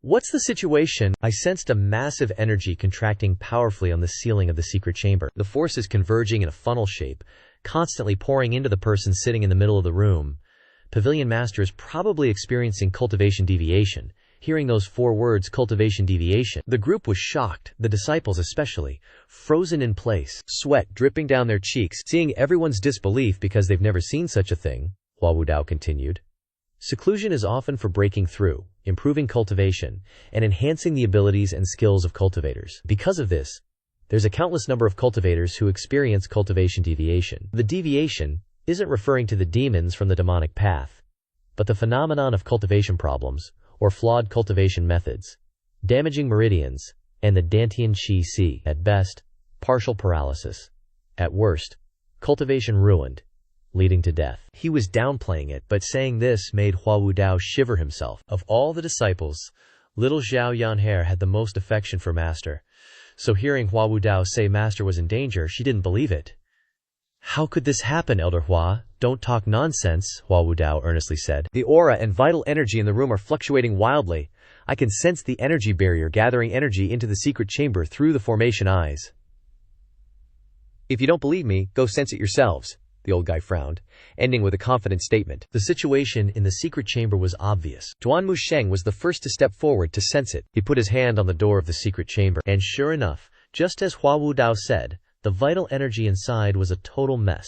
what's the situation? I sensed a massive energy contracting powerfully on the ceiling of the secret chamber. The forces converging in a funnel shape, constantly pouring into the person sitting in the middle of the room. Pavilion Master is probably experiencing cultivation deviation. Hearing those 4 words, cultivation deviation, the group was shocked, the disciples especially, frozen in place, sweat dripping down their cheeks, seeing everyone's disbelief because they've never seen such a thing. Hua Wudao continued. Seclusion is often for breaking through, improving cultivation, and enhancing the abilities and skills of cultivators. Because of this, there's a countless number of cultivators who experience cultivation deviation. The deviation isn't referring to the demons from the demonic path, but the phenomenon of cultivation problems, or flawed cultivation methods, damaging meridians, and the Dantian Qi Si. At best, partial paralysis. At worst, cultivation ruined, leading to death. He was downplaying it, but saying this made Hua Wudao shiver himself. Of all the disciples, little Zhao Yanhe had the most affection for Master, so hearing Hua Wudao say Master was in danger, she didn't believe it. How could this happen, Elder Hua? Don't talk nonsense, Hua Wudao earnestly said. The aura and vital energy in the room are fluctuating wildly. I can sense the energy barrier gathering energy into the secret chamber through the formation eyes. If you don't believe me, go sense it yourselves, the old guy frowned, ending with a confident statement. The situation in the secret chamber was obvious. Duan Musheng was the first to step forward to sense it. He put his hand on the door of the secret chamber, and sure enough, just as Hua Wudao said, the vital energy inside was a total mess.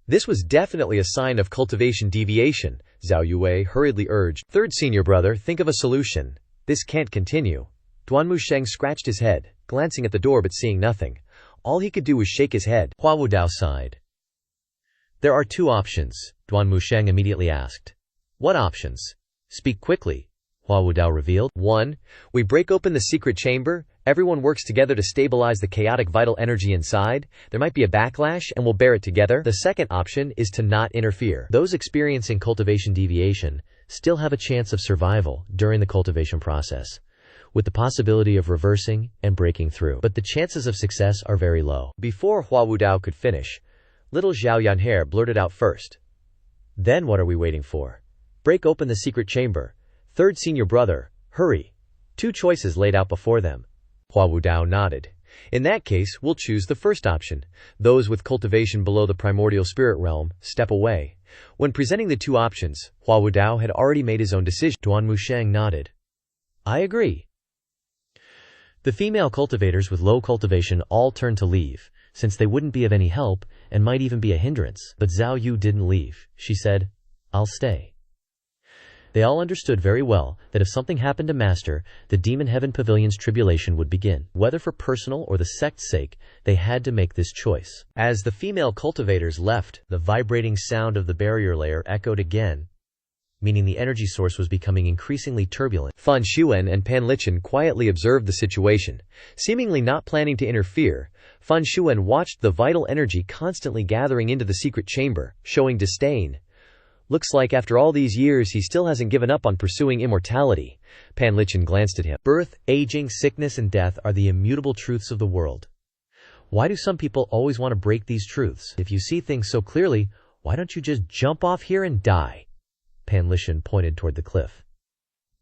This was definitely a sign of cultivation deviation, Zhao Yue hurriedly urged. Third senior brother, think of a solution. This can't continue. Duan Musheng scratched his head, glancing at the door but seeing nothing. All he could do was shake his head. Hua Wudao sighed. There are 2 options, Duan Musheng immediately asked. What options? Speak quickly, Hua Wudao revealed. 1. We break open the secret chamber. Everyone works together to stabilize the chaotic vital energy inside. There might be a backlash, and we'll bear it together. The second option is to not interfere. Those experiencing cultivation deviation still have a chance of survival during the cultivation process, with the possibility of reversing and breaking through. But the chances of success are very low. Before Hua Wudao could finish, little Zhao Yanhe blurted out first. Then what are we waiting for? Break open the secret chamber. Third senior brother, hurry. 2 choices laid out before them. Hua Wudao nodded. In that case, we'll choose the first option. Those with cultivation below the primordial spirit realm, step away. When presenting the 2 options, Hua Wudao had already made his own decision. Duan Musheng nodded. I agree. The female cultivators with low cultivation all turned to leave, since they wouldn't be of any help and might even be a hindrance. But Zhao Yu didn't leave. She said, I'll stay. They all understood very well that if something happened to Master, the Demon Heaven Pavilion's tribulation would begin. Whether for personal or the sect's sake, they had to make this choice. As the female cultivators left, the vibrating sound of the barrier layer echoed again, meaning the energy source was becoming increasingly turbulent. Fan Xuan and Pan Lichen quietly observed the situation. Seemingly not planning to interfere, Fan Xuan watched the vital energy constantly gathering into the secret chamber, showing disdain. Looks like after all these years he still hasn't given up on pursuing immortality. Pan Lichen glanced at him. Birth, aging, sickness, and death are the immutable truths of the world. Why do some people always want to break these truths? If you see things so clearly, why don't you just jump off here and die? Pan Lichen pointed toward the cliff.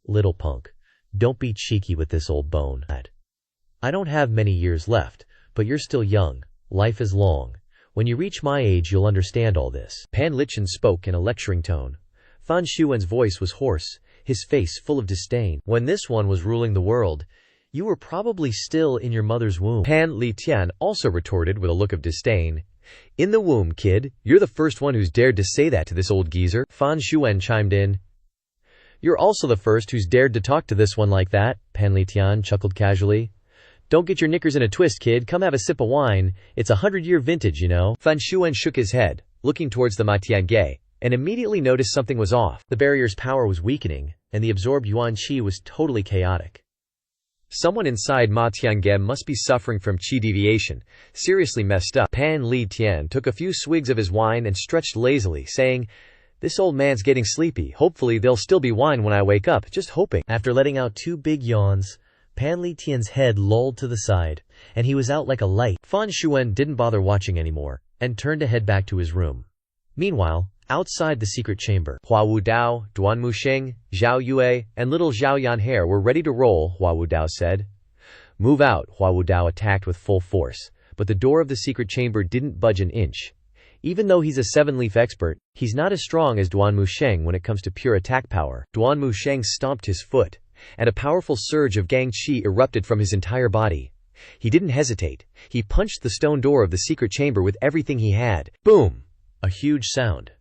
Little punk, don't be cheeky with this old bone. I don't have many years left, but you're still young. Life is long. When you reach my age, you'll understand all this. Pan Lichen spoke in a lecturing tone. Fan Xuan's voice was hoarse, his face full of disdain. When this one was ruling the world, you were probably still in your mother's womb. Pan Li Tian also retorted with a look of disdain. In the womb, kid. You're the first one who's dared to say that to this old geezer. Fan Xuan chimed in. You're also the first who's dared to talk to this one like that, Pan Li Tian chuckled casually. Don't get your knickers in a twist, kid. Come have a sip of wine. It's 100-year vintage, you know. Fan Shuan shook his head, looking towards the Ma Tiange, and immediately noticed something was off. The barrier's power was weakening, and the absorbed yuan qi was totally chaotic. Someone inside Ma Tiange must be suffering from qi deviation. Seriously messed up. Pan Li Tian took a few swigs of his wine and stretched lazily, saying, "This old man's getting sleepy. Hopefully there'll still be wine when I wake up. Just hoping." After letting out 2 big yawns, Pan Li Tian's head lolled to the side, and he was out like a light. Fan Shuan didn't bother watching anymore, and turned to head back to his room. Meanwhile, outside the secret chamber, Hua Wudao, Duan Musheng, Zhao Yue, and little Zhao Yanhe were ready to roll. Hua Wudao said. "Move out." Hua Wudao attacked with full force, but the door of the secret chamber didn't budge an inch. Even though he's a 7-leaf expert, he's not as strong as Duan Musheng when it comes to pure attack power. Duan Musheng stomped his foot, and a powerful surge of gang qi erupted from his entire body. He didn't hesitate. He punched the stone door of the secret chamber with everything he had. Boom! A huge sound.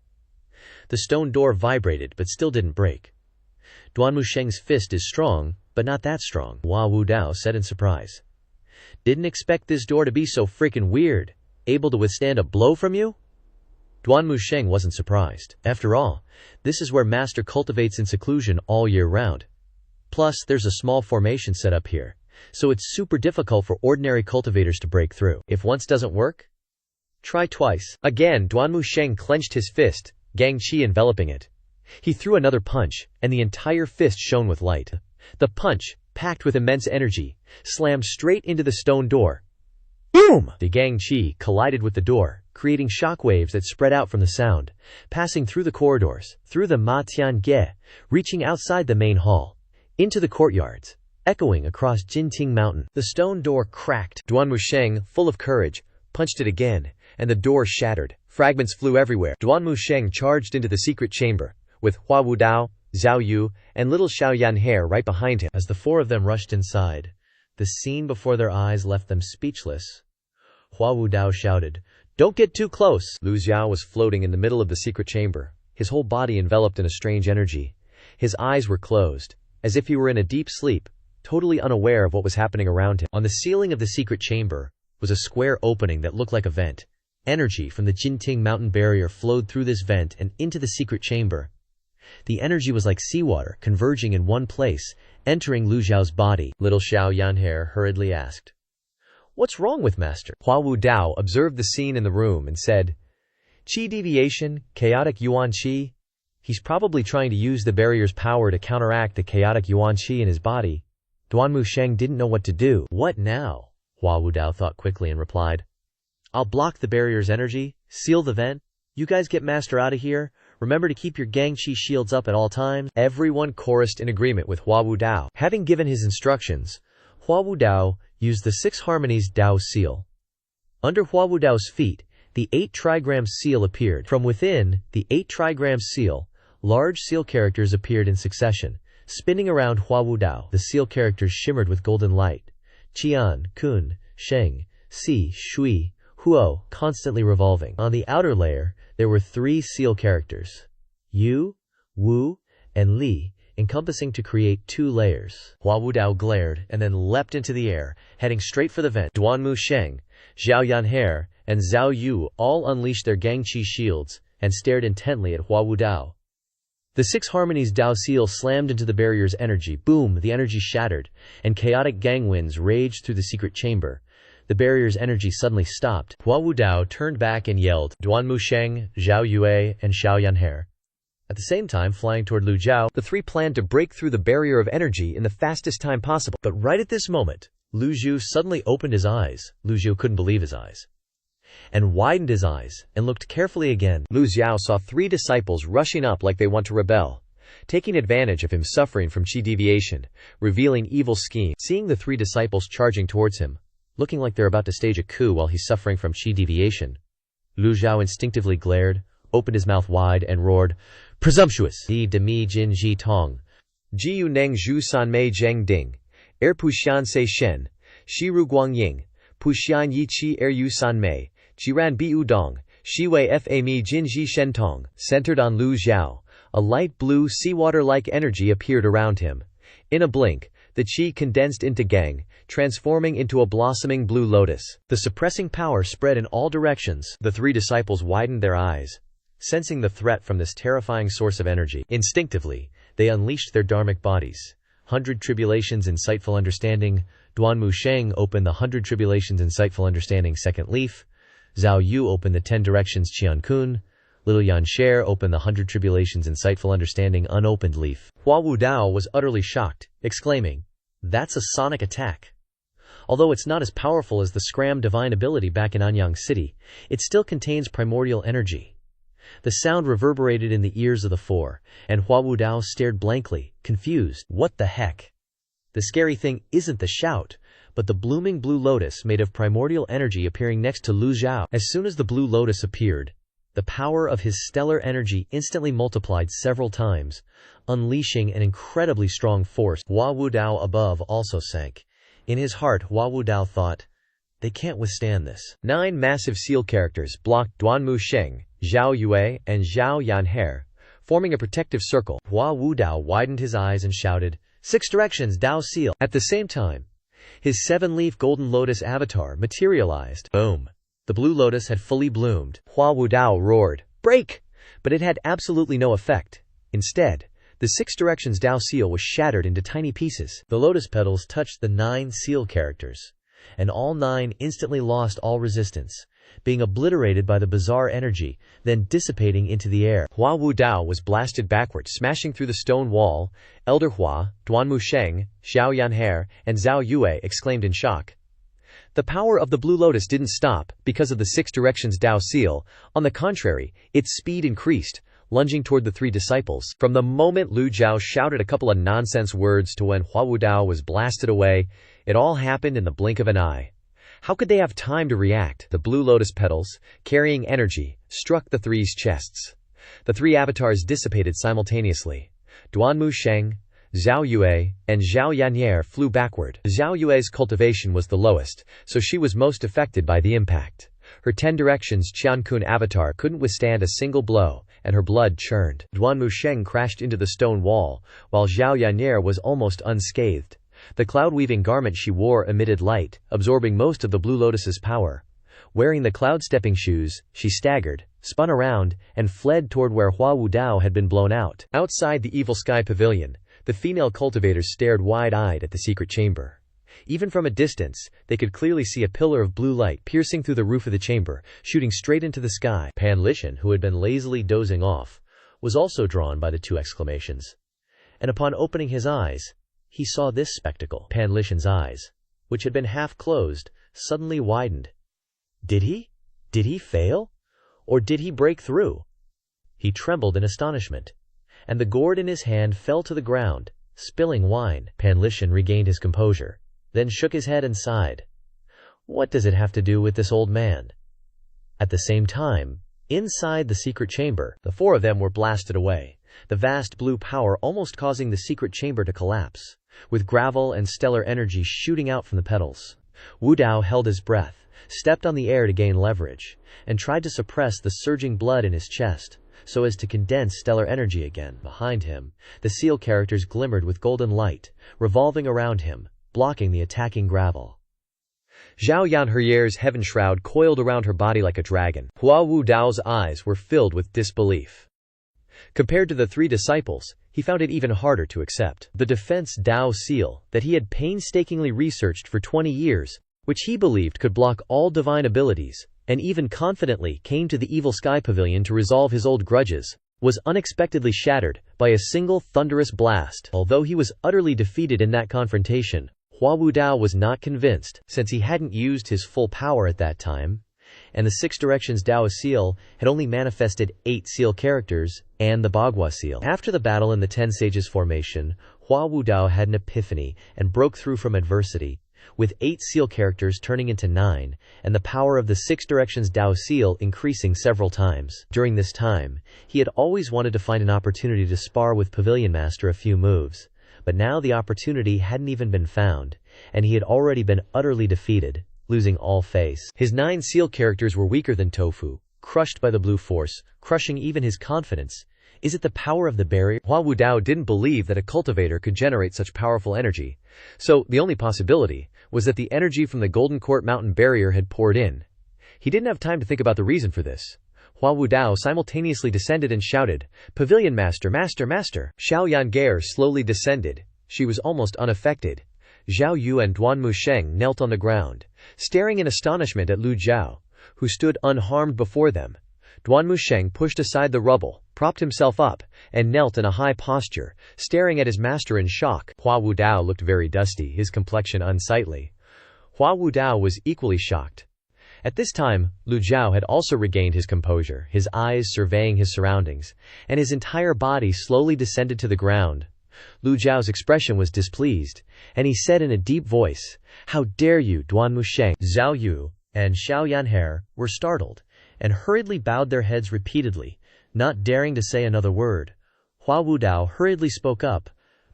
The stone door vibrated but still didn't break. Duan Musheng's fist is strong, but not that strong, Hua Wudao said in surprise. Didn't expect this door to be so freaking weird. Able to withstand a blow from you? Duan Musheng wasn't surprised. After all, this is where Master cultivates in seclusion all year round. Plus, there's a small formation set up here, so it's super difficult for ordinary cultivators to break through. If once doesn't work, try twice. Again, Duan Musheng clenched his fist, gang qi enveloping it. He threw another punch, and the entire fist shone with light. The punch, packed with immense energy, slammed straight into the stone door. Boom! The gang qi collided with the door, creating shockwaves that spread out from the sound, passing through the corridors, through the Ma Tiange, reaching outside the main hall, into the courtyards, echoing across Jinting Mountain. The stone door cracked. Duan Musheng, full of courage, punched it again, and the door shattered. Fragments flew everywhere. Duan Musheng charged into the secret chamber, with Hua Wudao, Zhao Yu, and little Xiao Yanhe right behind him. As the 4 of them rushed inside, the scene before their eyes left them speechless. Hua Wudao shouted, "Don't get too close!" Lu Zhou was floating in the middle of the secret chamber, his whole body enveloped in a strange energy. His eyes were closed, as if he were in a deep sleep, totally unaware of what was happening around him. On the ceiling of the secret chamber was a square opening that looked like a vent. Energy from the Jinting Mountain barrier flowed through this vent and into the secret chamber. The energy was like seawater, converging in one place, entering Lu Zhao's body. Little Xiao Yanhe hurriedly asked, "What's wrong with Master?" Hua Wudao observed the scene in the room and said, "Qi deviation, chaotic yuan qi. He's probably trying to use the barrier's power to counteract the chaotic yuan qi in his body." Duan Musheng didn't know what to do. "What now?" Hua Wudao thought quickly and replied, "I'll block the barrier's energy, seal the vent. You guys get Master out of here. Remember to keep your gang qi shields up at all times." Everyone chorused in agreement with Hua Wudao. Having given his instructions, Hua Wudao used the 6 harmonies Dao seal. Under Hua Wudao's feet, the 8 trigram seal appeared. From within the 8 trigram seal, large seal characters appeared in succession, spinning around Hua Wudao. The seal characters shimmered with golden light. Qian, Kun, Sheng, Si, Shui, Huo, constantly revolving. On the outer layer, there were 3 seal characters, Yu, Wu, and Li, encompassing to create 2 layers. Hua Wudao glared and then leapt into the air, heading straight for the vent. Duan Musheng, Zhao Yanhe, and Zhao Yu all unleashed their gang qi shields and stared intently at Hua Wudao. The 6 harmonies Dao seal slammed into the barrier's energy. Boom! The energy shattered, and chaotic gang winds raged through the secret chamber. The barrier's energy suddenly stopped. Hua Wudao turned back and yelled, "Duan Musheng, Zhao Yue, and Xiao Yanhe." At the same time, flying toward Lu Zhou, the 3 planned to break through the barrier of energy in the fastest time possible. But right at this moment, Lu Zhou suddenly opened his eyes. Lu Zhou couldn't believe his eyes, and widened his eyes, and looked carefully again. Lu Zhou saw 3 disciples rushing up like they want to rebel, taking advantage of him suffering from qi deviation, revealing evil schemes. Seeing the 3 disciples charging towards him, looking like they're about to stage a coup while he's suffering from qi deviation, Lu Zhou instinctively glared, opened his mouth wide, and roared, "Presumptuous! Di demi jin ji tong. Jiu neng zhu san mei zheng ding. Puxian se shen. Shiru guang ying. Puxian yi chi yu san mei. Jiran biu dong. Shiwei fa mi jin ji shen tong." Centered on Lu Zhou, a light blue seawater-like energy appeared around him. In a blink, The qi condensed into gang, transforming into a blossoming blue lotus. The suppressing power spread in all directions. The three disciples widened their eyes, sensing the threat from this terrifying source of energy. Instinctively, they unleashed their dharmic bodies. 100 Tribulations Insightful Understanding. Duanmu Sheng opened the 100 Tribulations Insightful Understanding second leaf. Zhao Yu opened the 10 Directions Qian Kun. Little Yan Sher opened the 100 Tribulations Insightful Understanding unopened leaf. Hua Wudao was utterly shocked, exclaiming, "That's a sonic attack." Although it's not as powerful as the Scram divine ability back in Anyang City, it still contains primordial energy. The sound reverberated in the ears of the four, and Hua Wudao stared blankly, confused. What the heck? The scary thing isn't the shout, but the blooming blue lotus made of primordial energy appearing next to Lu Zhou. As soon as the blue lotus appeared, the power of his stellar energy instantly multiplied several times, unleashing an incredibly strong force. Hua Wudao above also sank. In his heart, Hua Wudao thought, "They can't withstand this." 9 massive seal characters blocked Duanmu Sheng, Zhao Yue, and Zhao Yanhe, forming a protective circle. Hua Wudao widened his eyes and shouted, "6 Directions Dao Seal." At the same time, his 7-leaf golden lotus avatar materialized. Boom! The blue lotus had fully bloomed. Hua Wudao roared, "Break!" But it had absolutely no effect. Instead, the 6 Directions Dao Seal was shattered into tiny pieces. The lotus petals touched the 9 seal characters, and all 9 instantly lost all resistance, being obliterated by the bizarre energy, then dissipating into the air. Hua Wudao was blasted backward, smashing through the stone wall. Elder Hua, Duanmu Sheng, Xiao Yanhe, and Zhao Yue exclaimed in shock. The power of the blue lotus didn't stop because of the 6 Directions Dao Seal. On the contrary, its speed increased, lunging toward the 3 disciples. From the moment Lu Zhou shouted a couple of nonsense words to when Hua Wudao was blasted away, it all happened in the blink of an eye. How could they have time to react? The blue lotus petals, carrying energy, struck the 3's chests. The 3 avatars dissipated simultaneously. Duanmu Sheng, Zhao Yue, and Zhao Yanhe flew backward. Zhao Yue's cultivation was the lowest, so she was most affected by the impact. Her 10 Directions Qiankun avatar couldn't withstand a single blow, and her blood churned. Duanmu Sheng crashed into the stone wall, while Zhao Yanhe was almost unscathed. The cloud-weaving garment she wore emitted light, absorbing most of the blue lotus's power. Wearing the cloud-stepping shoes, she staggered, spun around, and fled toward where Hua Wudao had been blown out. Outside the Evil Sky Pavilion, the female cultivators stared wide-eyed at the secret chamber. Even from a distance, they could clearly see a pillar of blue light piercing through the roof of the chamber, shooting straight into the sky. Pan Lishan, who had been lazily dozing off, was also drawn by the 2 exclamations. And upon opening his eyes, he saw this spectacle. Pan Lishan's eyes, which had been half closed, suddenly widened. Did he fail? Or did he break through? He trembled in astonishment, and the gourd in his hand fell to the ground, spilling wine. Pan Lishan regained his composure, then shook his head and sighed. What does it have to do with this old man? At the same time, inside the secret chamber, the 4 of them were blasted away, the vast blue power almost causing the secret chamber to collapse, with gravel and stellar energy shooting out from the petals. Wudao held his breath, stepped on the air to gain leverage, and tried to suppress the surging blood in his chest, so as to condense stellar energy again. Behind him, the seal characters glimmered with golden light, revolving around him, blocking the attacking gravel. Zhao Yanhe's heaven shroud coiled around her body like a dragon. Hua Wudao's eyes were filled with disbelief. Compared to the 3 disciples, he found it even harder to accept. The defense Dao Seal that he had painstakingly researched for 20 years, which he believed could block all divine abilities, and even confidently came to the Evil Sky Pavilion to resolve his old grudges, was unexpectedly shattered by a single thunderous blast. Although he was utterly defeated in that confrontation, Hua Wudao was not convinced, since he hadn't used his full power at that time, and the 6 Directions Dao Seal had only manifested 8 seal characters and the Bagua Seal. After the battle in the 10 Sages formation, Hua Wudao had an epiphany and broke through from adversity, with 8 seal characters turning into 9, and the power of the 6 Directions Dao Seal increasing several times. During this time, he had always wanted to find an opportunity to spar with Pavilion Master a few moves, but now the opportunity hadn't even been found, and he had already been utterly defeated, losing all face. His 9 seal characters were weaker than Tofu, crushed by the blue force, crushing even his confidence, Is it the power of the barrier? Hua Wudao didn't believe that a cultivator could generate such powerful energy, so the only possibility was that the energy from the Golden Court Mountain barrier had poured in. He didn't have time to think about the reason for this. Hua Wudao simultaneously descended and shouted, "Pavilion Master, Master, Master!" Xiao Yange'er slowly descended. She was almost unaffected. Zhao Yu and Duan Musheng knelt on the ground, staring in astonishment at Lu Zhou, who stood unharmed before them. Duan Musheng pushed aside the rubble, propped himself up, and knelt in a high posture, staring at his master in shock. Hua Wudao looked very dusty, his complexion unsightly. Hua Wudao was equally shocked. At this time, Lu Zhou had also regained his composure, his eyes surveying his surroundings, and his entire body slowly descended to the ground. Lu Zhao's expression was displeased, and he said in a deep voice, "How dare you, Duan Musheng?" Zhao Yu and Xiao Yanhe were startled, and hurriedly bowed their heads repeatedly, not daring to say another word. Hua Wudao hurriedly spoke up,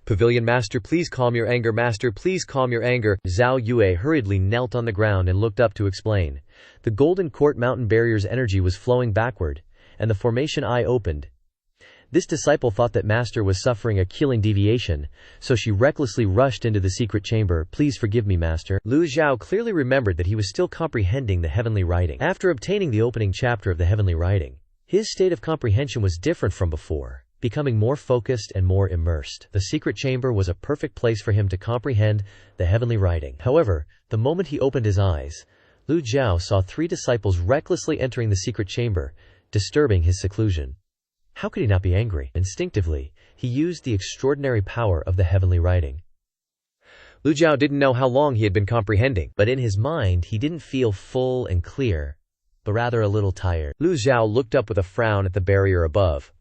"Pavilion Master, please calm your anger. Master, please calm your anger." Zhao Yue hurriedly knelt on the ground and looked up to explain. The Golden Court Mountain barrier's energy was flowing backward, and the formation eye opened. This disciple thought that Master was suffering a killing deviation, so she recklessly rushed into the secret chamber. "Please forgive me, Master." Lu Zhou clearly remembered that he was still comprehending the heavenly writing. After obtaining the opening chapter of the heavenly writing, his state of comprehension was different from before, becoming more focused and more immersed. The secret chamber was a perfect place for him to comprehend the heavenly writing. However, the moment he opened his eyes, Lu Zhou saw 3 disciples recklessly entering the secret chamber, disturbing his seclusion. How could he not be angry? Instinctively, he used the extraordinary power of the heavenly writing. Lu Zhou didn't know how long he had been comprehending, but in his mind he didn't feel full and clear, but rather a little tired. Lu Zhou looked up with a frown at the barrier above,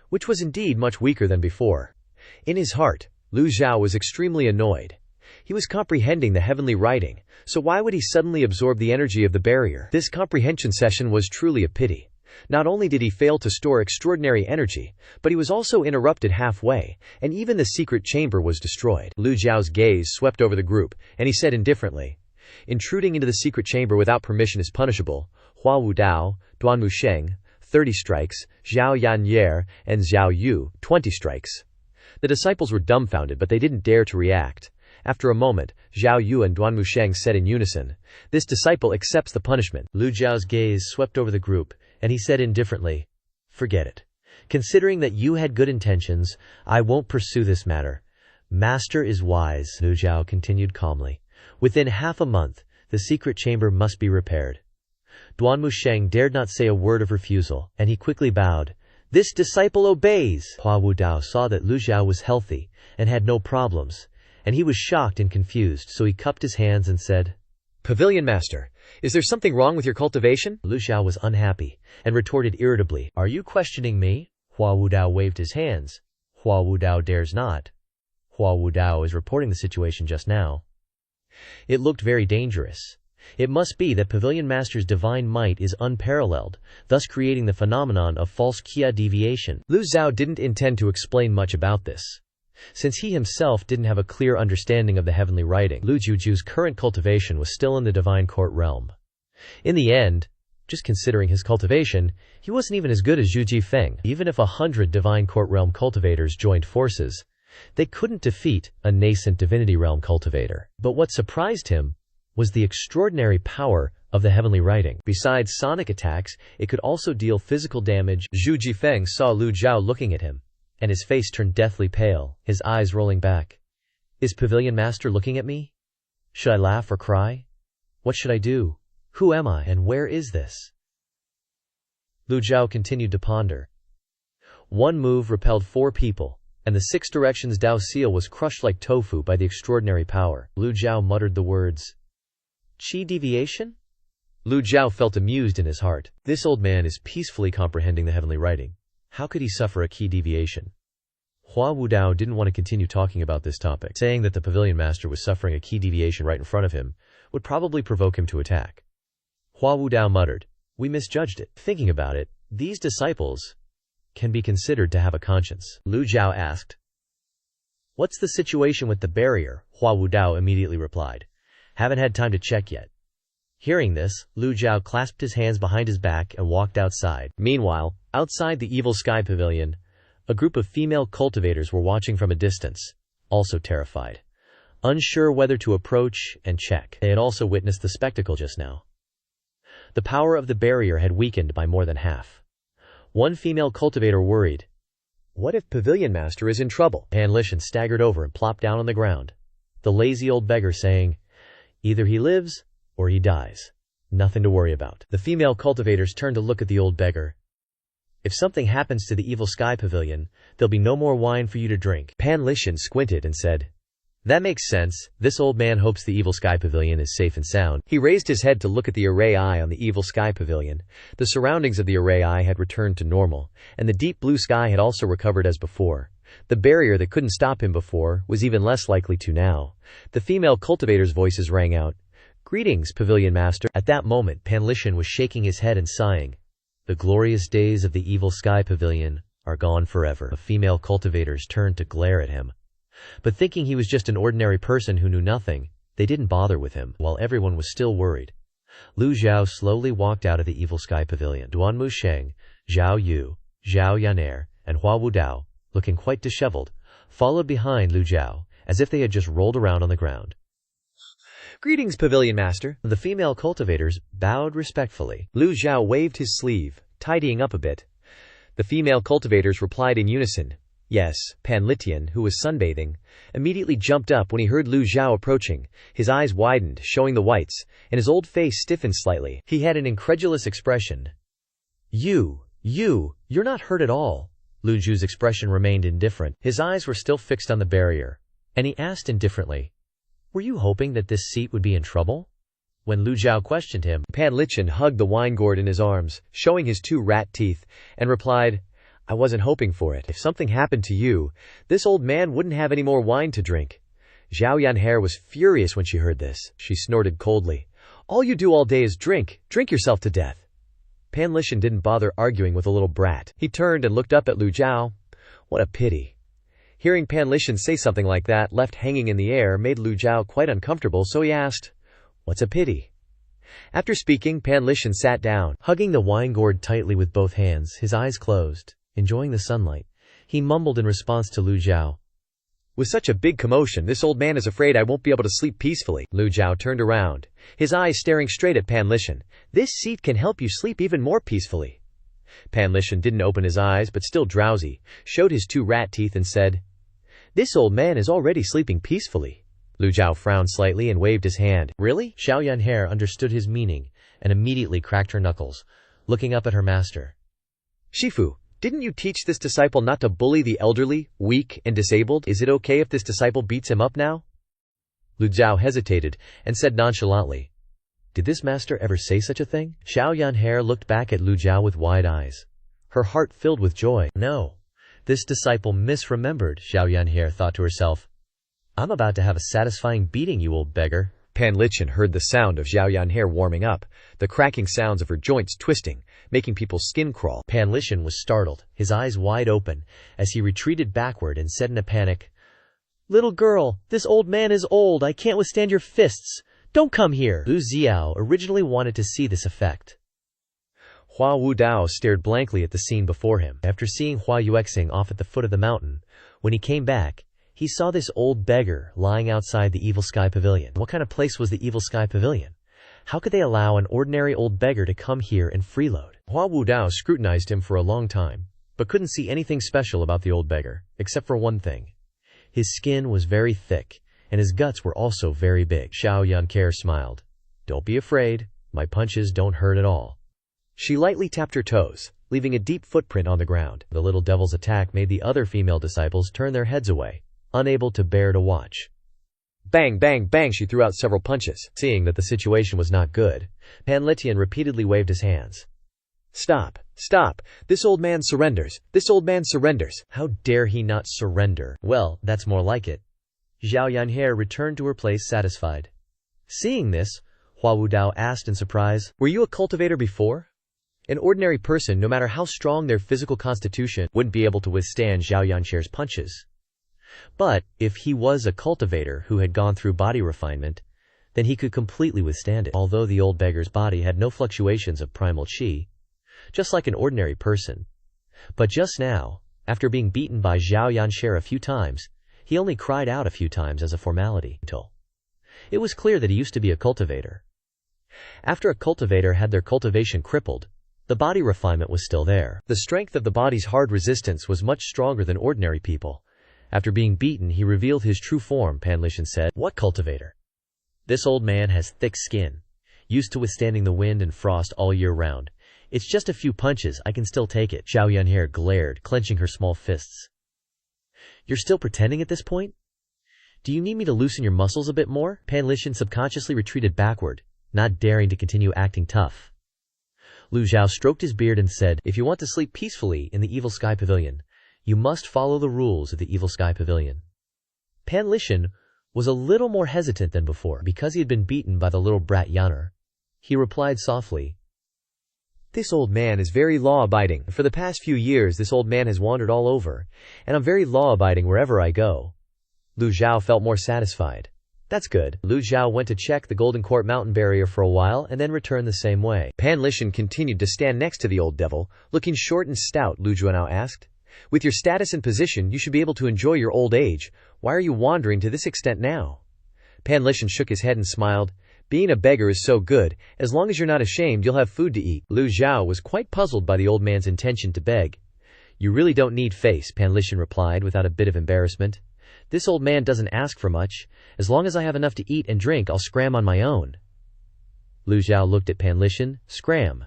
which was indeed much weaker than before. In his heart, Lu Zhou was extremely annoyed. He was comprehending the heavenly writing, so why would he suddenly absorb the energy of the barrier? This comprehension session was truly a pity. Not only did he fail to store extraordinary energy, but he was also interrupted halfway, and even the secret chamber was destroyed. Lu Zhao's gaze swept over the group, and he said indifferently, "Intruding into the secret chamber without permission is punishable. Hua Wudao, Duan Musheng, 30 strikes, Zhao Yanye, and Zhao Yu, 20 strikes." The disciples were dumbfounded, but they didn't dare to react. After a moment, Zhao Yu and Duan Musheng said in unison, "This disciple accepts the punishment." Lu Zhao's gaze swept over the group, and he said indifferently, "Forget it. Considering that you had good intentions, I won't pursue this matter. Master is wise." Lu Zhao continued calmly. "Within half a month, the secret chamber must be repaired." Duan Musheng dared not say a word of refusal, and he quickly bowed. "This disciple obeys." Hua Wudao saw that Lu Zhao was healthy and had no problems, and he was shocked and confused, so he cupped his hands and said, "Pavilion Master, is there something wrong with your cultivation?" Lu Zhao was unhappy and retorted irritably, "Are you questioning me?" Hua Wudao waved his hands. Hua Wudao dares not. Hua Wudao is reporting the situation just now. It looked very dangerous. It must be that Pavilion Master's divine might is unparalleled, thus creating the phenomenon of false Qia deviation. Lu Zhou didn't intend to explain much about this, since he himself didn't have a clear understanding of the heavenly writing. Lu Juju's current cultivation was still in the divine court realm. In the end, just considering his cultivation, he wasn't even as good as Zhu Jifeng. Even if 100 divine court realm cultivators joined forces, they couldn't defeat a nascent divinity realm cultivator. But what surprised him was the extraordinary power of the heavenly writing. Besides sonic attacks, it could also deal physical damage. Zhu Jifeng saw Lu Zhou looking at him, and his face turned deathly pale, his eyes rolling back. "Is Pavilion Master looking at me? Should I laugh or cry? What should I do? Who am I, and where is this?" Lu Zhou continued to ponder. One move repelled 4 people, and the 6 directions Dao seal was crushed like tofu by the extraordinary power. Lu Zhou muttered the words, "Qi deviation?" Lu Zhou felt amused in his heart. This old man is peacefully comprehending the heavenly writing. How could he suffer a qi deviation? Hua Wudao didn't want to continue talking about this topic. Saying that the Pavilion Master was suffering a qi deviation right in front of him would probably provoke him to attack. Hua Wudao muttered, "We misjudged it. Thinking about it, these disciples can be considered to have a conscience." Lu Zhou asked, "What's the situation with the barrier?" Hua Wudao immediately replied, "Haven't had time to check yet." Hearing this, Lu Zhou clasped his hands behind his back and walked outside. Meanwhile, outside the Evil Sky Pavilion, A group of female cultivators were watching from a distance, also terrified, unsure whether to approach and check. They had also witnessed the spectacle just now. The power of the barrier had weakened by more than half. One female cultivator worried. What if Pavilion Master is in trouble? Pan Lishan staggered over and plopped down on the ground, the lazy old beggar saying, "Either he lives or he dies. Nothing to worry about." The female cultivators turned to look at the old beggar. "If something happens to the Evil Sky Pavilion, there'll be no more wine for you to drink." Pan Lishan squinted and said, "That makes sense. This old man hopes the Evil Sky Pavilion is safe and sound." He raised his head to look at the array eye on the Evil Sky Pavilion. The surroundings of the array eye had returned to normal, and the deep blue sky had also recovered as before. The barrier that couldn't stop him before was even less likely to now. The female cultivators' voices rang out. "Greetings, Pavilion Master." At that moment, Pan Lishan was shaking his head and sighing. "The glorious days of the Evil Sky Pavilion are gone forever." The female cultivators turned to glare at him. But thinking he was just an ordinary person who knew nothing, they didn't bother with him, while everyone was still worried. Lu Zhou slowly walked out of the Evil Sky Pavilion. Duan Musheng, Zhao Yu, Zhao Yan'er, and Hua Wudao, looking quite disheveled, followed behind Lu Zhou, as if they had just rolled around on the ground. "Greetings, Pavilion Master." The female cultivators bowed respectfully. Lu Zhou waved his sleeve, tidying up a bit. The female cultivators replied in unison. Yes, Pan Litian, who was sunbathing, immediately jumped up when he heard Lu Zhou approaching. His eyes widened, showing the whites, and his old face stiffened slightly. He had an incredulous expression. You're not hurt at all." Lu Zhou's expression remained indifferent. His eyes were still fixed on the barrier, and he asked indifferently, "Were you hoping that this seat would be in trouble?" When Lu Zhou questioned him, Pan Litian hugged the wine gourd in his arms, showing his 2 rat teeth, and replied, "I wasn't hoping for it. If something happened to you, this old man wouldn't have any more wine to drink." Zhao Yan'er was furious when she heard this. She snorted coldly. "All you do all day is drink yourself to death." Pan Lishan didn't bother arguing with a little brat. He turned and looked up at Lu Zhou. What a pity. Hearing Pan Lishan say something like that, left hanging in the air, made Lu Zhou quite uncomfortable, so he asked, "What's a pity?" After speaking, Pan Lishan sat down. Hugging the wine gourd tightly with both hands, his eyes closed, enjoying the sunlight, he mumbled in response to Lu Zhou. "With such a big commotion, this old man is afraid I won't be able to sleep peacefully." Lu Zhou turned around, his eyes staring straight at Pan Lishan. "This seat can help you sleep even more peacefully." Pan Lishan didn't open his eyes, but still drowsy, showed his 2 rat teeth and said, "This old man is already sleeping peacefully." Lu Zhou frowned slightly and waved his hand. "Really?" Zhao Yan'er understood his meaning and immediately cracked her knuckles, looking up at her master. "Shifu, didn't you teach this disciple not to bully the elderly, weak, and disabled? Is it okay if this disciple beats him up now?" Lu Zhou hesitated and said nonchalantly, "Did this master ever say such a thing?" Zhao Yan'er looked back at Lu Zhou with wide eyes, her heart filled with joy. No, this disciple misremembered, Zhao Yan'er thought to herself. "I'm about to have a satisfying beating, you old beggar." Pan Lishan heard the sound of Zhao Yan'er warming up, the cracking sounds of her joints twisting, making people's skin crawl. Pan Lishan was startled, his eyes wide open, as he retreated backward and said in a panic, "Little girl, this old man is old. I can't withstand your fists. Don't come here." Lu Zhou originally wanted to see this effect. Hua Wudao stared blankly at the scene before him. After seeing Hua Yuexing off at the foot of the mountain, when he came back, he saw this old beggar lying outside the Evil Sky Pavilion. What kind of place was the Evil Sky Pavilion? How could they allow an ordinary old beggar to come here and freeload? Hua Wudao scrutinized him for a long time, but couldn't see anything special about the old beggar, except for one thing. His skin was very thick, and his guts were also very big. Zhao Yan'er smiled. "Don't be afraid. My punches don't hurt at all." She lightly tapped her toes, leaving a deep footprint on the ground. The little devil's attack made the other female disciples turn their heads away, unable to bear to watch. Bang, bang, bang, she threw out several punches. Seeing that the situation was not good, Pan Litian repeatedly waved his hands. "Stop, stop, this old man surrenders, this old man surrenders." "How dare he not surrender?" "Well, that's more like it." Zhao Yan'er returned to her place satisfied. Seeing this, Hua Wudao asked in surprise, "Were you a cultivator before?" An ordinary person, no matter how strong their physical constitution, wouldn't be able to withstand Zhao Yan'er's punches. But if he was a cultivator who had gone through body refinement, then he could completely withstand it. Although the old beggar's body had no fluctuations of primal qi, just like an ordinary person. But just now, After being beaten by Zhao Yanshi a few times, he only cried out a few times as a formality until it was clear that he used to be a cultivator. After a cultivator had their cultivation crippled, the body refinement was still there. The strength of the body's hard resistance was much stronger than ordinary people. After being beaten, he revealed his true form. Panlishan said, "What cultivator? This old man has thick skin, used to withstanding the wind and frost all year round. It's just a few punches, I can still take it." Zhao Yanhe glared, clenching her small fists. "You're still pretending at this point? Do you need me to loosen your muscles a bit more?" Panlishan subconsciously retreated backward, not daring to continue acting tough. Lu Zhou stroked his beard and said, "If you want to sleep peacefully in the Evil Sky Pavilion, you must follow the rules of the Evil Sky Pavilion." Panlishan was a little more hesitant than before because he had been beaten by the little brat Yaner. He replied softly, "This old man is very law-abiding. For the past few years this old man has wandered all over, and I'm very law-abiding wherever I go." Lu Zhou felt more satisfied. "That's good." Lu Zhou went to check the Golden Court mountain barrier for a while and then returned the same way. Panlishan continued to stand next to the old devil, looking short and stout. Lu Zhou asked, "With your status and position, you should be able to enjoy your old age. Why are you wandering to this extent now?" Panlishan shook his head and smiled. "Being a beggar is so good. As long as you're not ashamed, you'll have food to eat." Lu Zhou was quite puzzled by the old man's intention to beg. "You really don't need face," Panlishan replied without a bit of embarrassment. "This old man doesn't ask for much. As long as I have enough to eat and drink, I'll scram on my own." Lu Zhou looked at Panlishan. "Scram?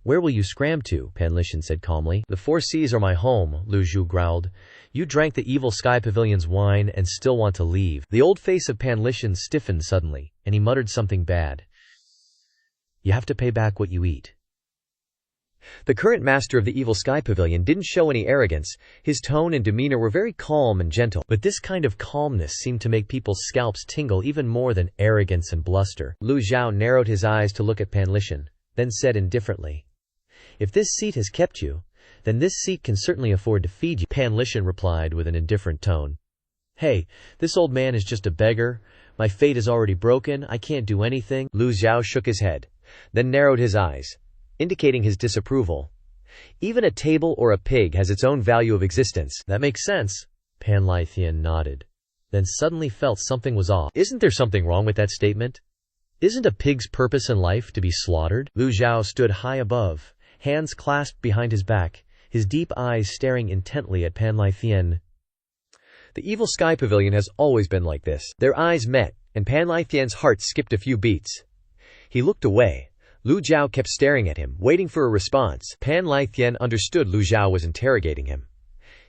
Where will you scram to?" Panlishan said calmly. "The four seas are my home," Lu Zhou growled. "You drank the Evil Sky Pavilion's wine and still want to leave." The old face of Panlishan stiffened suddenly, and he muttered something bad. "You have to pay back what you eat." The current master of the Evil Sky Pavilion didn't show any arrogance. His tone and demeanor were very calm and gentle. But this kind of calmness seemed to make people's scalps tingle even more than arrogance and bluster. Lu Zhou narrowed his eyes to look at Panlishan, then said indifferently, "If this seat has kept you, then this seat can certainly afford to feed you." Panlishan replied with an indifferent tone, "Hey, this old man is just a beggar. My fate is already broken. I can't do anything." Lu Zhou shook his head, then narrowed his eyes, indicating his disapproval. "Even a table or a pig has its own value of existence." "That makes sense." Pan Lithian nodded, then suddenly felt something was off. "Isn't there something wrong with that statement? Isn't a pig's purpose in life to be slaughtered?" Lu Zhou stood high above, hands clasped behind his back, his deep eyes staring intently at Pan Lithian. "The Evil Sky Pavilion has always been like this." Their eyes met, and Pan Lithian's heart skipped a few beats. He looked away. Lu Zhou kept staring at him, waiting for a response. Pan Lithian understood Lu Zhou was interrogating him.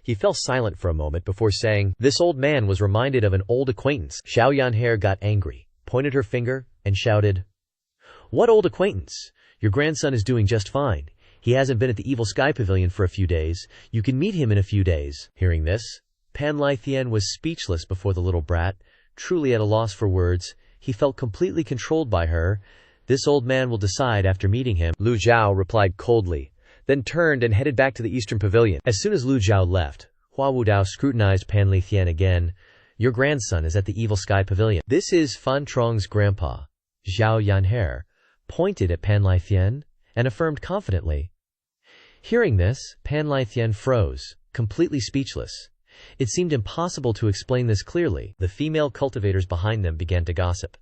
He fell silent for a moment before saying, "This old man was reminded of an old acquaintance." Zhao Yanhe got angry, pointed her finger, and shouted, "What old acquaintance? Your grandson is doing just fine. He hasn't been at the Evil Sky Pavilion for a few days. You can meet him in a few days." Hearing this, Pan Lithian was speechless before the little brat, truly at a loss for words. He felt completely controlled by her. "This old man will decide after meeting him." Lu Zhou replied coldly, then turned and headed back to the Eastern Pavilion. As soon as Lu Zhou left, Hua Wudao scrutinized Pan Lithian again. "Your grandson is at the Evil Sky Pavilion. This is Fan Trong's grandpa." Zhao Yanhe pointed at Pan Lithian and affirmed confidently. Hearing this, Pan Lithian froze, completely speechless. It seemed impossible to explain this clearly. The female cultivators behind them began to gossip.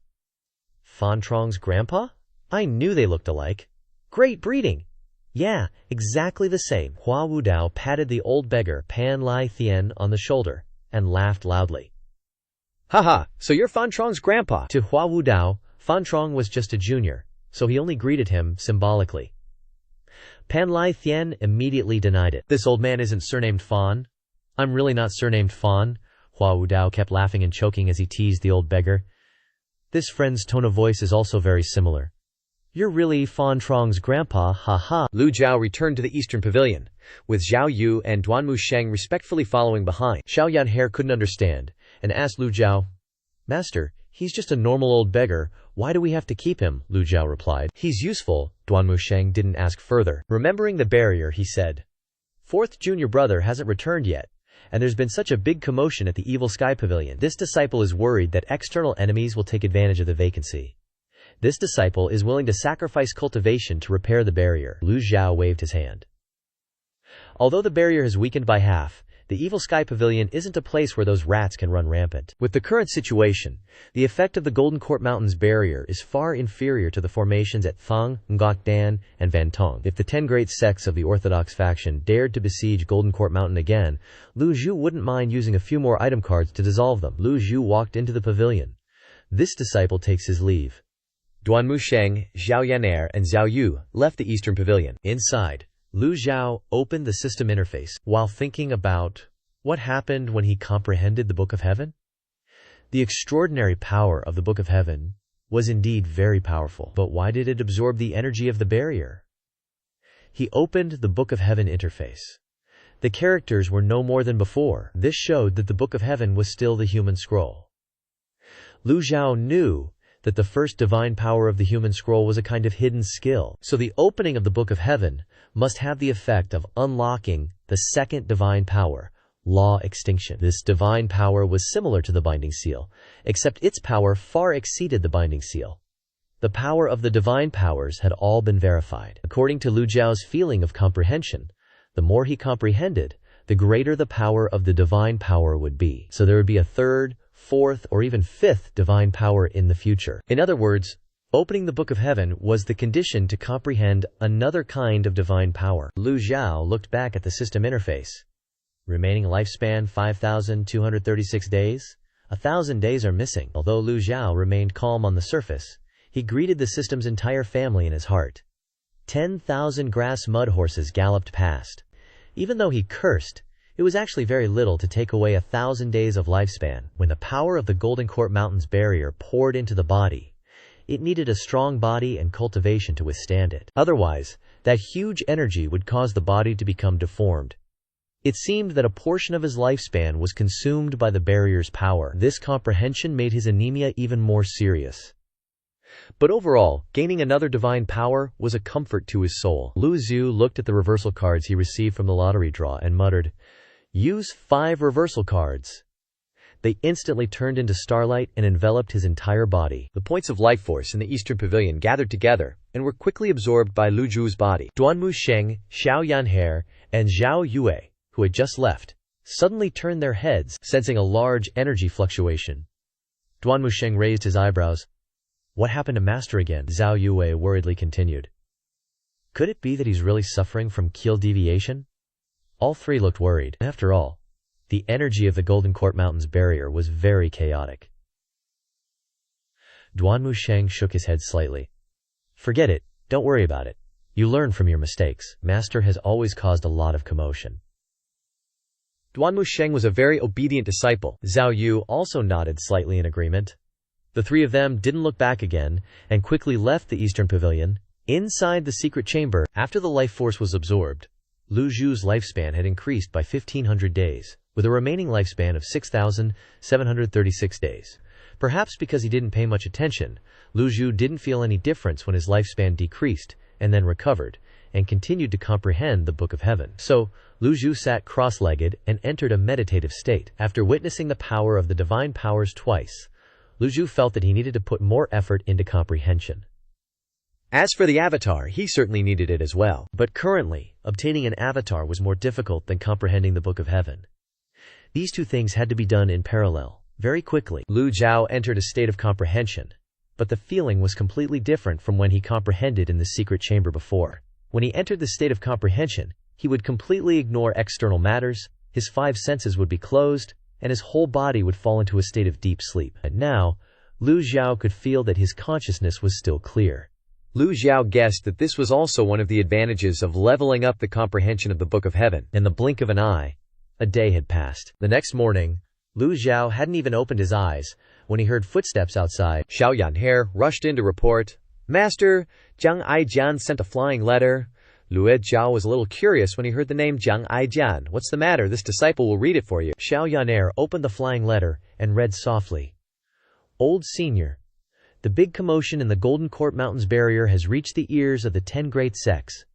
"Fan Trong's grandpa? I knew they looked alike. Great breeding. Yeah, exactly the same." Hua Wudao patted the old beggar Pan Lithian on the shoulder and laughed loudly. "Haha, so you're Fan Trong's grandpa." To Hua Wudao, Fan Trong was just a junior, so he only greeted him symbolically. Pan Lithian immediately denied it. "This old man isn't surnamed Fan. I'm really not surnamed Fan." Hua Wudao kept laughing and choking as he teased the old beggar. This friend's tone of voice is also very similar. "You're really Fan Trong's grandpa, haha." Lu Zhou returned to the Eastern Pavilion, with Zhao Yu and Duanmu Sheng respectfully following behind. Zhao Yanhe couldn't understand, and asked Lu Zhou, "Master, he's just a normal old beggar. Why do we have to keep him?" Lu Zhou replied, "He's useful." Duanmu Sheng didn't ask further. Remembering the barrier, he said, "Fourth junior brother hasn't returned yet, and there's been such a big commotion at the Evil Sky Pavilion. This disciple is worried that external enemies will take advantage of the vacancy. This disciple is willing to sacrifice cultivation to repair the barrier." Lu Zhou waved his hand. Although the barrier has weakened by half, the Evil Sky Pavilion isn't a place where those rats can run rampant. With the current situation, the effect of the Golden Court Mountains barrier is far inferior to the formations at Thang, Ngokdan, and Vantong. If the 10 great sects of the Orthodox faction dared to besiege Golden Court Mountain again, Lu Zhou wouldn't mind using a few more item cards to dissolve them. Lu Zhou walked into the pavilion. This disciple takes his leave. Duanmu Sheng, Zhao Yaner, and Zhao Yu left the Eastern Pavilion. Inside, Lu Zhou opened the system interface while thinking about what happened when he comprehended the Book of Heaven. The extraordinary power of the Book of Heaven was indeed very powerful, but why did it absorb the energy of the barrier? He opened the Book of Heaven interface. The characters were no more than before. This showed that the Book of Heaven was still the human scroll. Lu Zhou knew that the first divine power of the human scroll was a kind of hidden skill. So the opening of the Book of Heaven must have the effect of unlocking the second divine power, law extinction. This divine power was similar to the binding seal, except its power far exceeded the binding seal. The power of the divine powers had all been verified. According to Lu Zhao's feeling of comprehension, the more he comprehended, the greater the power of the divine power would be. So there would be a third, fourth, or even fifth divine power in the future. In other words, opening the Book of Heaven was the condition to comprehend another kind of divine power. Lu Zhou looked back at the system interface. Remaining lifespan 5,236 days. 1,000 days are missing. Although Lu Zhou remained calm on the surface, he greeted the system's entire family in his heart. 10,000 grass mud horses galloped past. Even though he cursed, it was actually very little to take away 1,000 days of lifespan. When the power of the Golden Court Mountains barrier poured into the body, it needed a strong body and cultivation to withstand it. Otherwise, that huge energy would cause the body to become deformed. It seemed that a portion of his lifespan was consumed by the barrier's power. This comprehension made his anemia even more serious. But overall, gaining another divine power was a comfort to his soul. Lu Zhou looked at the reversal cards he received from the lottery draw and muttered, "Use 5 reversal cards." They instantly turned into starlight and enveloped his entire body. The points of life force in the Eastern Pavilion gathered together and were quickly absorbed by Lu Zhou's body. Duanmu Sheng, Xiao Yanhe, and Zhao Yue, who had just left, suddenly turned their heads, sensing a large energy fluctuation. Duanmu Sheng raised his eyebrows. "What happened to Master again?" Zhao Yue worriedly continued. "Could it be that he's really suffering from keel deviation?" All three looked worried. After all, the energy of the Golden Court Mountains barrier was very chaotic. Duanmu Sheng shook his head slightly. "Forget it, don't worry about it. You learn from your mistakes. Master has always caused a lot of commotion." Duanmu Sheng was a very obedient disciple. Zhao Yu also nodded slightly in agreement. The three of them didn't look back again and quickly left the Eastern Pavilion. Inside the secret chamber, after the life force was absorbed, Lu Zhou's lifespan had increased by 1,500 days, with a remaining lifespan of 6,736 days. Perhaps because he didn't pay much attention, Lu Zhou didn't feel any difference when his lifespan decreased and then recovered, and continued to comprehend the Book of Heaven. So, Lu Zhou sat cross-legged and entered a meditative state. After witnessing the power of the divine powers twice, Lu Zhou felt that he needed to put more effort into comprehension. As for the avatar, he certainly needed it as well. But currently, obtaining an avatar was more difficult than comprehending the Book of Heaven. These two things had to be done in parallel, very quickly. Lu Zhou entered a state of comprehension, but the feeling was completely different from when he comprehended in the secret chamber before. When he entered the state of comprehension, he would completely ignore external matters, his 5 senses would be closed, and his whole body would fall into a state of deep sleep. And now, Lu Zhou could feel that his consciousness was still clear. Lu Zhou guessed that this was also one of the advantages of leveling up the comprehension of the Book of Heaven. In the blink of an eye, a day had passed. The next morning, Lu Zhou hadn't even opened his eyes when he heard footsteps outside. Xiao Yanhe rushed in to report, "Master, Jiang Aijian sent a flying letter." Lu Zhou was a little curious when he heard the name Jiang Aijian. "What's the matter? This disciple will read it for you." Xiao Yanhe opened the flying letter and read softly, "Old Senior, the big commotion in the Golden Court Mountains barrier has reached the ears of the 10 great sects.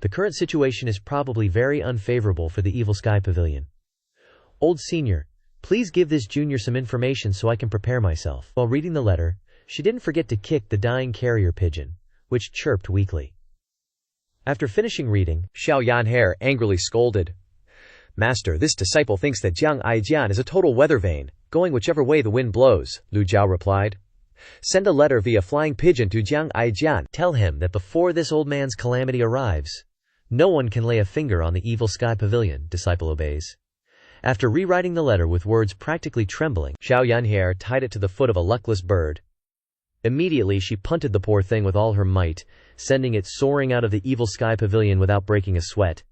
The current situation is probably very unfavorable for the Evil Sky Pavilion. Old Senior, please give this junior some information so I can prepare myself." While reading the letter, she didn't forget to kick the dying carrier pigeon, which chirped weakly. After finishing reading, Xiao Yanhe angrily scolded. Master, this disciple thinks that Jiang Aijian is a total weather vane, going whichever way the wind blows, Lu Zhou replied. Send a letter via flying pigeon to Jiang Aijian. Tell him that before this old man's calamity arrives, no one can lay a finger on the Evil Sky Pavilion. Disciple obeys. After rewriting the letter with words practically trembling, Xiao Yanhe tied it to the foot of a luckless bird. Immediately she punted the poor thing with all her might, sending it soaring out of the Evil Sky Pavilion without breaking a sweat.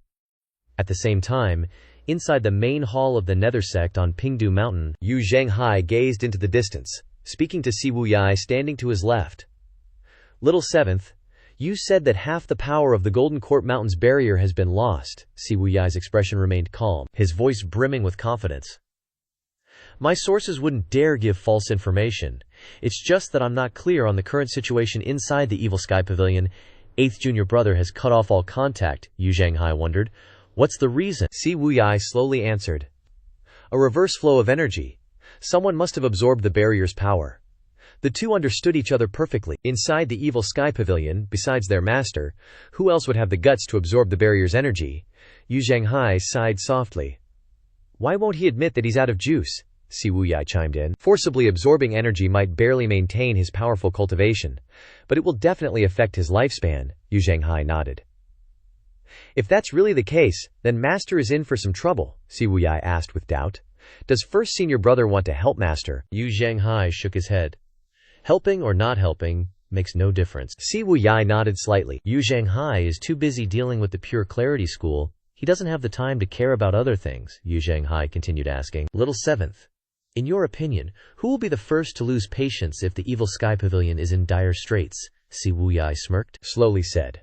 At the same time, inside the main hall of the Nether Sect on Pingdu Mountain, Yu Zhenghai gazed into the distance, speaking to Si Wuyai standing to his left. Little Seventh, you said that half the power of the Golden Court Mountain's barrier has been lost. Si Wuyai's expression remained calm, his voice brimming with confidence. My sources wouldn't dare give false information. It's just that I'm not clear on the current situation inside the Evil Sky Pavilion. Eighth junior brother has cut off all contact, Yu Zhenghai wondered. What's the reason? Si Wuyai slowly answered. A reverse flow of energy. Someone must have absorbed the barrier's power. The two understood each other perfectly. Inside the Evil Sky Pavilion, besides their master, who else would have the guts to absorb the barrier's energy? Yu Zhenghai sighed softly. Why won't he admit that he's out of juice? Si Wuyai chimed in. Forcibly absorbing energy might barely maintain his powerful cultivation, but it will definitely affect his lifespan, Yu Zhenghai nodded. If that's really the case, then Master is in for some trouble, Si Wuyai asked with doubt. Does first senior brother want to help Master? Yu Zhenghai shook his head. Helping or not helping makes no difference. Si Wuyai nodded slightly. Yu Zhenghai is too busy dealing with the Pure Clarity School. He doesn't have the time to care about other things, Yu Zhenghai continued asking. Little Seventh, in your opinion, who will be the first to lose patience if the Evil Sky Pavilion is in dire straits? Si Wuyai smirked. Slowly said.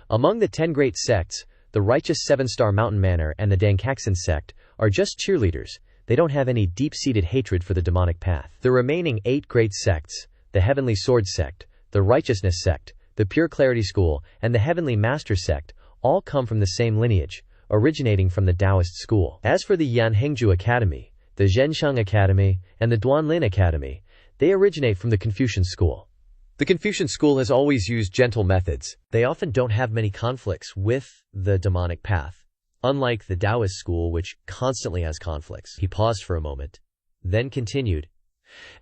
Among the 10 great sects, the righteous 7-star Mountain Manor and the Dankaxin sect are just cheerleaders. They don't have any deep-seated hatred for the demonic path. The remaining 8 great sects, the Heavenly Sword sect, the Righteousness sect, the Pure Clarity School, and the Heavenly Master sect, all come from the same lineage, originating from the Taoist school. As for the Yanhengju Academy, the Zhensheng Academy, and the Duanlin Academy, they originate from the Confucian school. The Confucian school has always used gentle methods. They often don't have many conflicts with the demonic path, unlike the Taoist school, which constantly has conflicts. He paused for a moment, then continued.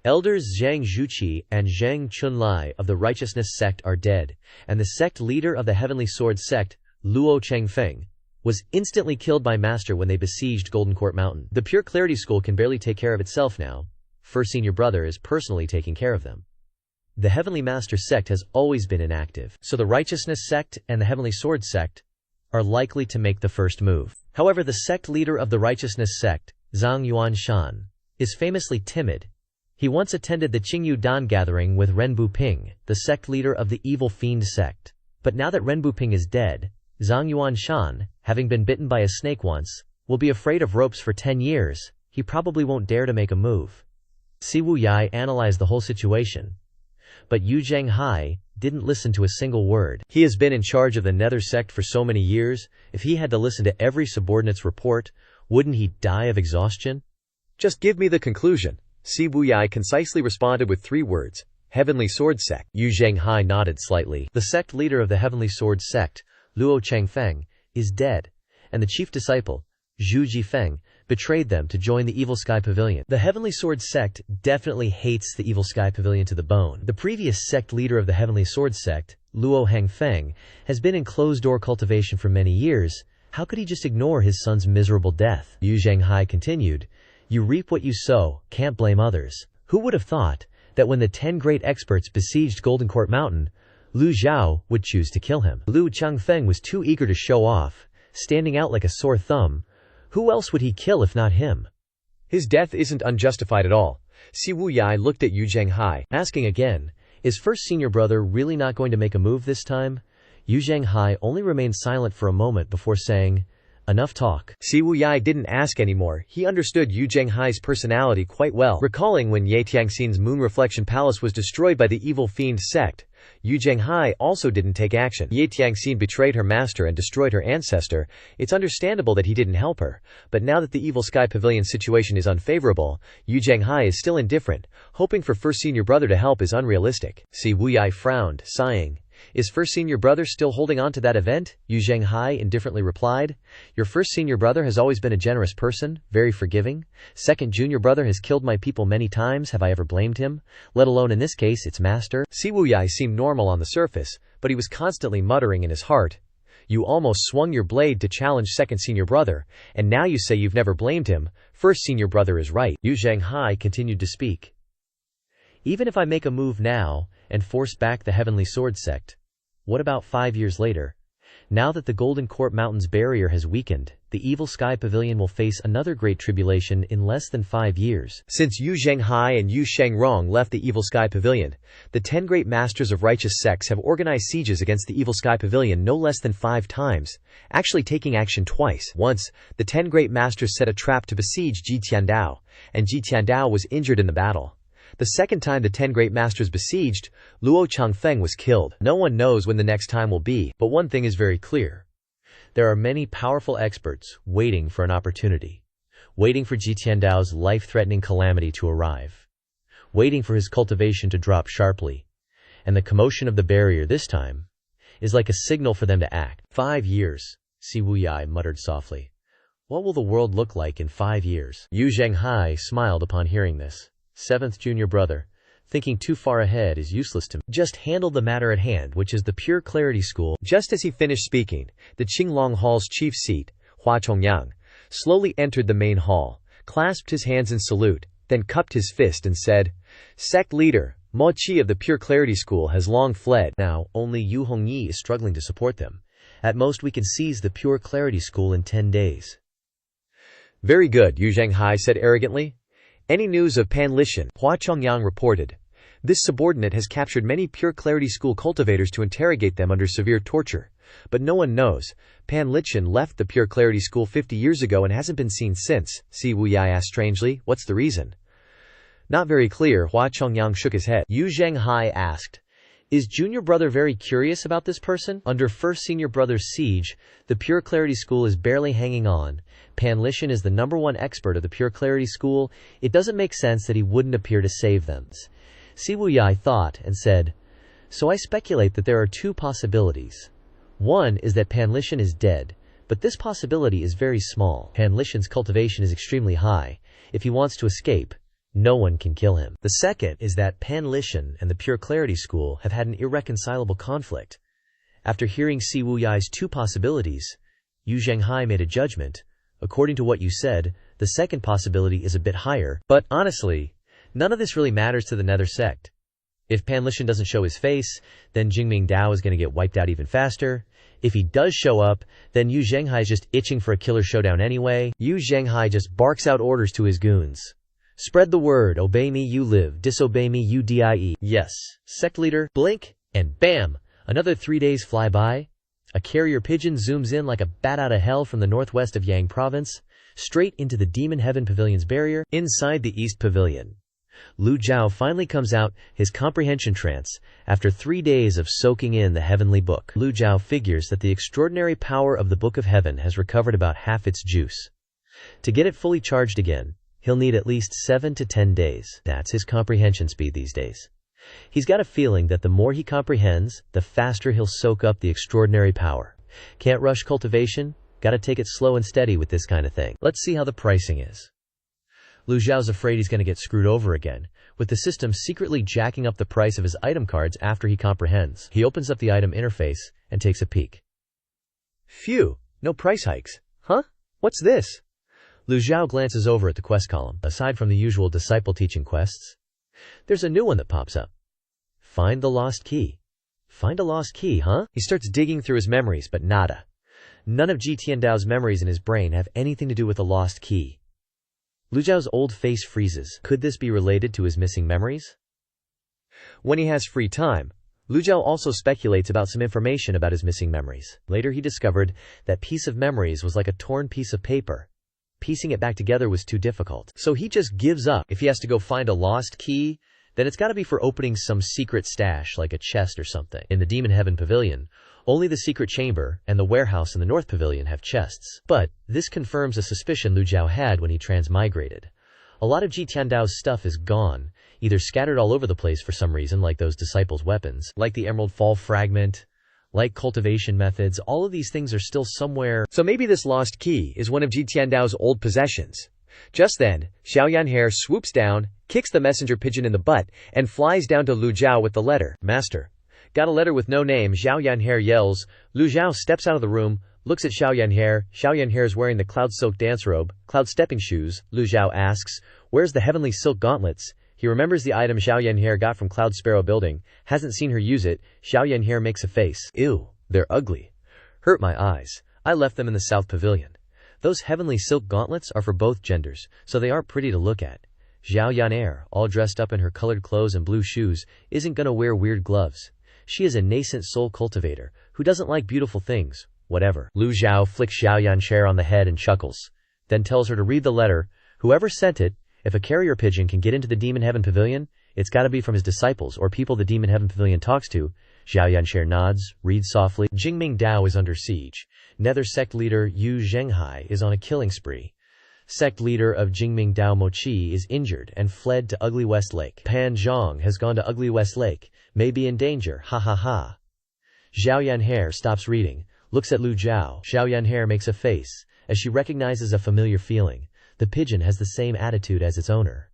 Elders Zhang Zhuqi and Zhang Chunlai of the Righteousness sect are dead, and the sect leader of the Heavenly Sword sect, Luo Chengfeng, was instantly killed by Master when they besieged Golden Court Mountain. The Pure Clarity School can barely take care of itself now. First senior brother is personally taking care of them. The Heavenly Master sect has always been inactive, so the Righteousness sect and the Heavenly Sword sect are likely to make the first move. However, the sect leader of the Righteousness sect, Zhang Yuanshan, is famously timid. He once attended the Qingyu Dan gathering with Ren Buping, the sect leader of the Evil Fiend sect. But now that Ren Buping is dead, Zhang Yuanshan, having been bitten by a snake once, will be afraid of ropes for 10 years. He probably won't dare to make a move. Si Wuyai analyzed the whole situation. But Yu Zhenghai didn't listen to a single word. He has been in charge of the Nether sect for so many years. If he had to listen to every subordinate's report, wouldn't he die of exhaustion? Just give me the conclusion. Si Wuyai concisely responded with 3 words. Heavenly Sword sect. Yu Zhenghai nodded slightly. The sect leader of the Heavenly Sword sect, Luo Chengfeng, is dead, and the chief disciple, Zhu Jifeng, betrayed them to join the Evil Sky Pavilion. The Heavenly Sword sect definitely hates the Evil Sky Pavilion to the bone. The previous sect leader of the Heavenly Sword sect, Luo Hangfeng, has been in closed-door cultivation for many years. How could he just ignore his son's miserable death? Yu Zhenghai continued, You reap what you sow, can't blame others. Who would have thought that when the 10 great experts besieged Golden Court Mountain, Lu Zhou would choose to kill him? Lu Changfeng was too eager to show off, standing out like a sore thumb. Who else would he kill if not him? His death isn't unjustified at all. Si Wuyai looked at Yu Zhenghai, asking again, is first senior brother really not going to make a move this time? Yu Zhenghai only remained silent for a moment before saying, enough talk. Si Wuyai didn't ask anymore. He understood Yu Zhenghai's personality quite well. Recalling when Ye Tiangxin's Moon Reflection Palace was destroyed by the Evil Fiend sect, Yu Zhenghai also didn't take action. Ye Tiangxin betrayed her master and destroyed her ancestor. It's understandable that he didn't help her. But now that the Evil Sky Pavilion situation is unfavorable, Yu Zhenghai is still indifferent. Hoping for first senior brother to help is unrealistic. Si Wuyai frowned, sighing. Is first senior brother still holding on to that event? Yu Zhenghai indifferently replied. Your first senior brother has always been a generous person, very forgiving. Second junior brother has killed my people many times, have I ever blamed him? Let alone in this case, its master. Si Wuyai seemed normal on the surface, but he was constantly muttering in his heart. You almost swung your blade to challenge second senior brother, and now you say you've never blamed him. First senior brother is right. Yu Zhenghai continued to speak. Even if I make a move now, and force back the Heavenly Sword Sect, what about 5 years later? Now that the Golden Court Mountains barrier has weakened, the Evil Sky Pavilion will face another great tribulation in less than 5 years. Since Yu Zhenghai and Yu Shengrong left the Evil Sky Pavilion, the 10 great masters of righteous sects have organized sieges against the Evil Sky Pavilion no less than 5 times, actually taking action twice. Once, the 10 great masters set a trap to besiege Ji Tiandao, and Ji Tiandao was injured in the battle. The second time the 10 great masters besieged, Luo Changfeng was killed. No one knows when the next time will be, but one thing is very clear. There are many powerful experts waiting for an opportunity, waiting for Ji Tiandao's life-threatening calamity to arrive, waiting for his cultivation to drop sharply, and the commotion of the barrier this time is like a signal for them to act. 5 years, Si Wuyai muttered softly. What will the world look like in 5 years? Yu Zhenghai smiled upon hearing this. Seventh junior brother, thinking too far ahead is useless to me. Just handle the matter at hand, which is the Pure Clarity School. Just as he finished speaking, the Qinglong Hall's chief seat, Hua Chongyang, slowly entered the main hall, clasped his hands in salute, then cupped his fist and said, Sect leader, Mo Qi of the Pure Clarity School has long fled. Now, only Yu Hongyi is struggling to support them. At most we can seize the Pure Clarity School in 10 days. Very good, Yu Zhenghai said arrogantly. Any news of Pan Lishan? Hua Chongyang reported. This subordinate has captured many Pure Clarity School cultivators to interrogate them under severe torture. But no one knows. Pan Lishan left the Pure Clarity School 50 years ago and hasn't been seen since. Si Wuyai asked strangely, what's the reason? Not very clear. Hua Chongyang shook his head. Yu Zhenghai asked, is junior brother very curious about this person? Under first senior brother's siege, the Pure Clarity School is barely hanging on. Pan Lishan is the #1 expert of the Pure Clarity School. It doesn't make sense that he wouldn't appear to save them. Si Wuyai thought and said, so I speculate that there are 2 possibilities. One is that Pan Lishan is dead, but this possibility is very small. Pan Lishan's cultivation is extremely high. If he wants to escape, no one can kill him. The second is that Pan Lishan and the Pure Clarity School have had an irreconcilable conflict. After hearing Si Wuyai's 2 possibilities, Yu Zhenghai made a judgment. According to what you said, the second possibility is a bit higher, but honestly, none of this really matters to the Nether sect. If Pan Lishan doesn't show his face, then Jingming Dao is going to get wiped out even faster. If he does show up, then Yu Zhenghai is just itching for a killer showdown anyway. Yu Zhenghai just barks out orders to his goons. Spread the word, obey me you live, disobey me you die. Yes, sect leader, blink, and bam, another 3 days fly by. A carrier pigeon zooms in like a bat out of hell from the northwest of Yang province, straight into the Demon Heaven Pavilion's barrier. Inside the East Pavilion, Lu Zhou finally comes out his comprehension trance after 3 days of soaking in the heavenly book. Lu Zhou figures that the extraordinary power of the Book of Heaven has recovered about half its juice. To get it fully charged again, he'll need at least 7 to 10 days. That's his comprehension speed these days. He's got a feeling that the more he comprehends, the faster he'll soak up the extraordinary power. Can't rush cultivation, gotta take it slow and steady with this kind of thing. Let's see how the pricing is. Lu Zhao's afraid he's gonna get screwed over again, with the system secretly jacking up the price of his item cards after he comprehends. He opens up the item interface and takes a peek. Phew, no price hikes. Huh? What's this? Lu Zhao glances over at the quest column. Aside from the usual disciple teaching quests, there's a new one that pops up. Find the lost key. Find a lost key, huh? He starts digging through his memories, but nada. None of Ji Tiandao's memories in his brain have anything to do with the lost key. Lu Zhao's old face freezes. Could this be related to his missing memories? When he has free time, Lu Zhao also speculates about some information about his missing memories. Later he discovered that piece of memories was like a torn piece of paper. Piecing it back together was too difficult. So he just gives up. If he has to go find a lost key, then it's gotta be for opening some secret stash like a chest or something. In the Demon Heaven Pavilion, only the secret chamber and the warehouse in the North Pavilion have chests. But this confirms a suspicion Lu Zhao had when he transmigrated. A lot of Ji Tiandao's stuff is gone. either scattered all over the place for some reason like those disciples' weapons, like the Emerald Fall fragment, like cultivation methods. All of these things are still somewhere. So maybe this lost key is one of Ji Tiandao's old possessions. Just then, Xiao Yanhe swoops down, kicks the messenger pigeon in the butt, and flies down to Lu Zhou with the letter. Master. Got a letter with no name, Xiao Yanhe yells. Lu Zhou steps out of the room, looks at Xiao Yanhe. Xiao Yanhe is wearing the cloud silk dance robe, cloud stepping shoes. Lu Zhou asks, where's the heavenly silk gauntlets? He remembers the item Xiao Yanhe got from Cloud Sparrow building, hasn't seen her use it. Xiao Yanhe makes a face. Ew, they're ugly. Hurt my eyes. I left them in the South Pavilion. Those heavenly silk gauntlets are for both genders, so they aren't pretty to look at. Xiao Yanhe, all dressed up in her colored clothes and blue shoes, isn't gonna wear weird gloves. She is a nascent soul cultivator, who doesn't like beautiful things. Whatever. Lu Zhou flicks Xiao Yanhe on the head and chuckles, then tells her to read the letter. Whoever sent it, if a carrier pigeon can get into the Demon Heaven Pavilion, it's gotta be from his disciples or people the Demon Heaven Pavilion talks to. Xiao Yanhe nods, reads softly. Jingming Dao is under siege. Nether sect leader Yu Zhenghai is on a killing spree. Sect leader of Jingming Dao Mochi is injured and fled to Ugly West Lake. Pan Zhong has gone to Ugly West Lake, may be in danger, ha ha ha. Xiao Yanhe stops reading, looks at Lu Zhou. Xiao Yanhe makes a face, as she recognizes a familiar feeling. The pigeon has the same attitude as its owner.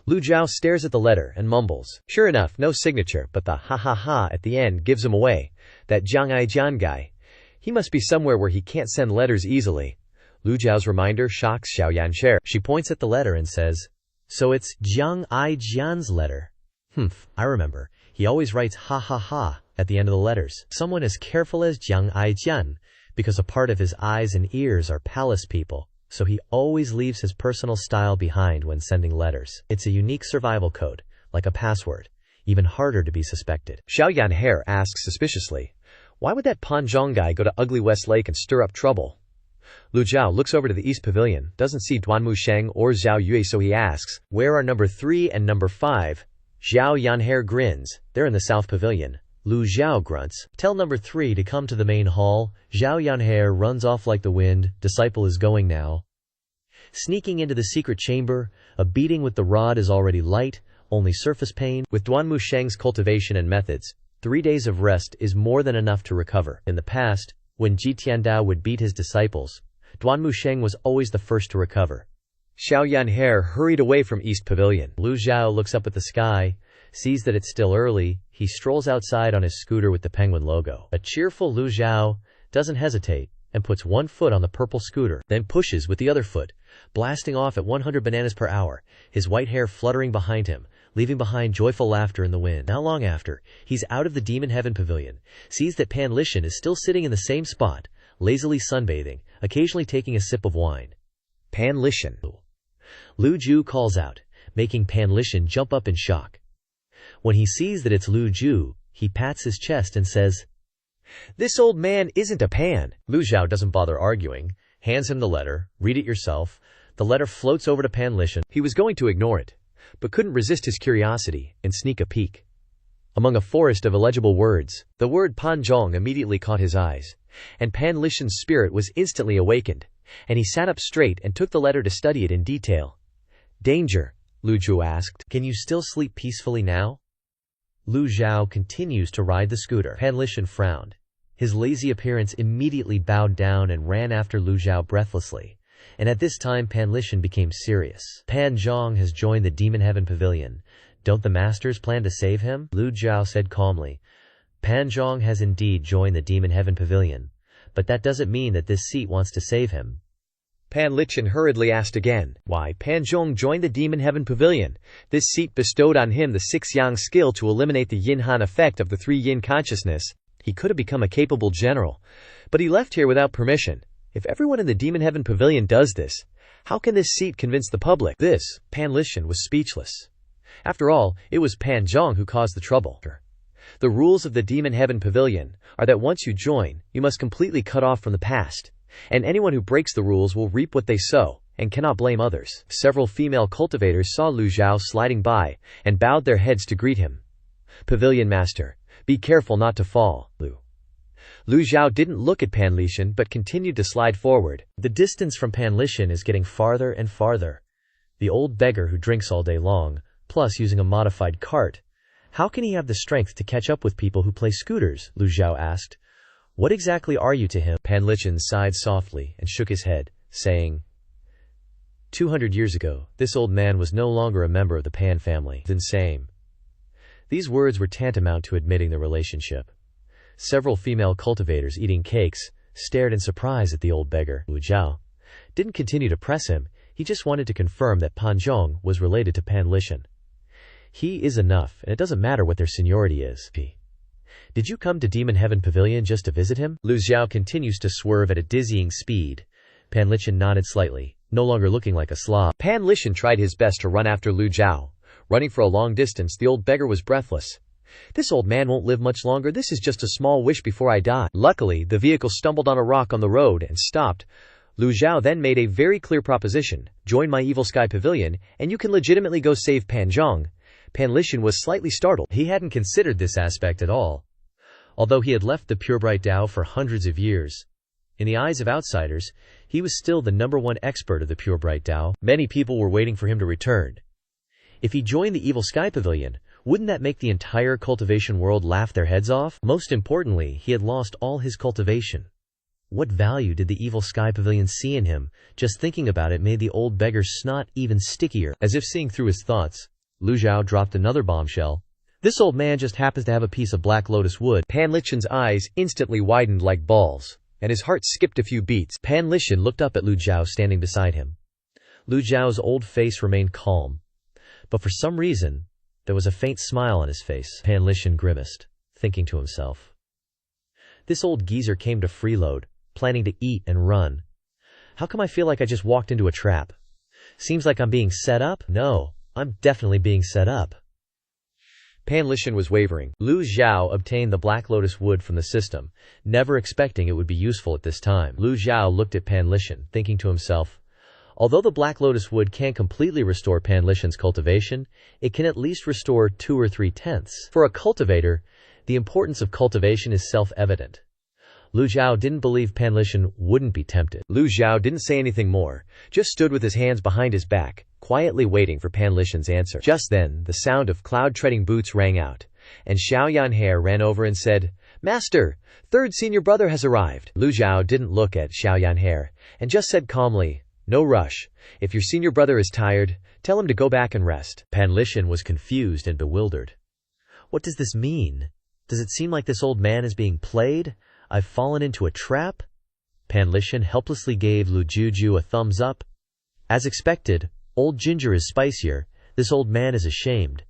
Lu Zhou stares at the letter and mumbles. Sure enough, no signature, but the ha ha ha at the end gives him away. That Jiang Aijian guy. He must be somewhere where he can't send letters easily. Lu Zhou's reminder shocks Xiao Yanhe. She points at the letter and says, so it's Jiang Aijian's letter. I remember. He always writes ha ha ha at the end of the letters. Someone as careful as Jiang Aijian, because a part of his eyes and ears are palace people. So he always leaves his personal style behind when sending letters. It's a unique survival code, like a password, even harder to be suspected. Xiao Yanhe asks suspiciously, why would that Pan Zhong guy go to Ugly West Lake and stir up trouble? Lu Zhou looks over to the East Pavilion, doesn't see Duanmu Sheng or Zhao Yue, so he asks, where are number 3 and number 5? Xiao Yanhe grins, they're in the South Pavilion. Lu Zhou grunts, tell number 3 to come to the main hall. Xiao Yanhe runs off like the wind, disciple is going now. Sneaking into the secret chamber, a beating with the rod is already light, only surface pain. With Duanmu Sheng's cultivation and methods, 3 days of rest is more than enough to recover. In the past, when Ji Tiandao would beat his disciples, Duanmu Sheng was always the first to recover. Xiao Yanhe hurried away from East Pavilion. Lu Zhou looks up at the sky, sees that it's still early. He strolls outside on his scooter with the penguin logo. A cheerful Lu Zhou doesn't hesitate and puts one foot on the purple scooter, then pushes with the other foot, blasting off at 100 bananas per hour, his white hair fluttering behind him, leaving behind joyful laughter in the wind. Not long after, he's out of the Demon Heaven Pavilion, sees that Pan Lishan is still sitting in the same spot, lazily sunbathing, occasionally taking a sip of wine. Pan Lishan. Lu Zhou calls out, making Pan Lishan jump up in shock. When he sees that it's Lu Zhou, he pats his chest and says, this old man isn't a Pan. Lu Zhou doesn't bother arguing, hands him the letter, read it yourself. The letter floats over to Pan Lishan. He was going to ignore it, but couldn't resist his curiosity and sneak a peek. Among a forest of illegible words, the word Pan Zhong immediately caught his eyes, and Pan Lishan's spirit was instantly awakened, and he sat up straight and took the letter to study it in detail. Danger? Lu Zhou asked. Can you still sleep peacefully now? Lu Zhou continues to ride the scooter. Pan Lishan frowned. His lazy appearance immediately bowed down and ran after Lu Zhou breathlessly, and at this time Pan Lishan became serious. Pan Zhong has joined the Demon Heaven Pavilion. Don't the masters plan to save him? Lu Zhou said calmly. Pan Zhong has indeed joined the Demon Heaven Pavilion, but that doesn't mean that this seat wants to save him. Pan Lishan hurriedly asked again, why Pan Zhong joined the Demon Heaven Pavilion. This seat bestowed on him the 6 yang skill to eliminate the yin-han effect of the 3 yin consciousness. He could have become a capable general, but he left here without permission. If everyone in the Demon Heaven Pavilion does this, how can this seat convince the public? This, Pan Lishan was speechless. After all, it was Pan Zhong who caused the trouble. The rules of the Demon Heaven Pavilion are that once you join, you must completely cut off from the past, and anyone who breaks the rules will reap what they sow, and cannot blame others. Several female cultivators saw Lu Zhou sliding by, and bowed their heads to greet him. Pavilion Master, be careful not to fall. Lu Zhou didn't look at Pan Lishan but continued to slide forward. The distance from Pan Lishan is getting farther and farther. The old beggar who drinks all day long, plus using a modified cart. How can he have the strength to catch up with people who play scooters? Lu Zhou asked. What exactly are you to him? Pan Lichen sighed softly and shook his head, saying, 200 years ago, this old man was no longer a member of the Pan family. Then same. These words were tantamount to admitting the relationship. Several female cultivators eating cakes stared in surprise at the old beggar. Lu Zhou didn't continue to press him, he just wanted to confirm that Pan Zhong was related to Pan Lichen. He is enough, and it doesn't matter what their seniority is. Did you come to Demon Heaven Pavilion just to visit him? Lu Zhou continues to swerve at a dizzying speed. Pan Lichen nodded slightly, no longer looking like a slob. Pan Lichen tried his best to run after Lu Zhou. Running for a long distance, the old beggar was breathless. This old man won't live much longer. This is just a small wish before I die. Luckily, the vehicle stumbled on a rock on the road and stopped. Lu Zhou then made a very clear proposition. Join my Evil Sky Pavilion, and you can legitimately go save Pan Zhong. Pan Lichen was slightly startled. He hadn't considered this aspect at all. Although he had left the Pure Bright Tao for hundreds of years, in the eyes of outsiders, he was still the #1 expert of the Pure Bright Tao. Many people were waiting for him to return. If he joined the Evil Sky Pavilion, wouldn't that make the entire cultivation world laugh their heads off? Most importantly, he had lost all his cultivation. What value did the Evil Sky Pavilion see in him? Just thinking about it made the old beggar's snot even stickier. As if seeing through his thoughts, Lu Zhou dropped another bombshell. This old man just happens to have a piece of black lotus wood. Pan Lichen's eyes instantly widened like balls, and his heart skipped a few beats. Pan Lichen looked up at Lu Zhou standing beside him. Lu Zhou's old face remained calm, but for some reason, there was a faint smile on his face. Pan Lichen grimaced, thinking to himself. This old geezer came to freeload, planning to eat and run. How come I feel like I just walked into a trap? Seems like I'm being set up? No, I'm definitely being set up. Pan Lichen was wavering. Lu Zhou obtained the Black Lotus wood from the system, never expecting it would be useful at this time. Lu Zhou looked at Pan Lichen, thinking to himself, although the Black Lotus wood can't completely restore Pan Lichen's cultivation, it can at least restore 2 or 3/10. For a cultivator, the importance of cultivation is self-evident. Lu Zhou didn't believe Pan Lichen wouldn't be tempted. Lu Zhou didn't say anything more, just stood with his hands behind his back, quietly waiting for Pan Lichen's answer. Just then, the sound of cloud-treading boots rang out, and Xiao Yanhe ran over and said, Master, third senior brother has arrived. Lu Zhou didn't look at Xiao Yanhe, and just said calmly, no rush. If your senior brother is tired, tell him to go back and rest. Pan Lichen was confused and bewildered. What does this mean? Does it seem like this old man is being played? I've fallen into a trap? Pan Lichen helplessly gave Lu Zhou a thumbs up. As expected, old ginger is spicier. This old man is ashamed.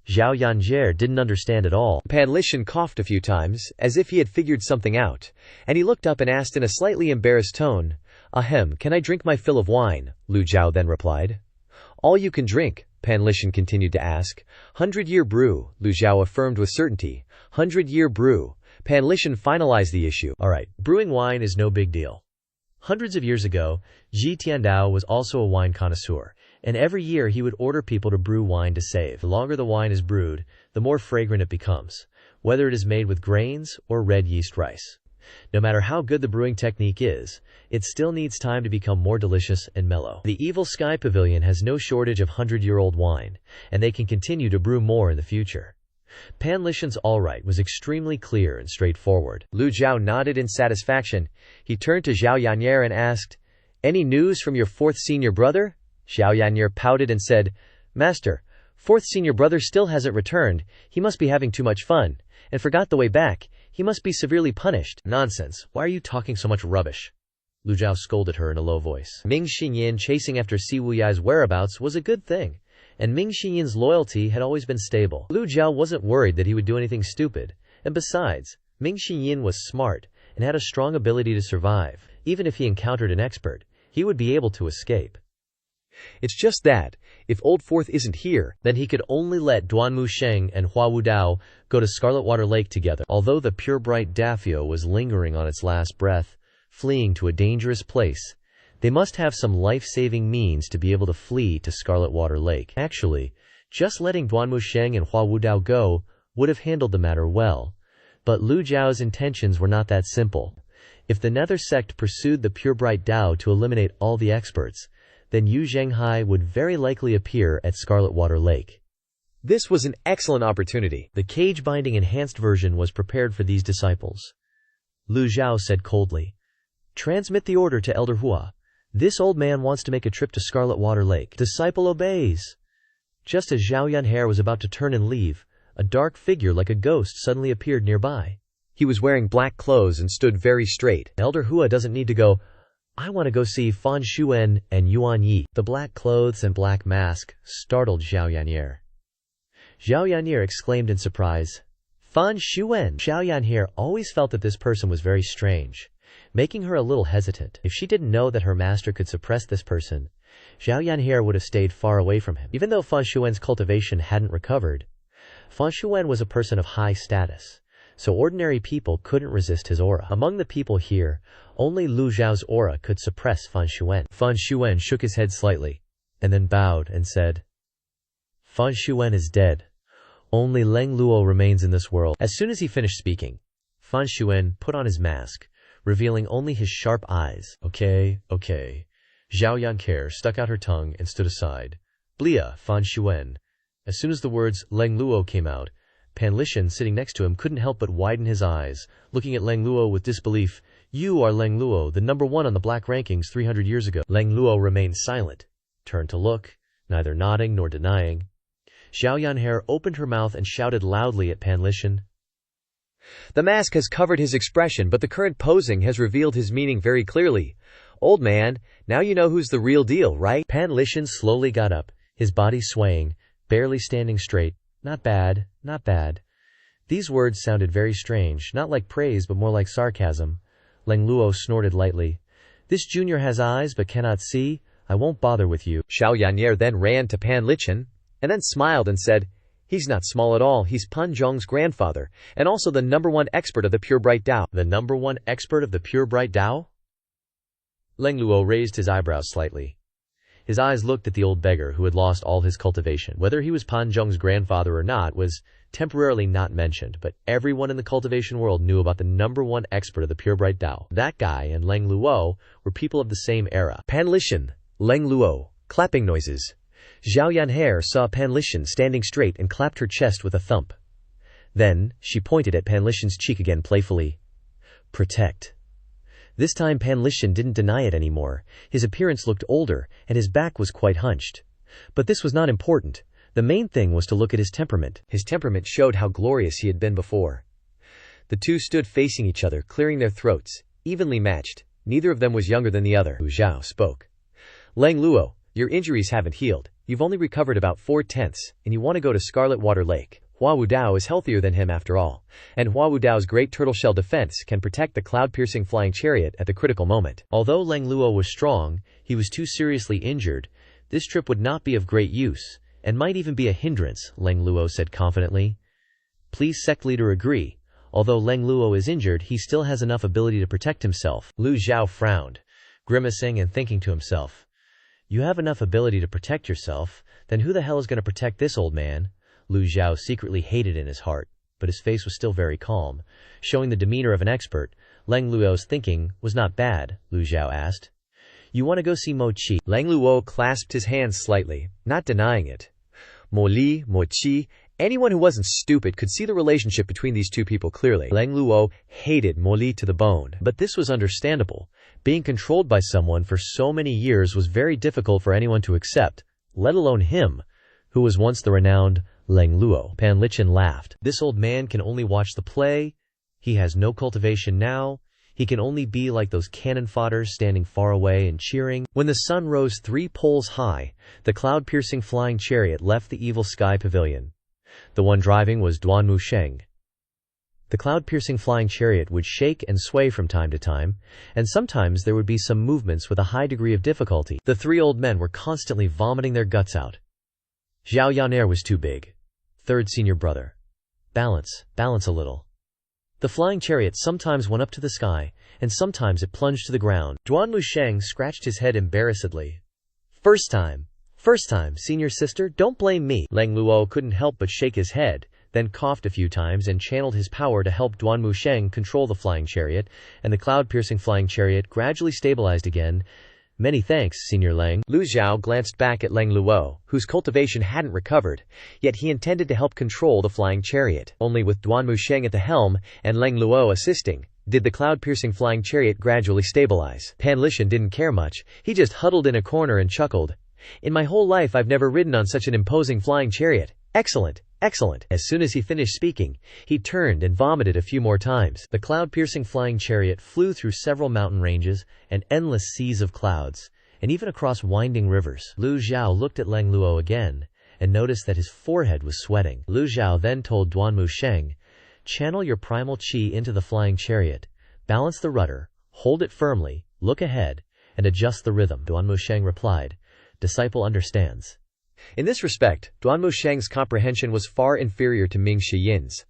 Xiao Yanjie didn't understand at all. Pan Lichen coughed a few times, as if he had figured something out, and he looked up and asked in a slightly embarrassed tone, Ahem, can I drink my fill of wine? Lu Zhou then replied. All you can drink, Pan Lichen continued to ask. 100-year brew, Lu Zhou affirmed with certainty. 100-year brew. Pan Lichen finalized the issue. Alright, brewing wine is no big deal. Hundreds of years ago, Ji Tiandao was also a wine connoisseur, and every year he would order people to brew wine to save. The longer the wine is brewed, the more fragrant it becomes, whether it is made with grains or red yeast rice. No matter how good the brewing technique is, it still needs time to become more delicious and mellow. The Evil Sky Pavilion has no shortage of 100-year-old wine, and they can continue to brew more in the future. Pan Lichen's alright was extremely clear and straightforward. Lu Zhou nodded in satisfaction. He turned to Xiao Yan'er and asked, Any news from your fourth senior brother? Xiao Yan'er pouted and said, Master, fourth senior brother still hasn't returned. He must be having too much fun, and forgot the way back. He must be severely punished. Nonsense. Why are you talking so much rubbish? Lu Zhou scolded her in a low voice. Ming Xinyan chasing after Si Wuyai's whereabouts was a good thing, and Ming Xinyan's loyalty had always been stable. Lu Zhou wasn't worried that he would do anything stupid, and besides, Ming Xinyan was smart and had a strong ability to survive. Even if he encountered an expert, he would be able to escape. It's just that, if Old Fourth isn't here, then he could only let Duanmu Sheng and Hua Wudao go to Scarlet Water Lake together. Although the pure bright Dafio was lingering on its last breath, fleeing to a dangerous place, they must have some life-saving means to be able to flee to Scarlet Water Lake. Actually, just letting Duanmu Sheng and Hua Wudao go would have handled the matter well, but Lu Zhao's intentions were not that simple. If the Nether Sect pursued the pure bright Dao to eliminate all the experts, then Yu Zhenghai would very likely appear at Scarlet Water Lake. This was an excellent opportunity. The cage-binding enhanced version was prepared for these disciples. Lu Zhou said coldly, "Transmit the order to Elder Hua. This old man wants to make a trip to Scarlet Water Lake." Disciple obeys. Just as Zhao Yunhe was about to turn and leave, a dark figure like a ghost suddenly appeared nearby. He was wearing black clothes and stood very straight. Elder Hua doesn't need to go, "I want to go see Fan Xuan and Yuan Yi." The black clothes and black mask startled Zhao Yan'er. Zhao Yan'er exclaimed in surprise, "Fan Xuan!" Zhao Yan'er always felt that this person was very strange, making her a little hesitant. If she didn't know that her master could suppress this person, Zhao Yan'er would have stayed far away from him. Even though Fan Xuan's cultivation hadn't recovered, Fan Xuan was a person of high status, so ordinary people couldn't resist his aura. Among the people here, only Lu Zhao's aura could suppress Fan Xuan. Fan Xuan shook his head slightly, and then bowed and said, "Fan Xuan is dead. Only Leng Luo remains in this world." As soon as he finished speaking, Fan Xuan put on his mask, revealing only his sharp eyes. Okay. Zhao Yan'er stuck out her tongue and stood aside. "Blia, Fan Xuan." As soon as the words Leng Luo came out, Pan Lishan, sitting next to him, couldn't help but widen his eyes, looking at Leng Luo with disbelief. "You are Leng Luo, the #1 on the black rankings 300 years ago." Leng Luo remained silent, turned to look, neither nodding nor denying. Zhao Yan'er opened her mouth and shouted loudly at Pan Lishan. The mask has covered his expression, but the current posing has revealed his meaning very clearly. "Old man, now you know who's the real deal, right?" Pan Lishan slowly got up, his body swaying, barely standing straight. Not bad. These words sounded very strange, not like praise but more like sarcasm. Leng Luo snorted lightly. "This junior has eyes but cannot see. I won't bother with you." Zhao Yan'er then ran to Pan Lishan, and then smiled and said, "He's not small at all. He's Pan Zhong's grandfather, and also the #1 expert of the Pure Bright Tao." The #1 expert of the Pure Bright Tao? Leng Luo raised his eyebrows slightly. His eyes looked at the old beggar who had lost all his cultivation. Whether he was Pan Zhong's grandfather or not was temporarily not mentioned, but everyone in the cultivation world knew about the #1 expert of the Pure Bright Tao. That guy and Leng Luo were people of the same era. Pan Lishan, Leng Luo, clapping noises. Zhao Yan'er saw Pan Lishan standing straight and clapped her chest with a thump. Then, she pointed at Pan Lishan's cheek again playfully. "Protect." This time Pan Lishan didn't deny it anymore. His appearance looked older, and his back was quite hunched. But this was not important. The main thing was to look at his temperament. His temperament showed how glorious he had been before. The two stood facing each other, clearing their throats, evenly matched. Neither of them was younger than the other. Lu Zhao spoke. "Leng Luo, your injuries haven't healed. You've only recovered about 4/10, and you want to go to Scarlet Water Lake. Hua Wudao is healthier than him after all, and Hua Wudao's great turtle shell defense can protect the cloud-piercing flying chariot at the critical moment." Although Leng Luo was strong, he was too seriously injured. This trip would not be of great use, and might even be a hindrance, Leng Luo said confidently. "Please, sect leader, agree. Although Leng Luo is injured, he still has enough ability to protect himself." Lu Zhao frowned, grimacing and thinking to himself, "You have enough ability to protect yourself, then who the hell is going to protect this old man?" Lu Zhao secretly hated in his heart, but his face was still very calm, showing the demeanor of an expert. Leng Luo's thinking was not bad, Lu Zhao asked. "You want to go see Mo Chi?" Leng Luo clasped his hands slightly, not denying it. Mo Li, Mo Chi, anyone who wasn't stupid could see the relationship between these two people clearly. Leng Luo hated Mo Li to the bone. But this was understandable. Being controlled by someone for so many years was very difficult for anyone to accept, let alone him, who was once the renowned Leng Luo. Pan Lishan laughed. "This old man can only watch the play. He has no cultivation now. He can only be like those cannon fodders standing far away and cheering." When the sun rose 3 poles high, the cloud-piercing flying chariot left the Evil Sky Pavilion. The one driving was Duan Musheng. The cloud-piercing flying chariot would shake and sway from time to time, and sometimes there would be some movements with a high degree of difficulty. The 3 old men were constantly vomiting their guts out. Zhao Yan'er was too big. Third senior brother. Balance a little." The flying chariot sometimes went up to the sky, and sometimes it plunged to the ground. Duan Musheng scratched his head embarrassedly. First time, senior sister, don't blame me." Leng Luo couldn't help but shake his head, then coughed a few times and channeled his power to help Duan Musheng control the flying chariot, and the cloud-piercing flying chariot gradually stabilized again. Many thanks, Senior Lang. Lu Zhou glanced back at Lang Luo, whose cultivation hadn't recovered, yet he intended to help control the flying chariot. Only with Duan Musheng at the helm and Lang Luo assisting, did the cloud-piercing flying chariot gradually stabilize. Pan Lishan didn't care much, he just huddled in a corner and chuckled. In my whole life I've never ridden on such an imposing flying chariot. Excellent, excellent. As soon as he finished speaking, he turned and vomited a few more times. The cloud-piercing flying chariot flew through several mountain ranges and endless seas of clouds, and even across winding rivers. Lu Zhou looked at Lang Luo again, and noticed that his forehead was sweating. Lu Zhou then told Duan Musheng, "Channel your primal qi into the flying chariot, balance the rudder, hold it firmly, look ahead, and adjust the rhythm." Duan Musheng replied, "Disciple understands." In this respect, Duan Musheng's comprehension was far inferior to Ming Shiyin's.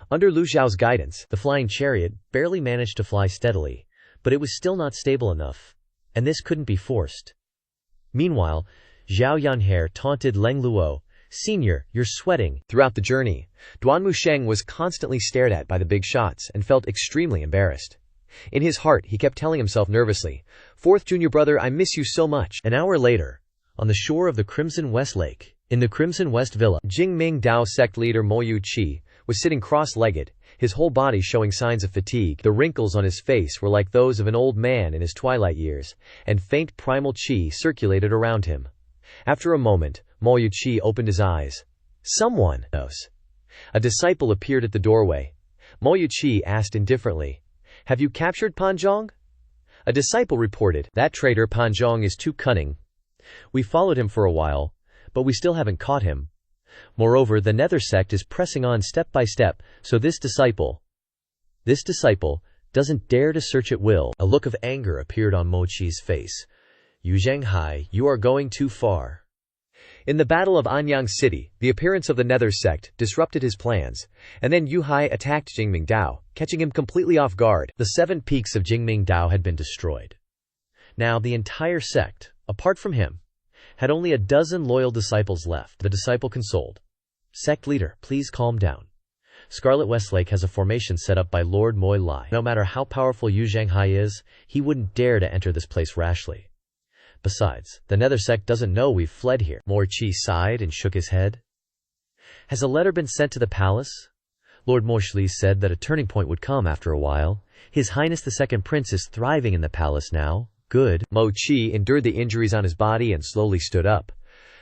Under Lu Zhao's guidance, the flying chariot barely managed to fly steadily, but it was still not stable enough, and this couldn't be forced. Meanwhile, Zhao Yanhe taunted Lang Luo, "Senior, you're sweating." Throughout the journey, Duan Musheng was constantly stared at by the big shots and felt extremely embarrassed. In his heart, he kept telling himself nervously, "Fourth junior brother, I miss you so much." An hour later, on the shore of the Crimson West Lake, in the Crimson West Villa, Jingming Dao sect leader Mo Yu-chi was sitting cross-legged, his whole body showing signs of fatigue. The wrinkles on his face were like those of an old man in his twilight years, and faint primal qi circulated around him. After a moment, Mo Yu-chi opened his eyes. "Someone knows." A disciple appeared at the doorway. Mo Yu-chi asked indifferently, "Have you captured Pan Zhong?" A disciple reported, "That traitor Pan Zhong is too cunning. We followed him for a while, but we still haven't caught him. Moreover, the Nether Sect is pressing on step by step, so this disciple doesn't dare to search at will." A look of anger appeared on Mo Chi's face. "Yu Zhenghai, you are going too far." In the Battle of Anyang City, the appearance of the Nether Sect disrupted his plans, and then Yu Hai attacked Jingming Dao, catching him completely off guard. The 7 peaks of Jingming Dao had been destroyed. Now the entire sect, apart from him, had only a dozen loyal disciples left. The disciple consoled, "Sect leader, please calm down. Scarlet Westlake has a formation set up by Lord Moi Lai. No matter how powerful Yu Zhenghai is, he wouldn't dare to enter this place rashly. Besides, the Nether Sect doesn't know we've fled here." Mo Chi sighed and shook his head. "Has a letter been sent to the palace? Lord Mo Shli said that a turning point would come after a while. His Highness the Second Prince is thriving in the palace now. Good." Mo Chi endured the injuries on his body and slowly stood up.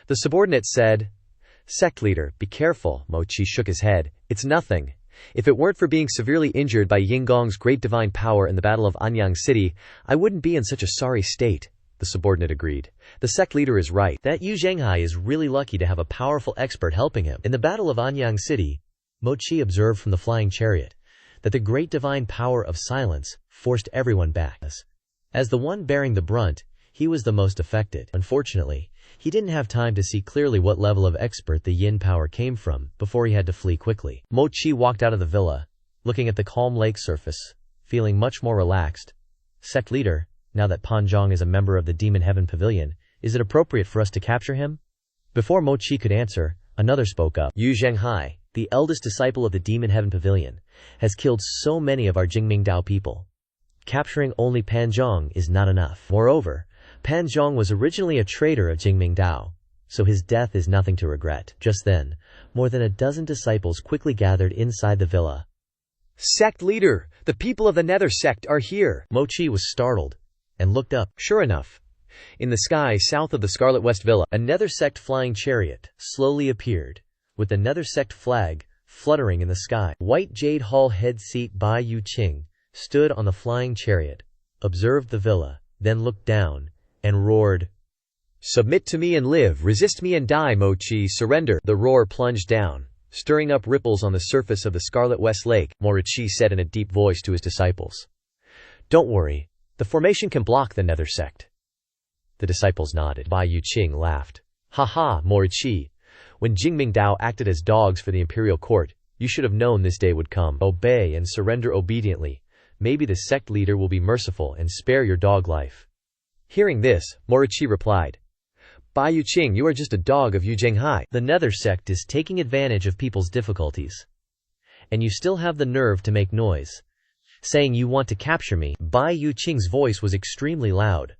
The subordinate said, "Sect leader, be careful." Mo Chi shook his head. "It's nothing. If it weren't for being severely injured by Yinggong's great divine power in the Battle of Anyang City, I wouldn't be in such a sorry state." The subordinate agreed. "The sect leader is right. That Yu Zhenghai is really lucky to have a powerful expert helping him." In the Battle of Anyang City, Mo Chi observed from the flying chariot that the great divine power of silence forced everyone back. As the one bearing the brunt, he was the most affected. Unfortunately, he didn't have time to see clearly what level of expert the yin power came from before he had to flee quickly. Mo Chi walked out of the villa, looking at the calm lake surface, feeling much more relaxed. "Sect leader, now that Pan Zhong is a member of the Demon Heaven Pavilion, is it appropriate for us to capture him?" Before Mo Chi could answer, another spoke up. "Yu Zhenghai, the eldest disciple of the Demon Heaven Pavilion, has killed so many of our Jingming Dao people. Capturing only Pan Zhong is not enough. Moreover, Pan Zhong was originally a traitor of Jingming Dao, so his death is nothing to regret." Just then, more than a dozen disciples quickly gathered inside the villa. "Sect leader, the people of the Nether Sect are here." Mo Chi was startled and looked up. Sure enough, in the sky south of the Scarlet West Villa, a Nether Sect flying chariot slowly appeared, with the Nether Sect flag fluttering in the sky. White Jade Hall head seat Bai Yu Qing stood on the flying chariot, observed the villa, then looked down, and roared, "Submit to me and live, resist me and die, Mo Chi, surrender." The roar plunged down, stirring up ripples on the surface of the Scarlet West Lake. Mo Chi said in a deep voice to his disciples, "Don't worry, the formation can block the Nether Sect." The disciples nodded. Bai Yu Qing laughed. "Ha ha, Mo Chi, when Jingming Dao acted as dogs for the imperial court, you should have known this day would come. Obey and surrender obediently. Maybe the sect leader will be merciful and spare your dog life." Hearing this, Mo Chi replied, "Bai Yu Qing, you are just a dog of Yu Zhenghai. The Nether Sect is taking advantage of people's difficulties. And you still have the nerve to make noise, saying you want to capture me." Bai Yu Qing's voice was extremely loud.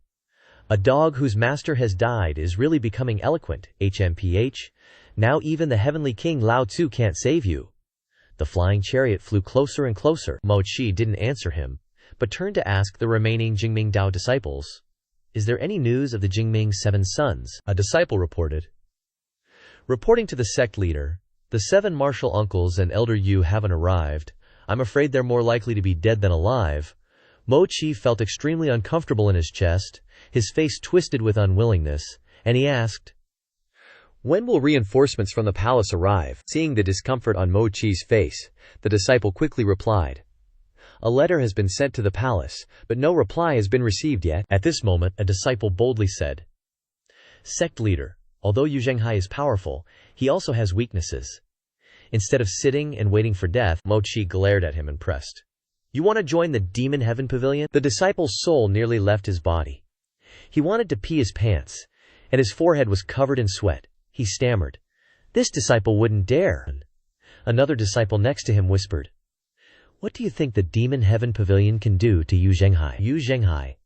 A dog whose master has died is really becoming eloquent, HMPH. Now even the heavenly king Lao Tzu can't save you. The flying chariot flew closer and closer. Mo Chi didn't answer him, but turned to ask the remaining Jingming Dao disciples, "Is there any news of the Jingming's 7 sons?" A disciple reported. Reporting to the sect leader, "The 7 martial uncles and elder Yu haven't arrived. I'm afraid they're more likely to be dead than alive." Mo Chi felt extremely uncomfortable in his chest, his face twisted with unwillingness, and he asked, "When will reinforcements from the palace arrive?" Seeing the discomfort on Mo Chi's face, the disciple quickly replied, "A letter has been sent to the palace, but no reply has been received yet." At this moment, a disciple boldly said, "Sect leader, although Yu Zhenghai is powerful, he also has weaknesses." Instead of sitting and waiting for death, Mo Chi glared at him and pressed, "You want to join the Demon Heaven Pavilion?" The disciple's soul nearly left his body. He wanted to pee his pants, and his forehead was covered in sweat. He stammered, "This disciple wouldn't dare." Another disciple next to him whispered, "What do you think the Demon Heaven Pavilion can do to Yu Zhenghai?" Yu Zhenghai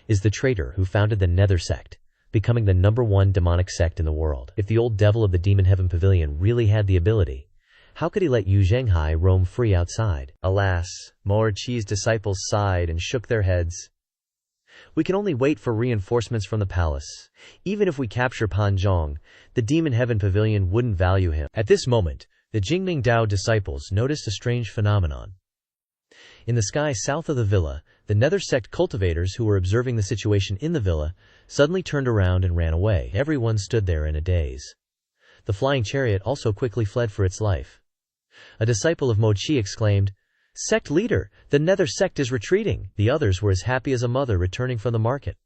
is the traitor who founded the Nether Sect, becoming the #1 demonic sect in the world. If the old devil of the Demon Heaven Pavilion really had the ability, how could he let Yu Zhenghai roam free outside? Alas, Mo Chi's disciples sighed and shook their heads. "We can only wait for reinforcements from the palace. Even if we capture Pan Zhong, the Demon Heaven Pavilion wouldn't value him." At this moment, the Jingming Dao disciples noticed a strange phenomenon. In the sky south of the villa, the Nether Sect cultivators who were observing the situation in the villa suddenly turned around and ran away. Everyone stood there in a daze. The flying chariot also quickly fled for its life. A disciple of Mo Chi exclaimed, "Sect leader, the Nether Sect is retreating." The others were as happy as a mother returning from the market.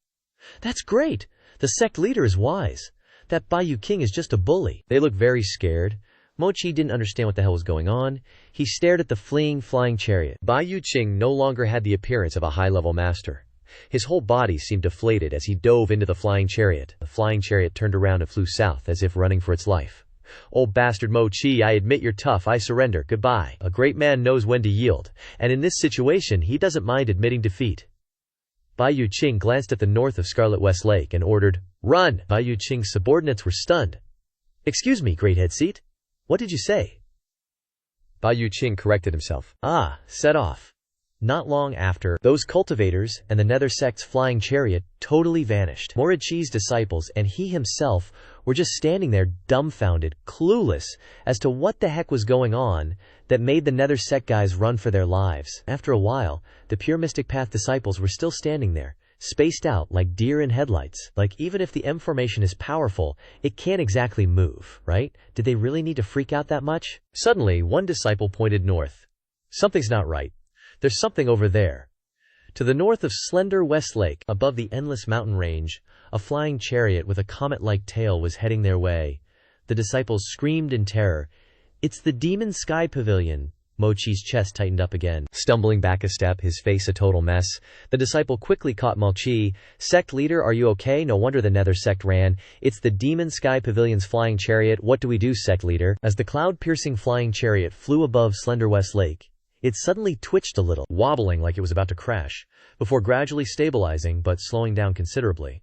"That's great! The sect leader is wise. That Baiyu King is just a bully." They looked very scared. Mo Chi didn't understand what the hell was going on. He stared at the fleeing flying chariot. Baiyu Qing no longer had the appearance of a high-level master. His whole body seemed deflated as he dove into the flying chariot. The flying chariot turned around and flew south as if running for its life. "Old bastard Mo Chi, I admit you're tough. I surrender. Goodbye." A great man knows when to yield, and in this situation he doesn't mind admitting defeat. Baiyu Qing glanced at the north of Scarlet West Lake and ordered, "Run!" Baiyu Qing's subordinates were stunned. "Excuse me, great head seat. What did you say?" Baiyu Qing corrected himself. Set off." Not long after, those cultivators and the Nether Sect's flying chariot totally vanished. Morichi's disciples and he himself were just standing there dumbfounded, clueless as to what the heck was going on that made the Nether Sect guys run for their lives. After a while, the pure Mystic Path disciples were still standing there, spaced out like deer in headlights. Like, even if the M formation is powerful, it can't exactly move, right? Did they really need to freak out that much? Suddenly, one disciple pointed north. "Something's not right. There's something over there." To the north of Slender West Lake, above the endless mountain range, a flying chariot with a comet-like tail was heading their way. The disciples screamed in terror. "It's the Demon Sky Pavilion." Mo Chi's chest tightened up again. Stumbling back a step, his face a total mess, the disciple quickly caught Mo Chi. "Sect leader, are you okay? No wonder the Nether Sect ran. It's the Demon Sky Pavilion's flying chariot. What do we do, Sect leader?" As the cloud-piercing flying chariot flew above Slender West Lake, it suddenly twitched a little, wobbling like it was about to crash, before gradually stabilizing but slowing down considerably.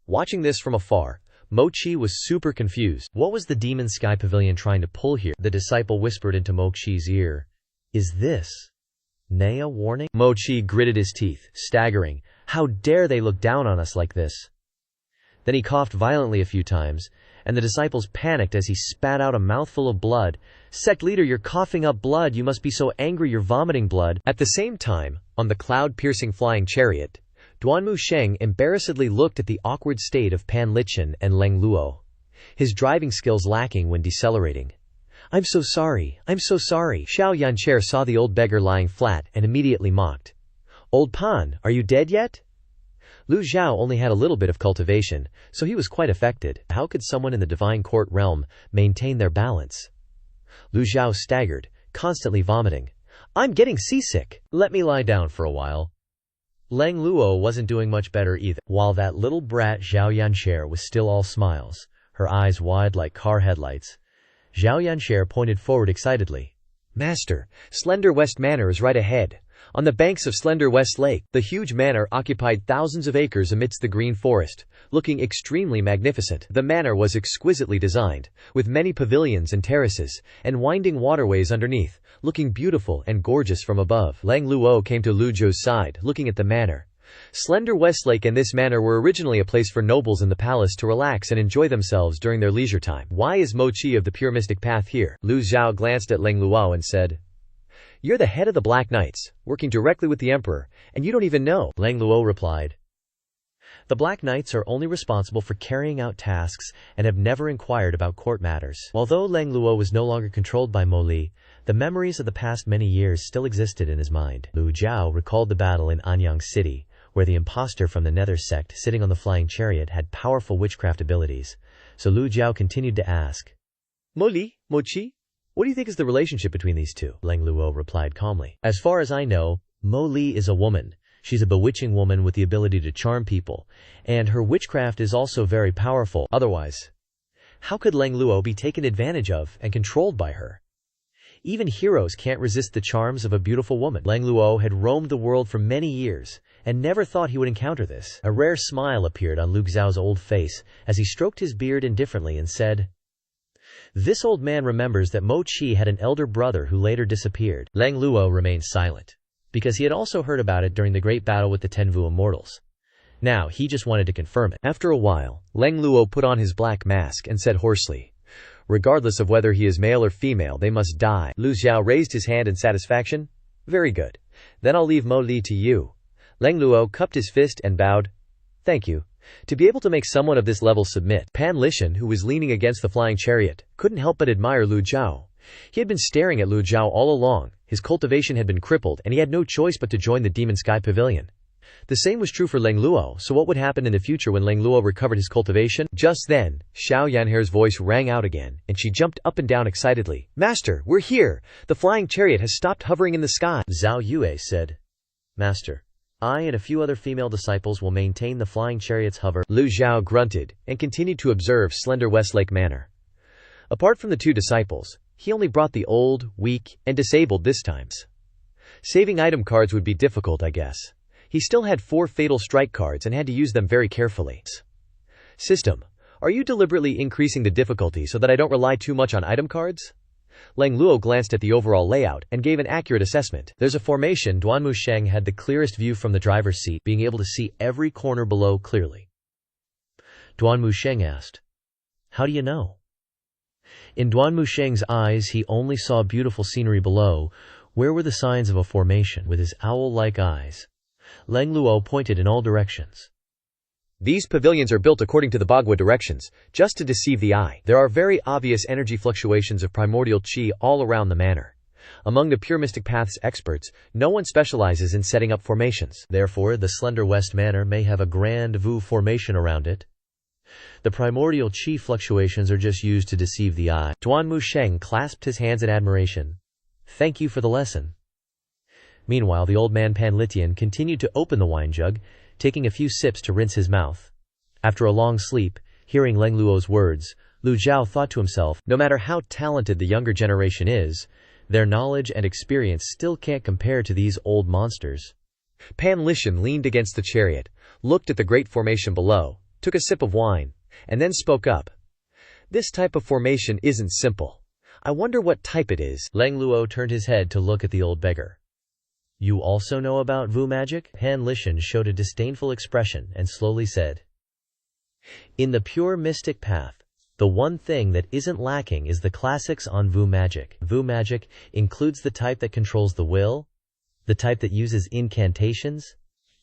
Watching this from afar, Mo Chi was super confused. What was the Demon Sky Pavilion trying to pull here? The disciple whispered into Mo Chi's ear, "Is this Naya warning?" Mo Chi gritted his teeth, staggering. How dare they look down on us like this? Then he coughed violently a few times, and the disciples panicked as he spat out a mouthful of blood. "Sect leader, you're coughing up blood. You must be so angry you're vomiting blood." At the same time, on the cloud-piercing flying chariot, Duanmu Sheng embarrassedly looked at the awkward state of Pan Lichen and Leng Luo, his driving skills lacking when decelerating. I'm so sorry. Xiao Yancher saw the old beggar lying flat and immediately mocked. "Old Pan, are you dead yet?" Lu Zhou only had a little bit of cultivation, so he was quite affected. How could someone in the divine court realm maintain their balance? Lu Zhou staggered, constantly vomiting. "I'm getting seasick. Let me lie down for a while." Leng Luo wasn't doing much better either. While that little brat Xiao Yancher was still all smiles, her eyes wide like car headlights, Xiao Yancher pointed forward excitedly. "Master, Slender West Manor is right ahead. On the banks of slender West Lake, the huge manor occupied thousands of acres amidst the green forest, looking extremely magnificent. The manor was exquisitely designed, with many pavilions and terraces, and winding waterways underneath, looking beautiful and gorgeous from above. Lang Luo came to Lu Zhou's side, looking at the manor. Slender Westlake and this manor were originally a place for nobles in the palace to relax and enjoy themselves during their leisure time. Why is Mo Qi of the pure mystic path here? Lu Zhou glanced at Lang Luo and said, "You're the head of the Black Knights, working directly with the emperor, and you don't even know." Lang Luo replied, "The Black Knights are only responsible for carrying out tasks and have never inquired about court matters." Although Lang Luo was no longer controlled by Mo Li, the memories of the past many years still existed in his mind. Lu Zhou recalled the battle in Anyang City, where the impostor from the Nether Sect sitting on the flying chariot had powerful witchcraft abilities, so Lu Zhou continued to ask, Mo Li, Mo Qi? What do you think is the relationship between these two? Lang Luo replied calmly, "As far as I know, Mo Li is a woman. She's a bewitching woman with the ability to charm people, and her witchcraft is also very powerful. Otherwise, how could Lang Luo be taken advantage of and controlled by her? Even heroes can't resist the charms of a beautiful woman." Lang Luo had roamed the world for many years and never thought he would encounter this. A rare smile appeared on Lu Zhao's old face as he stroked his beard indifferently and said, "This old man remembers that Mo Qi had an elder brother who later disappeared." Lang Luo remained silent, because he had also heard about it during the great battle with the Tenvu immortals. Now, he just wanted to confirm it. After a while, Lang Luo put on his black mask and said hoarsely, "Regardless of whether he is male or female, they must die." Lu Zhou raised his hand in satisfaction. "Very good. Then I'll leave Mo Li to you." Lang Luo cupped his fist and bowed. "Thank you." To be able to make someone of this level submit, Pan Lishan, who was leaning against the flying chariot, couldn't help but admire Lu Zhou. He had been staring at Lu Zhou all along, his cultivation had been crippled, and he had no choice but to join the Demon Sky Pavilion. The same was true for Lang Luo, so what would happen in the future when Lang Luo recovered his cultivation? Just then, Xiao Yanhair's voice rang out again, and she jumped up and down excitedly. "Master, we're here! The flying chariot has stopped hovering in the sky!" Zhao Yue said, "Master, I and a few other female disciples will maintain the flying chariot's hover." Lu Zhou grunted, and continued to observe slender Westlake Manor. Apart from the two disciples, he only brought the old, weak, and disabled this times. Saving item cards would be difficult, I guess. He still had 4 fatal strike cards and had to use them very carefully. System, are you deliberately increasing the difficulty so that I don't rely too much on item cards? Lang Luo glanced at the overall layout and gave an accurate assessment. There's a formation. Duan Musheng had the clearest view from the driver's seat, being able to see every corner below clearly. Duan Musheng asked, "How do you know?" In Duan Musheng's eyes, he only saw beautiful scenery below. Where were the signs of a formation? With his owl-like eyes, Lang Luo pointed in all directions. These pavilions are built according to the Bagua directions, just to deceive the eye. There are very obvious energy fluctuations of primordial qi all around the manor. Among the pure mystic path's experts, no one specializes in setting up formations. Therefore, the slender West Manor may have a grand Vu formation around it. The primordial qi fluctuations are just used to deceive the eye. Duan Musheng clasped his hands in admiration. "Thank you for the lesson." Meanwhile, the old man Pan Litian continued to open the wine jug, taking a few sips to rinse his mouth. After a long sleep, hearing Lang Luo's words, Lu Zhou thought to himself, no matter how talented the younger generation is, their knowledge and experience still can't compare to these old monsters. Pan Lishan leaned against the chariot, looked at the great formation below, took a sip of wine, and then spoke up. "This type of formation isn't simple. I wonder what type it is." Lang Luo turned his head to look at the old beggar. "You also know about Vu magic?" Pan Lishan showed a disdainful expression and slowly said, "In the pure mystic path, the one thing that isn't lacking is the classics on Vu magic. Vu magic includes the type that controls the will, the type that uses incantations,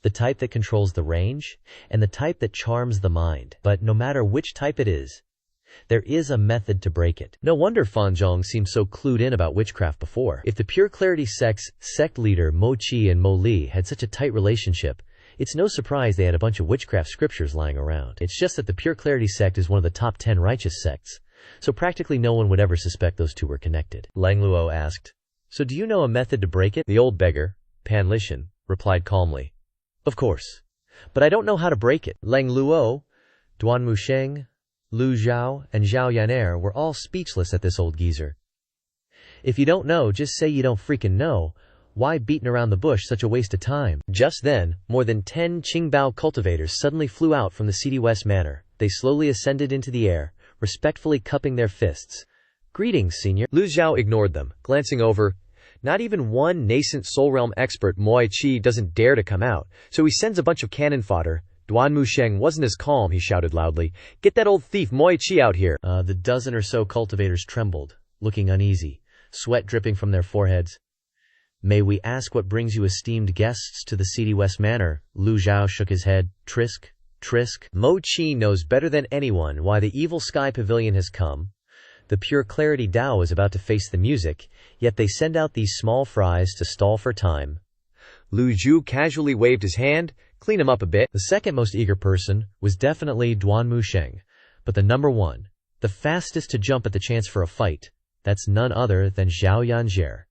the type that controls the range, and the type that charms the mind. But no matter which type it is, there is a method to break it." No wonder Fan Zhong seemed so clued in about witchcraft before. If the Pure Clarity Sect's sect leader Mo Qi and Mo Li had such a tight relationship, it's no surprise they had a bunch of witchcraft scriptures lying around. It's just that the Pure Clarity Sect is one of the top 10 righteous sects, so practically no one would ever suspect those two were connected. Lang Luo asked, "So do you know a method to break it?" The old beggar, Pan Lishan, replied calmly, "Of course, but I don't know how to break it." Lang Luo, Duan Musheng, Lu Zhou, and Zhao Yan'er were all speechless at this old geezer. "If you don't know, just say you don't freaking know. Why beating around the bush, such a waste of time? Just then, more than 10 Qingbao cultivators suddenly flew out from the City West Manor. They slowly ascended into the air, respectfully cupping their fists. "Greetings, senior." Lu Zhou ignored them, glancing over. Not even one nascent Soul Realm expert Moi Chi doesn't dare to come out, so he sends a bunch of cannon fodder. Duan Musheng wasn't as calm, he shouted loudly. "Get that old thief Moi Chi out here." The dozen or so cultivators trembled, looking uneasy, sweat dripping from their foreheads. "May we ask what brings you esteemed guests to the City West Manor?" Lu Zhou shook his head. "Trisk, Trisk." Mo Chi knows better than anyone why the Evil Sky Pavilion has come. The Pure Clarity Dao is about to face the music, yet they send out these small fries to stall for time. Lu Zhou casually waved his hand. "Clean him up a bit." The second most eager person was definitely Duan Musheng, but the number one, the fastest to jump at the chance for a fight, that's none other than Zhao Yanjie.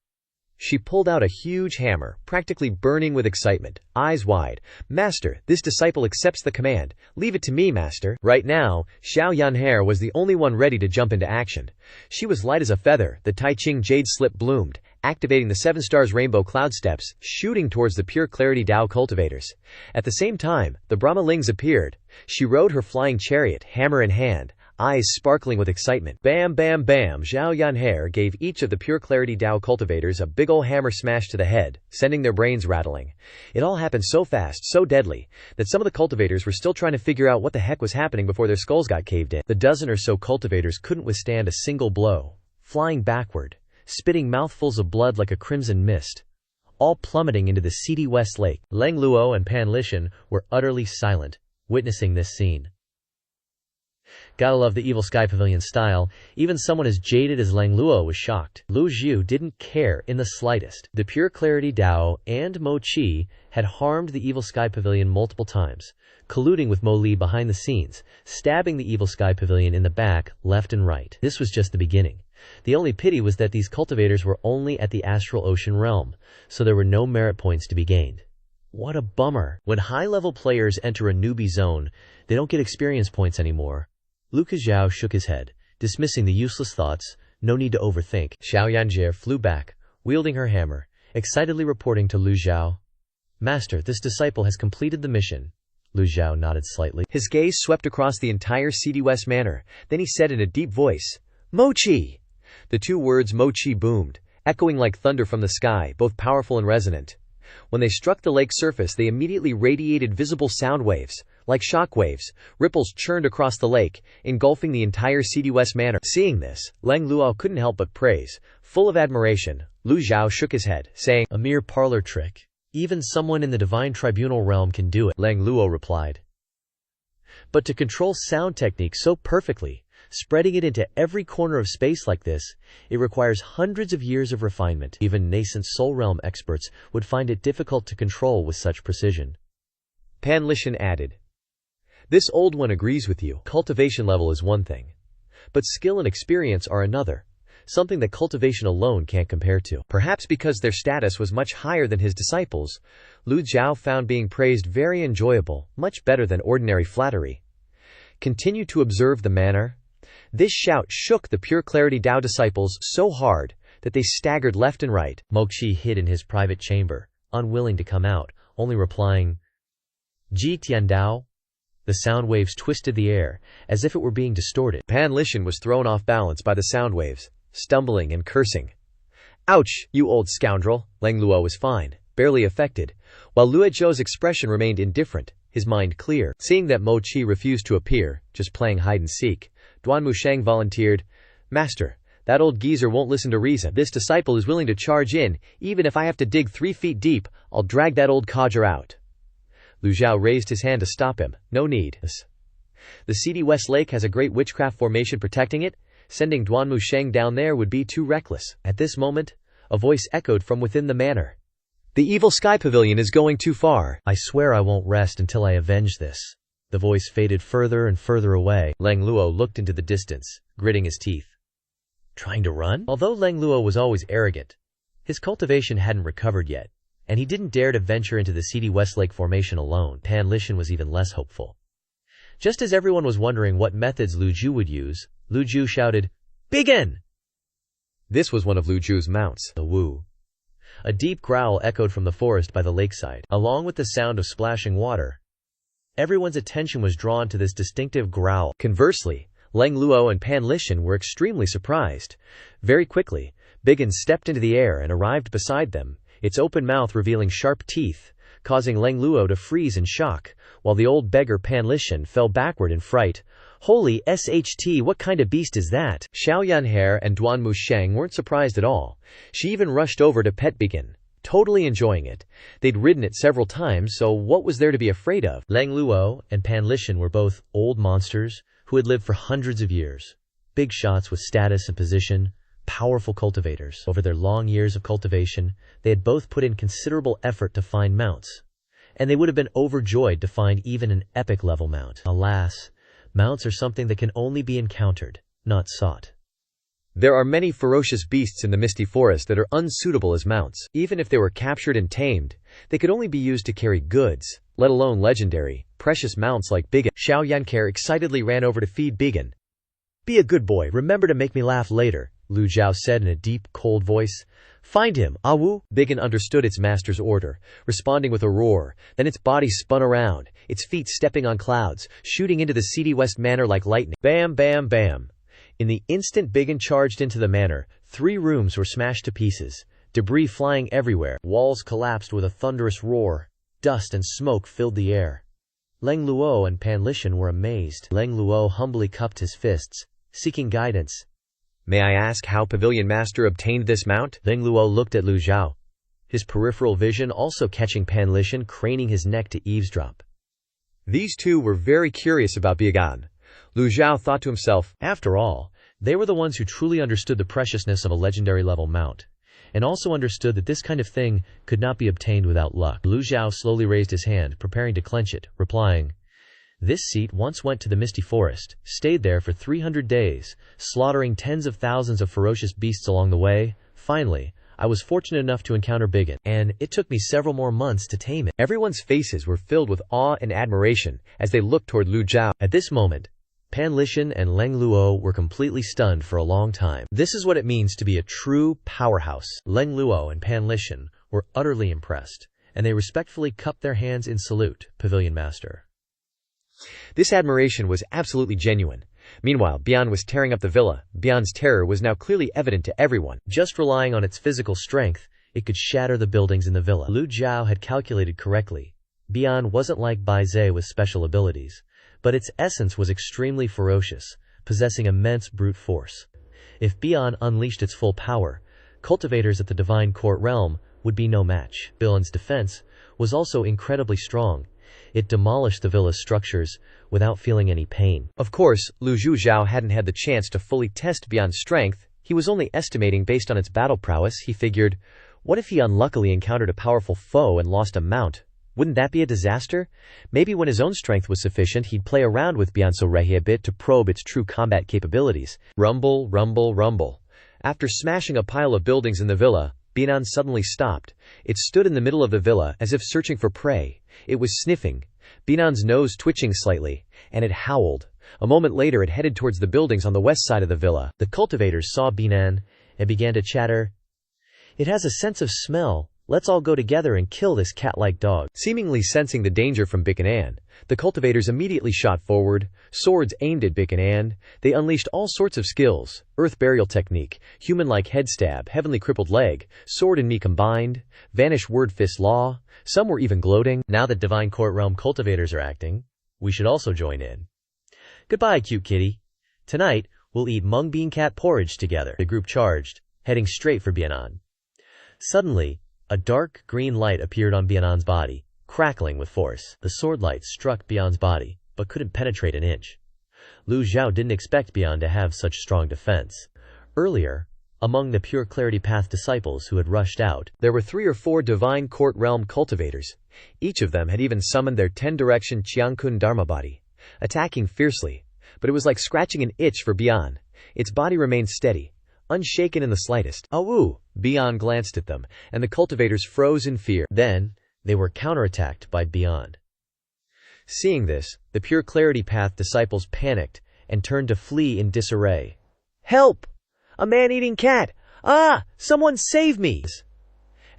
She pulled out a huge hammer, practically burning with excitement, eyes wide. "Master, this disciple accepts the command. Leave it to me, master." Right now, Zhao Yanjie was the only one ready to jump into action. She was light as a feather. The Tai Ching Jade slip bloomed, activating the 7 stars rainbow cloud steps, shooting towards the Pure Clarity Dao cultivators. At the same time, the Brahmalings appeared. She rode her flying chariot, hammer in hand, eyes sparkling with excitement. Bam, bam, bam. Zhao Yanjie gave each of the Pure Clarity Dao cultivators a big ol' hammer smash to the head, sending their brains rattling. It all happened so fast, so deadly, that some of the cultivators were still trying to figure out what the heck was happening before their skulls got caved in. The dozen or so cultivators couldn't withstand a single blow, flying backward, spitting mouthfuls of blood like a crimson mist, all plummeting into the seedy West Lake. Lang Luo and Pan Lishan were utterly silent, witnessing this scene. Gotta love the Evil Sky Pavilion style. Even someone as jaded as Lang Luo was shocked. Lu Zhou didn't care in the slightest. The Pure Clarity Dao and Mo Chi had harmed the Evil Sky Pavilion multiple times, colluding with Mo Li behind the scenes, stabbing the Evil Sky Pavilion in the back, left and right. This was just the beginning. The only pity was that these cultivators were only at the Astral Ocean realm, so there were no merit points to be gained. What a bummer. When high-level players enter a newbie zone, they don't get experience points anymore. Lu Zhou shook his head, dismissing the useless thoughts. No need to overthink. Zhao Yanjie flew back, wielding her hammer, excitedly reporting to Lu Zhou. "Master, this disciple has completed the mission." Lu Zhou nodded slightly. His gaze swept across the entire City West Manor. Then he said in a deep voice, "Mo Chi!" The 2 words Mo Chi boomed, echoing like thunder from the sky, both powerful and resonant. When they struck the lake surface, they immediately radiated visible sound waves. Like shock waves, ripples churned across the lake, engulfing the entire City West Manor. Seeing this, Lang Luo couldn't help but praise. Full of admiration, Lu Zhou shook his head, saying, "A mere parlor trick. Even someone in the Divine Tribunal realm can do it." Lang Luo replied. "But to control sound technique so perfectly, spreading it into every corner of space like this, it requires hundreds of years of refinement. Even nascent Soul Realm experts would find it difficult to control with such precision." Pan Lishan added, "This old one agrees with you. Cultivation level is one thing, but skill and experience are another, something that cultivation alone can't compare to." Perhaps because their status was much higher than his disciples, Lu Zhou found being praised very enjoyable, much better than ordinary flattery. "Continue to observe the manner." This shout shook the Pure Clarity Dao disciples so hard that they staggered left and right. Mo Chi hid in his private chamber, unwilling to come out, only replying, "Ji Tiandao." The sound waves twisted the air, as if it were being distorted. Pan Lishan was thrown off balance by the sound waves, stumbling and cursing. "Ouch, you old scoundrel!" Lang Luo was fine, barely affected, while Lu Zhou's expression remained indifferent, his mind clear. Seeing that Mo Chi refused to appear, just playing hide-and-seek, Duan Musheng volunteered, "Master, that old geezer won't listen to reason. This disciple is willing to charge in, even if I have to dig 3 feet deep, I'll drag that old codger out." Lu Zhou raised his hand to stop him. "No need. The seedy West Lake has a great witchcraft formation protecting it. Sending Duan Musheng down there would be too reckless." At this moment, a voice echoed from within the manor. "The Evil Sky Pavilion is going too far. I swear I won't rest until I avenge this." The voice faded further and further away. Lang Luo looked into the distance, gritting his teeth. Trying to run? Although Lang Luo was always arrogant, his cultivation hadn't recovered yet, and he didn't dare to venture into the seedy Westlake formation alone. Pan Lishan was even less hopeful. Just as everyone was wondering what methods Lu Zhou would use, Lu Zhou shouted, "Begin!" This was one of Lu Zhou's mounts, the Wu. A deep growl echoed from the forest by the lakeside, along with the sound of splashing water. Everyone's attention was drawn to this distinctive growl. Conversely, Lang Luo and Pan Lishan were extremely surprised. Very quickly, Biggin stepped into the air and arrived beside them, its open mouth revealing sharp teeth, causing Lang Luo to freeze in shock, while the old beggar Pan Lishan fell backward in fright. Holy SHT, what kind of beast is that? Xiao Yanhe and Duan Musheng weren't surprised at all. She even rushed over to pet Biggin, totally enjoying it. They'd ridden it several times, so what was there to be afraid of? Lang Luo and Pan Lishan were both old monsters who had lived for hundreds of years. Big shots with status and position, powerful cultivators. Over their long years of cultivation, they had both put in considerable effort to find mounts, and they would have been overjoyed to find even an epic level mount. Alas, mounts are something that can only be encountered, not sought. There are many ferocious beasts in the misty forest that are unsuitable as mounts. Even if they were captured and tamed, they could only be used to carry goods, let alone legendary, precious mounts like Biggin. Xiao Yanke excitedly ran over to feed Biggin. Be a good boy, remember to make me laugh later, Lu Zhou said in a deep, cold voice. Find him, Awu. Biggin understood its master's order, responding with a roar. Then its body spun around, its feet stepping on clouds, shooting into the seedy west manor like lightning. Bam, bam, bam. In the instant Biggin charged into the manor, 3 rooms were smashed to pieces, debris flying everywhere. Walls collapsed with a thunderous roar. Dust and smoke filled the air. Lang Luo and Pan Lishan were amazed. Lang Luo humbly cupped his fists, seeking guidance. May I ask how Pavilion Master obtained this mount? Lang Luo looked at Lu Zhou, his peripheral vision also catching Pan Lishan craning his neck to eavesdrop. These two were very curious about Biggin. Lu Zhou thought to himself, after all, they were the ones who truly understood the preciousness of a legendary level mount, and also understood that this kind of thing could not be obtained without luck. Lu Zhou slowly raised his hand, preparing to clench it, replying, This seat once went to the misty forest, stayed there for 300 days, slaughtering tens of thousands of ferocious beasts along the way. Finally, I was fortunate enough to encounter Biggin, and it took me several more months to tame it. Everyone's faces were filled with awe and admiration as they looked toward Lu Zhou. At this moment, Pan Lishan and Lang Luo were completely stunned for a long time. This is what it means to be a true powerhouse. Lang Luo and Pan Lishan were utterly impressed, and they respectfully cupped their hands in salute, Pavilion Master. This admiration was absolutely genuine. Meanwhile, Bian was tearing up the villa. Bian's terror was now clearly evident to everyone. Just relying on its physical strength, it could shatter the buildings in the villa. Lu Zhou had calculated correctly. Bian wasn't like Bai Zhe with special abilities, but its essence was extremely ferocious, possessing immense brute force. If Bian unleashed its full power, cultivators at the Divine Court realm would be no match. Bian's defense was also incredibly strong. It demolished the villa's structures without feeling any pain. Of course, Lu Zhou hadn't had the chance to fully test Bian's strength. He was only estimating based on its battle prowess. He figured, what if he unluckily encountered a powerful foe and lost a mount? Wouldn't that be a disaster? Maybe when his own strength was sufficient, he'd play around with Bian's Rehe a bit to probe its true combat capabilities. Rumble, rumble, rumble. After smashing a pile of buildings in the villa, Bian suddenly stopped. It stood in the middle of the villa as if searching for prey. It was sniffing, Bian's nose twitching slightly, and it howled. A moment later it headed towards the buildings on the west side of the villa. The cultivators saw Bian and began to chatter. It has a sense of smell. Let's all go together and kill this cat-like dog. Seemingly sensing the danger from Biggin, the cultivators immediately shot forward, swords aimed at Biggin. They unleashed all sorts of skills: earth burial technique, human-like head stab, heavenly crippled leg, sword and me combined, vanish word fist law. Some were even gloating. Now that Divine Court realm cultivators are acting, we should also join in. Goodbye, cute kitty. Tonight, we'll eat mung bean cat porridge together. The group charged, heading straight for Bian. Suddenly, a dark green light appeared on Bian's body, crackling with force. The sword light struck Bian's body, but couldn't penetrate an inch. Lu Zhou didn't expect Bian to have such strong defense. Earlier, among the Pure Clarity Path disciples who had rushed out, there were 3 or 4 Divine Court realm cultivators. Each of them had even summoned their 10-direction Qiangkun Dharma body, attacking fiercely. But it was like scratching an itch for Bian. Its body remained steady, unshaken in the slightest. Awu! Bian glanced at them, and the cultivators froze in fear. Then, they were counterattacked by Bian. Seeing this, the Pure Clarity Path disciples panicked and turned to flee in disarray. Help! A man-eating cat! Ah! Someone save me!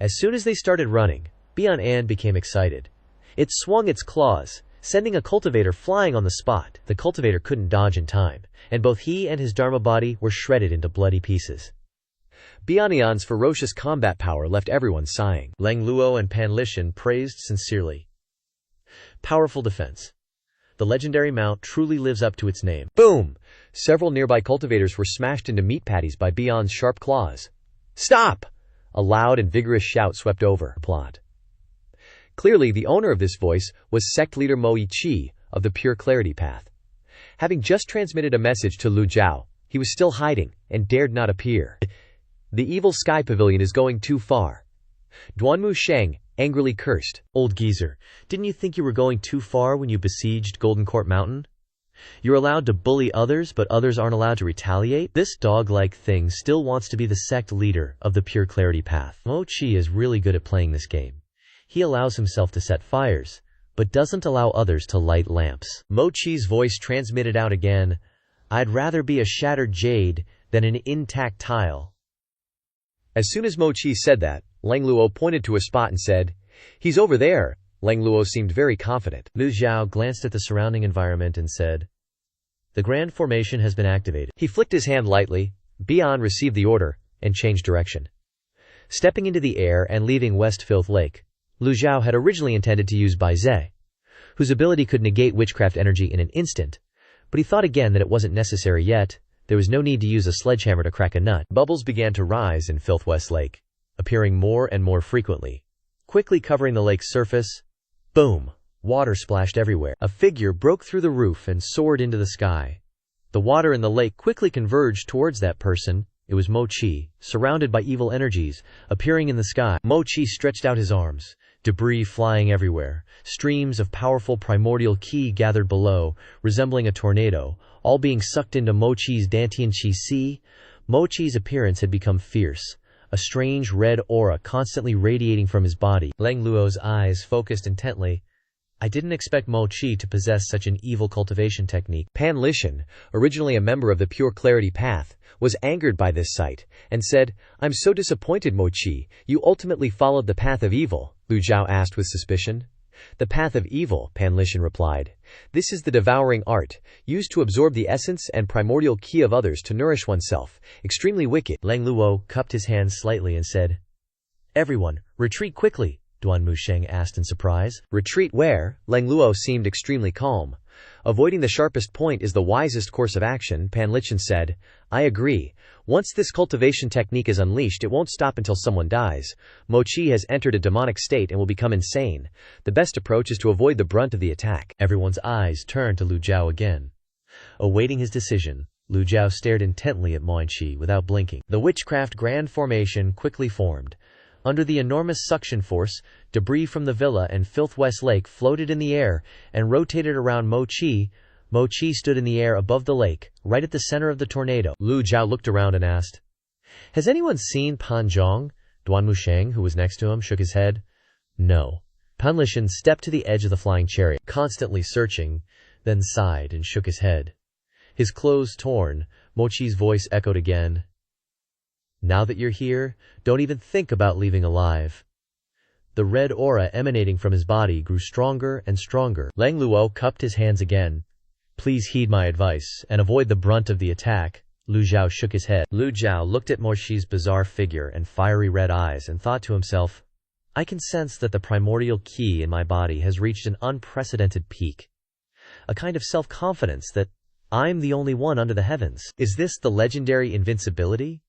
As soon as they started running, Bian became excited. It swung its claws, sending a cultivator flying on the spot. The cultivator couldn't dodge in time, and both he and his Dharma body were shredded into bloody pieces. Bian's ferocious combat power left everyone sighing. Lang Luo and Pan Lishan praised sincerely. Powerful defense. The legendary mount truly lives up to its name. Boom! Several nearby cultivators were smashed into meat patties by Bian's sharp claws. Stop! A loud and vigorous shout swept over the plot. Clearly, the owner of this voice was sect leader Mo Yiqi of the Pure Clarity Path. Having just transmitted a message to Lu Zhou, he was still hiding and dared not appear. The Evil Sky Pavilion is going too far. Duanmu Sheng angrily cursed. Old geezer, didn't you think you were going too far when you besieged Golden Court Mountain? You're allowed to bully others, but others aren't allowed to retaliate? This dog-like thing still wants to be the sect leader of the Pure Clarity Path. Mo Chi is really good at playing this game. He allows himself to set fires, but doesn't allow others to light lamps. Mo Chi's voice transmitted out again. I'd rather be a shattered jade than an intact tile. As soon as Mo Chi said that, Lang Luo pointed to a spot and said, "He's over there." Lang Luo seemed very confident. Lu Zhou glanced at the surrounding environment and said, "The grand formation has been activated." He flicked his hand lightly. Bian received the order and changed direction. Stepping into the air and leaving West Filth Lake, Lu Zhou had originally intended to use Bai Zhe, whose ability could negate witchcraft energy in an instant, but he thought again that it wasn't necessary yet. There was no need to use a sledgehammer to crack a nut. Bubbles began to rise in Filth West Lake, appearing more and more frequently, quickly covering the lake's surface. Boom! Water splashed everywhere. A figure broke through the roof and soared into the sky. The water in the lake quickly converged towards that person. It was Mo Chi, surrounded by evil energies, appearing in the sky. Mo Chi stretched out his arms, debris flying everywhere. Streams of powerful primordial qi gathered below, resembling a tornado, all being sucked into Mo Chi's Dantian Qi Si. Mo Chi's appearance had become fierce, a strange red aura constantly radiating from his body. Lang Luo's eyes focused intently. I didn't expect Mo Chi to possess such an evil cultivation technique. Pan Lishan, originally a member of the Pure Clarity Path, was angered by this sight, and said, "I'm so disappointed, Mo Chi. You ultimately followed the path of evil." Lu Zhou asked with suspicion. "The path of evil," Pan Lishan replied. "This is the devouring art, used to absorb the essence and primordial qi of others to nourish oneself. Extremely wicked." Lang Luo cupped his hands slightly and said, "Everyone, retreat quickly," Duanmu Sheng asked in surprise. "Retreat where?" Lang Luo seemed extremely calm. "Avoiding the sharpest point is the wisest course of action," Pan Lishan said. "I agree. Once this cultivation technique is unleashed, it won't stop until someone dies. Mo Chi has entered a demonic state and will become insane. The best approach is to avoid the brunt of the attack." Everyone's eyes turned to Lu Zhou again. Awaiting his decision, Lu Zhou stared intently at Mo Chi without blinking. The witchcraft grand formation quickly formed. Under the enormous suction force, debris from the villa and Filth West Lake floated in the air and rotated around Mo Chi. Mo Chi stood in the air above the lake, right at the center of the tornado. Lu Zhou looked around and asked, "Has anyone seen Pan Zhong?" Duanmu Sheng, who was next to him, shook his head. "No." Pan Lishan stepped to the edge of the flying chariot, constantly searching, then sighed and shook his head. His clothes torn, Mo Chi's voice echoed again. "Now that you're here, don't even think about leaving alive." The red aura emanating from his body grew stronger and stronger. Lang Luo cupped his hands again. "Please heed my advice and avoid the brunt of the attack." Lu Zhou shook his head. Lu Zhou looked at Mo Chi's bizarre figure and fiery red eyes and thought to himself, I can sense that the primordial qi in my body has reached an unprecedented peak. A kind of self-confidence that I'm the only one under the heavens. Is this the legendary invincibility?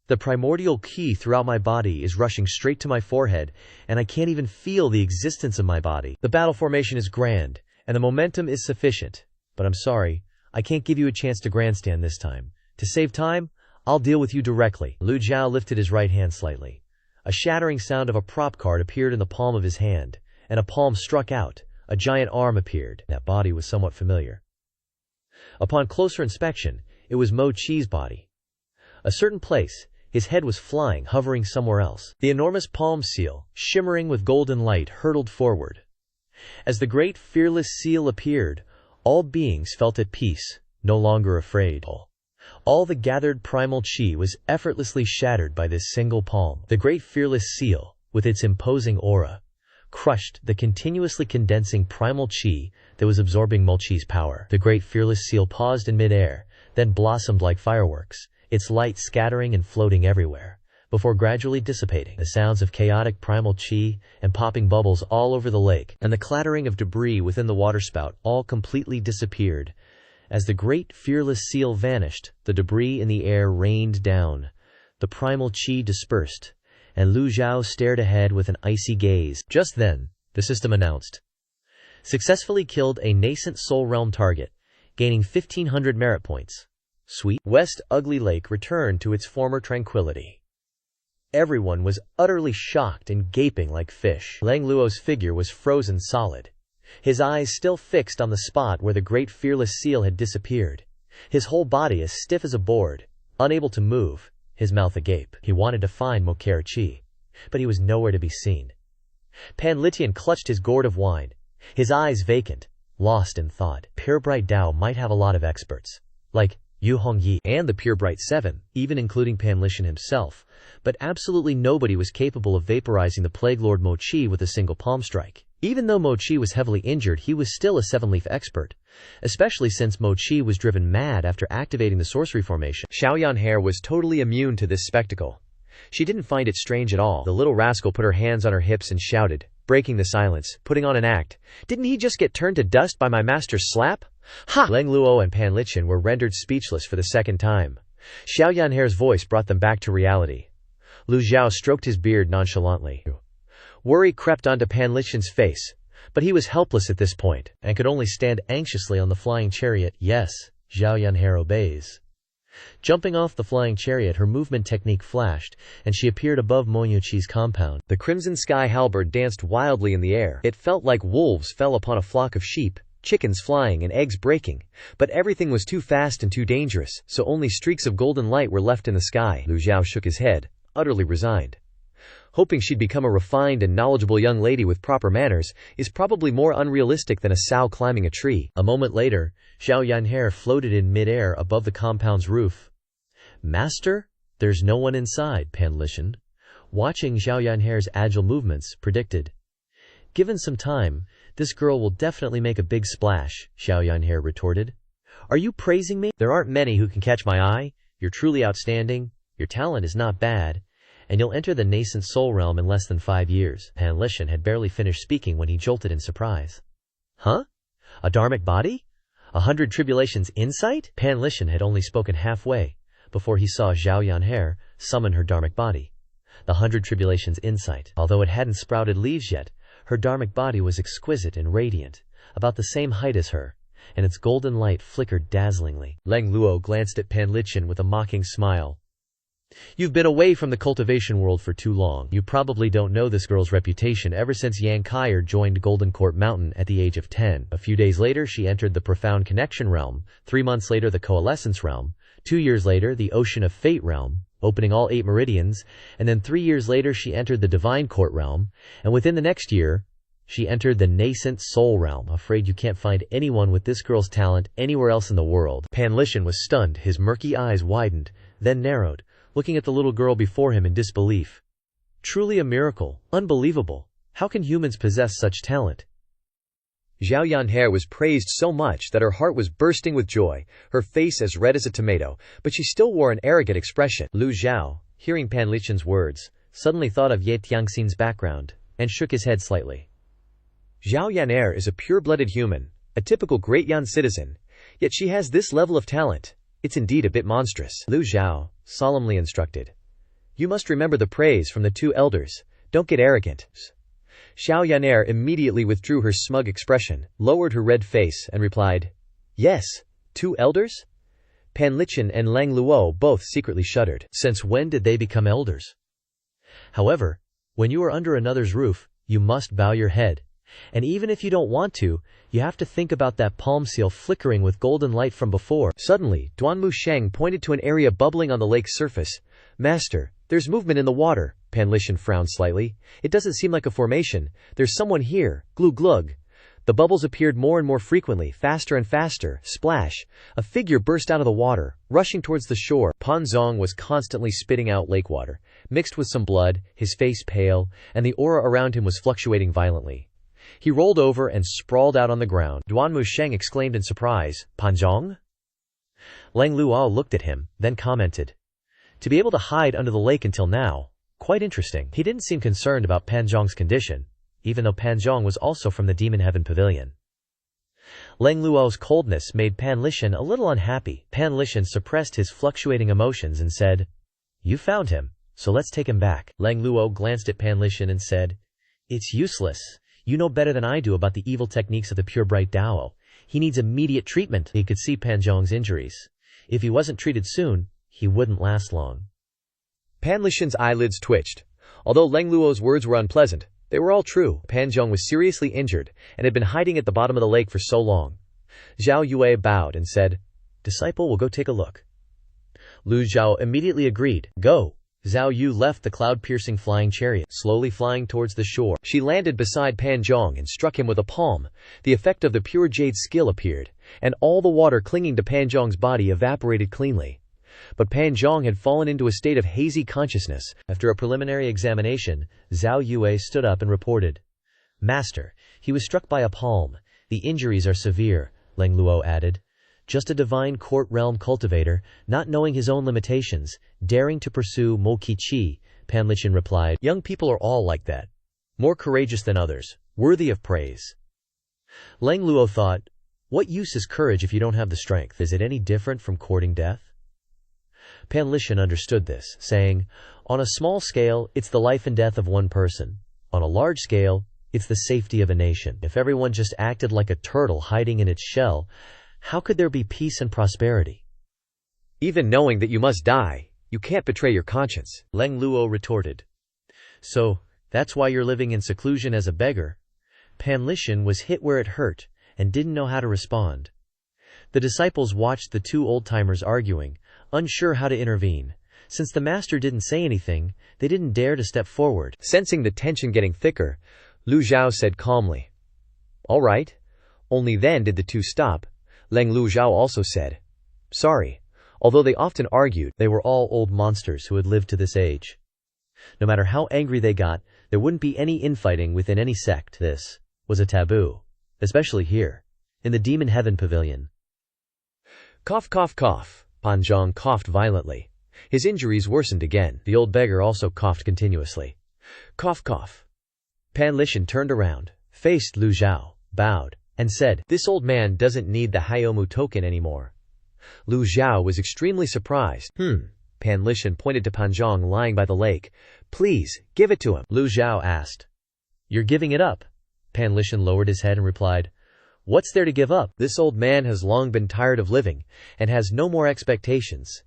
The primordial qi throughout my body is rushing straight to my forehead, and I can't even feel the existence of my body. The battle formation is grand, and the momentum is sufficient. But I'm sorry, I can't give you a chance to grandstand this time. To save time, I'll deal with you directly. Lu Zhou lifted his right hand slightly. A shattering sound of a prop card appeared in the palm of his hand, and a palm struck out. A giant arm appeared. That body was somewhat familiar. Upon closer inspection, it was Mo Chi's body. A certain place, his head was flying, hovering somewhere else. The enormous palm seal, shimmering with golden light, hurtled forward. As the great fearless seal appeared, all beings felt at peace, no longer afraid. All the gathered primal qi was effortlessly shattered by this single palm. The great fearless seal, with its imposing aura, crushed the continuously condensing primal chi that was absorbing Mulchi's power. The great fearless seal paused in midair, then blossomed like fireworks, its light scattering and floating everywhere, before gradually dissipating. The sounds of chaotic primal chi and popping bubbles all over the lake, and the clattering of debris within the waterspout all completely disappeared. As the great fearless seal vanished, the debris in the air rained down. The primal chi dispersed, and Lu Zhou stared ahead with an icy gaze. Just then, the system announced, "Successfully killed a nascent Soul Realm target, gaining 1,500 merit points. Sweet." West Ugly Lake returned to its former tranquility. Everyone was utterly shocked and gaping like fish. Lang Luo's figure was frozen solid, his eyes still fixed on the spot where the great fearless seal had disappeared, his whole body as stiff as a board, unable to move, his mouth agape. He wanted to find Mokare Chi, but he was nowhere to be seen. Pan Litian clutched his gourd of wine, his eyes vacant, lost in thought. Purebright Dao might have a lot of experts, like Yu Hongyi and the Purebright Seven, even including Pan Litian himself, but absolutely nobody was capable of vaporizing the Plague Lord Mo Chi with a single palm strike. Even though Mo Chi was heavily injured, he was still a seven-leaf expert, especially since Mo Chi was driven mad after activating the sorcery formation. Xiaoyan Hair was totally immune to this spectacle. She didn't find it strange at all. The little rascal put her hands on her hips and shouted, breaking the silence, putting on an act. "Didn't he just get turned to dust by my master's slap? Ha!" Lang Luo and Pan Litian were rendered speechless for the second time. Xiaoyan Hair's voice brought them back to reality. Lu Zhou stroked his beard nonchalantly. Worry crept onto Pan Litian's face, but he was helpless at this point, and could only stand anxiously on the flying chariot. Yes, Xiaoyan Hair obeys. Jumping off the flying chariot, her movement technique flashed, and she appeared above Monyuchi's compound. The crimson sky halberd danced wildly in the air. It felt like wolves fell upon a flock of sheep, chickens flying and eggs breaking, but everything was too fast and too dangerous, so only streaks of golden light were left in the sky. Lu Zhou shook his head, utterly resigned. Hoping she'd become a refined and knowledgeable young lady with proper manners is probably more unrealistic than a sow climbing a tree. A moment later, Xiaoyan Hair floated in midair above the compound's roof. "Master, there's no one inside," Pan Litian, watching Xiaoyan Hair's agile movements, predicted. "Given some time, this girl will definitely make a big splash," Xiaoyan Hair retorted. "Are you praising me? There aren't many who can catch my eye. You're truly outstanding, your talent is not bad, and you'll enter the nascent soul realm in less than 5 years. Pan Litian had barely finished speaking when he jolted in surprise. "Huh? A dharmic body? 100 tribulations insight?" Pan Litian had only spoken halfway before he saw Xiaoyan Hair summon her dharmic body. The 100 tribulations insight. Although it hadn't sprouted leaves yet, her dharmic body was exquisite and radiant, about the same height as her, and its golden light flickered dazzlingly. Lang Luo glanced at Pan Litian with a mocking smile. "You've been away from the cultivation world for too long. You probably don't know this girl's reputation ever since Yang Kaier joined Golden Court Mountain at the age of 10. A few days later she entered the Profound Connection realm, 3 months later the Coalescence realm, 2 years later the Ocean of Fate realm, opening all 8 meridians, and then 3 years later she entered the Divine Court realm, and within the next year, she entered the nascent soul realm. Afraid you can't find anyone with this girl's talent anywhere else in the world." Pan Litian was stunned, his murky eyes widened, then narrowed, looking at the little girl before him in disbelief. Truly a miracle. Unbelievable. How can humans possess such talent? Xiaoyan Hair was praised so much that her heart was bursting with joy, her face as red as a tomato, but she still wore an arrogant expression. Lu Zhou, hearing Pan Litian's words, suddenly thought of Ye Tiangxin's background, and shook his head slightly. Xiaoyan Hair is a pure-blooded human, a typical Great Yan citizen, yet she has this level of talent. It's indeed a bit monstrous. Lu Zhou solemnly instructed. "You must remember the praise from the 2 elders. Don't get arrogant." Xiaoyan Hair immediately withdrew her smug expression, lowered her red face, and replied, "Yes, 2 elders?" Pan Litian and Lang Luo both secretly shuddered. Since when did they become elders? However, when you are under another's roof, you must bow your head. And even if you don't want to, you have to think about that palm seal flickering with golden light from before. Suddenly, Duanmu Sheng pointed to an area bubbling on the lake's surface. "Master, there's movement in the water." Pan Litian frowned slightly. "It doesn't seem like a formation. There's someone here. Glug glug." The bubbles appeared more and more frequently, faster and faster. Splash! A figure burst out of the water, rushing towards the shore. Pan Zhang was constantly spitting out lake water, mixed with some blood, his face pale, and the aura around him was fluctuating violently. He rolled over and sprawled out on the ground. Duan Musheng exclaimed in surprise, "Pan Zhang?" Lang Luo looked at him, then commented, "To be able to hide under the lake until now, quite interesting." He didn't seem concerned about Pan Zhang's condition, even though Pan Zhang was also from the Demon Heaven Pavilion. Lang Luo's coldness made Pan Lishan a little unhappy. Pan Lishan suppressed his fluctuating emotions and said, "You found him, so let's take him back." Lang Luo glanced at Pan Lishan and said, "It's useless. You know better than I do about the evil techniques of the pure bright Dao. He needs immediate treatment." He could see Pan Zhang's injuries. If he wasn't treated soon, he wouldn't last long. Pan Lishan's eyelids twitched. Although Lang Luo's words were unpleasant, they were all true. Pan Zhang was seriously injured and had been hiding at the bottom of the lake for so long. Zhao Yue bowed and said, "Disciple will go take a look." Lu Zhou immediately agreed. "Go." Zhao Yu left the cloud-piercing flying chariot, slowly flying towards the shore. She landed beside Pan Zhang and struck him with a palm. The effect of the pure jade skill appeared, and all the water clinging to Pan Zhang's body evaporated cleanly. But Pan Zhang had fallen into a state of hazy consciousness. After a preliminary examination, Zhao Yue stood up and reported, "Master, he was struck by a palm. The injuries are severe," Lang Luo added. "Just a divine court realm cultivator, not knowing his own limitations, daring to pursue Mo Qi Chi," Pan Lishan replied. "Young people are all like that. More courageous than others, worthy of praise." Lang Luo thought, what use is courage if you don't have the strength? Is it any different from courting death? Pan Lishan understood this, saying, "On a small scale, it's the life and death of one person. On a large scale, it's the safety of a nation. If everyone just acted like a turtle hiding in its shell, how could there be peace and prosperity?" "Even knowing that you must die, you can't betray your conscience," Lang Luo retorted. "So, that's why you're living in seclusion as a beggar?" Pan Lishan was hit where it hurt, and didn't know how to respond. The disciples watched the two old-timers arguing, unsure how to intervene. Since the master didn't say anything, they didn't dare to step forward. Sensing the tension getting thicker, Lu Zhou said calmly, "All right." Only then did the two stop. Lang Lu Zhou also said, "Sorry." Although they often argued, they were all old monsters who had lived to this age. No matter how angry they got, there wouldn't be any infighting within any sect. This was a taboo, especially here, in the Demon Heaven Pavilion. Cough, cough, cough. Pan Zhang coughed violently. His injuries worsened again. The old beggar also coughed continuously. Cough, cough. Pan Lishan turned around, faced Lu Zhou, bowed, and said, "This old man doesn't need the Hayomu token anymore." Lu Zhou was extremely surprised. Pan Lishan pointed to Pan Zhang lying by the lake. "Please, give it to him." Lu Zhou asked, "You're giving it up?" Pan Lishan lowered his head and replied, "What's there to give up? This old man has long been tired of living, and has no more expectations.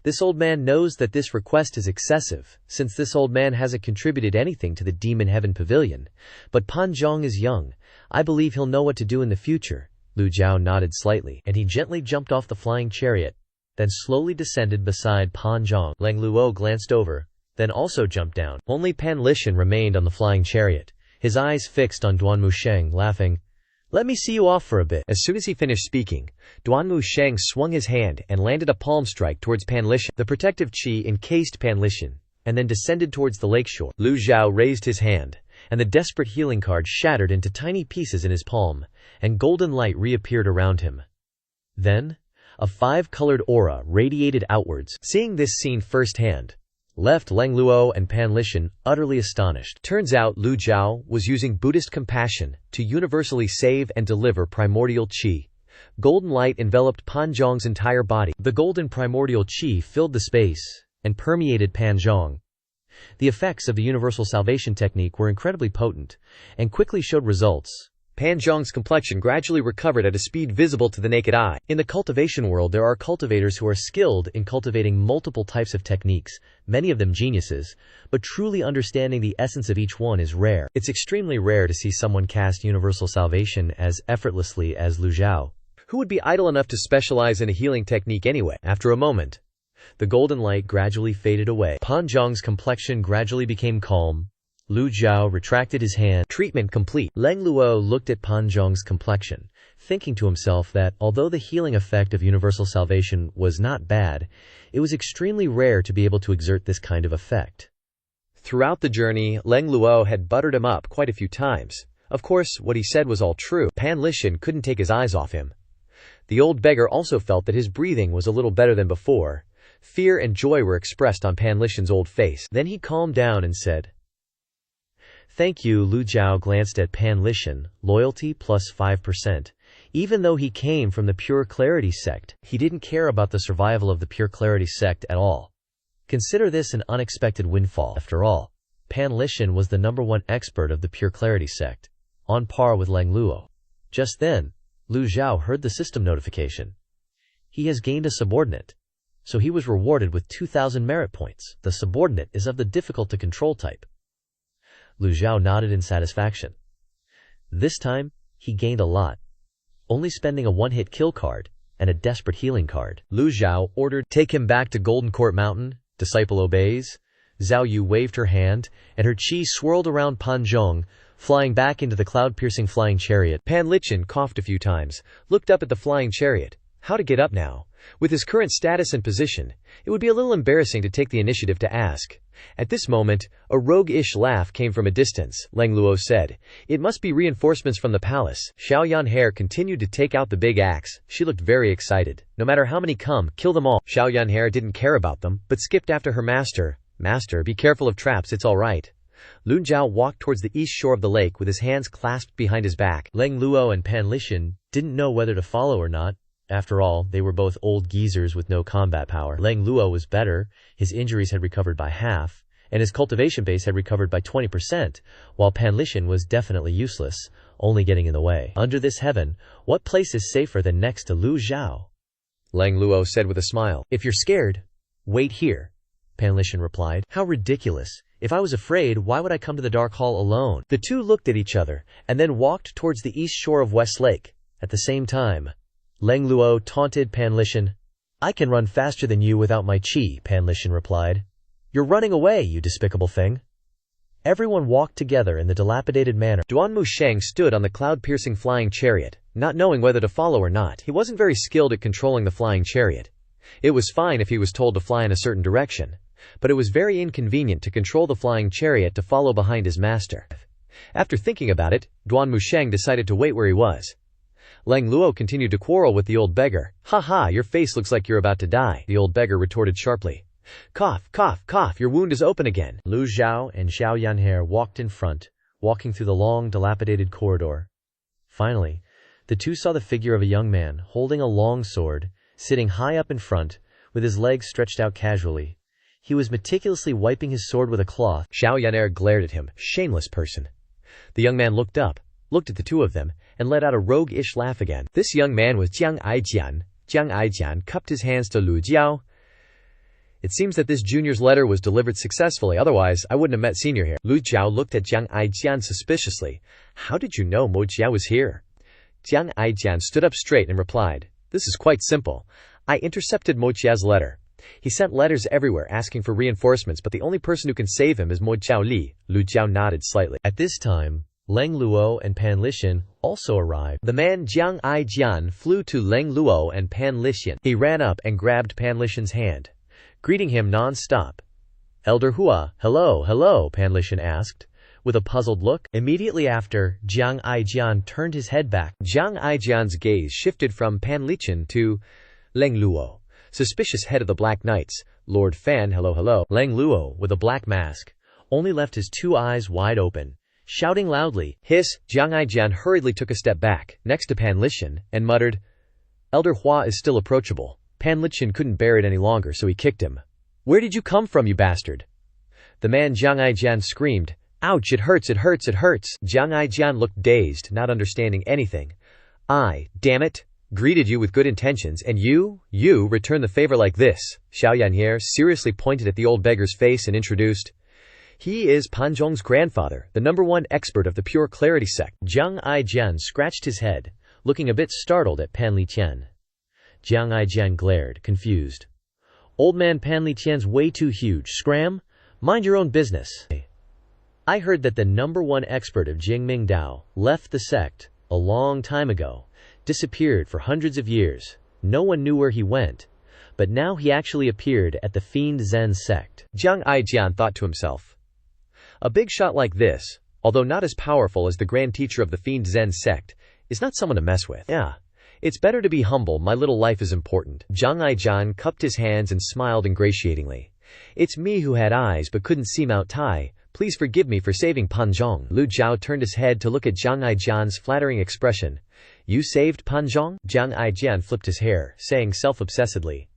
This old man knows that this request is excessive, since this old man hasn't contributed anything to the Demon Heaven Pavilion. But Pan Zhang is young. I believe he'll know what to do in the future." Lu Zhou nodded slightly, and he gently jumped off the flying chariot, then slowly descended beside Pan Zhang. Lang Luo glanced over, then also jumped down. Only Pan Lishan remained on the flying chariot, his eyes fixed on Duan Musheng, laughing, "Let me see you off for a bit." As soon as he finished speaking, Duan Musheng swung his hand and landed a palm strike towards Pan Lishan. The protective chi encased Pan Lishan, and then descended towards the lakeshore. Lu Zhou raised his hand, and the desperate healing card shattered into tiny pieces in his palm, and golden light reappeared around him. Then, a 5-colored aura radiated outwards. Seeing this scene firsthand, left Lang Luo and Pan Lishan utterly astonished. Turns out Lu Zhou was using Buddhist compassion to universally save and deliver primordial qi. Golden light enveloped Pan Zhang's entire body. The golden primordial qi filled the space and permeated Pan Zhang. The effects of the universal salvation technique were incredibly potent, and quickly showed results. Pan Zhang's complexion gradually recovered at a speed visible to the naked eye. In the cultivation world, there are cultivators who are skilled in cultivating multiple types of techniques, many of them geniuses, but truly understanding the essence of each one is rare. It's extremely rare to see someone cast universal salvation as effortlessly as Lu Zhou. Who would be idle enough to specialize in a healing technique anyway? After a moment, the golden light gradually faded away. Pan Zhang's complexion gradually became calm, Lu Zhou retracted his hand. Treatment complete. Leng Luo looked at Pan Zhong's complexion, thinking to himself that, although the healing effect of universal salvation was not bad, it was extremely rare to be able to exert this kind of effect. Throughout the journey, Leng Luo had buttered him up quite a few times. Of course, what he said was all true. Pan Lishan couldn't take his eyes off him. The old beggar also felt that his breathing was a little better than before. Fear and joy were expressed on Pan Lishan's old face. Then he calmed down and said, "Thank you." Lu Zhou glanced at Pan Lishan, loyalty plus 5%. Even though he came from the Pure Clarity sect, he didn't care about the survival of the Pure Clarity sect at all. Consider this an unexpected windfall. After all, Pan Lishan was the #1 expert of the Pure Clarity sect, on par with Leng Luo. Just then, Lu Zhou heard the system notification. He has gained a subordinate, so he was rewarded with 2,000 merit points. The subordinate is of the difficult-to-control type. Lu Zhou nodded in satisfaction. This time, he gained a lot, only spending a one-hit kill card and a desperate healing card. Lu Zhou ordered, "Take him back to Golden Court Mountain." Disciple obeys. Zhao Yu waved her hand, and her chi swirled around Pan Zhong, flying back into the cloud-piercing flying chariot. Pan Lishan coughed a few times, looked up at the flying chariot. How to get up now? With his current status and position, it would be a little embarrassing to take the initiative to ask. At this moment, a rogue-ish laugh came from a distance. Leng Luo said, "It must be reinforcements from the palace." Xiao Yanhair continued to take out the big axe. She looked very excited. No matter how many come, kill them all. Xiao Yanhair didn't care about them, but skipped after her master. "Master, be careful of traps, it's all right." Lu Zhou walked towards the east shore of the lake with his hands clasped behind his back. Leng Luo and Pan Lishan didn't know whether to follow or not. After all, they were both old geezers with no combat power. Leng Luo was better, his injuries had recovered by half, and his cultivation base had recovered by 20%, while Pan Lishan was definitely useless, only getting in the way. Under this heaven, what place is safer than next to Lu Zhou? Leng Luo said with a smile. "If you're scared, wait here," Pan Lishan replied. "How ridiculous. If I was afraid, why would I come to the Dark Hall alone?" The two looked at each other, and then walked towards the east shore of West Lake. At the same time, Leng Luo taunted Pan Lishan. "I can run faster than you without my chi," Pan Lishan replied. "You're running away, you despicable thing." Everyone walked together in the dilapidated manner. Duan Musheng stood on the cloud-piercing flying chariot, not knowing whether to follow or not. He wasn't very skilled at controlling the flying chariot. It was fine if he was told to fly in a certain direction, but it was very inconvenient to control the flying chariot to follow behind his master. After thinking about it, Duan Musheng decided to wait where he was. Leng Luo continued to quarrel with the old beggar. "Ha ha, your face looks like you're about to die," the old beggar retorted sharply. "Cough, cough, cough, your wound is open again." Lu Zhou and Xiao Yanhair walked in front, walking through the long, dilapidated corridor. Finally, the two saw the figure of a young man, holding a long sword, sitting high up in front, with his legs stretched out casually. He was meticulously wiping his sword with a cloth. Xiao Yanhair glared at him. Shameless person. The young man looked up, looked at the two of them, and let out a rogue-ish laugh again. This young man was Jiang Aijian. Jiang Aijian cupped his hands to Lu Jiao. "It seems that this junior's letter was delivered successfully, otherwise I wouldn't have met senior here." Lu Jiao looked at Jiang Aijian suspiciously. "How did you know Mo Jia was here?" Jiang Aijian stood up straight and replied, "This is quite simple. I intercepted Mo Jia's letter. He sent letters everywhere asking for reinforcements, but the only person who can save him is Mo Jiao Li." Lu Jiao nodded slightly. At this time, Leng Luo and Pan Lishan also arrived. The man Jiang Aijian flew to Leng Luo and Pan Lishan. He ran up and grabbed Pan Lishan's hand, greeting him non-stop. "Elder Hua, hello, hello," Pan Lishan asked, with a puzzled look. Immediately after, Jiang Aijian turned his head back. Jiang Aijian's gaze shifted from Pan Lishan to Leng Luo, suspicious head of the Black Knights. "Lord Fan, hello, hello." Leng Luo, with a black mask, only left his two eyes wide open, shouting loudly. "Hiss!" Jiang Aijian hurriedly took a step back, next to Pan Lishan, and muttered, "Elder Hua is still approachable." Pan Lishan couldn't bear it any longer, so he kicked him. "Where did you come from, you bastard?" The man Jiang Aijian screamed. "Ouch, it hurts, it hurts, it hurts." Jiang Aijian looked dazed, not understanding anything. "I, damn it, greeted you with good intentions, and you return the favor like this." Xiao Yanhair seriously pointed at the old beggar's face and introduced, "He is Pan Zhong's grandfather, the #1 expert of the Pure Clarity sect." Jiang Aijian scratched his head, looking a bit startled at Pan Liqian. Jiang Aijian glared, confused. "Old man, Pan Liqian's way too huge. Scram? Mind your own business." I heard that the #1 expert of Jingming Dao left the sect a long time ago, disappeared for hundreds of years. No one knew where he went, but now he actually appeared at the Fiend Zen sect. Jiang Aijian thought to himself. A big shot like this, although not as powerful as the grand teacher of the Fiend Zen sect, is not someone to mess with. Yeah. It's better to be humble, my little life is important. Jiang Aijian cupped his hands and smiled ingratiatingly. It's me who had eyes but couldn't see Mount Tai. Please forgive me for saving Panzhong. Lu Zhou turned his head to look at Jiang Aijian's flattering expression. You saved Panzhong? Jiang Aijian flipped his hair, saying self-obsessedly.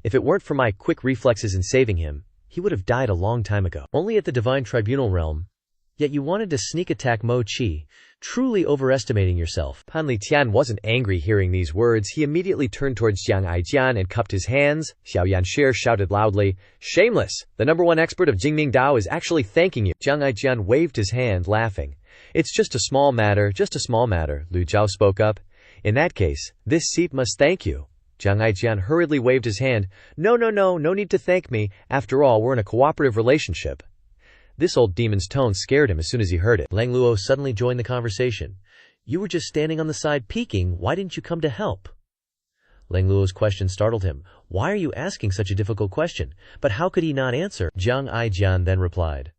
If it weren't for my quick reflexes in saving him, he would have died a long time ago. Only at the Divine Tribunal realm. Yet you wanted to sneak attack Mo Qi, truly overestimating yourself. Pan Li Tian wasn't angry hearing these words. He immediately turned towards Jiang Aijian and cupped his hands. Xiao Yanshi shouted loudly, Shameless! The #1 expert of Jingming Dao is actually thanking you. Jiang Aijian waved his hand, laughing. It's just a small matter, Lu Zhou spoke up. In that case, this seat must thank you. Jiang Aijian hurriedly waved his hand. No need to thank me. After all, we're in a cooperative relationship. This old demon's tone scared him as soon as he heard it. Lang Luo suddenly joined the conversation. You were just standing on the side peeking. Why didn't you come to help? Lang Luo's question startled him. Why are you asking such a difficult question? But how could he not answer? Jiang Aijian then replied.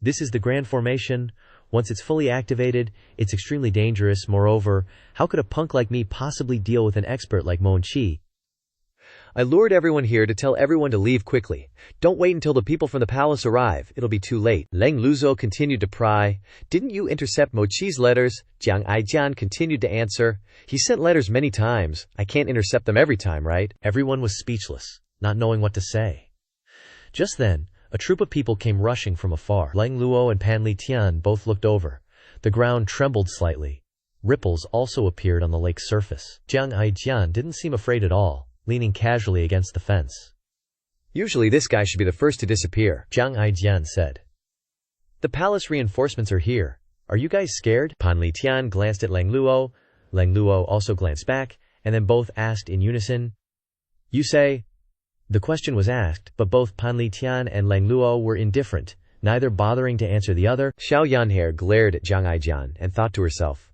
This is the grand formation. Once it's fully activated, it's extremely dangerous. Moreover, how could a punk like me possibly deal with an expert like Mo Qi? I lured everyone here to tell everyone to leave quickly. Don't wait until the people from the palace arrive. It'll be too late. Lu Zhou continued to pry. Didn't you intercept Mo Qi's letters? Jiang Aijian continued to answer. He sent letters many times. I can't intercept them every time, right? Everyone was speechless, not knowing what to say. Just then, a troop of people came rushing from afar. Lang Luo and Pan Li Tian both looked over. The ground trembled slightly. Ripples also appeared on the lake's surface. Jiang Aijian didn't seem afraid at all, leaning casually against the fence. Usually this guy should be the first to disappear, Jiang Aijian said. The palace reinforcements are here. Are you guys scared? Pan Li Tian glanced at Lang Luo. Lang Luo also glanced back, and then both asked in unison. You say? The question was asked, but both Pan Li Tian and Lang Luo were indifferent, neither bothering to answer the other. Xiao Yanhe glared at Jiang Aijian and thought to herself.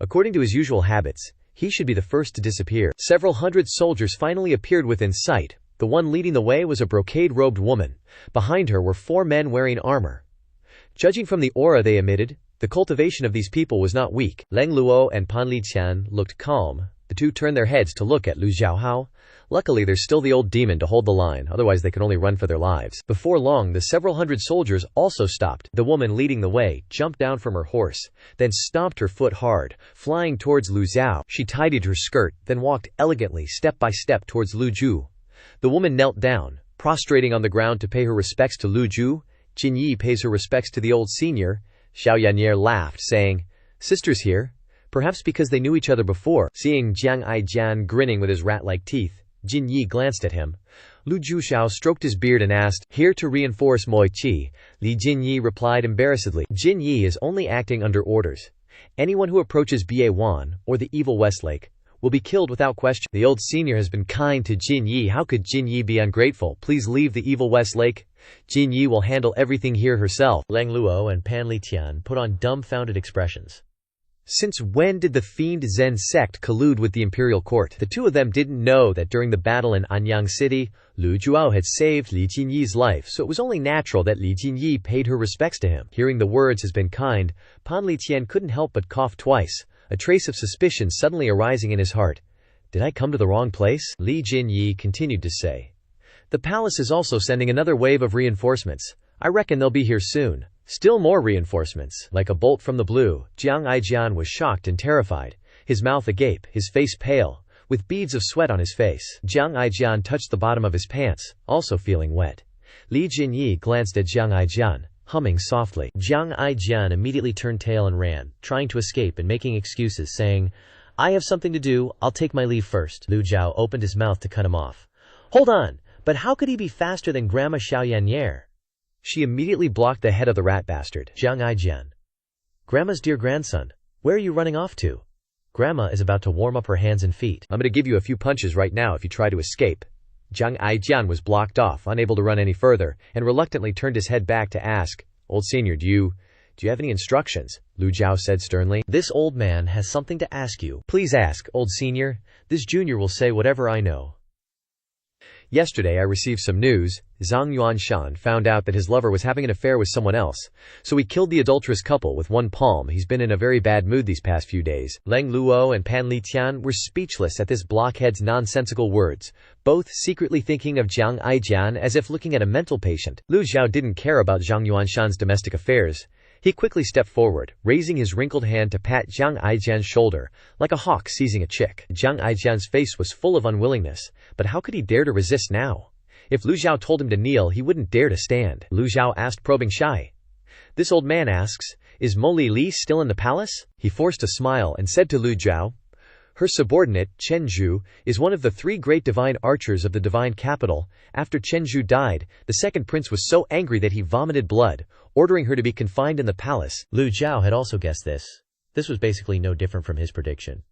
According to his usual habits, he should be the first to disappear. Several hundred soldiers finally appeared within sight. The one leading the way was a brocade-robed woman. Behind her were 4 men wearing armor. Judging from the aura they emitted, the cultivation of these people was not weak. Lang Luo and Pan Li Tian looked calm. The two turned their heads to look at Lu Zhao. Luckily, there's still the old demon to hold the line, otherwise they could only run for their lives. Before long, the several hundred soldiers also stopped. The woman leading the way jumped down from her horse, then stomped her foot hard, flying towards Lu Zhao. She tidied her skirt, then walked elegantly step by step towards Lu Zhou. The woman knelt down, prostrating on the ground to pay her respects to Lu Zhou. Jin Yi pays her respects to the old senior. Xiao Yannier laughed, saying, Sisters here? Perhaps because they knew each other before. Seeing Jiang Aijian grinning with his rat-like teeth, Jin Yi glanced at him. Lu Zhuxiao stroked his beard and asked, Here to reinforce Mo Qi. Li Jin Yi replied embarrassedly. Jin Yi is only acting under orders. Anyone who approaches Ba Wan, or the evil Westlake, will be killed without question. The old senior has been kind to Jin Yi. How could Jin Yi be ungrateful? Please leave the evil Westlake. Jin Yi will handle everything here herself. Lang Luo and Pan Li Tian put on dumbfounded expressions. Since when did the Fiend Zen sect collude with the imperial court? The two of them didn't know that during the battle in Anyang City, Lu Zhuo had saved Li Jinyi's life, so it was only natural that Li Jinyi paid her respects to him. Hearing the words has been kind, Pan Li Tian couldn't help but cough twice, a trace of suspicion suddenly arising in his heart. Did I come to the wrong place? Li Jinyi continued to say. The palace is also sending another wave of reinforcements. I reckon they'll be here soon. Still more reinforcements. Like a bolt from the blue, Jiang Aijian was shocked and terrified, his mouth agape, his face pale, with beads of sweat on his face. Jiang Aijian touched the bottom of his pants, also feeling wet. Li Jinyi glanced at Jiang Aijian, humming softly. Jiang Aijian immediately turned tail and ran, trying to escape and making excuses, saying, I have something to do, I'll take my leave first. Lu Zhou opened his mouth to cut him off. Hold on, but how could he be faster than Grandma Xiao Yannier? She immediately blocked the head of the rat bastard. Jiang Aijian. Grandma's dear grandson, where are you running off to? Grandma is about to warm up her hands and feet. I'm going to give you a few punches right now if you try to escape. Jiang Aijian was blocked off, unable to run any further, and reluctantly turned his head back to ask, Old senior, do you have any instructions? Lu Zhou said sternly. This old man has something to ask you. Please ask, old senior. This junior will say whatever I know. Yesterday I received some news. Zhang Yuanshan found out that his lover was having an affair with someone else, so he killed the adulterous couple with one palm. He's been in a very bad mood these past few days. Leng Luo and Pan Litian were speechless at this blockhead's nonsensical words, both secretly thinking of Jiang Aijian as if looking at a mental patient. Lu Zhou didn't care about Zhang Yuanshan's domestic affairs. He quickly stepped forward, raising his wrinkled hand to pat Jiang Aijian's shoulder, like a hawk seizing a chick. Jiang Aijian's face was full of unwillingness, but how could he dare to resist now? If Lu Zhou told him to kneel, he wouldn't dare to stand. Lu Zhou asked, probing shy. This old man asks, is Mo Li still in the palace? He forced a smile and said to Lu Zhou, her subordinate, Chen Zhu, is one of the 3 great divine archers of the divine capital. After Chen Zhu died, the second prince was so angry that he vomited blood, ordering her to be confined in the palace. Lu Zhou had also guessed this. This was basically no different from his prediction.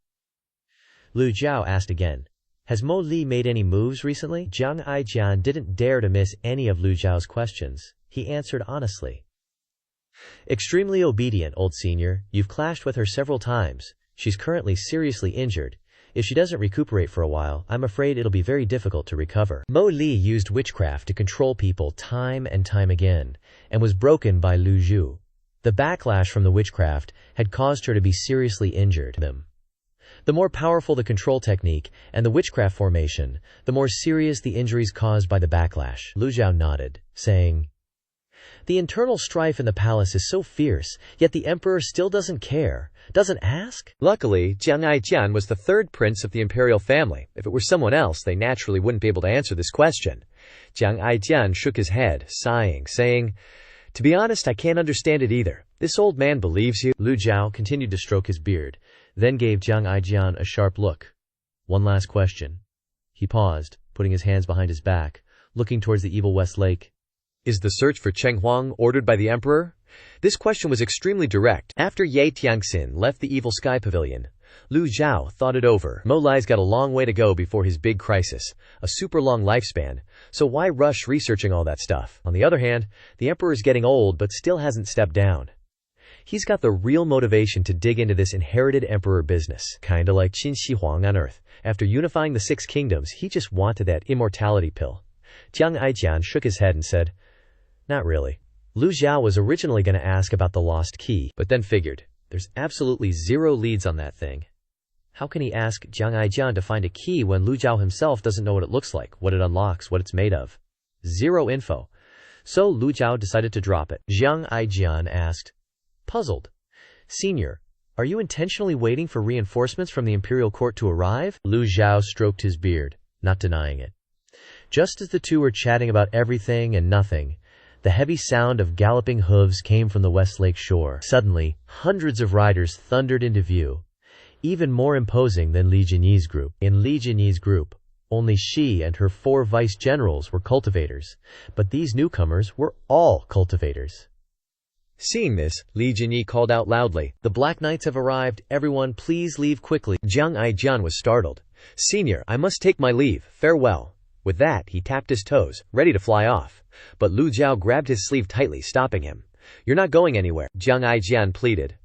Lu Zhou asked again, has Mo Li made any moves recently? Jiang Aijian didn't dare to miss any of Lu Zhou's questions. He answered honestly. Extremely obedient, old senior. You've clashed with her several times. She's currently seriously injured. If she doesn't recuperate for a while, I'm afraid it'll be very difficult to recover. Mo Li used witchcraft to control people time and time again, and was broken by Lu Zhou. The backlash from the witchcraft had caused her to be seriously injured. The more powerful the control technique and the witchcraft formation, the more serious the injuries caused by the backlash. Lu Zhou nodded, saying, the internal strife in the palace is so fierce, yet the emperor still doesn't care, doesn't ask? Luckily, Jiang Aijian was the 3rd prince of the imperial family. If it were someone else, they naturally wouldn't be able to answer this question. Jiang Aijian shook his head, sighing, saying, to be honest, I can't understand it either. This old man believes you. Lu Zhou continued to stroke his beard, then gave Jiang Aijian a sharp look. One last question. He paused, putting his hands behind his back, looking towards the evil West Lake. Is the search for Cheng Huang ordered by the emperor? This question was extremely direct. After Ye Tiangxin left the Evil Sky Pavilion, Lu Zhou thought it over. Mo Li's got a long way to go before his big crisis, a super long lifespan, so why rush researching all that stuff? On the other hand, the emperor's getting old but still hasn't stepped down. He's got the real motivation to dig into this inherited emperor business, kinda like Qin Shi Huang on Earth. After unifying the 6 kingdoms, he just wanted that immortality pill. Jiang Aijian shook his head and said, not really. Lu Zhou was originally going to ask about the lost key, but then figured, there's absolutely 0 leads on that thing. How can he ask Jiang Aijian to find a key when Lu Zhou himself doesn't know what it looks like, what it unlocks, what it's made of? 0 info. So Lu Zhou decided to drop it. Jiang Aijian asked, puzzled, senior, are you intentionally waiting for reinforcements from the imperial court to arrive? Lu Zhou stroked his beard, not denying it. Just as the two were chatting about everything and nothing, the heavy sound of galloping hooves came from the West Lake shore. Suddenly, hundreds of riders thundered into view, even more imposing than Li Jinyi's group. In Li Jinyi's group, only she and her 4 vice-generals were cultivators, but these newcomers were all cultivators. Seeing this, Li Jinyi called out loudly, the Black Knights have arrived, everyone please leave quickly. Jiang Aijian was startled. Senior, I must take my leave, farewell. With that, he tapped his toes, ready to fly off. But Lu Zhou grabbed his sleeve tightly, stopping him. You're not going anywhere, Jiang Aijian pleaded.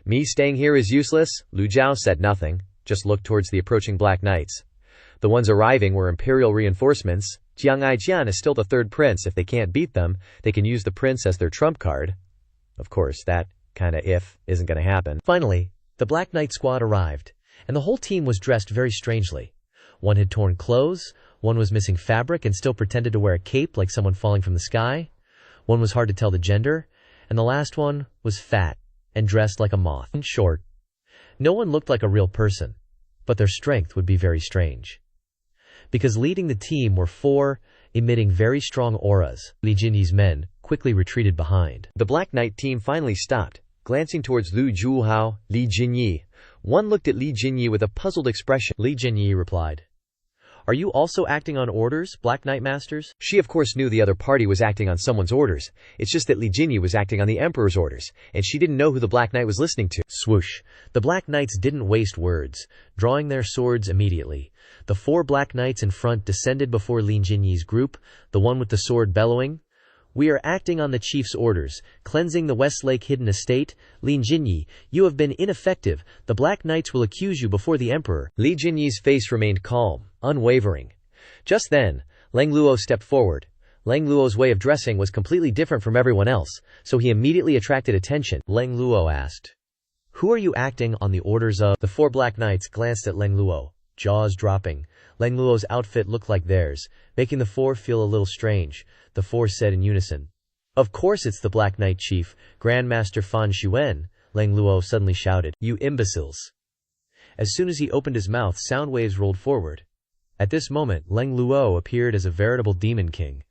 Me staying here is useless? Lu Zhou said nothing, just looked towards the approaching Black Knights. The ones arriving were imperial reinforcements. Jiang Aijian is still the 3rd prince. If they can't beat them, they can use the prince as their trump card. Of course, that kinda if isn't gonna happen. Finally, the Black Knight squad arrived, and the whole team was dressed very strangely. One had torn clothes, one was missing fabric and still pretended to wear a cape like someone falling from the sky. One was hard to tell the gender, and the last one was fat and dressed like a moth. In short, no one looked like a real person, but their strength would be very strange. Because leading the team were 4 emitting very strong auras, Li Jinyi's men quickly retreated behind. The Black Knight team finally stopped, glancing towards Lu Zhuhao, Li Jinyi. One looked at Li Jinyi with a puzzled expression. Li Jinyi replied, are you also acting on orders, Black Knight Masters? She of course knew the other party was acting on someone's orders. It's just that Li Jinyi was acting on the Emperor's orders, and she didn't know who the Black Knight was listening to. Swoosh. The Black Knights didn't waste words, drawing their swords immediately. The 4 Black Knights in front descended before Li Jinyi's group, the one with the sword bellowing, We are acting on the chief's orders, cleansing the Westlake Hidden Estate. Lin Jinyi, you have been ineffective. The Black Knights will accuse you before the emperor. Li Jinyi's face remained calm, unwavering. Just then, Lang Luo stepped forward. Lang Luo's way of dressing was completely different from everyone else, so he immediately attracted attention. Lang Luo asked, "Who are you acting on the orders of?" The 4 Black Knights glanced at Lang Luo, jaws dropping. Lang Luo's outfit looked like theirs, making the 4 feel a little strange. The 4 said in unison, "Of course it's the Black Knight Chief, Grandmaster Fan Xuan." Lang Luo suddenly shouted, "You imbeciles!" As soon as he opened his mouth, sound waves rolled forward. At this moment, Lang Luo appeared as a veritable demon king.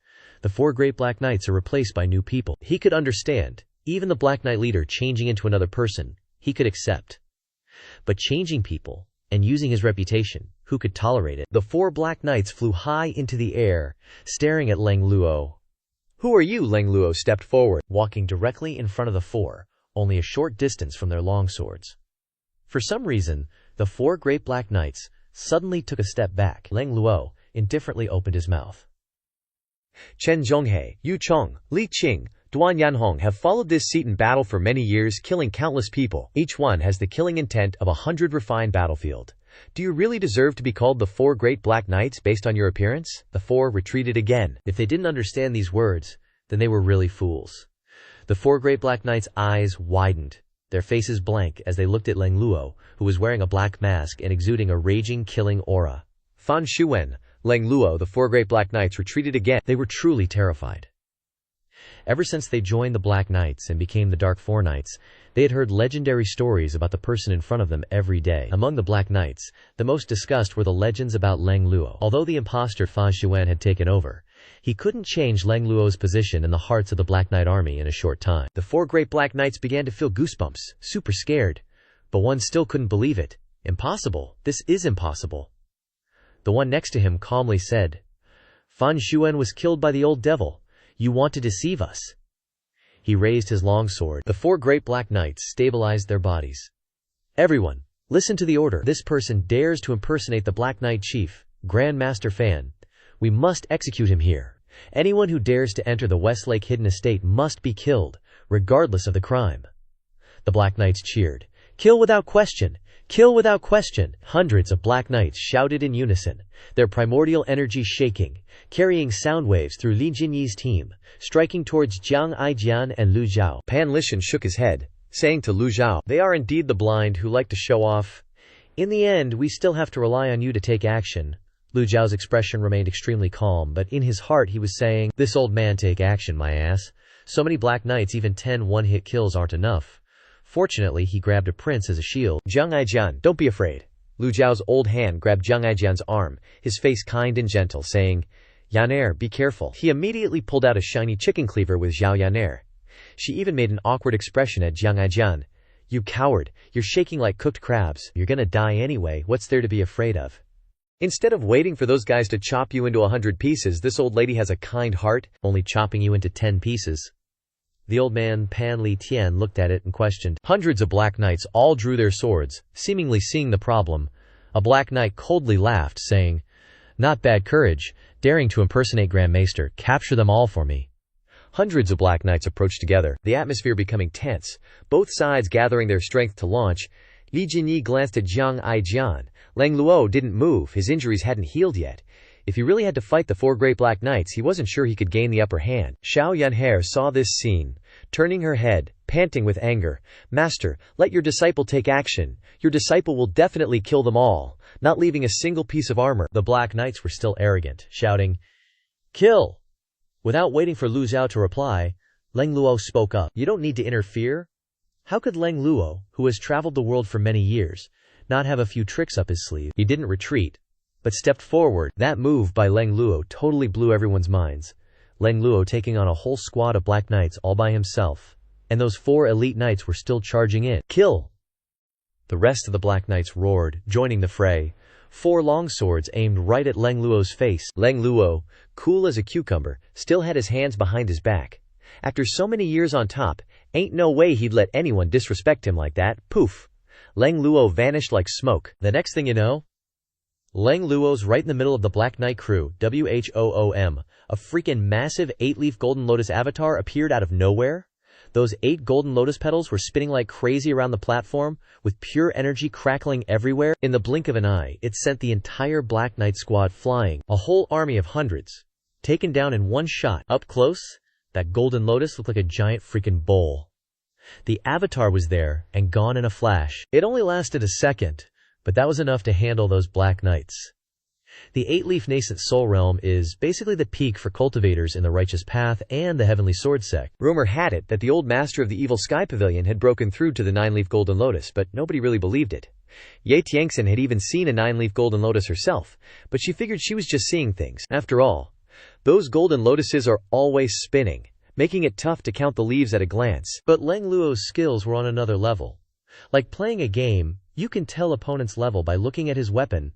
The 4 great Black Knights are replaced by new people. He could understand. Even the Black Knight leader changing into another person, he could accept. But changing people, and using his reputation, who could tolerate it? The 4 Black Knights flew high into the air, staring at Lang Luo. "Who are you?" Lang Luo stepped forward, walking directly in front of the 4, only a short distance from their long swords. For some reason, the 4 great Black Knights suddenly took a step back. Lang Luo indifferently opened his mouth. Chen Zhonghe, Yu Chong, Li Qing, Duan Yanhong have followed this seat in battle for many years, killing countless people. Each one has the killing intent of 100 refined battlefield. Do you really deserve to be called the 4 great Black Knights based on your appearance? The 4 retreated again. If they didn't understand these words, then they were really fools. The 4 great Black Knights' eyes widened, their faces blank as they looked at Lang Luo, who was wearing a black mask and exuding a raging, killing aura. Fan Xuan, Lang Luo, the 4 great Black Knights retreated again. They were truly terrified. Ever since they joined the Black Knights and became the Dark 4 Knights, they had heard legendary stories about the person in front of them every day. Among the Black Knights, the most discussed were the legends about Lang Luo. Although the imposter Fan Xuan had taken over, he couldn't change Lang Luo's position in the hearts of the Black Knight army in a short time. The 4 great Black Knights began to feel goosebumps, super scared. But one still couldn't believe it. Impossible. This is impossible. The one next to him calmly said, "Fan Xuan was killed by the old devil. You want to deceive us." He raised his long sword. The 4 great Black Knights stabilized their bodies. "Everyone, listen to the order. This person dares to impersonate the Black Knight Chief, Grandmaster Fan. We must execute him here. Anyone who dares to enter the Westlake Hidden Estate must be killed, regardless of the crime." The Black Knights cheered, "Kill without question! Kill without question!" Hundreds of Black Knights shouted in unison, their primordial energy shaking, carrying sound waves through Li Jinyi's team, striking towards Jiang Aijian and Lu Zhou. Pan Lishan shook his head, saying to Lu Zhou, "They are indeed the blind who like to show off. In the end, we still have to rely on you to take action." Lu Zhao's expression remained extremely calm, but in his heart he was saying, "This old man take action, my ass. So many Black Knights, even 10 one-hit kills aren't enough." Fortunately, he grabbed a prince as a shield. "Jiang Aijian, don't be afraid." Lu Zhao's old hand grabbed Jiang Aijian's arm, his face kind and gentle, saying, "Yaner, be careful." He immediately pulled out a shiny chicken cleaver with Zhao Yaner. She even made an awkward expression at Jiang Aijian. "You coward, you're shaking like cooked crabs. You're gonna die anyway, what's there to be afraid of?" Instead of waiting for those guys to chop you into 100 pieces, this old lady has a kind heart, only chopping you into 10 pieces. The old man Pan Li Tian looked at it and questioned. Hundreds of Black Knights all drew their swords, seemingly seeing the problem. A Black Knight coldly laughed, saying, "Not bad courage, daring to impersonate Grand Maester. Capture them all for me." Hundreds of Black Knights approached together, the atmosphere becoming tense, both sides gathering their strength to launch. Li Jinyi glanced at Jiang Aijian. Lang Luo didn't move, his injuries hadn't healed yet. If he really had to fight the 4 great Black Knights, he wasn't sure he could gain the upper hand. Xiao Yanher saw this scene, turning her head, panting with anger. "Master, let your disciple take action. Your disciple will definitely kill them all, not leaving a single piece of armor." The Black Knights were still arrogant, shouting, "Kill!" Without waiting for Lu Zhou to reply, Lang Luo spoke up. "You don't need to interfere." How could Lang Luo, who has traveled the world for many years, not have a few tricks up his sleeve? He didn't retreat, but stepped forward. That move by Lang Luo totally blew everyone's minds. Lang Luo taking on a whole squad of Black Knights all by himself, and those 4 elite knights were still charging in. "Kill!" The rest of the Black Knights roared, joining the fray. 4 long swords aimed right at Lang Luo's face. Lang Luo, cool as a cucumber, still had his hands behind his back. After so many years on top, ain't no way he'd let anyone disrespect him like that. Poof! Lang Luo vanished like smoke. The next thing you know, Lang Luo's right in the middle of the Black Knight crew, WHOOM. A freaking massive 8-leaf golden lotus avatar appeared out of nowhere. Those 8 golden lotus petals were spinning like crazy around the platform, with pure energy crackling everywhere. In the blink of an eye, it sent the entire Black Knight squad flying, a whole army of hundreds, taken down in one shot. Up close, that golden lotus looked like a giant freaking bowl. The avatar was there and gone in a flash. It only lasted a second, but that was enough to handle those Black Knights. The 8-leaf nascent soul realm is basically the peak for cultivators in the righteous path and the heavenly sword sect. Rumor had it that the old master of the Evil Sky Pavilion had broken through to the 9-leaf golden lotus, but nobody really believed it. Ye Tiangxin had even seen a 9-leaf golden lotus herself, but she figured she was just seeing things. After all, those golden lotuses are always spinning, making it tough to count the leaves at a glance. But Lang Luo's skills were on another level. Like playing a game, you can tell opponent's level by looking at his weapon.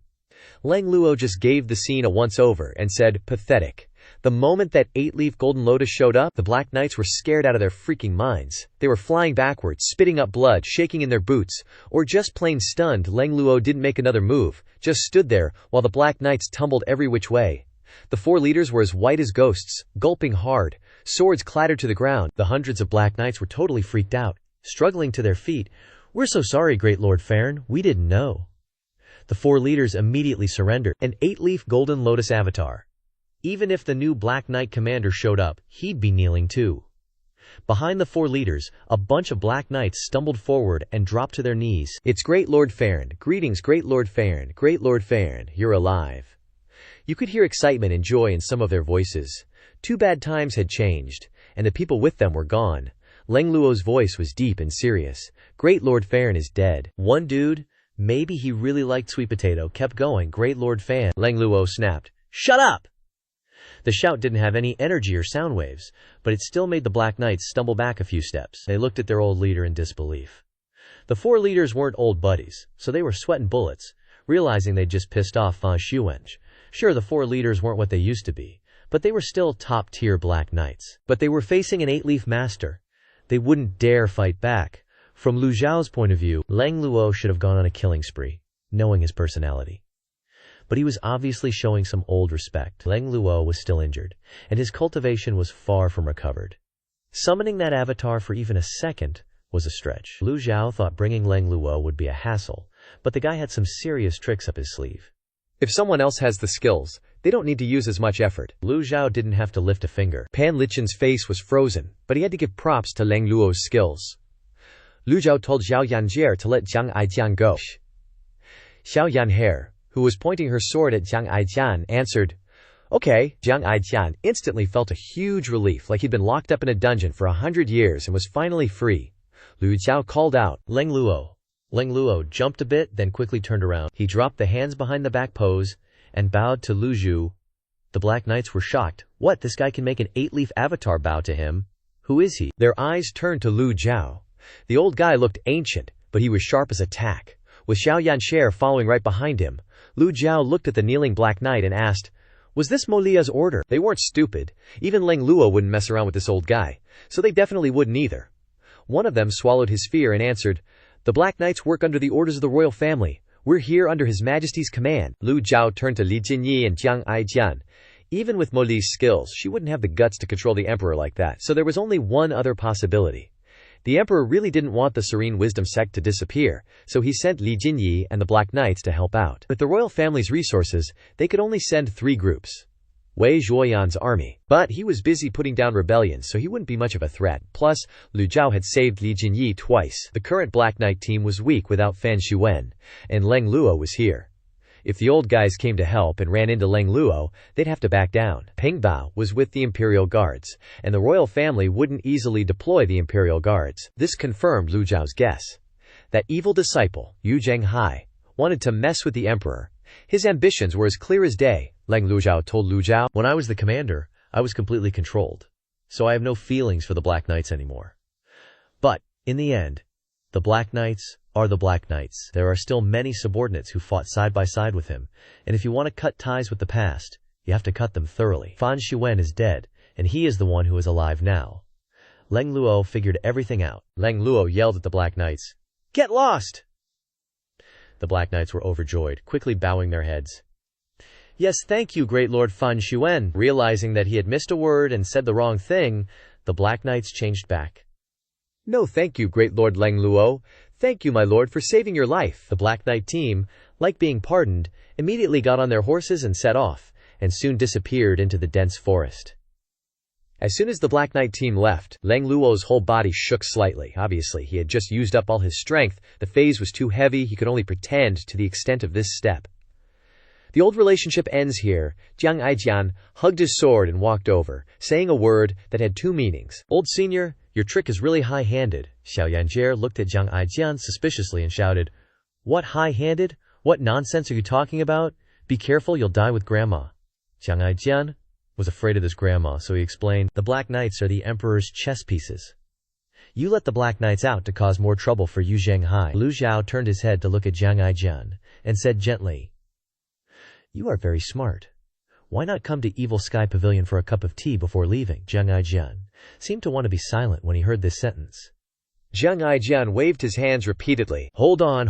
Lang Luo just gave the scene a once-over and said, "Pathetic." The moment that 8-leaf golden lotus showed up, the Black Knights were scared out of their freaking minds. They were flying backwards, spitting up blood, shaking in their boots, or just plain stunned. Lang Luo didn't make another move, just stood there while the Black Knights tumbled every which way. The 4 leaders were as white as ghosts, gulping hard. Swords clattered to the ground. The hundreds of Black Knights were totally freaked out, struggling to their feet. "We're so sorry, Great Lord Farron, we didn't know." The 4 leaders immediately surrendered. An 8-leaf golden lotus avatar. Even if the new Black Knight commander showed up, he'd be kneeling too. Behind the 4 leaders, a bunch of Black Knights stumbled forward and dropped to their knees. "It's Great Lord Farron. Greetings, Great Lord Farron. Great Lord Farron, you're alive." You could hear excitement and joy in some of their voices. 2 bad times had changed, and the people with them were gone. Lang Luo's voice was deep and serious. "Great Lord Farron is dead." One dude, maybe he really liked sweet potato, kept going. "Great Lord Farron." Lang Luo snapped, "Shut up!" The shout didn't have any energy or sound waves, but it still made the Black Knights stumble back a few steps. They looked at their old leader in disbelief. The 4 leaders weren't old buddies, so they were sweating bullets, realizing they'd just pissed off Fan Xuan. Sure, the 4 leaders weren't what they used to be, but they were still top-tier Black Knights. But they were facing an 8-leaf master. They wouldn't dare fight back. From Lu Zhou's point of view, Lang Luo should have gone on a killing spree, knowing his personality. But he was obviously showing some old respect. Lang Luo was still injured, and his cultivation was far from recovered. Summoning that avatar for even a second was a stretch. Lu Zhou thought bringing Lang Luo would be a hassle, but the guy had some serious tricks up his sleeve. If someone else has the skills, they don't need to use as much effort. Lu Zhou didn't have to lift a finger. Pan Lichen's face was frozen, but he had to give props to Lang Luo's skills. Lu Zhou told Zhao Yanjie to let Jiang Aijian go. Xiao Yanhe, who was pointing her sword at Jiang Aijian, answered, "Okay." Jiang Aijian instantly felt a huge relief, like he'd been locked up in a dungeon for 100 years and was finally free. Lu Zhou called out, "Lang Luo." Lang Luo jumped a bit, then quickly turned around. He dropped the hands behind the back pose and bowed to Lu Zhou. The Black Knights were shocked. What, this guy can make an 8-leaf avatar bow to him? Who is he? Their eyes turned to Lu Zhou. The old guy looked ancient, but he was sharp as a tack. With Xiao Yanxie following right behind him, Lu Zhou looked at the kneeling Black Knight and asked, "Was this Molia's order?" They weren't stupid. Even Lang Luo wouldn't mess around with this old guy, so they definitely wouldn't either. One of them swallowed his fear and answered, "The Black Knights work under the orders of the royal family. We're here under His Majesty's command." Lu Zhou turned to Li Jinyi and Jiang Aijian. Even with Moli's skills, she wouldn't have the guts to control the emperor like that, so there was only one other possibility. The emperor really didn't want the Serene Wisdom sect to disappear, so he sent Li Jinyi and the Black Knights to help out. With the royal family's resources, they could only send 3 groups. Wei Zhuoyan's army. But he was busy putting down rebellions, so he wouldn't be much of a threat. Plus, Lu Zhou had saved Li Jinyi twice. The current Black Knight team was weak without Fan Xuan, and Lang Luo was here. If the old guys came to help and ran into Lang Luo, they'd have to back down. Peng Bao was with the Imperial Guards, and the royal family wouldn't easily deploy the Imperial Guards. This confirmed Lu Zhao's guess. That evil disciple, Yu Zhenghai, wanted to mess with the emperor. His ambitions were as clear as day. Lang Luzhou told Lu Zhou, "When I was the commander, I was completely controlled, so I have no feelings for the Black Knights anymore. But, in the end, the Black Knights are the Black Knights. There are still many subordinates who fought side by side with him, and if you want to cut ties with the past, you have to cut them thoroughly. Fan Xuan is dead, and he is the one who is alive now." Lang Luo figured everything out. Lang Luo yelled at the Black Knights, "Get lost!" The Black Knights were overjoyed, quickly bowing their heads. Yes, thank you, great Lord Fan Xuan. Realizing that he had missed a word and said the wrong thing, the Black Knights changed back. No, thank you, great Lord Leng Luo. Thank you, my lord, for saving your life. The Black Knight team, like being pardoned, immediately got on their horses and set off, and soon disappeared into the dense forest. As soon as the Black Knight team left, Leng Luo's whole body shook slightly. Obviously, he had just used up all his strength. The phase was too heavy. He could only pretend to the extent of this step. The old relationship ends here. Jiang Aijian hugged his sword and walked over, saying a word that had two meanings. Old senior, your trick is really high-handed. Xiao Yanjie looked at Jiang Aijian suspiciously and shouted, What high-handed? What nonsense are you talking about? Be careful, you'll die with grandma. Jiang Aijian was afraid of this grandma, so he explained, The Black Knights are the Emperor's chess pieces. You let the Black Knights out to cause more trouble for Yu Zhenghai. Lu Zhou turned his head to look at Jiang Aijian and said gently, You are very smart. Why not come to Evil Sky Pavilion for a cup of tea before leaving? Jiang Aijian seemed to want to be silent when he heard this sentence. Jiang Aijian waved his hands repeatedly. Hold on,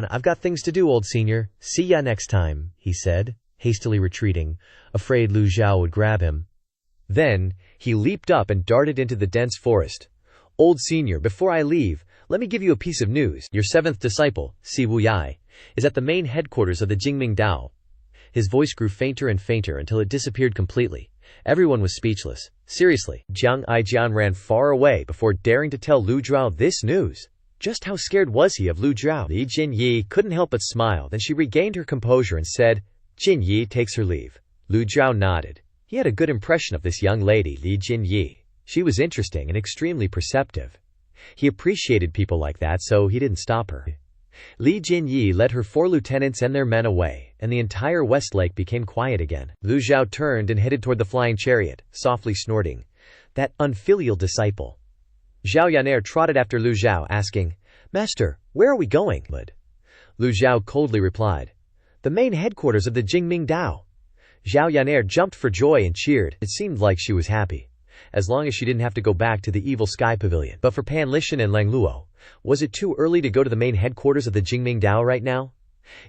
I've got things to do, old senior. See ya next time, he said, hastily retreating, afraid Lu Zhou would grab him. Then, he leaped up and darted into the dense forest. Old senior, before I leave, let me give you a piece of news. Your seventh disciple, Si Wuyai, is at the main headquarters of the Jingming Dao. His voice grew fainter and fainter until it disappeared completely. Everyone was speechless. Seriously, Jiang Aijian ran far away before daring to tell Lu Zhou this news. Just how scared was he of Lu Zhou? Li Jinyi couldn't help but smile. Then she regained her composure and said, Jinyi takes her leave. Lu Zhou nodded. He had a good impression of this young lady, Li Jinyi. She was interesting and extremely perceptive. He appreciated people like that, so he didn't stop her. Li Jinyi led her 4 lieutenants and their men away, and the entire West Lake became quiet again. Lu Zhou turned and headed toward the flying chariot, softly snorting. That unfilial disciple. Zhao Yan'er trotted after Lu Zhou, asking, Master, where are we going? Lu Zhou coldly replied, The main headquarters of the Jingming Dao. Zhao Yan'er jumped for joy and cheered. It seemed like she was happy, as long as she didn't have to go back to the Evil Sky Pavilion. But for Pan Lishan and Leng Luo, was it too early to go to the main headquarters of the Jingming Dao right now?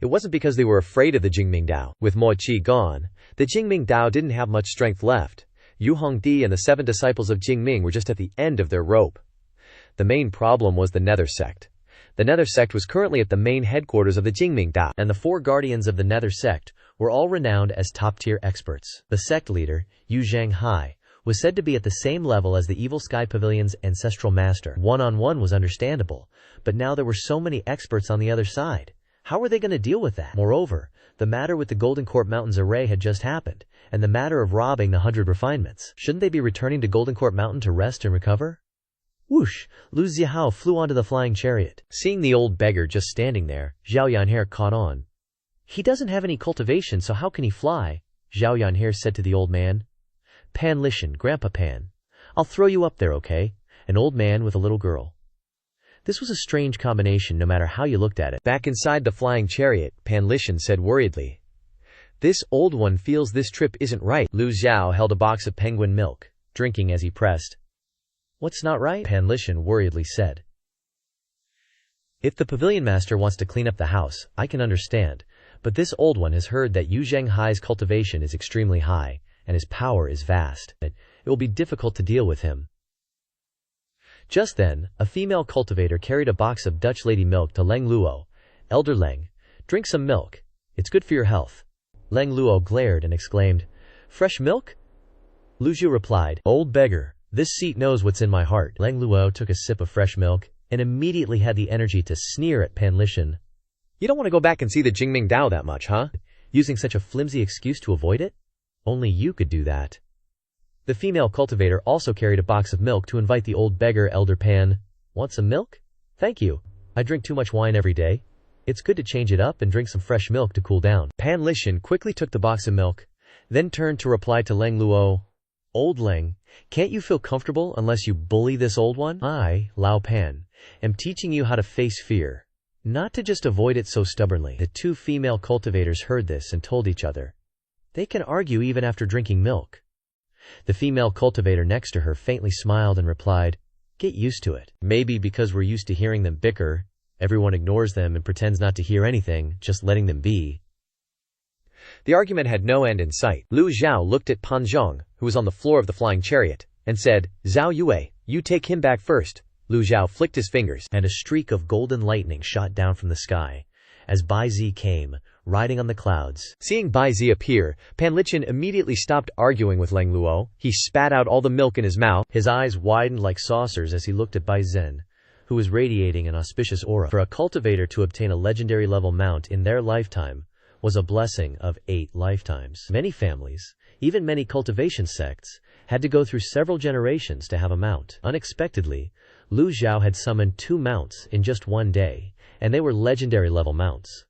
It wasn't because they were afraid of the Jingming Dao. With Mo Qi gone, the Jingming Dao didn't have much strength left. Yu Hongdi and the 7 disciples of Jingming were just at the end of their rope. The main problem was the Nether Sect. The Nether Sect was currently at the main headquarters of the Jingming Dao, and the 4 guardians of the Nether Sect were all renowned as top-tier experts. The sect leader, Yu Zhenghai, was said to be at the same level as the Evil Sky Pavilion's ancestral master. One-on-one was understandable, but now there were so many experts on the other side. How were they going to deal with that? Moreover, the matter with the Golden Court Mountains array had just happened, and the matter of robbing the 100 refinements. Shouldn't they be returning to Golden Court Mountain to rest and recover? Whoosh! Lu Zihao flew onto the flying chariot. Seeing the old beggar just standing there, Zhao Yan'er caught on. He doesn't have any cultivation, so how can he fly? Zhao Yan'er said to the old man. Pan Lishan, Grandpa Pan. I'll throw you up there, okay? An old man with a little girl. This was a strange combination no matter how you looked at it. Back inside the flying chariot, Pan Lishan said worriedly. This old one feels this trip isn't right. Lu Zhou held a box of penguin milk, drinking as he pressed. What's not right? Pan Lishan worriedly said. If the pavilion master wants to clean up the house, I can understand, but this old one has heard that Yu Zhenghai's cultivation is extremely high, and his power is vast. It will be difficult to deal with him. Just then, a female cultivator carried a box of Dutch lady milk to Leng Luo. Elder Leng, drink some milk. It's good for your health. Leng Luo glared and exclaimed, Fresh milk? Lu Zhou replied, Old beggar, this seat knows what's in my heart. Leng Luo took a sip of fresh milk, and immediately had the energy to sneer at Pan Lishan. You don't want to go back and see the Jingming Dao that much, huh? Using such a flimsy excuse to avoid it? Only you could do that. The female cultivator also carried a box of milk to invite the old beggar Elder Pan. Want some milk? Thank you. I drink too much wine every day. It's good to change it up and drink some fresh milk to cool down. Pan Lishan quickly took the box of milk, then turned to reply to Leng Luo. Old Leng, can't you feel comfortable unless you bully this old one? I, Lao Pan, am teaching you how to face fear, not to just avoid it so stubbornly. The 2 female cultivators heard this and told each other. They can argue even after drinking milk. The female cultivator next to her faintly smiled and replied, Get used to it. Maybe because we're used to hearing them bicker, Everyone ignores them and pretends not to hear anything, just letting them be. The argument had no end in sight. Lu Zhou looked at Pan Zhong, who was on the floor of the flying chariot, and said, "Zhao Yue, you take him back first." Lu Zhou flicked his fingers, and a streak of golden lightning shot down from the sky, as Bai Zi came, riding on the clouds. Seeing Bai Zi appear, Pan Lichin immediately stopped arguing with Lang Luo. He spat out all the milk in his mouth. His eyes widened like saucers as he looked at Bai Zhen, who was radiating an auspicious aura. For a cultivator to obtain a legendary level mount in their lifetime was a blessing of 8 lifetimes. Many families, even many cultivation sects, had to go through several generations to have a mount. Unexpectedly, Lu Zhou had summoned 2 mounts in just one day, and they were legendary level mounts.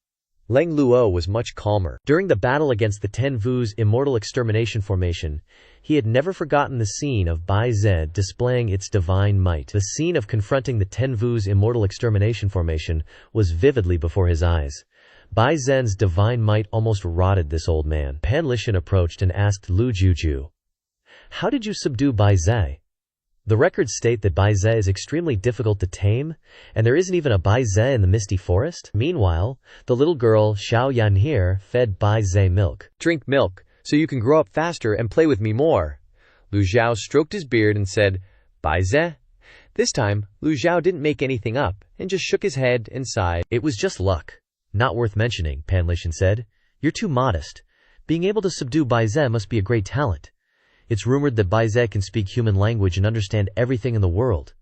Lang Luo was much calmer. During the battle against the Ten Vu's immortal extermination formation, he had never forgotten the scene of Bai Zed displaying its divine might. The scene of confronting the Ten Vu's immortal extermination formation was vividly before his eyes. Bai Zhen's divine might almost rotted this old man. Pan Lichin approached and asked Lu Zhou, "How did you subdue Bai Zhe?" The records state that Bai Zhe is extremely difficult to tame, and there isn't even a Bai Zhe in the misty forest. Meanwhile, the little girl Xiao Yanhe fed Bai Zhe milk. "Drink milk, so you can grow up faster and play with me more." Lu Zhou stroked his beard and said, "Bai Zhe?" This time, Lu Zhou didn't make anything up, and just shook his head and sighed. "It was just luck. Not worth mentioning," Pan Lichin said. "You're too modest. Being able to subdue Bai Zhe must be a great talent. It's rumored that Bai Zhe can speak human language and understand everything in the world."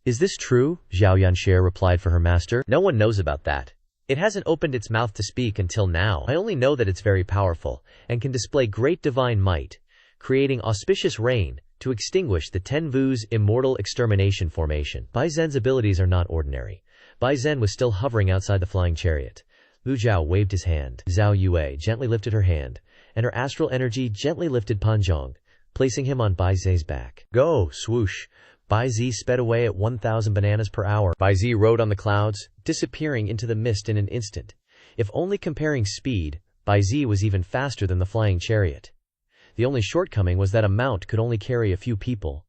"Is this true?" Xiao Yanxie replied for her master. "No one knows about that. It hasn't opened its mouth to speak until now. I only know that it's very powerful, and can display great divine might, creating auspicious rain to extinguish the Ten Vu's immortal extermination formation." Bai Zhen's abilities are not ordinary. Bai Zhen was still hovering outside the flying chariot. Lu Zhou waved his hand. Zhao Yue gently lifted her hand, and her astral energy gently lifted Pan Zhong, placing him on Bai Zhe's back. "Go!" Swoosh! Bai Zhe sped away at 1,000 bananas per hour. Bai Zhe rode on the clouds, disappearing into the mist in an instant. If only comparing speed, Bai Zhe was even faster than the flying chariot. The only shortcoming was that a mount could only carry a few people.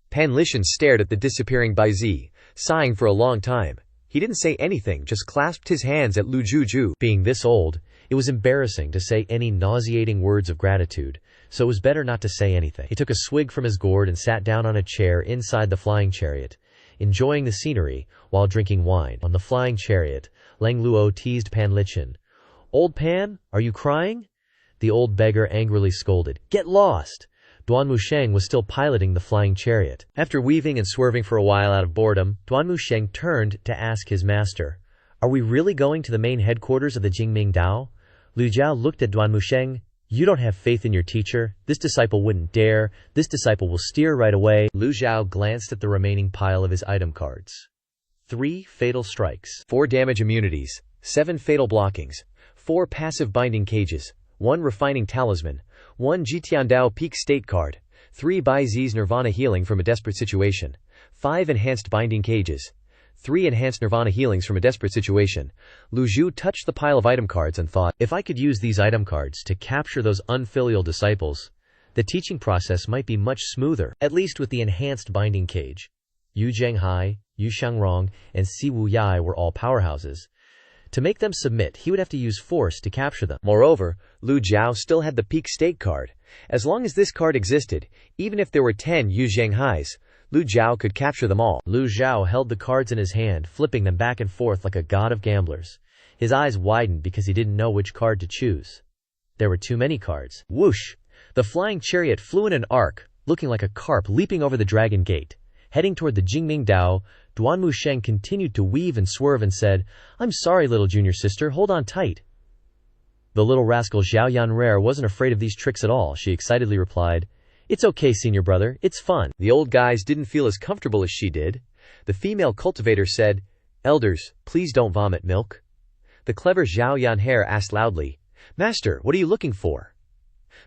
Pan Lichin stared at the disappearing Bai Zhe, sighing for a long time. He didn't say anything, just clasped his hands at Lu Zhou. Being this old, it was embarrassing to say any nauseating words of gratitude, so it was better not to say anything. He took a swig from his gourd and sat down on a chair inside the flying chariot, enjoying the scenery while drinking wine. On the flying chariot, Lang Luo teased Pan Lichin. "Old Pan, are you crying?" The old beggar angrily scolded. "Get lost!" Duan Musheng was still piloting the flying chariot. After weaving and swerving for a while out of boredom, Duan Musheng turned to ask his master, "Are we really going to the main headquarters of the Jingming Dao?" Lu Zhou looked at Duan Musheng. "You don't have faith in your teacher. This disciple wouldn't dare. This disciple will steer right away." Lu Zhou glanced at the remaining pile of his item cards. 3 fatal strikes, 4 damage immunities, 7 fatal blockings, 4 passive binding cages, 1 refining talisman, 1 Ji Tiandao peak state card, 3 Bai Zhe's Nirvana healing from a desperate situation, 5 enhanced binding cages, 3 enhanced Nirvana healings from a desperate situation. Lu Zhou touched the pile of item cards and thought, if I could use these item cards to capture those unfilial disciples, the teaching process might be much smoother, at least with the enhanced binding cage. Yu Zhenghai, Yu Shangrong, and Si Wu Yai were all powerhouses. To make them submit, he would have to use force to capture them. Moreover, Lu Zhou still had the peak state card. As long as this card existed, even if there were 10 Yu Zhenghais, Lu Zhou could capture them all. Lu Zhou held the cards in his hand, flipping them back and forth like a god of gamblers. His eyes widened because he didn't know which card to choose. There were too many cards. Whoosh! The flying chariot flew in an arc, looking like a carp leaping over the dragon gate. Heading toward the Jingming Dao, Duan Musheng continued to weave and swerve and said, "I'm sorry, little junior sister, hold on tight." The little rascal Xiao Yanrare wasn't afraid of these tricks at all. She excitedly replied, "It's okay, senior brother, it's fun." The old guys didn't feel as comfortable as she did. The female cultivator said, "Elders, please don't vomit milk." The clever Xiao Yanhe asked loudly, "Master, what are you looking for?"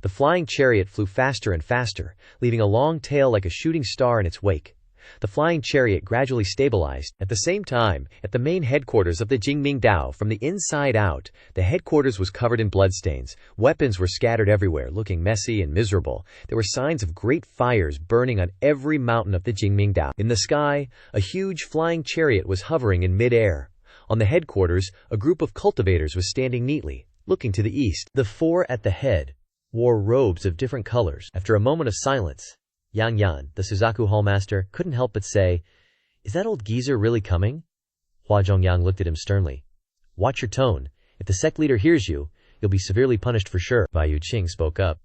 The flying chariot flew faster and faster, leaving a long tail like a shooting star in its wake. The flying chariot gradually stabilized. At the same time, at the main headquarters of the Jingming Dao, from the inside out, the headquarters was covered in bloodstains. Weapons were scattered everywhere, looking messy and miserable. There were signs of great fires burning on every mountain of the Jingming Dao. In the sky, a huge flying chariot was hovering in mid-air. On the headquarters, a group of cultivators was standing neatly, looking to the east. The four at the head wore robes of different colors. After a moment of silence, Yang Yan, the Suzaku hallmaster, couldn't help but say, "Is that old geezer really coming?" Hua Zhongyang looked at him sternly. "Watch your tone. If the sect leader hears you, you'll be severely punished for sure." Bai Yuqing spoke up.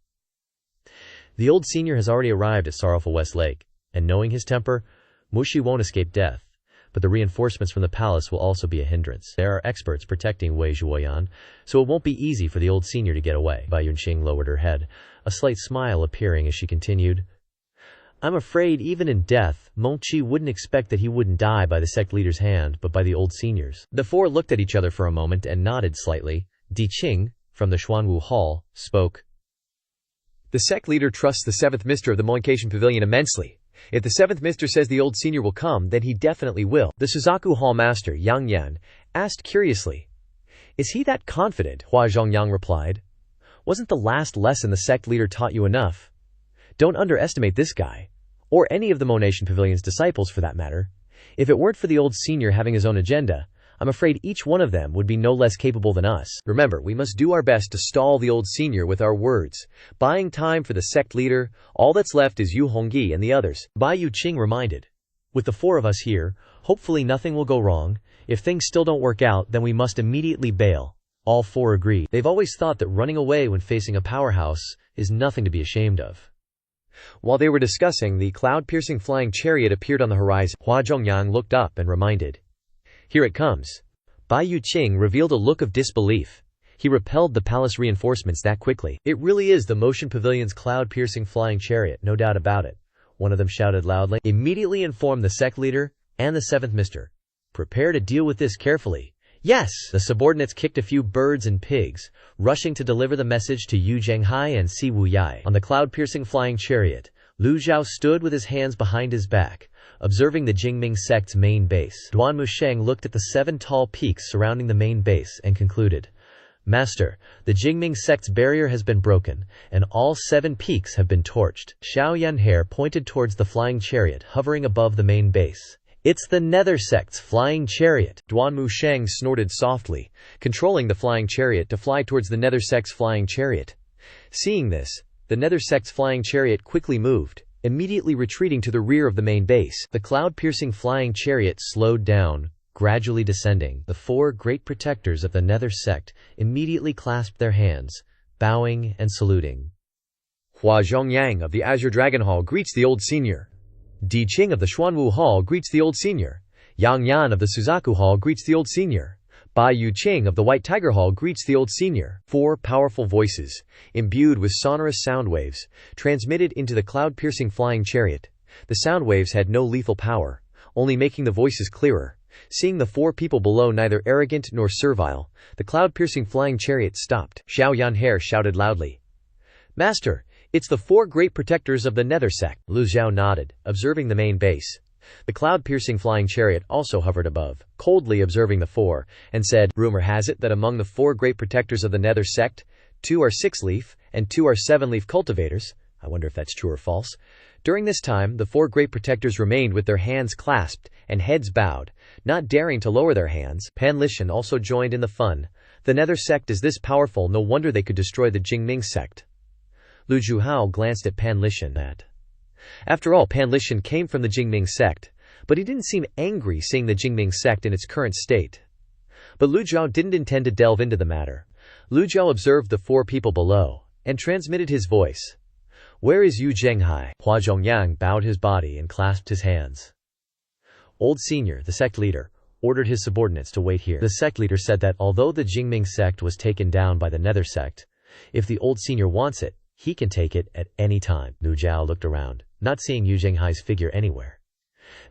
"The old senior has already arrived at Sorrowful West Lake, and knowing his temper, Mushi won't escape death. But the reinforcements from the palace will also be a hindrance. There are experts protecting Wei Zhuoyan, so it won't be easy for the old senior to get away." Bai Yuqing lowered her head, a slight smile appearing as she continued. "I'm afraid even in death, Mengqi wouldn't expect that he wouldn't die by the sect leader's hand, but by the old senior's." The four looked at each other for a moment and nodded slightly. Di Qing, from the Xuanwu Hall, spoke. "The sect leader trusts the 7th Mister of the Mangacaps Pavilion immensely. If the 7th Mister says the old senior will come, then he definitely will." The Suzaku Hall Master, Yang Yan, asked curiously, "Is he that confident?" Hua Zhongyang replied, "Wasn't the last lesson the sect leader taught you enough? Don't underestimate this guy, or any of the Monation Pavilion's disciples for that matter. If it weren't for the old senior having his own agenda, I'm afraid each one of them would be no less capable than us. Remember, we must do our best to stall the old senior with our words, buying time for the sect leader. All that's left is Yu Hongyi and the others." Bai Yuqing reminded, "With the four of us here, hopefully nothing will go wrong. If things still don't work out, then we must immediately bail." All four agreed. They've always thought that running away when facing a powerhouse is nothing to be ashamed of. While they were discussing, the cloud-piercing flying chariot appeared on the horizon. Hua Zhongyang looked up and reminded, "Here it comes." Bai Yuqing revealed a look of disbelief. He repelled the palace reinforcements that quickly. "It really is the Motion Pavilion's cloud-piercing flying chariot, no doubt about it," one of them shouted loudly. "Immediately inform the sect leader and the 7th Mister. Prepare to deal with this carefully." "Yes!" The subordinates kicked a few birds and pigs, rushing to deliver the message to Yu Zhenghai and Si Wuyai. On the cloud-piercing flying chariot, Lu Zhou stood with his hands behind his back, observing the Jingming sect's main base. Duan Musheng looked at the 7 tall peaks surrounding the main base and concluded, "Master, the Jingming sect's barrier has been broken, and all 7 peaks have been torched." Xiao Yanhe pointed towards the flying chariot hovering above the main base. "It's the Nether sect's flying chariot." Duan Musheng snorted softly, controlling the flying chariot to fly towards the Nether sect's flying chariot. Seeing this, the Nether sect's flying chariot quickly moved, immediately retreating to the rear of the main base. The cloud-piercing flying chariot slowed down, gradually descending. The 4 great protectors of the Nether sect immediately clasped their hands, bowing and saluting. Hua Zhongyang of the Azure Dragon Hall greets the old senior. Di Qing of the Xuanwu Hall greets the old senior. Yang Yan of the Suzaku Hall greets the old senior. Bai Yuqing of the White Tiger Hall greets the old senior. 4 powerful voices, imbued with sonorous sound waves, transmitted into the cloud-piercing flying chariot. The sound waves had no lethal power, only making the voices clearer. Seeing the 4 people below neither arrogant nor servile, the cloud-piercing flying chariot stopped. Xiao Yanhe shouted loudly, "Master, it's the 4 great protectors of the Nether sect." Lu Zhou nodded, observing the main base. The cloud-piercing flying chariot also hovered above, coldly observing the 4, and said, "Rumor has it that among the 4 great protectors of the Nether sect, 2 are 6-leaf, and 2 are 7-leaf cultivators. I wonder if that's true or false." During this time, the 4 great protectors remained with their hands clasped and heads bowed, not daring to lower their hands. Pan Lishan also joined in the fun. The Nether sect is this powerful, no wonder they could destroy the Jingming sect. Lu Zhuhao glanced at Pan Lishan. After all, Pan Lishan came from the Jingming sect, but he didn't seem angry seeing the Jingming sect in its current state. But Lu Zhou didn't intend to delve into the matter. Lu Zhou observed the 4 people below, and transmitted his voice. "Where is Yu Zhenghai?" Hua Zhongyang bowed his body and clasped his hands. Old Senior, the sect leader, ordered his subordinates to wait here. The sect leader said that although the Jingming sect was taken down by the Nether sect, if the Old Senior wants it, he can take it at any time. Lu Zhou looked around, not seeing Yu Zhenghai's figure anywhere.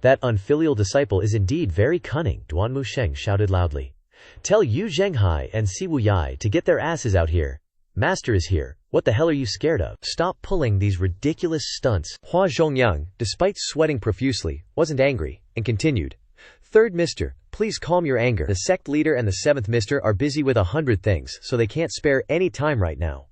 "That unfilial disciple is indeed very cunning," Duan Musheng shouted loudly. "Tell Yu Zhenghai and Si Wuyai to get their asses out here. Master is here, What the hell are you scared of? Stop pulling these ridiculous stunts. Hua Zhongyang, despite sweating profusely, wasn't angry, and continued. Third mister, please calm your anger. The sect leader and the seventh mister are busy with 100 things, so they can't spare any time right now.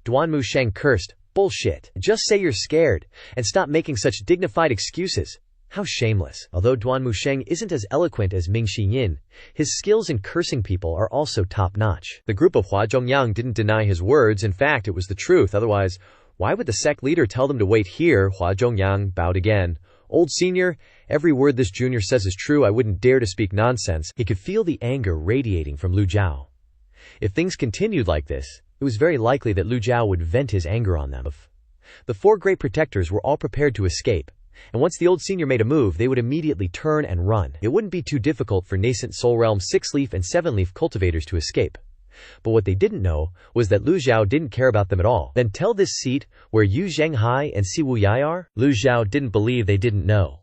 Duan Musheng cursed. Bullshit. Just say you're scared, and stop making such dignified excuses. How shameless. Although Duan Musheng isn't as eloquent as Ming Yin, his skills in cursing people are also top-notch. The group of Hua Zhongyang didn't deny his words. In fact, it was the truth. Otherwise, why would the sect leader tell them to wait here? Hua Zhongyang bowed again. Old senior, every word this junior says is true. I wouldn't dare to speak nonsense. He could feel the anger radiating from Lu Zhou. If things continued like this, it was very likely that Lu Zhou would vent his anger on them. The four great protectors were all prepared to escape, and once the old senior made a move, they would immediately turn and run. It wouldn't be too difficult for nascent Soul Realm 6-leaf and 7-leaf cultivators to escape. But what they didn't know was that Lu Zhou didn't care about them at all. Then tell this seat where Yu Zhenghai and Si Wuyai are? Lu Zhou didn't believe they didn't know.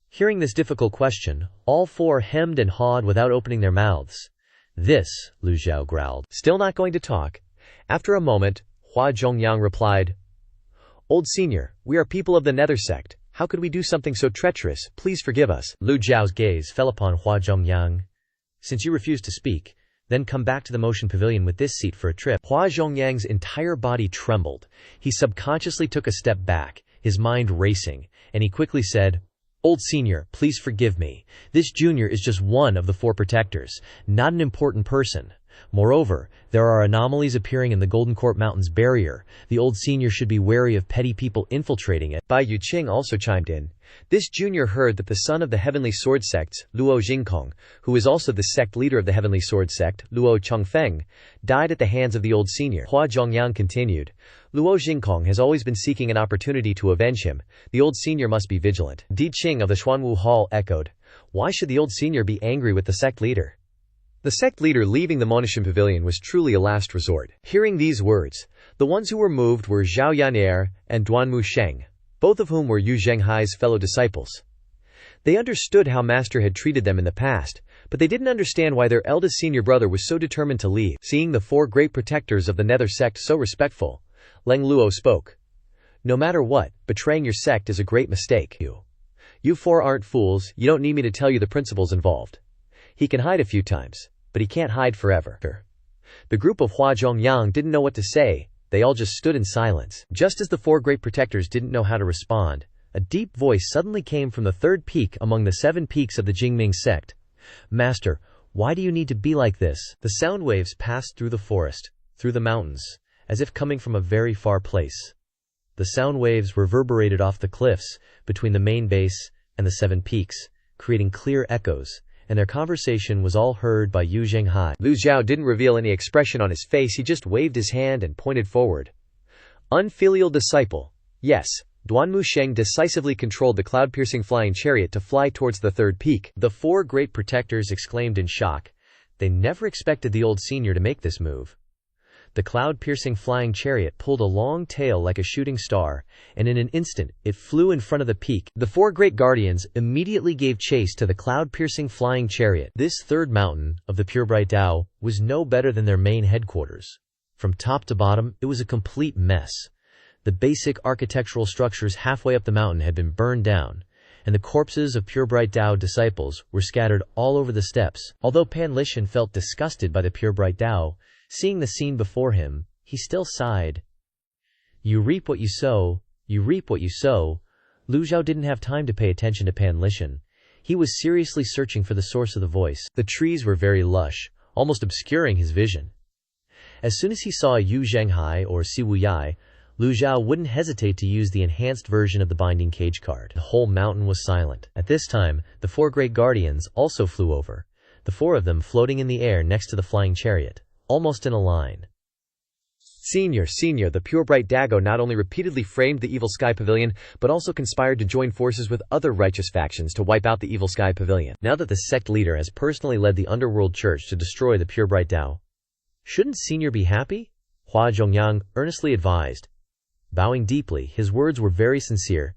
Hearing this difficult question, all four hemmed and hawed without opening their mouths. This, Lu Zhou growled. Still not going to talk. After a moment, Hua Zhongyang replied, Old senior, we are people of the Nether Sect. How could we do something so treacherous? Please forgive us. Lu Zhao's gaze fell upon Hua Zhongyang. Since you refuse to speak, then come back to the motion pavilion with this seat for a trip. Hua Zhongyang's entire body trembled. He subconsciously took a step back, his mind racing, and he quickly said, Old senior, please forgive me. This junior is just one of the four protectors, not an important person. Moreover, there are anomalies appearing in the Golden Court Mountains barrier. The old senior should be wary of petty people infiltrating it. Bai Yuqing also chimed in. This junior heard that the son of the Heavenly Sword Sects, Luo Jingkong, who is also the sect leader of the Heavenly Sword Sect, Luo Chengfeng, died at the hands of the old senior. Hua Zhongyang continued. Luo Jingkong has always been seeking an opportunity to avenge him. The old senior must be vigilant. Di Qing of the Xuanwu Hall echoed. Why should the old senior be angry with the sect leader? The sect leader leaving the Monishan Pavilion was truly a last resort. Hearing these words, the ones who were moved were Zhao Yan'er and Duan Musheng, both of whom were Yu Zhenghai's fellow disciples. They understood how Master had treated them in the past, but they didn't understand why their eldest senior brother was so determined to leave. Seeing the four great protectors of the Nether Sect so respectful, Leng Luo spoke. No matter what, betraying your sect is a great mistake. You four aren't fools. You don't need me to tell you the principles involved. He can hide a few times, but he can't hide forever. The group of Hua Zhongyang didn't know what to say. They all just stood in silence. Just as the four great protectors didn't know how to respond, a deep voice suddenly came from the third peak among the 7 peaks of the Jingming sect. Master, why do you need to be like this? The sound waves passed through the forest, through the mountains, as if coming from a very far place. The sound waves reverberated off the cliffs between the main base and the 7 peaks, creating clear echoes, and their conversation was all heard by Yu Zhenghai. Lu Zhou didn't reveal any expression on his face. He just waved his hand and pointed forward. Unfilial disciple. Yes, Duan Musheng decisively controlled the cloud-piercing flying chariot to fly towards the 3rd peak. The 4 great protectors exclaimed in shock. They never expected the old senior to make this move. The cloud-piercing flying chariot pulled a long tail like a shooting star, and in an instant, it flew in front of the peak. The 4 great guardians immediately gave chase to the cloud-piercing flying chariot. This 3rd mountain of the Pure Bright Tao was no better than their main headquarters. From top to bottom, it was a complete mess. The basic architectural structures halfway up the mountain had been burned down, and the corpses of Pure Bright Tao disciples were scattered all over the steps. Although Pan Lishan felt disgusted by the Pure Bright Tao, seeing the scene before him, he still sighed. You reap what you sow, you reap what you sow. Lu Zhou didn't have time to pay attention to Pan Lishan. He was seriously searching for the source of the voice. The trees were very lush, almost obscuring his vision. As soon as he saw Yu Zhenghai or Si Wuyai, Lu Zhou wouldn't hesitate to use the enhanced version of the binding cage card. The whole mountain was silent. At this time, the 4 great guardians also flew over, the 4 of them floating in the air next to the flying chariot, almost in a line. Senior, the Pure Bright Dago not only repeatedly framed the Evil Sky Pavilion, but also conspired to join forces with other righteous factions to wipe out the Evil Sky Pavilion. Now that the sect leader has personally led the underworld church to destroy the Pure Bright Tao, shouldn't Senior be happy? Hua Zhongyang earnestly advised. Bowing deeply, his words were very sincere,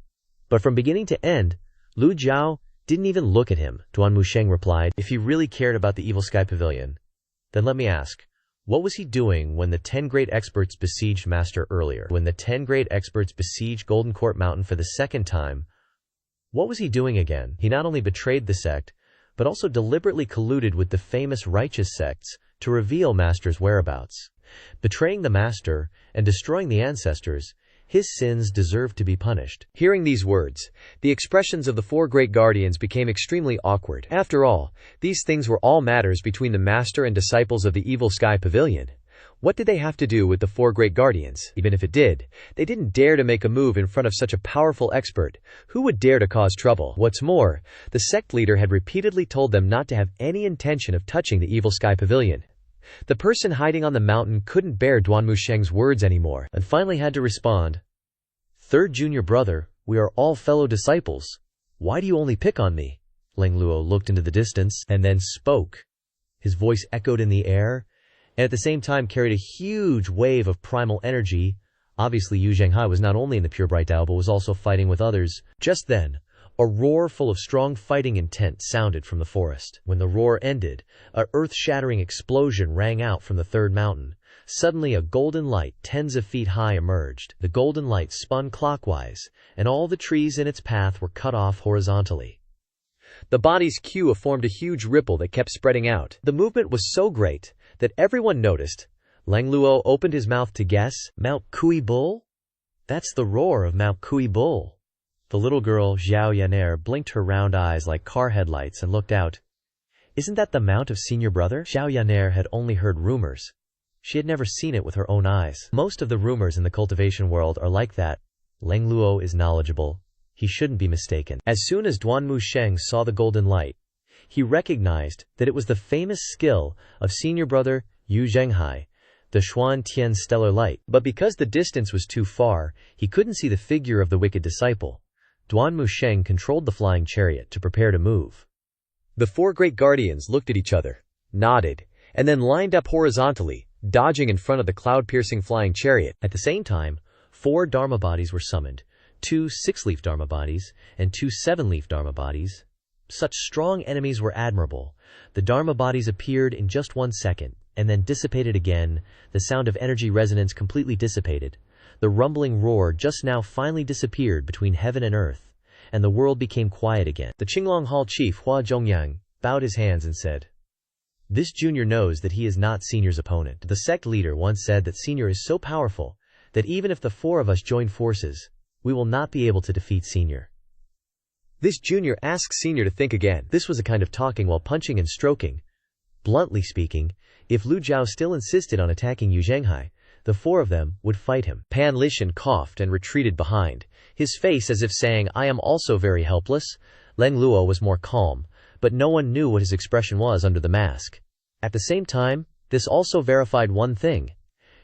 but from beginning to end, Lu Zhou didn't even look at him. Duan Musheng replied, if he really cared about the Evil Sky Pavilion, then let me ask, What was he doing when the 10 great experts besieged Master earlier? When the 10 great experts besieged Golden Court Mountain for the second time, what was he doing again? He not only betrayed the sect, but also deliberately colluded with the famous righteous sects to reveal Master's whereabouts. Betraying the Master and destroying the ancestors, his sins deserved to be punished. Hearing these words, the expressions of the 4 great guardians became extremely awkward. After all, these things were all matters between the Master and disciples of the Evil Sky Pavilion. What did they have to do with the 4 great guardians? Even if it did, they didn't dare to make a move in front of such a powerful expert. Who would dare to cause trouble? What's more, the sect leader had repeatedly told them not to have any intention of touching the Evil Sky Pavilion. The person hiding on the mountain couldn't bear Duan Musheng's words anymore, and finally had to respond. "Third junior brother, we are all fellow disciples. Why do you only pick on me?" Lang Luo looked into the distance and then spoke. His voice echoed in the air, and at the same time carried a huge wave of primal energy. Obviously, Yu Zhenghai was not only in the pure bright Tao, but was also fighting with others. Just then, a roar full of strong fighting intent sounded from the forest. When the roar ended, a earth-shattering explosion rang out from the third mountain. Suddenly a golden light tens of feet high emerged. The golden light spun clockwise, and all the trees in its path were cut off horizontally. The body's Q formed a huge ripple that kept spreading out. The movement was so great that everyone noticed. Lang Luo opened his mouth to guess. Mount Kui Bull? That's the roar of Mount Kui Bull. The little girl, Zhao Yaner, blinked her round eyes like car headlights and looked out. Isn't that the mount of senior brother? Zhao Yaner had only heard rumors. She had never seen it with her own eyes. Most of the rumors in the cultivation world are like that. Lang Luo is knowledgeable. He shouldn't be mistaken. As soon as Duan Musheng saw the golden light, he recognized that it was the famous skill of senior brother Yu Zhenghai, the Xuan Tian stellar light. But because the distance was too far, he couldn't see the figure of the wicked disciple. Duan Musheng controlled the flying chariot to prepare to move. The 4 great guardians looked at each other, nodded, and then lined up horizontally, dodging in front of the cloud-piercing flying chariot. At the same time, 4 Dharma bodies were summoned, 2 6-leaf Dharma bodies, and 2 7-leaf Dharma bodies. Such strong enemies were admirable. The Dharma bodies appeared in just 1 second, and then dissipated again. The sound of energy resonance completely dissipated. The rumbling roar just now finally disappeared between heaven and earth, and the world became quiet again. The Qinglong Hall chief Hua Zhongyang bowed his hands and said, "This junior knows that he is not Senior's opponent. The sect leader once said that Senior is so powerful that even if the 4 of us join forces, we will not be able to defeat Senior." This junior asked Senior to think again. This was a kind of talking while punching and stroking. Bluntly speaking, if Lu Zhou still insisted on attacking Yu Zhenghai, the 4 of them would fight him. Pan Lishan coughed and retreated behind, his face as if saying, "I am also very helpless." Lang Luo was more calm, but no one knew what his expression was under the mask. At the same time, this also verified one thing.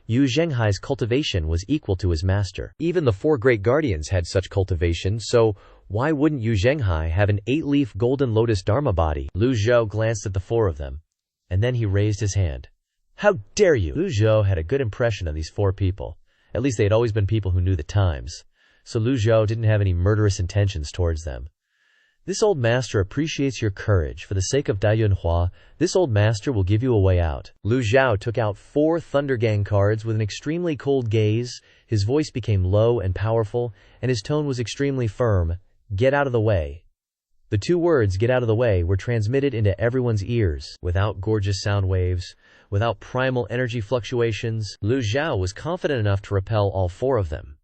Yu Zhenghai's cultivation was equal to his master. Even the 4 great guardians had such cultivation, so why wouldn't Yu Zhenghai have an 8-leaf golden lotus dharma body? Lu Zhou glanced at the 4 of them, and then he raised his hand. "How dare you!" Lu Zhou had a good impression of these 4 people. At least they had always been people who knew the times. So Lu Zhou didn't have any murderous intentions towards them. "This old master appreciates your courage. For the sake of Daiyunhua, this old master will give you a way out." Lu Zhou took out 4 Thunder Gang cards with an extremely cold gaze. His voice became low and powerful, and his tone was extremely firm. "Get out of the way." The 2 words, "get out of the way," were transmitted into everyone's ears. Without gorgeous sound waves, without primal energy fluctuations, Lu Zhou was confident enough to repel all 4 of them.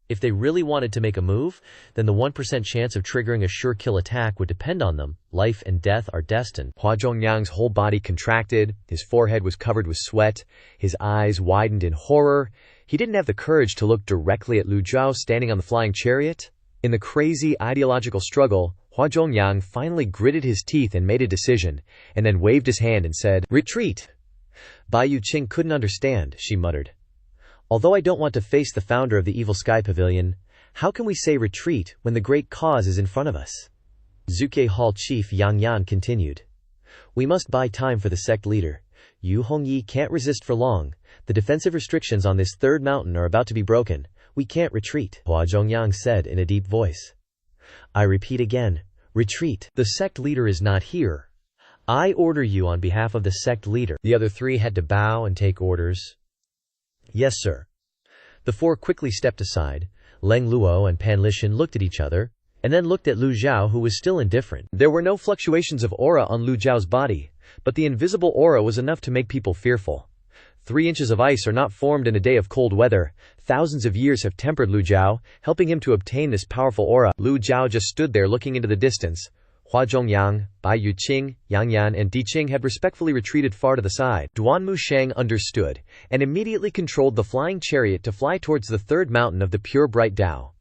If they really wanted to make a move, then the 1% chance of triggering a sure kill attack would depend on them. Life and death are destined. Hua Zhongyang's whole body contracted, his forehead was covered with sweat, his eyes widened in horror. He didn't have the courage to look directly at Lu Zhou standing on the flying chariot. In the crazy ideological struggle, Hua Zhongyang finally gritted his teeth and made a decision, and then waved his hand and said, "Retreat." Bai Yuqing couldn't understand, she muttered. "Although I don't want to face the founder of the Evil Sky Pavilion, how can we say retreat when the great cause is in front of us?" Zuke Hall Chief Yang Yan continued. "We must buy time for the sect leader. Yu Hongyi can't resist for long. The defensive restrictions on this 3rd mountain are about to be broken. We can't retreat," Hua Zhongyang said in a deep voice. "I repeat again, retreat. The sect leader is not here. I order you on behalf of the sect leader." The other three had to bow and take orders. "Yes, sir." The four quickly stepped aside. Leng Luo and Pan Lishan looked at each other, and then looked at Lu Zhou, who was still indifferent. There were no fluctuations of aura on Lu Zhou's body, but the invisible aura was enough to make people fearful. 3 inches of ice are not formed in a day of cold weather. Thousands of years have tempered Lu Zhou, helping him to obtain this powerful aura. Lu Zhou just stood there looking into the distance. Hua Zhongyang, Bai Yuqing, Yang Yan and Di Qing had respectfully retreated far to the side. Duan Musheng understood, and immediately controlled the flying chariot to fly towards the third mountain of the pure bright Tao.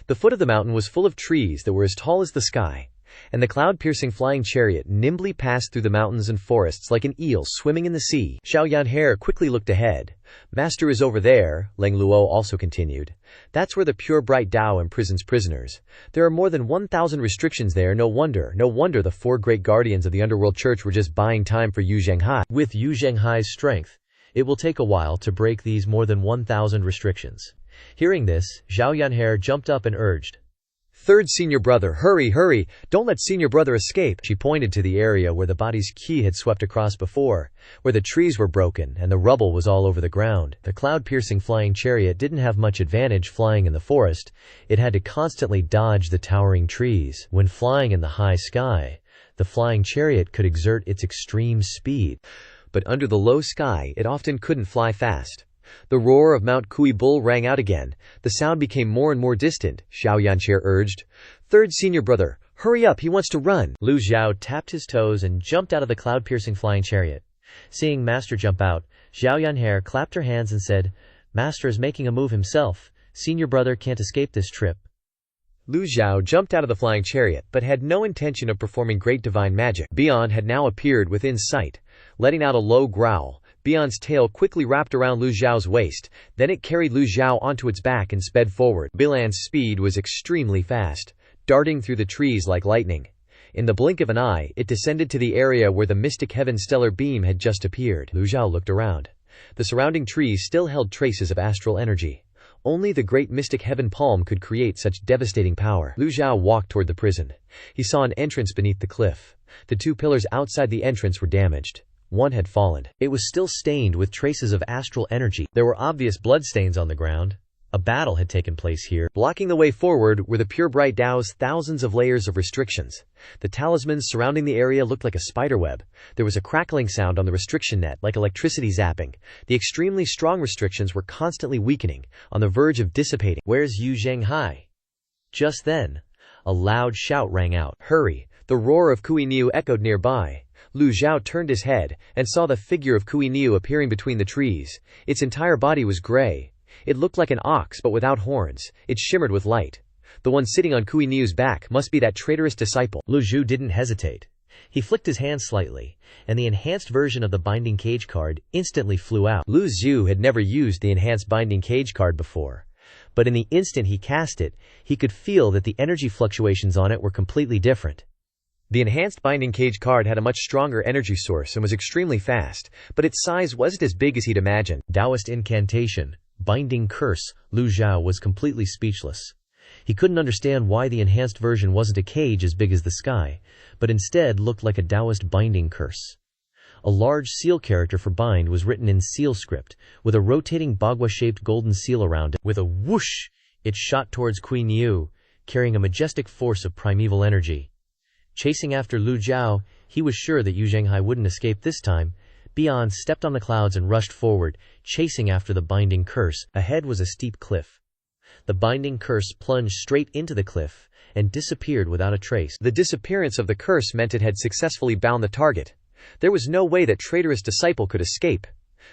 The foot of the mountain was full of trees that were as tall as the sky, and the cloud-piercing flying chariot nimbly passed through the mountains and forests like an eel swimming in the sea. Xiao Yanhe quickly looked ahead. "Master is over there," Leng Luo also continued. "That's where the pure bright Tao imprisons prisoners. There are more than 1,000 restrictions there. No wonder the 4 great guardians of the underworld church were just buying time for Yu Zhenghai. With Yu Zhenghai's strength, it will take a while to break these more than 1,000 restrictions." Hearing this, Xiao Yanhe jumped up and urged, "Third senior brother, hurry, don't let senior brother escape." She pointed to the area where the body's ki had swept across before, where the trees were broken and the rubble was all over the ground. The cloud-piercing flying chariot didn't have much advantage flying in the forest. It had to constantly dodge the towering trees. When flying in the high sky, the flying chariot could exert its extreme speed, but under the low sky it often couldn't fly fast. The roar of Mount Kui Bull rang out again. The sound became more and more distant. Xiao Yanche urged, "Third senior brother, hurry up, he wants to run." Lu Zhou tapped his toes and jumped out of the cloud-piercing flying chariot. Seeing Master jump out, Xiao Yanhe clapped her hands and said, "Master is making a move himself. Senior brother can't escape this trip." Lu Zhou jumped out of the flying chariot, but had no intention of performing great divine magic. Bian had now appeared within sight, letting out a low growl. Bian's tail quickly wrapped around Lu Zhao's waist, then it carried Lu Zhou onto its back and sped forward. Bian's speed was extremely fast, darting through the trees like lightning. In the blink of an eye, it descended to the area where the mystic heaven stellar beam had just appeared. Lu Zhou looked around. The surrounding trees still held traces of astral energy. Only the great mystic heaven palm could create such devastating power. Lu Zhou walked toward the prison. He saw an entrance beneath the cliff. The 2 pillars outside the entrance were damaged. One had fallen. It was still stained with traces of astral energy. There were obvious bloodstains on the ground. A battle had taken place here. Blocking the way forward were the pure bright Tao's thousands of layers of restrictions. The talismans surrounding the area looked like a spiderweb. There was a crackling sound on the restriction net, like electricity zapping. The extremely strong restrictions were constantly weakening, on the verge of dissipating. "Where's Yu Zhenghai?" Just then, a loud shout rang out. "Hurry!" The roar of Kui Niu echoed nearby. Lu Zhou turned his head, and saw the figure of Kui Niu appearing between the trees. Its entire body was gray. It looked like an ox but without horns. It shimmered with light. The one sitting on Kui Niu's back must be that traitorous disciple. Lu Zhou didn't hesitate. He flicked his hand slightly, and the enhanced version of the binding cage card instantly flew out. Lu Zhou had never used the enhanced binding cage card before, but in the instant he cast it, he could feel that the energy fluctuations on it were completely different. The enhanced binding cage card had a much stronger energy source and was extremely fast, but its size wasn't as big as he'd imagined. Taoist incantation, binding curse. Lu Zhou was completely speechless. He couldn't understand why the enhanced version wasn't a cage as big as the sky, but instead looked like a Taoist binding curse. A large seal character for bind was written in seal script, with a rotating bagua-shaped golden seal around it. With a whoosh, it shot towards Kui Niu, carrying a majestic force of primeval energy. Chasing after Lu Zhou, he was sure that Yu Zhenghai wouldn't escape this time. Bian stepped on the clouds and rushed forward, chasing after the binding curse. Ahead was a steep cliff. The binding curse plunged straight into the cliff and disappeared without a trace. The disappearance of the curse meant it had successfully bound the target. There was no way that traitorous disciple could escape.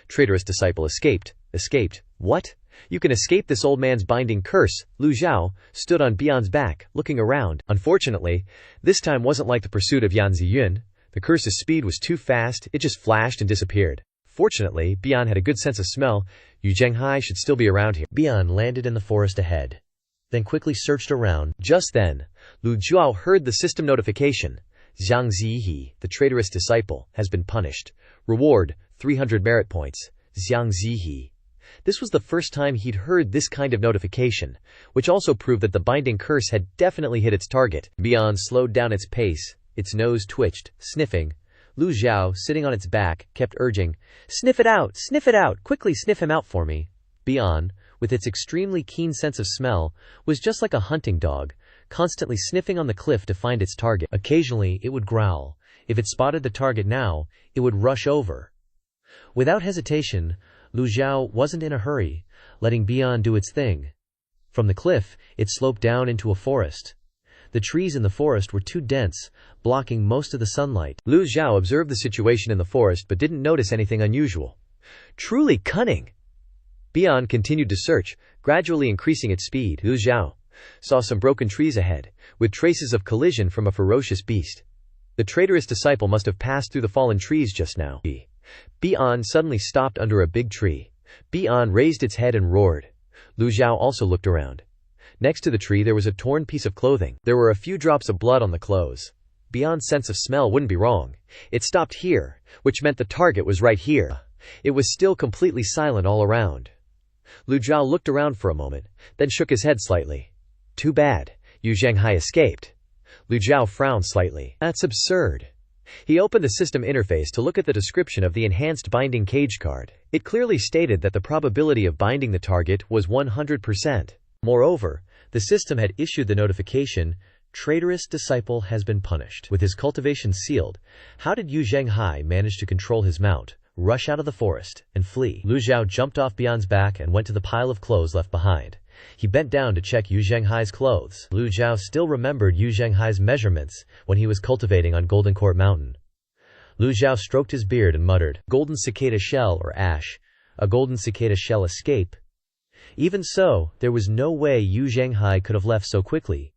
Traitorous disciple escaped. Escaped? What? You can escape this old man's binding curse. Lu Zhou stood on Bian's back, looking around. Unfortunately, this time wasn't like the pursuit of Yan Ziyun. The curse's speed was too fast, it just flashed and disappeared. Fortunately, Bian had a good sense of smell. Yu Zhenghai should still be around here. Bian landed in the forest ahead, then quickly searched around. Just then, Lu Zhou heard the system notification. Zhang Ziyi, the traitorous disciple, has been punished. Reward, 300 merit points. Zhang Ziyi. This was the first time he'd heard this kind of notification, which also proved that the binding curse had definitely hit its target. Bian slowed down its pace, its nose twitched, sniffing. Lu Zhou, sitting on its back, kept urging, sniff it out, quickly sniff him out for me. Bian, with its extremely keen sense of smell, was just like a hunting dog, constantly sniffing on the cliff to find its target. Occasionally, it would growl. If it spotted the target now, it would rush over. Without hesitation, Lu Zhou wasn't in a hurry, letting Bian do its thing. From the cliff, it sloped down into a forest. The trees in the forest were too dense, blocking most of the sunlight. Lu Zhou observed the situation in the forest but didn't notice anything unusual. Truly cunning! Bian continued to search, gradually increasing its speed. Lu Zhou saw some broken trees ahead, with traces of collision from a ferocious beast. The traitorous disciple must have passed through the fallen trees just now. Bian suddenly stopped under a big tree. Bian raised its head and roared. Lu Zhou also looked around. Next to the tree there was a torn piece of clothing. There were a few drops of blood on the clothes. Bian's sense of smell wouldn't be wrong. It stopped here, which meant the target was right here. It was still completely silent all around. Lu Zhou looked around for a moment, then shook his head slightly. Too bad, Yu Zhenghai escaped. Lu Zhou frowned slightly. That's absurd. He opened the system interface to look at the description of the enhanced binding cage card. It clearly stated that the probability of binding the target was 100%. Moreover, the system had issued the notification, traitorous disciple has been punished. With his cultivation sealed, how did Yu Zhenghai manage to control his mount, rush out of the forest, and flee? Lu Zhou jumped off Bian's back and went to the pile of clothes left behind. He bent down to check Yu Zhenghai's clothes. Lu Zhou still remembered Yu Zhenghai's measurements when he was cultivating on Golden Court Mountain. Lu Zhou stroked his beard and muttered, golden cicada shell or ash, a golden cicada shell escape. Even so, there was no way Yu Zhenghai could have left so quickly.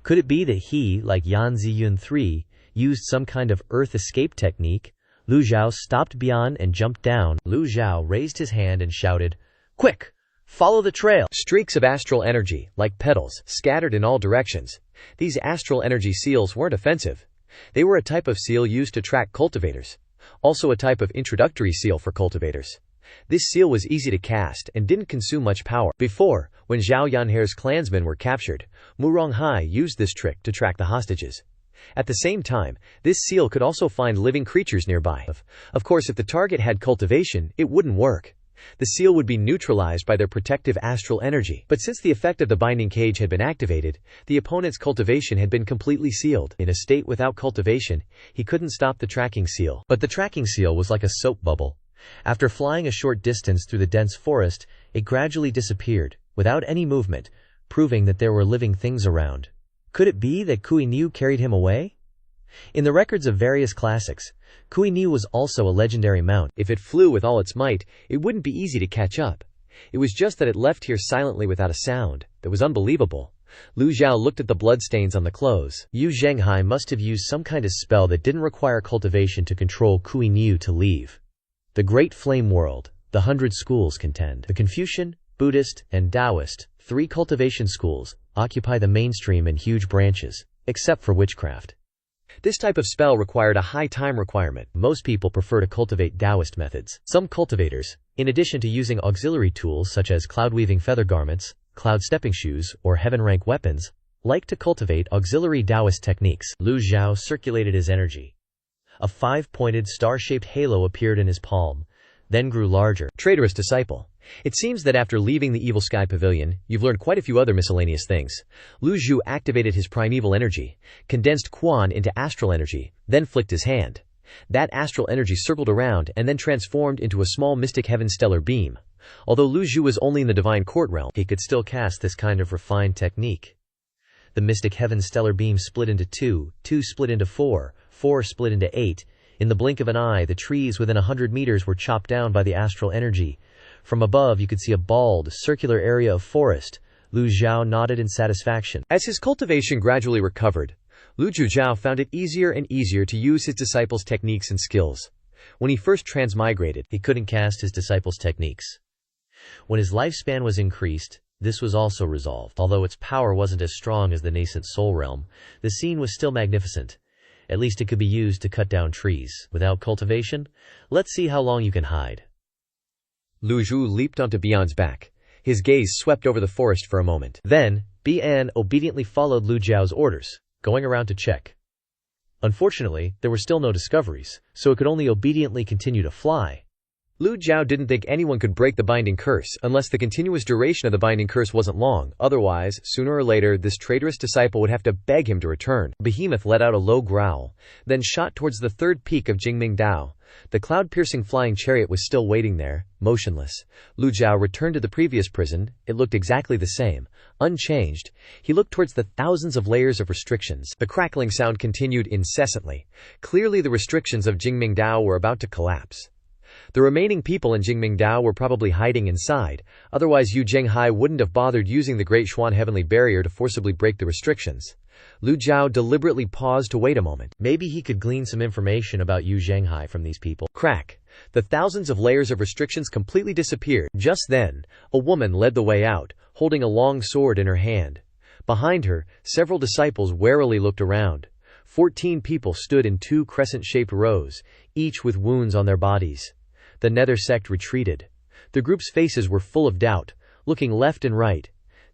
Could it be that he, like Yan Ziyun III, used some kind of earth escape technique? Lu Zhou stopped Bian and jumped down. Lu Zhou raised his hand and shouted, quick! Follow the trail! Streaks of astral energy, like petals, scattered in all directions. These astral energy seals weren't offensive. They were a type of seal used to track cultivators. Also a type of introductory seal for cultivators. This seal was easy to cast and didn't consume much power. Before, when Zhao Yanhe's clansmen were captured, Mu Ronghai used this trick to track the hostages. At the same time, this seal could also find living creatures nearby. Of course, if the target had cultivation, it wouldn't work. The seal would be neutralized by their protective astral energy. But since the effect of the binding cage had been activated, the opponent's cultivation had been completely sealed. In a state without cultivation, he couldn't stop the tracking seal. But the tracking seal was like a soap bubble. After flying a short distance through the dense forest, it gradually disappeared, without any movement, proving that there were living things around. Could it be that Kui Niu carried him away? In the records of various classics, Kui Niu was also a legendary mount. If it flew with all its might, it wouldn't be easy to catch up. It was just that it left here silently without a sound. That was unbelievable. Lu Zhou looked at the bloodstains on the clothes. Yu Zhenghai must have used some kind of spell that didn't require cultivation to control Kui Niu to leave. The Great Flame World, the 100 schools contend. The Confucian, Buddhist, and Taoist, 3 cultivation schools, occupy the mainstream and huge branches, except for witchcraft. This type of spell required a high time requirement. Most people prefer to cultivate Taoist methods. Some cultivators, in addition to using auxiliary tools such as cloud-weaving feather garments, cloud stepping shoes, or heaven-rank weapons, like to cultivate auxiliary Taoist techniques. Lu Zhou circulated his energy. A 5-pointed star-shaped halo appeared in his palm, then grew larger. Traitorous disciple. It seems that after leaving the Evil Sky Pavilion, you've learned quite a few other miscellaneous things. Lu Zhou activated his primeval energy, condensed Quan into astral energy, then flicked his hand. That astral energy circled around and then transformed into a small mystic heaven stellar beam. Although Lu Zhou was only in the divine court realm, he could still cast this kind of refined technique. The mystic heaven stellar beam split into 2, 2 split into 4, 4 split into 8. In the blink of an eye, the trees within 100 meters were chopped down by the astral energy. From above, you could see a bald, circular area of forest. Lu Zhou nodded in satisfaction. As his cultivation gradually recovered, Lu Zhou found it easier and easier to use his disciples' techniques and skills. When he first transmigrated, he couldn't cast his disciples' techniques. When his lifespan was increased, this was also resolved. Although its power wasn't as strong as the nascent soul realm, the scene was still magnificent. At least it could be used to cut down trees. Without cultivation, let's see how long you can hide. Lu Zhou leaped onto Bian's back. His gaze swept over the forest for a moment. Then, Bian obediently followed Lu Zhao's orders, going around to check. Unfortunately, there were still no discoveries, so it could only obediently continue to fly. Lu Zhou didn't think anyone could break the binding curse unless the continuous duration of the binding curse wasn't long, otherwise, sooner or later, this traitorous disciple would have to beg him to return. Behemoth let out a low growl, then shot towards the third peak of Jingmingdao. The cloud-piercing flying chariot was still waiting there, motionless. Lu Zhou returned to the previous prison. It looked exactly the same, unchanged. He looked towards the thousands of layers of restrictions. The crackling sound continued incessantly. Clearly the restrictions of Jingmingdao were about to collapse. The remaining people in Jingmingdao were probably hiding inside, otherwise Yu Zhenghai wouldn't have bothered using the Great Xuan Heavenly Barrier to forcibly break the restrictions. Lu Zhou deliberately paused to wait a moment. Maybe he could glean some information about Yu Zhenghai from these people. Crack. The thousands of layers of restrictions completely disappeared. Just then, a woman led the way out, holding a long sword in her hand. Behind her, several disciples warily looked around. 14 people stood in 2 crescent-shaped rows, each with wounds on their bodies. The Nether Sect retreated. The group's faces were full of doubt, looking left and right.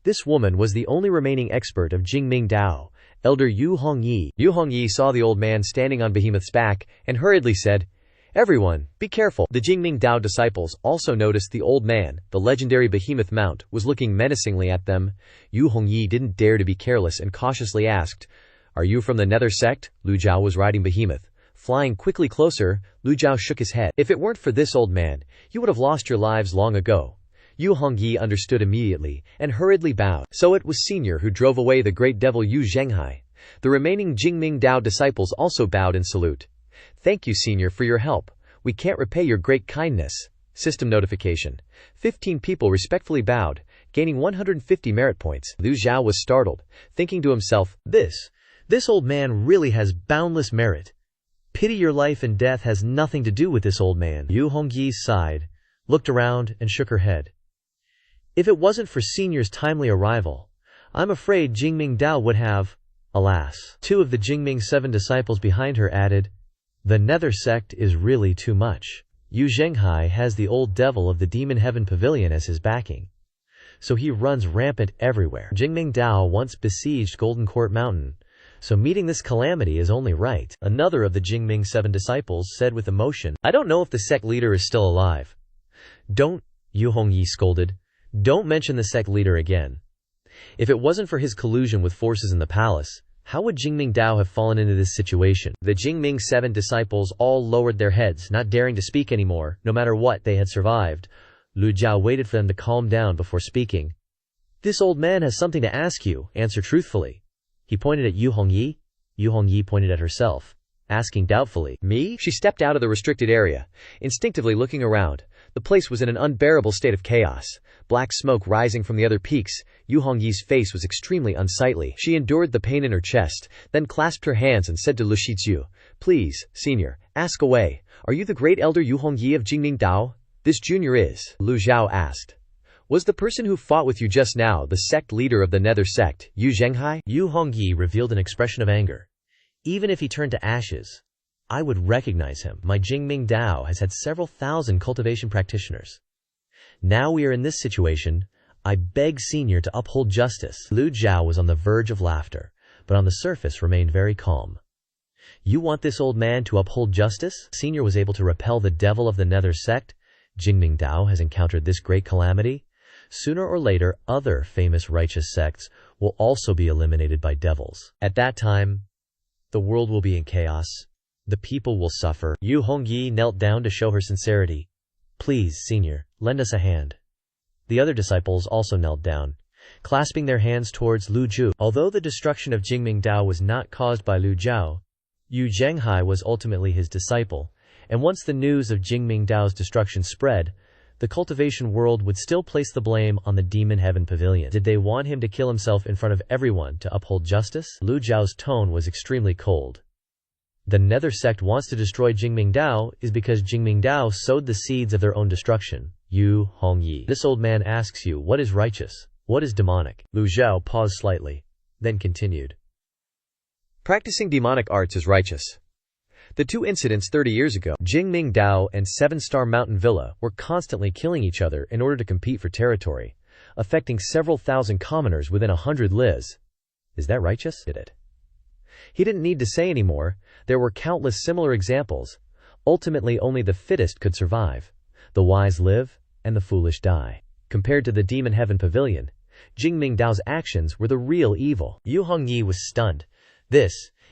This woman was the only remaining expert of Jingmingdao, Elder Yu Hongyi. Yu Hongyi saw the old man standing on Behemoth's back and hurriedly said, "Everyone, be careful." The Jingmingdao disciples also noticed the old man, the legendary Behemoth mount, was looking menacingly at them. Yu Hongyi didn't dare to be careless and cautiously asked, "Are you from the Nether Sect?" Lu Zhou was riding Behemoth. Flying quickly closer, Lu Zhou shook his head. "If it weren't for this old man, you would have lost your lives long ago." Yu Hongyi understood immediately, and hurriedly bowed. So it was Senior who drove away the great devil Yu Zhenghai. The remaining Jingmingdao disciples also bowed in salute. "Thank you, Senior, for your help. We can't repay your great kindness." System notification. 15 people respectfully bowed, gaining 150 merit points. Lu Zhou was startled, thinking to himself, This old man really has boundless merit. Pity your life and death has nothing to do with this old man. Yu Hongyi sighed, looked around, and shook her head. If it wasn't for Senior's timely arrival, I'm afraid Jingmingdao would have, alas. 2 of the Jingming 7 disciples behind her added, "The Nether Sect is really too much. Yu Zhenghai has the old devil of the Demon Heaven Pavilion as his backing, so he runs rampant everywhere. Jingmingdao once besieged Golden Court Mountain, so meeting this calamity is only right." Another of the Jingming 7 disciples said with emotion, "I don't know if the sect leader is still alive." "Don't," Yu Hongyi scolded. "Don't mention the sect leader again. If it wasn't for his collusion with forces in the palace, how would Jingmingdao have fallen into this situation?" The Jingming 7 disciples all lowered their heads, not daring to speak anymore, no matter what they had survived. Lu Zhou waited for them to calm down before speaking. "This old man has something to ask you. Answer truthfully." He pointed at Yu Hongyi. Yu Hongyi pointed at herself, asking doubtfully, "Me?" She stepped out of the restricted area, instinctively looking around. The place was in an unbearable state of chaos. Black smoke rising from the other peaks. Yu Hongyi's face was extremely unsightly. She endured the pain in her chest, then clasped her hands and said to Lu Shizu, "Please, Senior, ask away. Are you the great elder Yu Hongyi of Jingmingdao?" "This junior is," Lu Zhou asked. "Was the person who fought with you just now the sect leader of the Nether Sect, Yu Zhenghai?" Yu Hongyi revealed an expression of anger. "Even if he turned to ashes, I would recognize him. My Jingmingdao has had several thousand cultivation practitioners. Now we are in this situation. I beg Senior to uphold justice." Lu Zhou was on the verge of laughter, but on the surface remained very calm. "You want this old man to uphold justice?" Senior was able to repel the devil of the Nether Sect. Jingmingdao has encountered this great calamity. Sooner or later, other famous righteous sects will also be eliminated by devils. At that time, the world will be in chaos. The people will suffer. Yu Hongyi knelt down to show her sincerity. "Please, Senior, lend us a hand." The other disciples also knelt down, clasping their hands towards Lu Zhou. Although the destruction of Jingmingdao was not caused by Lu Zhou, Yu Zhenghai was ultimately his disciple, and once the news of Jingmingdao's destruction spread, the cultivation world would still place the blame on the Demon Heaven Pavilion. Did they want him to kill himself in front of everyone to uphold justice? Lu Zhao's tone was extremely cold. The Nether Sect wants to destroy Jingmingdao is because Jingmingdao sowed the seeds of their own destruction. Yu Hongyi. This old man asks you, what is righteous? What is demonic? Lu Zhou paused slightly, then continued. Practicing demonic arts is righteous. The 2 incidents 30 years ago, Jingmingdao and 7-Star Mountain Villa, were constantly killing each other in order to compete for territory, affecting several thousand commoners within 100 lis. Is that righteous? Did it? He didn't need to say any more. There were countless similar examples. Ultimately, only the fittest could survive. The wise live, and the foolish die. Compared to the Demon Heaven Pavilion, Jingming Dao's actions were the real evil. Yu Hongyi was stunned.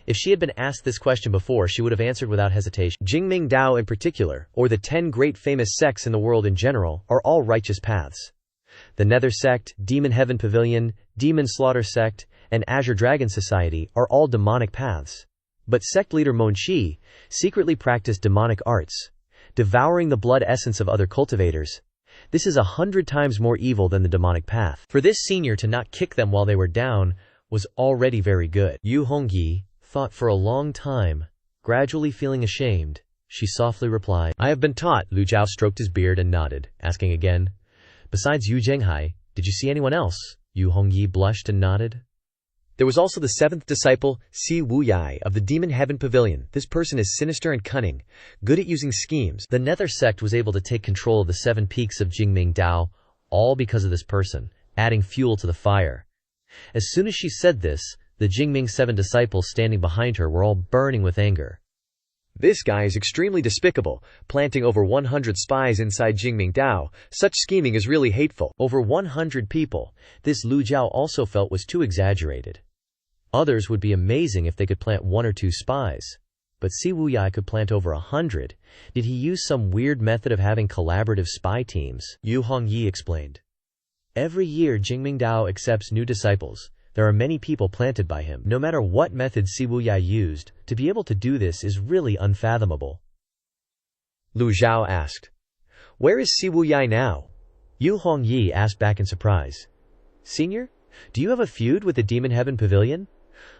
If she had been asked this question before, she would have answered without hesitation. Jingming Dao in particular, or the 10 great famous sects in the world in general, are all righteous paths. The Nether Sect, Demon Heaven Pavilion, Demon Slaughter Sect, and Azure Dragon Society are all demonic paths. But sect leader Monchi secretly practiced demonic arts, devouring the blood essence of other cultivators. This is 100 times more evil than the demonic path. For this senior to not kick them while they were down was already very good. Yu Hongyi thought for a long time. Gradually feeling ashamed, she softly replied, "I have been taught." Lu Zhou stroked his beard and nodded, asking again, "Besides Yu Zhenghai, did you see anyone else?" Yu Hongyi blushed and nodded. "There was also the 7th disciple, Si Wuyai, of the Demon Heaven Pavilion. This person is sinister and cunning, good at using schemes." The Nether Sect was able to take control of the 7 peaks of Jingming Dao, all because of this person, adding fuel to the fire. As soon as she said this, the Jingming 7 disciples standing behind her were all burning with anger. "This guy is extremely despicable, planting over 100 spies inside Jingming Dao. Such scheming is really hateful." Over 100 people, this Lu Zhou also felt was too exaggerated. Others would be amazing if they could plant 1 or 2 spies. But Si Wuyai could plant over 100. Did he use some weird method of having collaborative spy teams? Yu Hongyi explained. Every year Jingming Dao accepts new disciples. There are many people planted by him. No matter what method Si Wuyai used, to be able to do this is really unfathomable. Lu Zhou asked, "Where is Si Wuyai now?" Yu Hongyi asked back in surprise. "Senior, do you have a feud with the Demon Heaven Pavilion?"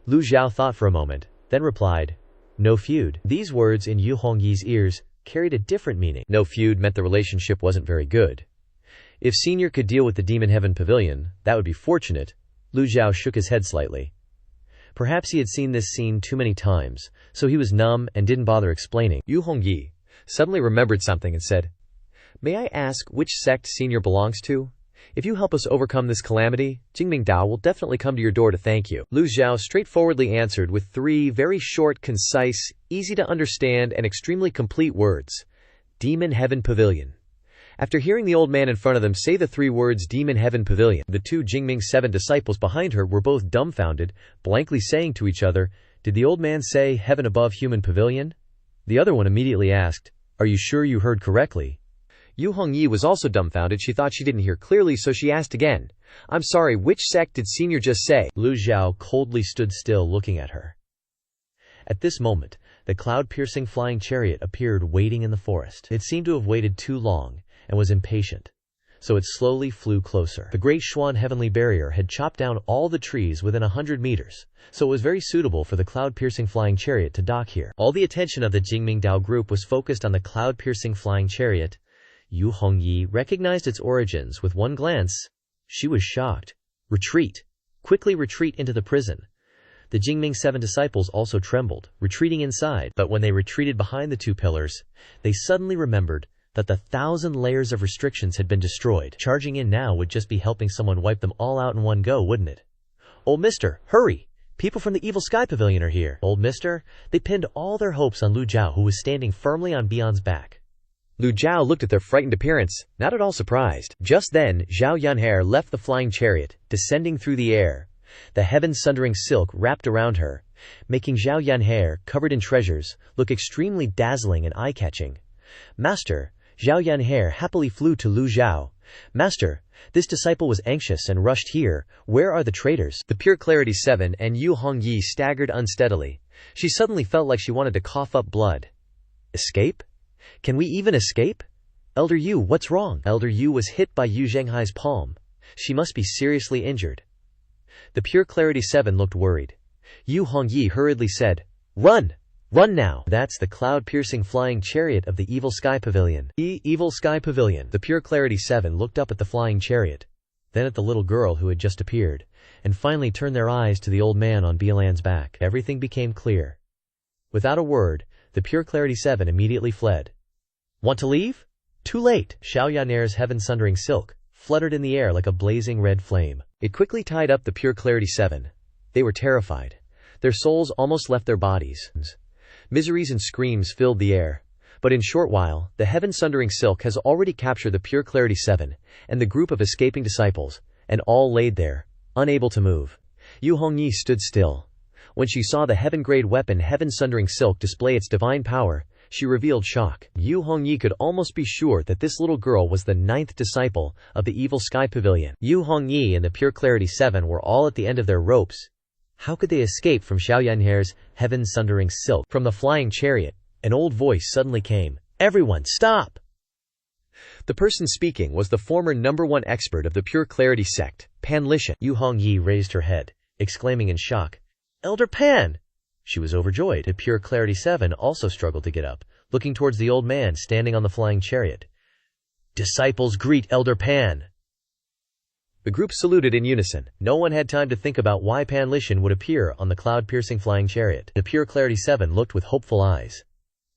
Lu Zhou thought for a moment, then replied, "No feud." These words in Yu Hongyi's ears carried a different meaning. No feud meant the relationship wasn't very good. If Senior could deal with the Demon Heaven Pavilion, that would be fortunate. Lu Zhou shook his head slightly. Perhaps he had seen this scene too many times, so he was numb and didn't bother explaining. Yu Hongyi suddenly remembered something and said, "May I ask which sect Senior belongs to? If you help us overcome this calamity, Jingming Dao will definitely come to your door to thank you." Lu Zhou straightforwardly answered with 3 very short, concise, easy to understand, and extremely complete words. "Demon Heaven Pavilion." After hearing the old man in front of them say the 3 words Demon Heaven Pavilion, the 2 Jingming 7 disciples behind her were both dumbfounded, blankly saying to each other, "Did the old man say heaven above human pavilion?" The other one immediately asked, "Are you sure you heard correctly?" Yu Hongyi was also dumbfounded. She thought she didn't hear clearly, so she asked again, "I'm sorry, which sect did Senior just say?" Lu Zhou coldly stood still looking at her. At this moment, the cloud-piercing flying chariot appeared waiting in the forest. It seemed to have waited too long, and was impatient. So it slowly flew closer. The great Xuan heavenly barrier had chopped down all the trees within 100 meters, so it was very suitable for the cloud-piercing flying chariot to dock here. All the attention of the Jingming Dao group was focused on the cloud-piercing flying chariot. Yu Hongyi recognized its origins with one glance. She was shocked. "Retreat! Quickly retreat into the prison." The Jingming 7 disciples also trembled, retreating inside. But when they retreated behind the 2 pillars, they suddenly remembered that the 1,000 layers of restrictions had been destroyed. Charging in now would just be helping someone wipe them all out in one go, wouldn't it? "Old mister, hurry! People from the Evil Sky Pavilion are here." Old mister? They pinned all their hopes on Lu Zhou, who was standing firmly on Bion's back. Lu Zhou looked at their frightened appearance, not at all surprised. Just then, Zhao Yanhair left the flying chariot, descending through the air. The heaven-sundering silk wrapped around her, making Zhao Yanhair, covered in treasures, look extremely dazzling and eye-catching. "Master," Zhao Yanhair happily flew to Lu Zhou. "Master, this disciple was anxious and rushed here. Where are the traitors?" The Pure Clarity 7 and Yu Hongyi staggered unsteadily. She suddenly felt like she wanted to cough up blood. "Escape? Can we even escape? Elder Yu, what's wrong?" Elder Yu was hit by Yu Zhenghai's palm. She must be seriously injured. The Pure Clarity 7 looked worried. Yu Hongyi hurriedly said, "Run! Run now!" That's the cloud-piercing flying chariot of the Evil Sky Pavilion. Evil Sky Pavilion. The Pure Clarity 7 looked up at the flying chariot, then at the little girl who had just appeared, and finally turned their eyes to the old man on Biolan's back. Everything became clear. Without a word, the Pure Clarity 7 immediately fled. "Want to leave? Too late." Zhao Yanhair's heaven-sundering silk fluttered in the air like a blazing red flame. It quickly tied up the Pure Clarity 7. They were terrified. Their souls almost left their bodies. Miseries and screams filled the air. But in short while, the heaven-sundering silk has already captured the pure clarity 7, and the group of escaping disciples, and all laid there, unable to move. Yu Hongyi stood still. When she saw the heaven-grade weapon heaven-sundering silk display its divine power, she revealed shock. Yu Hongyi could almost be sure that this little girl was the 9th disciple of the Evil Sky Pavilion. Yu Hongyi and the pure clarity 7 were all at the end of their ropes. How could they escape from Xiao Yanhere's heaven-sundering silk? From the flying chariot, an old voice suddenly came. "Everyone, stop!" The person speaking was the former #1 expert of the Pure Clarity sect, Pan Lishan. Yu Hongyi raised her head, exclaiming in shock, "Elder Pan!" She was overjoyed. The Pure Clarity 7 also struggled to get up, looking towards the old man standing on the flying chariot. "Disciples greet Elder Pan!" The group saluted in unison. No one had time to think about why Pan Lishan would appear on the cloud-piercing flying chariot. The Pure Clarity 7 looked with hopeful eyes.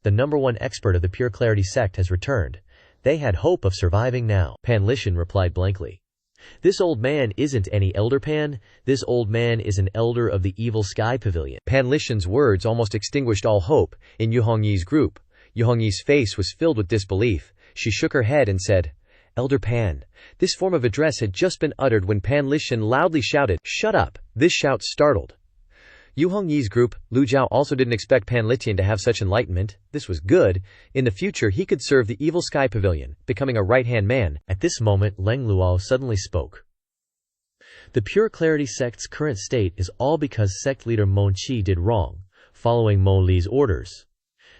The #1 expert of the Pure Clarity sect has returned. They had hope of surviving now. Pan Lishan replied blankly. "This old man isn't any Elder Pan. This old man is an elder of the Evil Sky Pavilion." Pan Lishan's words almost extinguished all hope in Yu Hongyi's group. Yu Hongyi's face was filled with disbelief. She shook her head and said, "Elder Pan." This form of address had just been uttered when Pan Lishan loudly shouted, "Shut up!" This shout startled Yu Hongyi's group. Lu Zhou also didn't expect Pan Lishan to have such enlightenment. This was good. In the future he could serve the Evil Sky Pavilion, becoming a right-hand man. At this moment Leng Luo suddenly spoke. "The Pure Clarity sect's current state is all because sect leader Mo Qi did wrong, following Mo Li's orders.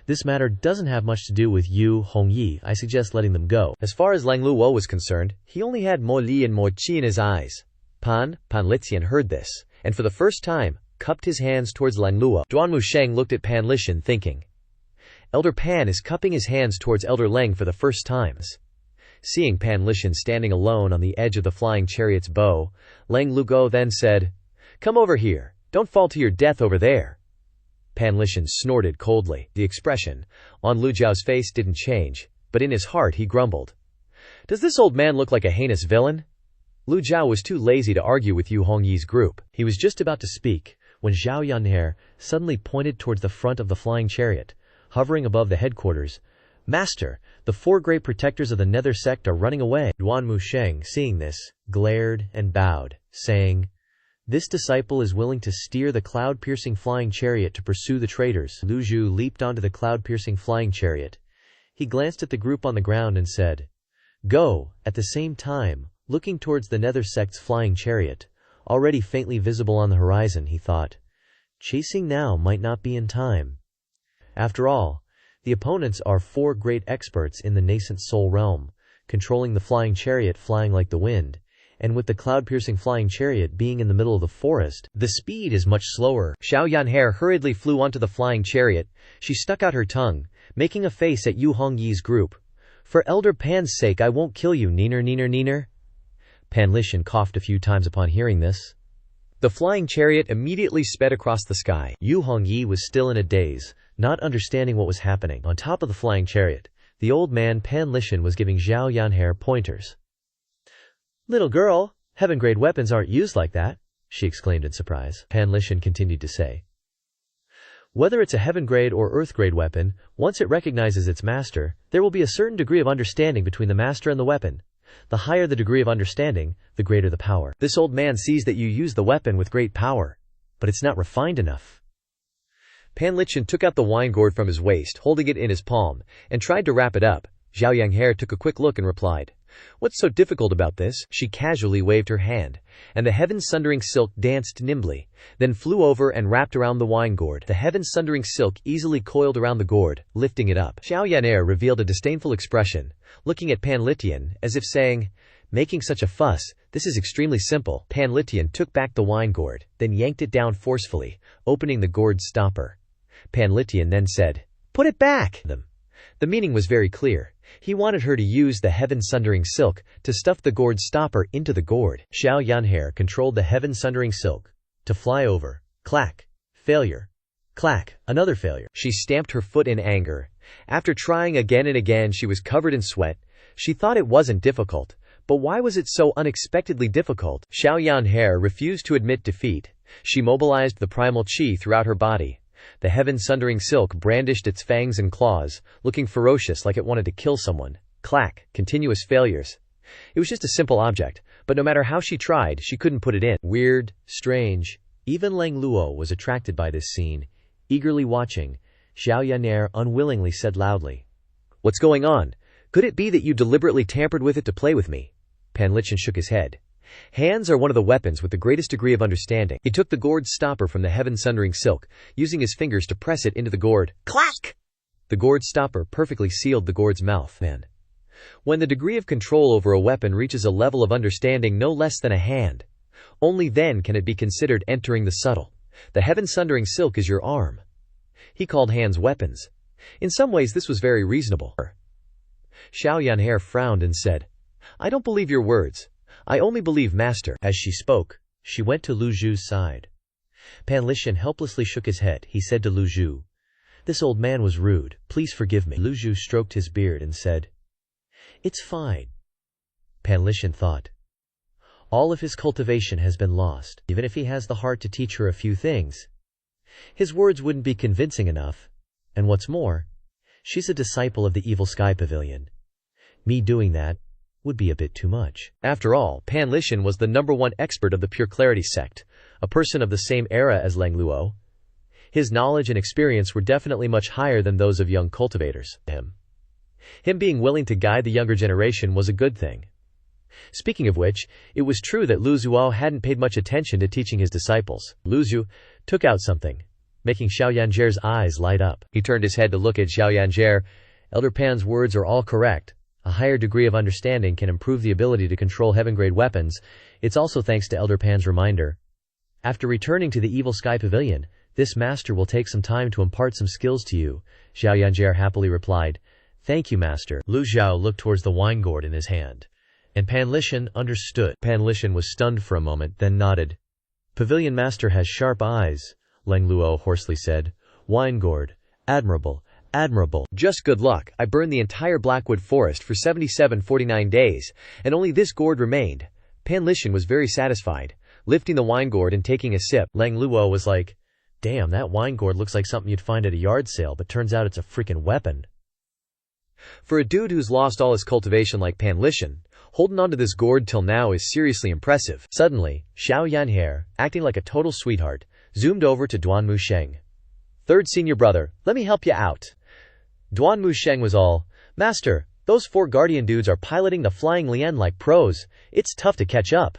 This matter doesn't have much to do with Yu Hongyi. I suggest letting them go." As far as Leng Luo was concerned, he only had Mo Li and Mo Qi in his eyes. Pan Lishan heard this, and for the first time, cupped his hands towards Leng Luo. Duanmu Sheng looked at Pan Lishan thinking, Elder Pan is cupping his hands towards Elder Leng for the first time. Seeing Pan Lishan standing alone on the edge of the flying chariot's bow, Leng Lugo then said, "Come over here, don't fall to your death over there." Pan Lishan snorted coldly. The expression on Lu Zhao's face didn't change, but in his heart he grumbled, "Does this old man look like a heinous villain?" Lu Zhao was too lazy to argue with Yu Hongyi's group. He was just about to speak when Xiao Yanher suddenly pointed towards the front of the flying chariot, hovering above the headquarters. "Master, the 4 great protectors of the Nether sect are running away." Duanmu Sheng, seeing this, glared and bowed, saying, "This disciple is willing to steer the cloud-piercing flying chariot to pursue the traitors." Lu Zhou leaped onto the cloud-piercing flying chariot. He glanced at the group on the ground and said, "Go." At the same time, looking towards the Nether sect's flying chariot, already faintly visible on the horizon, he thought, chasing now might not be in time. After all, the opponents are 4 great experts in the nascent soul realm, controlling the flying chariot flying like the wind, and with the cloud-piercing flying chariot being in the middle of the forest, the speed is much slower. Xiao Yanher hurriedly flew onto the flying chariot. She stuck out her tongue, making a face at Yu Hongyi's group. "For Elder Pan's sake I won't kill you, neener neener neener." Pan Lishan coughed a few times upon hearing this. The flying chariot immediately sped across the sky. Yu Hongyi was still in a daze, not understanding what was happening. On top of the flying chariot, the old man Pan Lishan was giving Xiao Yanher pointers. "Little girl, heaven-grade weapons aren't used like that," she exclaimed in surprise. Pan Lishan continued to say, "Whether it's a heaven-grade or earth-grade weapon, once it recognizes its master, there will be a certain degree of understanding between the master and the weapon. The higher the degree of understanding, the greater the power. This old man sees that you use the weapon with great power, but it's not refined enough." Pan Lishan took out the wine gourd from his waist, holding it in his palm, and tried to wrap it up. Xiao Yanher took a quick look and replied, "What's so difficult about this?" She casually waved her hand, and the heaven-sundering silk danced nimbly, then flew over and wrapped around the wine gourd. The heaven-sundering silk easily coiled around the gourd, lifting it up. Xiao Yanher revealed a disdainful expression, looking at Pan Lishan, as if saying, "Making such a fuss, this is extremely simple." Pan Lishan took back the wine gourd, then yanked it down forcefully, opening the gourd's stopper. Pan Lishan then said, "Put it back!" The meaning was very clear. He wanted her to use the heaven-sundering silk to stuff the gourd's stopper into the gourd. Xiao Yanher controlled the heaven-sundering silk to fly over. Clack. Failure. Clack. Another failure. She stamped her foot in anger. After trying again and again, she was covered in sweat. She thought it wasn't difficult, but why was it so unexpectedly difficult? Xiao Yanher refused to admit defeat. She mobilized the primal chi throughout her body. The heaven-sundering silk brandished its fangs and claws, looking ferocious like it wanted to kill someone. Clack, continuous failures. It was just a simple object, but no matter how she tried, she couldn't put it in. Weird, strange. Even Lang Luo was attracted by this scene. Eagerly watching, Xiao Yaner unwillingly said loudly, "What's going on? Could it be that you deliberately tampered with it to play with me?" Pan Lichen shook his head. Hands are one of the weapons with the greatest degree of understanding. He took the gourd's stopper from the heaven-sundering silk, using his fingers to press it into the gourd. Clack! The gourd's stopper perfectly sealed the gourd's mouth. When the degree of control over a weapon reaches a level of understanding no less than a hand, only then can it be considered entering the subtle. The heaven-sundering silk is your arm. He called hands weapons. In some ways this was very reasonable. Xiao Yanher frowned and said, "I don't believe your words. I only believe master." As she spoke, she went to Lu Zhou's side. Pan Lishan helplessly shook his head. He said to Lu Zhou, "This old man was rude. Please forgive me." Lu Zhou stroked his beard and said, "It's fine." Pan Lishan thought, all of his cultivation has been lost. Even if he has the heart to teach her a few things, his words wouldn't be convincing enough. And what's more, she's a disciple of the Evil Sky Pavilion. Me doing that would be a bit too much. After all, Pan Lishan was the #1 expert of the Pure Clarity sect, a person of the same era as Lang Luo. His knowledge and experience were definitely much higher than those of young cultivators. Him being willing to guide the younger generation was a good thing. Speaking of which, it was true that Lu Zhou hadn't paid much attention to teaching his disciples. Lu Zhou took out something, making Xiao Yanjer's eyes light up. He turned his head to look at Xiao Yanjer. Elder Pan's words are all correct. A higher degree of understanding can improve the ability to control heaven-grade weapons. It's also thanks to Elder Pan's reminder. After returning to the Evil Sky Pavilion, this master will take some time to impart some skills to you, Xiao Yanjer happily replied. Thank you, master. Lu Zhou looked towards the wine gourd in his hand, and Pan Lishan understood. Pan Lishan was stunned for a moment, then nodded. Pavilion master has sharp eyes, Lang Luo hoarsely said. Wine gourd. Admirable. Admirable. Just good luck. I burned the entire Blackwood forest for 49 days, and only this gourd remained. Pan Lishan was very satisfied. Lifting the wine gourd and taking a sip, Lang Luo was like, "Damn, that wine gourd looks like something you'd find at a yard sale, but turns out it's a freaking weapon." For a dude who's lost all his cultivation like Pan Lishan, holding onto this gourd till now is seriously impressive. Suddenly, Xiao Yanher, acting like a total sweetheart, zoomed over to Duan Musheng. "Third senior brother, let me help you out." Duan Musheng was all, "Master, those 4 guardian dudes are piloting the Flying Lian like pros. It's tough to catch up."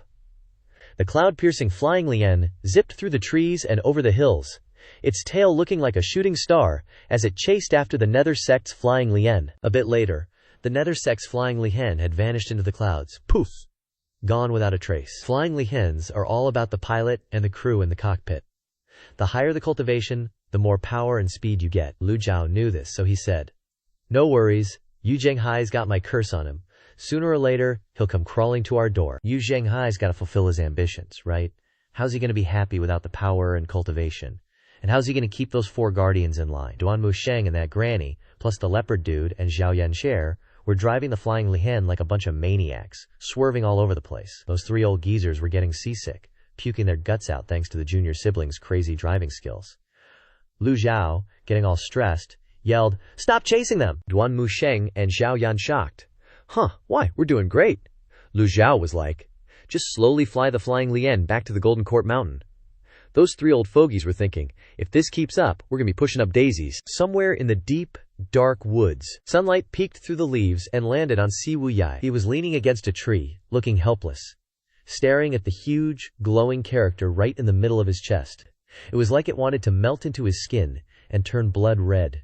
The cloud-piercing Flying Lian zipped through the trees and over the hills, its tail looking like a shooting star as it chased after the Nether Sect's Flying Lian. A bit later, the Nether Sect's Flying Lian had vanished into the clouds. Poof! Gone without a trace. Flying Lians are all about the pilot and the crew in the cockpit. The higher the cultivation, the more power and speed you get. Lu Zhou knew this, so he said, "No worries, Yu Zhenghai's got my curse on him. Sooner or later, he'll come crawling to our door." Yu Zhenghai's gotta fulfill his ambitions, right? How's he gonna be happy without the power and cultivation? And how's he gonna keep those 4 guardians in line? Duan Musheng and that granny, plus the leopard dude and Xiao Yancher, were driving the Flying Lian like a bunch of maniacs, swerving all over the place. Those 3 old geezers were getting seasick, puking their guts out thanks to the junior siblings' crazy driving skills. Lu Zhou, getting all stressed, yelled, "Stop chasing them!" Duan Musheng and Xiao Yan shocked. "Huh, why, we're doing great." Lu Zhou was like, "Just slowly fly the Flying Lian back to the Golden Court Mountain." Those 3 old fogies were thinking, if this keeps up, we're gonna be pushing up daisies. Somewhere in the deep, dark woods, sunlight peeked through the leaves and landed on Si Wu Yai. He was leaning against a tree, looking helpless, staring at the huge, glowing character right in the middle of his chest. It was like it wanted to melt into his skin and turn blood red.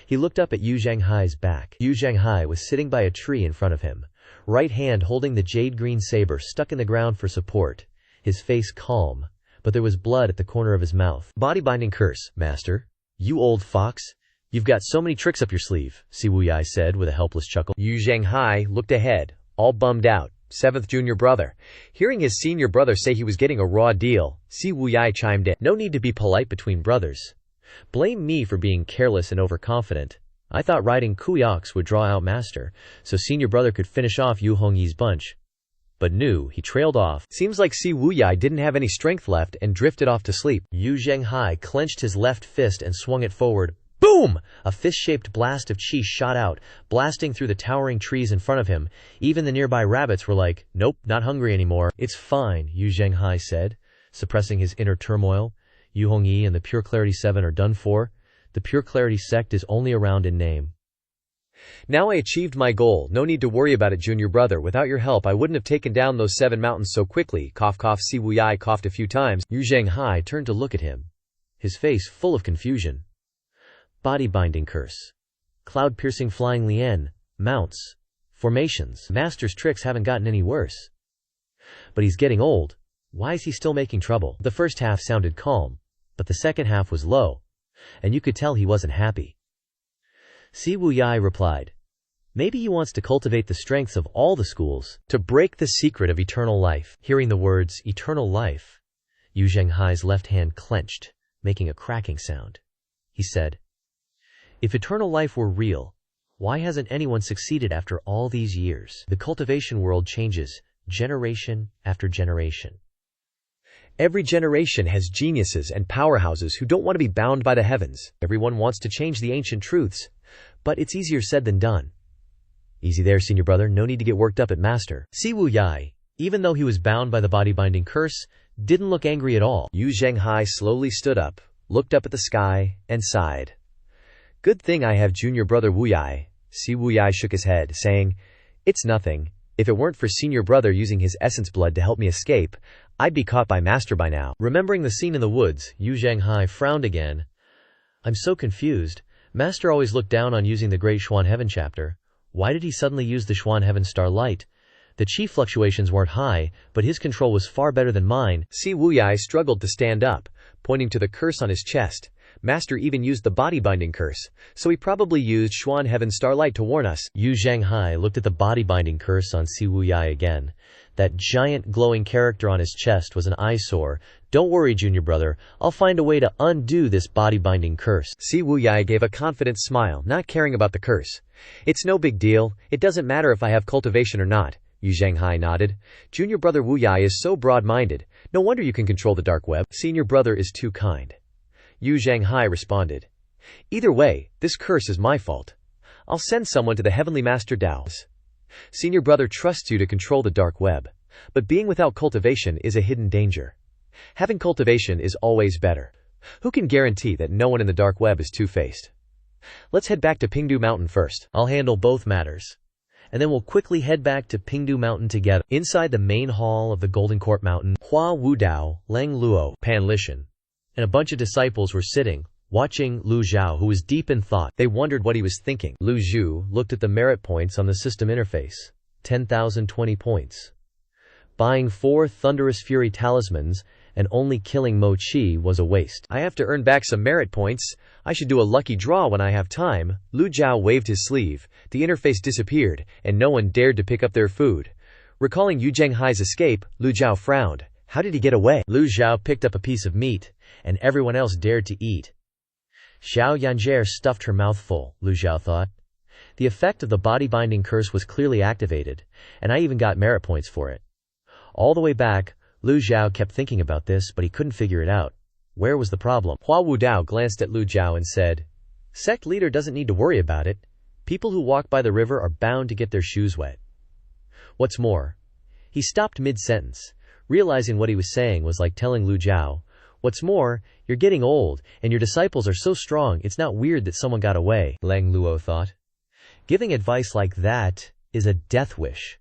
He looked up at Yu Zhenghai's back. Yu Zhenghai was sitting by a tree in front of him, right hand holding the jade-green saber stuck in the ground for support, his face calm, but there was blood at the corner of his mouth. "Body-binding curse, master. You old fox. You've got so many tricks up your sleeve," Si Wu Yai said with a helpless chuckle. Yu Zhenghai looked ahead, all bummed out. 7th junior brother. Hearing his senior brother say he was getting a raw deal, Si Wu Yai chimed in. "No need to be polite between brothers. Blame me for being careless and overconfident. I thought riding Kui Ox would draw out master, so senior brother could finish off Yu Hongyi's bunch." but knew he trailed off. Seems like Si Wuyai didn't have any strength left and drifted off to sleep. Yu Zhenghai clenched his left fist and swung it forward. Boom! A fist-shaped blast of qi shot out, blasting through the towering trees in front of him. Even the nearby rabbits were like, "Nope, not hungry anymore." "It's fine," Yu Zhenghai said, suppressing his inner turmoil. Yu Hongyi and the Pure Clarity 7 are done for. The Pure Clarity sect is only around in name. Now I achieved my goal. No need to worry about it, junior brother. Without your help, I wouldn't have taken down those 7 mountains so quickly. Cough cough. Si Wuyai coughed a few times. Yu Zhenghai turned to look at him, his face full of confusion. Body binding curse. Cloud-piercing flying lien. Mounts. Formations. Master's tricks haven't gotten any worse. But he's getting old. Why is he still making trouble? The first half sounded calm, but the second half was low, and you could tell he wasn't happy. Si Wuyai replied, "Maybe he wants to cultivate the strengths of all the schools to break the secret of eternal life." Hearing the words, eternal life, Yu Zhenghai's left hand clenched, making a cracking sound. He said, "If eternal life were real, why hasn't anyone succeeded after all these years?" The cultivation world changes, generation after generation. Every generation has geniuses and powerhouses who don't want to be bound by the heavens. Everyone wants to change the ancient truths, but it's easier said than done. Easy there, senior brother, no need to get worked up at master. Si Wuyai, even though he was bound by the body-binding curse, didn't look angry at all. Yu Zhenghai slowly stood up, looked up at the sky, and sighed. "Good thing I have junior brother Wuyai." Si Wuyai shook his head, saying, "It's nothing. If it weren't for senior brother using his essence blood to help me escape, I'd be caught by master by now." Remembering the scene in the woods, Yu Zhenghai frowned again. "I'm so confused. Master always looked down on using the Great Xuan Heaven chapter. Why did he suddenly use the Xuan Heaven Star Light? The chi fluctuations weren't high, but his control was far better than mine." Si Wuyai struggled to stand up, pointing to the curse on his chest. "Master even used the body-binding curse, so he probably used Xuan Heaven Starlight to warn us." Yu Zhenghai looked at the body-binding curse on Si Wuyai again. That giant glowing character on his chest was an eyesore. "Don't worry, junior brother, I'll find a way to undo this body-binding curse." Si Wuyai gave a confident smile, not caring about the curse. "It's no big deal. It doesn't matter if I have cultivation or not." Yu Zhenghai nodded. "Junior brother Wuyai is so broad-minded. No wonder you can control the dark web." "Senior brother is too kind." Yu Zhenghai responded. "Either way, this curse is my fault. I'll send someone to the Heavenly Master Dao's. Senior brother trusts you to control the dark web, but being without cultivation is a hidden danger. Having cultivation is always better. Who can guarantee that no one in the dark web is two-faced? Let's head back to Pingdu Mountain first. I'll handle both matters, and then we'll quickly head back to Pingdu Mountain together." Inside the main hall of the Golden Court Mountain, Hua Wudao, Lang Luo, Pan Lishan, and a bunch of disciples were sitting, watching Lu Zhou, who was deep in thought. They wondered what he was thinking. Lu Zhou looked at the merit points on the system interface. 10,020 points. Buying 4 Thunderous Fury talismans and only killing Mo Chi was a waste. "I have to earn back some merit points. I should do a lucky draw when I have time." Lu Zhou waved his sleeve. The interface disappeared, and no one dared to pick up their food. Recalling Yu Zhenghai's escape, Lu Zhou frowned. How did he get away? Lu Zhou picked up a piece of meat, and everyone else dared to eat. Xiao Yanjie stuffed her mouth full, Lu Zhou thought. The effect of the body-binding curse was clearly activated, and I even got merit points for it. All the way back, Lu Zhou kept thinking about this, but he couldn't figure it out. Where was the problem? Hua Wudao glanced at Lu Zhou and said, "Sect leader doesn't need to worry about it. People who walk by the river are bound to get their shoes wet. What's more," he stopped mid-sentence, realizing what he was saying was like telling Lu Zhou, "What's more, you're getting old, and your disciples are so strong it's not weird that someone got away." Lang Luo thought. Giving advice like that is a death wish.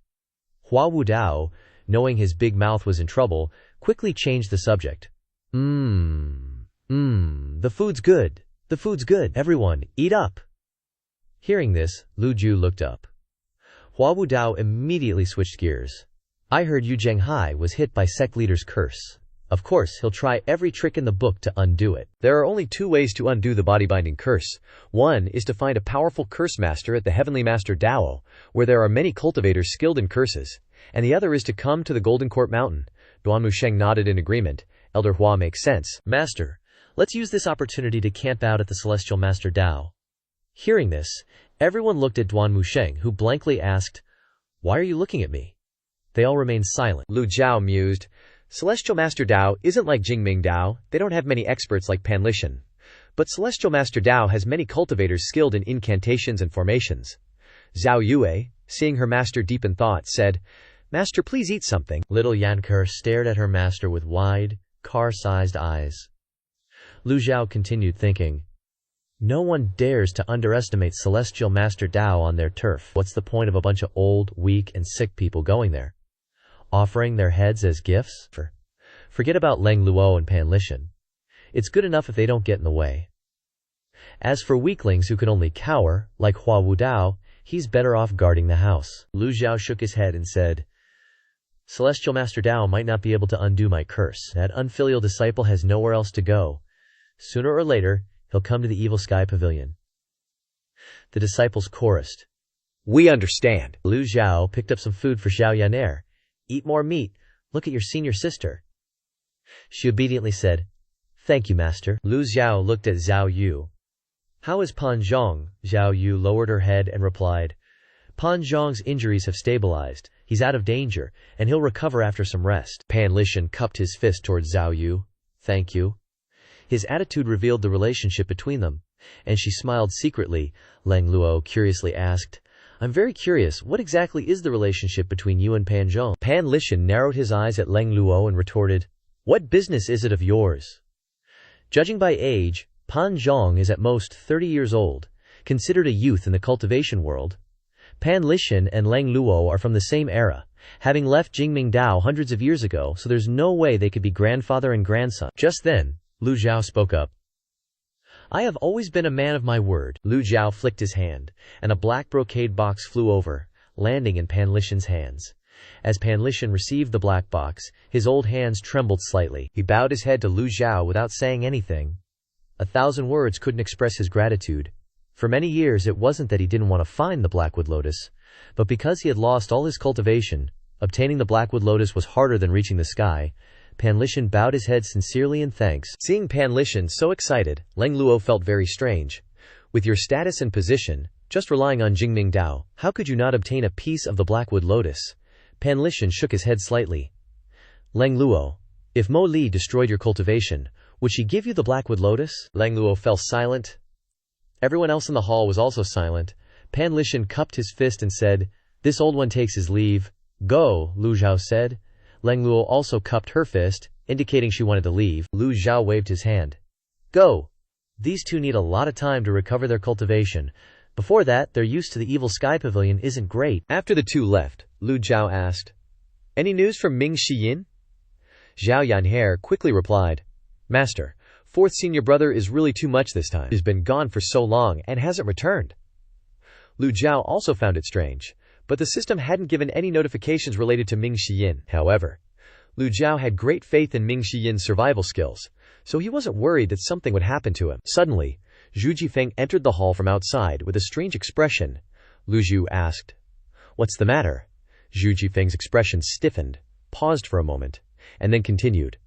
Hua Wudao, knowing his big mouth was in trouble, quickly changed the subject. The food's good. The food's good. Everyone, eat up." Hearing this, Lu Zhou looked up. Hua Wudao immediately switched gears. "I heard Yu Zhenghai was hit by sect leader's curse. Of course, he'll try every trick in the book to undo it." There are only 2 ways to undo the body-binding curse. One is to find a powerful curse master at the Heavenly Master Dao, where there are many cultivators skilled in curses, and the other is to come to the Golden Court Mountain. Duan Musheng nodded in agreement. Elder Hua makes sense. "Master, let's use this opportunity to camp out at the Celestial Master Dao." Hearing this, everyone looked at Duan Musheng, who blankly asked, "Why are you looking at me?" They all remained silent. Lu Zhou mused. Celestial Master Dao isn't like Jingming Dao, they don't have many experts like Pan Lishan. But Celestial Master Dao has many cultivators skilled in incantations and formations. Zhao Yue, seeing her master deep in thought, said, Master, please eat something. Little Yanker stared at her master with wide, car-sized eyes. Lu Zhou continued thinking, no one dares to underestimate Celestial Master Dao on their turf. What's the point of a bunch of old, weak, and sick people going there? Offering their heads as gifts? Forget about Leng Luo and Pan Lishan. It's good enough if they don't get in the way. As for weaklings who can only cower, like Hua Wudao, he's better off guarding the house. Lu Zhou shook his head and said, Celestial Master Dao might not be able to undo my curse. That unfilial disciple has nowhere else to go. Sooner or later, he'll come to the Evil Sky Pavilion. The disciples chorused, We understand. Lu Zhou picked up some food for Zhao Yaner. Eat more meat. Look at your senior sister. She obediently said, Thank you, master. Lu Zhou looked at Zhao Yu. How is Pan Zhong? Zhao Yu lowered her head and replied, Pan Zhong's injuries have stabilized. He's out of danger, and he'll recover after some rest. Pan Lishan cupped his fist towards Zhao Yu. Thank you. His attitude revealed the relationship between them, and she smiled secretly. Leng Luo curiously asked, I'm very curious, what exactly is the relationship between you and Pan Zhong? Pan Lishan narrowed his eyes at Leng Luo and retorted, What business is it of yours? Judging by age, Pan Zhong is at most 30 years old, considered a youth in the cultivation world. Pan Lishan and Leng Luo are from the same era, having left Jingming Dao hundreds of years ago, so there's no way they could be grandfather and grandson. Just then, Lu Zhou spoke up. I have always been a man of my word. Lu Zhou flicked his hand, and a black brocade box flew over, landing in Pan Lishan's hands. As Pan Lishan received the black box, his old hands trembled slightly. He bowed his head to Lu Zhou without saying anything. 1,000 words couldn't express his gratitude. For many years it wasn't that he didn't want to find the Blackwood Lotus, but because he had lost all his cultivation, obtaining the Blackwood Lotus was harder than reaching the sky. Pan Lishan bowed his head sincerely in thanks. Seeing Pan Lishan so excited, Leng Luo felt very strange. With your status and position, just relying on Jingming Dao, how could you not obtain a piece of the Blackwood Lotus? Pan Lishan shook his head slightly. Leng Luo, if Mo Li destroyed your cultivation, would she give you the Blackwood Lotus? Leng Luo fell silent. Everyone else in the hall was also silent. Pan Lishan cupped his fist and said, This old one takes his leave. Go, Lu Zhou said. Leng Luo also cupped her fist, indicating she wanted to leave. Lu Zhou waved his hand. Go. These two need a lot of time to recover their cultivation. Before that, their use to the Evil Sky Pavilion isn't great. After the two left, Lu Zhou asked, Any news from Ming Shiyin? Zhao Yanher quickly replied, Master, fourth senior brother is really too much this time. He's been gone for so long and hasn't returned. Lu Zhou also found it strange, but the system hadn't given any notifications related to Ming Shiyin. However, Lu Zhou had great faith in Ming Shiyin's survival skills, so he wasn't worried that something would happen to him. Suddenly, Zhu Jifeng entered the hall from outside with a strange expression. Lu Zhou asked, What's the matter? Zhu Jifeng's expression stiffened, paused for a moment, and then continued.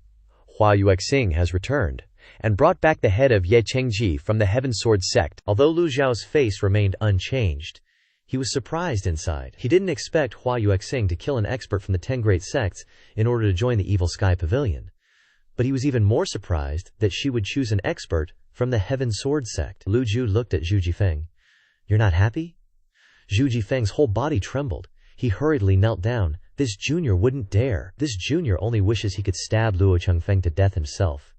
Hua Yuexing has returned, and brought back the head of Ye Chengji from the Heaven Sword Sect. Although Lu Zhao's face remained unchanged, he was surprised inside. He didn't expect Hua Yuexing to kill an expert from the 10 great sects in order to join the Evil Sky Pavilion. But he was even more surprised that she would choose an expert from the Heaven Sword Sect. Lu Zhu looked at Zhu Jifeng. You're not happy? Zhu Jifeng's whole body trembled. He hurriedly knelt down. This junior wouldn't dare. This junior only wishes he could stab Luo Chengfeng to death himself.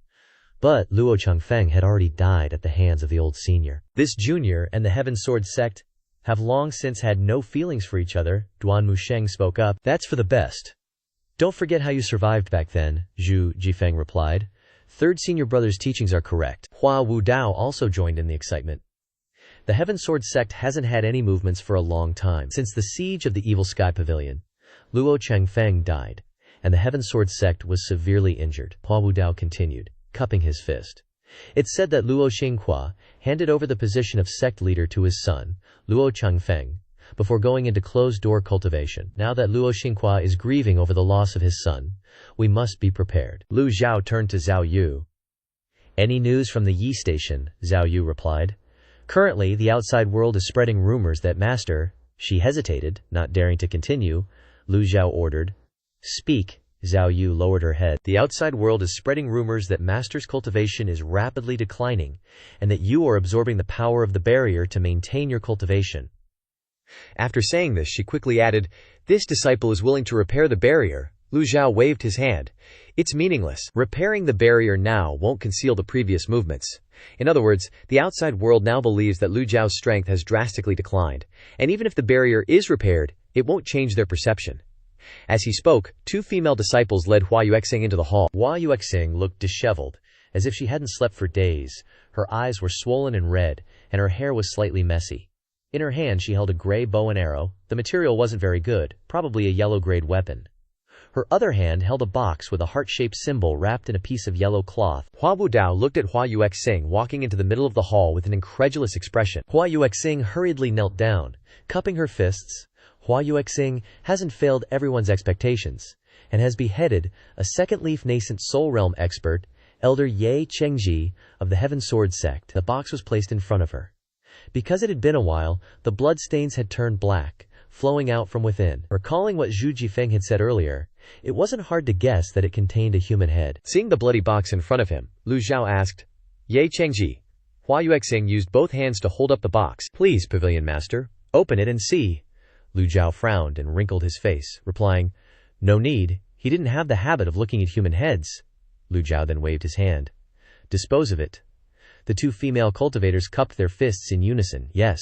But Luo Chengfeng had already died at the hands of the old senior. This junior and the Heaven Sword Sect have long since had no feelings for each other. Duan Musheng spoke up. That's for the best. Don't forget how you survived back then, Zhu Jifeng replied. Third senior brother's teachings are correct. Hua Wudao also joined in the excitement. The Heaven Sword Sect hasn't had any movements for a long time. Since the siege of the Evil Sky Pavilion, Luo Chengfeng died, and the Heaven Sword Sect was severely injured. Hua Wudao continued, cupping his fist. It's said that Luo Xinghua handed over the position of sect leader to his son, Luo Chengfeng, before going into closed-door cultivation. Now that Luo Xinghua is grieving over the loss of his son, we must be prepared. Lu Zhou turned to Zhao Yu. Any news from the Yi Station? Zhao Yu replied. Currently, the outside world is spreading rumors that Master, she hesitated, not daring to continue, Lu Zhou ordered. Speak. Zhao Yu lowered her head. The outside world is spreading rumors that master's cultivation is rapidly declining, and that you are absorbing the power of the barrier to maintain your cultivation. After saying this, she quickly added, "This disciple is willing to repair the barrier." Lu Zhou waved his hand. "It's meaningless. Repairing the barrier now won't conceal the previous movements." In other words, the outside world now believes that Lu Zhao's strength has drastically declined, and even if the barrier is repaired, it won't change their perception. As he spoke, 2 female disciples led Hua Yuexing into the hall. Hua Yuexing looked disheveled, as if she hadn't slept for days. Her eyes were swollen and red, and her hair was slightly messy. In her hand she held a gray bow and arrow. The material wasn't very good, probably a yellow-grade weapon. Her other hand held a box with a heart-shaped symbol wrapped in a piece of yellow cloth. Hua Wudao looked at Hua Yuexing walking into the middle of the hall with an incredulous expression. Hua Yuexing hurriedly knelt down, cupping her fists. Hua Yuexing hasn't failed everyone's expectations, and has beheaded a second-leaf nascent soul realm expert, Elder Ye Chengji of the Heaven Sword Sect. The box was placed in front of her. Because it had been a while, the bloodstains had turned black, flowing out from within. Recalling what Zhu Jifeng had said earlier, it wasn't hard to guess that it contained a human head. Seeing the bloody box in front of him, Lu Zhao asked, "Ye Chengji." Hua Yuexing used both hands to hold up the box. "Please, Pavilion Master, open it and see." Lu Zhao frowned and wrinkled his face, replying, "No need, he didn't have the habit of looking at human heads." Lu Zhao then waved his hand. "Dispose of it." The 2 female cultivators cupped their fists in unison. Yes,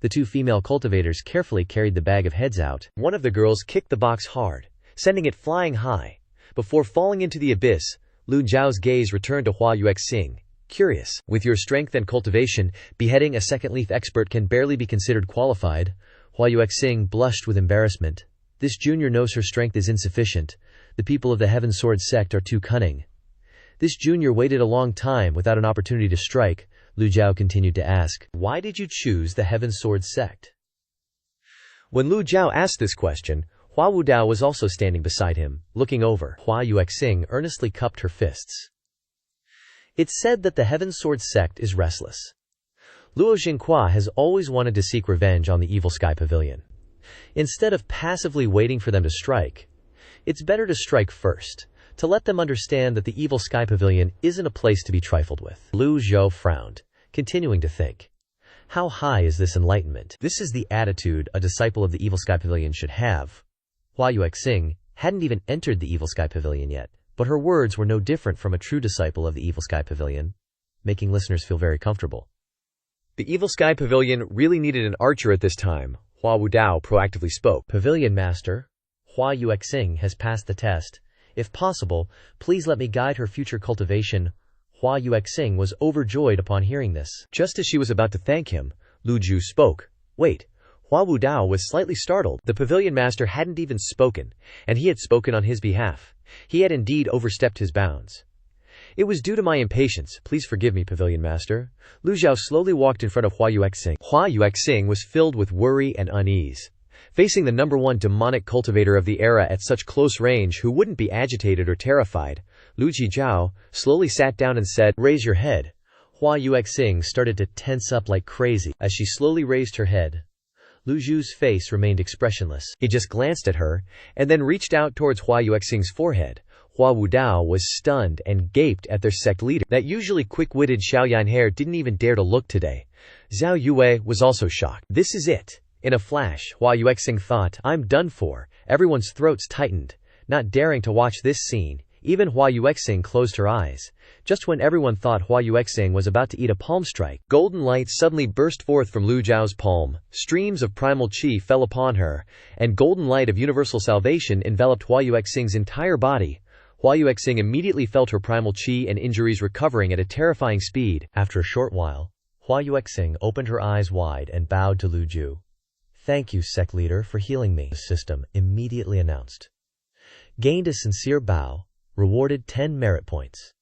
the 2 female cultivators carefully carried the bag of heads out. One of the girls kicked the box hard, sending it flying high. Before falling into the abyss, Lu Zhao's gaze returned to Hua Yuexing, curious. "With your strength and cultivation, beheading a second-leaf expert can barely be considered qualified." Hua Yuexing blushed with embarrassment. "This junior knows her strength is insufficient. The people of the Heaven Sword Sect are too cunning." This junior waited a long time without an opportunity to strike. Lu Zhao continued to ask, "Why did you choose the Heaven Sword Sect?" When Lu Zhao asked this question, Hua Wudao was also standing beside him, looking over. Hua Yuexing earnestly cupped her fists. "It's said that the Heaven Sword Sect is restless. Luo Xinhua has always wanted to seek revenge on the Evil Sky Pavilion. Instead of passively waiting for them to strike, it's better to strike first, to let them understand that the Evil Sky Pavilion isn't a place to be trifled with." Lu Zhou frowned, continuing to think. How high is this enlightenment? This is the attitude a disciple of the Evil Sky Pavilion should have. Hua Yuexing hadn't even entered the Evil Sky Pavilion yet, but her words were no different from a true disciple of the Evil Sky Pavilion, making listeners feel very comfortable. The Evil Sky Pavilion really needed an archer at this time. Hua Wudao proactively spoke. "Pavilion Master, Hua Yuexing has passed the test. If possible, please let me guide her future cultivation." Hua Yuexing was overjoyed upon hearing this. Just as she was about to thank him, Lu Zhou spoke. "Wait." Hua Wudao was slightly startled. The Pavilion Master hadn't even spoken, and he had spoken on his behalf. He had indeed overstepped his bounds. "It was due to my impatience. Please forgive me, Pavilion Master." Lu Zhao slowly walked in front of Hua Yuexing. Hua Yuexing was filled with worry and unease. Facing the #1 demonic cultivator of the era at such close range who wouldn't be agitated or terrified, Lu Zhao slowly sat down and said, "Raise your head." Hua Yuexing started to tense up like crazy. As she slowly raised her head, Lu Zhou's face remained expressionless. He just glanced at her, and then reached out towards Hua Yuexing's forehead. Hua Wudao was stunned and gaped at their sect leader. That usually quick-witted Xiaoyan hair didn't even dare to look today. Zhao Yue was also shocked. This is it. In a flash, Hua Yuexing thought, "I'm done for." Everyone's throats tightened, not daring to watch this scene. Even Hua Yuexing closed her eyes. Just when everyone thought Hua Yuexing was about to eat a palm strike, golden light suddenly burst forth from Lu Zhao's palm. Streams of primal qi fell upon her, and golden light of universal salvation enveloped Hua Yuexing's entire body. Hua Yuexing immediately felt her primal qi and injuries recovering at a terrifying speed. After a short while, Hua Yuexing opened her eyes wide and bowed to Lu Zhou. "Thank you, sect leader, for healing me," the system immediately announced. Gained a sincere bow, rewarded 10 merit points.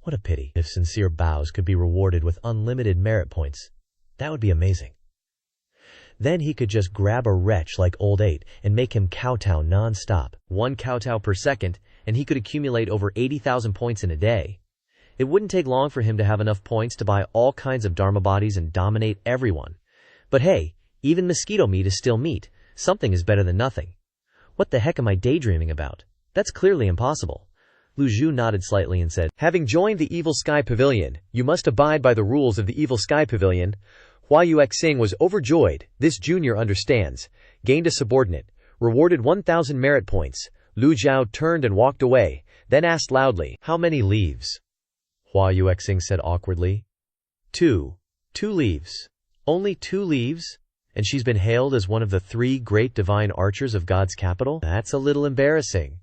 What a pity. If sincere bows could be rewarded with unlimited merit points, that would be amazing. Then he could just grab a wretch like Old 8 and make him kowtow non-stop. 1 kowtow per second, and he could accumulate over 80,000 points in a day. It wouldn't take long for him to have enough points to buy all kinds of dharma bodies and dominate everyone. But hey, even mosquito meat is still meat. Something is better than nothing. What the heck am I daydreaming about? That's clearly impossible. Lu Zhou nodded slightly and said, Having joined the Evil Sky Pavilion, you must abide by the rules of the Evil Sky Pavilion. Hua Yuexing was overjoyed. This junior understands. Gained a subordinate. Rewarded 1,000 merit points. Lu Zhou turned and walked away, then asked loudly, How many leaves? Hua Yuexing said awkwardly. 2. 2 leaves. Only 2 leaves? And she's been hailed as one of the 3 great divine archers of God's capital? That's a little embarrassing.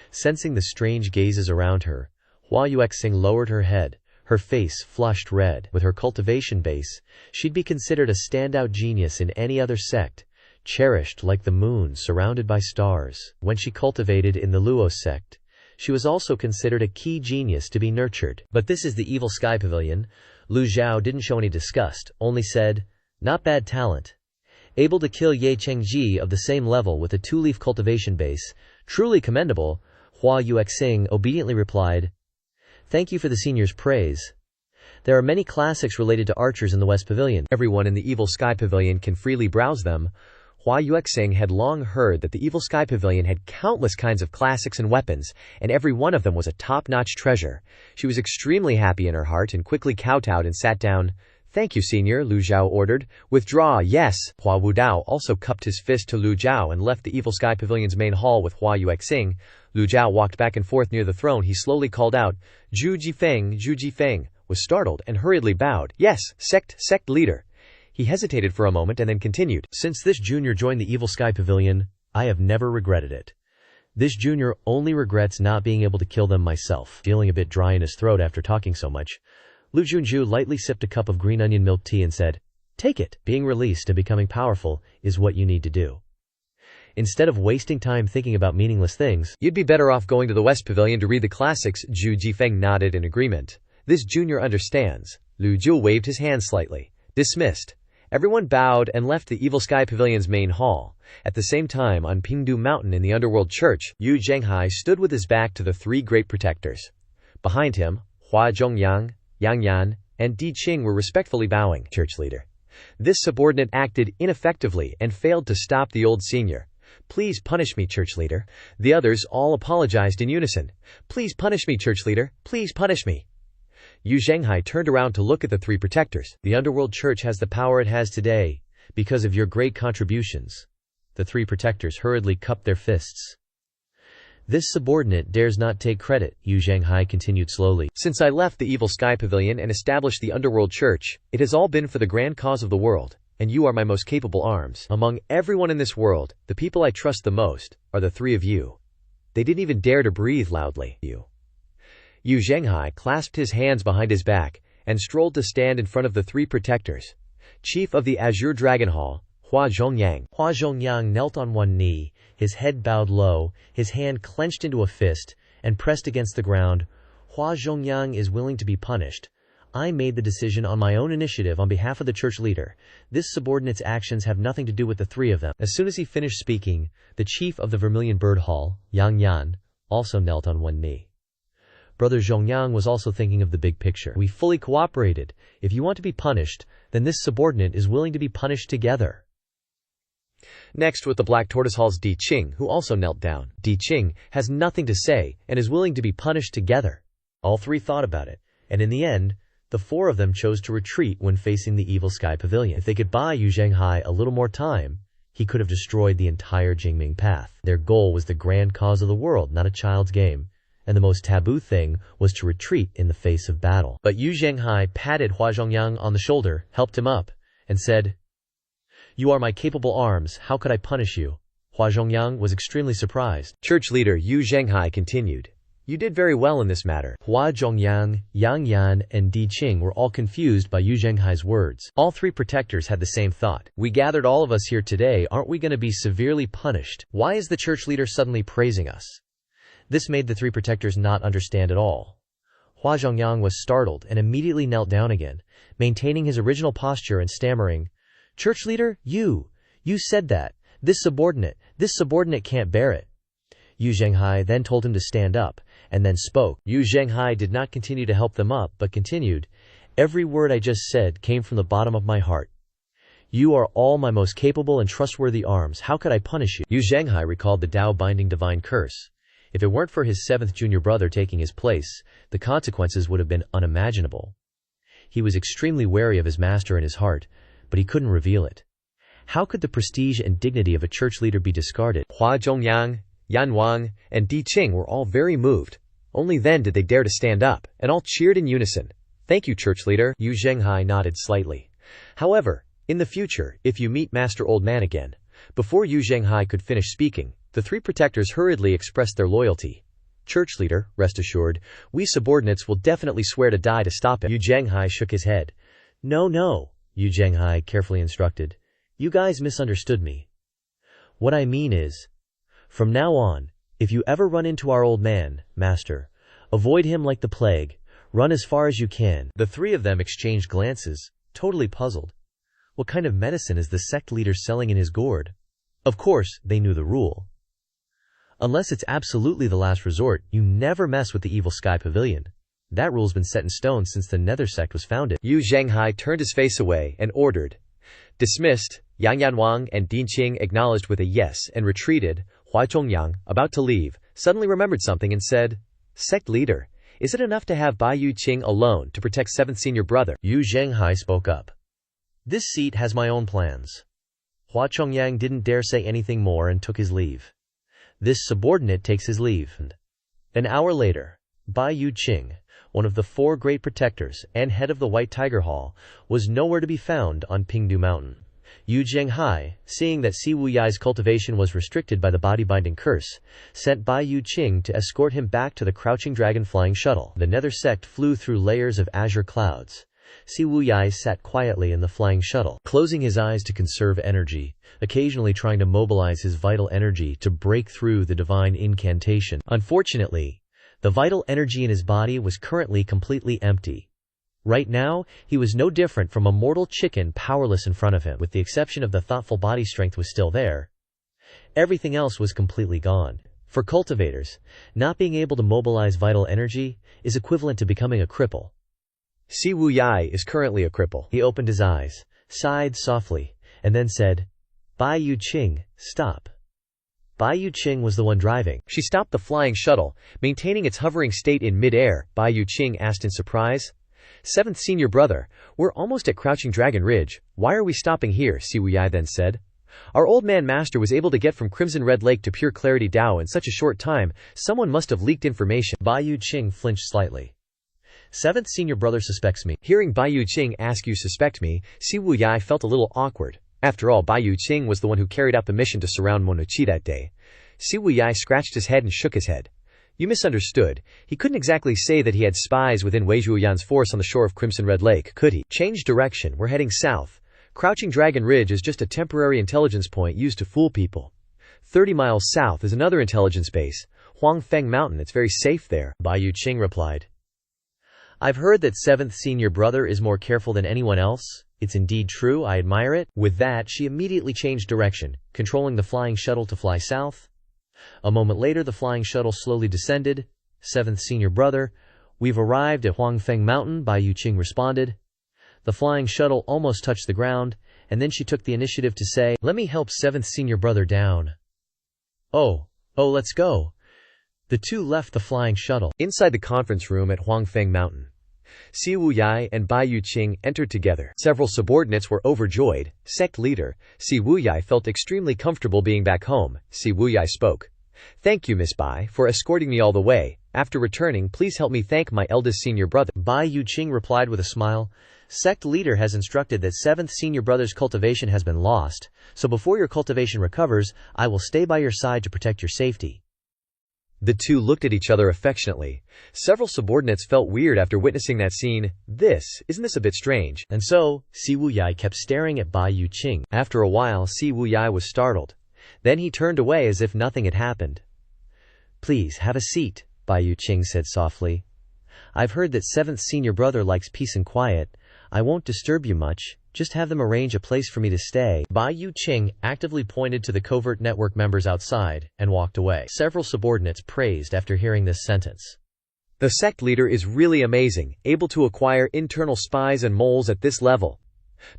Sensing the strange gazes around her, Hua Yuexing lowered her head, her face flushed red. With her cultivation base, she'd be considered a standout genius in any other sect, cherished like the moon surrounded by stars. When she cultivated in the Luo sect, she was also considered a key genius to be nurtured. But this is the Evil Sky Pavilion. Lu Zhou didn't show any disgust, only said, Not bad talent. Able to kill Ye Chengji of the same level with a 2-leaf cultivation base. Truly commendable. Hua Yuexing obediently replied, Thank you for the senior's praise. There are many classics related to archers in the West Pavilion. Everyone in the Evil Sky Pavilion can freely browse them. Hua Yuexing had long heard that the Evil Sky Pavilion had countless kinds of classics and weapons, and every one of them was a top-notch treasure. She was extremely happy in her heart and quickly kowtowed and sat down. Thank you, senior, Lu Zhou ordered. Withdraw, yes. Hua Wudao also cupped his fist to Lu Zhou and left the Evil Sky Pavilion's main hall with Hua Yuexing. Lu Zhou walked back and forth near the throne. He slowly called out, Zhu Jifeng, was startled and hurriedly bowed. Yes, sect leader. He hesitated for a moment and then continued. Since this junior joined the Evil Sky Pavilion, I have never regretted it. This junior only regrets not being able to kill them myself. Feeling a bit dry in his throat after talking so much, Lu Junju lightly sipped a cup of green onion milk tea and said, Take it. Being released and becoming powerful is what you need to do. Instead of wasting time thinking about meaningless things, you'd be better off going to the West Pavilion to read the classics. Zhu Jifeng nodded in agreement. This junior understands. Lu Zhou waved his hand slightly. Dismissed. Everyone bowed and left the Evil Sky Pavilion's main hall. At the same time, on Pingdu Mountain in the underworld church, Yu Zhenghai stood with his back to the 3 great protectors. Behind him, Hua Zhongyang, Yang Yan, and Di Qing were respectfully bowing. Church leader. This subordinate acted ineffectively and failed to stop the old senior. Please punish me, church leader. The others all apologized in unison. Please punish me, church leader. Please punish me. Yu Zhenghai turned around to look at the 3 protectors. The underworld church has the power it has today because of your great contributions. The 3 protectors hurriedly cupped their fists. This subordinate dares not take credit, Yu Zhenghai continued slowly. Since I left the Evil Sky Pavilion and established the underworld church, it has all been for the grand cause of the world, and you are my most capable arms. Among everyone in this world, the people I trust the most are the 3 of you. They didn't even dare to breathe loudly. Yu Zhenghai clasped his hands behind his back and strolled to stand in front of the 3 protectors. Chief of the Azure Dragon Hall, Hua Zhongyang. Hua Zhongyang knelt on one knee, his head bowed low, his hand clenched into a fist, and pressed against the ground. Hua Zhongyang is willing to be punished. I made the decision on my own initiative on behalf of the church leader. This subordinate's actions have nothing to do with the 3 of them. As soon as he finished speaking, the chief of the Vermilion Bird Hall, Yang Yan, also knelt on one knee. Brother Zhongyang was also thinking of the big picture. We fully cooperated. If you want to be punished, then this subordinate is willing to be punished together. Next, with the Black Tortoise Hall's Di Qing, who also knelt down. Di Qing has nothing to say and is willing to be punished together. All 3 thought about it, and in the end, the 4 of them chose to retreat when facing the Evil Sky Pavilion. If they could buy Yu Zhenghai a little more time, he could have destroyed the entire Jingming path. Their goal was the grand cause of the world, not a child's game, and the most taboo thing was to retreat in the face of battle. But Yu Zhenghai patted Hua Zhongyang on the shoulder, helped him up, and said, You are my capable arms, how could I punish you? Hua Zhongyang was extremely surprised. Church leader Yu Zhenghai continued, You did very well in this matter. Hua Zhongyang, Yang Yan, and Di Qing were all confused by Yu Zhenghai's words. All 3 protectors had the same thought. We gathered all of us here today, aren't we going to be severely punished? Why is the church leader suddenly praising us? This made the 3 protectors not understand at all. Hua Zhongyang was startled and immediately knelt down again, maintaining his original posture and stammering, Church leader, you said that. This subordinate can't bear it. Yu Zhenghai then told him to stand up, and then spoke. Yu Zhenghai did not continue to help them up, but continued, Every word I just said came from the bottom of my heart. You are all my most capable and trustworthy arms. How could I punish you? Yu Zhanghai recalled the Tao-binding divine curse. If it weren't for his 7th junior brother taking his place, the consequences would have been unimaginable. He was extremely wary of his master in his heart, but he couldn't reveal it. How could the prestige and dignity of a church leader be discarded? Hua Zhongyang, Yan Wang, and Di Qing were all very moved. Only then did they dare to stand up, and all cheered in unison. Thank you, church leader. Yu Zhanghai nodded slightly. However, in the future, if you meet Master Old Man again, before Yu Zhanghai could finish speaking, the 3 protectors hurriedly expressed their loyalty. Church leader, rest assured, we subordinates will definitely swear to die to stop him. Yu Zhanghai shook his head. No, Yu Zhanghai carefully instructed. You guys misunderstood me. What I mean is, from now on, if you ever run into our old man, master, avoid him like the plague, run as far as you can. The 3 of them exchanged glances, totally puzzled. What kind of medicine is the sect leader selling in his gourd? Of course, they knew the rule. Unless it's absolutely the last resort, you never mess with the Evil Sky Pavilion. That rule's been set in stone since the Nether Sect was founded. Yu Zhanghai turned his face away and ordered. Dismissed, Yang Yanwang and Di Qing acknowledged with a yes and retreated. Hua Zhongyang, about to leave, suddenly remembered something and said, Sect leader, is it enough to have Bai Yu Qing alone to protect 7th senior brother? Yu Zhanghai spoke up. This seat has my own plans. Hua Zhongyang didn't dare say anything more and took his leave. This subordinate takes his leave. An hour later, Bai Yu Qing, one of the 4 great protectors and head of the White Tiger Hall, was nowhere to be found on Pingdu Mountain. Yu Zhanghai, seeing that Si Wuyai's cultivation was restricted by the body-binding curse, sent Bai Yu Qing to escort him back to the Crouching Dragon flying shuttle. The Nether Sect flew through layers of azure clouds. Si Wuyai sat quietly in the flying shuttle, closing his eyes to conserve energy, occasionally trying to mobilize his vital energy to break through the divine incantation. Unfortunately, the vital energy in his body was currently completely empty. Right now, he was no different from a mortal chicken powerless in front of him, with the exception of the thoughtful body strength was still there. Everything else was completely gone. For cultivators, not being able to mobilize vital energy is equivalent to becoming a cripple. Si Wuyai is currently a cripple. He opened his eyes, sighed softly, and then said, Bai Yu Qing, stop. Bai Yu Qing was the one driving. She stopped the flying shuttle, maintaining its hovering state in mid-air. Bai Yu Qing asked in surprise. 7th senior brother, we're almost at Crouching Dragon Ridge. Why are we stopping here? Si Wuyai then said. Our old man master was able to get from Crimson Red Lake to Pure Clarity Dao in such a short time. Someone must have leaked information. Bai Yu Qing flinched slightly. 7th senior brother suspects me. Hearing Bai Yu Qing ask you suspect me, Si Wuyai felt a little awkward. After all, Bai Yu Qing was the one who carried out the mission to surround Monochi that day. Si Wuyai scratched his head and shook his head. You misunderstood. He couldn't exactly say that he had spies within Wei Zhuoyan's force on the shore of Crimson Red Lake, could he? Change direction, we're heading south. Crouching Dragon Ridge is just a temporary intelligence point used to fool people. 30 miles south is another intelligence base, Huangfeng Mountain. It's very safe there. Bai Yu Qing replied. I've heard that 7th senior brother is more careful than anyone else. It's indeed true, I admire it. With that, she immediately changed direction, controlling the flying shuttle to fly south. A moment later, the flying shuttle slowly descended. 7th senior brother, we've arrived at Huangfeng Mountain, Bai Yu Qing responded. The flying shuttle almost touched the ground, and then she took the initiative to say, let me help 7th senior brother down. Oh, let's go. The 2 left the flying shuttle. Inside the conference room at Huangfeng Mountain, Si Wuyai and Bai Yu Qing entered together. Several subordinates were overjoyed. Sect leader, Si Wuyai felt extremely comfortable being back home. Si Wuyai spoke. Thank you, Miss Bai, for escorting me all the way. After returning, please help me thank my eldest senior brother. Bai Yu Qing replied with a smile. Sect leader has instructed that 7th senior brother's cultivation has been lost, so before your cultivation recovers, I will stay by your side to protect your safety. The 2 looked at each other affectionately. Several subordinates felt weird after witnessing that scene. Isn't this a bit strange? And so, Si Wuyai kept staring at Bai Yu Qing. After a while, Si Wuyai was startled. Then he turned away as if nothing had happened. Please, have a seat, Bai Yu Qing said softly. I've heard that 7th senior brother likes peace and quiet. I won't disturb you much. Just have them arrange a place for me to stay. Bai Yu Qing actively pointed to the covert network members outside and walked away. Several subordinates praised after hearing this sentence. The sect leader is really amazing, able to acquire internal spies and moles at this level.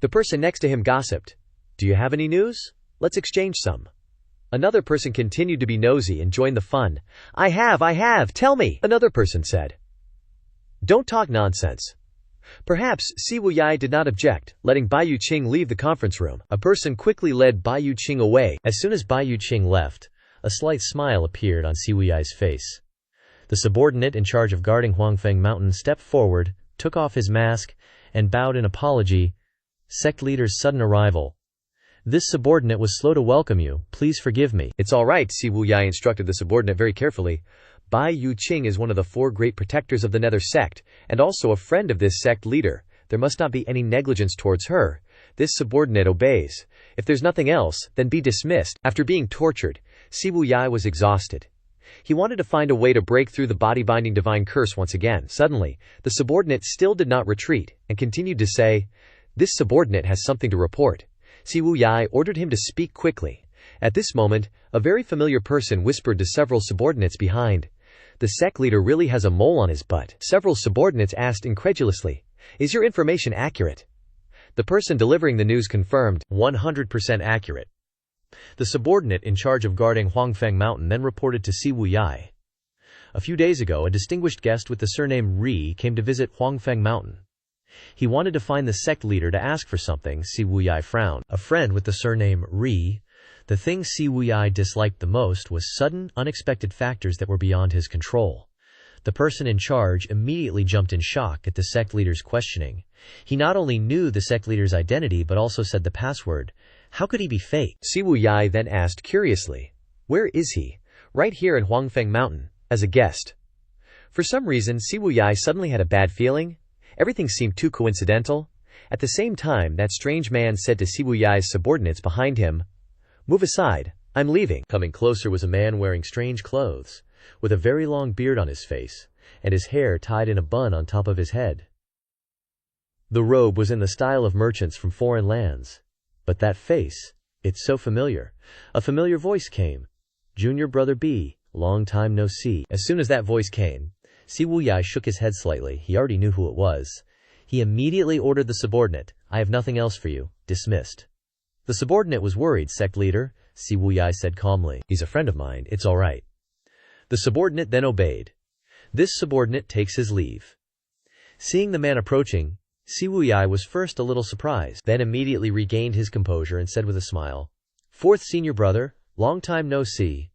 The person next to him gossiped. Do you have any news? Let's exchange some. Another person continued to be nosy and joined the fun. I have, tell me, another person said. Don't talk nonsense. Perhaps Si Wuyai did not object, letting Bai Yuqing leave the conference room. A person quickly led Bai Yuqing away. As soon as Bai Yuqing left, a slight smile appeared on Si Wuyai's face. The subordinate in charge of guarding Huangfeng Mountain stepped forward, took off his mask, and bowed in apology. Sect leader's sudden arrival. This subordinate was slow to welcome you. Please forgive me. It's all right, Si Wuyai instructed the subordinate very carefully. Bai Yuqing is one of the 4 great protectors of the Nether sect, and also a friend of this sect leader. There must not be any negligence towards her. This subordinate obeys. If there's nothing else, then be dismissed. After being tortured, Si Wuyai was exhausted. He wanted to find a way to break through the body-binding divine curse once again. Suddenly, the subordinate still did not retreat, and continued to say, This subordinate has something to report. Si Wuyai ordered him to speak quickly. At this moment, a very familiar person whispered to several subordinates behind. The sect leader really has a mole on his butt. Several subordinates asked incredulously, Is your information accurate? The person delivering the news confirmed, 100% accurate. The subordinate in charge of guarding Huangfeng Mountain then reported to Si Wuyai. A few days ago, a distinguished guest with the surname Ri came to visit Huangfeng Mountain. He wanted to find the sect leader to ask for something. Si Wuyai frowned. A friend with the surname Ri. The thing Si Wuyai disliked the most was sudden, unexpected factors that were beyond his control. The person in charge immediately jumped in shock at the sect leader's questioning. He not only knew the sect leader's identity but also said the password. How could he be fake? Si Wuyai then asked curiously, Where is he? Right here in Huangfeng Mountain, as a guest. For some reason, Si Wuyai suddenly had a bad feeling. Everything seemed too coincidental. At the same time, that strange man said to Si Wuyai's subordinates behind him, Move aside, I'm leaving. Coming closer was a man wearing strange clothes, with a very long beard on his face, and his hair tied in a bun on top of his head. The robe was in the style of merchants from foreign lands. But that face, it's so familiar. A familiar voice came. Junior brother B, long time no see. As soon as that voice came, Si Wuyai shook his head slightly. He already knew who it was. He immediately ordered the subordinate, I have nothing else for you, dismissed. The subordinate was worried. Sect leader, Si Wuyai said calmly. He's a friend of mine, it's all right. The subordinate then obeyed. This subordinate takes his leave. Seeing the man approaching, Si Wuyai was first a little surprised, then immediately regained his composure and said with a smile, 4th senior brother, long time no see.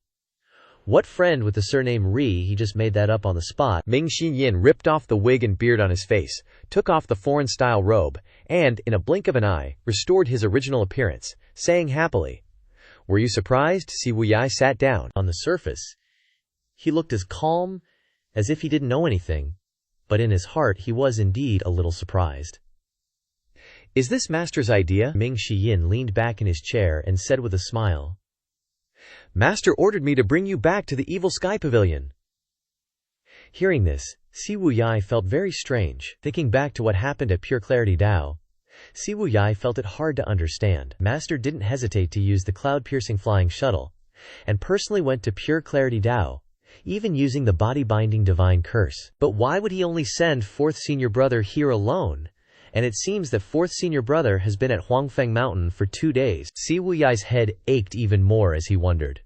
What friend with the surname Ri? He just made that up on the spot. Ming Yin ripped off the wig and beard on his face, took off the foreign-style robe, and, in a blink of an eye, restored his original appearance, saying happily, Were you surprised? Si Wuyai sat down. On the surface, he looked as calm as if he didn't know anything, but in his heart he was indeed a little surprised. Is this master's idea? Ming Yin leaned back in his chair and said with a smile, Master ordered me to bring you back to the Evil Sky Pavilion. Hearing this, Si Wuyai felt very strange. Thinking back to what happened at Pure Clarity Dao, Si Wuyai felt it hard to understand. Master didn't hesitate to use the cloud-piercing flying shuttle, and personally went to Pure Clarity Dao, even using the body-binding divine curse. But why would he only send 4th senior brother here alone? And it seems that 4th senior brother has been at Huangfeng Mountain for 2 days. Si Wuyai's head ached even more as he wondered.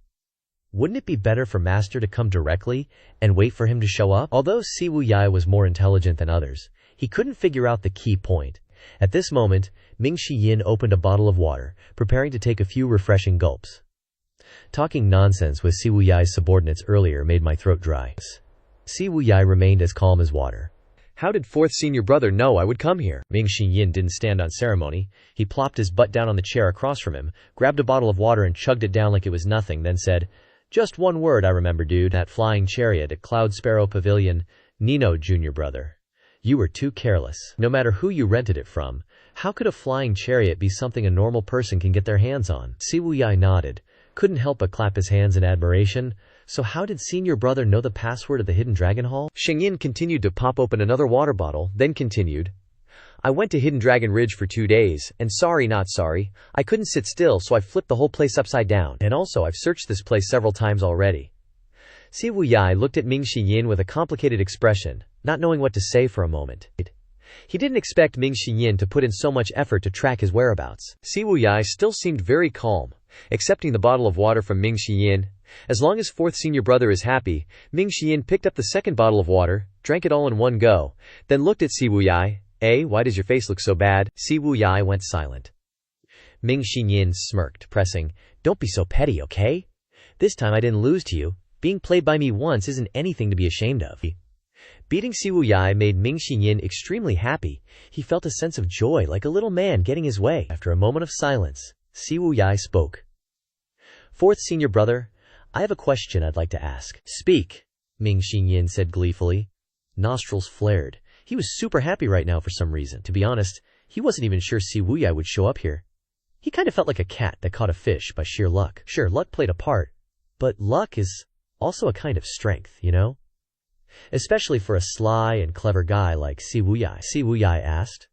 Wouldn't it be better for Master to come directly and wait for him to show up? Although Si Wuyai was more intelligent than others, he couldn't figure out the key point. At this moment, Ming Yin opened a bottle of water, preparing to take a few refreshing gulps. Talking nonsense with Si Wuyai's subordinates earlier made my throat dry. Si Wuyai remained as calm as water. How did 4th senior brother know I would come here? Ming Yin didn't stand on ceremony. He plopped his butt down on the chair across from him, grabbed a bottle of water and chugged it down like it was nothing, then said, Just one word I remember, dude. That flying chariot at Cloud Sparrow Pavilion. Nino, junior brother. You were too careless. No matter who you rented it from, how could a flying chariot be something a normal person can get their hands on? Si Wuyai nodded, couldn't help but clap his hands in admiration. So how did senior brother know the password of the hidden dragon hall? Yin continued to pop open another water bottle, then continued, I went to Hidden Dragon Ridge for 2 days, and sorry not sorry, I couldn't sit still so I flipped the whole place upside down. And also I've searched this place several times already. Si Wuyai looked at Ming Yin with a complicated expression, not knowing what to say for a moment. He didn't expect Ming Xinyin to put in so much effort to track his whereabouts. Si Wuyai still seemed very calm, accepting the bottle of water from Ming Xinyin. As long as fourth senior brother is happy, Ming Xinyin picked up the second bottle of water, drank it all in one go, then looked at Si Wuyai. Why does your face look so bad? Si Wuyai went silent. Ming Xinyin smirked, pressing, don't be so petty, okay? This time I didn't lose to you. Being played by me once isn't anything to be ashamed of. Beating Si Wuyai made Ming Xinyin extremely happy. He felt a sense of joy like a little man getting his way. After a moment of silence, Si Wuyai spoke. Fourth senior brother, I have a question I'd like to ask. Speak, Ming Xinyin said gleefully. Nostrils flared. He was super happy right now for some reason. To be honest, he wasn't even sure Si Wuyai would show up here. He kind of felt like a cat that caught a fish by sheer luck. Sure, luck played a part, but luck is also a kind of strength, you know? Especially for a sly and clever guy like Si Wuyai. Si Wuyai asked.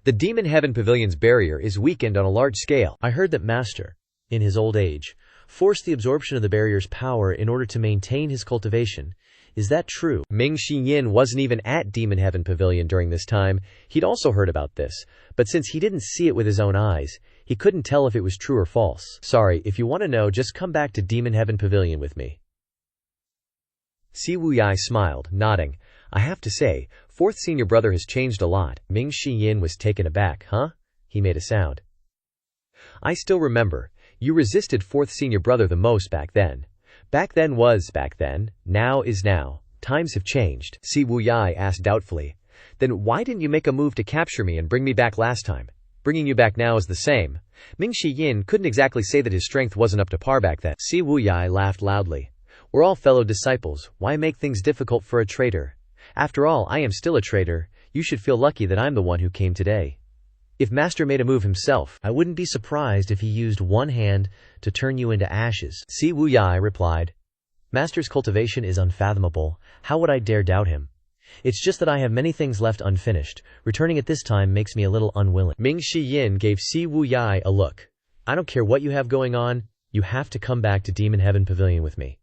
The Demon Heaven Pavilion's barrier is weakened on a large scale. I heard that Master, in his old age, forced the absorption of the barrier's power in order to maintain his cultivation. Is that true? Ming Xinyin wasn't even at Demon Heaven Pavilion during this time. He'd also heard about this, but since he didn't see it with his own eyes, he couldn't tell if it was true or false. Sorry, if you want to know, just come back to Demon Heaven Pavilion with me. Si Wuyai smiled, nodding. I have to say, fourth senior brother has changed a lot. Ming Xinyin was taken aback. Huh? He made a sound. I still remember. You resisted fourth senior brother the most back then. Back then was back then, now is now. Times have changed. Si Wuyai asked doubtfully. Then why didn't you make a move to capture me and bring me back last time? Bringing you back now is the same. Ming Xinyin couldn't exactly say that his strength wasn't up to par back then. Si Wuyai laughed loudly. We're all fellow disciples. Why make things difficult for a traitor? After all, I am still a traitor. You should feel lucky that I'm the one who came today. If Master made a move himself, I wouldn't be surprised if he used one hand to turn you into ashes. Si Wuyai replied. Master's cultivation is unfathomable. How would I dare doubt him? It's just that I have many things left unfinished. Returning at this time makes me a little unwilling. Ming Xinyin gave Si Wuyai a look. I don't care what you have going on. You have to come back to Demon Heaven Pavilion with me.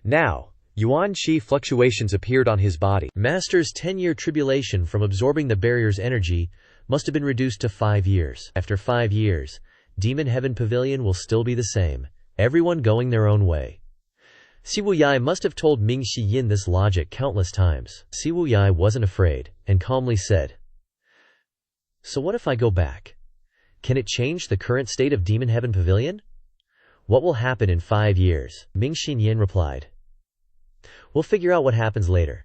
Now, Yuan Qi fluctuations appeared on his body. Master's 10-year tribulation from absorbing the barrier's energy must have been reduced to 5 years. After 5 years, Demon Heaven Pavilion will still be the same, everyone going their own way. Si Wuyai must have told Ming Xinyin this logic countless times. Si Wuyai wasn't afraid, and calmly said, So what if I go back? Can it change the current state of Demon Heaven Pavilion? What will happen in 5 years? Ming Xinyin replied, We'll figure out what happens later.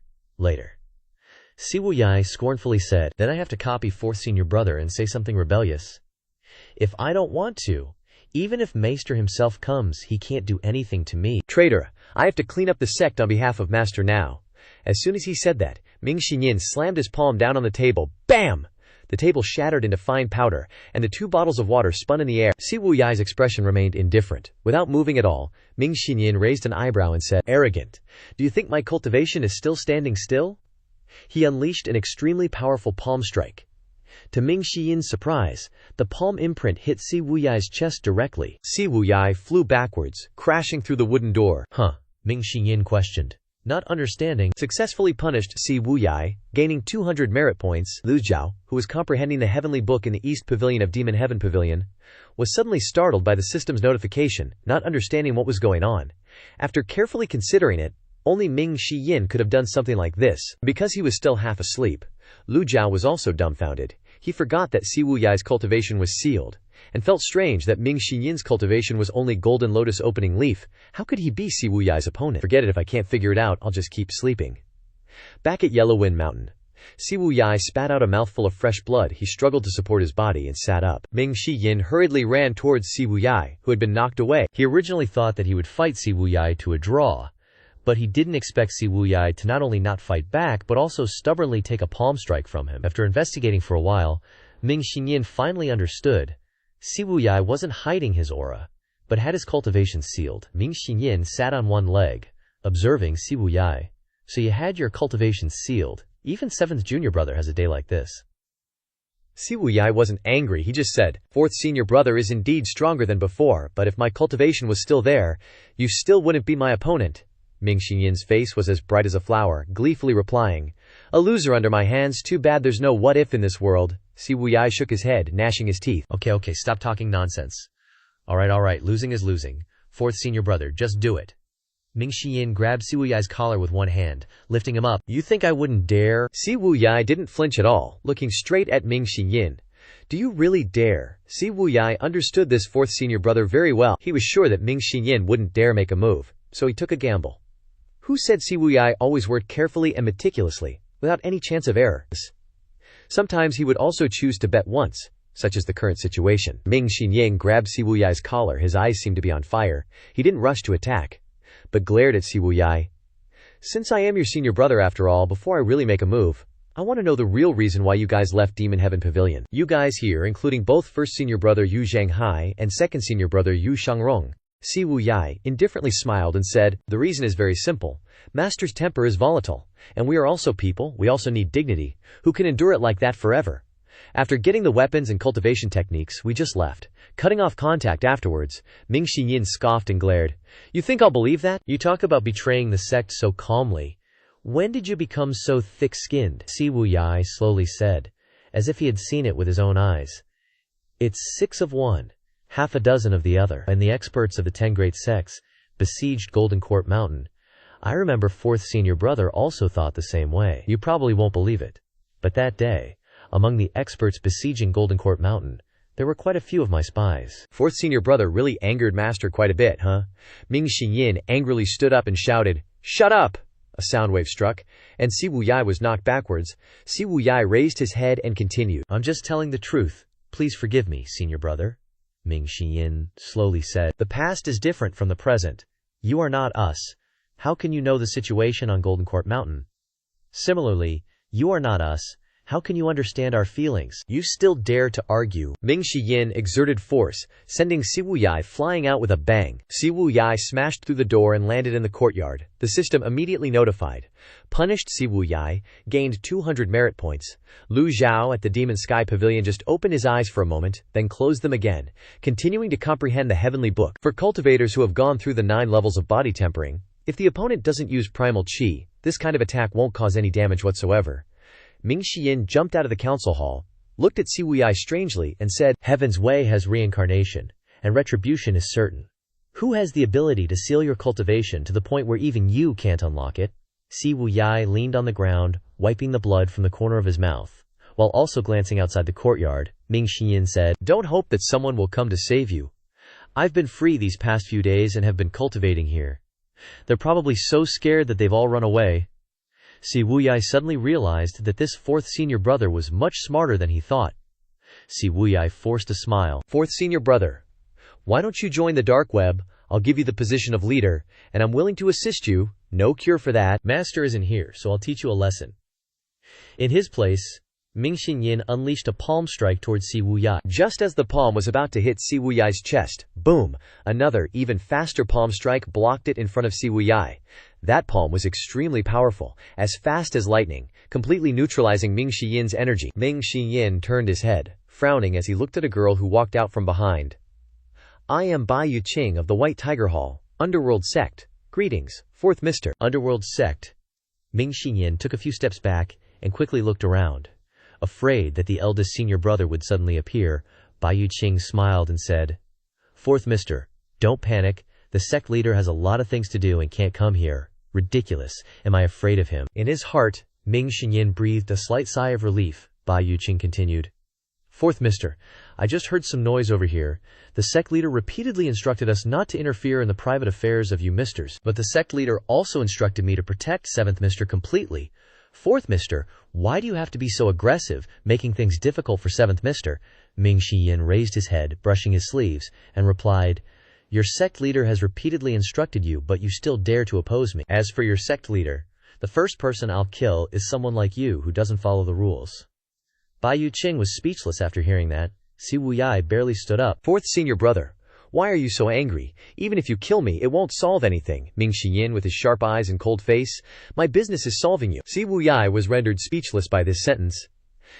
Si Wuyai scornfully said, Then I have to copy fourth senior brother and say something rebellious. If I don't want to, even if Maester himself comes, he can't do anything to me. Traitor, I have to clean up the sect on behalf of Master now. As soon as he said that, Ming Xinyin slammed his palm down on the table. Bam! The table shattered into fine powder, and the 2 bottles of water spun in the air. Si Wuyai's expression remained indifferent. Without moving at all, Ming Xinyin raised an eyebrow and said, Arrogant. Do you think my cultivation is still standing still? He unleashed an extremely powerful palm strike. To Ming Xinyin's surprise, the palm imprint hit Si Wuyai's chest directly. Si Wuyai flew backwards, crashing through the wooden door. Ming Xinyin questioned. Not understanding, successfully punished Si Wuyai, gaining 200 merit points. Lu Zhou, who was comprehending the heavenly book in the East Pavilion of Demon Heaven Pavilion, was suddenly startled by the system's notification, not understanding what was going on. After carefully considering it, only Ming Xinyin could have done something like this. Because he was still half asleep, Lu Zhou was also dumbfounded. He forgot that Si Wuyai's cultivation was sealed, and felt strange that Ming Xinyin's cultivation was only Golden Lotus Opening Leaf. How could he be Si Wuyai's opponent? Forget it, if I can't figure it out, I'll just keep sleeping. Back at Yellow Wind Mountain, Si Wuyai spat out a mouthful of fresh blood. He struggled to support his body and sat up. Ming Xinyin hurriedly ran towards Si Wuyai, who had been knocked away. He originally thought that he would fight Si Wuyai to a draw, but he didn't expect Si Wuyai to not only not fight back, but also stubbornly take a palm strike from him. After investigating for a while, Ming Xinyin finally understood. Si Wuyai wasn't hiding his aura, but had his cultivation sealed. Ming Xinyin sat on one leg, observing Si Wuyai. So you had your cultivation sealed. Even 7th junior brother has a day like this. Si Wuyai wasn't angry, he just said, 4th senior brother is indeed stronger than before, but if my cultivation was still there, you still wouldn't be my opponent. Ming Xiyin's face was as bright as a flower, gleefully replying, "A loser under my hands, too bad there's no what-if in this world." Si Wuyai shook his head, gnashing his teeth. Okay, stop talking nonsense. Alright, losing is losing. Fourth senior brother, just do it. Ming Xiyin grabbed Si Wuyai's collar with one hand, lifting him up. You think I wouldn't dare? Si Wuyai didn't flinch at all, looking straight at Ming Xiyin. Do you really dare? Si Wuyai understood this fourth senior brother very well. He was sure that Ming Xiyin wouldn't dare make a move, so he took a gamble. Who said Si Wuyai always worked carefully and meticulously, without any chance of error? Sometimes he would also choose to bet once, such as the current situation. Ming Xiyin grabbed Si Wuyai's collar. His eyes seemed to be on fire. He didn't rush to attack, but glared at Si Wuyai. Since I am your senior brother after all, before I really make a move, I want to know the real reason why you guys left Demon Heaven Pavilion. You guys here, including both first senior brother Yu Zhanghai and second senior brother Yu Shangrong. Si Wuyai indifferently smiled and said, "The reason is very simple. Master's temper is volatile, and we are also people, we also need dignity. Who can endure it like that forever? After getting the weapons and cultivation techniques, we just left, cutting off contact afterwards." Ming Xiyin scoffed and glared. "You think I'll believe that? You talk about betraying the sect so calmly. When did you become so thick-skinned?" Si Wuyai slowly said, as if he had seen it with his own eyes. "It's 6 of one, half a dozen of the other, and the experts of the 10 great sects besieged Golden Court Mountain. I remember fourth senior brother also thought the same way. You probably won't believe it, but that day, among the experts besieging Golden Court Mountain, there were quite a few of my spies." Fourth senior brother really angered Master quite a bit, huh? Ming Xiyin angrily stood up and shouted, "Shut up!" A sound wave struck, and Si Wuyai was knocked backwards. Si Wuyai raised his head and continued, "I'm just telling the truth. Please forgive me, senior brother." Ming Xiyin slowly said, "The past is different from the present. You are not us. How can you know the situation on Golden Court Mountain? Similarly, you are not us. How can you understand our feelings? You still dare to argue." Ming Xiyin exerted force, sending Si Wuyai flying out with a bang. Si Wuyai smashed through the door and landed in the courtyard. The system immediately notified. Punished Si Wuyai, gained 200 merit points. Lu Zhou at the Evil Sky Pavilion just opened his eyes for a moment, then closed them again, continuing to comprehend the heavenly book. For cultivators who have gone through the 9 levels of body tempering, if the opponent doesn't use primal chi, this kind of attack won't cause any damage whatsoever. Ming Xiyin jumped out of the council hall, looked at Si Wuyai strangely, and said, "Heaven's way has reincarnation, and retribution is certain. Who has the ability to seal your cultivation to the point where even you can't unlock it?" Si Wuyai leaned on the ground, wiping the blood from the corner of his mouth. While also glancing outside the courtyard, Ming Xiyin said, "Don't hope that someone will come to save you. I've been free these past few days and have been cultivating here. They're probably so scared that they've all run away." Si Wuyai suddenly realized that this fourth senior brother was much smarter than he thought. Si Wuyai forced a smile. "Fourth senior brother, why don't you join the dark web? I'll give you the position of leader, and I'm willing to assist you. No cure for that." "Master isn't here, so I'll teach you a lesson." In his place, Ming Xiyin unleashed a palm strike towards Si Wuyai. Just as the palm was about to hit Si Wuyai's chest, boom, another, even faster palm strike blocked it in front of Si Wuyai. That palm was extremely powerful, as fast as lightning, completely neutralizing Ming Xiyin's energy. Ming Xiyin turned his head, frowning as he looked at a girl who walked out from behind. "I am Bai Yuqing of the White Tiger Hall, Underworld Sect. Greetings, fourth Mr. Underworld Sect." Ming Xiyin took a few steps back and quickly looked around. Afraid that the eldest senior brother would suddenly appear, Bai Yuqing smiled and said, "Fourth Mister, don't panic. The sect leader has a lot of things to do and can't come here. Ridiculous. Am I afraid of him?" In his heart, Ming Xiyin breathed a slight sigh of relief. Bai Yuqing continued, "Fourth Mister, I just heard some noise over here. The sect leader repeatedly instructed us not to interfere in the private affairs of you misters, but the sect leader also instructed me to protect 7th Mister completely. Fourth Mister, why do you have to be so aggressive, making things difficult for 7th Mister? Ming Xiyin raised his head, brushing his sleeves, and replied, "Your sect leader has repeatedly instructed you, but you still dare to oppose me. As for your sect leader, the first person I'll kill is someone like you who doesn't follow the rules." Bai Yuqing was speechless after hearing that. Si Wuyai barely stood up. "Fourth senior brother, why are you so angry? Even if you kill me, it won't solve anything." Ming Xiyin with his sharp eyes and cold face, "My business is solving you." Si Wuyai was rendered speechless by this sentence.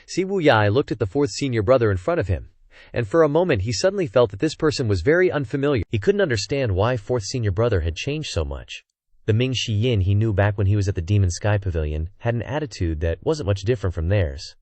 Si Wuyai looked at the fourth senior brother in front of him, and for a moment he suddenly felt that this person was very unfamiliar. He couldn't understand why fourth senior brother had changed so much. The Ming Shi Yin he knew back when he was at the Demon Sky Pavilion had an attitude that wasn't much different from theirs.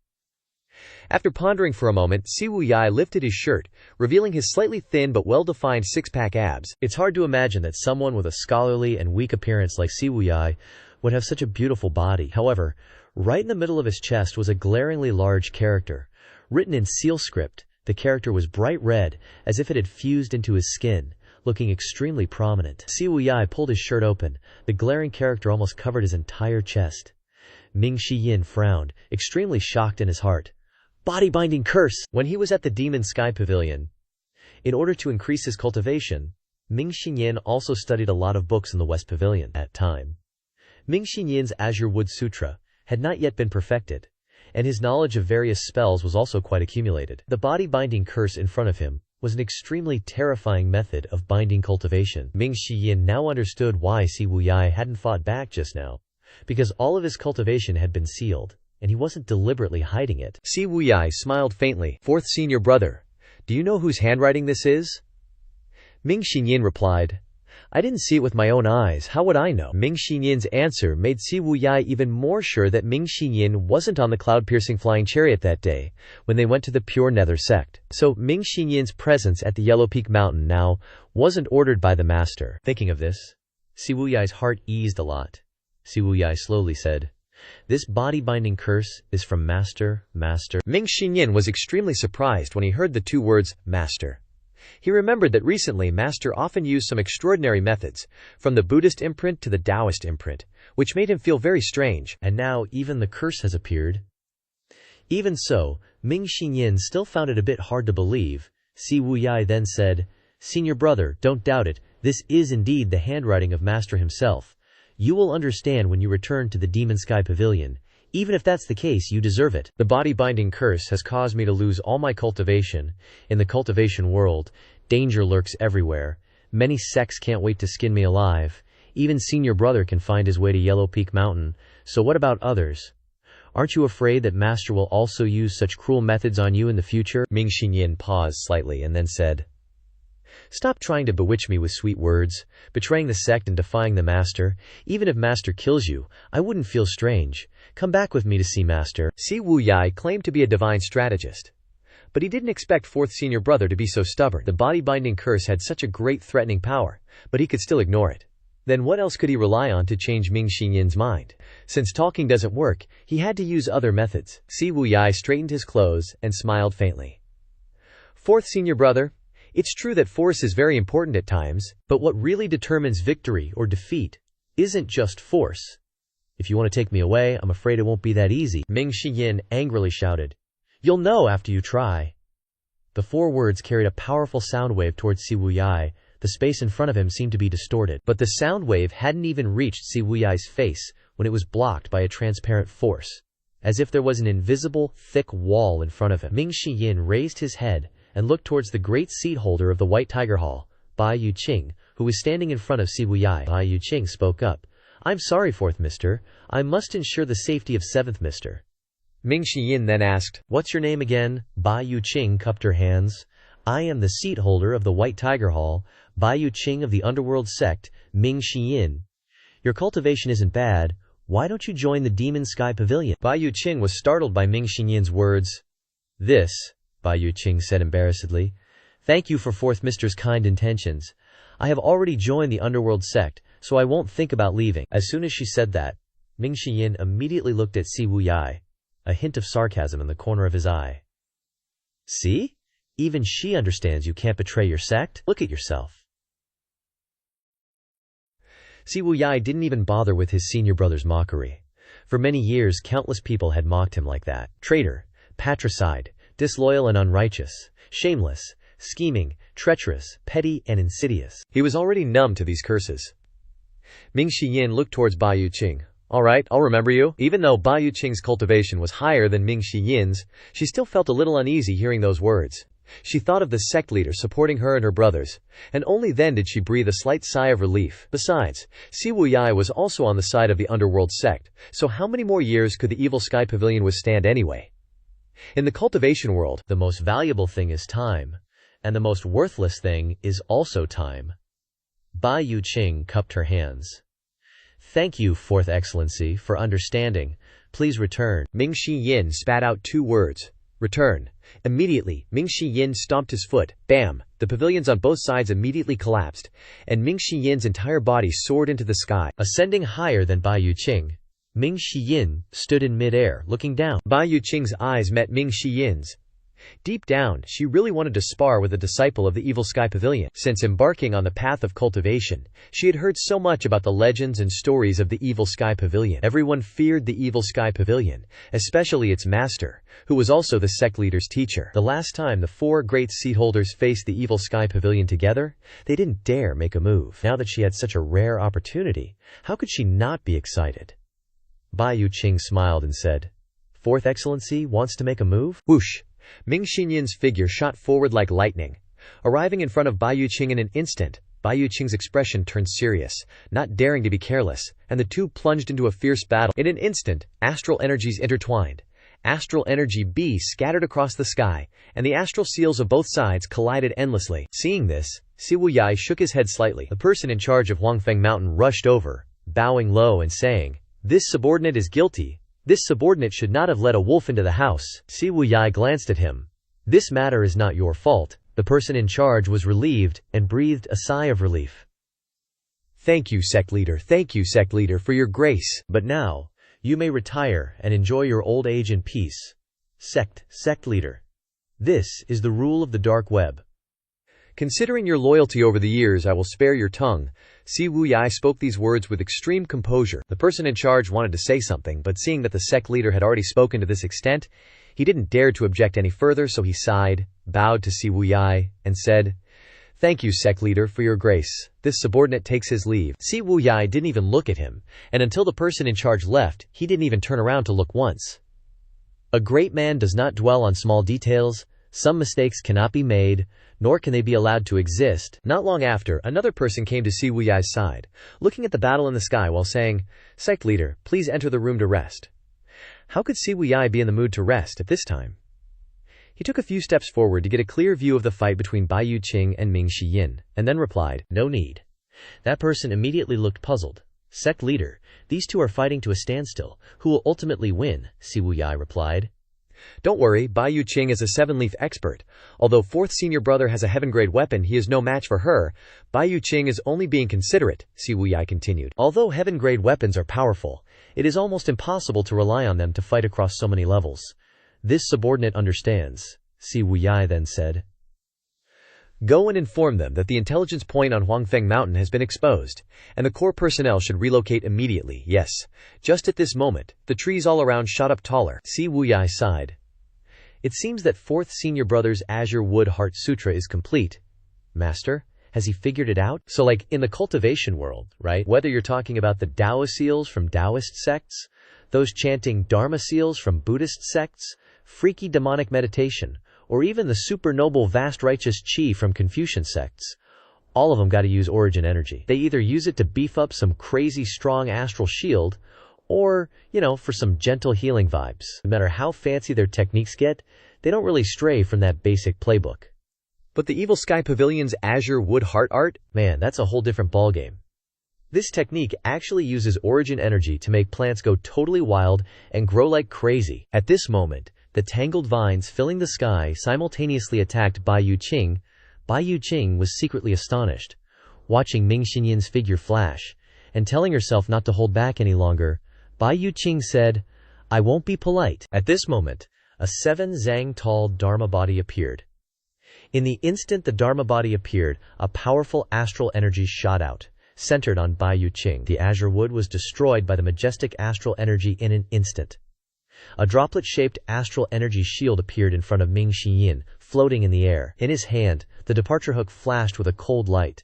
After pondering for a moment, Si Wuyai lifted his shirt, revealing his slightly thin but well-defined six-pack abs. It's hard to imagine that someone with a scholarly and weak appearance like Si Wuyai would have such a beautiful body. However, right in the middle of his chest was a glaringly large character. Written in seal script, the character was bright red, as if it had fused into his skin, looking extremely prominent. Si Wuyai pulled his shirt open. The glaring character almost covered his entire chest. Ming Shi Yin frowned, extremely shocked in his heart. Body-binding curse! When he was at the Demon Sky Pavilion, in order to increase his cultivation, Ming Shi Yin also studied a lot of books in the West Pavilion at time. Ming Shi Yin's Azure Wood Sutra had not yet been perfected, and his knowledge of various spells was also quite accumulated. The body-binding curse in front of him was an extremely terrifying method of binding cultivation. Ming Shi Yin now understood why Si Wuyai hadn't fought back just now, because all of his cultivation had been sealed, and he wasn't deliberately hiding it. Si Wuyai smiled faintly. Fourth senior brother, do you know whose handwriting this is? Ming Shi Yin replied, I didn't see it with my own eyes, how would I know? Ming Shi Yin's answer made Si Wuyai even more sure that Ming Shi Yin wasn't on the cloud-piercing flying chariot that day, when they went to the Pure Nether Sect. So Ming Shi Yin's presence at the Yellow Peak Mountain now wasn't ordered by the master. Thinking of this, Si Wuyai's heart eased a lot. Si Wuyai slowly said, This body-binding curse is from Master. Ming Shi Yin was extremely surprised when he heard the two words, Master. He remembered that recently Master often used some extraordinary methods, from the Buddhist imprint to the Taoist imprint, which made him feel very strange. And now even the curse has appeared. Even so, Ming Shi Yin still found it a bit hard to believe. Si Wuyai then said, Senior brother, don't doubt it, this is indeed the handwriting of Master himself. You will understand when you return to the Demon Sky Pavilion. Even if that's the case, you deserve it. The body-binding curse has caused me to lose all my cultivation. In the cultivation world, danger lurks everywhere. Many sects can't wait to skin me alive. Even senior brother can find his way to Yellow Peak Mountain. So what about others? Aren't you afraid that Master will also use such cruel methods on you in the future? Ming Shi Yin paused slightly and then said, Stop trying to bewitch me with sweet words, betraying the sect and defying the Master. Even if Master kills you, I wouldn't feel strange. Come back with me to see Master. Si Wuyai claimed to be a divine strategist, but he didn't expect fourth senior brother to be so stubborn. The body-binding curse had such a great threatening power, but he could still ignore it. Then what else could he rely on to change Ming Shi Yin's mind? Since talking doesn't work, he had to use other methods. Si Wuyai straightened his clothes and smiled faintly. Fourth senior brother, it's true that force is very important at times, but what really determines victory or defeat isn't just force. If you want to take me away, I'm afraid it won't be that easy. Ming Shi Yin angrily shouted, You'll know after you try. The four words carried a powerful sound wave towards Si Wuyai. The space in front of him seemed to be distorted, but the sound wave hadn't even reached Si Wuyai's face when it was blocked by a transparent force, as if there was an invisible, thick wall in front of him. Ming Shi Yin raised his head and looked towards the great seat holder of the White Tiger Hall, Bai Yuqing, who was standing in front of Si Wuyai. Bai Yuqing spoke up. I'm sorry, fourth mister. I must ensure the safety of seventh mister. Ming Shi Yin then asked, What's your name again? Bai Yuqing cupped her hands. I am the seat holder of the White Tiger Hall, Bai Yuqing of the Underworld Sect, Ming Shi Yin. Your cultivation isn't bad. Why don't you join the Demon Sky Pavilion? Bai Yuqing was startled by Ming Shi Yin's words. This, Bai Yuqing said embarrassedly. Thank you for fourth mister's kind intentions. I have already joined the Underworld Sect, so I won't think about leaving. As soon as she said that, Ming Shi Yin immediately looked at Si Wuyai, a hint of sarcasm in the corner of his eye. See? Even she understands you can't betray your sect. Look at yourself. Si Wuyai didn't even bother with his senior brother's mockery. For many years, countless people had mocked him like that. Traitor, patricide, disloyal and unrighteous, shameless, scheming, treacherous, petty, and insidious. He was already numb to these curses. Ming Shi Yin looked towards Bai Yuqing. All right, I'll remember you. Even though Bai Yuqing's cultivation was higher than Ming Shi Yin's, she still felt a little uneasy hearing those words. She thought of the sect leader supporting her and her brothers, and only then did she breathe a slight sigh of relief. Besides, Si Wuyai was also on the side of the Underworld Sect, so how many more years could the Evil Sky Pavilion withstand anyway? In the cultivation world, the most valuable thing is time, and the most worthless thing is also time. Bai Yuqing cupped her hands. Thank you, Fourth Excellency, for understanding. Please return. Ming Shi Yin spat out 2 words. Return. Immediately, Ming Shi Yin stomped his foot. Bam! The pavilions on both sides immediately collapsed, and Ming Shi Yin's entire body soared into the sky. Ascending higher than Bai Yuqing, Ming Shi Yin stood in mid-air, looking down. Bai Yuqing's eyes met Ming Shi Yin's. Deep down, she really wanted to spar with a disciple of the Evil Sky Pavilion. Since embarking on the path of cultivation, she had heard so much about the legends and stories of the Evil Sky Pavilion. Everyone feared the Evil Sky Pavilion, especially its master, who was also the sect leader's teacher. The last time the 4 great seat holders faced the Evil Sky Pavilion together, they didn't dare make a move. Now that she had such a rare opportunity, how could she not be excited? Bai Yuqing smiled and said, Fourth Excellency wants to make a move? Whoosh! Ming Shi Yin's figure shot forward like lightning. Arriving in front of Bai Yuqing in an instant, Bai Yuqing's expression turned serious, not daring to be careless, and the two plunged into a fierce battle. In an instant, astral energies intertwined. Astral energy B scattered across the sky, and the astral seals of both sides collided endlessly. Seeing this, Si Wuyai shook his head slightly. The person in charge of Huangfeng Mountain rushed over, bowing low and saying, This subordinate is guilty. This subordinate should not have let a wolf into the house. Si Wuyai glanced at him. This matter is not your fault. The person in charge was relieved and breathed a sigh of relief. Thank you, sect leader, for your grace. But now, you may retire and enjoy your old age in peace. Sect leader. This is the rule of the dark web. Considering your loyalty over the years, I will spare your tongue. Si Wuyai spoke these words with extreme composure. The person in charge wanted to say something, but seeing that the sect leader had already spoken to this extent, he didn't dare to object any further, so he sighed, bowed to Si Wuyai, and said, Thank you, sect leader, for your grace. This subordinate takes his leave. Si Wuyai didn't even look at him, and until the person in charge left, he didn't even turn around to look once. A great man does not dwell on small details. Some mistakes cannot be made, nor can they be allowed to exist. Not long after, another person came to Si Wuyai's side, looking at the battle in the sky while saying, Sect leader, please enter the room to rest. How could Si Wuyai be in the mood to rest at this time? He took a few steps forward to get a clear view of the fight between Bai Yuqing and Ming Shi Yin, and then replied, No need. That person immediately looked puzzled. Sect leader, these two are fighting to a standstill. Who will ultimately win? Si Wuyai replied. Don't worry, Bai Yuqing is a 7-leaf expert. Although 4th senior brother has a heaven-grade weapon, he is no match for her. Bai Yuqing is only being considerate, Si Wuyai continued. Although heaven-grade weapons are powerful, it is almost impossible to rely on them to fight across so many levels. This subordinate understands, Si Wuyai then said. Go and inform them that the intelligence point on Huangfeng Mountain has been exposed, and the core personnel should relocate immediately. Yes. Just at this moment, the trees all around shot up taller. Si Wuyai sighed. It seems that 4th senior brother's Azure Wood Heart Sutra is complete. Master, has he figured it out? So like in the cultivation world, right? Whether you're talking about the Dao seals from Taoist sects, those chanting Dharma seals from Buddhist sects, freaky demonic meditation, or even the super noble vast righteous chi from Confucian sects. All of them got to use origin energy. They either use it to beef up some crazy strong astral shield, or, for some gentle healing vibes. No matter how fancy their techniques get, they don't really stray from that basic playbook. But the Evil Sky Pavilion's Azure Wood Heart art? Man, that's a whole different ballgame. This technique actually uses origin energy to make plants go totally wild and grow like crazy. At this moment, the tangled vines filling the sky simultaneously attacked Bai Yuqing. Bai Yuqing was secretly astonished, watching Ming Shi Yin's figure flash, and telling herself not to hold back any longer. Bai Yuqing said, I won't be polite. At this moment, a 7 zang tall Dharma body appeared. In the instant the Dharma body appeared, a powerful astral energy shot out, centered on Bai Yuqing. The azure wood was destroyed by the majestic astral energy in an instant. A droplet-shaped astral energy shield appeared in front of Ming Shi Yin, floating in the air. In his hand, the departure hook flashed with a cold light.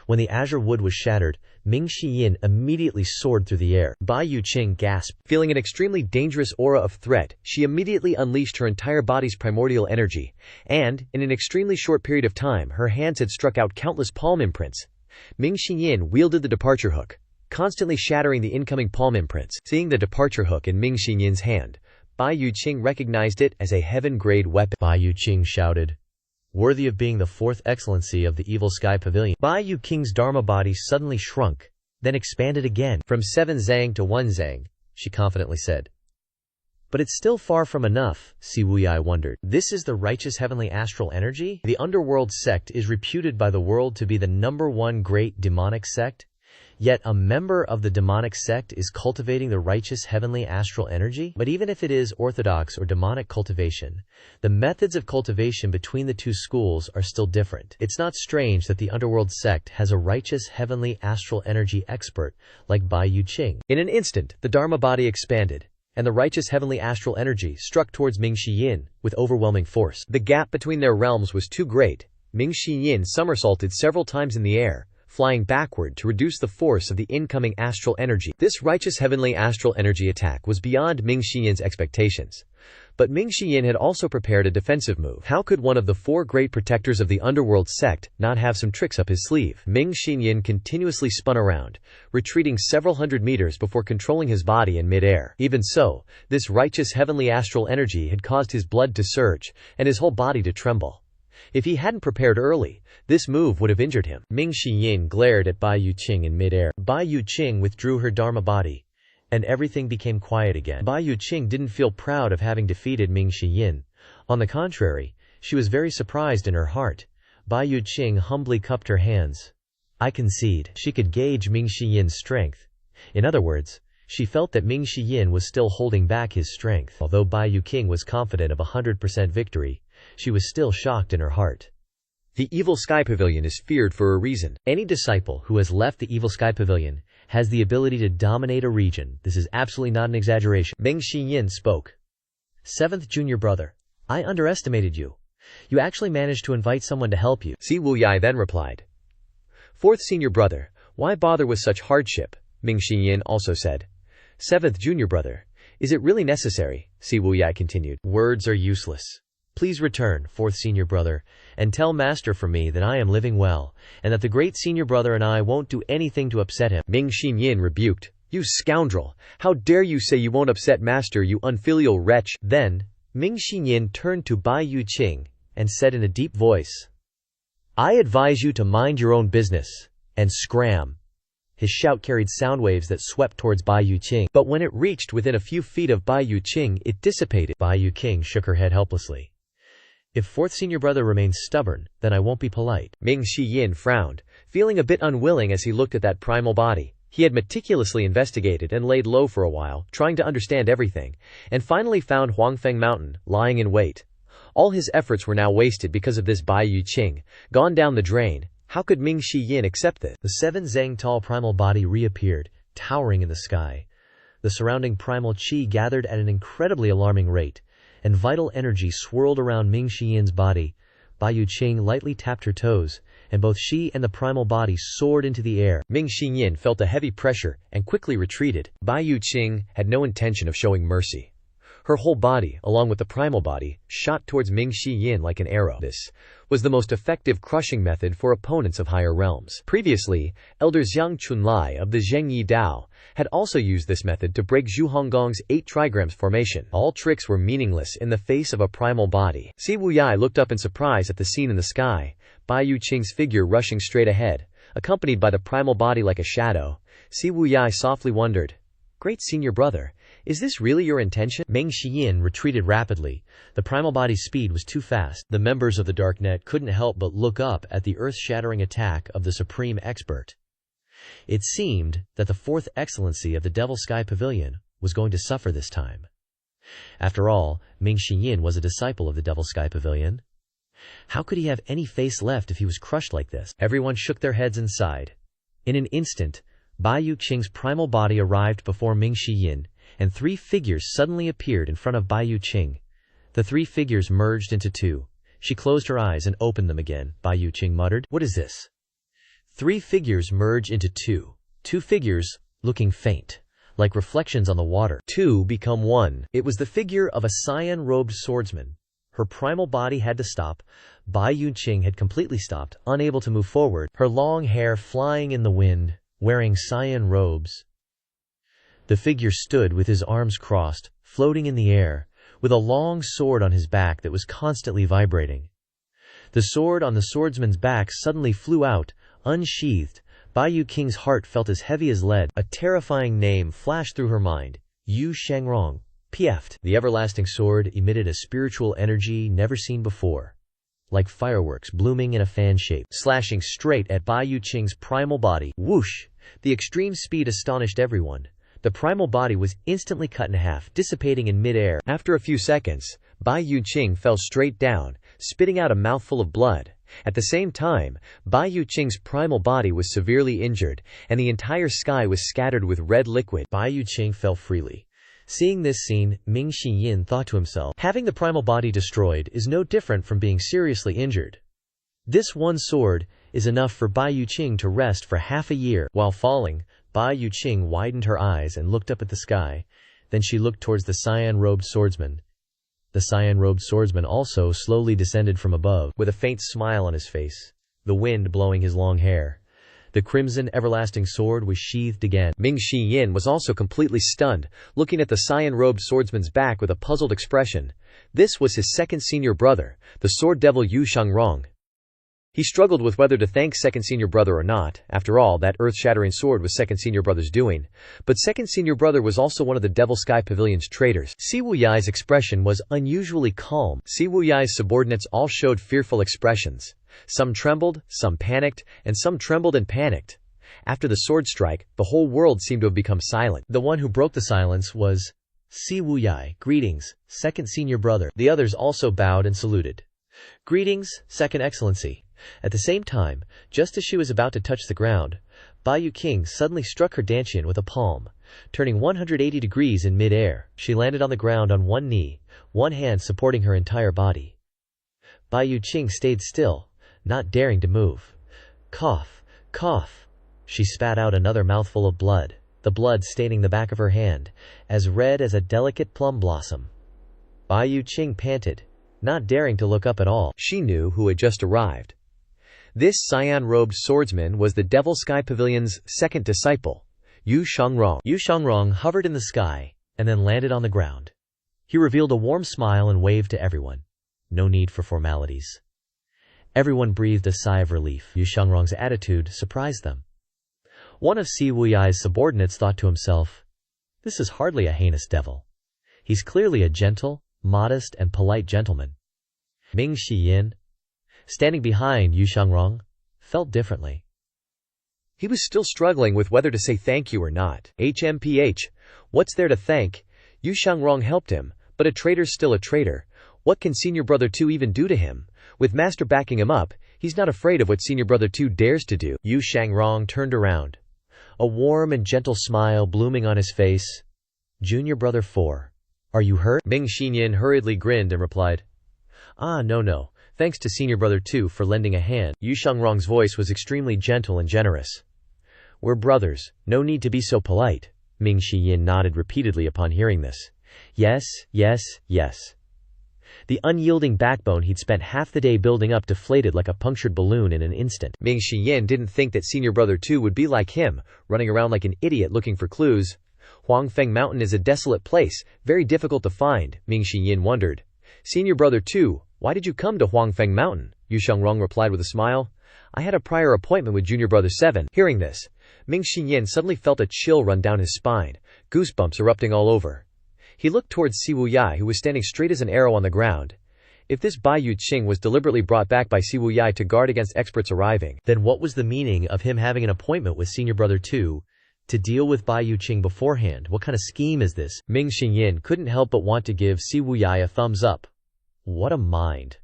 When the azure wood was shattered, Ming Shi Yin immediately soared through the air. Bai Yuqing gasped. Feeling an extremely dangerous aura of threat, she immediately unleashed her entire body's primordial energy, and, in an extremely short period of time, her hands had struck out countless palm imprints. Ming Shi Yin wielded the departure hook, constantly shattering the incoming palm imprints. Seeing the departure hook in Ming Shi Yin's hand, Bai Yuqing recognized it as a heaven-grade weapon. Bai Yuqing shouted, worthy of being the 4th excellency of the Evil Sky Pavilion. Bai Yuqing's Dharma body suddenly shrunk, then expanded again. From 7 zang to 1 zang, she confidently said. But it's still far from enough, Si Wuyai wondered. This is the righteous heavenly astral energy? The underworld sect is reputed by the world to be the #1 great demonic sect. Yet a member of the demonic sect is cultivating the righteous heavenly astral energy? But even if it is orthodox or demonic cultivation, the methods of cultivation between the two schools are still different. It's not strange that the underworld sect has a righteous heavenly astral energy expert like Bai Yu Qing. In an instant, the Dharma body expanded, and the righteous heavenly astral energy struck towards Ming Shi Yin with overwhelming force. The gap between their realms was too great. Ming Shi Yin somersaulted several times in the air, flying backward to reduce the force of the incoming astral energy. This righteous heavenly astral energy attack was beyond Ming Shi Yin's expectations. But Ming Shi Yin had also prepared a defensive move. How could one of the 4 great protectors of the underworld sect not have some tricks up his sleeve? Ming Shi Yin continuously spun around, retreating several hundred meters before controlling his body in mid-air. Even so, this righteous heavenly astral energy had caused his blood to surge and his whole body to tremble. If he hadn't prepared early, this move would have injured him. Ming Shi Yin glared at Bai Yu Qing in mid-air. Bai Yu Qing withdrew her Dharma body, and everything became quiet again. Bai Yu Qing didn't feel proud of having defeated Ming Shi Yin. On the contrary, she was very surprised in her heart. Bai Yu Qing humbly cupped her hands. I concede. She could gauge Ming Shi Yin's strength. In other words, she felt that Ming Shi Yin was still holding back his strength. Although Bai Yu Qing was confident of 100% victory, she was still shocked in her heart. The Evil Sky Pavilion is feared for a reason. Any disciple who has left the Evil Sky Pavilion has the ability to dominate a region. This is absolutely not an exaggeration. Ming Shi Yin spoke. 7th junior brother, I underestimated you. You actually managed to invite someone to help you. Si Wuyai then replied. 4th senior brother, why bother with such hardship? Ming Shi Yin also said. 7th junior brother, is it really necessary? Si Wuyai continued. Words are useless. Please return, 4th senior brother, and tell master from me that I am living well, and that the great senior brother and I won't do anything to upset him. Ming Shi Yin rebuked. You scoundrel! How dare you say you won't upset master, you unfilial wretch! Then, Ming Shi Yin turned to Bai Yu Qing and said in a deep voice, I advise you to mind your own business, and scram. His shout carried sound waves that swept towards Bai Yu Qing, but when it reached within a few feet of Bai Yu Qing, it dissipated. Bai Yu Qing shook her head helplessly. If 4th senior brother remains stubborn, then I won't be polite. Ming Shi Yin frowned, feeling a bit unwilling as he looked at that primal body. He had meticulously investigated and laid low for a while, trying to understand everything, and finally found Huangfeng Mountain, lying in wait. All his efforts were now wasted because of this Bai Yu Qing, gone down the drain. How could Ming Shi Yin accept this? The 7 zang tall primal body reappeared, towering in the sky. The surrounding primal qi gathered at an incredibly alarming rate, and vital energy swirled around Ming Shi Yin's body. Bai Yu Qing lightly tapped her toes, and both she and the primal body soared into the air. Ming Shi Yin felt a heavy pressure and quickly retreated. Bai Yu Qing had no intention of showing mercy. Her whole body, along with the primal body, shot towards Ming Shi Yin like an arrow. This was the most effective crushing method for opponents of higher realms. Previously, Elder Xiang Chunlai of the Zhengyi Dao had also used this method to break Zhu Honggong's 8 trigrams formation. All tricks were meaningless in the face of a primal body. Si Wuyai looked up in surprise at the scene in the sky, Bai Yu Qing's figure rushing straight ahead, accompanied by the primal body like a shadow. Si Wuyai softly wondered, Great senior brother, is this really your intention? Ming Shi Yin retreated rapidly. The primal body's speed was too fast. The members of the Darknet couldn't help but look up at the earth-shattering attack of the supreme expert. It seemed that the 4th excellency of the Devil Sky Pavilion was going to suffer this time. After all, Ming Shi Yin was a disciple of the Devil Sky Pavilion. How could he have any face left if he was crushed like this? Everyone shook their heads and sighed. In an instant, Bai Yu Qing's primal body arrived before Ming Shi Yin, and 3 figures suddenly appeared in front of Bai Yu Qing. The 3 figures merged into 2. She closed her eyes and opened them again. Bai Yu Qing muttered, What is this? 3 figures merge into 2. 2 figures, looking faint, like reflections on the water. 2 become 1. It was the figure of a cyan-robed swordsman. Her primal body had to stop. Bai Yu Qing had completely stopped, unable to move forward, her long hair flying in the wind, wearing cyan robes. The figure stood with his arms crossed, floating in the air, with a long sword on his back that was constantly vibrating. The sword on the swordsman's back suddenly flew out, unsheathed. Bai Yu Qing's heart felt as heavy as lead. A terrifying name flashed through her mind. Yu Shangrong. PF'd. The everlasting sword emitted a spiritual energy never seen before, like fireworks blooming in a fan shape, slashing straight at Bai Yu Qing's primal body. Whoosh! The extreme speed astonished everyone. The primal body was instantly cut in half, dissipating in mid-air. After a few seconds, Bai Yu Qing fell straight down, spitting out a mouthful of blood. At the same time, Bai Yu Qing's primal body was severely injured, and the entire sky was scattered with red liquid. Bai Yu Qing fell freely. Seeing this scene, Ming Xiyin thought to himself, having the primal body destroyed is no different from being seriously injured. This one sword is enough for Bai Yu Qing to rest for half a year. While falling, Bai Yu Qing widened her eyes and looked up at the sky. Then she looked towards the cyan-robed swordsman. The cyan-robed swordsman also slowly descended from above, with a faint smile on his face, the wind blowing his long hair. The crimson everlasting sword was sheathed again. Ming Xiyin was also completely stunned, looking at the cyan-robed swordsman's back with a puzzled expression. This was his second senior brother, the sword devil Yu Shangrong. He struggled with whether to thank second senior brother or not. After all, that earth-shattering sword was second senior brother's doing. But second senior brother was also one of the Devil Sky Pavilion's traitors. Si Wuyai's expression was unusually calm. Si Wuyai's subordinates all showed fearful expressions. Some trembled, some panicked, and some trembled and panicked. After the sword strike, the whole world seemed to have become silent. The one who broke the silence was Si Wuyai. Greetings, second senior brother. The others also bowed and saluted. Greetings, second excellency. At the same time, just as she was about to touch the ground, Bai Yu Qing suddenly struck her dantian with a palm, turning 180 degrees in mid-air. She landed on the ground on one knee, one hand supporting her entire body. Bai Yu Qing stayed still, not daring to move. Cough, cough. She spat out another mouthful of blood, the blood staining the back of her hand, as red as a delicate plum blossom. Bai Yu Qing panted, not daring to look up at all. She knew who had just arrived. This cyan-robed swordsman was the Devil Sky Pavilion's second disciple, Yu Shangrong. Yu Shangrong hovered in the sky, and then landed on the ground. He revealed a warm smile and waved to everyone. No need for formalities. Everyone breathed a sigh of relief. Yu Shangrong's attitude surprised them. One of Si Wuyai's subordinates thought to himself, this is hardly a heinous devil. He's clearly a gentle, modest, and polite gentleman. Ming Xiyin, standing behind Yu Shangrong, felt differently. He was still struggling with whether to say thank you or not. HMPH, what's there to thank? Yu Shangrong helped him, but a traitor's still a traitor. What can Senior Brother 2 even do to him? With Master backing him up, he's not afraid of what Senior Brother 2 dares to do. Yu Shangrong turned around, a warm and gentle smile blooming on his face. Junior Brother 4, are you hurt? Ming Xiyin hurriedly grinned and replied, No. Thanks to Senior Brother 2 for lending a hand. Yu Shangrong's voice was extremely gentle and generous. We're brothers, no need to be so polite. Ming Xiyin nodded repeatedly upon hearing this. Yes, yes, yes. The unyielding backbone he'd spent half the day building up deflated like a punctured balloon in an instant. Ming Xiyin didn't think that Senior Brother 2 would be like him, running around like an idiot looking for clues. Huangfeng Mountain is a desolate place, very difficult to find, Ming Xiyin wondered. Senior Brother 2, why did you come to Huangfeng Mountain? Yu Shangrong replied with a smile. I had a prior appointment with Junior Brother 7. Hearing this, Ming Xiyin suddenly felt a chill run down his spine, goosebumps erupting all over. He looked towards Si Wuyai, who was standing straight as an arrow on the ground. If this Bai Yu Qing was deliberately brought back by Si Wuyai to guard against experts arriving, then what was the meaning of him having an appointment with Senior Brother 2 to deal with Bai Yu Qing beforehand? What kind of scheme is this? Ming Xiyin couldn't help but want to give Si Wuyai a thumbs up. What a mind.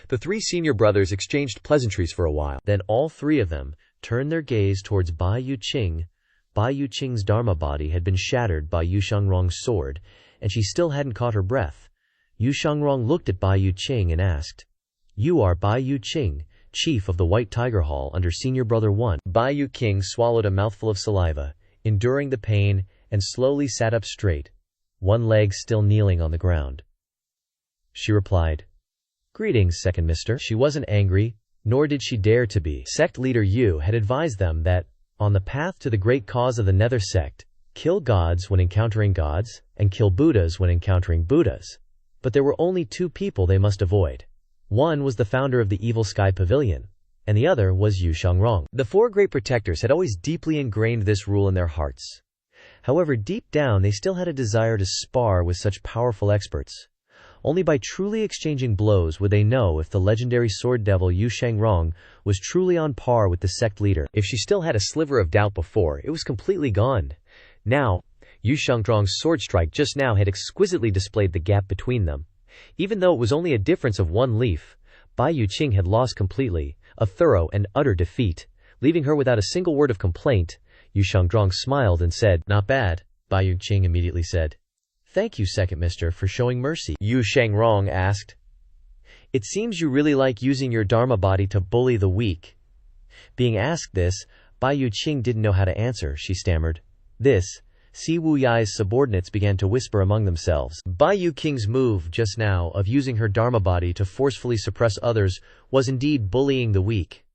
The three senior brothers exchanged pleasantries for a while. Then all three of them turned their gaze towards Bai Yu Qing. Bai Yu Qing's dharma body had been shattered by Yu Shangrong's sword, and she still hadn't caught her breath. Yu Shangrong looked at Bai Yu Qing and asked, You are Bai Yu Qing, chief of the White Tiger Hall under Senior Brother 1. Bai Yu Qing swallowed a mouthful of saliva, enduring the pain, and slowly sat up straight, one leg still kneeling on the ground. She replied, Greetings, second mister. She wasn't angry, nor did she dare to be. Sect leader Yu had advised them that, on the path to the great cause of the Nether Sect, kill gods when encountering gods, and kill Buddhas when encountering Buddhas. But there were only two people they must avoid. One was the founder of the Evil Sky Pavilion, and the other was Yu Shangrong. The four great protectors had always deeply ingrained this rule in their hearts. However, deep down they still had a desire to spar with such powerful experts. Only by truly exchanging blows would they know if the legendary sword devil Yu Shangrong was truly on par with the sect leader. If she still had a sliver of doubt before, it was completely gone. Now, Yu Shangrong's sword strike just now had exquisitely displayed the gap between them. Even though it was only a difference of one leaf, Bai Yuqing had lost completely, a thorough and utter defeat, leaving her without a single word of complaint. Yu Shangrong smiled and said, "Not bad," Bai Yuqing immediately said. "Thank you, second mister, for showing mercy." Yu Shangrong asked, "It seems you really like using your dharma body to bully the weak." Being asked this, Bai Yuqing didn't know how to answer. She stammered. This, Si Wuyai's subordinates began to whisper among themselves. Bai Yuqing's move just now of using her dharma body to forcefully suppress others was indeed bullying the weak.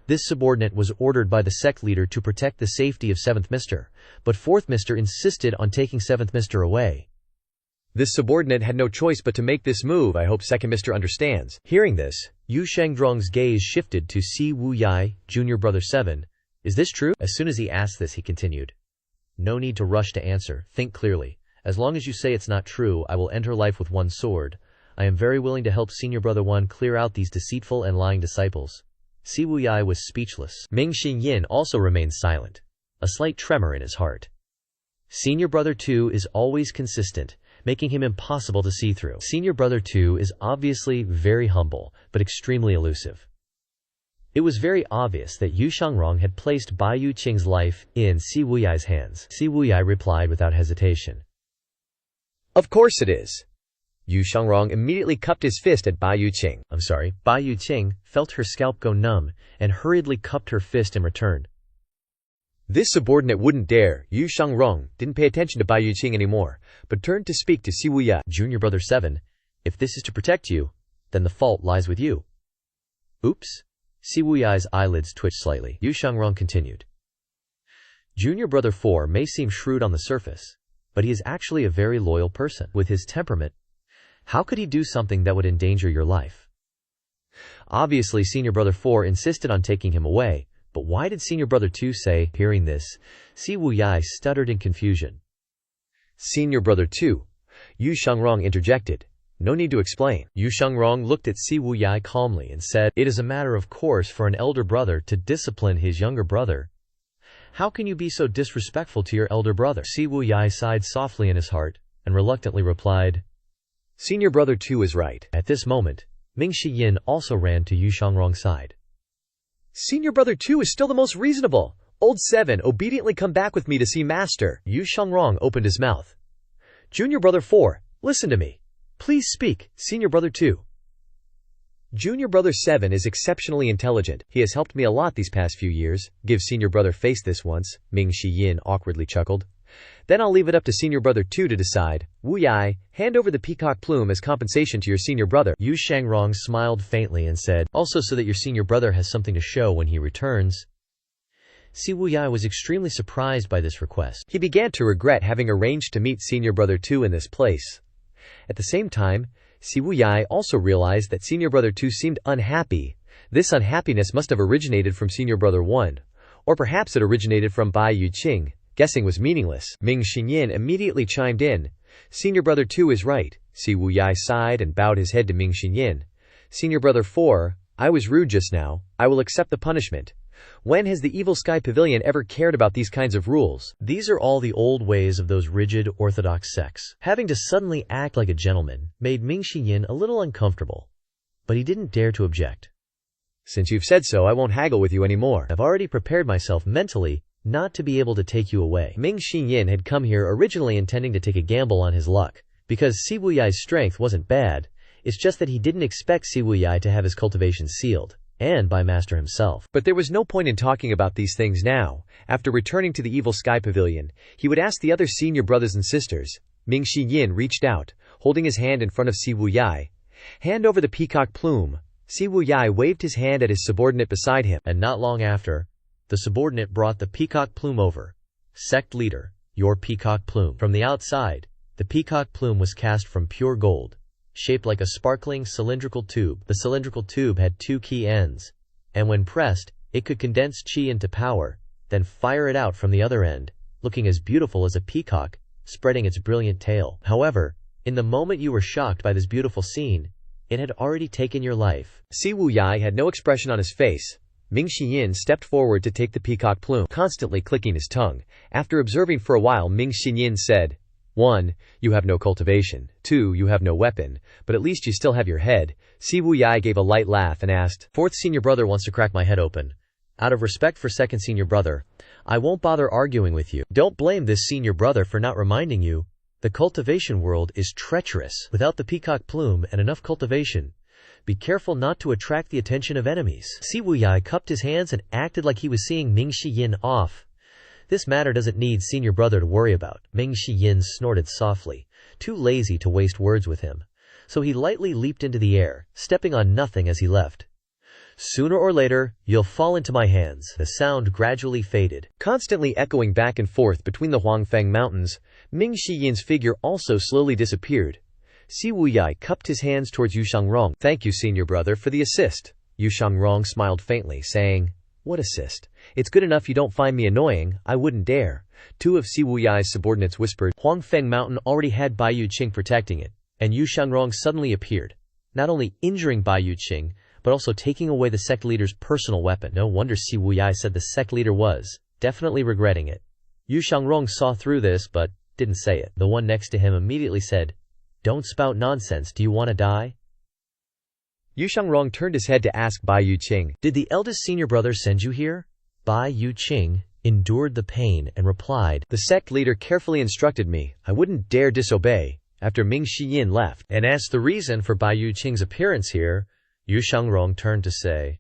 This subordinate was ordered by the sect leader to protect the safety of 7th Mister, but 4th Mister insisted on taking 7th Mister away. This subordinate had no choice but to make this move. I hope 2nd Mister understands. Hearing this, Yu Shangrong's gaze shifted to Si Wuyai, junior brother 7. Is this true? As soon as he asked this, he continued. No need to rush to answer. Think clearly. As long as you say it's not true, I will end her life with one sword. I am very willing to help senior brother 1 clear out these deceitful and lying disciples. Si Wuyai was speechless. Ming Xinyin also remained silent, a slight tremor in his heart. Senior brother 2 is always consistent, making him impossible to see through. Senior brother 2 is obviously very humble, but extremely elusive. It was very obvious that Yu Shangrong had placed Bai Yuqing's life in Si Wuyai's hands. Si Wuyai replied without hesitation. Of course it is. Yu Shangrong immediately cupped his fist at Bai Yuqing. I'm sorry. Bai Yuqing felt her scalp go numb and hurriedly cupped her fist in return. This subordinate wouldn't dare. Yu Shangrong didn't pay attention to Bai Yuqing anymore, but turned to speak to Si Wuyai. Junior brother 7, if this is to protect you, then the fault lies with you. Oops. Si Wuyai's eyelids twitched slightly. Yu Shangrong continued. Junior brother 4 may seem shrewd on the surface, but he is actually a very loyal person. With his temperament, how could he do something that would endanger your life? Obviously, senior brother 4 insisted on taking him away, but why did senior brother 2 say? Hearing this, Si Wuyai stuttered in confusion. Senior brother 2, Yu Shangrong interjected. No need to explain. Yu Shangrong looked at Si Wuyai calmly and said, "It is a matter of course for an elder brother to discipline his younger brother. How can you be so disrespectful to your elder brother?" Si Wuyai sighed softly in his heart and reluctantly replied, "Senior brother 2 is right." At this moment, Ming Shiyin also ran to Yu Shangrong's side. Senior brother 2 is still the most reasonable. Old 7, obediently come back with me to see master. Yu Shangrong opened his mouth. Junior brother 4, listen to me. Please speak, senior brother 2. Junior brother 7 is exceptionally intelligent. He has helped me a lot these past few years. Give senior brother face this once, Ming Shiyin awkwardly chuckled. Then I'll leave it up to senior brother 2 to decide. Wuyai, hand over the peacock plume as compensation to your senior brother. Yu Shangrong smiled faintly and said, also so that your senior brother has something to show when he returns. Si Wuyai was extremely surprised by this request. He began to regret having arranged to meet senior brother 2 in this place. At the same time, Si Wuyai also realized that senior brother 2 seemed unhappy. This unhappiness must have originated from senior brother 1, or perhaps it originated from Bai Yuqing. Guessing was meaningless. Ming Xinyin immediately chimed in. Senior brother 2 is right. Si Wuyai sighed and bowed his head to Ming Xinyin. Senior brother 4, I was rude just now. I will accept the punishment. When has the Evil Sky Pavilion ever cared about these kinds of rules? These are all the old ways of those rigid, orthodox sects. Having to suddenly act like a gentleman made Ming Xinyin a little uncomfortable, but he didn't dare to object. Since you've said so, I won't haggle with you anymore. I've already prepared myself mentally not to be able to take you away. Ming Xinyin had come here originally intending to take a gamble on his luck, because Si Wuyai's strength wasn't bad. It's just that he didn't expect Si Wuyai to have his cultivation sealed, and by master himself. But there was no point in talking about these things now. After returning to the Evil Sky Pavilion, he would ask the other senior brothers and sisters. Ming Xinyin reached out, holding his hand in front of Si Wuyai. Hand over the peacock plume. Si Wuyai waved his hand at his subordinate beside him, and not long after, the subordinate brought the peacock plume over. Sect leader, your peacock plume. From the outside, the peacock plume was cast from pure gold, shaped like a sparkling cylindrical tube. The cylindrical tube had two key ends, and when pressed, it could condense qi into power, then fire it out from the other end, looking as beautiful as a peacock, spreading its brilliant tail. However, in the moment you were shocked by this beautiful scene, it had already taken your life. Si Wuyai had no expression on his face. Ming Xiyin stepped forward to take the peacock plume, constantly clicking his tongue. After observing for a while, Ming Xiyin said, 1. You have no cultivation. 2. You have no weapon, but at least you still have your head. Si Wuyai gave a light laugh and asked, Fourth senior brother wants to crack my head open. Out of respect for second senior brother, I won't bother arguing with you. Don't blame this senior brother for not reminding you. The cultivation world is treacherous. Without the peacock plume and enough cultivation, be careful not to attract the attention of enemies. Si Wuyai cupped his hands and acted like he was seeing Ming Xiyin off. This matter doesn't need senior brother to worry about. Ming Xiyin snorted softly, too lazy to waste words with him. So he lightly leaped into the air, stepping on nothing as he left. Sooner or later, you'll fall into my hands. The sound gradually faded. Constantly echoing back and forth between the Huangfeng Mountains, Ming Xiyin's figure also slowly disappeared. Si Wuyai cupped his hands towards Yu Shangrong. Thank you, senior brother, for the assist. Yu Shangrong smiled faintly, saying, What assist? It's good enough you don't find me annoying, I wouldn't dare. 2 of Si Wuyai's subordinates whispered. Huangfeng Mountain already had Bai Yuqing protecting it, and Yu Shangrong suddenly appeared, not only injuring Bai Yuqing, but also taking away the sect leader's personal weapon. No wonder Si Wuyai said the sect leader was definitely regretting it. Yu Shangrong saw through this, but didn't say it. The one next to him immediately said, Don't spout nonsense, do you want to die? Yu Shangrong turned his head to ask Bai Yuqing, Did the eldest senior brother send you here? Bai Yuqing endured the pain and replied, The sect leader carefully instructed me. I wouldn't dare disobey. After Ming Xiyin left and asked the reason for Bai Yuqing's appearance here, Yu Shangrong turned to say,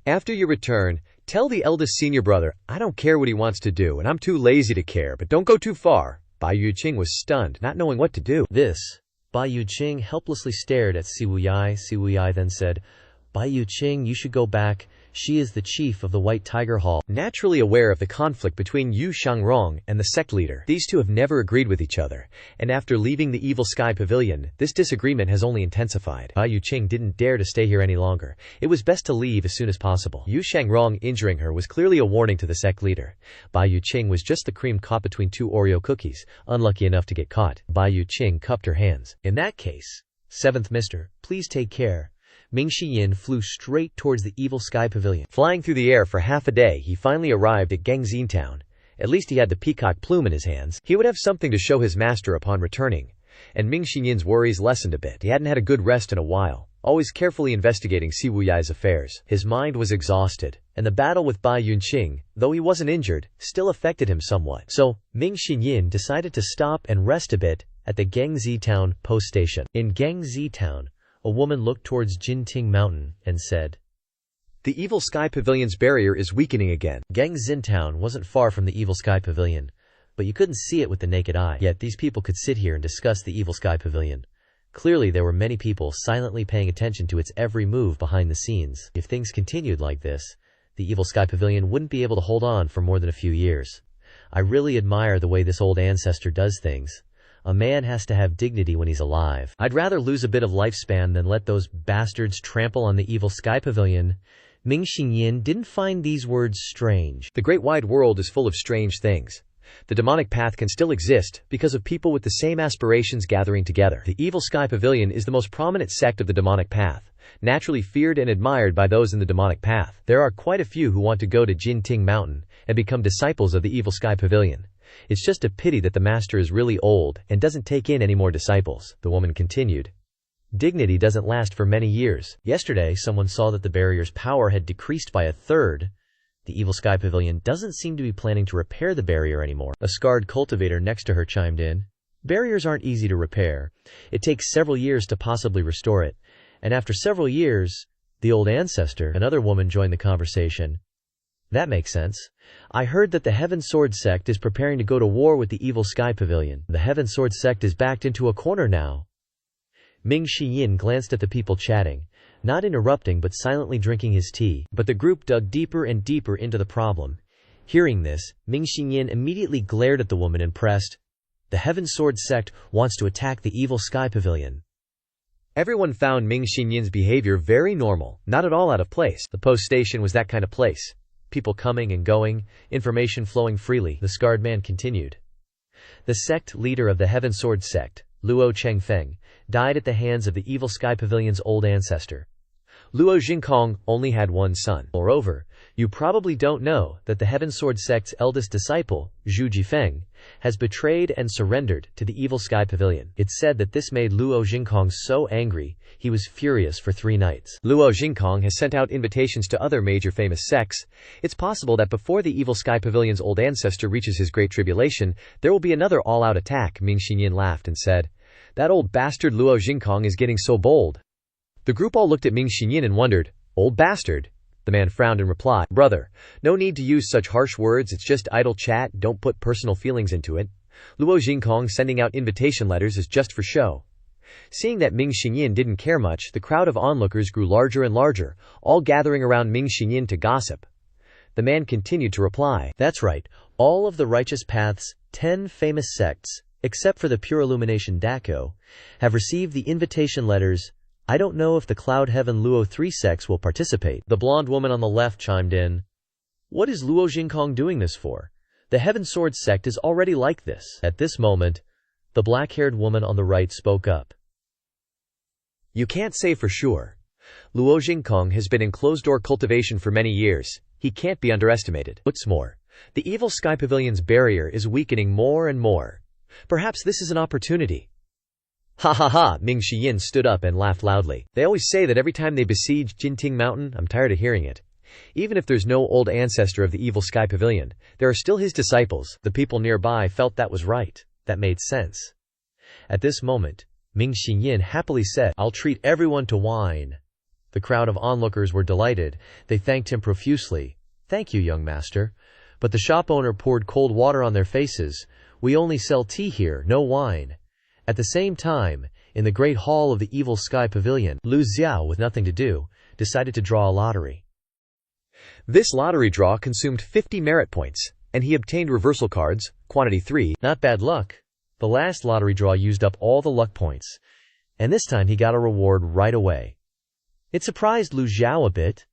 After your return, tell the eldest senior brother, I don't care what he wants to do, and I'm too lazy to care, but don't go too far. Bai Yuqing was stunned, not knowing what to do. Bai Yuqing helplessly stared at Si Wuyai. Si Wuyai then said, Bai Yuqing, you should go back. She is the chief of the White Tiger Hall. Naturally aware of the conflict between Yu Shangrong and the sect leader, these two have never agreed with each other, and after leaving the Evil Sky Pavilion, this disagreement has only intensified. Bai Yuqing didn't dare to stay here any longer. It was best to leave as soon as possible. Yu Shangrong injuring her was clearly a warning to the sect leader. Bai Yuqing was just the cream caught between 2 Oreo cookies, unlucky enough to get caught. Bai Yuqing cupped her hands. In that case, 7th Mister, please take care. Ming Xiyin flew straight towards the Evil Sky Pavilion. Flying through the air for half a day, he finally arrived at Gengzin town. At least he had the peacock plume in his hands. He would have something to show his master upon returning. And Ming Xiyin's worries lessened a bit. He hadn't had a good rest in a while, always carefully investigating Si Wuyai's affairs. His mind was exhausted, and the battle with Bai Yuqing, though he wasn't injured, still affected him somewhat. So, Ming Xiyin decided to stop and rest a bit at the Gengzi town post station. In Gengzi town, a woman looked towards Jinting Mountain and said, The Evil Sky Pavilion's barrier is weakening again. Gengzin town wasn't far from the Evil Sky Pavilion, but you couldn't see it with the naked eye. Yet these people could sit here and discuss the Evil Sky Pavilion. Clearly there were many people silently paying attention to its every move behind the scenes. If things continued like this, the Evil Sky Pavilion wouldn't be able to hold on for more than a few years. I really admire the way this old ancestor does things. A man has to have dignity when he's alive. I'd rather lose a bit of lifespan than let those bastards trample on the Evil Sky Pavilion. Ming Xiyin didn't find these words strange. The great wide world is full of strange things. The demonic path can still exist because of people with the same aspirations gathering together. The Evil Sky Pavilion is the most prominent sect of the demonic path, naturally feared and admired by those in the demonic path. There are quite a few who want to go to Jinting Mountain and become disciples of the Evil Sky Pavilion. It's just a pity that the master is really old and doesn't take in any more disciples. The woman continued. Dignity doesn't last for many years. Yesterday, someone saw that the barrier's power had decreased by 1/3. The Evil Sky Pavilion doesn't seem to be planning to repair the barrier anymore. A scarred cultivator next to her chimed in. Barriers aren't easy to repair. It takes several years to possibly restore it. And after several years, the old ancestor, another woman joined the conversation. That makes sense. I heard that the Heaven Sword Sect is preparing to go to war with the Evil Sky Pavilion. The Heaven Sword Sect is backed into a corner now. Ming Xiyin glanced at the people chatting, not interrupting but silently drinking his tea. But the group dug deeper and deeper into the problem. Hearing this, Ming Xiyin immediately glared at the woman and pressed, The Heaven Sword Sect wants to attack the Evil Sky Pavilion. Everyone found Ming Xinyan's behavior very normal, not at all out of place. The post station was that kind of place. People coming and going, information flowing freely, the scarred man continued. The sect leader of the Heaven Sword sect, Luo Chengfeng, died at the hands of the Evil Sky Pavilion's old ancestor. Luo Jingkong only had one son. Moreover, you probably don't know that the Heaven Sword sect's eldest disciple, Zhu Jifeng, has betrayed and surrendered to the Evil Sky Pavilion. It's said that this made Luo Jingkong so angry, he was furious for 3 nights. Luo Jingkong has sent out invitations to other major famous sects. It's possible that before the Evil Sky Pavilion's old ancestor reaches his great tribulation, there will be another all-out attack. Ming Xinyan laughed and said, "That old bastard Luo Jingkong is getting so bold." The group all looked at Ming Xinyan and wondered, "Old bastard?" The man frowned and replied, "Brother, no need to use such harsh words, it's just idle chat, don't put personal feelings into it. Luo Jingkong sending out invitation letters is just for show." Seeing that Ming Xinyan didn't care much, the crowd of onlookers grew larger and larger, all gathering around Ming Xinyan to gossip. The man continued to reply, "That's right, all of the righteous path's 10 famous sects, except for the Pure Illumination Dako, have received the invitation letters. I don't know if the Cloud Heaven Luo 3 sects will participate." The blonde woman on the left chimed in, "What is Luo Jingkong doing this for? The Heaven Sword sect is already like this." At this moment, the black-haired woman on the right spoke up. "You can't say for sure. Luo Jingkong has been in closed-door cultivation for many years. He can't be underestimated. What's more, the Evil Sky Pavilion's barrier is weakening more and more. Perhaps this is an opportunity." "Ha ha ha," Ming Xinyan stood up and laughed loudly. "They always say that every time they besiege Jinting Mountain, I'm tired of hearing it. Even if there's no old ancestor of the Evil Sky Pavilion, there are still his disciples." The people nearby felt that was right. That made sense. At this moment, Ming Xinyan happily said, "I'll treat everyone to wine." The crowd of onlookers were delighted. They thanked him profusely. "Thank you, young master." But the shop owner poured cold water on their faces. "We only sell tea here, no wine." At the same time, in the great hall of the Evil Sky Pavilion, Lu Zhou, with nothing to do, decided to draw a lottery. This lottery draw consumed 50 merit points, and he obtained reversal cards, quantity 3. Not bad luck. The last lottery draw used up all the luck points, and this time he got a reward right away. It surprised Lu Zhou a bit.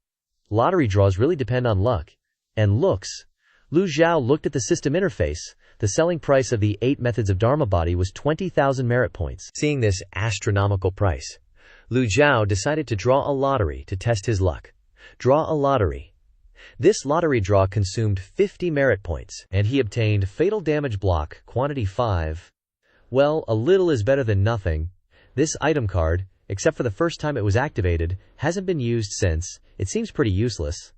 Lottery draws really depend on luck and looks. Lu Zhou looked at the system interface. The selling price of the 8 methods of Dharma body was 20,000 merit points. Seeing this astronomical price, Lu Zhou decided to draw a lottery to test his luck. Draw a lottery. This lottery draw consumed 50 merit points, and he obtained Fatal Damage Block, quantity 5. Well, a little is better than nothing. This item card, except for the first time it was activated, hasn't been used since. It seems pretty useless.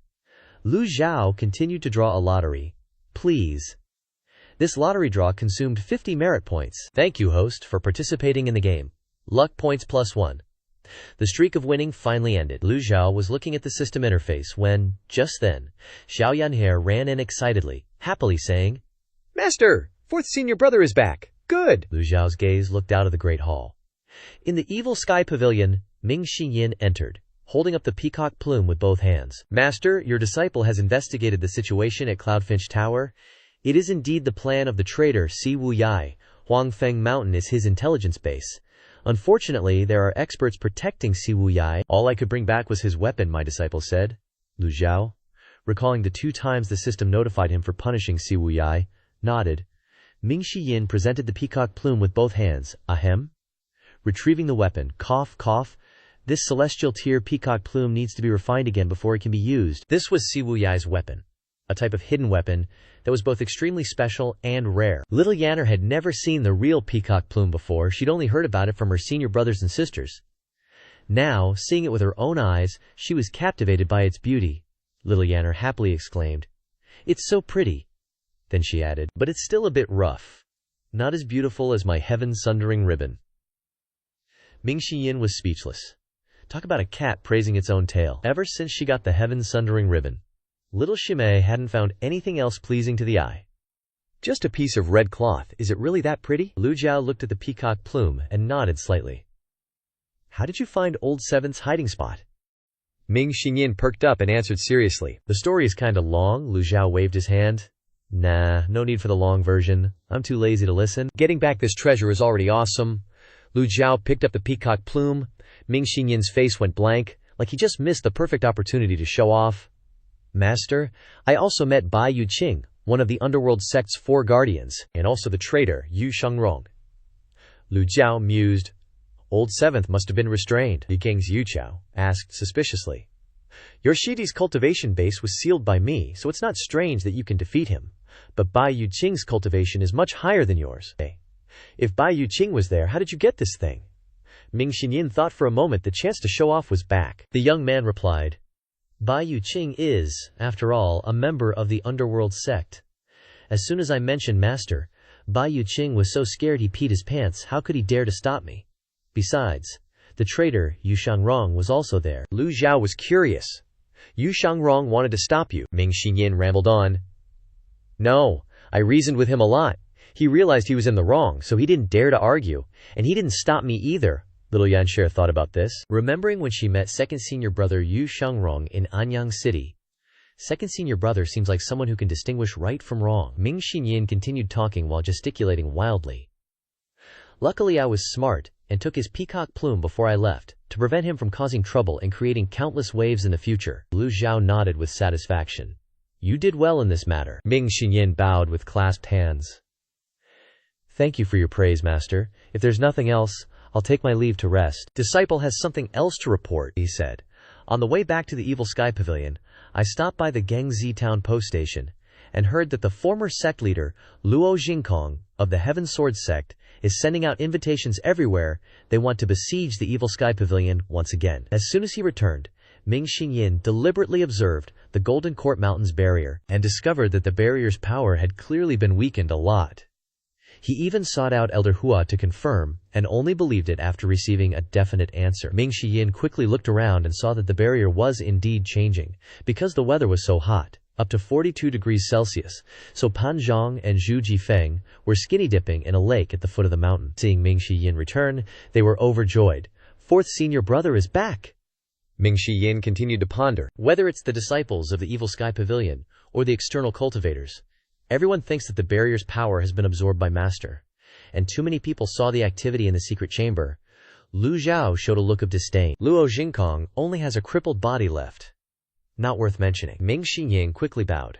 Lu Zhou continued to draw a lottery. "Please." This lottery draw consumed 50 merit points. "Thank you, host, for participating in the game. Luck points +1. The streak of winning finally ended. Lu Zhou was looking at the system interface when, just then, Xiao Yanhe ran in excitedly, happily saying, "Master, 4th senior brother is back. Good." Lu Zhao's gaze looked out of the great hall. In the Evil Sky Pavilion, Ming Xinyan entered, holding up the peacock plume with both hands. "Master, your disciple has investigated the situation at Cloudfinch Tower. It is indeed the plan of the traitor Si Wu Yai. Huangfeng Mountain is his intelligence base. Unfortunately, there are experts protecting Si Wu Yai." "All I could bring back was his weapon," my disciple said. Lu Zhou, recalling the 2 times the system notified him for punishing Si Wu Yai, nodded. Ming Xinyan presented the peacock plume with both hands. "Ahem." Retrieving the weapon, cough, cough. "This celestial tier peacock plume needs to be refined again before it can be used." This was Si Wu Yai's weapon, a type of hidden weapon that was both extremely special and rare. Little Yanner had never seen the real peacock plume before. She'd only heard about it from her senior brothers and sisters. Now, seeing it with her own eyes, she was captivated by its beauty. Little Yanner happily exclaimed, "It's so pretty." Then she added, "But it's still a bit rough. Not as beautiful as my heaven-sundering ribbon." Ming Xinyan was speechless. Talk about a cat praising its own tail. Ever since she got the heaven-sundering ribbon, little Shimei hadn't found anything else pleasing to the eye. "Just a piece of red cloth, is it really that pretty?" Lu Zhou looked at the peacock plume and nodded slightly. "How did you find Old Seventh's hiding spot?" Ming Xinyan perked up and answered seriously. "The story is kinda long." Lu Zhou waved his hand. "Nah, no need for the long version. I'm too lazy to listen." "Getting back this treasure is already awesome." Lu Zhou picked up the peacock plume. Ming Xinyan's face went blank, like he just missed the perfect opportunity to show off. Master, I also met Bai Yuqing, one of the underworld sect's 4 guardians, and also the traitor, Yu Shangrong. Lu Zhou mused. Old Seventh must have been restrained, the king's Yu Chao asked suspiciously. Your Shidi's cultivation base was sealed by me, so it's not strange that you can defeat him. But Bai Yuqing's cultivation is much higher than yours. If Bai Yuqing was there, how did you get this thing? Ming Xinyan thought for a moment the chance to show off was back. The young man replied, Bai Yuqing is, after all, a member of the underworld sect. As soon as I mentioned Master, Bai Yuqing was so scared he peed his pants. How could he dare to stop me? Besides, the traitor, Yu Shangrong, was also there. Lu Zhou was curious. Yu Shangrong wanted to stop you, Ming Xinyan rambled on. No, I reasoned with him a lot. He realized he was in the wrong, so he didn't dare to argue, and he didn't stop me either. Little Yanxue thought about this, remembering when she met second senior brother Yu Shangrong in Anyang City. Second senior brother seems like someone who can distinguish right from wrong. Ming Xinyan continued talking while gesticulating wildly. Luckily I was smart, and took his peacock plume before I left, to prevent him from causing trouble and creating countless waves in the future. Lu Zhou nodded with satisfaction. You did well in this matter. Ming Xinyan bowed with clasped hands. Thank you for your praise, Master. If there's nothing else, I'll take my leave to rest. Disciple has something else to report, he said. On the way back to the Evil Sky Pavilion, I stopped by the Gengzi town post station, and heard that the former sect leader, Luo Jingkong, of the Heaven Sword sect, is sending out invitations everywhere. They want to besiege the Evil Sky Pavilion once again. As soon as he returned, Ming Xinyan deliberately observed the Golden Court Mountains barrier, and discovered that the barrier's power had clearly been weakened a lot. He even sought out Elder Hua to confirm, and only believed it after receiving a definite answer. Ming Xinyan quickly looked around and saw that the barrier was indeed changing, because the weather was so hot, up to 42 degrees Celsius, so Pan Zhang and Zhu Jifeng were skinny dipping in a lake at the foot of the mountain. Seeing Ming Xinyan return, they were overjoyed. Fourth senior brother is back! Ming Xinyan continued to ponder. Whether it's the disciples of the Evil Sky Pavilion, or the external cultivators, everyone thinks that the barrier's power has been absorbed by Master, and too many people saw the activity in the secret chamber. Lu Zhou showed a look of disdain. Luo Jingkong only has a crippled body left. Not worth mentioning. Ming Xinyan quickly bowed.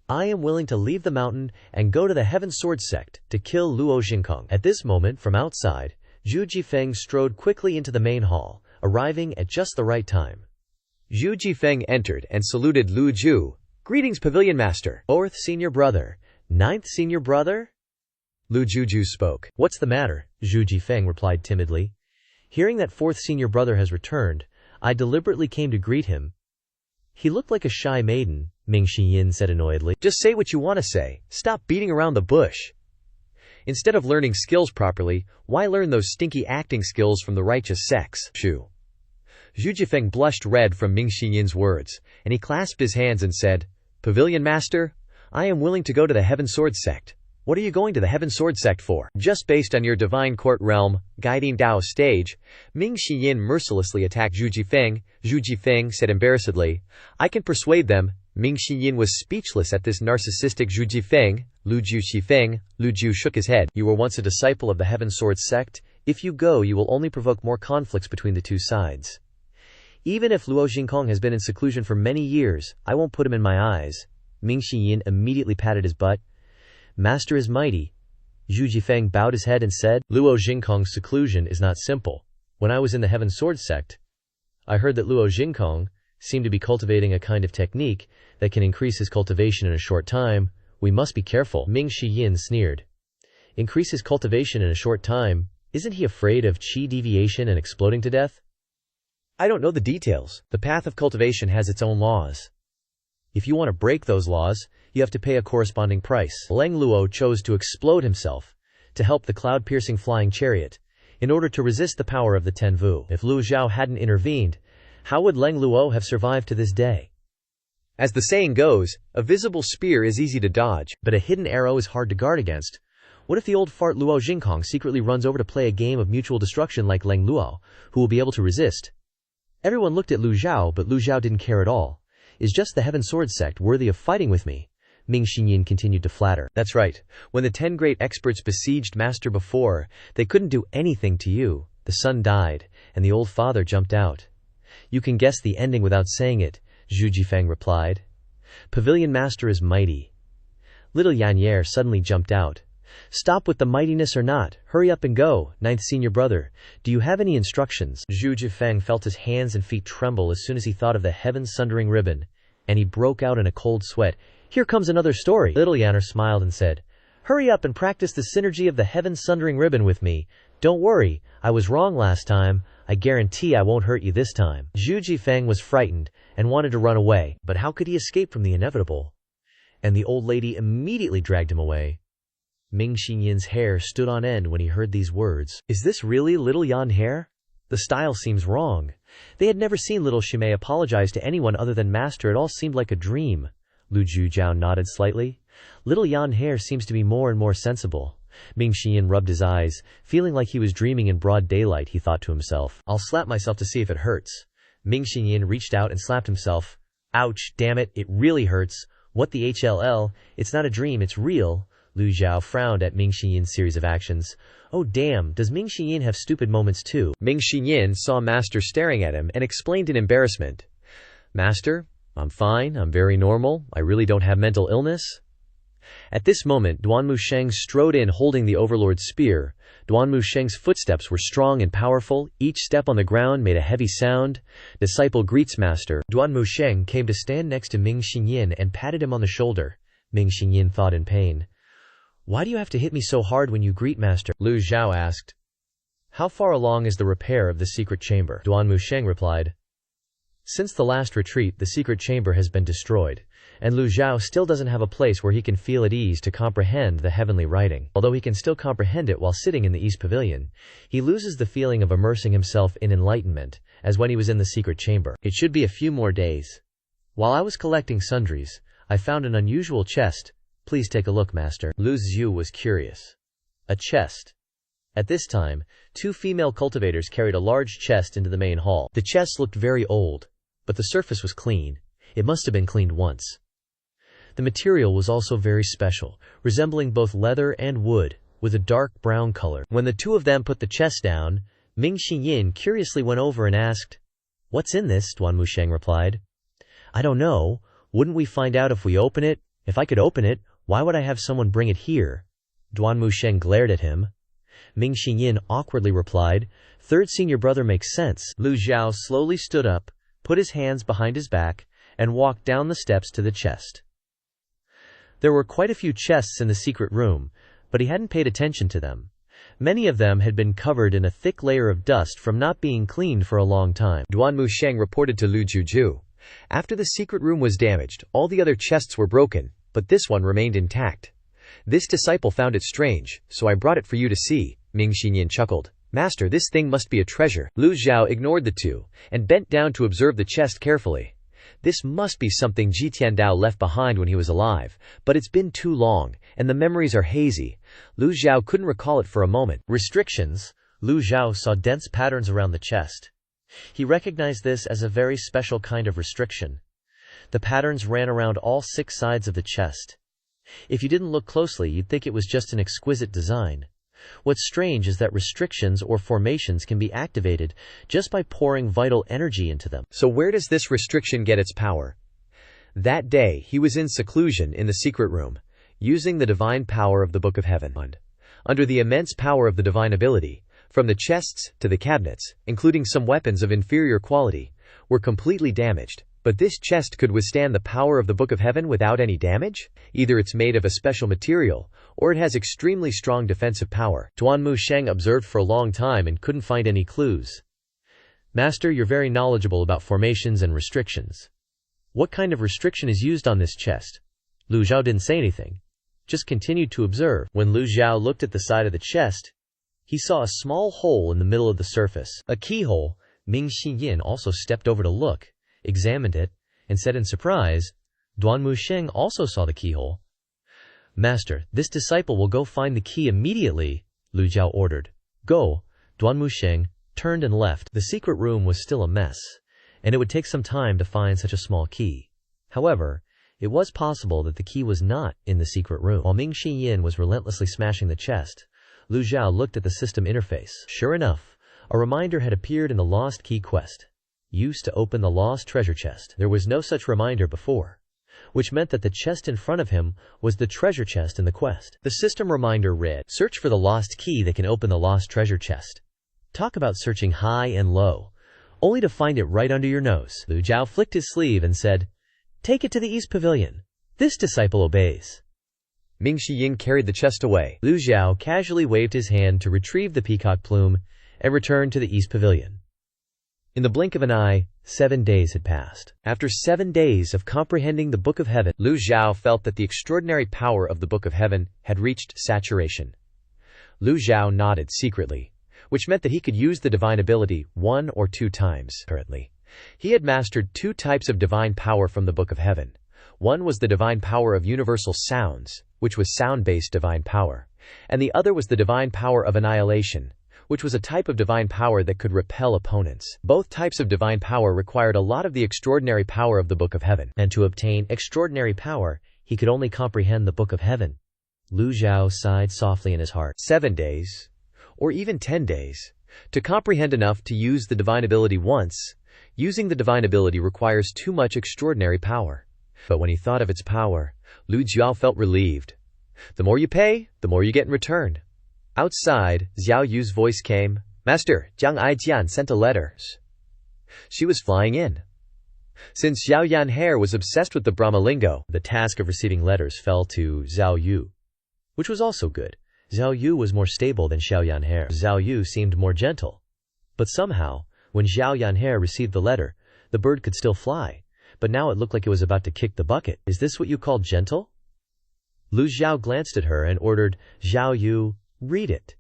I am willing to leave the mountain and go to the Heaven Sword sect to kill Luo Jingkong. At this moment, from outside, Zhu Jifeng strode quickly into the main hall, arriving at just the right time. Zhu Jifeng entered and saluted Lu Zhou. Greetings, Pavilion Master. 4th senior brother. 9th senior brother? Lu Zhou spoke. What's the matter? Zhu Jifeng replied timidly. Hearing that 4th senior brother has returned, I deliberately came to greet him. He looked like a shy maiden, Ming Xinyan said annoyedly. Just say what you want to say. Stop beating around the bush. Instead of learning skills properly, why learn those stinky acting skills from the righteous sects? Zhu Jifeng blushed red from Ming Xinyan's words, and he clasped his hands and said, Pavilion Master, I am willing to go to the Heaven Sword sect. What are you going to the Heaven Sword sect for? Just based on your divine court realm, guiding Dao stage, Ming Xinyan mercilessly attacked Zhu Jifeng. Zhu Jifeng said embarrassedly, I can persuade them. Ming Xinyan was speechless at this narcissistic Zhu Jifeng. Lu Zhou shook his head. You were once a disciple of the Heaven Sword sect. If you go, you will only provoke more conflicts between the two sides. Even if Luo Jingkong has been in seclusion for many years, I won't put him in my eyes. Ming Xinyan immediately patted his butt. Master is mighty. Zhu Jifeng bowed his head and said, Luo Jingkong's seclusion is not simple. When I was in the Heaven Sword sect, I heard that Luo Jingkong seemed to be cultivating a kind of technique that can increase his cultivation in a short time. We must be careful. Ming Xinyan sneered. Increase his cultivation in a short time? Isn't he afraid of chi deviation and exploding to death? I don't know the details. The path of cultivation has its own laws. If you want to break those laws, you have to pay a corresponding price. Leng Luo chose to explode himself to help the cloud-piercing flying chariot in order to resist the power of the Tenvu. If Lu Zhou hadn't intervened, how would Leng Luo have survived to this day? As the saying goes, a visible spear is easy to dodge, but a hidden arrow is hard to guard against. What if the old fart Luo Jingkong secretly runs over to play a game of mutual destruction like Leng Luo, who will be able to resist? Everyone looked at Lu Zhou, but Lu Zhou didn't care at all. Is just the Heaven Sword sect worthy of fighting with me? Ming Xinyan continued to flatter. That's right. When the 10 great experts besieged Master before, they couldn't do anything to you. The son died, and the old father jumped out. You can guess the ending without saying it, Zhu Jifeng replied. Pavilion Master is mighty. Little Yanyer suddenly jumped out. Stop with the mightiness or not, hurry up and go, ninth senior brother. Do you have any instructions? Zhu Jifeng felt his hands and feet tremble as soon as he thought of the heaven-sundering ribbon, and he broke out in a cold sweat. Here comes another story. Little Yanner smiled and said, hurry up and practice the synergy of the heaven-sundering ribbon with me. Don't worry, I was wrong last time. I guarantee I won't hurt you this time. Zhu Jifeng was frightened and wanted to run away, but how could he escape from the inevitable? And the old lady immediately dragged him away. Ming Xinyin's hair stood on end when he heard these words. Is this really little Yan hair? The style seems wrong. They had never seen little Shimei apologize to anyone other than Master. It all seemed like a dream. Lu Zhou nodded slightly. Little Yan hair seems to be more and more sensible. Ming Xinyin rubbed his eyes, feeling like he was dreaming in broad daylight. He thought to himself, I'll slap myself to see if it hurts. Ming Xinyin reached out and slapped himself. Ouch, damn it, it really hurts. What the HLL? It's not a dream, it's real. Lu Zhou frowned at Ming Xinyin's series of actions. Oh damn, does Ming Xinyin have stupid moments too? Ming Xinyin saw Master staring at him and explained in embarrassment. Master, I'm fine, I'm very normal, I really don't have mental illness. At this moment, Duan Musheng strode in holding the Overlord's spear. Duan Musheng's footsteps were strong and powerful, each step on the ground made a heavy sound. Disciple greets Master. Duan Musheng came to stand next to Ming Xinyin and patted him on the shoulder. Ming Xinyin thought in pain. Why do you have to hit me so hard when you greet Master? Lu Zhou asked. How far along is the repair of the secret chamber? Duan Musheng replied. Since the last retreat, the secret chamber has been destroyed, and Lu Zhou still doesn't have a place where he can feel at ease to comprehend the heavenly writing. Although he can still comprehend it while sitting in the East Pavilion, he loses the feeling of immersing himself in enlightenment, as when he was in the secret chamber. It should be a few more days. While I was collecting sundries, I found an unusual chest. Please take a look, Master. Lu Zhou was curious. A chest. At this time, two female cultivators carried a large chest into the main hall. The chest looked very old, but the surface was clean. It must have been cleaned once. The material was also very special, resembling both leather and wood, with a dark brown color. When the two of them put the chest down, Ming Xinyin curiously went over and asked, What's in this? Duan Musheng replied. I don't know. Wouldn't we find out if we open it? If I could open it, why would I have someone bring it here? Duan Musheng glared at him. Ming Xinyin awkwardly replied, Third senior brother makes sense. Lu Zhou slowly stood up, put his hands behind his back, and walked down the steps to the chest. There were quite a few chests in the secret room, but he hadn't paid attention to them. Many of them had been covered in a thick layer of dust from not being cleaned for a long time. Duan Musheng reported to Lu Zhou. After the secret room was damaged, all the other chests were broken, but this one remained intact. This disciple found it strange, so I brought it for you to see. Ming Xinyin chuckled. Master, this thing must be a treasure. Lu Zhou ignored the two, and bent down to observe the chest carefully. This must be something Ji Tiandao left behind when he was alive, but it's been too long, and the memories are hazy. Lu Zhou couldn't recall it for a moment. Restrictions. Lu Zhou saw dense patterns around the chest. He recognized this as a very special kind of restriction. The patterns ran around all 6 sides of the chest. If you didn't look closely, you'd think it was just an exquisite design. What's strange is that restrictions or formations can be activated just by pouring vital energy into them. So where does this restriction get its power? That day, he was in seclusion in the secret room, using the divine power of the Book of Heaven. Under the immense power of the divine ability, from the chests to the cabinets, including some weapons of inferior quality, were completely damaged. But this chest could withstand the power of the Book of Heaven without any damage? Either it's made of a special material, or it has extremely strong defensive power. Duan Musheng observed for a long time and couldn't find any clues. Master, you're very knowledgeable about formations and restrictions. What kind of restriction is used on this chest? Lu Zhou didn't say anything, just continued to observe. When Lu Zhou looked at the side of the chest, he saw a small hole in the middle of the surface. A keyhole. Ming Xinyin also stepped over to look, examined it, and said in surprise, Duan Musheng also saw the keyhole. Master, this disciple will go find the key immediately, Lu Zhou ordered. Go. Duan Musheng turned and left. The secret room was still a mess, and it would take some time to find such a small key. However, it was possible that the key was not in the secret room. While Ming Xinyin was relentlessly smashing the chest, Lu Zhou looked at the system interface. Sure enough, A reminder had appeared in the Lost Key quest, used to open the lost treasure chest. There was no such reminder before, which meant that the chest in front of him was the treasure chest in the quest. The system reminder read, "Search for the lost key that can open the lost treasure chest." Talk about searching high and low, only to find it right under your nose. Lu Zhou flicked his sleeve and said, "Take it to the East Pavilion." This disciple obeys. Ming Shiying carried the chest away. Lu Zhou casually waved his hand to retrieve the peacock plume and returned to the East Pavilion. In the blink of an eye, 7 days had passed. After 7 days of comprehending the Book of Heaven, Lu Zhou felt that the extraordinary power of the Book of Heaven had reached saturation. Lu Zhou nodded secretly, which meant that he could use the divine ability 1 or 2 times. Currently, he had mastered 2 types of divine power from the Book of Heaven. One was the divine power of universal sounds, which was sound-based divine power, and the other was the divine power of annihilation, which was a type of divine power that could repel opponents. Both types of divine power required a lot of the extraordinary power of the Book of Heaven. And to obtain extraordinary power, he could only comprehend the Book of Heaven. Lu Zhou sighed softly in his heart. 7 days, or even 10 days, to comprehend enough to use the divine ability once. Using the divine ability requires too much extraordinary power. But when he thought of its power, Lu Zhou felt relieved. The more you pay, the more you get in return. Outside, Xiao Yu's voice came. "Master, Jiang Aijian sent a letter." She was flying in. Since Xiao Yanhe was obsessed with the Brahmalingo, the task of receiving letters fell to Xiao Yu, which was also good. Xiao Yu was more stable than Xiao Yanhe. Xiao Yu seemed more gentle. But somehow, when Xiao Yanhe received the letter, the bird could still fly. But now it looked like it was about to kick the bucket. "Is this what you call gentle?" Lu Zhou glanced at her and ordered, "Xiao Yu, read it."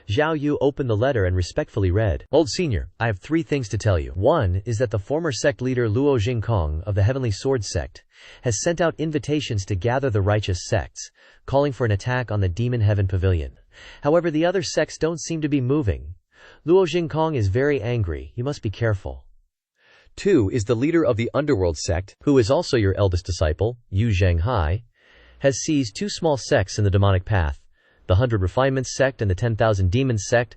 Xiao Yu opened the letter and respectfully read, "Old Senior, I have 3 things to tell you. One is that the former sect leader Luo Jingkong of the Heavenly Sword Sect has sent out invitations to gather the righteous sects, calling for an attack on the Demon Heaven Pavilion. However, the other sects don't seem to be moving. Luo Jingkong is very angry. You must be careful. 2 is the leader of the Underworld sect, who is also your eldest disciple, Yu Zhanghai, has seized 2 small sects in the demonic path, the 100 Refinements sect and the 10,000 Demons sect.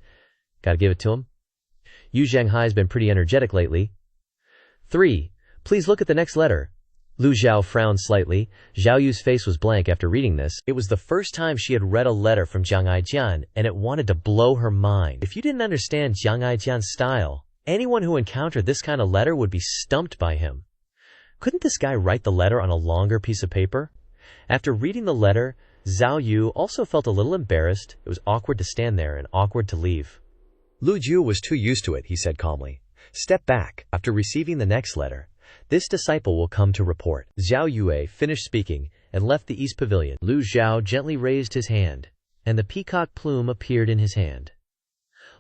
Gotta give it to him. Yu Zhanghai has been pretty energetic lately. 3. Please look at the next letter." Lu Zhou frowned slightly. Xiao Yu's face was blank after reading this. It was the first time she had read a letter from Jiang Aijian, and it wanted to blow her mind. If you didn't understand Jiang Aijian's style, anyone who encountered this kind of letter would be stumped by him. Couldn't this guy write the letter on a longer piece of paper? After reading the letter, Xiao Yu also felt a little embarrassed. It was awkward to stand there and awkward to leave. Lu Zhou was too used to it, he said calmly. "Step back." After receiving the next letter, "This disciple will come to report." Xiao Yue finished speaking and left the East Pavilion. Lu Zhou gently raised his hand, and the peacock plume appeared in his hand.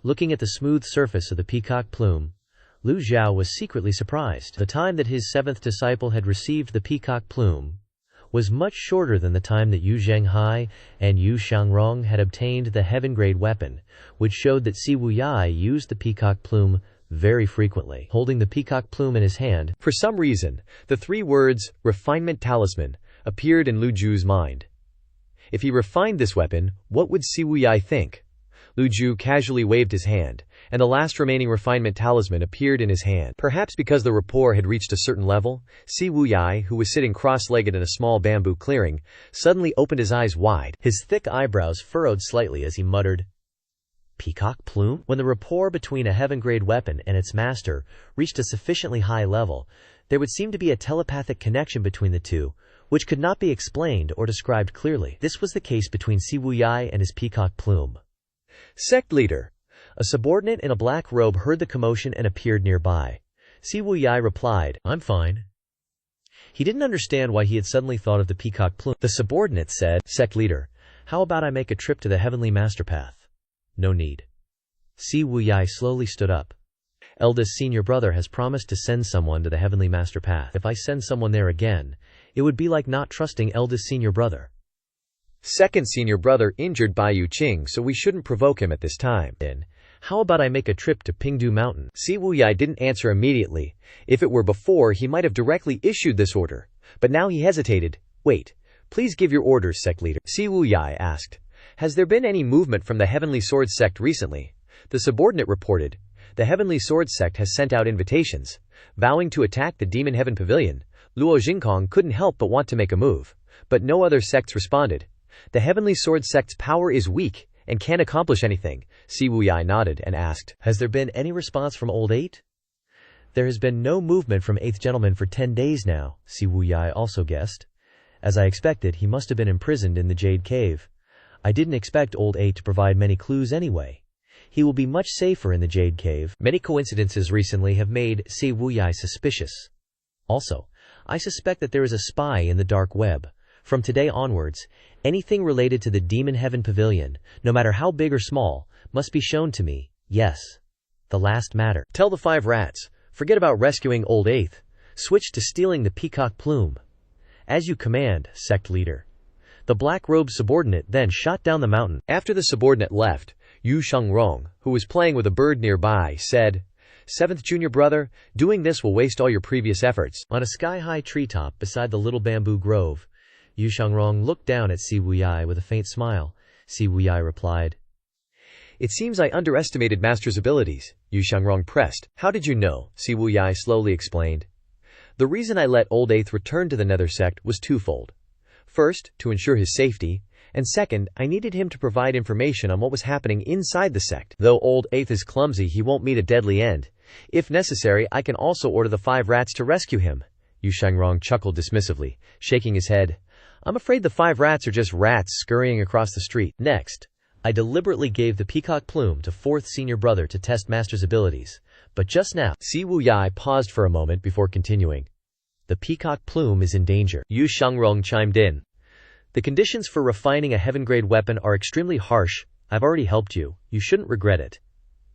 Looking at the smooth surface of the peacock plume, Lu Zhou was secretly surprised. The time that his 7th disciple had received the peacock plume was much shorter than the time that Yu Zhanghai and Yu Shangrong had obtained the heaven-grade weapon, which showed that Si Wuyai used the peacock plume very frequently. Holding the peacock plume in his hand, for some reason, the 3 words, "refinement talisman," appeared in Lu Zhou's mind. If he refined this weapon, what would Si Wuyai think? Lu Zhou casually waved his hand, and the last remaining refinement talisman appeared in his hand. Perhaps because the rapport had reached a certain level, Si Wuyai, who was sitting cross-legged in a small bamboo clearing, suddenly opened his eyes wide. His thick eyebrows furrowed slightly as he muttered, "Peacock plume?" When the rapport between a heaven-grade weapon and its master reached a sufficiently high level, there would seem to be a telepathic connection between the two, which could not be explained or described clearly. This was the case between Si Wuyai and his peacock plume. "Sect leader." A subordinate in a black robe heard the commotion and appeared nearby. Si Wuyai replied, "I'm fine." He didn't understand why he had suddenly thought of the peacock plume. The subordinate said, "Sect leader, how about I make a trip to the heavenly master path?" "No need." Si Wuyai slowly stood up. "Eldest senior brother has promised to send someone to the heavenly master path. If I send someone there again, it would be like not trusting eldest senior brother. Second senior brother injured Bai Yu Qing, so we shouldn't provoke him at this time. Then, how about I make a trip to Pingdu Mountain?" Si Wuyai didn't answer immediately. If it were before, he might have directly issued this order. But now he hesitated. "Wait, please give your orders, sect leader." Si Wuyai asked, "Has there been any movement from the Heavenly Sword sect recently? The subordinate reported, "The Heavenly Sword Sect has sent out invitations, vowing to attack the Demon Heaven Pavilion." Luo Jingkong couldn't help but want to make a move, but no other sects responded. "The Heavenly Sword Sect's power is weak and can't accomplish anything." Si Wuyai nodded and asked, "Has there been any response from Old 8? There has been no movement from 8th Gentleman for 10 days now," Si Wuyai also guessed. "As I expected, he must have been imprisoned in the Jade Cave. I didn't expect Old 8 to provide many clues anyway. He will be much safer in the Jade Cave." Many coincidences recently have made Si Wuyai suspicious. Also, I suspect that there is a spy in the dark web. From today onwards, anything related to the Demon Heaven Pavilion, no matter how big or small, must be shown to me. Yes. The last matter. "Tell the 5 rats, forget about rescuing Old 8th. Switch to stealing the peacock plume." "As you command, sect leader." The black-robed subordinate then shot down the mountain. After the subordinate left, Yu Shangrong, who was playing with a bird nearby, said, "7th junior brother, doing this will waste all your previous efforts." On a sky-high treetop beside the little bamboo grove, Yu Shangrong looked down at Si Wuyai with a faint smile. Si Wuyai replied, "It seems I underestimated Master's abilities," Yu Shangrong pressed. "How did you know?" Si Wuyai slowly explained. "The reason I let Old 8th return to the Nether Sect was twofold. First, to ensure his safety, and second, I needed him to provide information on what was happening inside the sect. Though Old 8th is clumsy, he won't meet a deadly end. If necessary, I can also order the 5 rats to rescue him." Yu Shangrong chuckled dismissively, shaking his head. "I'm afraid the 5 rats are just rats scurrying across the street." Next, I deliberately gave the peacock plume to 4th senior brother to test Master's abilities. But just now, Si Wuyai paused for a moment before continuing. "The peacock plume is in danger." Yu Shangrong chimed in. "The conditions for refining a heaven-grade weapon are extremely harsh. I've already helped you. You shouldn't regret it."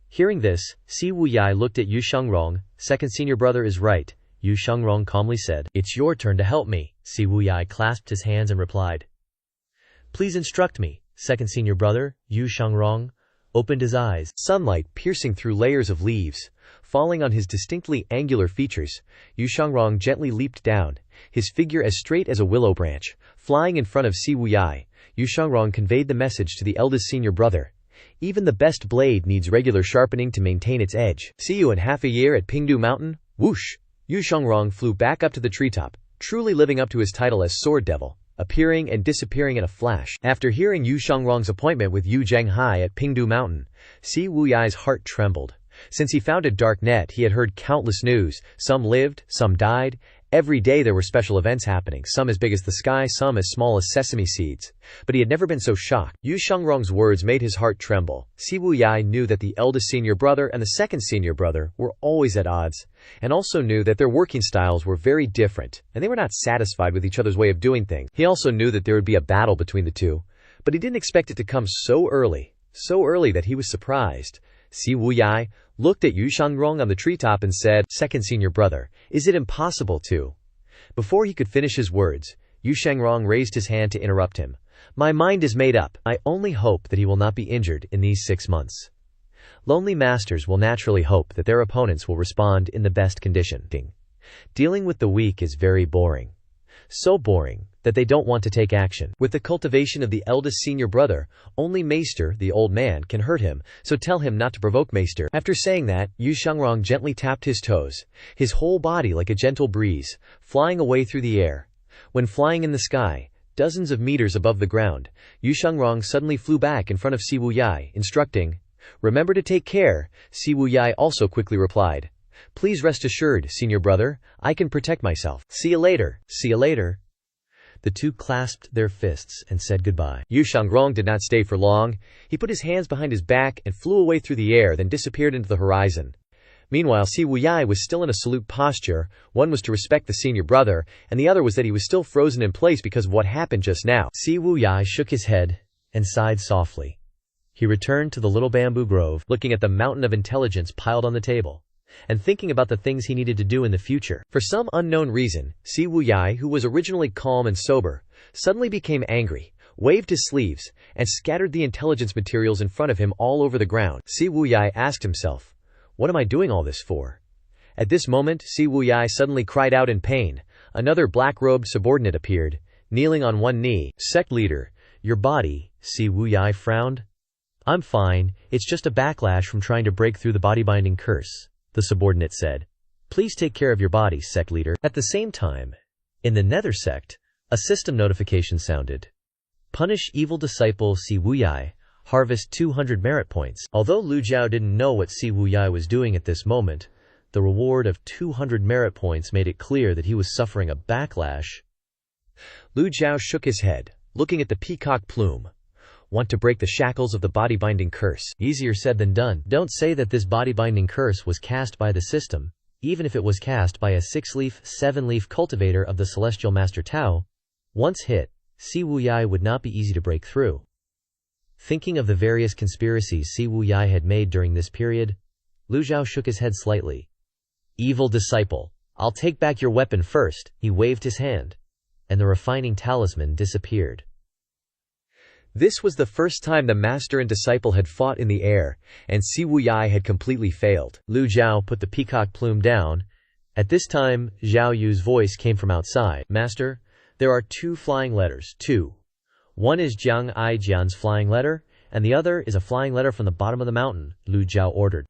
Hearing this, Si Wuyai looked at Yu Shangrong. "Second senior brother is right," Yu Shangrong calmly said. "It's your turn to help me." Si Wuyai clasped his hands and replied, "Please instruct me." Second senior brother, Yu Shangrong, opened his eyes. Sunlight piercing through layers of leaves, falling on his distinctly angular features. Yu Shangrong gently leaped down, his figure as straight as a willow branch. Flying in front of Si Wuyai, Yu Shangrong conveyed the message to the eldest senior brother. "Even the best blade needs regular sharpening to maintain its edge. See you in half a year at Pingdu Mountain." Whoosh! Yu Shangrong flew back up to the treetop, truly living up to his title as Sword Devil, appearing and disappearing in a flash. After hearing Yu Shangrong's appointment with Yu Zhenghai at Pingdu Mountain, Si Wuyai's heart trembled. Since he founded Darknet, he had heard countless news. Some lived, some died. Every day there were special events happening, some as big as the sky, some as small as sesame seeds. But he had never been so shocked. Yu Shangrong's words made his heart tremble. Si Wuyai knew that the eldest senior brother and the second senior brother were always at odds, and also knew that their working styles were very different, and they were not satisfied with each other's way of doing things. He also knew that there would be a battle between the two, but he didn't expect it to come so early that he was surprised. Si Wuyai looked at Yu Shangrong on the treetop and said, "Second senior brother, is it impossible to?" Before he could finish his words, Yu Shangrong raised his hand to interrupt him. "My mind is made up. I only hope that he will not be injured in these 6 months." Lonely masters will naturally hope that their opponents will respond in the best condition. Dealing with the weak is very boring. So boring that they don't want to take action. With the cultivation of the eldest senior brother, only Maester, the old man, can hurt him, so tell him not to provoke Maester. After saying that, Yu Shangrong gently tapped his toes, his whole body like a gentle breeze, flying away through the air. When flying in the sky, dozens of meters above the ground, Yu Shangrong suddenly flew back in front of Si Wuyai, instructing, "Remember to take care." Si Wuyai also quickly replied, "Please rest assured, senior brother, I can protect myself. See you later." "See you later." The two clasped their fists and said goodbye. Yu Shangrong did not stay for long. He put his hands behind his back and flew away through the air, then disappeared into the horizon. Meanwhile, Si Wuyai was still in a salute posture. One was to respect the senior brother, and the other was that he was still frozen in place because of what happened just now. Si Wuyai shook his head and sighed softly. He returned to the little bamboo grove, looking at the mountain of intelligence piled on the table, and thinking about the things he needed to do in the future. For some unknown reason, Si Wuyai, who was originally calm and sober, suddenly became angry, waved his sleeves, and scattered the intelligence materials in front of him all over the ground. Si Wuyai asked himself, "What am I doing all this for?" At this moment, Si Wuyai suddenly cried out in pain. Another black-robed subordinate appeared, kneeling on one knee. "Sect leader, your body," Si Wuyai frowned. I'm fine, it's just a backlash from trying to break through the body-binding curse, the subordinate said. Please take care of your body, sect leader. At the same time, in the Nether sect, a system notification sounded. Punish evil disciple Si Wuyai, harvest 200 merit points. Although Lu Zhou didn't know what Si Wuyai was doing at this moment, the reward of 200 merit points made it clear that he was suffering a backlash. Lu Zhou shook his head, looking at the peacock plume. Want to break the shackles of the body-binding curse? Easier said than done. Don't say that this body-binding curse was cast by the system, even if it was cast by a 6-leaf, 7-leaf cultivator of the Celestial Master Tao. Once hit, Si Wuyai would not be easy to break through. Thinking of the various conspiracies Si Wuyai had made during this period, Lu Zhou shook his head slightly. Evil disciple, I'll take back your weapon first. He waved his hand, and the refining talisman disappeared. This was the first time the master and disciple had fought in the air, and Si Wuyai had completely failed. Lu Zhou put the peacock plume down. At this time, Zhao Yu's voice came from outside. Master, there are 2 flying letters. 2. One is Jiang Ai Jian's flying letter, and the other is a flying letter from the bottom of the mountain, Lu Zhou ordered.